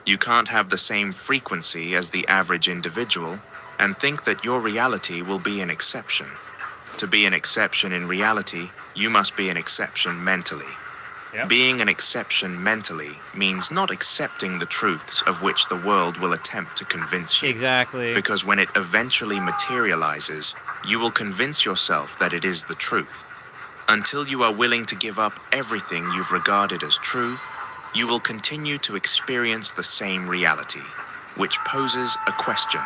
You can't have the same frequency as the average individual, and think that your reality will be an exception. To be an exception in reality, you must be an exception mentally. Yep. Being an exception mentally means not accepting the truths of which the world will attempt to convince you. Exactly. Because when it eventually materializes, you will convince yourself that it is the truth. Until you are willing to give up everything you've regarded as true, you will continue to experience the same reality, which poses a question.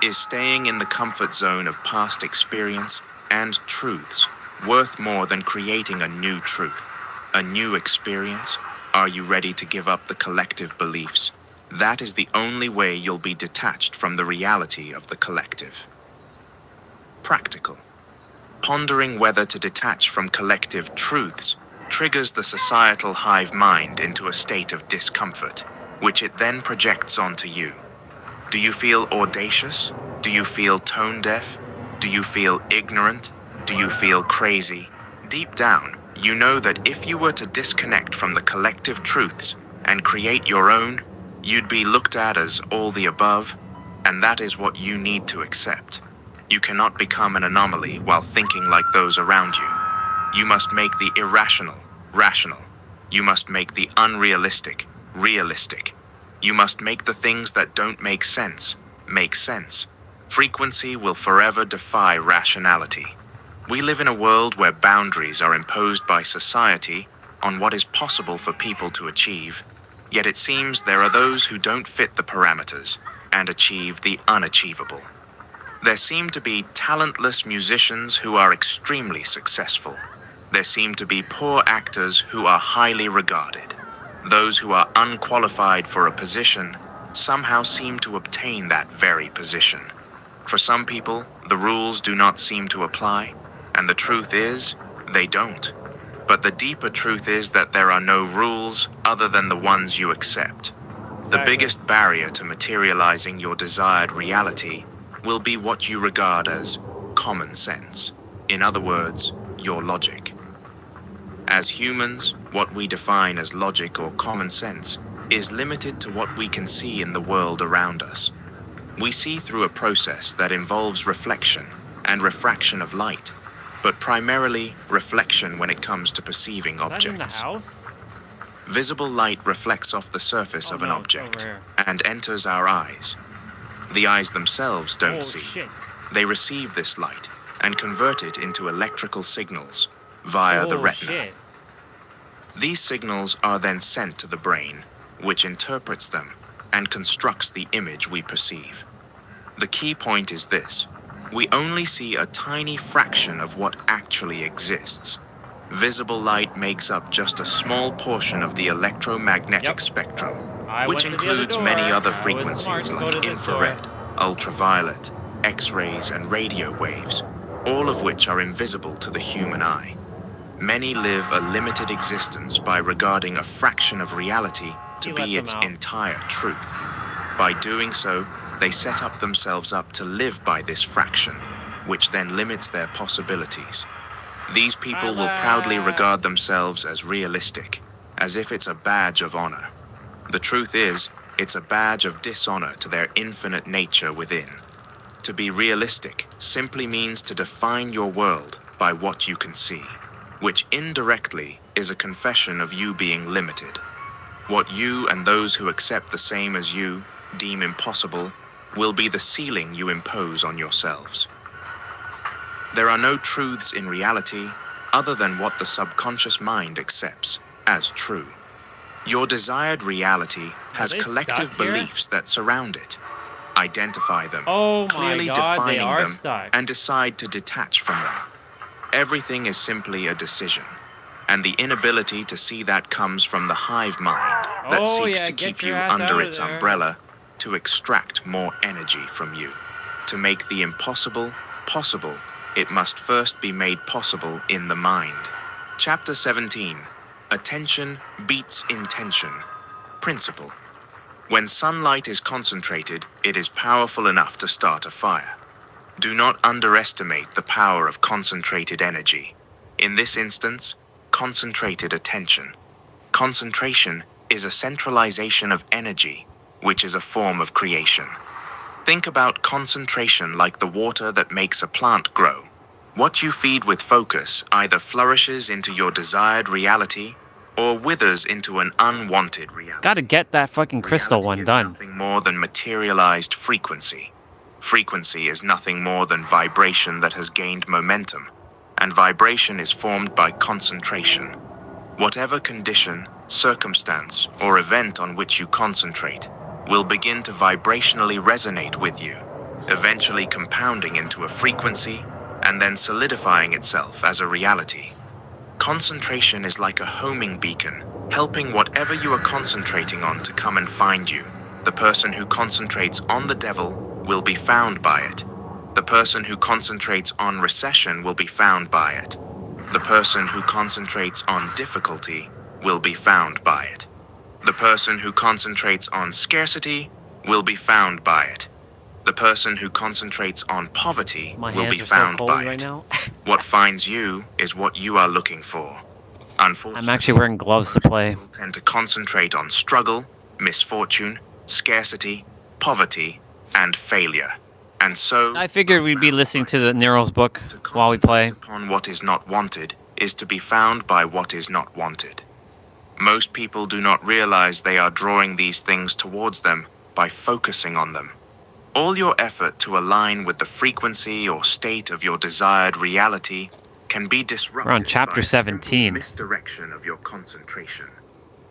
Is staying in the comfort zone of past experience and truths worth more than creating a new truth, a new experience? Are you ready to give up the collective beliefs? That is the only way you'll be detached from the reality of the collective. Practical. Pondering whether to detach from collective truths triggers the societal hive mind into a state of discomfort, which it then projects onto you. Do you feel audacious? Do you feel tone deaf? Do you feel ignorant? Do you feel crazy? Deep down, you know that if you were to disconnect from the collective truths and create your own, you'd be looked at as all the above, and that is what you need to accept. You cannot become an anomaly while thinking like those around you. You must make the irrational, rational. You must make the unrealistic, realistic. You must make the things that don't make sense. Frequency will forever defy rationality. We live in a world where boundaries are imposed by society on what is possible for people to achieve, yet it seems there are those who don't fit the parameters and achieve the unachievable. There seem to be talentless musicians who are extremely successful. There seem to be poor actors who are highly regarded. Those who are unqualified for a position somehow seem to obtain that very position. For some people, the rules do not seem to apply, and the truth is, they don't. But the deeper truth is that there are no rules other than the ones you accept. The biggest barrier to materializing your desired reality will be what you regard as common sense. In other words, your logic. As humans, what we define as logic or common sense is limited to what we can see in the world around us. We see through a process that involves reflection and refraction of light. but primarily reflection when it comes to perceiving Is that in the objects. house? Visible light reflects off the surface Oh, of an no, it's object over and enters our eyes. The eyes themselves don't Oh, see. shit. They receive this light and convert it into electrical signals via the Oh, retina. shit. These signals are then sent to the brain, which interprets them and constructs the image we perceive. The key point is this: we only see a tiny fraction of what actually exists. Visible light makes up just a small portion of the electromagnetic Yep. spectrum, I which went to the other includes door. many other I was smart frequencies to go like to this infrared, door. ultraviolet, X-rays, and radio waves, all of which are invisible to the human eye. Many live a limited existence by regarding a fraction of reality to He be let them its out. entire truth. By doing so, they set up themselves up to live by this fraction, which then limits their possibilities. These people will proudly regard themselves as realistic, as if it's a badge of honor. The truth is, it's a badge of dishonor to their infinite nature within. To be realistic simply means to define your world by what you can see, which indirectly is a confession of you being limited. What you and those who accept the same as you deem impossible will be the ceiling you impose on yourselves. There are no truths in reality other than what the subconscious mind accepts as true. Your desired reality has they collective stuck here? beliefs that surround it. Identify them, Oh my clearly God, they defining are them, stuck. and decide to detach from them. Everything is simply a decision, and the inability to see that comes from the hive mind that Oh, seeks yeah, to get keep your you ass under out of its there. umbrella to extract more energy from you. To make the impossible possible, it must first be made possible in the mind. Chapter 17. Attention beats intention. Principle. When sunlight is concentrated, it is powerful enough to start a fire. Do not underestimate the power of concentrated energy. In this instance, concentrated attention. Concentration is a centralization of energy, which is a form of creation. Think about concentration like the water that makes a plant grow. What you feed with focus either flourishes into your desired reality or withers into an unwanted reality. Gotta get that fucking crystal Reality one is done. nothing more than materialized frequency. Frequency is nothing more than vibration that has gained momentum, and vibration is formed by concentration. Whatever condition, circumstance, or event on which you concentrate will begin to vibrationally resonate with you, eventually compounding into a frequency and then solidifying itself as a reality. Concentration is like a homing beacon, helping whatever you are concentrating on to come and find you. The person who concentrates on the devil will be found by it. The person who concentrates on recession will be found by it. The person who concentrates on difficulty will be found by it. The person who concentrates on scarcity will be found by it. The person who concentrates on poverty My will hands be are so found cold by right it. now. What finds you is what you are looking for. Unfortunately, I'm actually wearing gloves to play. people tend to concentrate on struggle, misfortune, scarcity, poverty, and failure. And so, I figured we'd be listening to the Nero's book to while we play. concentrate upon what is not wanted is to be found by what is not wanted. Most people do not realize they are drawing these things towards them by focusing on them. All your effort to align with the frequency or state of your desired reality can be disrupted We're on chapter by simple 17. misdirection of your concentration.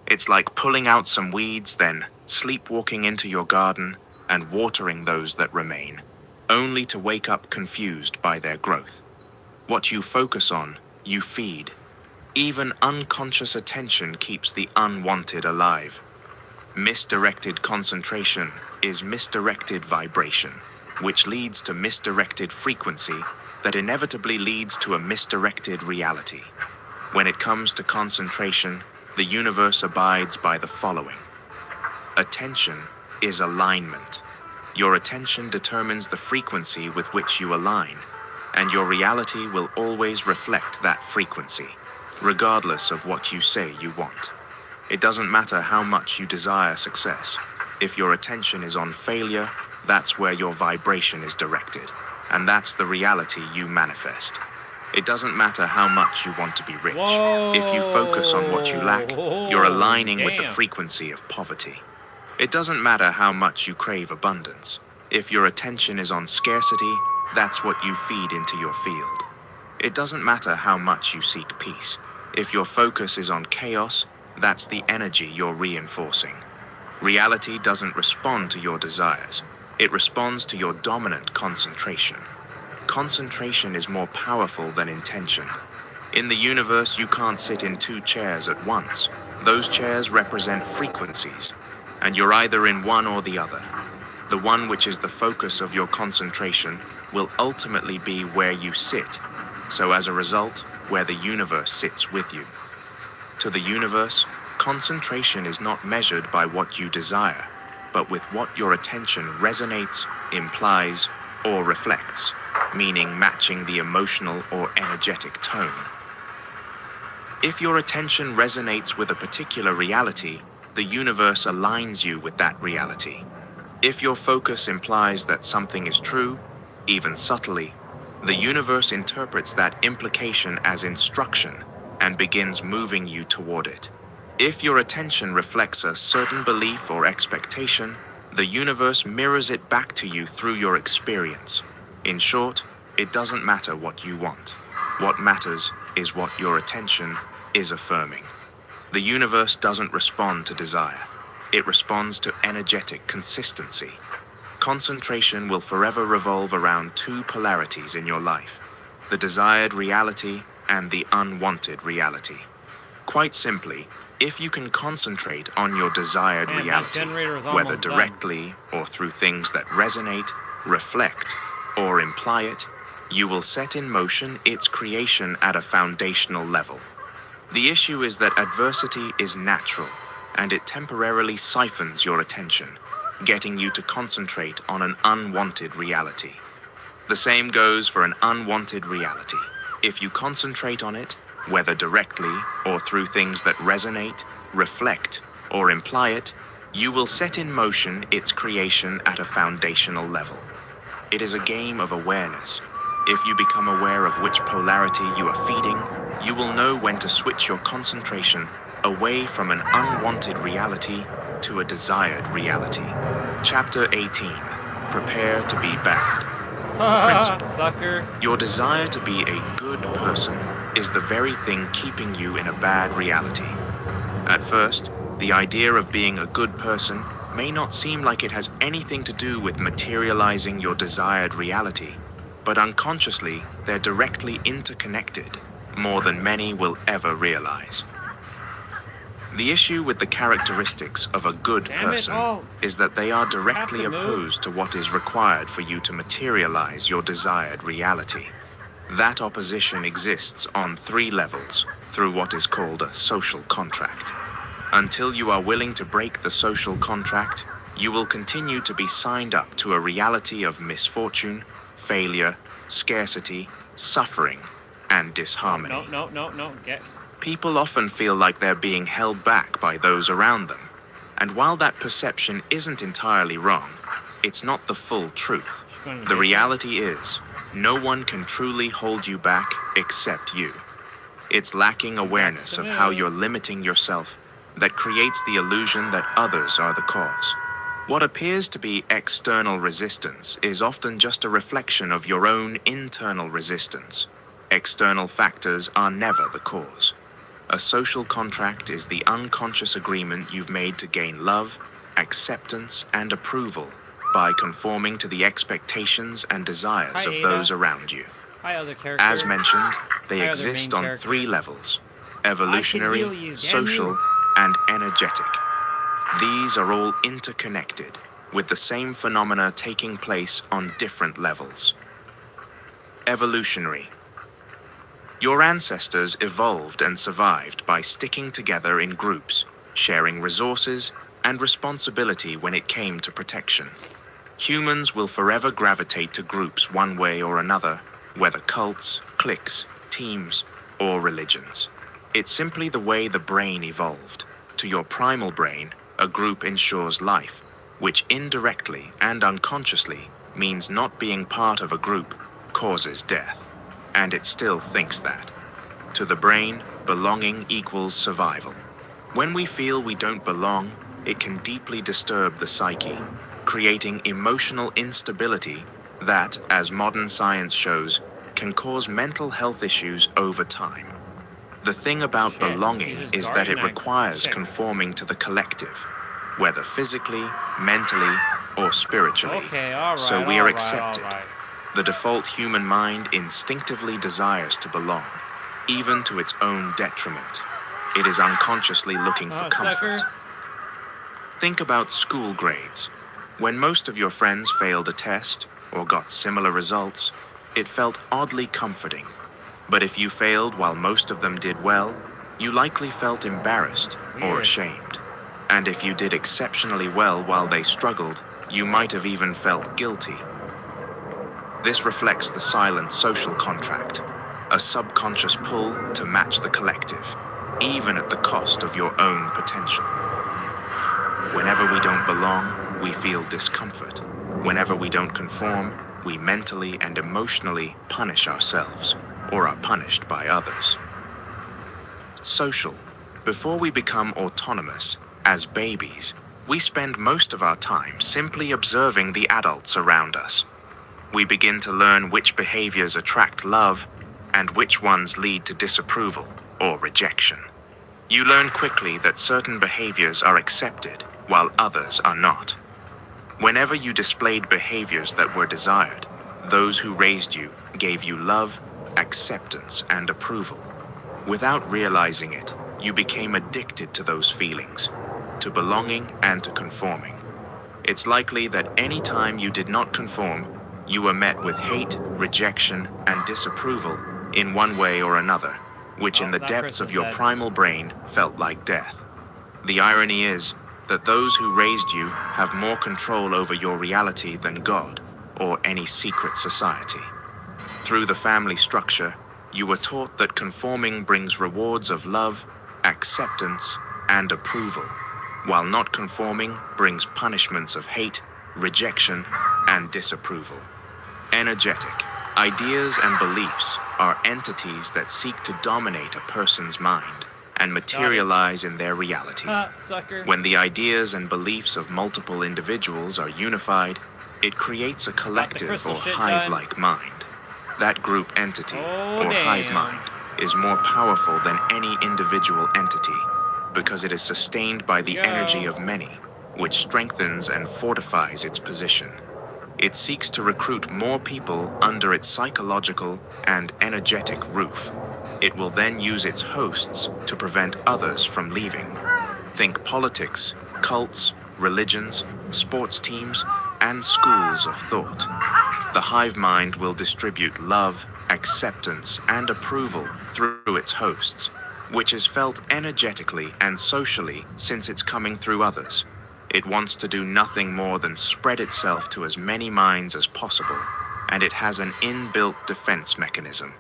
It's like pulling out some weeds, then sleepwalking into your garden and watering those that remain, only to wake up confused by their growth. What you focus on, you feed. Even unconscious attention keeps the unwanted alive. Misdirected concentration is misdirected vibration, which leads to misdirected frequency that inevitably leads to a misdirected reality. When it comes to concentration, the universe abides by the following. Attention is alignment. Your attention determines the frequency with which you align, and your reality will always reflect that frequency, regardless of what you say you want. It doesn't matter how much you desire success. If your attention is on failure, that's where your vibration is directed, and that's the reality you manifest. It doesn't matter how much you want to be rich. Whoa. If you focus on what you lack, you're aligning with the Damn. frequency of poverty. It doesn't matter how much you crave abundance. If your attention is on scarcity, that's what you feed into your field. It doesn't matter how much you seek peace. If your focus is on chaos, that's the energy you're reinforcing. Reality doesn't respond to your desires. It responds to your dominant concentration. Concentration is more powerful than intention. In the universe, you can't sit in 2 chairs at once. Those chairs represent frequencies, and you're either in one or the other. The one which is the focus of your concentration will ultimately be where you sit, so as a result, where the universe sits with you. To the universe, concentration is not measured by what you desire, but with what your attention resonates, implies, or reflects, meaning matching the emotional or energetic tone. If your attention resonates with a particular reality, the universe aligns you with that reality. If your focus implies that something is true, even subtly, the universe interprets that implication as instruction and begins moving you toward it. If your attention reflects a certain belief or expectation, the universe mirrors it back to you through your experience. In short, it doesn't matter what you want. What matters is what your attention is affirming. The universe doesn't respond to desire. It responds to energetic consistency. Concentration will forever revolve around 2 polarities in your life: the desired reality and the unwanted reality. Quite simply, if you can concentrate on your desired Man, that reality, generator is whether almost done. directly or through things that resonate, reflect, or imply it, you will set in motion its creation at a foundational level. The issue is that adversity is natural, and it temporarily siphons your attention, getting you to concentrate on an unwanted reality. The same goes for an unwanted reality. If you concentrate on it, whether directly or through things that resonate, reflect, or imply it, you will set in motion its creation at a foundational level. It is a game of awareness. If you become aware of which polarity you are feeding, you will know when to switch your concentration away from an unwanted reality to a desired reality. Chapter 18. Prepare to be bad. Principle. Sucker. Your desire to be a good person is the very thing keeping you in a bad reality. At first, the idea of being a good person may not seem like it has anything to do with materializing your desired reality, but unconsciously, they're directly interconnected, more than many will ever realize. The issue with the characteristics of a good Damn it. person Oh. is that they are directly Have to move. opposed to what is required for you to materialize your desired reality. That opposition exists on 3 levels through what is called a social contract. Until you are willing to break the social contract, you will continue to be signed up to a reality of misfortune, failure, scarcity, suffering, and disharmony. No. Get. People often feel like they're being held back by those around them. And while that perception isn't entirely wrong, it's not the full truth. The reality is, no one can truly hold you back except you. It's lacking awareness of how you're limiting yourself that creates the illusion that others are the cause. What appears to be external resistance is often just a reflection of your own internal resistance. External factors are never the cause. A social contract is the unconscious agreement you've made to gain love, acceptance, and approval by conforming to the expectations and desires Hi, of Ada. those around you. Hi, other character. As mentioned, they Hi, other exist main on character. 3 levels: evolutionary, heal you, damn social, you. and energetic. These are all interconnected, with the same phenomena taking place on different levels. Evolutionary. Your ancestors evolved and survived by sticking together in groups, sharing resources and responsibility when it came to protection. Humans will forever gravitate to groups one way or another, whether cults, cliques, teams, or religions. It's simply the way the brain evolved. To your primal brain, a group ensures life, which indirectly and unconsciously means not being part of a group causes death. and it still thinks that. To the brain, belonging equals survival. When we feel we don't belong, it can deeply disturb the psyche, creating emotional instability that, as modern science shows, can cause mental health issues over time. The thing about Shit, belonging he's just is that guarding it that requires chick. conforming to the collective, whether physically, mentally, or spiritually. Okay, alright, So we are alright, accepted. alright. The default human mind instinctively desires to belong, even to its own detriment. It is unconsciously looking for comfort. Sucker. Think about school grades. When most of your friends failed a test or got similar results, it felt oddly comforting. But if you failed while most of them did well, you likely felt embarrassed or Weird. ashamed. And if you did exceptionally well while they struggled, you might have even felt guilty. This reflects the silent social contract, a subconscious pull to match the collective, even at the cost of your own potential. Whenever we don't belong, we feel discomfort. Whenever we don't conform, we mentally and emotionally punish ourselves, or are punished by others. Social. Before we become autonomous, as babies, we spend most of our time simply observing the adults around us. We begin to learn which behaviors attract love and which ones lead to disapproval or rejection. You learn quickly that certain behaviors are accepted while others are not. Whenever you displayed behaviors that were desired, those who raised you gave you love, acceptance, and approval. Without realizing it, you became addicted to those feelings, to belonging and to conforming. It's likely that any time you did not conform, you were met with hate, rejection, and disapproval in one way or another, which in the that depths of person's your dead. primal brain felt like death. The irony is that those who raised you have more control over your reality than God or any secret society. Through the family structure, you were taught that conforming brings rewards of love, acceptance, and approval, while not conforming brings punishments of hate, rejection, and disapproval. Energetic. Ideas and beliefs are entities that seek to dominate a person's mind and materialize in their reality. Sucker. When the ideas and beliefs of multiple individuals are unified, it creates a collective crystal or shit hive-like mind. That group entity, Oh, or hive damn. mind, is more powerful than any individual entity because it is sustained by the Go. energy of many, which strengthens and fortifies its position. It seeks to recruit more people under its psychological and energetic roof. It will then use its hosts to prevent others from leaving. Think politics, cults, religions, sports teams, and schools of thought. The hive mind will distribute love, acceptance, and approval through its hosts, which is felt energetically and socially since it's coming through others. It wants to do nothing more than spread itself to as many minds as possible, and it has an inbuilt defense mechanism.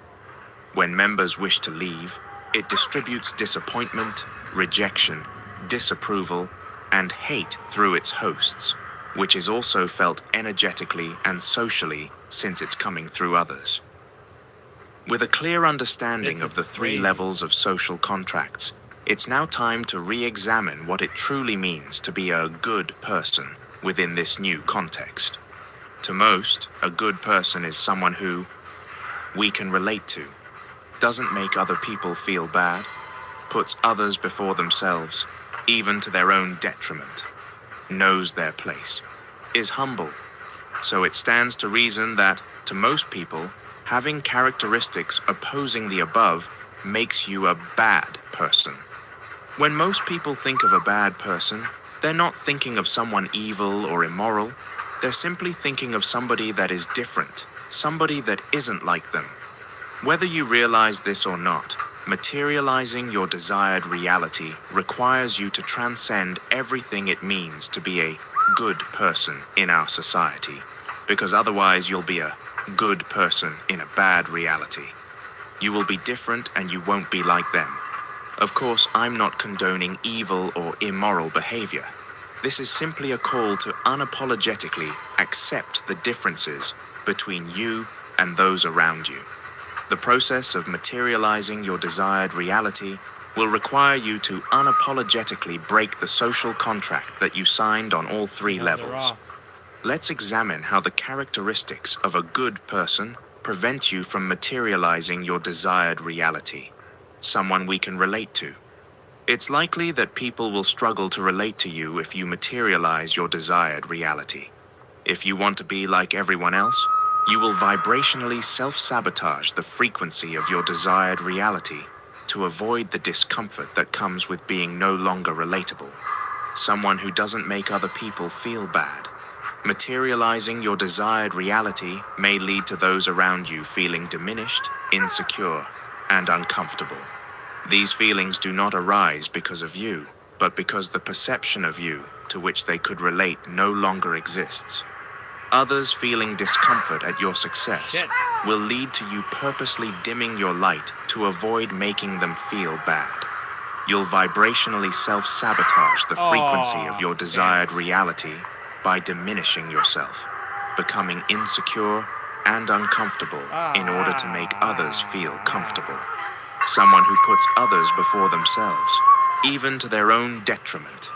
When members wish to leave, it distributes disappointment, rejection, disapproval, and hate through its hosts, which is also felt energetically and socially since it's coming through others. With a clear understanding This of the is three crazy. levels of social contracts, it's now time to re-examine what it truly means to be a good person within this new context. To most, a good person is someone who we can relate to, doesn't make other people feel bad, puts others before themselves, even to their own detriment, knows their place, is humble. So it stands to reason that, to most people, having characteristics opposing the above makes you a bad person. When most people think of a bad person, they're not thinking of someone evil or immoral. They're simply thinking of somebody that is different, somebody that isn't like them. Whether you realize this or not, materializing your desired reality requires you to transcend everything it means to be a good person in our society, because otherwise you'll be a good person in a bad reality. You will be different and you won't be like them. Of course, I'm not condoning evil or immoral behavior. This is simply a call to unapologetically accept the differences between you and those around you. The process of materializing your desired reality will require you to unapologetically break the social contract that you signed on all three levels. Let's examine how the characteristics of a good person prevent you from materializing your desired reality. Someone we can relate to. It's likely that people will struggle to relate to you if you materialize your desired reality. If you want to be like everyone else, you will vibrationally self-sabotage the frequency of your desired reality to avoid the discomfort that comes with being no longer relatable. Someone who doesn't make other people feel bad. Materializing your desired reality may lead to those around you feeling diminished, insecure, and uncomfortable. These feelings do not arise because of you, but because the perception of you to which they could relate no longer exists. Others feeling discomfort at your success will lead to you purposely dimming your light to avoid making them feel bad. You'll vibrationally self-sabotage the frequency of your desired reality by diminishing yourself, becoming insecure and uncomfortable in order to make others feel comfortable. Someone who puts others before themselves, even to their own detriment.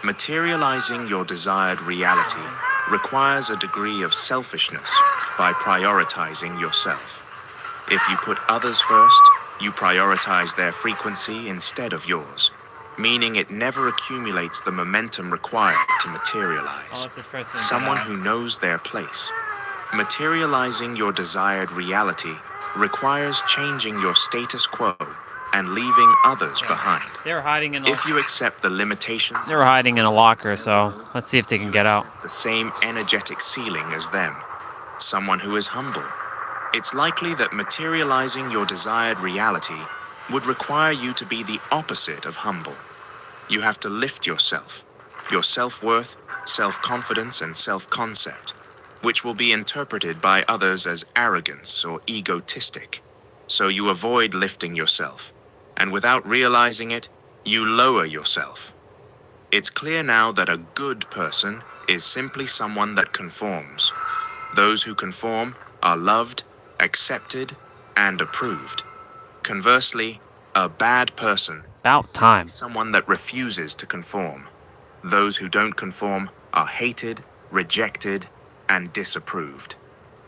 Materializing your desired reality requires a degree of selfishness by prioritizing yourself. If you put others first, you prioritize their frequency instead of yours, meaning it never accumulates the momentum required to materialize. Someone who knows their place. Materializing your desired reality requires changing your status quo and leaving others behind. They were hiding in If you accept the limitations, They were hiding in a locker, so let's see if they can you get out. accept the same energetic ceiling as them. Someone who is humble. It's likely that materializing your desired reality would require you to be the opposite of humble. You have to lift yourself, your self-worth, self-confidence, and self-concept, which will be interpreted by others as arrogance or egotistic. So you avoid lifting yourself, and without realizing it, you lower yourself. It's clear now that a good person is simply someone that conforms. Those who conform are loved, accepted, and approved. Conversely, a bad person About time. is someone that refuses to conform. Those who don't conform are hated, rejected, and disapproved.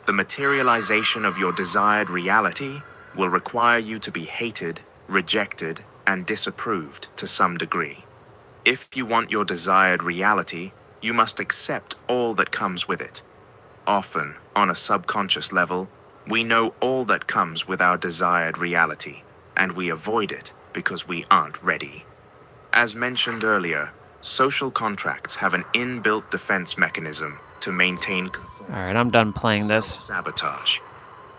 The materialization of your desired reality will require you to be hated, rejected, and disapproved to some degree. If you want your desired reality, you must accept all that comes with it. Often, on a subconscious level, we know all that comes with our desired reality, and we avoid it because we aren't ready. As mentioned earlier, social contracts have an inbuilt defense mechanism to maintain conformity. Alright, I'm done playing this. Sabotage.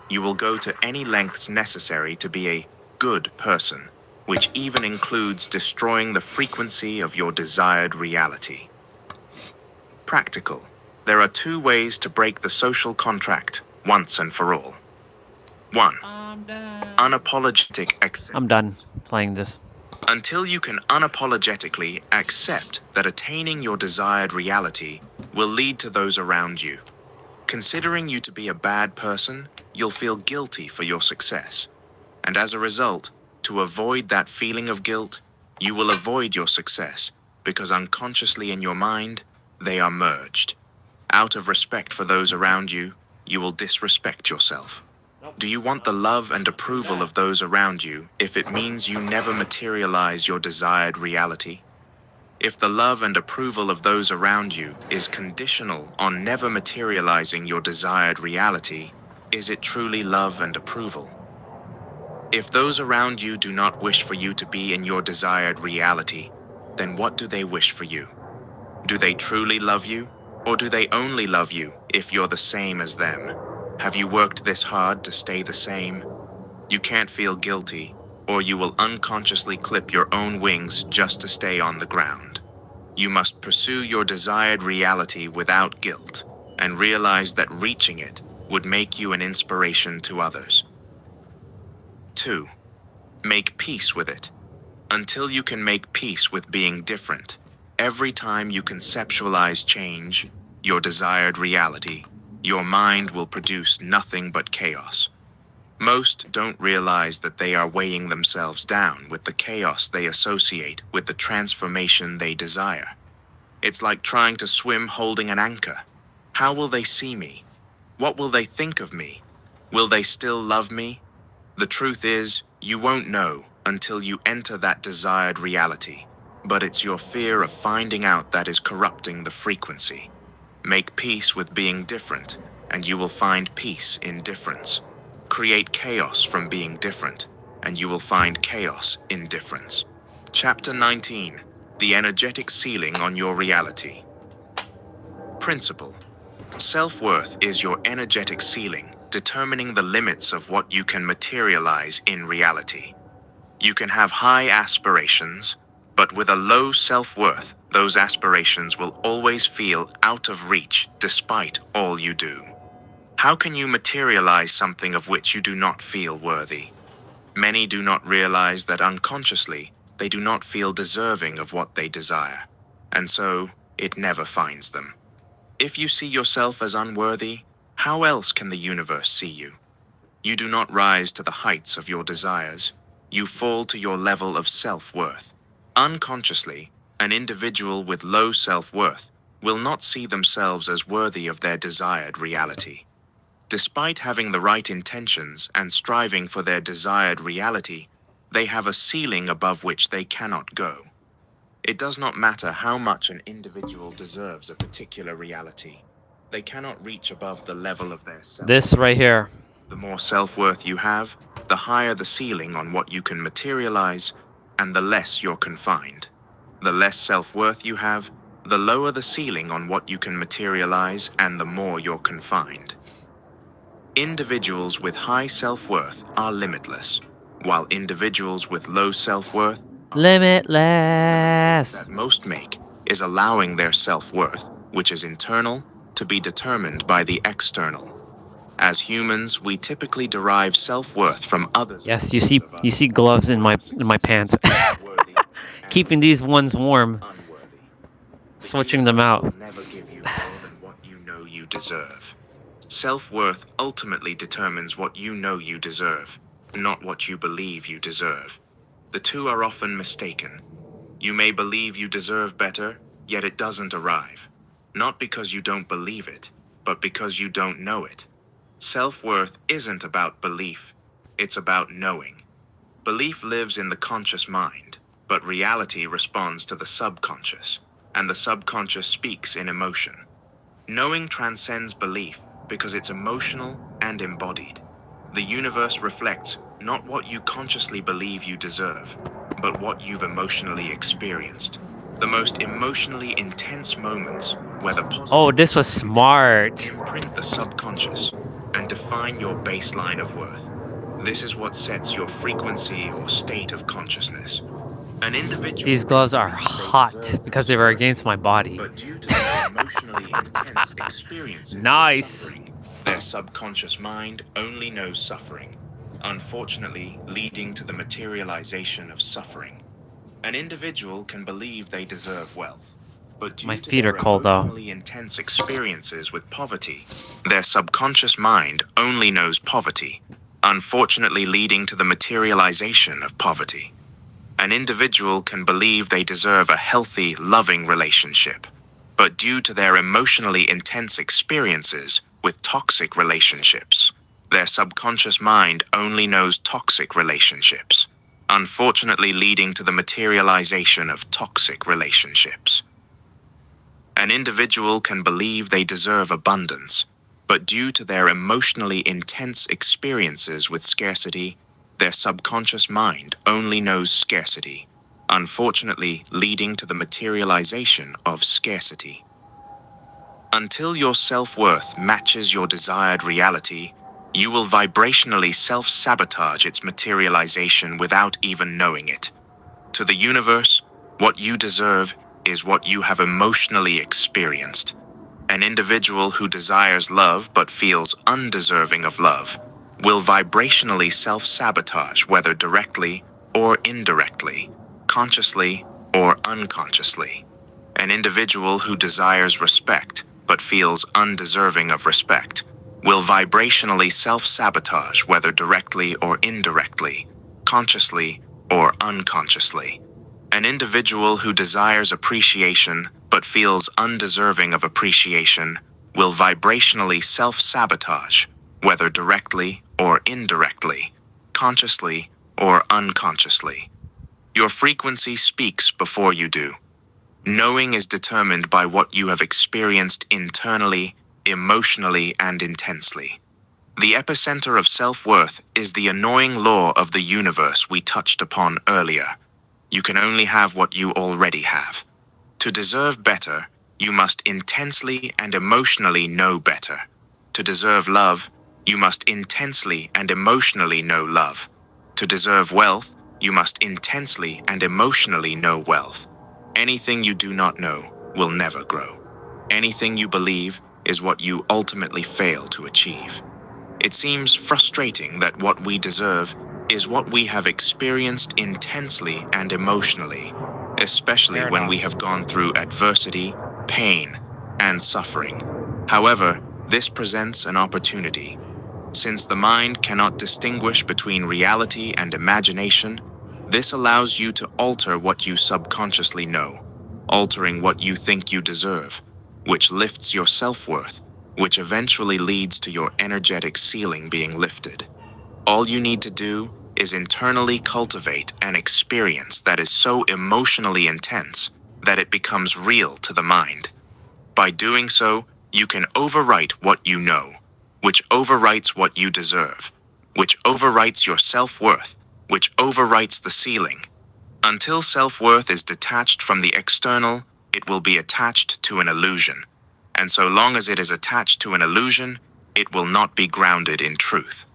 You will go to any lengths necessary to be a good person, which even includes destroying the frequency of your desired reality. Practical. There are two ways to break the social contract once and for all. 1. Unapologetic acceptance. I'm done playing this. Until you can unapologetically accept that attaining your desired reality will lead to those around you. Considering you to be a bad person, you'll feel guilty for your success. And as a result, to avoid that feeling of guilt, you will avoid your success because unconsciously in your mind, they are merged. Out of respect for those around you, you will disrespect yourself. Do you want the love and approval of those around you if it means you never materialize your desired reality? If the love and approval of those around you is conditional on never materializing your desired reality, is it truly love and approval? If those around you do not wish for you to be in your desired reality, then what do they wish for you? Do they truly love you, or do they only love you if you're the same as them? Have you worked this hard to stay the same? You can't feel guilty, or you will unconsciously clip your own wings just to stay on the ground. You must pursue your desired reality without guilt, and realize that reaching it would make you an inspiration to others. 2. Make peace with it. Until you can make peace with being different, every time you conceptualize change, your desired reality, your mind will produce nothing but chaos. Most don't realize that they are weighing themselves down with the chaos they associate with the transformation they desire. It's like trying to swim holding an anchor. How will they see me? What will they think of me? Will they still love me? The truth is, you won't know until you enter that desired reality, but it's your fear of finding out that is corrupting the frequency. Make peace with being different, and you will find peace in difference. Create chaos from being different, and you will find chaos in difference. Chapter 19: The Energetic Ceiling on Your Reality. Principle: self-worth is your energetic ceiling, determining the limits of what you can materialize in reality. You can have high aspirations, but with a low self-worth, those aspirations will always feel out of reach despite all you do. How can you materialize something of which you do not feel worthy? Many do not realize that unconsciously, they do not feel deserving of what they desire, and so it never finds them. If you see yourself as unworthy, how else can the universe see you? You do not rise to the heights of your desires. You fall to your level of self-worth. Unconsciously, an individual with low self-worth will not see themselves as worthy of their desired reality. Despite having the right intentions and striving for their desired reality, they have a ceiling above which they cannot go. It does not matter how much an individual deserves a particular reality. They cannot reach above the level of their self. This right here. The more self-worth you have, the higher the ceiling on what you can materialize, and the less you're confined. The less self-worth you have, the lower the ceiling on what you can materialize, and the more you're confined. Individuals with high self-worth are limitless, while individuals with low self-worth Limitless. that most make is allowing their self-worth, which is internal, to be determined by the external. As humans, we typically derive self-worth from others. Yes, you see gloves in my pants. Keeping these ones warm. Unworthy. Switching them out. Will never give you more than what you know you deserve. Self-worth ultimately determines what you know you deserve, not what you believe you deserve. The two are often mistaken. You may believe you deserve better, yet it doesn't arrive. Not because you don't believe it, but because you don't know it. Self-worth isn't about belief, it's about knowing. Belief lives in the conscious mind, but reality responds to the subconscious, and the subconscious speaks in emotion. Knowing transcends belief because it's emotional and embodied. The universe reflects not what you consciously believe you deserve, but what you've emotionally experienced. The most emotionally intense moments, whether positive Oh, this was or negative, smart. imprint the subconscious and define your baseline of worth. This is what sets your frequency or state of consciousness. An individual These gloves are can believe they hot deserve because they were prosperity, against my body. but due to their emotionally intense experiences Nice. with suffering, their subconscious mind only knows suffering, unfortunately leading to the materialization of suffering. An individual can believe they deserve wealth, but due My to feet their are cold, though. emotionally intense experiences with poverty, their subconscious mind only knows poverty, unfortunately leading to the materialization of poverty. An individual can believe they deserve a healthy, loving relationship, but due to their emotionally intense experiences with toxic relationships, their subconscious mind only knows toxic relationships, unfortunately leading to the materialization of toxic relationships. An individual can believe they deserve abundance, but due to their emotionally intense experiences with scarcity, their subconscious mind only knows scarcity, unfortunately leading to the materialization of scarcity. Until your self-worth matches your desired reality, you will vibrationally self-sabotage its materialization without even knowing it. To the universe, what you deserve is what you have emotionally experienced. An individual who desires love but feels undeserving of love will vibrationally self-sabotage, whether directly or indirectly, consciously or unconsciously. An individual who desires respect but feels undeserving of respect will vibrationally self-sabotage, whether directly or indirectly, consciously or unconsciously. An individual who desires appreciation but feels undeserving of appreciation will vibrationally self-sabotage, whether directly or indirectly, consciously or unconsciously. Your frequency speaks before you do. Knowing is determined by what you have experienced internally, emotionally, and intensely. The epicenter of self-worth is the annoying law of the universe we touched upon earlier. You can only have what you already have. To deserve better, you must intensely and emotionally know better. To deserve love, you must intensely and emotionally know love. To deserve wealth, you must intensely and emotionally know wealth. Anything you do not know will never grow. Anything you believe is what you ultimately fail to achieve. It seems frustrating that what we deserve is what we have experienced intensely and emotionally, especially when we have gone through adversity, pain, and suffering. However, this presents an opportunity. Since the mind cannot distinguish between reality and imagination, this allows you to alter what you subconsciously know, altering what you think you deserve, which lifts your self-worth, which eventually leads to your energetic ceiling being lifted. All you need to do is internally cultivate an experience that is so emotionally intense that it becomes real to the mind. By doing so, you can overwrite what you know, which overwrites what you deserve, which overwrites your self-worth, which overwrites the ceiling. Until self-worth is detached from the external, it will be attached to an illusion. And so long as it is attached to an illusion, it will not be grounded in truth.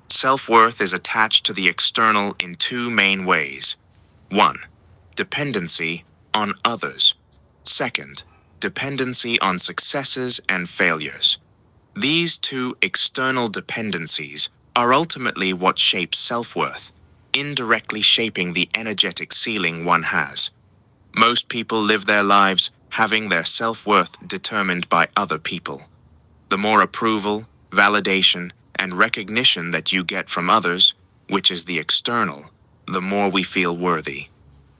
Self-worth is attached to the external in two main ways. 1. Dependency on others. 2. Dependency on successes and failures. These two external dependencies are ultimately what shapes self-worth, indirectly shaping the energetic ceiling one has. Most people live their lives having their self-worth determined by other people. The more approval, validation, and recognition that you get from others, which is the external, the more we feel worthy.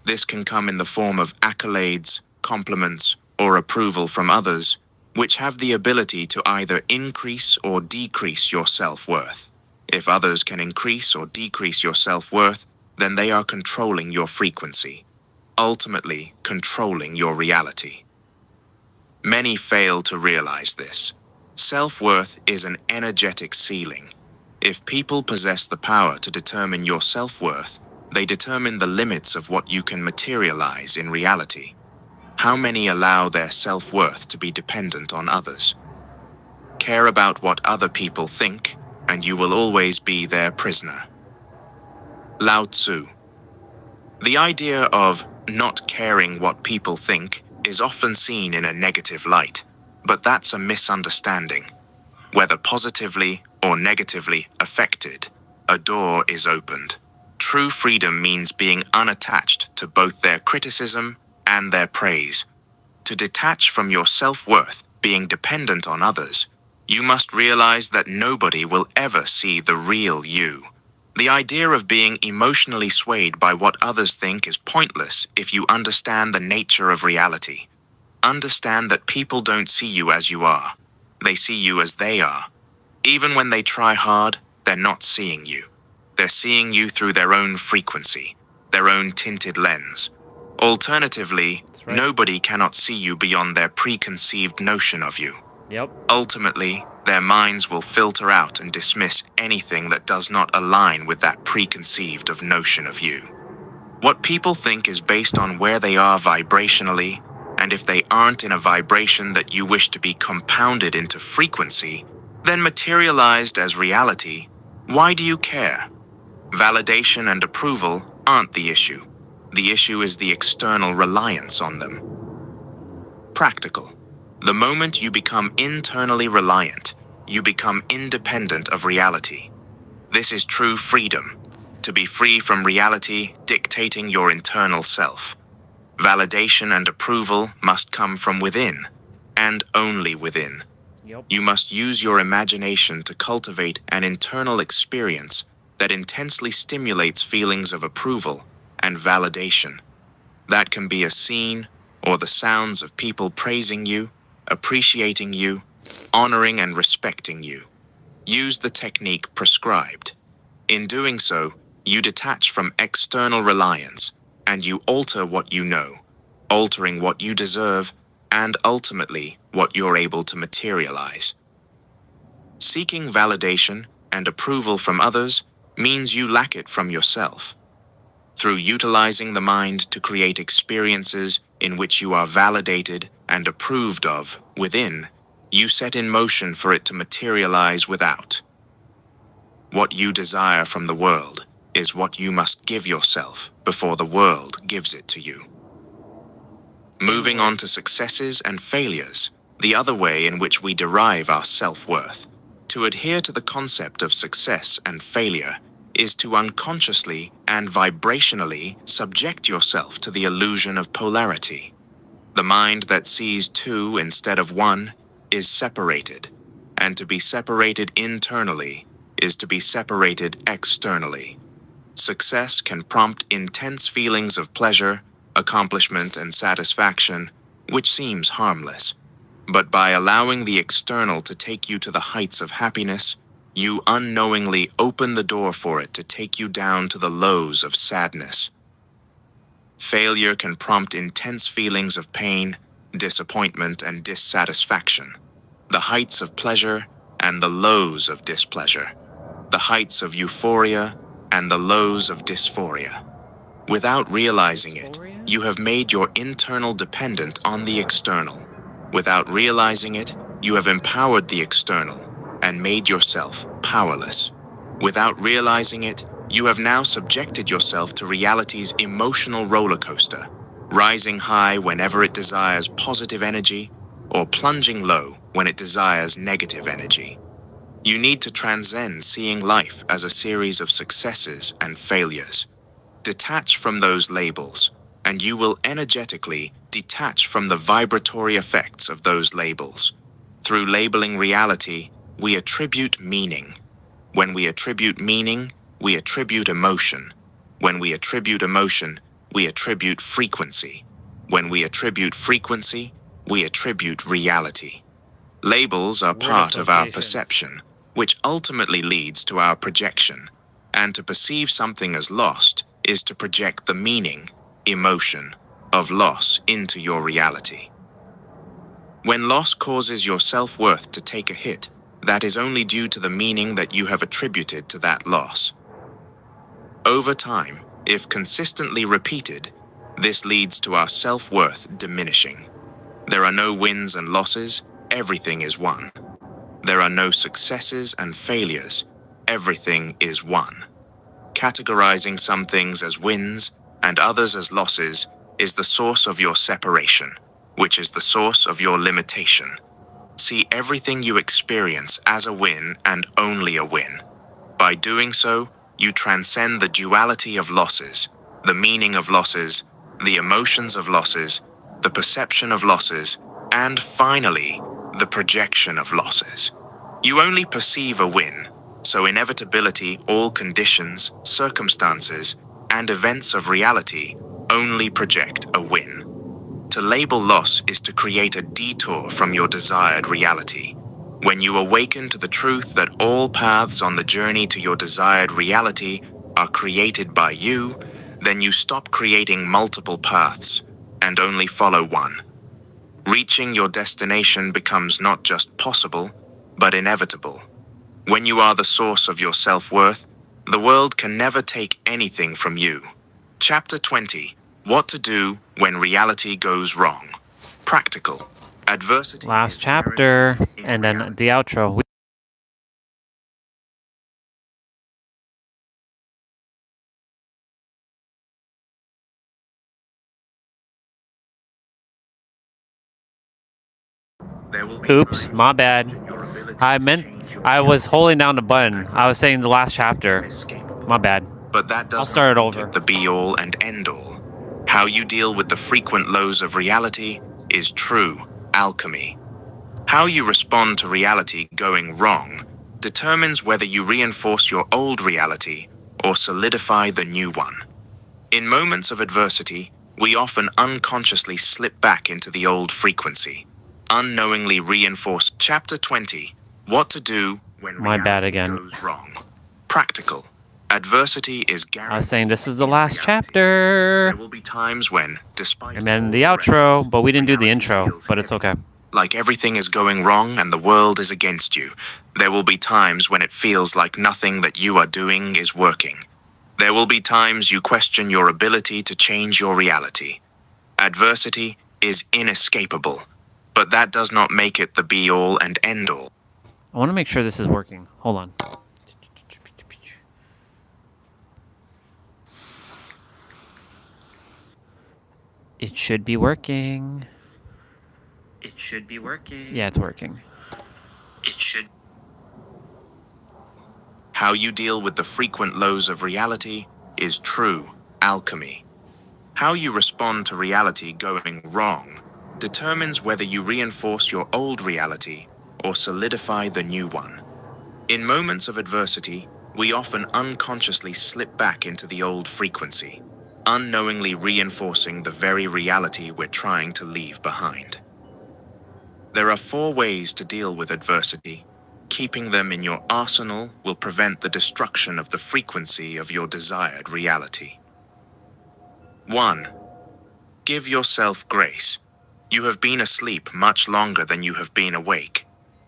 This can come in the form of accolades, compliments, or approval from others, which have the ability to either increase or decrease your self-worth. If others can increase or decrease your self-worth, then they are controlling your frequency, ultimately controlling your reality. Many fail to realize this. Self-worth is an energetic ceiling. If people possess the power to determine your self-worth, they determine the limits of what you can materialize in reality. How many allow their self-worth to be dependent on others? Care about what other people think, and you will always be their prisoner. Lao Tzu. The idea of not caring what people think is often seen in a negative light, but that's a misunderstanding. Whether positively or negatively affected, a door is opened. True freedom means being unattached to both their criticism and their praise. To detach from your self-worth being dependent on others, you must realize that nobody will ever see the real you. The idea of being emotionally swayed by what others think is pointless if you understand the nature of reality. Understand that people don't see you as you are. They see you as they are. Even when they try hard, they're not seeing you. They're seeing you through their own frequency, their own tinted lens. Alternatively, nobody cannot see you beyond their preconceived notion of you. Yep. Ultimately, their minds will filter out and dismiss anything that does not align with that preconceived of notion of you. What people think is based on where they are vibrationally, and if they aren't in a vibration that you wish to be compounded into frequency, then materialized as reality, why do you care? Validation and approval aren't the issue. The issue is the external reliance on them. Practical. The moment you become internally reliant, you become independent of reality. This is true freedom, to be free from reality dictating your internal self. Validation and approval must come from within, and only within. Yep. You must use your imagination to cultivate an internal experience that intensely stimulates feelings of approval and validation. That can be a scene or the sounds of people praising you, appreciating you, honoring and respecting you. Use the technique prescribed. In doing so, you detach from external reliance and you alter what you know, altering what you deserve and ultimately what you're able to materialize. Seeking validation and approval from others means you lack it from yourself. Through utilizing the mind to create experiences in which you are validated and approved of within, you set in motion for it to materialize without. What you desire from the world is what you must give yourself before the world gives it to you. Moving on to successes and failures, the other way in which we derive our self-worth. To adhere to the concept of success and failure is to unconsciously and vibrationally subject yourself to the illusion of polarity. The mind that sees two instead of one is separated, and to be separated internally is to be separated externally. Success can prompt intense feelings of pleasure, accomplishment, and satisfaction, which seems harmless. But by allowing the external to take you to the heights of happiness, you unknowingly open the door for it to take you down to the lows of sadness. Failure can prompt intense feelings of pain, disappointment, and dissatisfaction. The heights of pleasure and the lows of displeasure. The heights of euphoria and the lows of dysphoria. Without realizing it, you have made your internal dependent on the external. Without realizing it, you have empowered the external and made yourself powerless. Without realizing it, you have now subjected yourself to reality's emotional roller coaster, rising high whenever it desires positive energy or plunging low when it desires negative energy. You need to transcend seeing life as a series of successes and failures. Detach from those labels, and you will energetically detach from the vibratory effects of those labels. Through labeling reality, we attribute meaning. When we attribute meaning, we attribute emotion. When we attribute emotion, we attribute frequency. When we attribute frequency, we attribute reality. Labels are part of our perception, which ultimately leads to our projection. And to perceive something as lost is to project the meaning, emotion, of loss into your reality. When loss causes your self-worth to take a hit, that is only due to the meaning that you have attributed to that loss. Over time, if consistently repeated, this leads to our self-worth diminishing. There are no wins and losses, everything is one. There are no successes and failures, everything is one. Categorizing some things as wins and others as losses is the source of your separation, which is the source of your limitation. See everything you experience as a win and only a win. By doing so, you transcend the duality of losses, the meaning of losses, the emotions of losses, the perception of losses, and finally, the projection of losses. You only perceive a win, so inevitability, all conditions, circumstances, and events of reality only project a win. To label loss is to create a detour from your desired reality. When you awaken to the truth that all paths on the journey to your desired reality are created by you, then you stop creating multiple paths and only follow one. Reaching your destination becomes not just possible, but inevitable. When you are the source of your self-worth, the world can never take anything from you. Chapter 20. What to do when reality goes wrong. Practical. Adversity Last is chapter, inherent in and then reality. the outro. There will be Oops, times my you bad. question your ability I to meant change your I was reality. holding down the button. I was saying the last chapter. Inescapable. My bad. But that I'll does start not it make over. it the be-all and end-all. How you deal with the frequent lows of reality is true alchemy. How you respond to reality going wrong determines whether you reinforce your old reality or solidify the new one. In moments of adversity, we often unconsciously slip back into the old frequency, unknowingly reinforce. Chapter 20. What to do when My reality bad again. goes wrong. Practical. Adversity is guaranteed. I was saying this is the in last reality. chapter. There will be times when, despite And then all the threats, outro, but we didn't do the reality intro, feels but it's heavy. okay. Like everything is going wrong and the world is against you. There will be times when it feels like nothing that you are doing is working. There will be times you question your ability to change your reality. Adversity is inescapable, but that does not make it the be-all and end-all. I want to make sure this is working. Hold on. It should be working. It should be working. Yeah, it's working. It should. How you deal with the frequent lows of reality is true alchemy. How you respond to reality going wrong determines whether you reinforce your old reality or solidify the new one. In moments of adversity, we often unconsciously slip back into the old frequency, unknowingly reinforcing the very reality we're trying to leave behind. There are 4 ways to deal with adversity. Keeping them in your arsenal will prevent the destruction of the frequency of your desired reality. 1. Give yourself grace. You have been asleep much longer than you have been awake.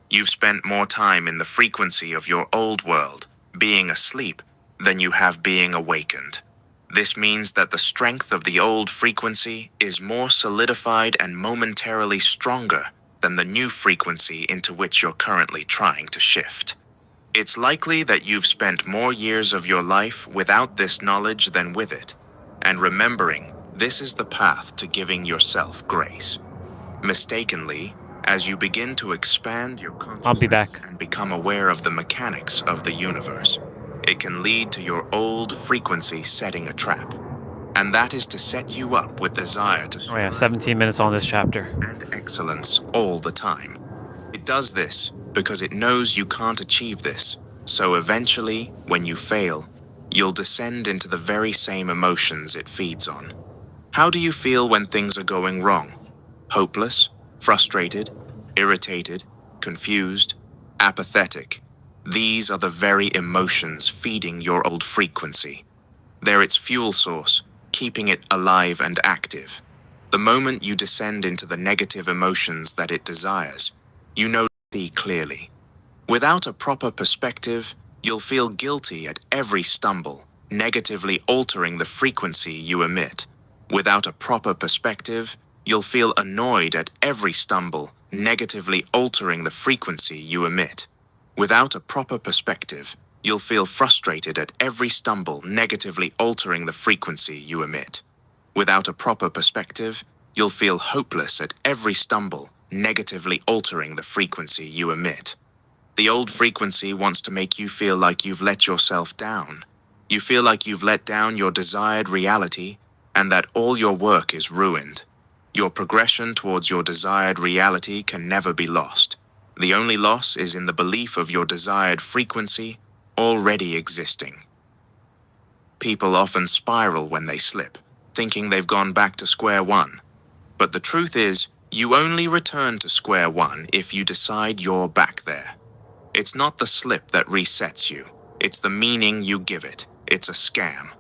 You've spent more time in the frequency of your old world, being asleep, than you have being awakened. This means that the strength of the old frequency is more solidified and momentarily stronger than the new frequency into which you're currently trying to shift. It's likely that you've spent more years of your life without this knowledge than with it, and remembering this is the path to giving yourself grace. Mistakenly, as you begin to expand your consciousness I'll be back. and become aware of the mechanics of the universe, it can lead to your old frequency setting a trap. And that is to set you up with desire to Oh yeah, strive 17 minutes on this chapter. and excellence all the time. It does this because it knows you can't achieve this, so eventually, when you fail, you'll descend into the very same emotions it feeds on. How do you feel when things are going wrong? Hopeless, frustrated, irritated, confused, apathetic. These are the very emotions feeding your old frequency. They're its fuel source, keeping it alive and active. The moment you descend into the negative emotions that it desires, you know see clearly. Without a proper perspective, you'll feel guilty at every stumble, negatively altering the frequency you emit. Without a proper perspective, you'll feel annoyed at every stumble, negatively altering the frequency you emit. Without a proper perspective, you'll feel frustrated at every stumble, negatively altering the frequency you emit. Without a proper perspective, you'll feel hopeless at every stumble, negatively altering the frequency you emit. The old frequency wants to make you feel like you've let yourself down. You feel like you've let down your desired reality and that all your work is ruined. Your progression towards your desired reality can never be lost. The only loss is in the belief of your desired frequency already existing. People often spiral when they slip, thinking they've gone back to square one. But the truth is, you only return to square one if you decide you're back there. It's not the slip that resets you. It's the meaning you give it. It's a scam.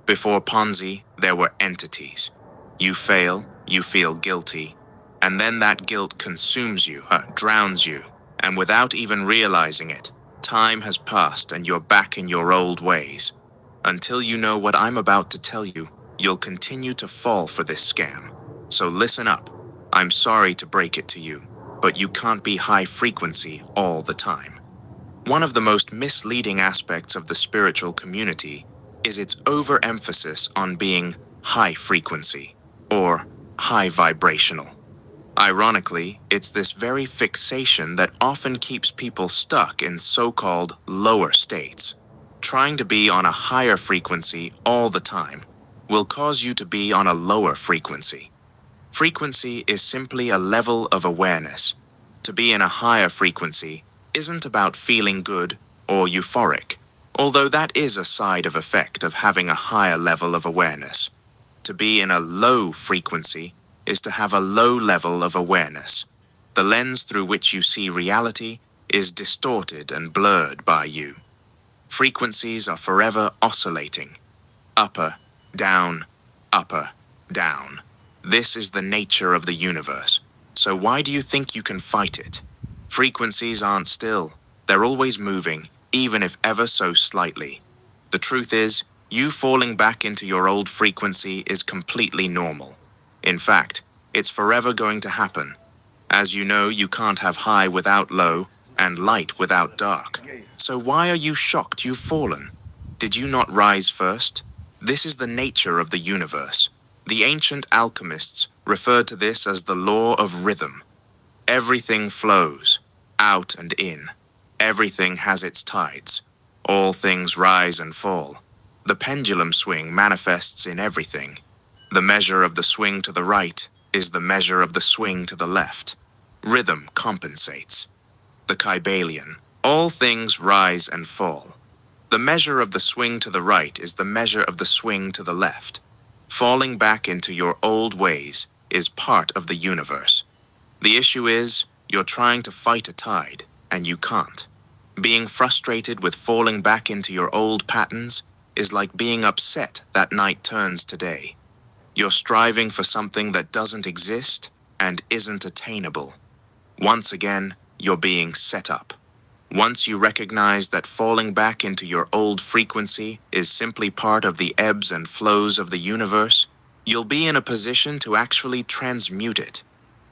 Before Ponzi, there were entities. You fail, you feel guilty, and then that guilt consumes you, drowns you, and without even realizing it, time has passed and you're back in your old ways. Until you know what I'm about to tell you, you'll continue to fall for this scam. So listen up. I'm sorry to break it to you, but you can't be high frequency all the time. One of the most misleading aspects of the spiritual community is its overemphasis on being high frequency or high vibrational. Ironically, it's this very fixation that often keeps people stuck in so-called lower states. Trying to be on a higher frequency all the time will cause you to be on a lower frequency. Frequency is simply a level of awareness. To be in a higher frequency isn't about feeling good or euphoric, although that is a side effect of having a higher level of awareness. To be in a low frequency is to have a low level of awareness. The lens through which you see reality is distorted and blurred by you. Frequencies are forever oscillating. Upper, down, upper, down. This is the nature of the universe. So why do you think you can fight it? Frequencies aren't still. They're always moving, even if ever so slightly. The truth is, you falling back into your old frequency is completely normal. In fact, it's forever going to happen. As you know, you can't have high without low, and light without dark. So why are you shocked you've fallen? Did you not rise first? This is the nature of the universe. The ancient alchemists referred to this as the law of rhythm. Everything flows, out and in. Everything has its tides. All things rise and fall. The pendulum swing manifests in everything. The measure of the swing to the right is the measure of the swing to the left. Rhythm compensates. The Kybalion. All things rise and fall. The measure of the swing to the right is the measure of the swing to the left. Falling back into your old ways is part of the universe. The issue is, you're trying to fight a tide, and you can't. Being frustrated with falling back into your old patterns is like being upset that night turns to day. You're striving for something that doesn't exist and isn't attainable. Once again, you're being set up. Once you recognize that falling back into your old frequency is simply part of the ebbs and flows of the universe, you'll be in a position to actually transmute it.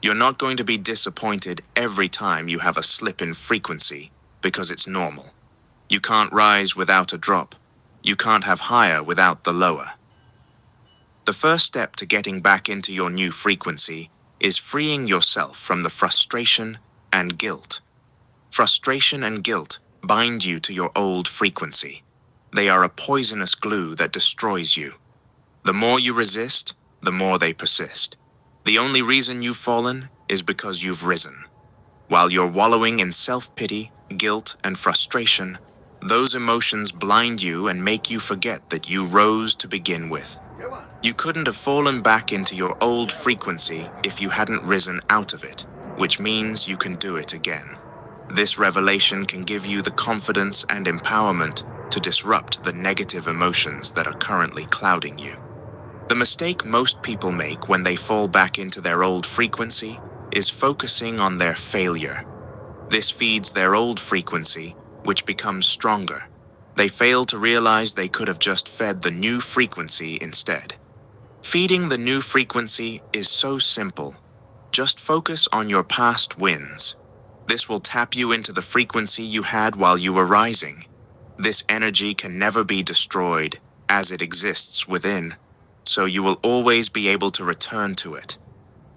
You're not going to be disappointed every time you have a slip in frequency, because it's normal. You can't rise without a drop. You can't have higher without the lower. The first step to getting back into your new frequency is freeing yourself from the frustration and guilt. Frustration and guilt bind you to your old frequency. They are a poisonous glue that destroys you. The more you resist, the more they persist. The only reason you've fallen is because you've risen. While you're wallowing in self-pity, guilt, and frustration, those emotions blind you and make you forget that you rose to begin with. You couldn't have fallen back into your old frequency if you hadn't risen out of it, which means you can do it again. This revelation can give you the confidence and empowerment to disrupt the negative emotions that are currently clouding you. The mistake most people make when they fall back into their old frequency is focusing on their failure. This feeds their old frequency, which becomes stronger. They fail to realize they could have just fed the new frequency instead. Feeding the new frequency is so simple. Just focus on your past wins. This will tap you into the frequency you had while you were rising. This energy can never be destroyed, as it exists within, so you will always be able to return to it.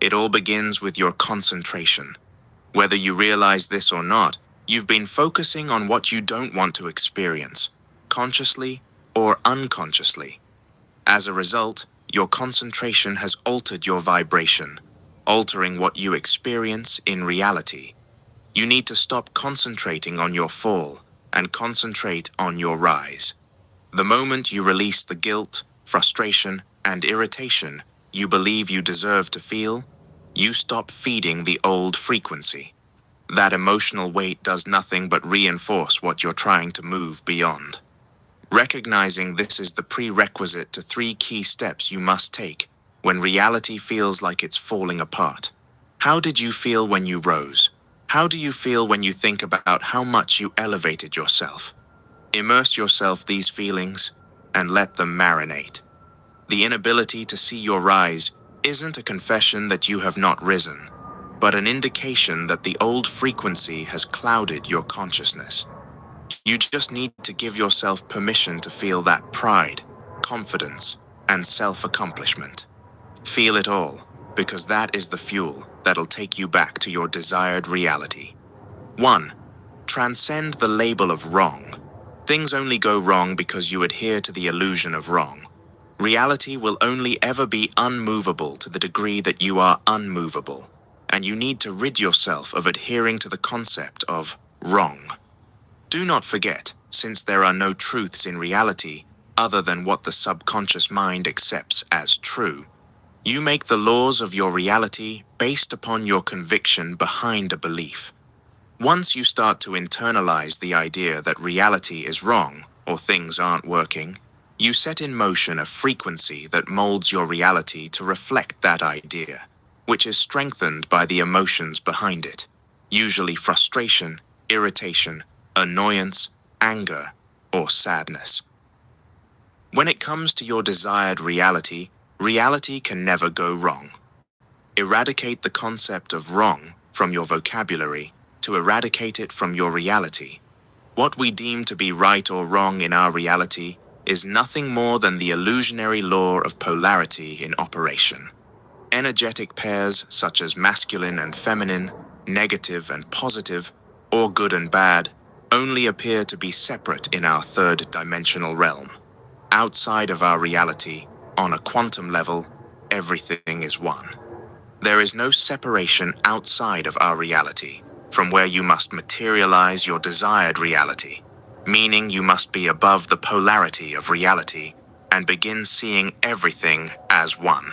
It all begins with your concentration. Whether you realize this or not, you've been focusing on what you don't want to experience, consciously or unconsciously. As a result, your concentration has altered your vibration, altering what you experience in reality. You need to stop concentrating on your fall and concentrate on your rise. The moment you release the guilt, frustration, and irritation you believe you deserve to feel, you stop feeding the old frequency. That emotional weight does nothing but reinforce what you're trying to move beyond. Recognizing this is the prerequisite to 3 key steps you must take when reality feels like it's falling apart. How did you feel when you rose? How do you feel when you think about how much you elevated yourself? Immerse yourself these feelings and let them marinate. The inability to see your rise isn't a confession that you have not risen, but an indication that the old frequency has clouded your consciousness. You just need to give yourself permission to feel that pride, confidence, and self-accomplishment. Feel it all, because that is the fuel that'll take you back to your desired reality. 1. Transcend the label of wrong. Things only go wrong because you adhere to the illusion of wrong. Reality will only ever be unmovable to the degree that you are unmovable, and you need to rid yourself of adhering to the concept of wrong. Do not forget, since there are no truths in reality other than what the subconscious mind accepts as true, you make the laws of your reality based upon your conviction behind a belief. Once you start to internalize the idea that reality is wrong or things aren't working, you set in motion a frequency that molds your reality to reflect that idea, which is strengthened by the emotions behind it, usually frustration, irritation, annoyance, anger, or sadness. When it comes to your desired reality, reality can never go wrong. Eradicate the concept of wrong from your vocabulary to eradicate it from your reality. What we deem to be right or wrong in our reality is nothing more than the illusionary law of polarity in operation. Energetic pairs such as masculine and feminine, negative and positive, or good and bad, only appear to be separate in our third-dimensional realm. Outside of our reality, on a quantum level, everything is one. There is no separation outside of our reality, from where you must materialize your desired reality, meaning you must be above the polarity of reality and begin seeing everything as one.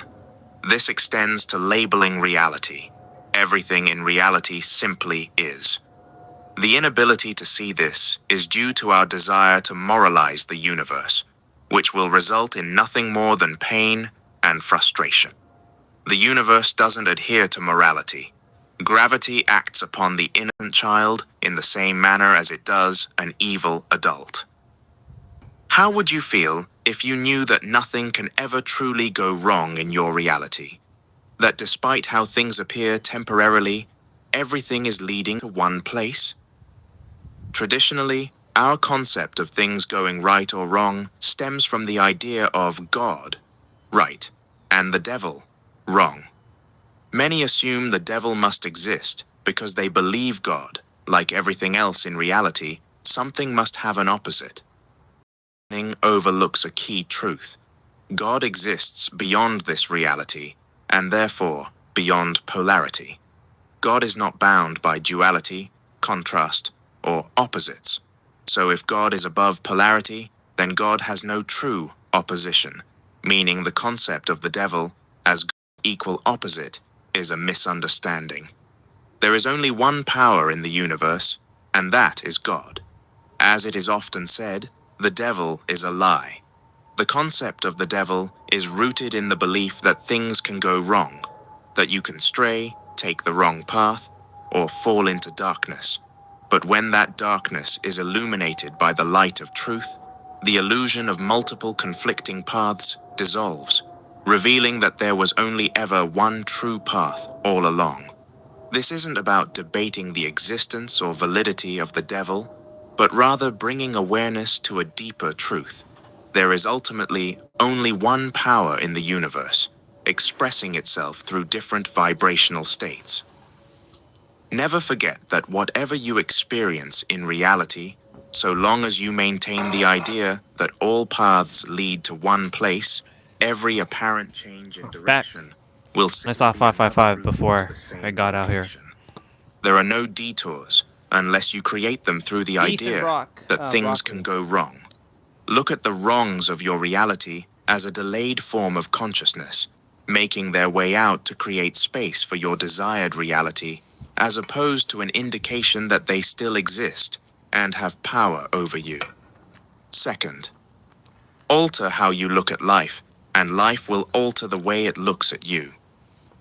This extends to labeling reality. Everything in reality simply is. The inability to see this is due to our desire to moralize the universe, which will result in nothing more than pain and frustration. The universe doesn't adhere to morality. Gravity acts upon the innocent child in the same manner as it does an evil adult. How would you feel if you knew that nothing can ever truly go wrong in your reality? That despite how things appear temporarily, everything is leading to one place? Traditionally, our concept of things going right or wrong stems from the idea of God, right, and the devil, wrong. Many assume the devil must exist because they believe God, like everything else in reality, something must have an opposite. Overlooks a key truth. God exists beyond this reality, and therefore beyond polarity. God is not bound by duality, contrast, or opposites. So if God is above polarity, then God has no true opposition, meaning the concept of the devil as equal opposite is a misunderstanding. There is only one power in the universe, and that is God. As it is often said, the devil is a lie. The concept of the devil is rooted in the belief that things can go wrong, that you can stray, take the wrong path, or fall into darkness. But when that darkness is illuminated by the light of truth, the illusion of multiple conflicting paths dissolves, revealing that there was only ever one true path all along. This isn't about debating the existence or validity of the devil, but rather bringing awareness to a deeper truth. There is ultimately only one power in the universe, expressing itself through different vibrational states. Never forget that whatever you experience in reality, so long as you maintain the idea that all paths lead to one place, every apparent change in direction will I saw simply be another 555 route to before the same I got out here. location. There are no detours unless you create them through the idea that things can go wrong. Look at the wrongs of your reality as a delayed form of consciousness, making their way out to create space for your desired reality, as opposed to an indication that they still exist and have power over you. Second, alter how you look at life, and life will alter the way it looks at you.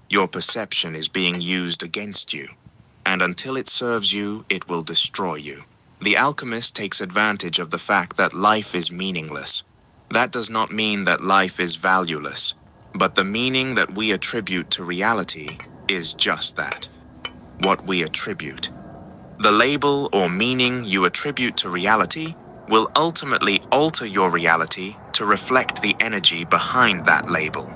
Your perception is being used against you, and until it serves you, it will destroy you. The alchemist takes advantage of the fact that life is meaningless. That does not mean that life is valueless, but the meaning that we attribute to reality is just that. What we attribute. The label or meaning you attribute to reality will ultimately alter your reality to reflect the energy behind that label.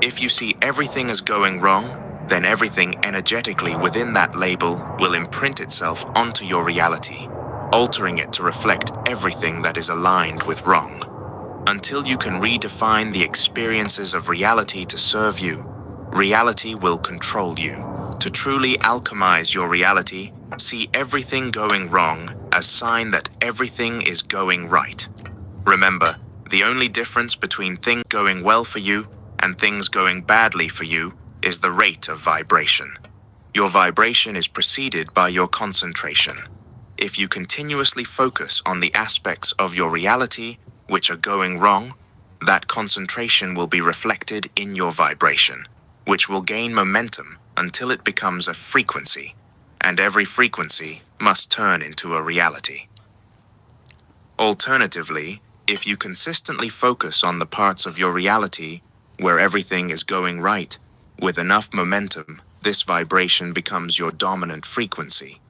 If you see everything as going wrong, then everything energetically within that label will imprint itself onto your reality, altering it to reflect everything that is aligned with wrong. Until you can redefine the experiences of reality to serve you, reality will control you. To truly alchemize your reality, see everything going wrong as sign that everything is going right. Remember, the only difference between things going well for you and things going badly for you is the rate of vibration. Your vibration is preceded by your concentration. If you continuously focus on the aspects of your reality which are going wrong, that concentration will be reflected in your vibration, which will gain momentum until it becomes a frequency, and every frequency must turn into a reality. Alternatively, if you consistently focus on the parts of your reality where everything is going right, with enough momentum, this vibration becomes your dominant frequency.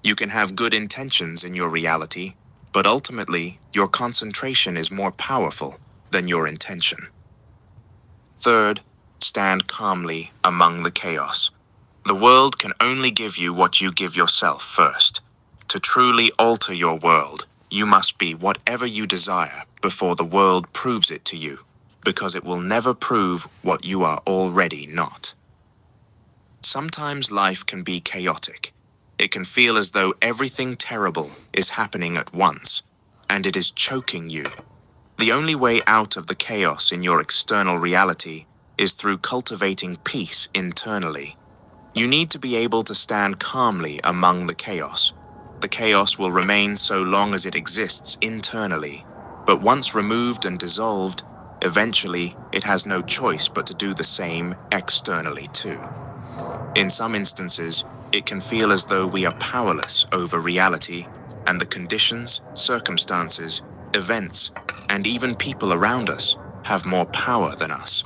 You can have good intentions in your reality, but ultimately, your concentration is more powerful than your intention. Third, stand calmly among the chaos. The world can only give you what you give yourself first. To truly alter your world, you must be whatever you desire before the world proves it to you, because it will never prove what you are already not. Sometimes life can be chaotic. It can feel as though everything terrible is happening at once, and it is choking you. The only way out of the chaos in your external reality is through cultivating peace internally. You need to be able to stand calmly among the chaos. The chaos will remain so long as it exists internally, but once removed and dissolved, eventually it has no choice but to do the same externally too. In some instances, it can feel as though we are powerless over reality, and the conditions, circumstances, events, and even people around us have more power than us.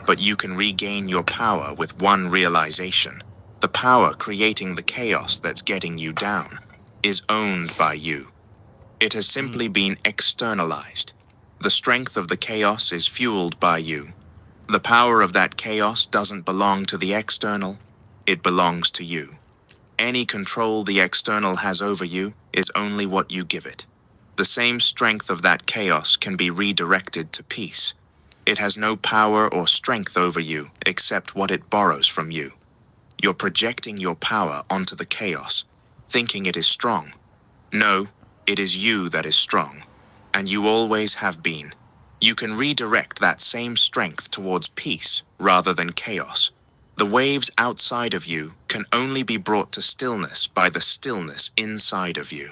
But you can regain your power with one realization. The power creating the chaos that's getting you down is owned by you. It has simply been externalized. The strength of the chaos is fueled by you. The power of that chaos doesn't belong to the external, it belongs to you. Any control the external has over you is only what you give it. The same strength of that chaos can be redirected to peace. It has no power or strength over you except what it borrows from you. You're projecting your power onto the chaos, thinking it is strong. No, it is you that is strong, and you always have been. You can redirect that same strength towards peace rather than chaos. The waves outside of you can only be brought to stillness by the stillness inside of you.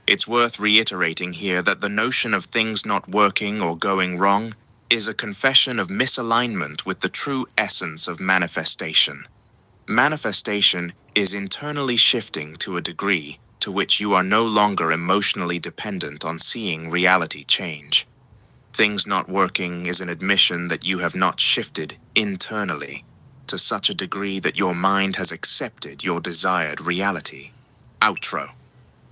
It's worth reiterating here that the notion of things not working or going wrong is a confession of misalignment with the true essence of manifestation. Manifestation is internally shifting to a degree to which you are no longer emotionally dependent on seeing reality change. Things not working is an admission that you have not shifted internally to such a degree that your mind has accepted your desired reality. Outro.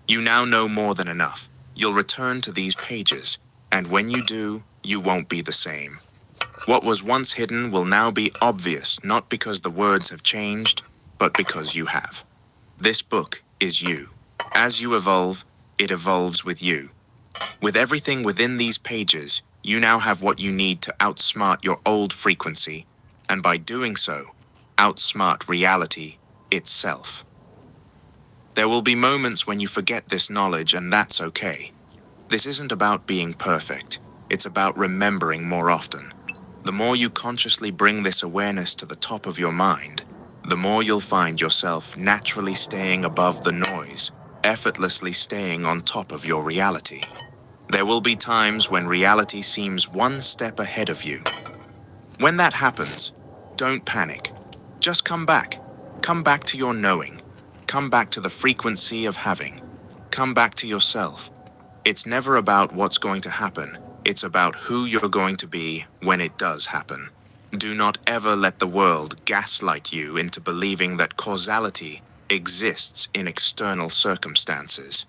You now know more than enough. You'll return to these pages, and when you do, you won't be the same. What was once hidden will now be obvious, not because the words have changed, but because you have. This book is you. As you evolve, it evolves with you. With everything within these pages, you now have what you need to outsmart your old frequency, and by doing so, outsmart reality itself. There will be moments when you forget this knowledge, and that's okay. This isn't about being perfect. It's about remembering more often. The more you consciously bring this awareness to the top of your mind, the more you'll find yourself naturally staying above the noise, effortlessly staying on top of your reality. There will be times when reality seems one step ahead of you. When that happens, don't panic. Just come back. Come back to your knowing. Come back to the frequency of having. Come back to yourself. It's never about what's going to happen. It's about who you're going to be when it does happen. Do not ever let the world gaslight you into believing that causality exists in external circumstances.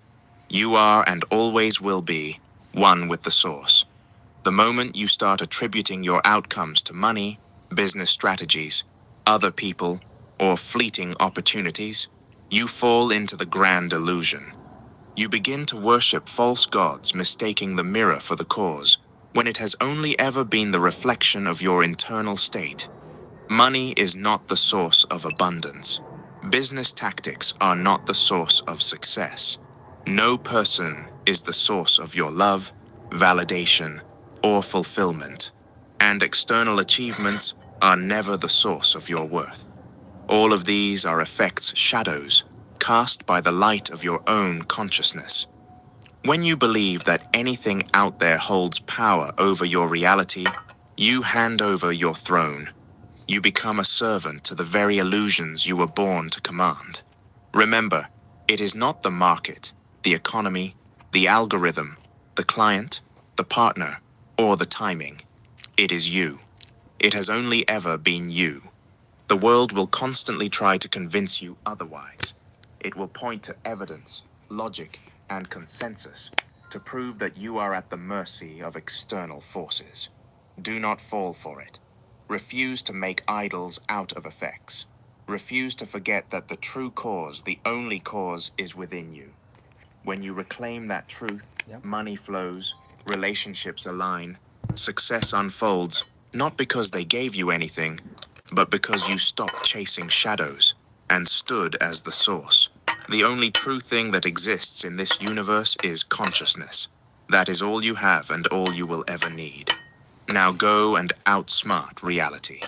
You are and always will be one with the source. The moment you start attributing your outcomes to money, business strategies, other people, or fleeting opportunities, you fall into the grand illusion. You begin to worship false gods, mistaking the mirror for the cause, when it has only ever been the reflection of your internal state. Money is not the source of abundance. Business tactics are not the source of success. No person is the source of your love, validation, or fulfillment. And external achievements are never the source of your worth. All of these are effects, shadows, cast by the light of your own consciousness. When you believe that anything out there holds power over your reality, you hand over your throne. You become a servant to the very illusions you were born to command. Remember, it is not the market, the economy, the algorithm, the client, the partner, or the timing. It is you. It has only ever been you. The world will constantly try to convince you otherwise. It will point to evidence, logic, and consensus to prove that you are at the mercy of external forces. Do not fall for it. Refuse to make idols out of effects. Refuse to forget that the true cause, the only cause, is within you. When you reclaim that truth, money flows, relationships align, success unfolds, not because they gave you anything, but because you stopped chasing shadows and stood as the source. The only true thing that exists in this universe is consciousness. That is all you have and all you will ever need. Now go and outsmart reality.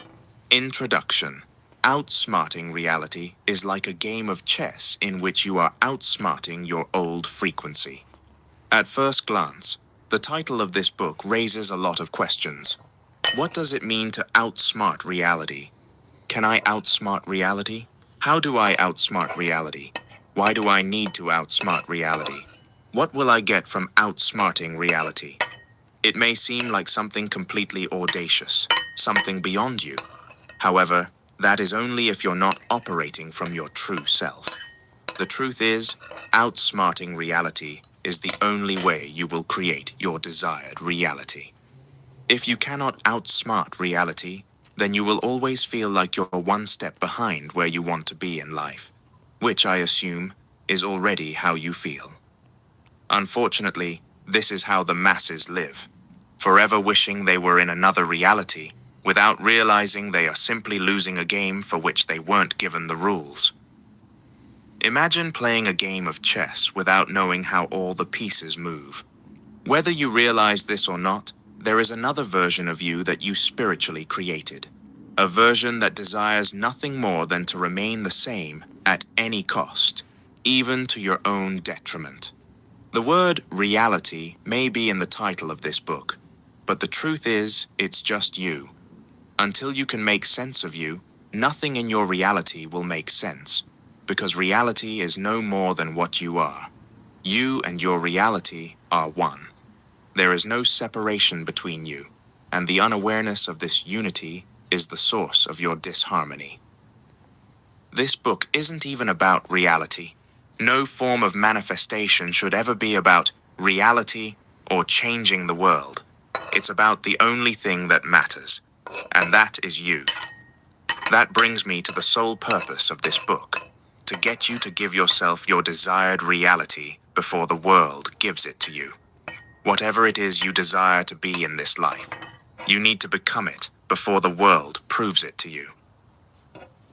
Introduction. Outsmarting reality is like a game of chess in which you are outsmarting your old frequency. At first glance, the title of this book raises a lot of questions. What does it mean to outsmart reality? Can I outsmart reality? How do I outsmart reality? Why do I need to outsmart reality? What will I get from outsmarting reality? It may seem like something completely audacious, something beyond you. However, that is only if you're not operating from your true self. The truth is, outsmarting reality is the only way you will create your desired reality. If you cannot outsmart reality, then you will always feel like you're one step behind where you want to be in life, which I assume is already how you feel. Unfortunately, this is how the masses live, forever wishing they were in another reality, without realizing they are simply losing a game for which they weren't given the rules. Imagine playing a game of chess without knowing how all the pieces move. Whether you realize this or not, there is another version of you that you spiritually created. A version that desires nothing more than to remain the same at any cost, even to your own detriment. The word reality may be in the title of this book, but the truth is, it's just you. Until you can make sense of you, nothing in your reality will make sense, because reality is no more than what you are. You and your reality are one. There is no separation between you, and the unawareness of this unity is the source of your disharmony. This book isn't even about reality. No form of manifestation should ever be about reality or changing the world. It's about the only thing that matters, and that is you. That brings me to the sole purpose of this book, to get you to give yourself your desired reality before the world gives it to you. Whatever it is you desire to be in this life, you need to become it before the world proves it to you.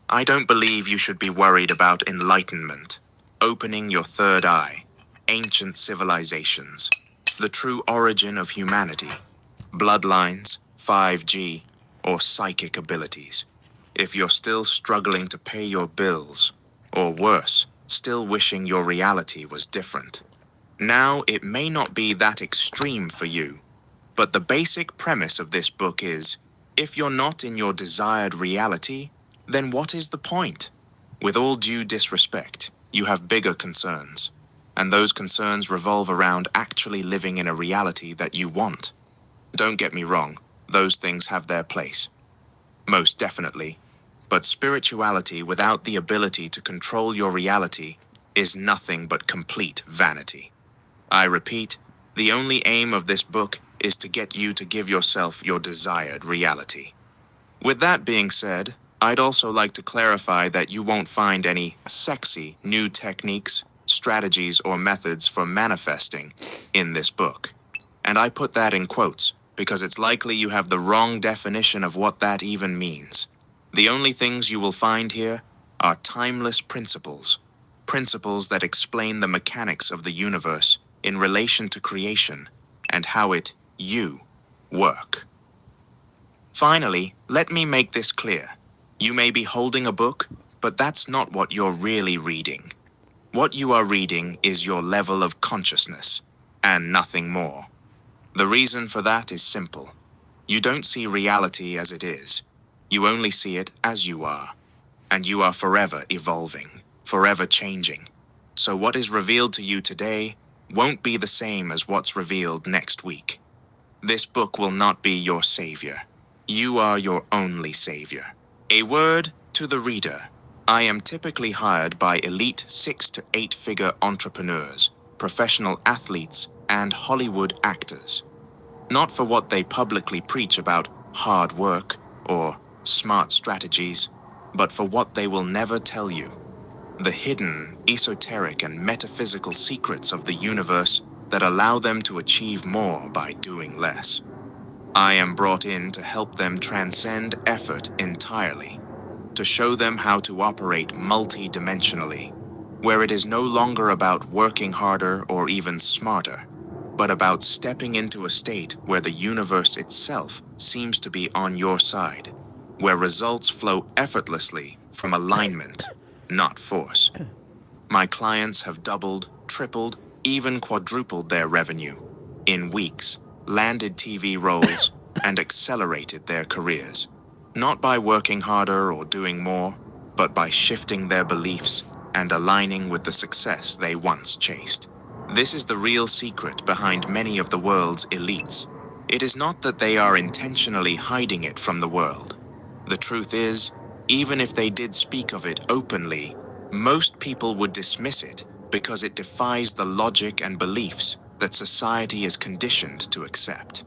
I don't believe you should be worried about enlightenment, opening your third eye, ancient civilizations, the true origin of humanity, bloodlines, 5G, or psychic abilities. If you're still struggling to pay your bills, or worse, still wishing your reality was different. Now, it may not be that extreme for you, but the basic premise of this book is, if you're not in your desired reality, then what is the point? With all due disrespect, you have bigger concerns, and those concerns revolve around actually living in a reality that you want. Don't get me wrong, those things have their place. Most definitely. But spirituality without the ability to control your reality is nothing but complete vanity. I repeat, the only aim of this book is to get you to give yourself your desired reality. With that being said, I'd also like to clarify that you won't find any sexy new techniques, strategies, or methods for manifesting in this book. And I put that in quotes because it's likely you have the wrong definition of what that even means. The only things you will find here are timeless principles, principles that explain the mechanics of the universe in relation to creation and how you, work. Finally, let me make this clear. You may be holding a book, but that's not what you're really reading. What you are reading is your level of consciousness, and nothing more. The reason for that is simple. You don't see reality as it is. You only see it as you are. And you are forever evolving, forever changing. So what is revealed to you today won't be the same as what's revealed next week. This book will not be your savior. You are your only savior. A word to the reader. I am typically hired by elite 6 to 8 figure entrepreneurs, professional athletes, and Hollywood actors. Not for what they publicly preach about hard work or smart strategies, but for what they will never tell you. The hidden, esoteric, and metaphysical secrets of the universe that allow them to achieve more by doing less. I am brought in to help them transcend effort entirely, to show them how to operate multi-dimensionally, where it is no longer about working harder or even smarter, but about stepping into a state where the universe itself seems to be on your side, where results flow effortlessly from alignment, not force. My clients have doubled, tripled, even quadrupled their revenue in weeks, landed TV roles, and accelerated their careers. Not by working harder or doing more, but by shifting their beliefs and aligning with the success they once chased. This is the real secret behind many of the world's elites. It is not that they are intentionally hiding it from the world. The truth is, even if they did speak of it openly, most people would dismiss it because it defies the logic and beliefs that society is conditioned to accept.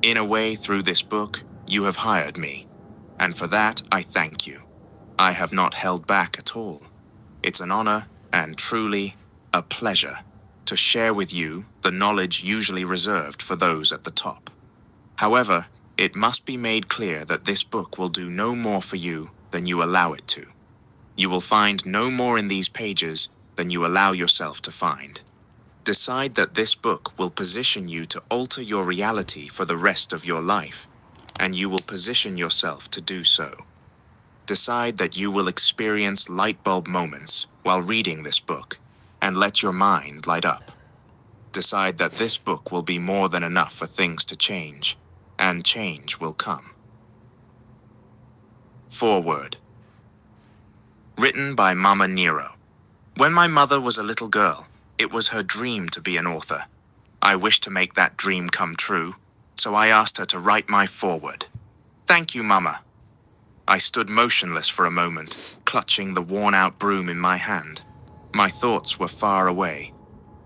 In a way, through this book, you have hired me, and for that I thank you. I have not held back at all. It's an honor and truly a pleasure to share with you the knowledge usually reserved for those at the top. However, it must be made clear that this book will do no more for you than you allow it to. You will find no more in these pages than you allow yourself to find. Decide that this book will position you to alter your reality for the rest of your life, and you will position yourself to do so. Decide that you will experience light bulb moments while reading this book, and let your mind light up. Decide that this book will be more than enough for things to change, and change will come. Foreword. Written by Mama Nero. When my mother was a little girl, it was her dream to be an author. I wished to make that dream come true, so I asked her to write my foreword. Thank you, Mama. I stood motionless for a moment, clutching the worn-out broom in my hand. My thoughts were far away.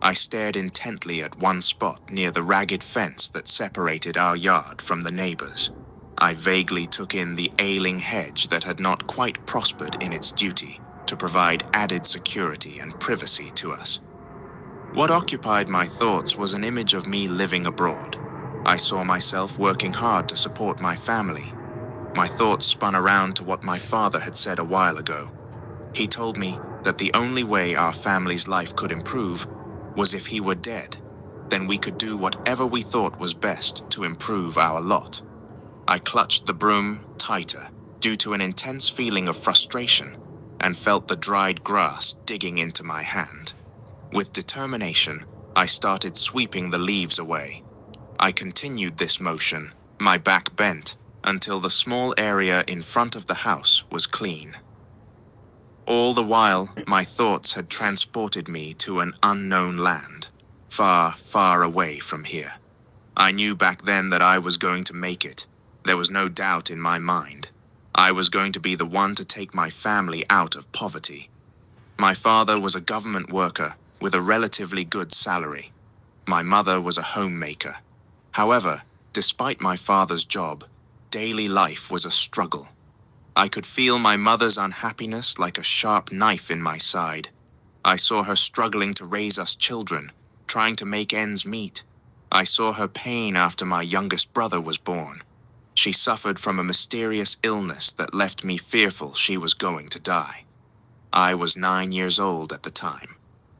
I stared intently at one spot near the ragged fence that separated our yard from the neighbors. I vaguely took in the ailing hedge that had not quite prospered in its duty to provide added security and privacy to us. What occupied my thoughts was an image of me living abroad. I saw myself working hard to support my family. My thoughts spun around to what my father had said a while ago. He told me that the only way our family's life could improve was if he were dead. Then we could do whatever we thought was best to improve our lot. I clutched the broom tighter due to an intense feeling of frustration and felt the dried grass digging into my hand. With determination, I started sweeping the leaves away. I continued this motion, my back bent, until the small area in front of the house was clean. All the while, my thoughts had transported me to an unknown land, far, far away from here. I knew back then that I was going to make it. There was no doubt in my mind. I was going to be the one to take my family out of poverty. My father was a government worker with a relatively good salary. My mother was a homemaker. However, despite my father's job, daily life was a struggle. I could feel my mother's unhappiness like a sharp knife in my side. I saw her struggling to raise us children, trying to make ends meet. I saw her pain after my youngest brother was born. She suffered from a mysterious illness that left me fearful she was going to die. I was 9 years old at the time,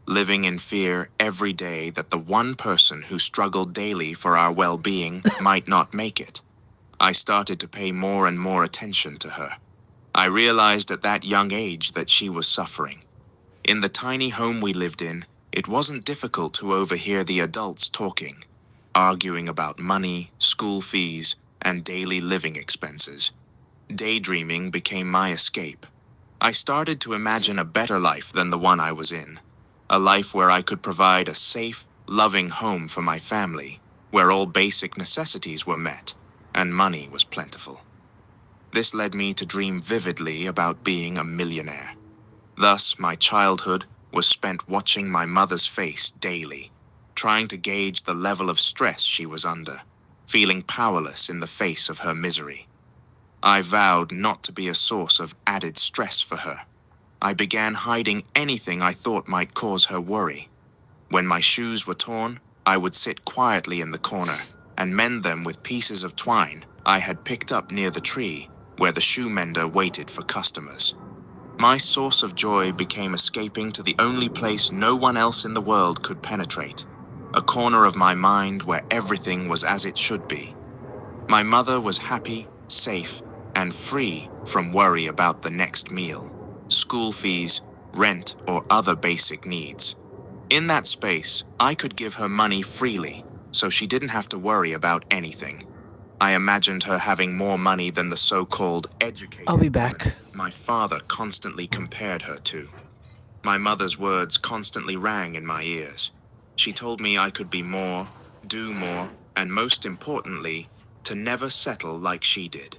living in fear every day that the one person who struggled daily for our well-being might not make it. I started to pay more and more attention to her. I realized at that young age that she was suffering. In the tiny home we lived in, it wasn't difficult to overhear the adults talking, arguing about money, school fees, and daily living expenses. Daydreaming became my escape. I started to imagine a better life than the one I was in. A life where I could provide a safe, loving home for my family, where all basic necessities were met, and money was plentiful. This led me to dream vividly about being a millionaire. Thus, my childhood was spent watching my mother's face daily, trying to gauge the level of stress she was under, feeling powerless in the face of her misery. I vowed not to be a source of added stress for her. I began hiding anything I thought might cause her worry. When my shoes were torn, I would sit quietly in the corner and mend them with pieces of twine I had picked up near the tree where the shoe mender waited for customers. My source of joy became escaping to the only place no one else in the world could penetrate, a corner of my mind where everything was as it should be. My mother was happy, safe, and free from worry about the next meal, school fees, rent, or other basic needs. In that space, I could give her money freely, so she didn't have to worry about anything. I imagined her having more money than the so-called educated I'll be woman back. my father constantly compared her to. My mother's words constantly rang in my ears. She told me I could be more, do more, and most importantly, to never settle like she did.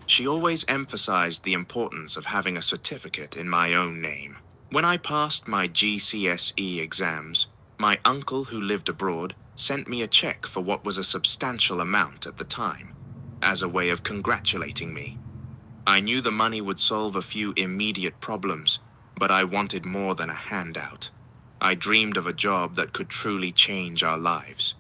She always emphasized the importance of having a certificate in my own name. When I passed my GCSE exams, my uncle who lived abroad sent me a check for what was a substantial amount at the time, as a way of congratulating me. I knew the money would solve a few immediate problems, but I wanted more than a handout. I dreamed of a job that could truly change our lives.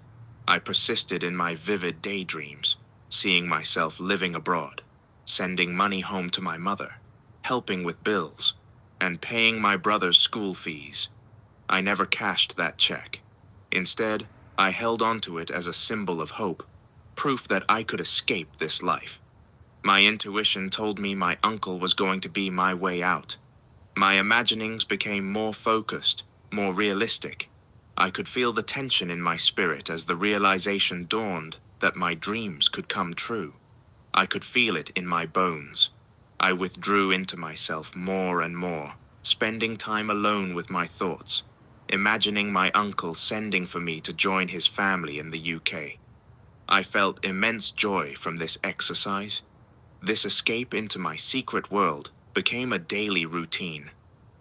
I persisted in my vivid daydreams, seeing myself living abroad, sending money home to my mother, helping with bills, and paying my brother's school fees. I never cashed that check. Instead, I held onto it as a symbol of hope, proof that I could escape this life. My intuition told me my uncle was going to be my way out. My imaginings became more focused, more realistic. I could feel the tension in my spirit as the realization dawned that my dreams could come true. I could feel it in my bones. I withdrew into myself more and more, spending time alone with my thoughts, imagining my uncle sending for me to join his family in the UK. I felt immense joy from this exercise. This escape into my secret world became a daily routine.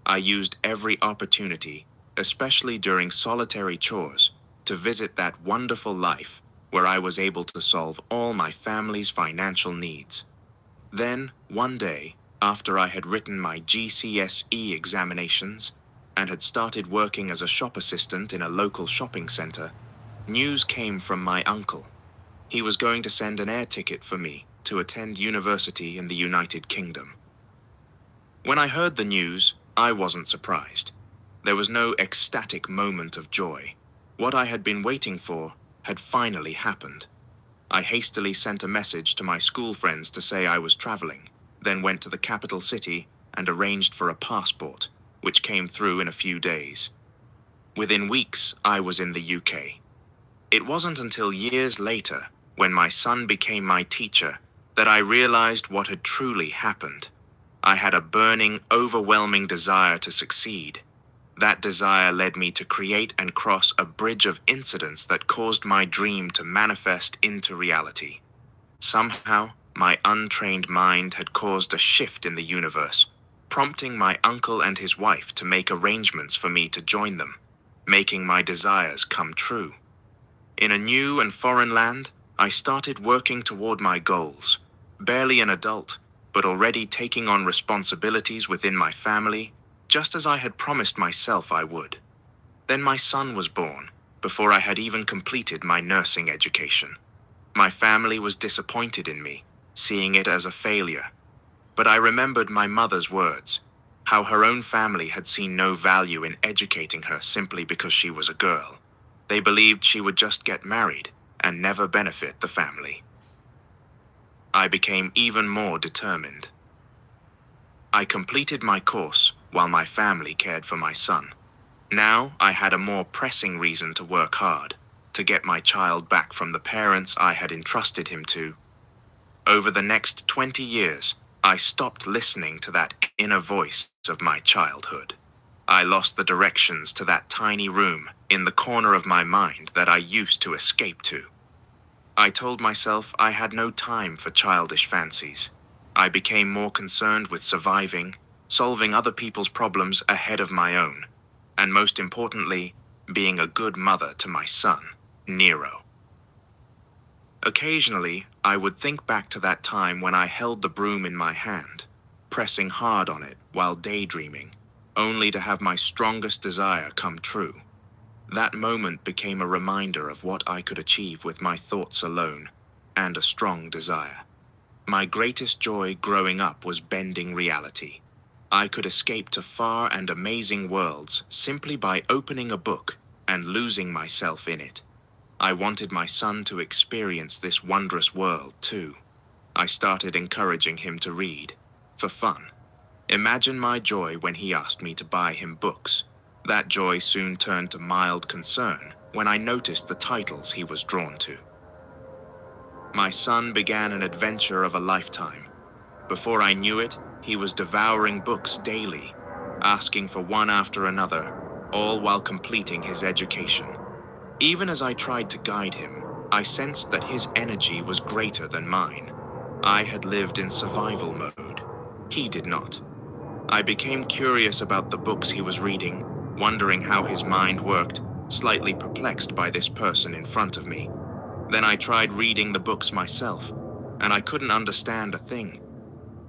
I used every opportunity, especially during solitary chores, to visit that wonderful life where I was able to solve all my family's financial needs. Then, one day, after I had written my GCSE examinations and had started working as a shop assistant in a local shopping center, news came from my uncle. He was going to send an air ticket for me to attend university in the United Kingdom. When I heard the news, I wasn't surprised. There was no ecstatic moment of joy. What I had been waiting for had finally happened. I hastily sent a message to my school friends to say I was traveling, then went to the capital city and arranged for a passport, which came through in a few days. Within weeks, I was in the UK. It wasn't until years later, when my son became my teacher, that I realized what had truly happened. I had a burning, overwhelming desire to succeed. That desire led me to create and cross a bridge of incidents that caused my dream to manifest into reality. Somehow, my untrained mind had caused a shift in the universe, prompting my uncle and his wife to make arrangements for me to join them, making my desires come true. In a new and foreign land, I started working toward my goals. Barely an adult, but already taking on responsibilities within my family, just as I had promised myself I would. Then my son was born, before I had even completed my nursing education. My family was disappointed in me, seeing it as a failure. But I remembered my mother's words, how her own family had seen no value in educating her simply because she was a girl. They believed she would just get married and never benefit the family. I became even more determined. I completed my course while my family cared for my son. Now I had a more pressing reason to work hard, to get my child back from the parents I had entrusted him to. Over the next 20 years, I stopped listening to that inner voice of my childhood. I lost the directions to that tiny room in the corner of my mind that I used to escape to. I told myself I had no time for childish fancies. I became more concerned with surviving, solving other people's problems ahead of my own, and most importantly, being a good mother to my son, Nero. Occasionally, I would think back to that time when I held the broom in my hand, pressing hard on it while daydreaming, only to have my strongest desire come true. That moment became a reminder of what I could achieve with my thoughts alone, and a strong desire. My greatest joy growing up was bending reality. I could escape to far and amazing worlds simply by opening a book and losing myself in it. I wanted my son to experience this wondrous world too. I started encouraging him to read, for fun. Imagine my joy when he asked me to buy him books. That joy soon turned to mild concern when I noticed the titles he was drawn to. My son began an adventure of a lifetime. Before I knew it, he was devouring books daily, asking for one after another, all while completing his education. Even as I tried to guide him, I sensed that his energy was greater than mine. I had lived in survival mode. He did not. I became curious about the books he was reading, wondering how his mind worked, slightly perplexed by this person in front of me. Then I tried reading the books myself, and I couldn't understand a thing.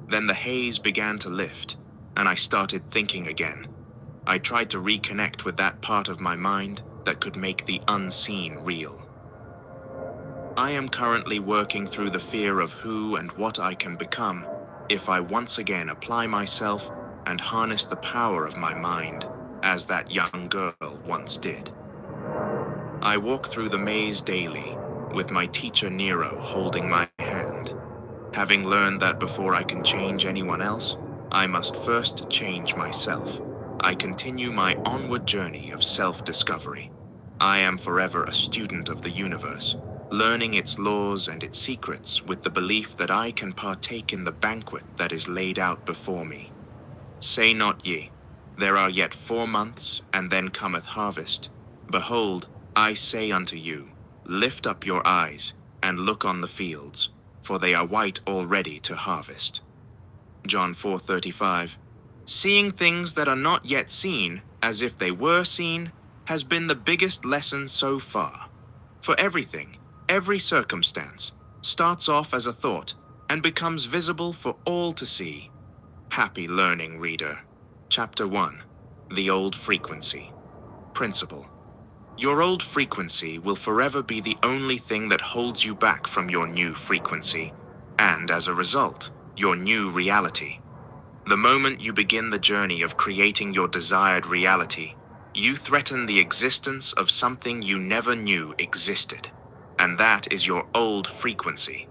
Then the haze began to lift, and I started thinking again. I tried to reconnect with that part of my mind that could make the unseen real. I am currently working through the fear of who and what I can become if I once again apply myself and harness the power of my mind, as that young girl once did. I walk through the maze daily, with my teacher Nero holding my hand. Having learned that before I can change anyone else, I must first change myself, I continue my onward journey of self-discovery. I am forever a student of the universe, learning its laws and its secrets with the belief that I can partake in the banquet that is laid out before me. Say not ye, there are yet 4 months, and then cometh harvest. Behold, I say unto you, lift up your eyes, and look on the fields, for they are white already to harvest. John 4:35. Seeing things that are not yet seen, as if they were seen, has been the biggest lesson so far. For everything, every circumstance, starts off as a thought and becomes visible for all to see. Happy learning, reader. Chapter 1. The Old Frequency. Principle. Your old frequency will forever be the only thing that holds you back from your new frequency, and as a result, your new reality. The moment you begin the journey of creating your desired reality, you threaten the existence of something you never knew existed, and that is your old frequency.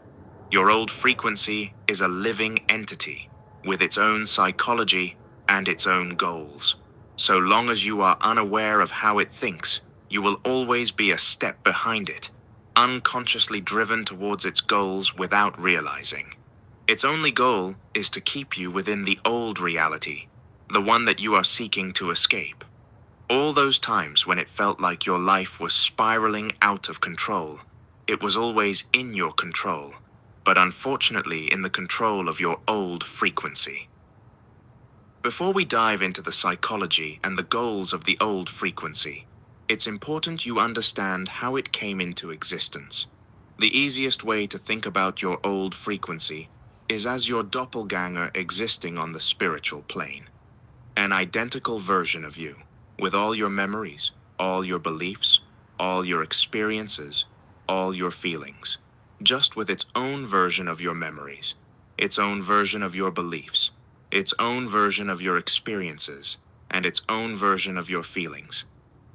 Your old frequency is a living entity with its own psychology and its own goals. So long as you are unaware of how it thinks, you will always be a step behind it, unconsciously driven towards its goals without realizing. Its only goal is to keep you within the old reality, the one that you are seeking to escape. All those times when it felt like your life was spiraling out of control, it was always in your control, but unfortunately in the control of your old frequency. Before we dive into the psychology and the goals of the old frequency, it's important you understand how it came into existence. The easiest way to think about your old frequency is as your doppelganger existing on the spiritual plane. An identical version of you, with all your memories, all your beliefs, all your experiences, all your feelings. just with its own version of your memories, its own version of your beliefs, its own version of your experiences, and its own version of your feelings.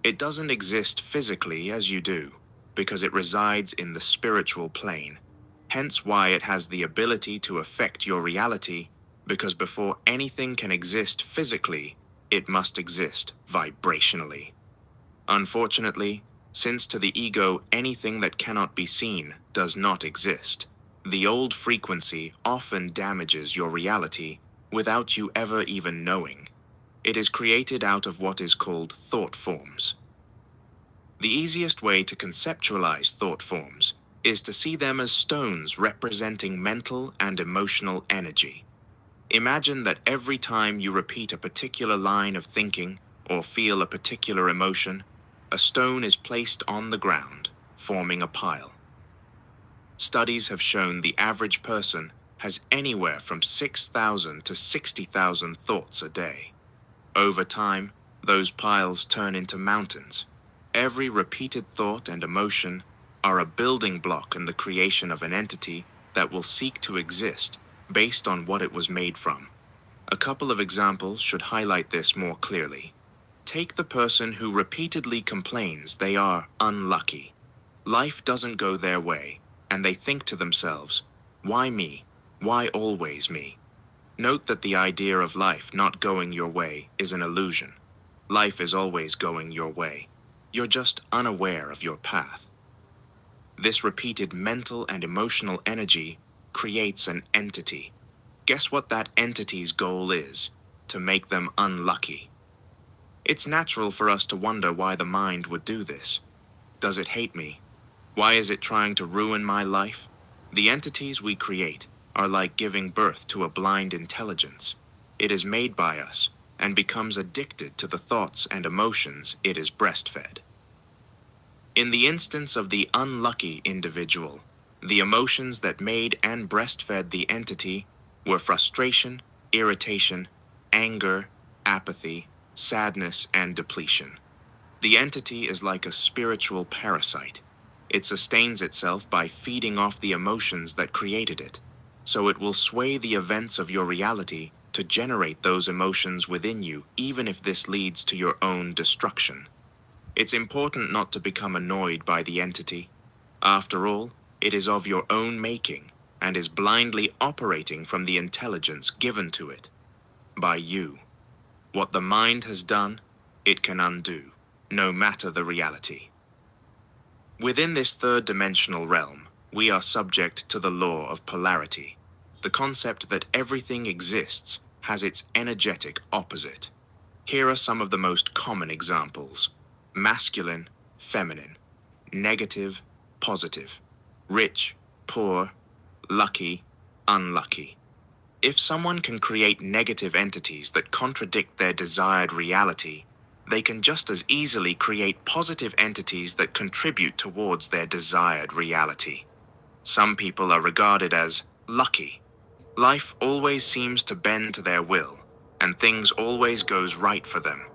It doesn't exist physically as you do, because it resides in the spiritual plane, hence why it has the ability to affect your reality, because before anything can exist physically, it must exist vibrationally. Unfortunately, since to the ego anything that cannot be seen does not exist, the old frequency often damages your reality without you ever even knowing. It is created out of what is called thought forms. The easiest way to conceptualize thought forms is to see them as stones representing mental and emotional energy. Imagine that every time you repeat a particular line of thinking or feel a particular emotion, a stone is placed on the ground, forming a pile. Studies have shown the average person has anywhere from 6,000 to 60,000 thoughts a day. Over time, those piles turn into mountains. Every repeated thought and emotion are a building block in the creation of an entity that will seek to exist based on what it was made from. A couple of examples should highlight this more clearly. Take the person who repeatedly complains they are unlucky. Life doesn't go their way, and they think to themselves, "Why me? Why always me?" Note that the idea of life not going your way is an illusion. Life is always going your way. You're just unaware of your path. This repeated mental and emotional energy creates an entity. Guess what that entity's goal is? To make them unlucky. It's natural for us to wonder why the mind would do this. Does it hate me? Why is it trying to ruin my life? The entities we create are like giving birth to a blind intelligence. It is made by us and becomes addicted to the thoughts and emotions it is breastfed. In the instance of the unlucky individual, the emotions that made and breastfed the entity were frustration, irritation, anger, apathy, sadness, and depletion. The entity is like a spiritual parasite. It sustains itself by feeding off the emotions that created it, so it will sway the events of your reality to generate those emotions within you, even if this leads to your own destruction. It's important not to become annoyed by the entity. After all, it is of your own making and is blindly operating from the intelligence given to it by you. What the mind has done, it can undo, no matter the reality. Within this third-dimensional realm, we are subject to the law of polarity, the concept that everything exists has its energetic opposite. Here are some of the most common examples: masculine, feminine, negative, positive, rich, poor, lucky, unlucky. If someone can create negative entities that contradict their desired reality, they can just as easily create positive entities that contribute towards their desired reality. Some people are regarded as lucky. Life always seems to bend to their will, and things always goes right for them.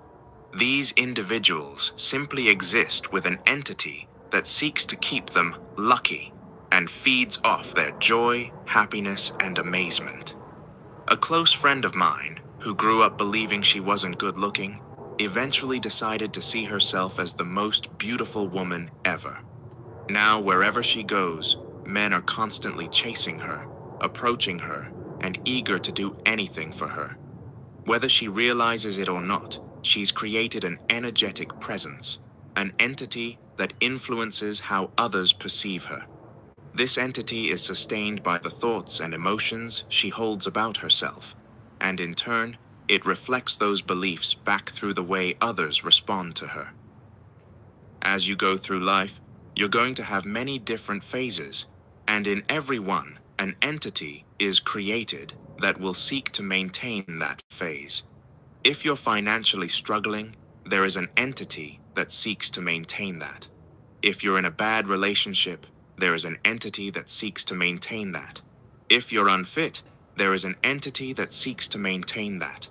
These individuals simply exist with an entity that seeks to keep them lucky and feeds off their joy, happiness, and amazement. A close friend of mine, who grew up believing she wasn't good looking, eventually decided to see herself as the most beautiful woman ever. Now, wherever she goes, men are constantly chasing her, approaching her, and eager to do anything for her. Whether she realizes it or not, she's created an energetic presence, an entity that influences how others perceive her. This entity is sustained by the thoughts and emotions she holds about herself, and in turn, it reflects those beliefs back through the way others respond to her. As you go through life, you're going to have many different phases, and in every one, an entity is created that will seek to maintain that phase. If you're financially struggling, there is an entity that seeks to maintain that. If you're in a bad relationship, there is an entity that seeks to maintain that. If you're unfit, there is an entity that seeks to maintain that.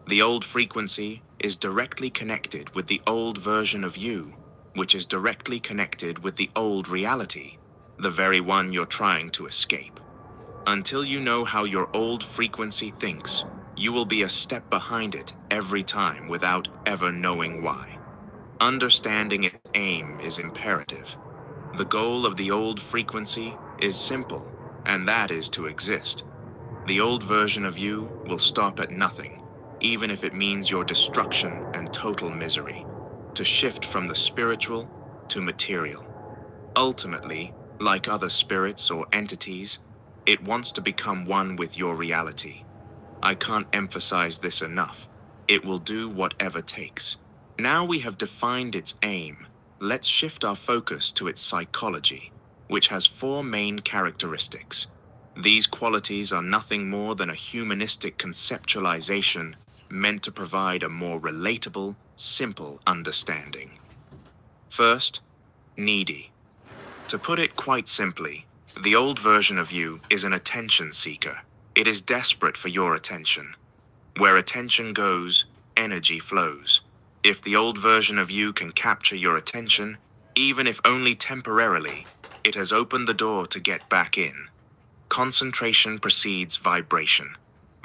The old frequency is directly connected with the old version of you, which is directly connected with the old reality. the very one you're trying to escape. Until you know how your old frequency thinks, you will be a step behind it every time without ever knowing why. Understanding its aim is imperative. The goal of the old frequency is simple, and that is to exist. The old version of you will stop at nothing, even if it means your destruction and total misery, to shift from the spiritual to material. Ultimately, like other spirits or entities, it wants to become one with your reality. I can't emphasize this enough. It will do whatever takes. Now we have defined its aim, let's shift our focus to its psychology, which has 4 main characteristics. These qualities are nothing more than a humanistic conceptualization meant to provide a more relatable, simple understanding. First, needy. To put it quite simply, the old version of you is an attention seeker. It is desperate for your attention. Where attention goes, energy flows. If the old version of you can capture your attention, even if only temporarily, it has opened the door to get back in. Concentration precedes vibration.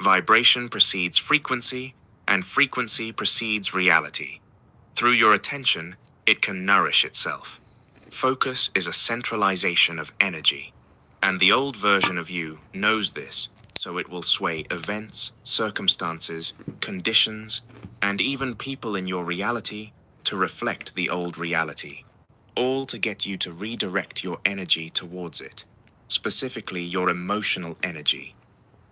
Vibration precedes frequency, and frequency precedes reality. Through your attention, it can nourish itself. Focus is a centralization of energy, and the old version of you knows this, so it will sway events, circumstances, conditions, and even people in your reality to reflect the old reality, all to get you to redirect your energy towards it, specifically your emotional energy.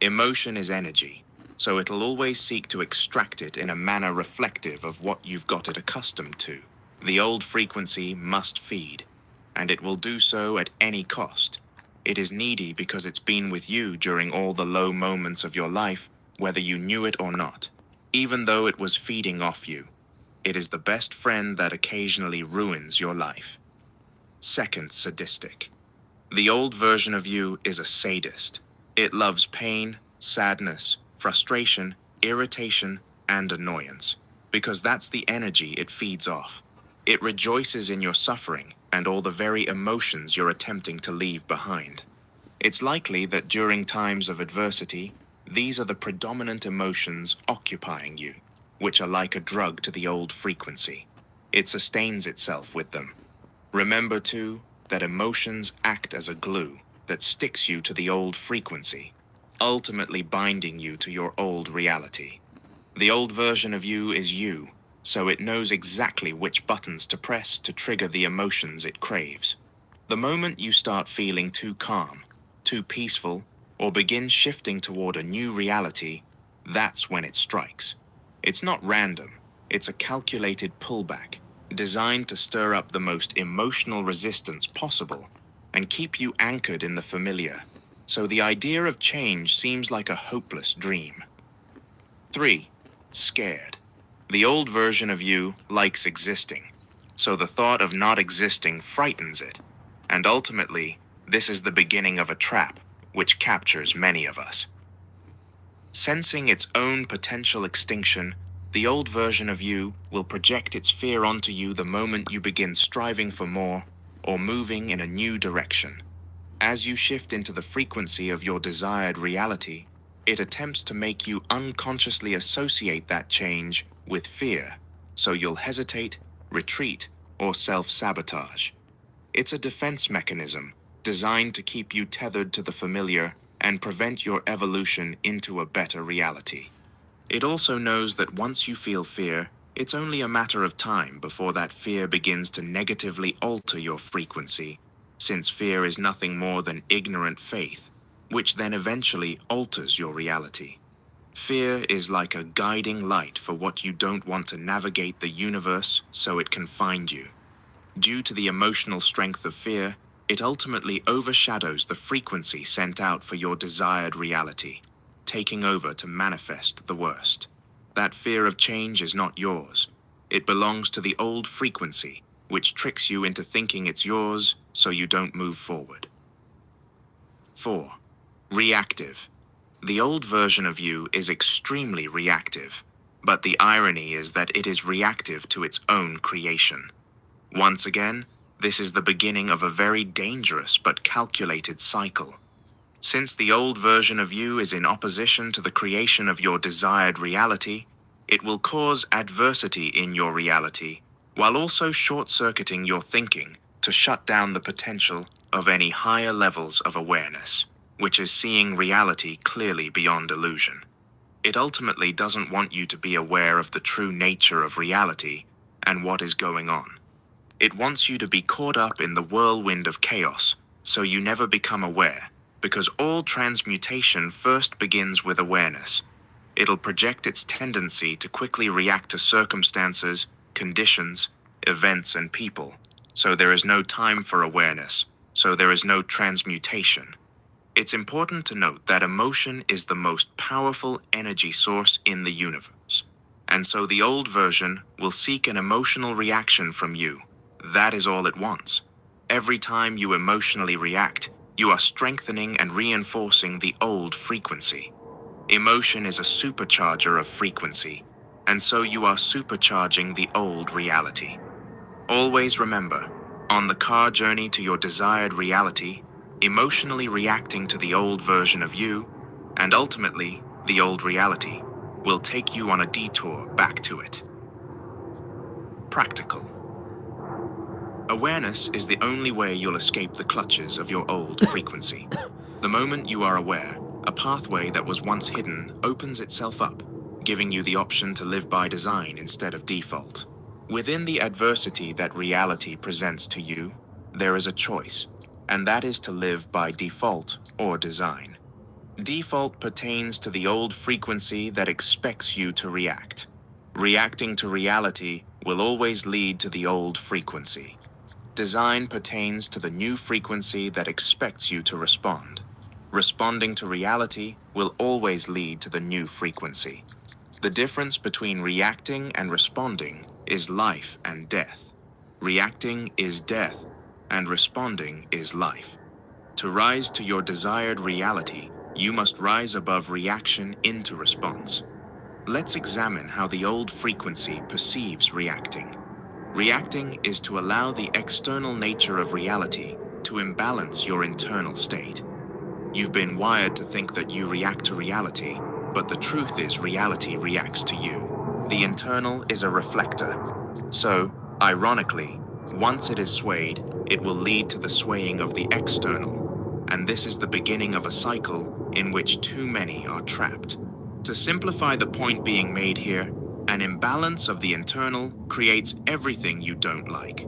Emotion is energy, so it'll always seek to extract it in a manner reflective of what you've got it accustomed to. The old frequency must feed, and it will do so at any cost. It is needy because it's been with you during all the low moments of your life, whether you knew it or not. Even though it was feeding off you, it is the best friend that occasionally ruins your life. Second, sadistic. The old version of you is a sadist. It loves pain, sadness, frustration, irritation, and annoyance, because that's the energy it feeds off. It rejoices in your suffering and all the very emotions you're attempting to leave behind. It's likely that during times of adversity, these are the predominant emotions occupying you, which are like a drug to the old frequency. It sustains itself with them. Remember, too, that emotions act as a glue that sticks you to the old frequency, ultimately binding you to your old reality. The old version of you is you, so it knows exactly which buttons to press to trigger the emotions it craves. The moment you start feeling too calm, too peaceful, or begin shifting toward a new reality, that's when it strikes. It's not random, it's a calculated pullback, designed to stir up the most emotional resistance possible and keep you anchored in the familiar, so the idea of change seems like a hopeless dream. 3. Scared. The old version of you likes existing, so the thought of not existing frightens it, and ultimately, this is the beginning of a trap which captures many of us. Sensing its own potential extinction, the old version of you will project its fear onto you the moment you begin striving for more or moving in a new direction. As you shift into the frequency of your desired reality, it attempts to make you unconsciously associate that change with fear, so you'll hesitate, retreat, or self-sabotage. It's a defense mechanism designed to keep you tethered to the familiar and prevent your evolution into a better reality. It also knows that once you feel fear, it's only a matter of time before that fear begins to negatively alter your frequency, since fear is nothing more than ignorant faith, which then eventually alters your reality. Fear is like a guiding light for what you don't want to navigate the universe so it can find you. Due to the emotional strength of fear, it ultimately overshadows the frequency sent out for your desired reality, taking over to manifest the worst. That fear of change is not yours. It belongs to the old frequency, which tricks you into thinking it's yours so you don't move forward. 4. Reactive. The old version of you is extremely reactive, but the irony is that it is reactive to its own creation. Once again, This is the beginning of a very dangerous but calculated cycle. Since the old version of you is in opposition to the creation of your desired reality, it will cause adversity in your reality, while also short-circuiting your thinking to shut down the potential of any higher levels of awareness, which is seeing reality clearly beyond illusion. It ultimately doesn't want you to be aware of the true nature of reality and what is going on. It wants you to be caught up in the whirlwind of chaos, so you never become aware, because all transmutation first begins with awareness. It'll project its tendency to quickly react to circumstances, conditions, events, and people, so there is no time for awareness, so there is no transmutation. It's important to note that emotion is the most powerful energy source in the universe, and so the old version will seek an emotional reaction from you. That is all it wants. Every time you emotionally react, you are strengthening and reinforcing the old frequency. Emotion is a supercharger of frequency, and so you are supercharging the old reality. Always remember, on the car journey to your desired reality, emotionally reacting to the old version of you, and ultimately, the old reality, will take you on a detour back to it. Practical. Awareness is the only way you'll escape the clutches of your old frequency. The moment you are aware, a pathway that was once hidden opens itself up, giving you the option to live by design instead of default. Within the adversity that reality presents to you, there is a choice, and that is to live by default or design. Default pertains to the old frequency that expects you to react. Reacting to reality will always lead to the old frequency. Design pertains to the new frequency that expects you to respond. Responding to reality will always lead to the new frequency. The difference between reacting and responding is life and death. Reacting is death, and responding is life. To rise to your desired reality, you must rise above reaction into response. Let's examine how the old frequency perceives reacting. Reacting is to allow the external nature of reality to imbalance your internal state. You've been wired to think that you react to reality, but the truth is reality reacts to you. The internal is a reflector. So, ironically, once it is swayed, it will lead to the swaying of the external. And this is the beginning of a cycle in which too many are trapped. To simplify the point being made here, an imbalance of the internal creates everything you don't like.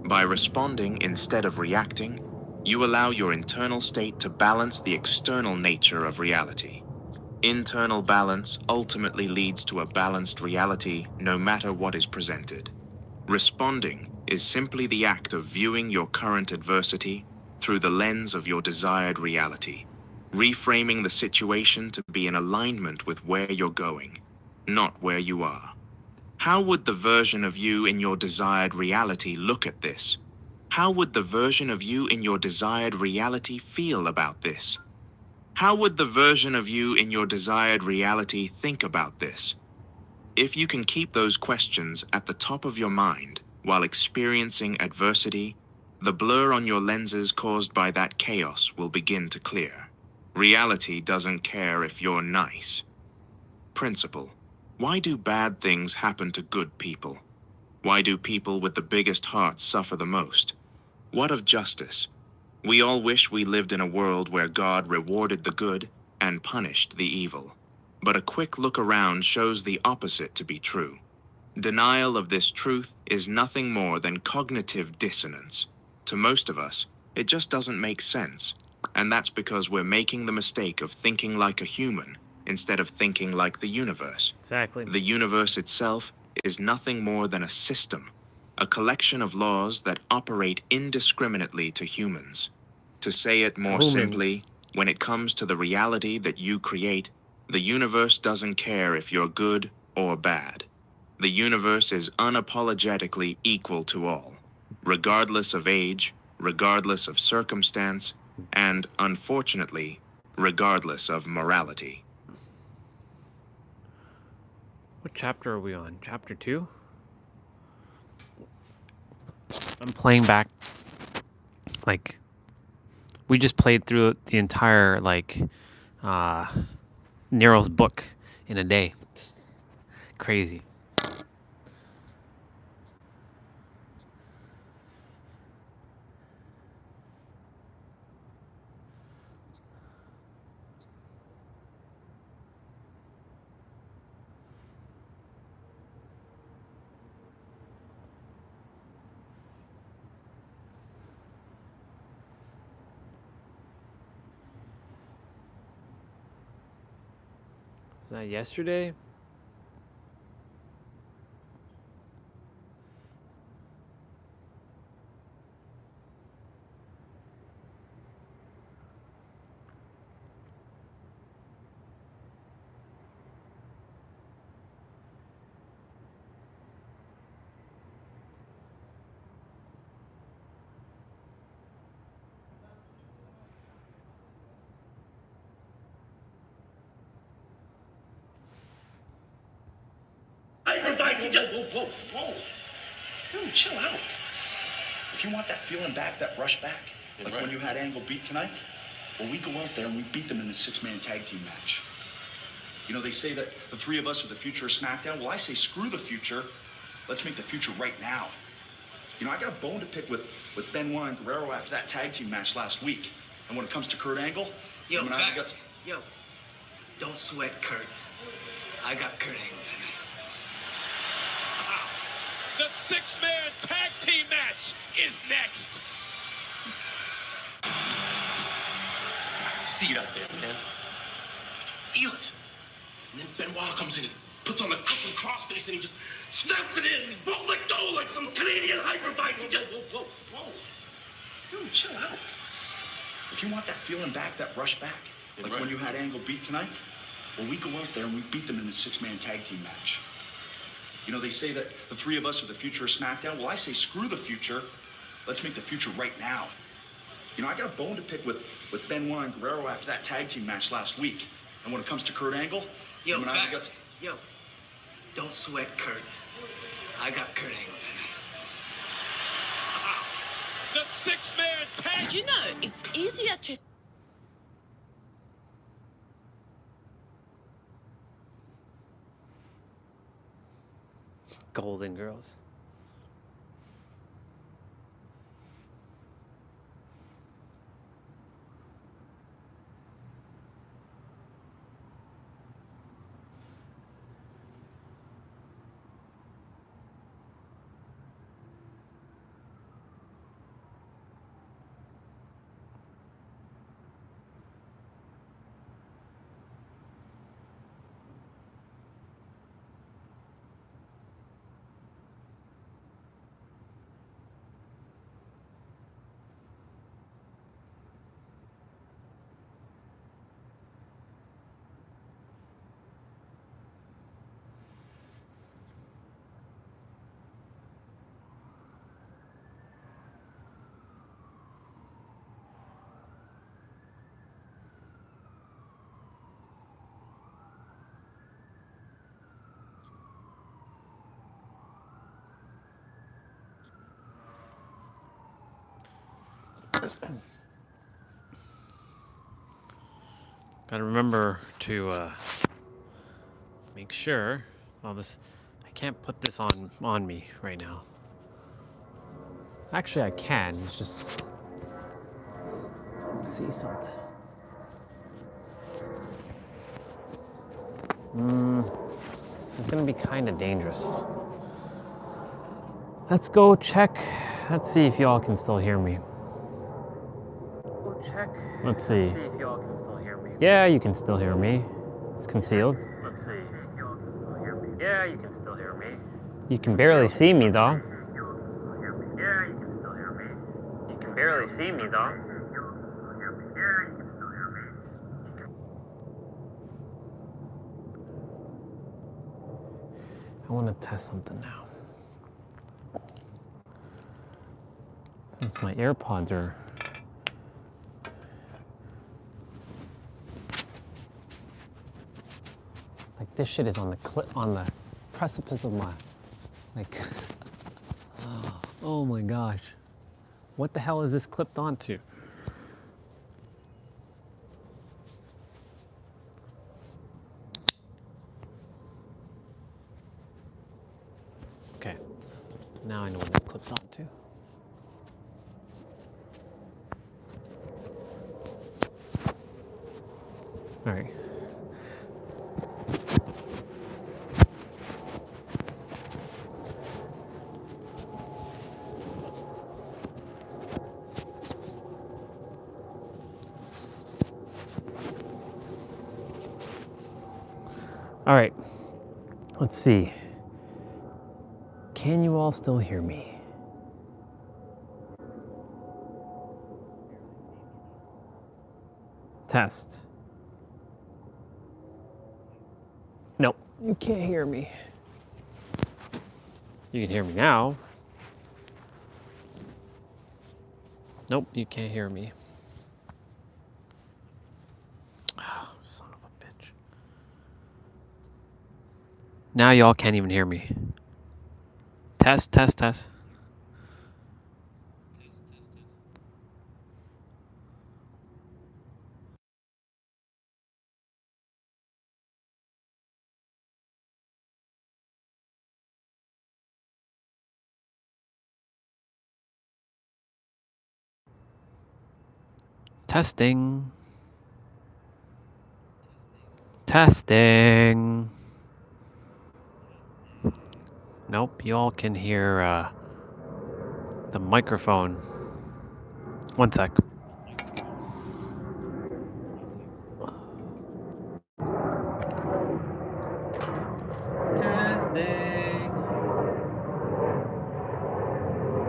By responding instead of reacting, you allow your internal state to balance the external nature of reality. Internal balance ultimately leads to a balanced reality no matter what is presented. Responding is simply the act of viewing your current adversity through the lens of your desired reality, reframing the situation to be in alignment with where you're going, not where you are. How would the version of you in your desired reality look at this? How would the version of you in your desired reality feel about this? How would the version of you in your desired reality think about this? If you can keep those questions at the top of your mind while experiencing adversity, the blur on your lenses caused by that chaos will begin to clear. Reality doesn't care if you're nice. Principle. Why do bad things happen to good people? Why do people with the biggest hearts suffer the most? What of justice? We all wish we lived in a world where God rewarded the good and punished the evil. But a quick look around shows the opposite to be true. Denial of this truth is nothing more than cognitive dissonance. To most of us, it just doesn't make sense. And that's because we're making the mistake of thinking like a human instead of thinking like the universe. Exactly. The universe itself is nothing more than a system, a collection of laws that operate indiscriminately to humans. To say it more simply, when it comes to the reality that you create, the universe doesn't care if you're good or bad. The universe is unapologetically equal to all, regardless of age, regardless of circumstance, and, unfortunately, regardless of morality. What chapter are we on? Chapter 2? I'm playing back Like, we just played through the entire, like, Nero's book in a day. It's crazy. Was that yesterday? Whoa. Dude, chill out. If you want that feeling back, that rush back, like when you had Angle beat tonight, well, we go out there and we beat them in the 6-man tag team match. You know, they say that the three of us are the future of SmackDown. Well, I say screw the future. Let's make the future right now. You know, I got a bone to pick with Benoit and Guerrero after that tag team match last week. And when it comes to Kurt Angle, Yo, don't sweat Kurt. I got Kurt Angle tonight. The 6-man tag team match is next. I can see it out there, man. Feel it. And then Benoit comes in and puts on a Brooklyn crossface and he just snaps it in. Both let go like some Canadian hypervines. He just... Whoa. Dude, chill out. If you want that feeling back, that rush back, like when you had Angle beat tonight, well, we go out there and we beat them in the 6-man tag team match. You know, they say that the three of us are the future of SmackDown. Well, I say screw the future. Let's make the future right now. You know, I got a bone to pick with Benoit and Guerrero after that tag team match last week. And when it comes to Kurt Angle, Yo, don't sweat Kurt. I got Kurt Angle tonight. The 6-man tag. Did you know it's easier to... Golden Girls. Gotta remember to make sure. Oh, this, I can't put this on me right now. Actually, I can. It's just, let's see something. This is gonna be kind of dangerous. Let's go check. Let's see if y'all can still hear me. Let's see. If y'all can still hear me. Yeah, you can still hear me. It's concealed. Let's see. If y'all can still hear me. Yeah, you can still hear me. You can barely see me though. Yeah, you can still hear me. You can barely see me though. Yeah, you can still hear me. I want to test something now. Since my AirPods are like, this shit is on the precipice of my, like, oh my gosh. What the hell is this clipped onto? Okay, now I know what it's clipped onto. All right. All right, let's see. Can you all still hear me? Test. Nope, you can't hear me. You can hear me now. Nope, you can't hear me. Oh, son of a bitch. Now y'all can't even hear me. Test, test, test. Testing. Testing. Nope, y'all can hear the microphone. One sec. Testing.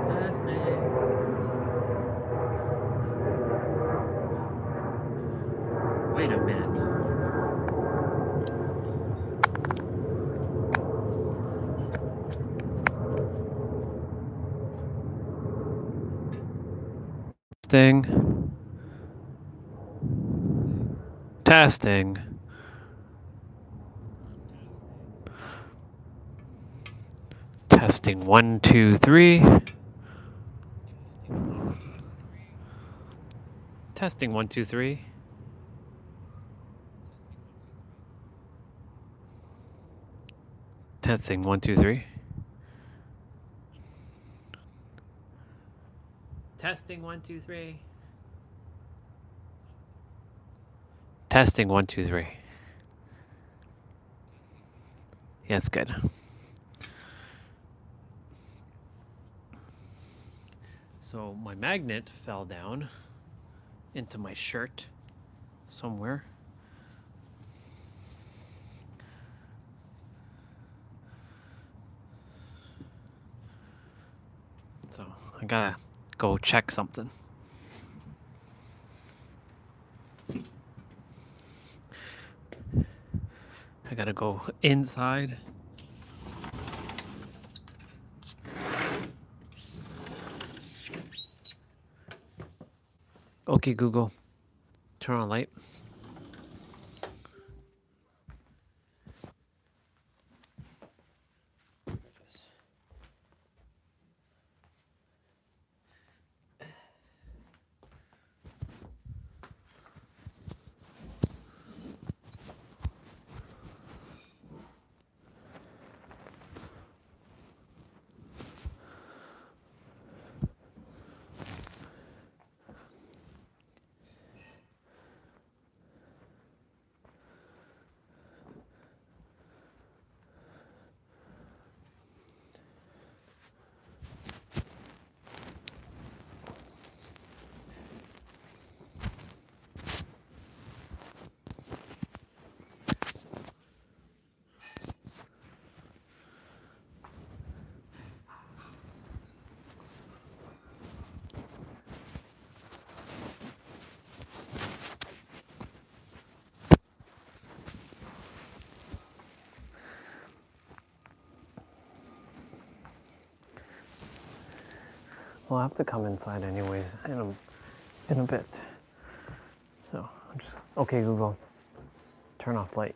Testing. Wait a minute. Testing. Testing. Testing 1, 2, 3. Testing 1, 2, 3. Testing 1, 2, 3. Testing 1, 2, 3. Testing 1, 2, 3. Yeah, it's good. So my magnet fell down into my shirt somewhere. So I gotta go check something. I gotta go inside. Okay, Google, turn on light. Well, I'll have to come inside anyways in a bit. So I'm just okay, Google, turn off light.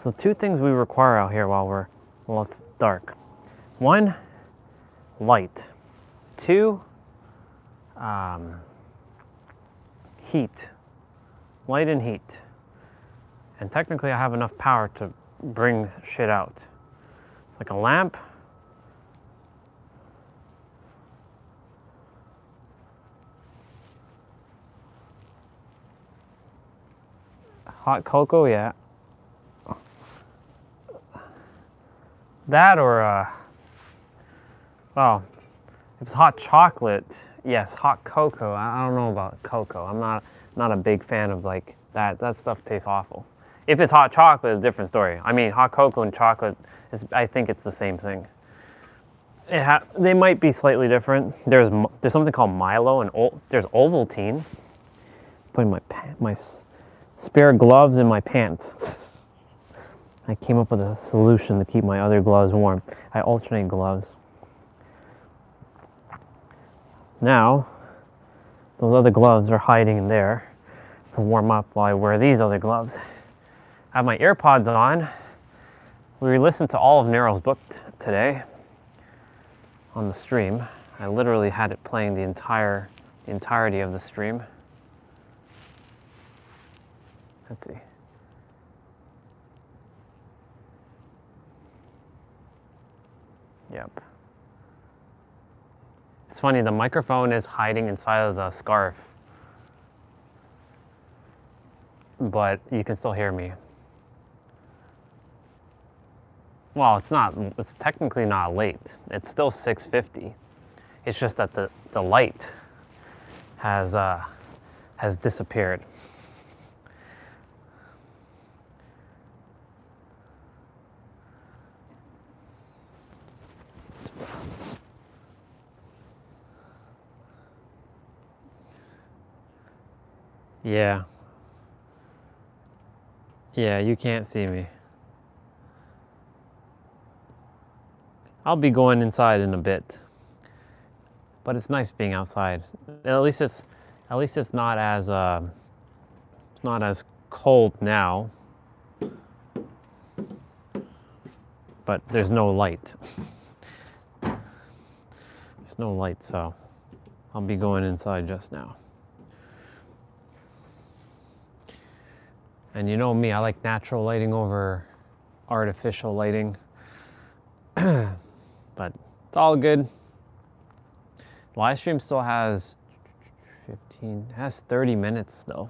So 2 things we require out here while it's dark. 1, light. 2, heat. Light and heat. And technically I have enough power to bring shit out. Like a lamp. Hot cocoa, yeah. That or, well, if it's hot chocolate, yes, hot cocoa. I don't know about cocoa. I'm not a big fan of like that. That stuff tastes awful. If it's hot chocolate, it's a different story. I mean, hot cocoa and chocolate, I think it's the same thing. They might be slightly different. There's something called Milo and there's Ovaltine. Putting my spare gloves in my pants. I came up with a solution to keep my other gloves warm. I alternate gloves. Now, those other gloves are hiding in there to warm up while I wear these other gloves. I have my AirPods on. We listened to all of Nero's book today on the stream. I literally had it playing the entirety of the stream. Let's see. Yep. It's funny, the microphone is hiding inside of the scarf, but you can still hear me. Well, it's technically not late. It's still 6:50. It's just that the light has disappeared. Yeah. Yeah, you can't see me. I'll be going inside in a bit. But it's nice being outside. At least it's not as cold now. But there's no light. There's no light, so I'll be going inside just now. And you know me, I like natural lighting over artificial lighting. But it's all good. Live stream still has 30 minutes though.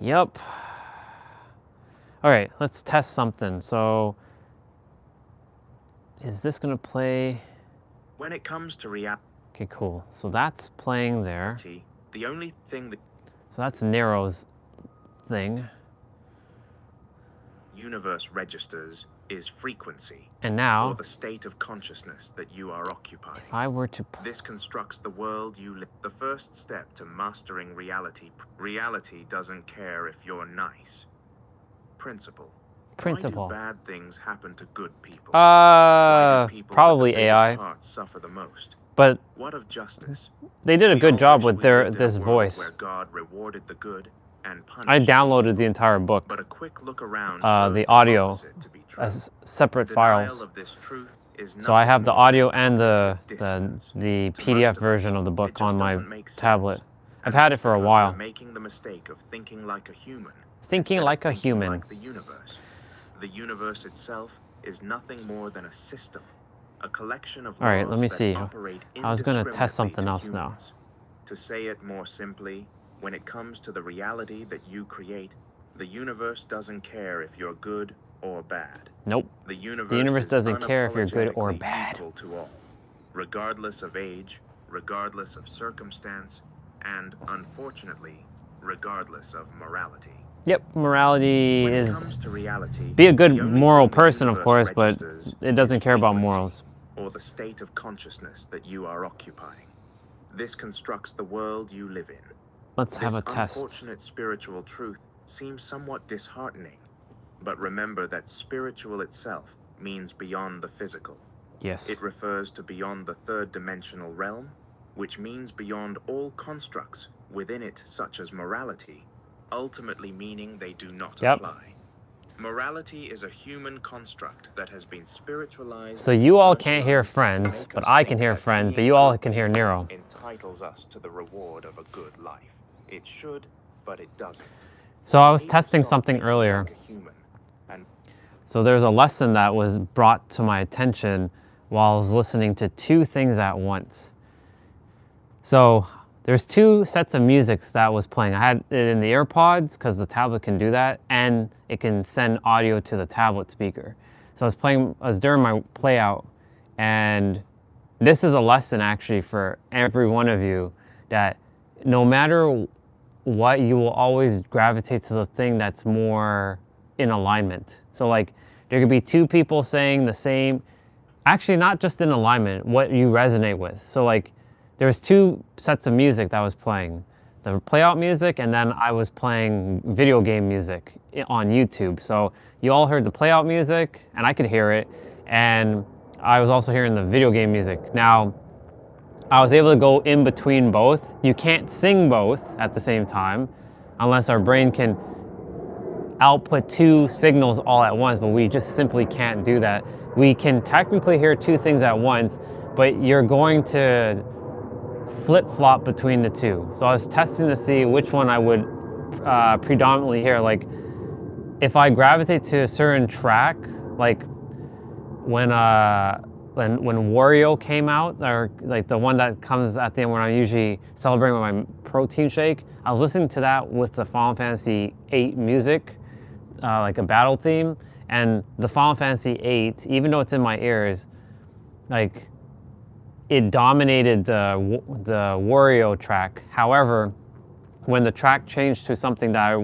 Yep. All right, let's test something. So, is this gonna play? When it comes to reality, okay, cool. So that's playing there. the only thing that So that's Nero's thing. universe registers is frequency. And now, or the state of consciousness that you are occupying. if I were to This constructs the world you live. The first step to mastering reality. Reality doesn't care if you're nice. Principle. Why do bad things happen to good people? Why do people probably with the AI. biggest hearts suffer the most? But what of justice? They did a We good all job wish with we lived in a this world voice. Where God rewarded the good and punished I the downloaded evil. the entire book, But a quick look around the shows audio opposite to be true. as separate Denial files. of this truth is So I have the nothing more audio than and cognitive the dissonance. the To PDF most of version us, of the it book just on my doesn't make sense. tablet. I've And had it it's for a because while. we're making the mistake of thinking like a human. Thinking instead of like a thinking human. like the universe. The universe itself is nothing more than a system, a collection of All right, laws let me that see. operate I was gonna test indiscriminately something to else now. humans. To say it more simply, when it comes to the reality that you create, the universe doesn't care if you're good or bad. Nope. The universe, The universe is doesn't care if you're good or unapologetically bad. equal to all, regardless of age, regardless of circumstance, and unfortunately, regardless of morality. Yep, morality When it is comes to reality, be a good the only moral thing the person, of universe course, but registers it doesn't is care about frequency, morals. or the state of consciousness that you are occupying. This constructs the world you live in. Let's have a This test. unfortunate spiritual truth seems somewhat disheartening, but remember that spiritual itself means beyond the physical. Yes. It refers to beyond the third dimensional realm, which means beyond all constructs within it, such as morality, ultimately meaning they do not apply. Morality is a human construct that has been spiritualized. So you all can't hear Friends, but I can hear Friends, but you all can hear Nero. Entitles us to the reward of a good life. It should, but it doesn't. So I was testing something earlier. So there's a lesson that was brought to my attention while I was listening to two things at once. So there's two sets of music that was playing. I had it in the AirPods because the tablet can do that, and it can send audio to the tablet speaker. So I was during my play out, and this is a lesson actually for every one of you, that no matter what, you will always gravitate to the thing that's more in alignment. So like there could be two people saying the same, actually not just in alignment, what you resonate with. So like there's two sets of music that was playing, the playout music, and then I was playing video game music on YouTube. So you all heard the playout music and I could hear it, and I was also hearing the video game music. Now I was able to go in between both. You can't sing both at the same time unless our brain can output two signals all at once, but we just simply can't do that. We can technically hear two things at once, but you're going to flip-flop between the two. So I was testing to see which one I would predominantly hear. Like if I gravitate to a certain track, like when Wario came out, or like the one that comes at the end when I usually celebrate with my protein shake, I was listening to that with the Final Fantasy VIII music, like a battle theme. And the Final Fantasy VIII, even though it's in my ears, like it dominated the Wario track. However, when the track changed to something that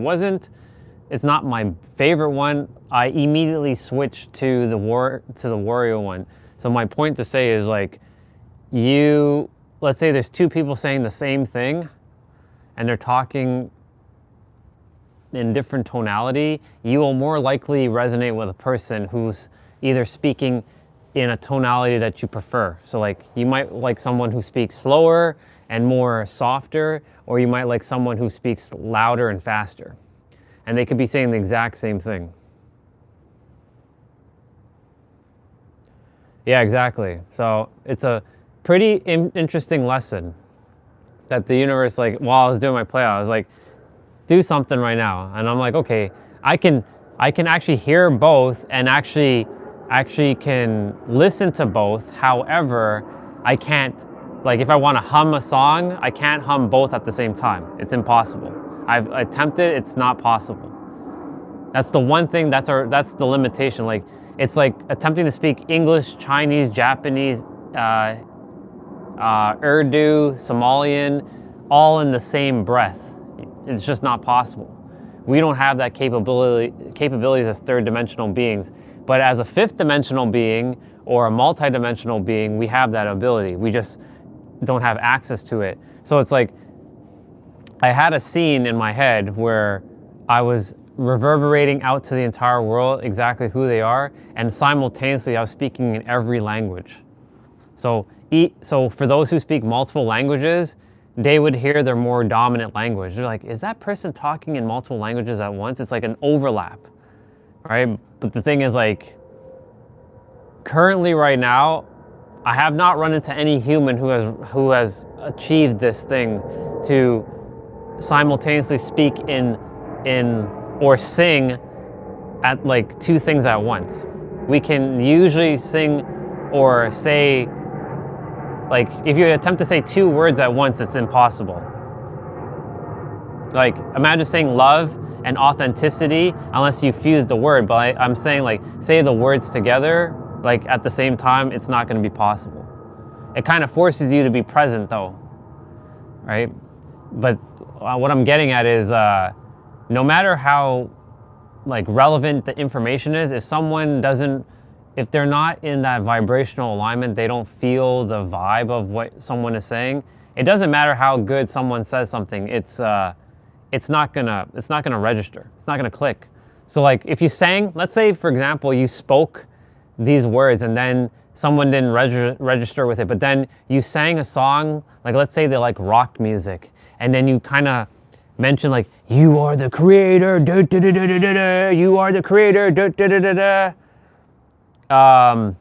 it's not my favorite one, I immediately switched to the Wario one. So my point to say is, like, let's say there's two people saying the same thing and they're talking in different tonality, you will more likely resonate with a person who's either speaking in a tonality that you prefer. So like you might like someone who speaks slower and more softer, or you might like someone who speaks louder and faster. And they could be saying the exact same thing. Yeah, exactly. So it's a pretty interesting lesson that the universe, like while I was doing my play, I was like, do something right now. And I'm like, okay, I can actually hear both and actually can listen to both. However, I can't, like if I want to hum a song, I can't hum both at the same time. It's impossible. I've attempted, it's not possible. That's the one thing, that's the limitation. Like it's like attempting to speak English, Chinese, Japanese, Urdu, Somalian, all in the same breath. It's just not possible. We don't have that capabilities as third dimensional beings, but as a fifth dimensional being or a multi-dimensional being, we have that ability. We just don't have access to it. So it's like, I had a scene in my head where I was reverberating out to the entire world exactly who they are, and simultaneously I was speaking in every language. So for those who speak multiple languages, they would hear their more dominant language. They're like, is that person talking in multiple languages at once? It's like an overlap, right? But the thing is, like, currently right now, I have not run into any human who has achieved this thing to simultaneously speak in or sing at like two things at once. We can usually sing or say, like if you attempt to say two words at once, it's impossible. Like imagine saying love and authenticity unless you fuse the word, but I'm saying like say the words together like at the same time, it's not going to be possible. It kind of forces you to be present though, right? But what I'm getting at is no matter how like relevant the information is, if they're not in that vibrational alignment, they don't feel the vibe of what someone is saying, it doesn't matter how good someone says something, it's not gonna register, it's not gonna click. So like if you sang, let's say for example you spoke these words and then someone didn't register with it, but then you sang a song, like let's say they like rock music, and then you kind of mention like, you are the creator, da, da, da, da, da, da, da, you are the creator, da, da, da, da, da.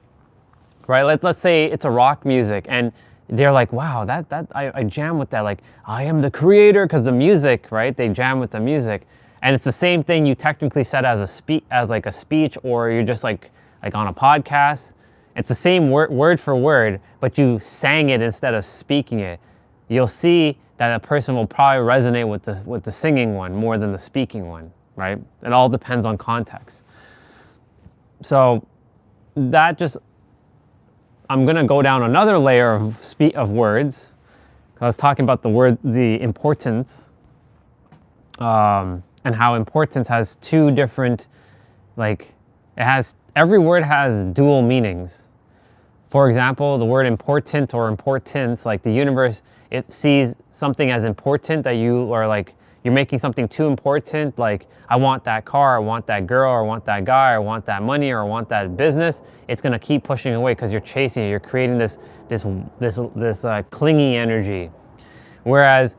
Right, let's say it's a rock music and they're like, wow, I jam with that, like, I am the creator, because the music, right, they jam with the music. And it's the same thing you technically said as a speech, or you're just like on a podcast. It's the same word for word, but you sang it instead of speaking it. You'll see that a person will probably resonate with the singing one more than the speaking one, right? It all depends on context. So that just, I'm going to go down another layer of words. I was talking about the importance, and how importance has two different, every word has dual meanings. For example, the word important or importance, like the universe, it sees something as important that you are like, you're making something too important, like, I want that car, I want that girl, or I want that guy, or I want that money, or I want that business. It's going to keep pushing away because you're chasing it. You're creating this clingy energy. Whereas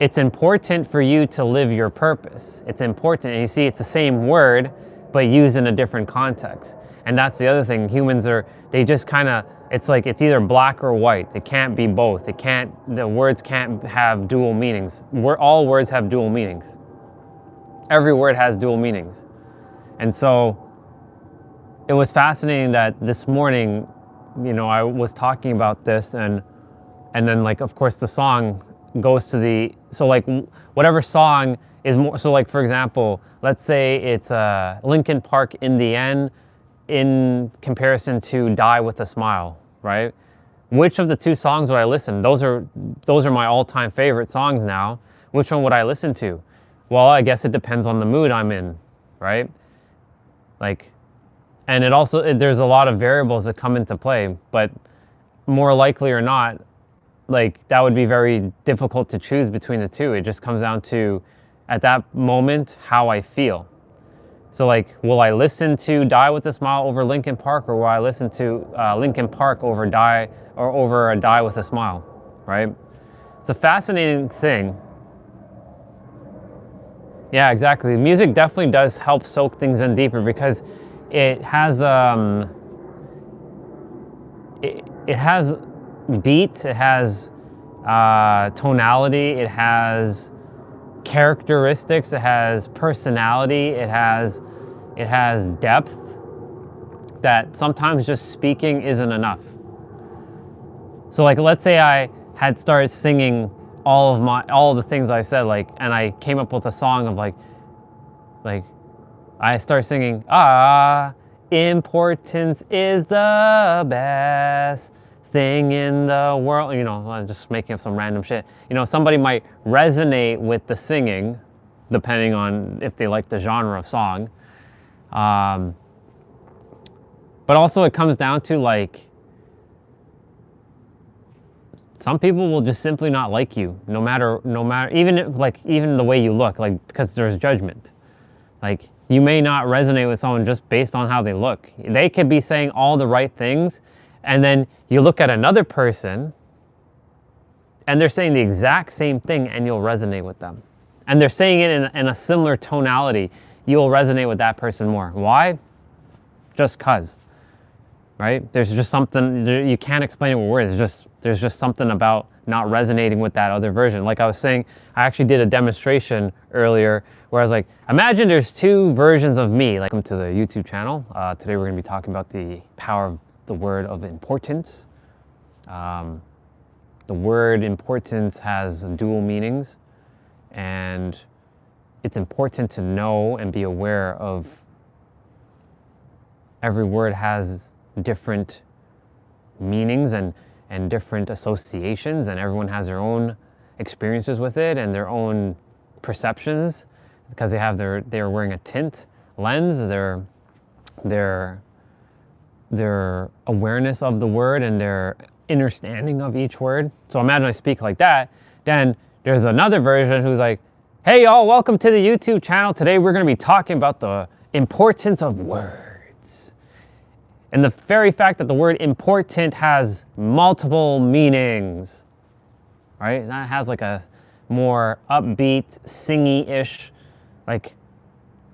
it's important for you to live your purpose. It's important, and you see, it's the same word, but used in a different context. And that's the other thing. Humans they just kind of, it's like it's either black or white. It can't be both. The words can't have dual meanings. All words have dual meanings. Every word has dual meanings. And so it was fascinating that this morning, I was talking about this, and then, like, of course the song goes to whatever song is more, so like, for example, let's say it's Linkin Park In the End in comparison to Die With a Smile, right? Which of the two songs would I listen? Those are my all-time favorite songs now. Which one would I listen to? Well, I guess it depends on the mood I'm in, right? And it also, there's a lot of variables that come into play, but more likely or not, that would be very difficult to choose between the two. It just comes down to, at that moment, how I feel. So will I listen to Die With a Smile over Linkin Park, or will I listen to Linkin Park over Die With a Smile, right? It's a fascinating thing. Yeah, exactly. Music definitely does help soak things in deeper, because it has it has beat, it has tonality, it has characteristics, it has personality, it has depth that sometimes just speaking isn't enough. So let's say I had started singing all the things I said, and I came up with a song of I start singing, importance is the best thing in the world. I'm just making up some random shit. Somebody might resonate with the singing, depending on if they like the genre of song. But also it comes down to some people will just simply not like you, no matter, even the way you look, because there's judgment. You may not resonate with someone just based on how they look. They could be saying all the right things, and then you look at another person, and they're saying the exact same thing, and you'll resonate with them. And they're saying it in a similar tonality. You'll resonate with that person more. Why? Just 'cause. Right? There's just something, you can't explain it with words. There's just something about not resonating with that other version. Like I was saying, I actually did a demonstration earlier where I was like, imagine there's two versions of me. Welcome to the YouTube channel. Today we're going to be talking about the power of the word of importance. The word importance has dual meanings, and it's important to know and be aware of every word has different meanings and different associations, and everyone has their own experiences with it and their own perceptions, because they're wearing a tint lens, their awareness of the word and their understanding of each word. So imagine I speak like that, then there's another version who's like, hey y'all, welcome to the YouTube channel. Today we're going to be talking about the importance of words. And the very fact that the word important has multiple meanings, right? That has more upbeat, singy-ish, like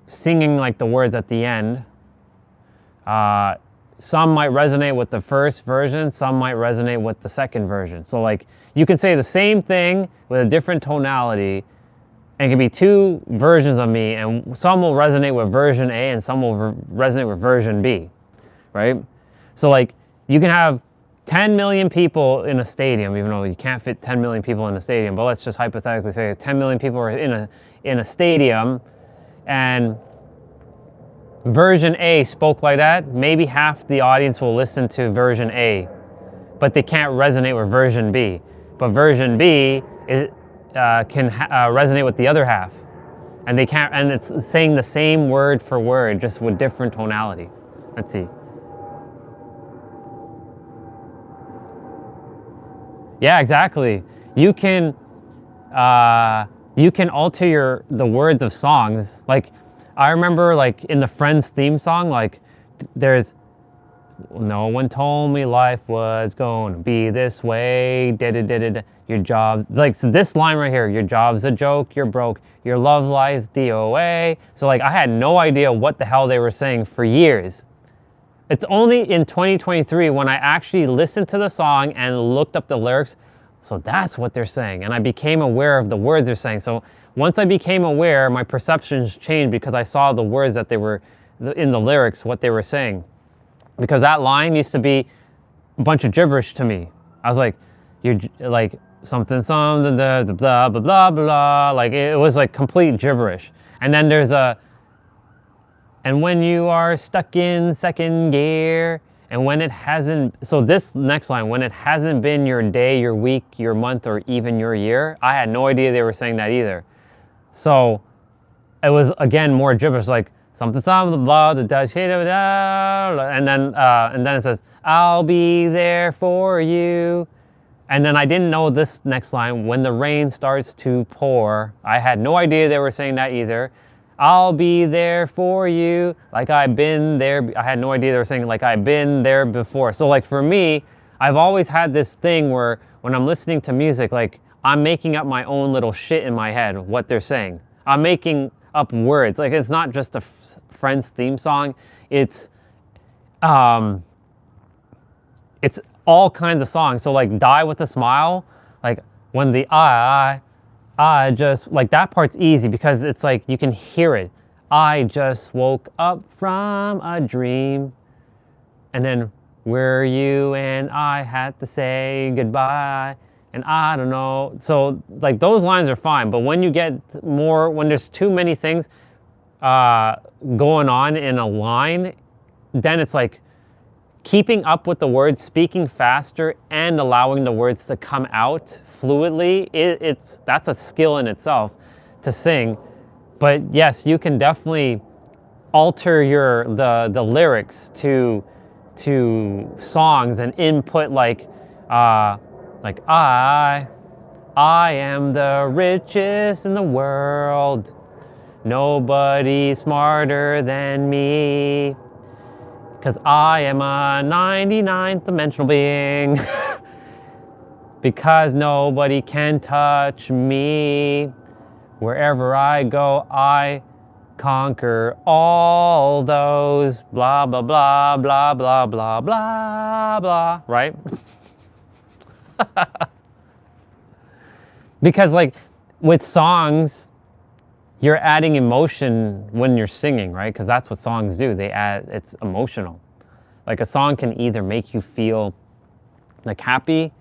singing like the words at the end. Some might resonate with the first version, some might resonate with the second version. So like you can say the same thing with a different tonality, and it can be two versions of me, and some will resonate with version A and some will resonate with version B, right? So like you can have 10 million people in a stadium, even though you can't fit 10 million people in a stadium, but let's just hypothetically say 10 million people are in a stadium, and version A spoke like that, maybe half the audience will listen to version A, but they can't resonate with version B. But version B can resonate with the other half, and they can't. And it's saying the same word for word, just with different tonality. Let's see. Yeah, exactly. You can alter the words of songs. Like I remember, like in the Friends theme song, like there's no one told me life was going to be this way. Your job's like, so this line right here, your job's a joke, you're broke, your love lies DOA. So like I had no idea what the hell they were saying for years. It's only in 2023 when I actually listened to the song and looked up the lyrics. So that's what they're saying. And I became aware of the words they're saying. So once I became aware, my perceptions changed because I saw the words that they were in the lyrics, what they were saying. Because that line used to be a bunch of gibberish to me. I was like, you're like something, blah, blah, blah, blah, blah. Like it was like complete gibberish. And then there's and when you are stuck in second gear, and when it hasn't, so this next line, when it hasn't been your day, your week, your month, or even your year, I had no idea they were saying that either. So it was, again, more gibberish, like something, blah, blah, blah, and then it says, I'll be there for you. And then I didn't know this next line, when the rain starts to pour. I had no idea they were saying that either. I'll be there for you, like I've been there. I had no idea they were saying like I've been there before. So like for me, I've always had this thing where when I'm listening to music, like I'm making up my own little shit in my head, what they're saying. I'm making up words. Like it's not just a Friends theme song. It's all kinds of songs. So like Die with a Smile, like when the I just, like that part's easy because it's like you can hear it. I just woke up from a dream. And then where you and I had to say goodbye. And I don't know. So like those lines are fine. But when you get more, when there's too many things going on in a line, then it's like keeping up with the words, speaking faster, and allowing the words to come out fluidly, that's a skill in itself to sing. But yes, you can definitely alter the lyrics to songs and input like I am the richest in the world. Nobody smarter than me. 'Cause I am a 99th dimensional being. Because nobody can touch me. Wherever I go, I conquer all those blah, blah, blah, blah, blah, blah, blah, blah, right? Because like with songs, you're adding emotion when you're singing, right? Because that's what songs do. It's emotional. Like a song can either make you feel like happy.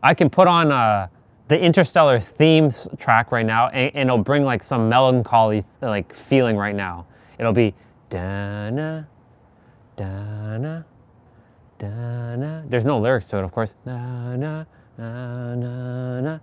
I can put on the Interstellar themes track right now, and it'll bring like some melancholy like feeling right now. It'll be da-na, da-na, da-na. There's no lyrics to it, of course. Da-na, da-na,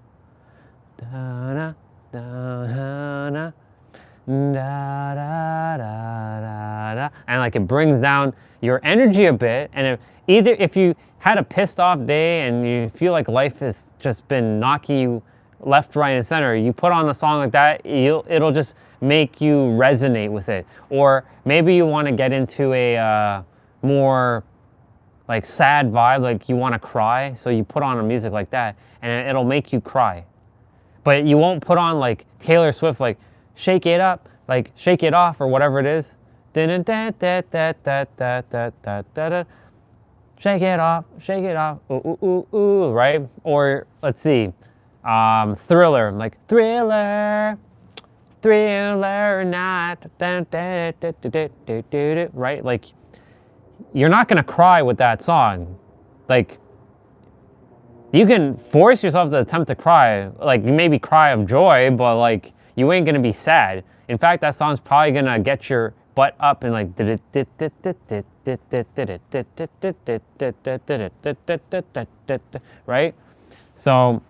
da-na, da-na, da-da-da-da-da. And like it brings down your energy a bit. And if you had a pissed off day and you feel like life has just been knocking you left, right, and center, you put on a song like that, it'll just make you resonate with it. Or maybe you want to get into a more like sad vibe, like you want to cry, so you put on a music like that and it'll make you cry. but you won't put on like Taylor Swift, like shake it up, like shake it off or whatever it is. Shake it off, ooh, ooh, ooh, ooh, right? Or let's see, Thriller, like Thriller night, right? Like, you're not gonna cry with that song. Like, you can force yourself to attempt to cry, like you maybe cry of joy, but like you ain't gonna be sad. In fact, that song's probably gonna get your butt up and like, right? So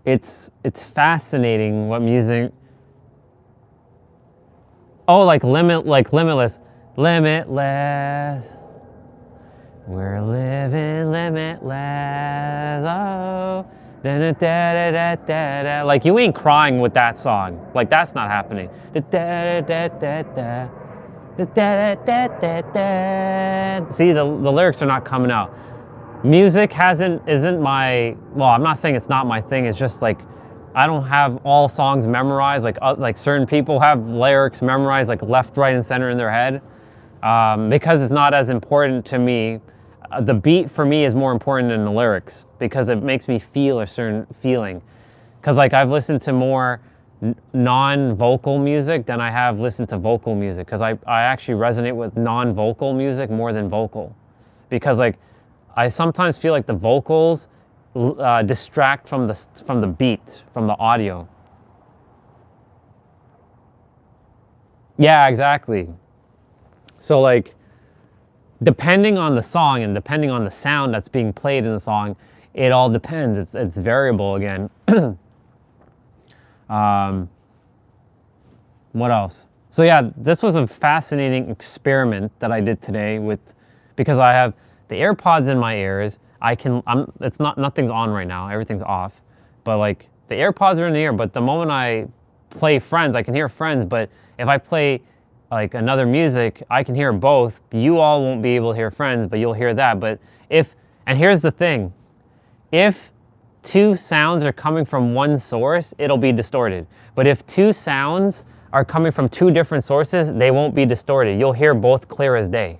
it's fascinating what music. Oh, like limitless. We're living limitless. Oh, da-da-da-da-da-da. Like, you ain't crying with that song. Like, that's not happening. Da-da-da-da-da. Da-da-da-da-da. See, the lyrics are not coming out. Music isn't my, well, I'm not saying it's not my thing. It's just like, I don't have all songs memorized. Like certain people have lyrics memorized, like left, right, and center in their head. Because it's not as important to me. The beat for me is more important than the lyrics because it makes me feel a certain feeling. Because like I've listened to more non-vocal music than I have listened to vocal music, because I actually resonate with non-vocal music more than vocal. Because like I sometimes feel like the vocals distract from the beat, from the audio. Yeah, exactly. So like, depending on the song and depending on the sound that's being played in the song, it all depends. It's variable again. What else? So yeah, this was a fascinating experiment that I did today because I have the AirPods in my ears. Nothing's on right now. Everything's off. But like the AirPods are in the ear, but the moment I play Friends, I can hear Friends. But if I play like another music, I can hear both. You all won't be able to hear Friends, but you'll hear that. And here's the thing, if two sounds are coming from one source, it'll be distorted. But if two sounds are coming from two different sources, they won't be distorted. You'll hear both clear as day.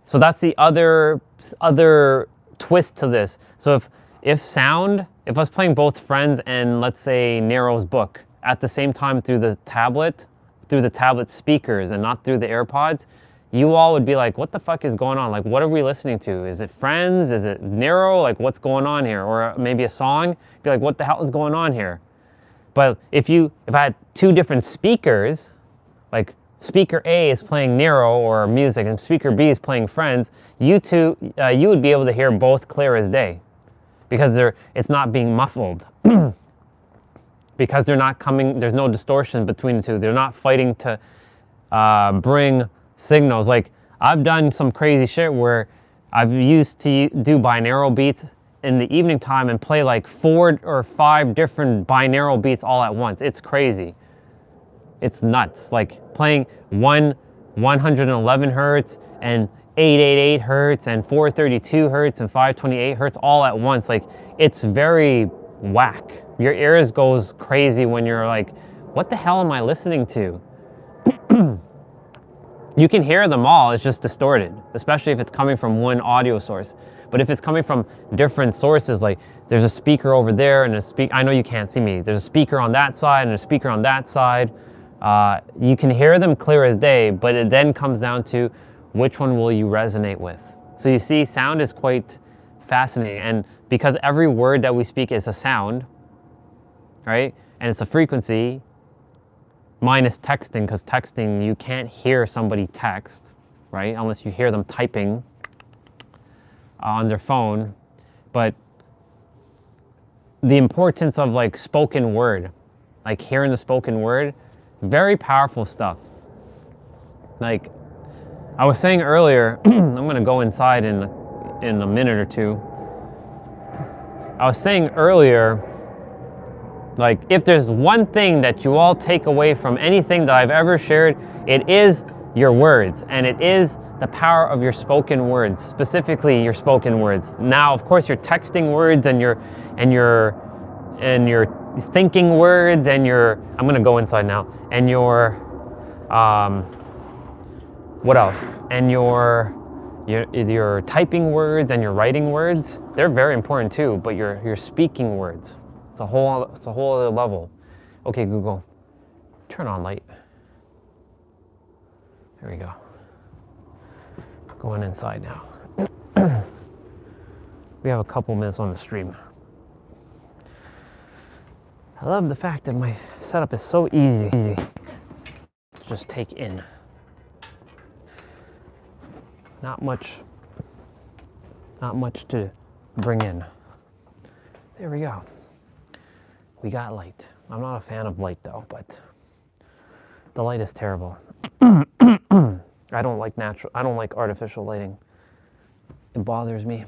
So that's the other twist to this. So if I was playing both Friends and let's say Nero's book at the same time through the tablet speakers and not through the AirPods, you all would be like, what the fuck is going on? Like, what are we listening to? Is it Friends? Is it Nero? Like, what's going on here? Or maybe a song, be like, what the hell is going on here? But if I had two different speakers, like speaker A is playing Nero or music and speaker B is playing Friends, you would be able to hear both clear as day, because it's not being muffled. Because there's no distortion between the two. They're not fighting to bring signals. Like, I've done some crazy shit where I've used to do binaural beats in the evening time and play like 4 or 5 different binaural beats all at once. It's crazy. It's nuts. Like playing 111 hertz and 888 hertz and 432 hertz and 528 hertz all at once. Like, it's very whack. Your ears goes crazy when you're like, what the hell am I listening to? You can hear them all, it's just distorted, especially if it's coming from one audio source. But if it's coming from different sources, like there's a speaker over there and I know you can't see me, there's a speaker on that side and a speaker on that side. You can hear them clear as day, but it then comes down to which one will you resonate with. So you see, sound is quite fascinating, and because every word that we speak is a sound, right? And it's a frequency, minus texting, because texting, you can't hear somebody text, right? Unless you hear them typing on their phone. But the importance of like spoken word, like hearing the spoken word, very powerful stuff. Like I was saying earlier, I'm gonna go inside in a minute or two. I was saying earlier, like, if there's one thing that you all take away from anything that I've ever shared, it is your words, and it is the power of your spoken words, specifically your spoken words. Now, of course, your texting words and your thinking words and your, I'm gonna go inside now, and your what else? And your typing words and your writing words, they're very important too, but your speaking words, it's a whole other level. Okay, Google, turn on light. There we go. Going inside now. We have a couple minutes on the stream. I love the fact that my setup is so easy to just take in. Not much to bring in. There we go. We got light. I'm not a fan of light though, but the light is terrible. I don't like artificial lighting. It bothers me.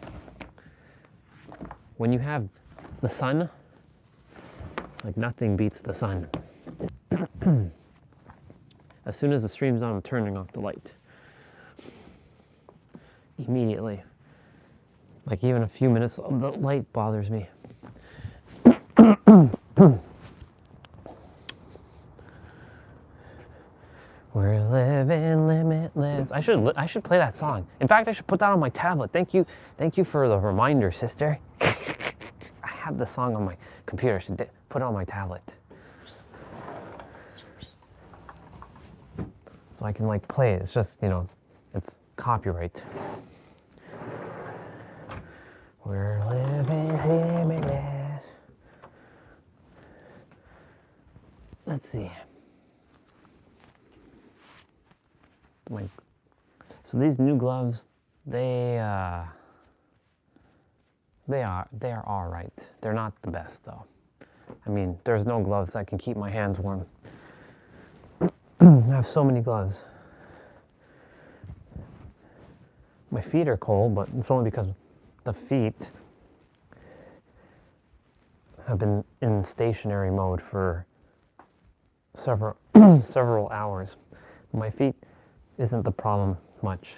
When you have the sun, like nothing beats the sun. As soon as the stream's on, I'm turning off the light. Immediately. Like even a few minutes, the light bothers me. We're living limitless. I should play that song. In fact, I should put that on my tablet. Thank you for the reminder, sister. I have the song on my computer. I should put it on my tablet, so I can like play it. It's just, you know, it's copyright. We're living limitless. Let's see. So these new gloves, they are all right. They're not the best though. I mean, there's no gloves that can keep my hands warm. I have so many gloves. My feet are cold, but it's only because the feet have been in stationary mode for several hours. My feet isn't the problem much.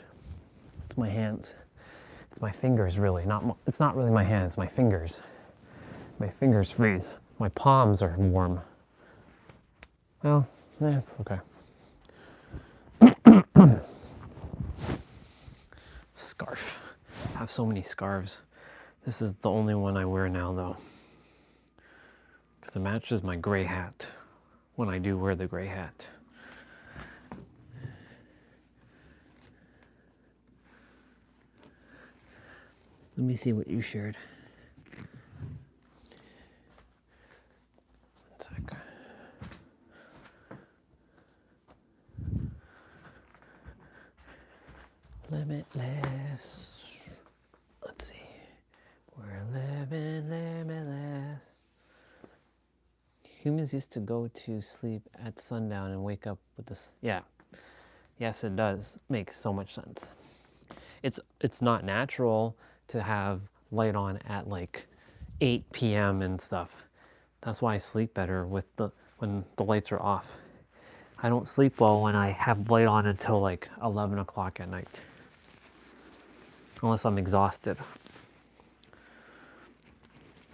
It's my hands. It's my fingers really. It's not really my hands, it's my fingers. My fingers freeze. My palms are warm. Well, it's okay. Scarf. I have so many scarves. This is the only one I wear now though, because it matches my gray hat when I do wear the gray hat. Let me see what you shared. One sec. Limitless. Let's see. We're living limitless. Humans used to go to sleep at sundown and wake up with this. Yeah. Yes, it does make so much sense. It's not natural to have light on at like 8 p.m. and stuff. That's why I sleep better when the lights are off. I don't sleep well when I have light on until like 11 o'clock at night. Unless I'm exhausted.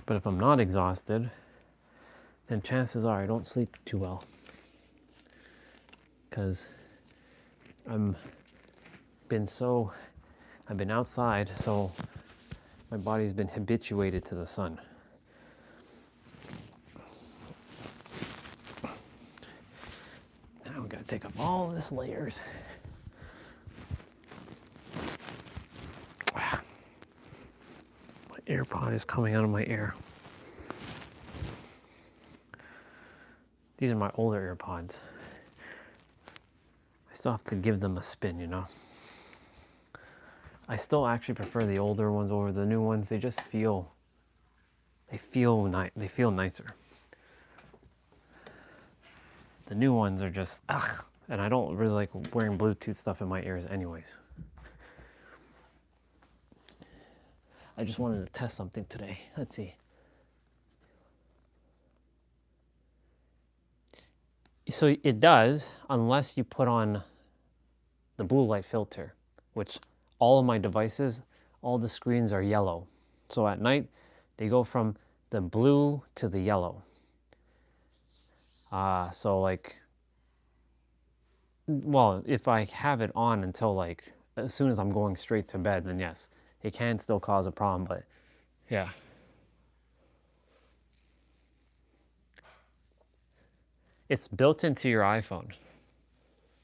But if I'm not exhausted, then chances are I don't sleep too well. Because I've been outside, so my body's been habituated to the sun. Now we gotta take off all this layers. My AirPod is coming out of my ear. These are my older AirPods. I still have to give them a spin, you know. I still actually prefer the older ones over the new ones. They just feel nicer. The new ones are just ugh, and I don't really like wearing Bluetooth stuff in my ears anyways. I just wanted to test something today. Let's see. So it does, unless you put on the blue light filter, which all of my devices, all the screens are yellow. So at night, they go from the blue to the yellow. So like, well, if I have it on until like, as soon as I'm going straight to bed, then yes, it can still cause a problem, but yeah. It's built into your iPhone.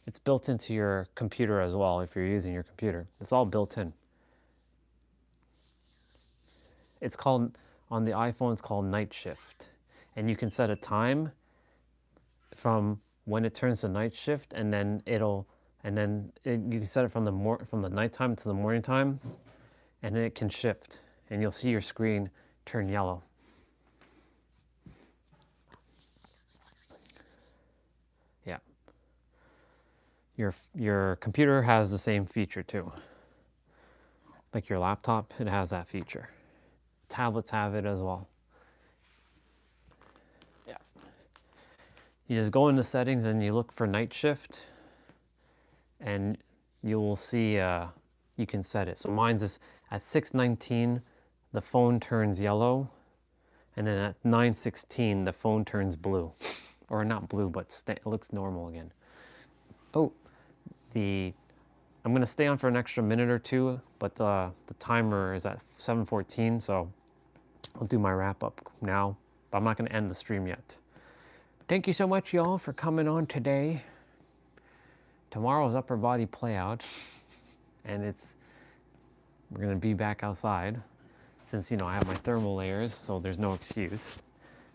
It's built into your computer as well if you're using your computer. It's all built in. It's called, on the iPhone, it's called night shift. And you can set a time from when it turns to night shift, and then you can set it from the nighttime to the morning time, and then it can shift, and you'll see your screen turn yellow. Yeah. Your computer has the same feature too. Like your laptop, it has that feature. Tablets have it as well. Yeah. You just go into settings and you look for night shift, and you will see you can set it. So mine's is at 6:19, the phone turns yellow, and then at 9:16, the phone turns blue. Or not blue, but it looks normal again. Oh, I'm gonna stay on for an extra minute or two, but the timer is at 7:14, so I'll do my wrap up now, but I'm not gonna end the stream yet. Thank you so much, y'all, for coming on today. Tomorrow's upper body play out, and we're gonna be back outside, since, I have my thermal layers, so there's no excuse.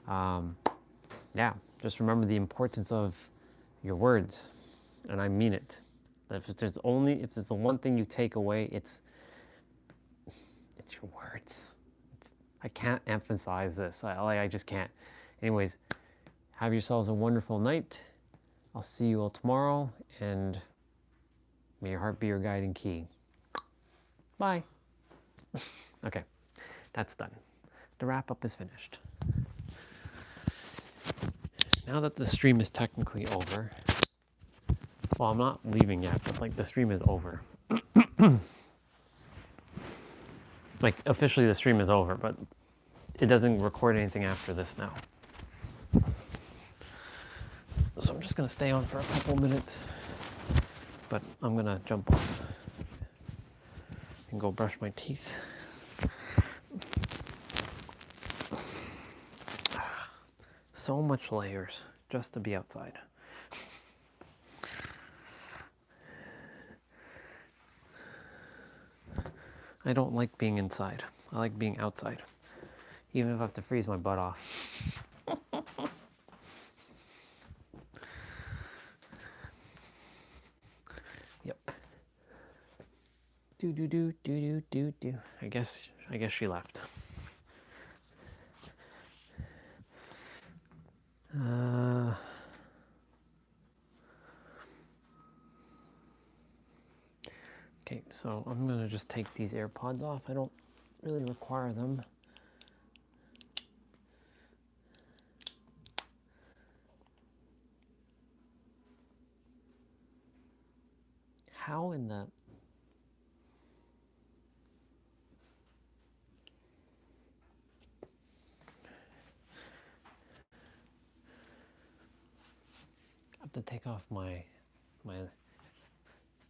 Yeah, just remember the importance of your words, and I mean it. If there's the one thing you take away, it's your words. I can't emphasize this. I just can't. Anyways, have yourselves a wonderful night. I'll see you all tomorrow, and may your heart be your guiding key. Bye. Okay, that's done. The wrap up is finished. Now that the stream is technically over, well, I'm not leaving yet, but like the stream is over. Like officially the stream is over, but it doesn't record anything after this now. So I'm just gonna stay on for a couple minutes, but I'm gonna jump off and go brush my teeth. So much layers just to be outside. I don't like being inside. I like being outside, even if I have to freeze my butt off. Yep. Do. I guess she left. Okay, so I'm gonna just take these AirPods off. I don't really require them. How in the... I have to take off my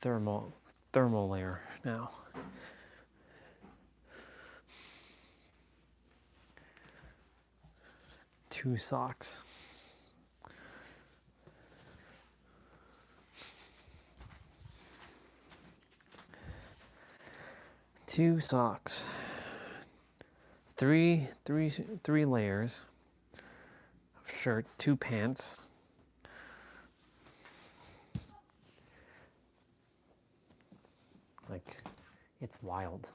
thermal layer now. Two socks. Two socks. Three layers of shirt, two pants. Like, it's wild.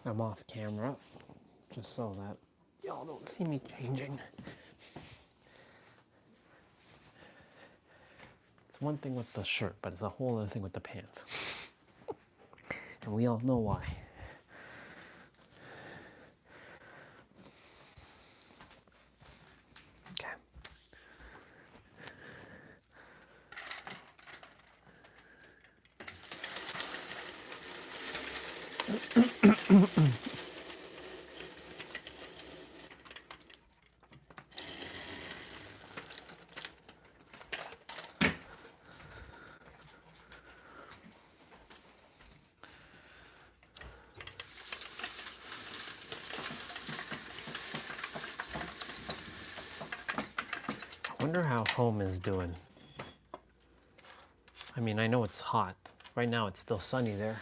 I'm off camera, just so that y'all don't see me changing. It's one thing with the shirt, but it's a whole other thing with the pants. And we all know why. I wonder how home is doing. I mean, I know it's hot. Right now it's still sunny there.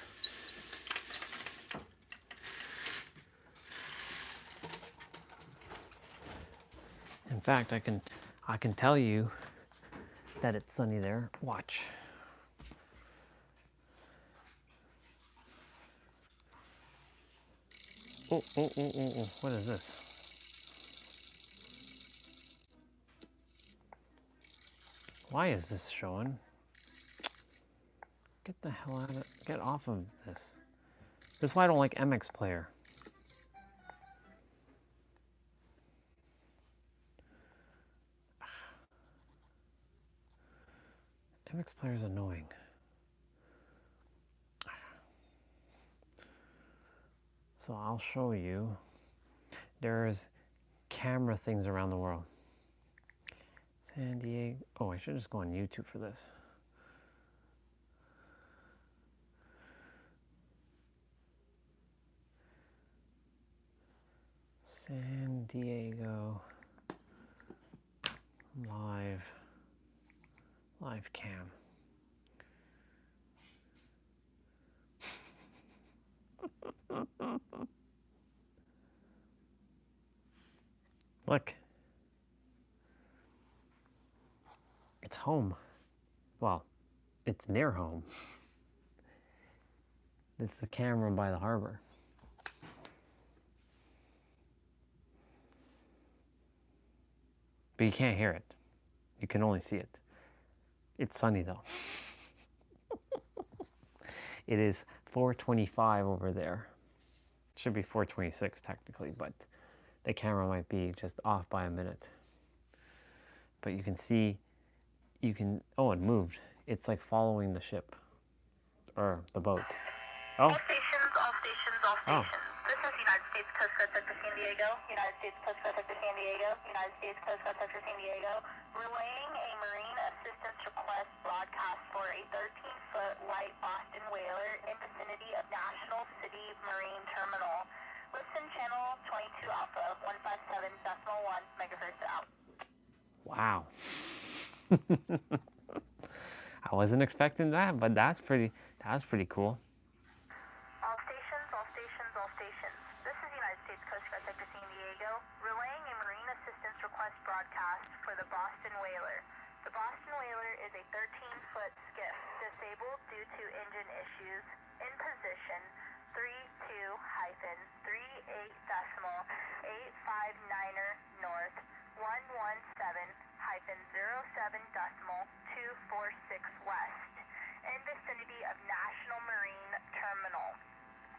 In fact, I can tell you that it's sunny there. Watch. Oh, oh, oh, oh, oh. What is this? Why is this showing? Get the hell out of it. Get off of this. This is why I don't like MX Player. MX Player is annoying. So I'll show you. There's camera things around the world. San Diego. Oh, I should just go on YouTube for this. San Diego live cam. Look. It's home. Well, it's near home. It's the camera by the harbor. But you can't hear it. You can only see it. It's sunny though. It is 4:25 over there. It should be 4:26 technically, but the camera might be just off by a minute. But you can see, oh, it moved. It's like following the ship, or the boat. Oh. All stations, all stations, all Oh. stations. This is United States Coast Guard Sector San Diego, United States Coast Guard Sector San Diego, United States Coast Guard Sector San Diego, relaying a marine assistance request broadcast for a 13-foot white Boston whaler in vicinity of National City Marine Terminal. Listen channel 22 Alpha 157.1 megahertz out. Wow. I wasn't expecting that, but that's pretty cool. All stations, all stations, all stations. This is United States Coast Guard Sector San Diego, relaying a marine assistance request broadcast for the Boston whaler. The Boston whaler is a 13-foot skiff, disabled due to engine issues, in position 32-38.859er north, 117-07.246 west, in vicinity of National Marine Terminal.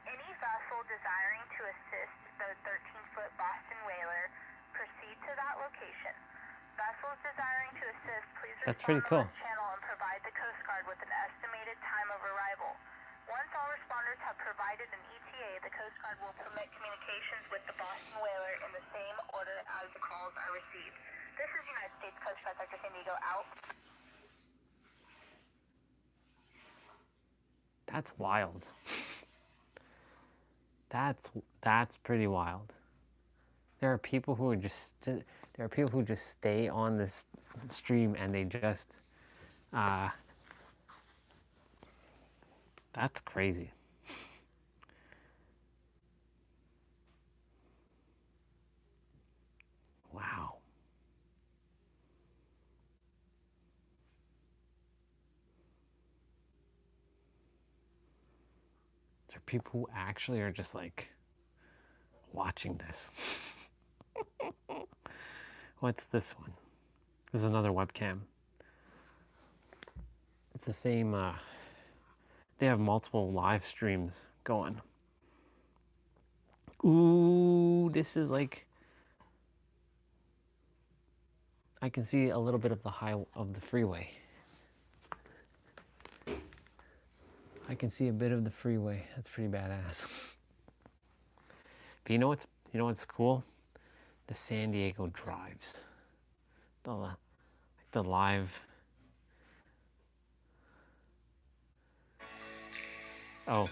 Any vessel desiring to assist the 13-foot Boston whaler, proceed to that location. Vessels desiring to assist, please That's respond pretty cool. on this channel and provide the Coast Guard with an estimated time of arrival. Once all responders have provided an ETA, the Coast Guard will permit communications with the Boston whaler in the same order as the calls are received. This is United States Coast Guard Sector San Diego out. That's wild. That's pretty wild. There are people who just stay on this stream and they just that's crazy. Wow. There are people who actually are just like watching this. What's this one? This is another webcam. It's the same, they have multiple live streams going. Ooh, this is like, I can see a little bit of the freeway. I can see a bit of the freeway. That's pretty badass. But you know what's cool? The San Diego drives. The live. Oh,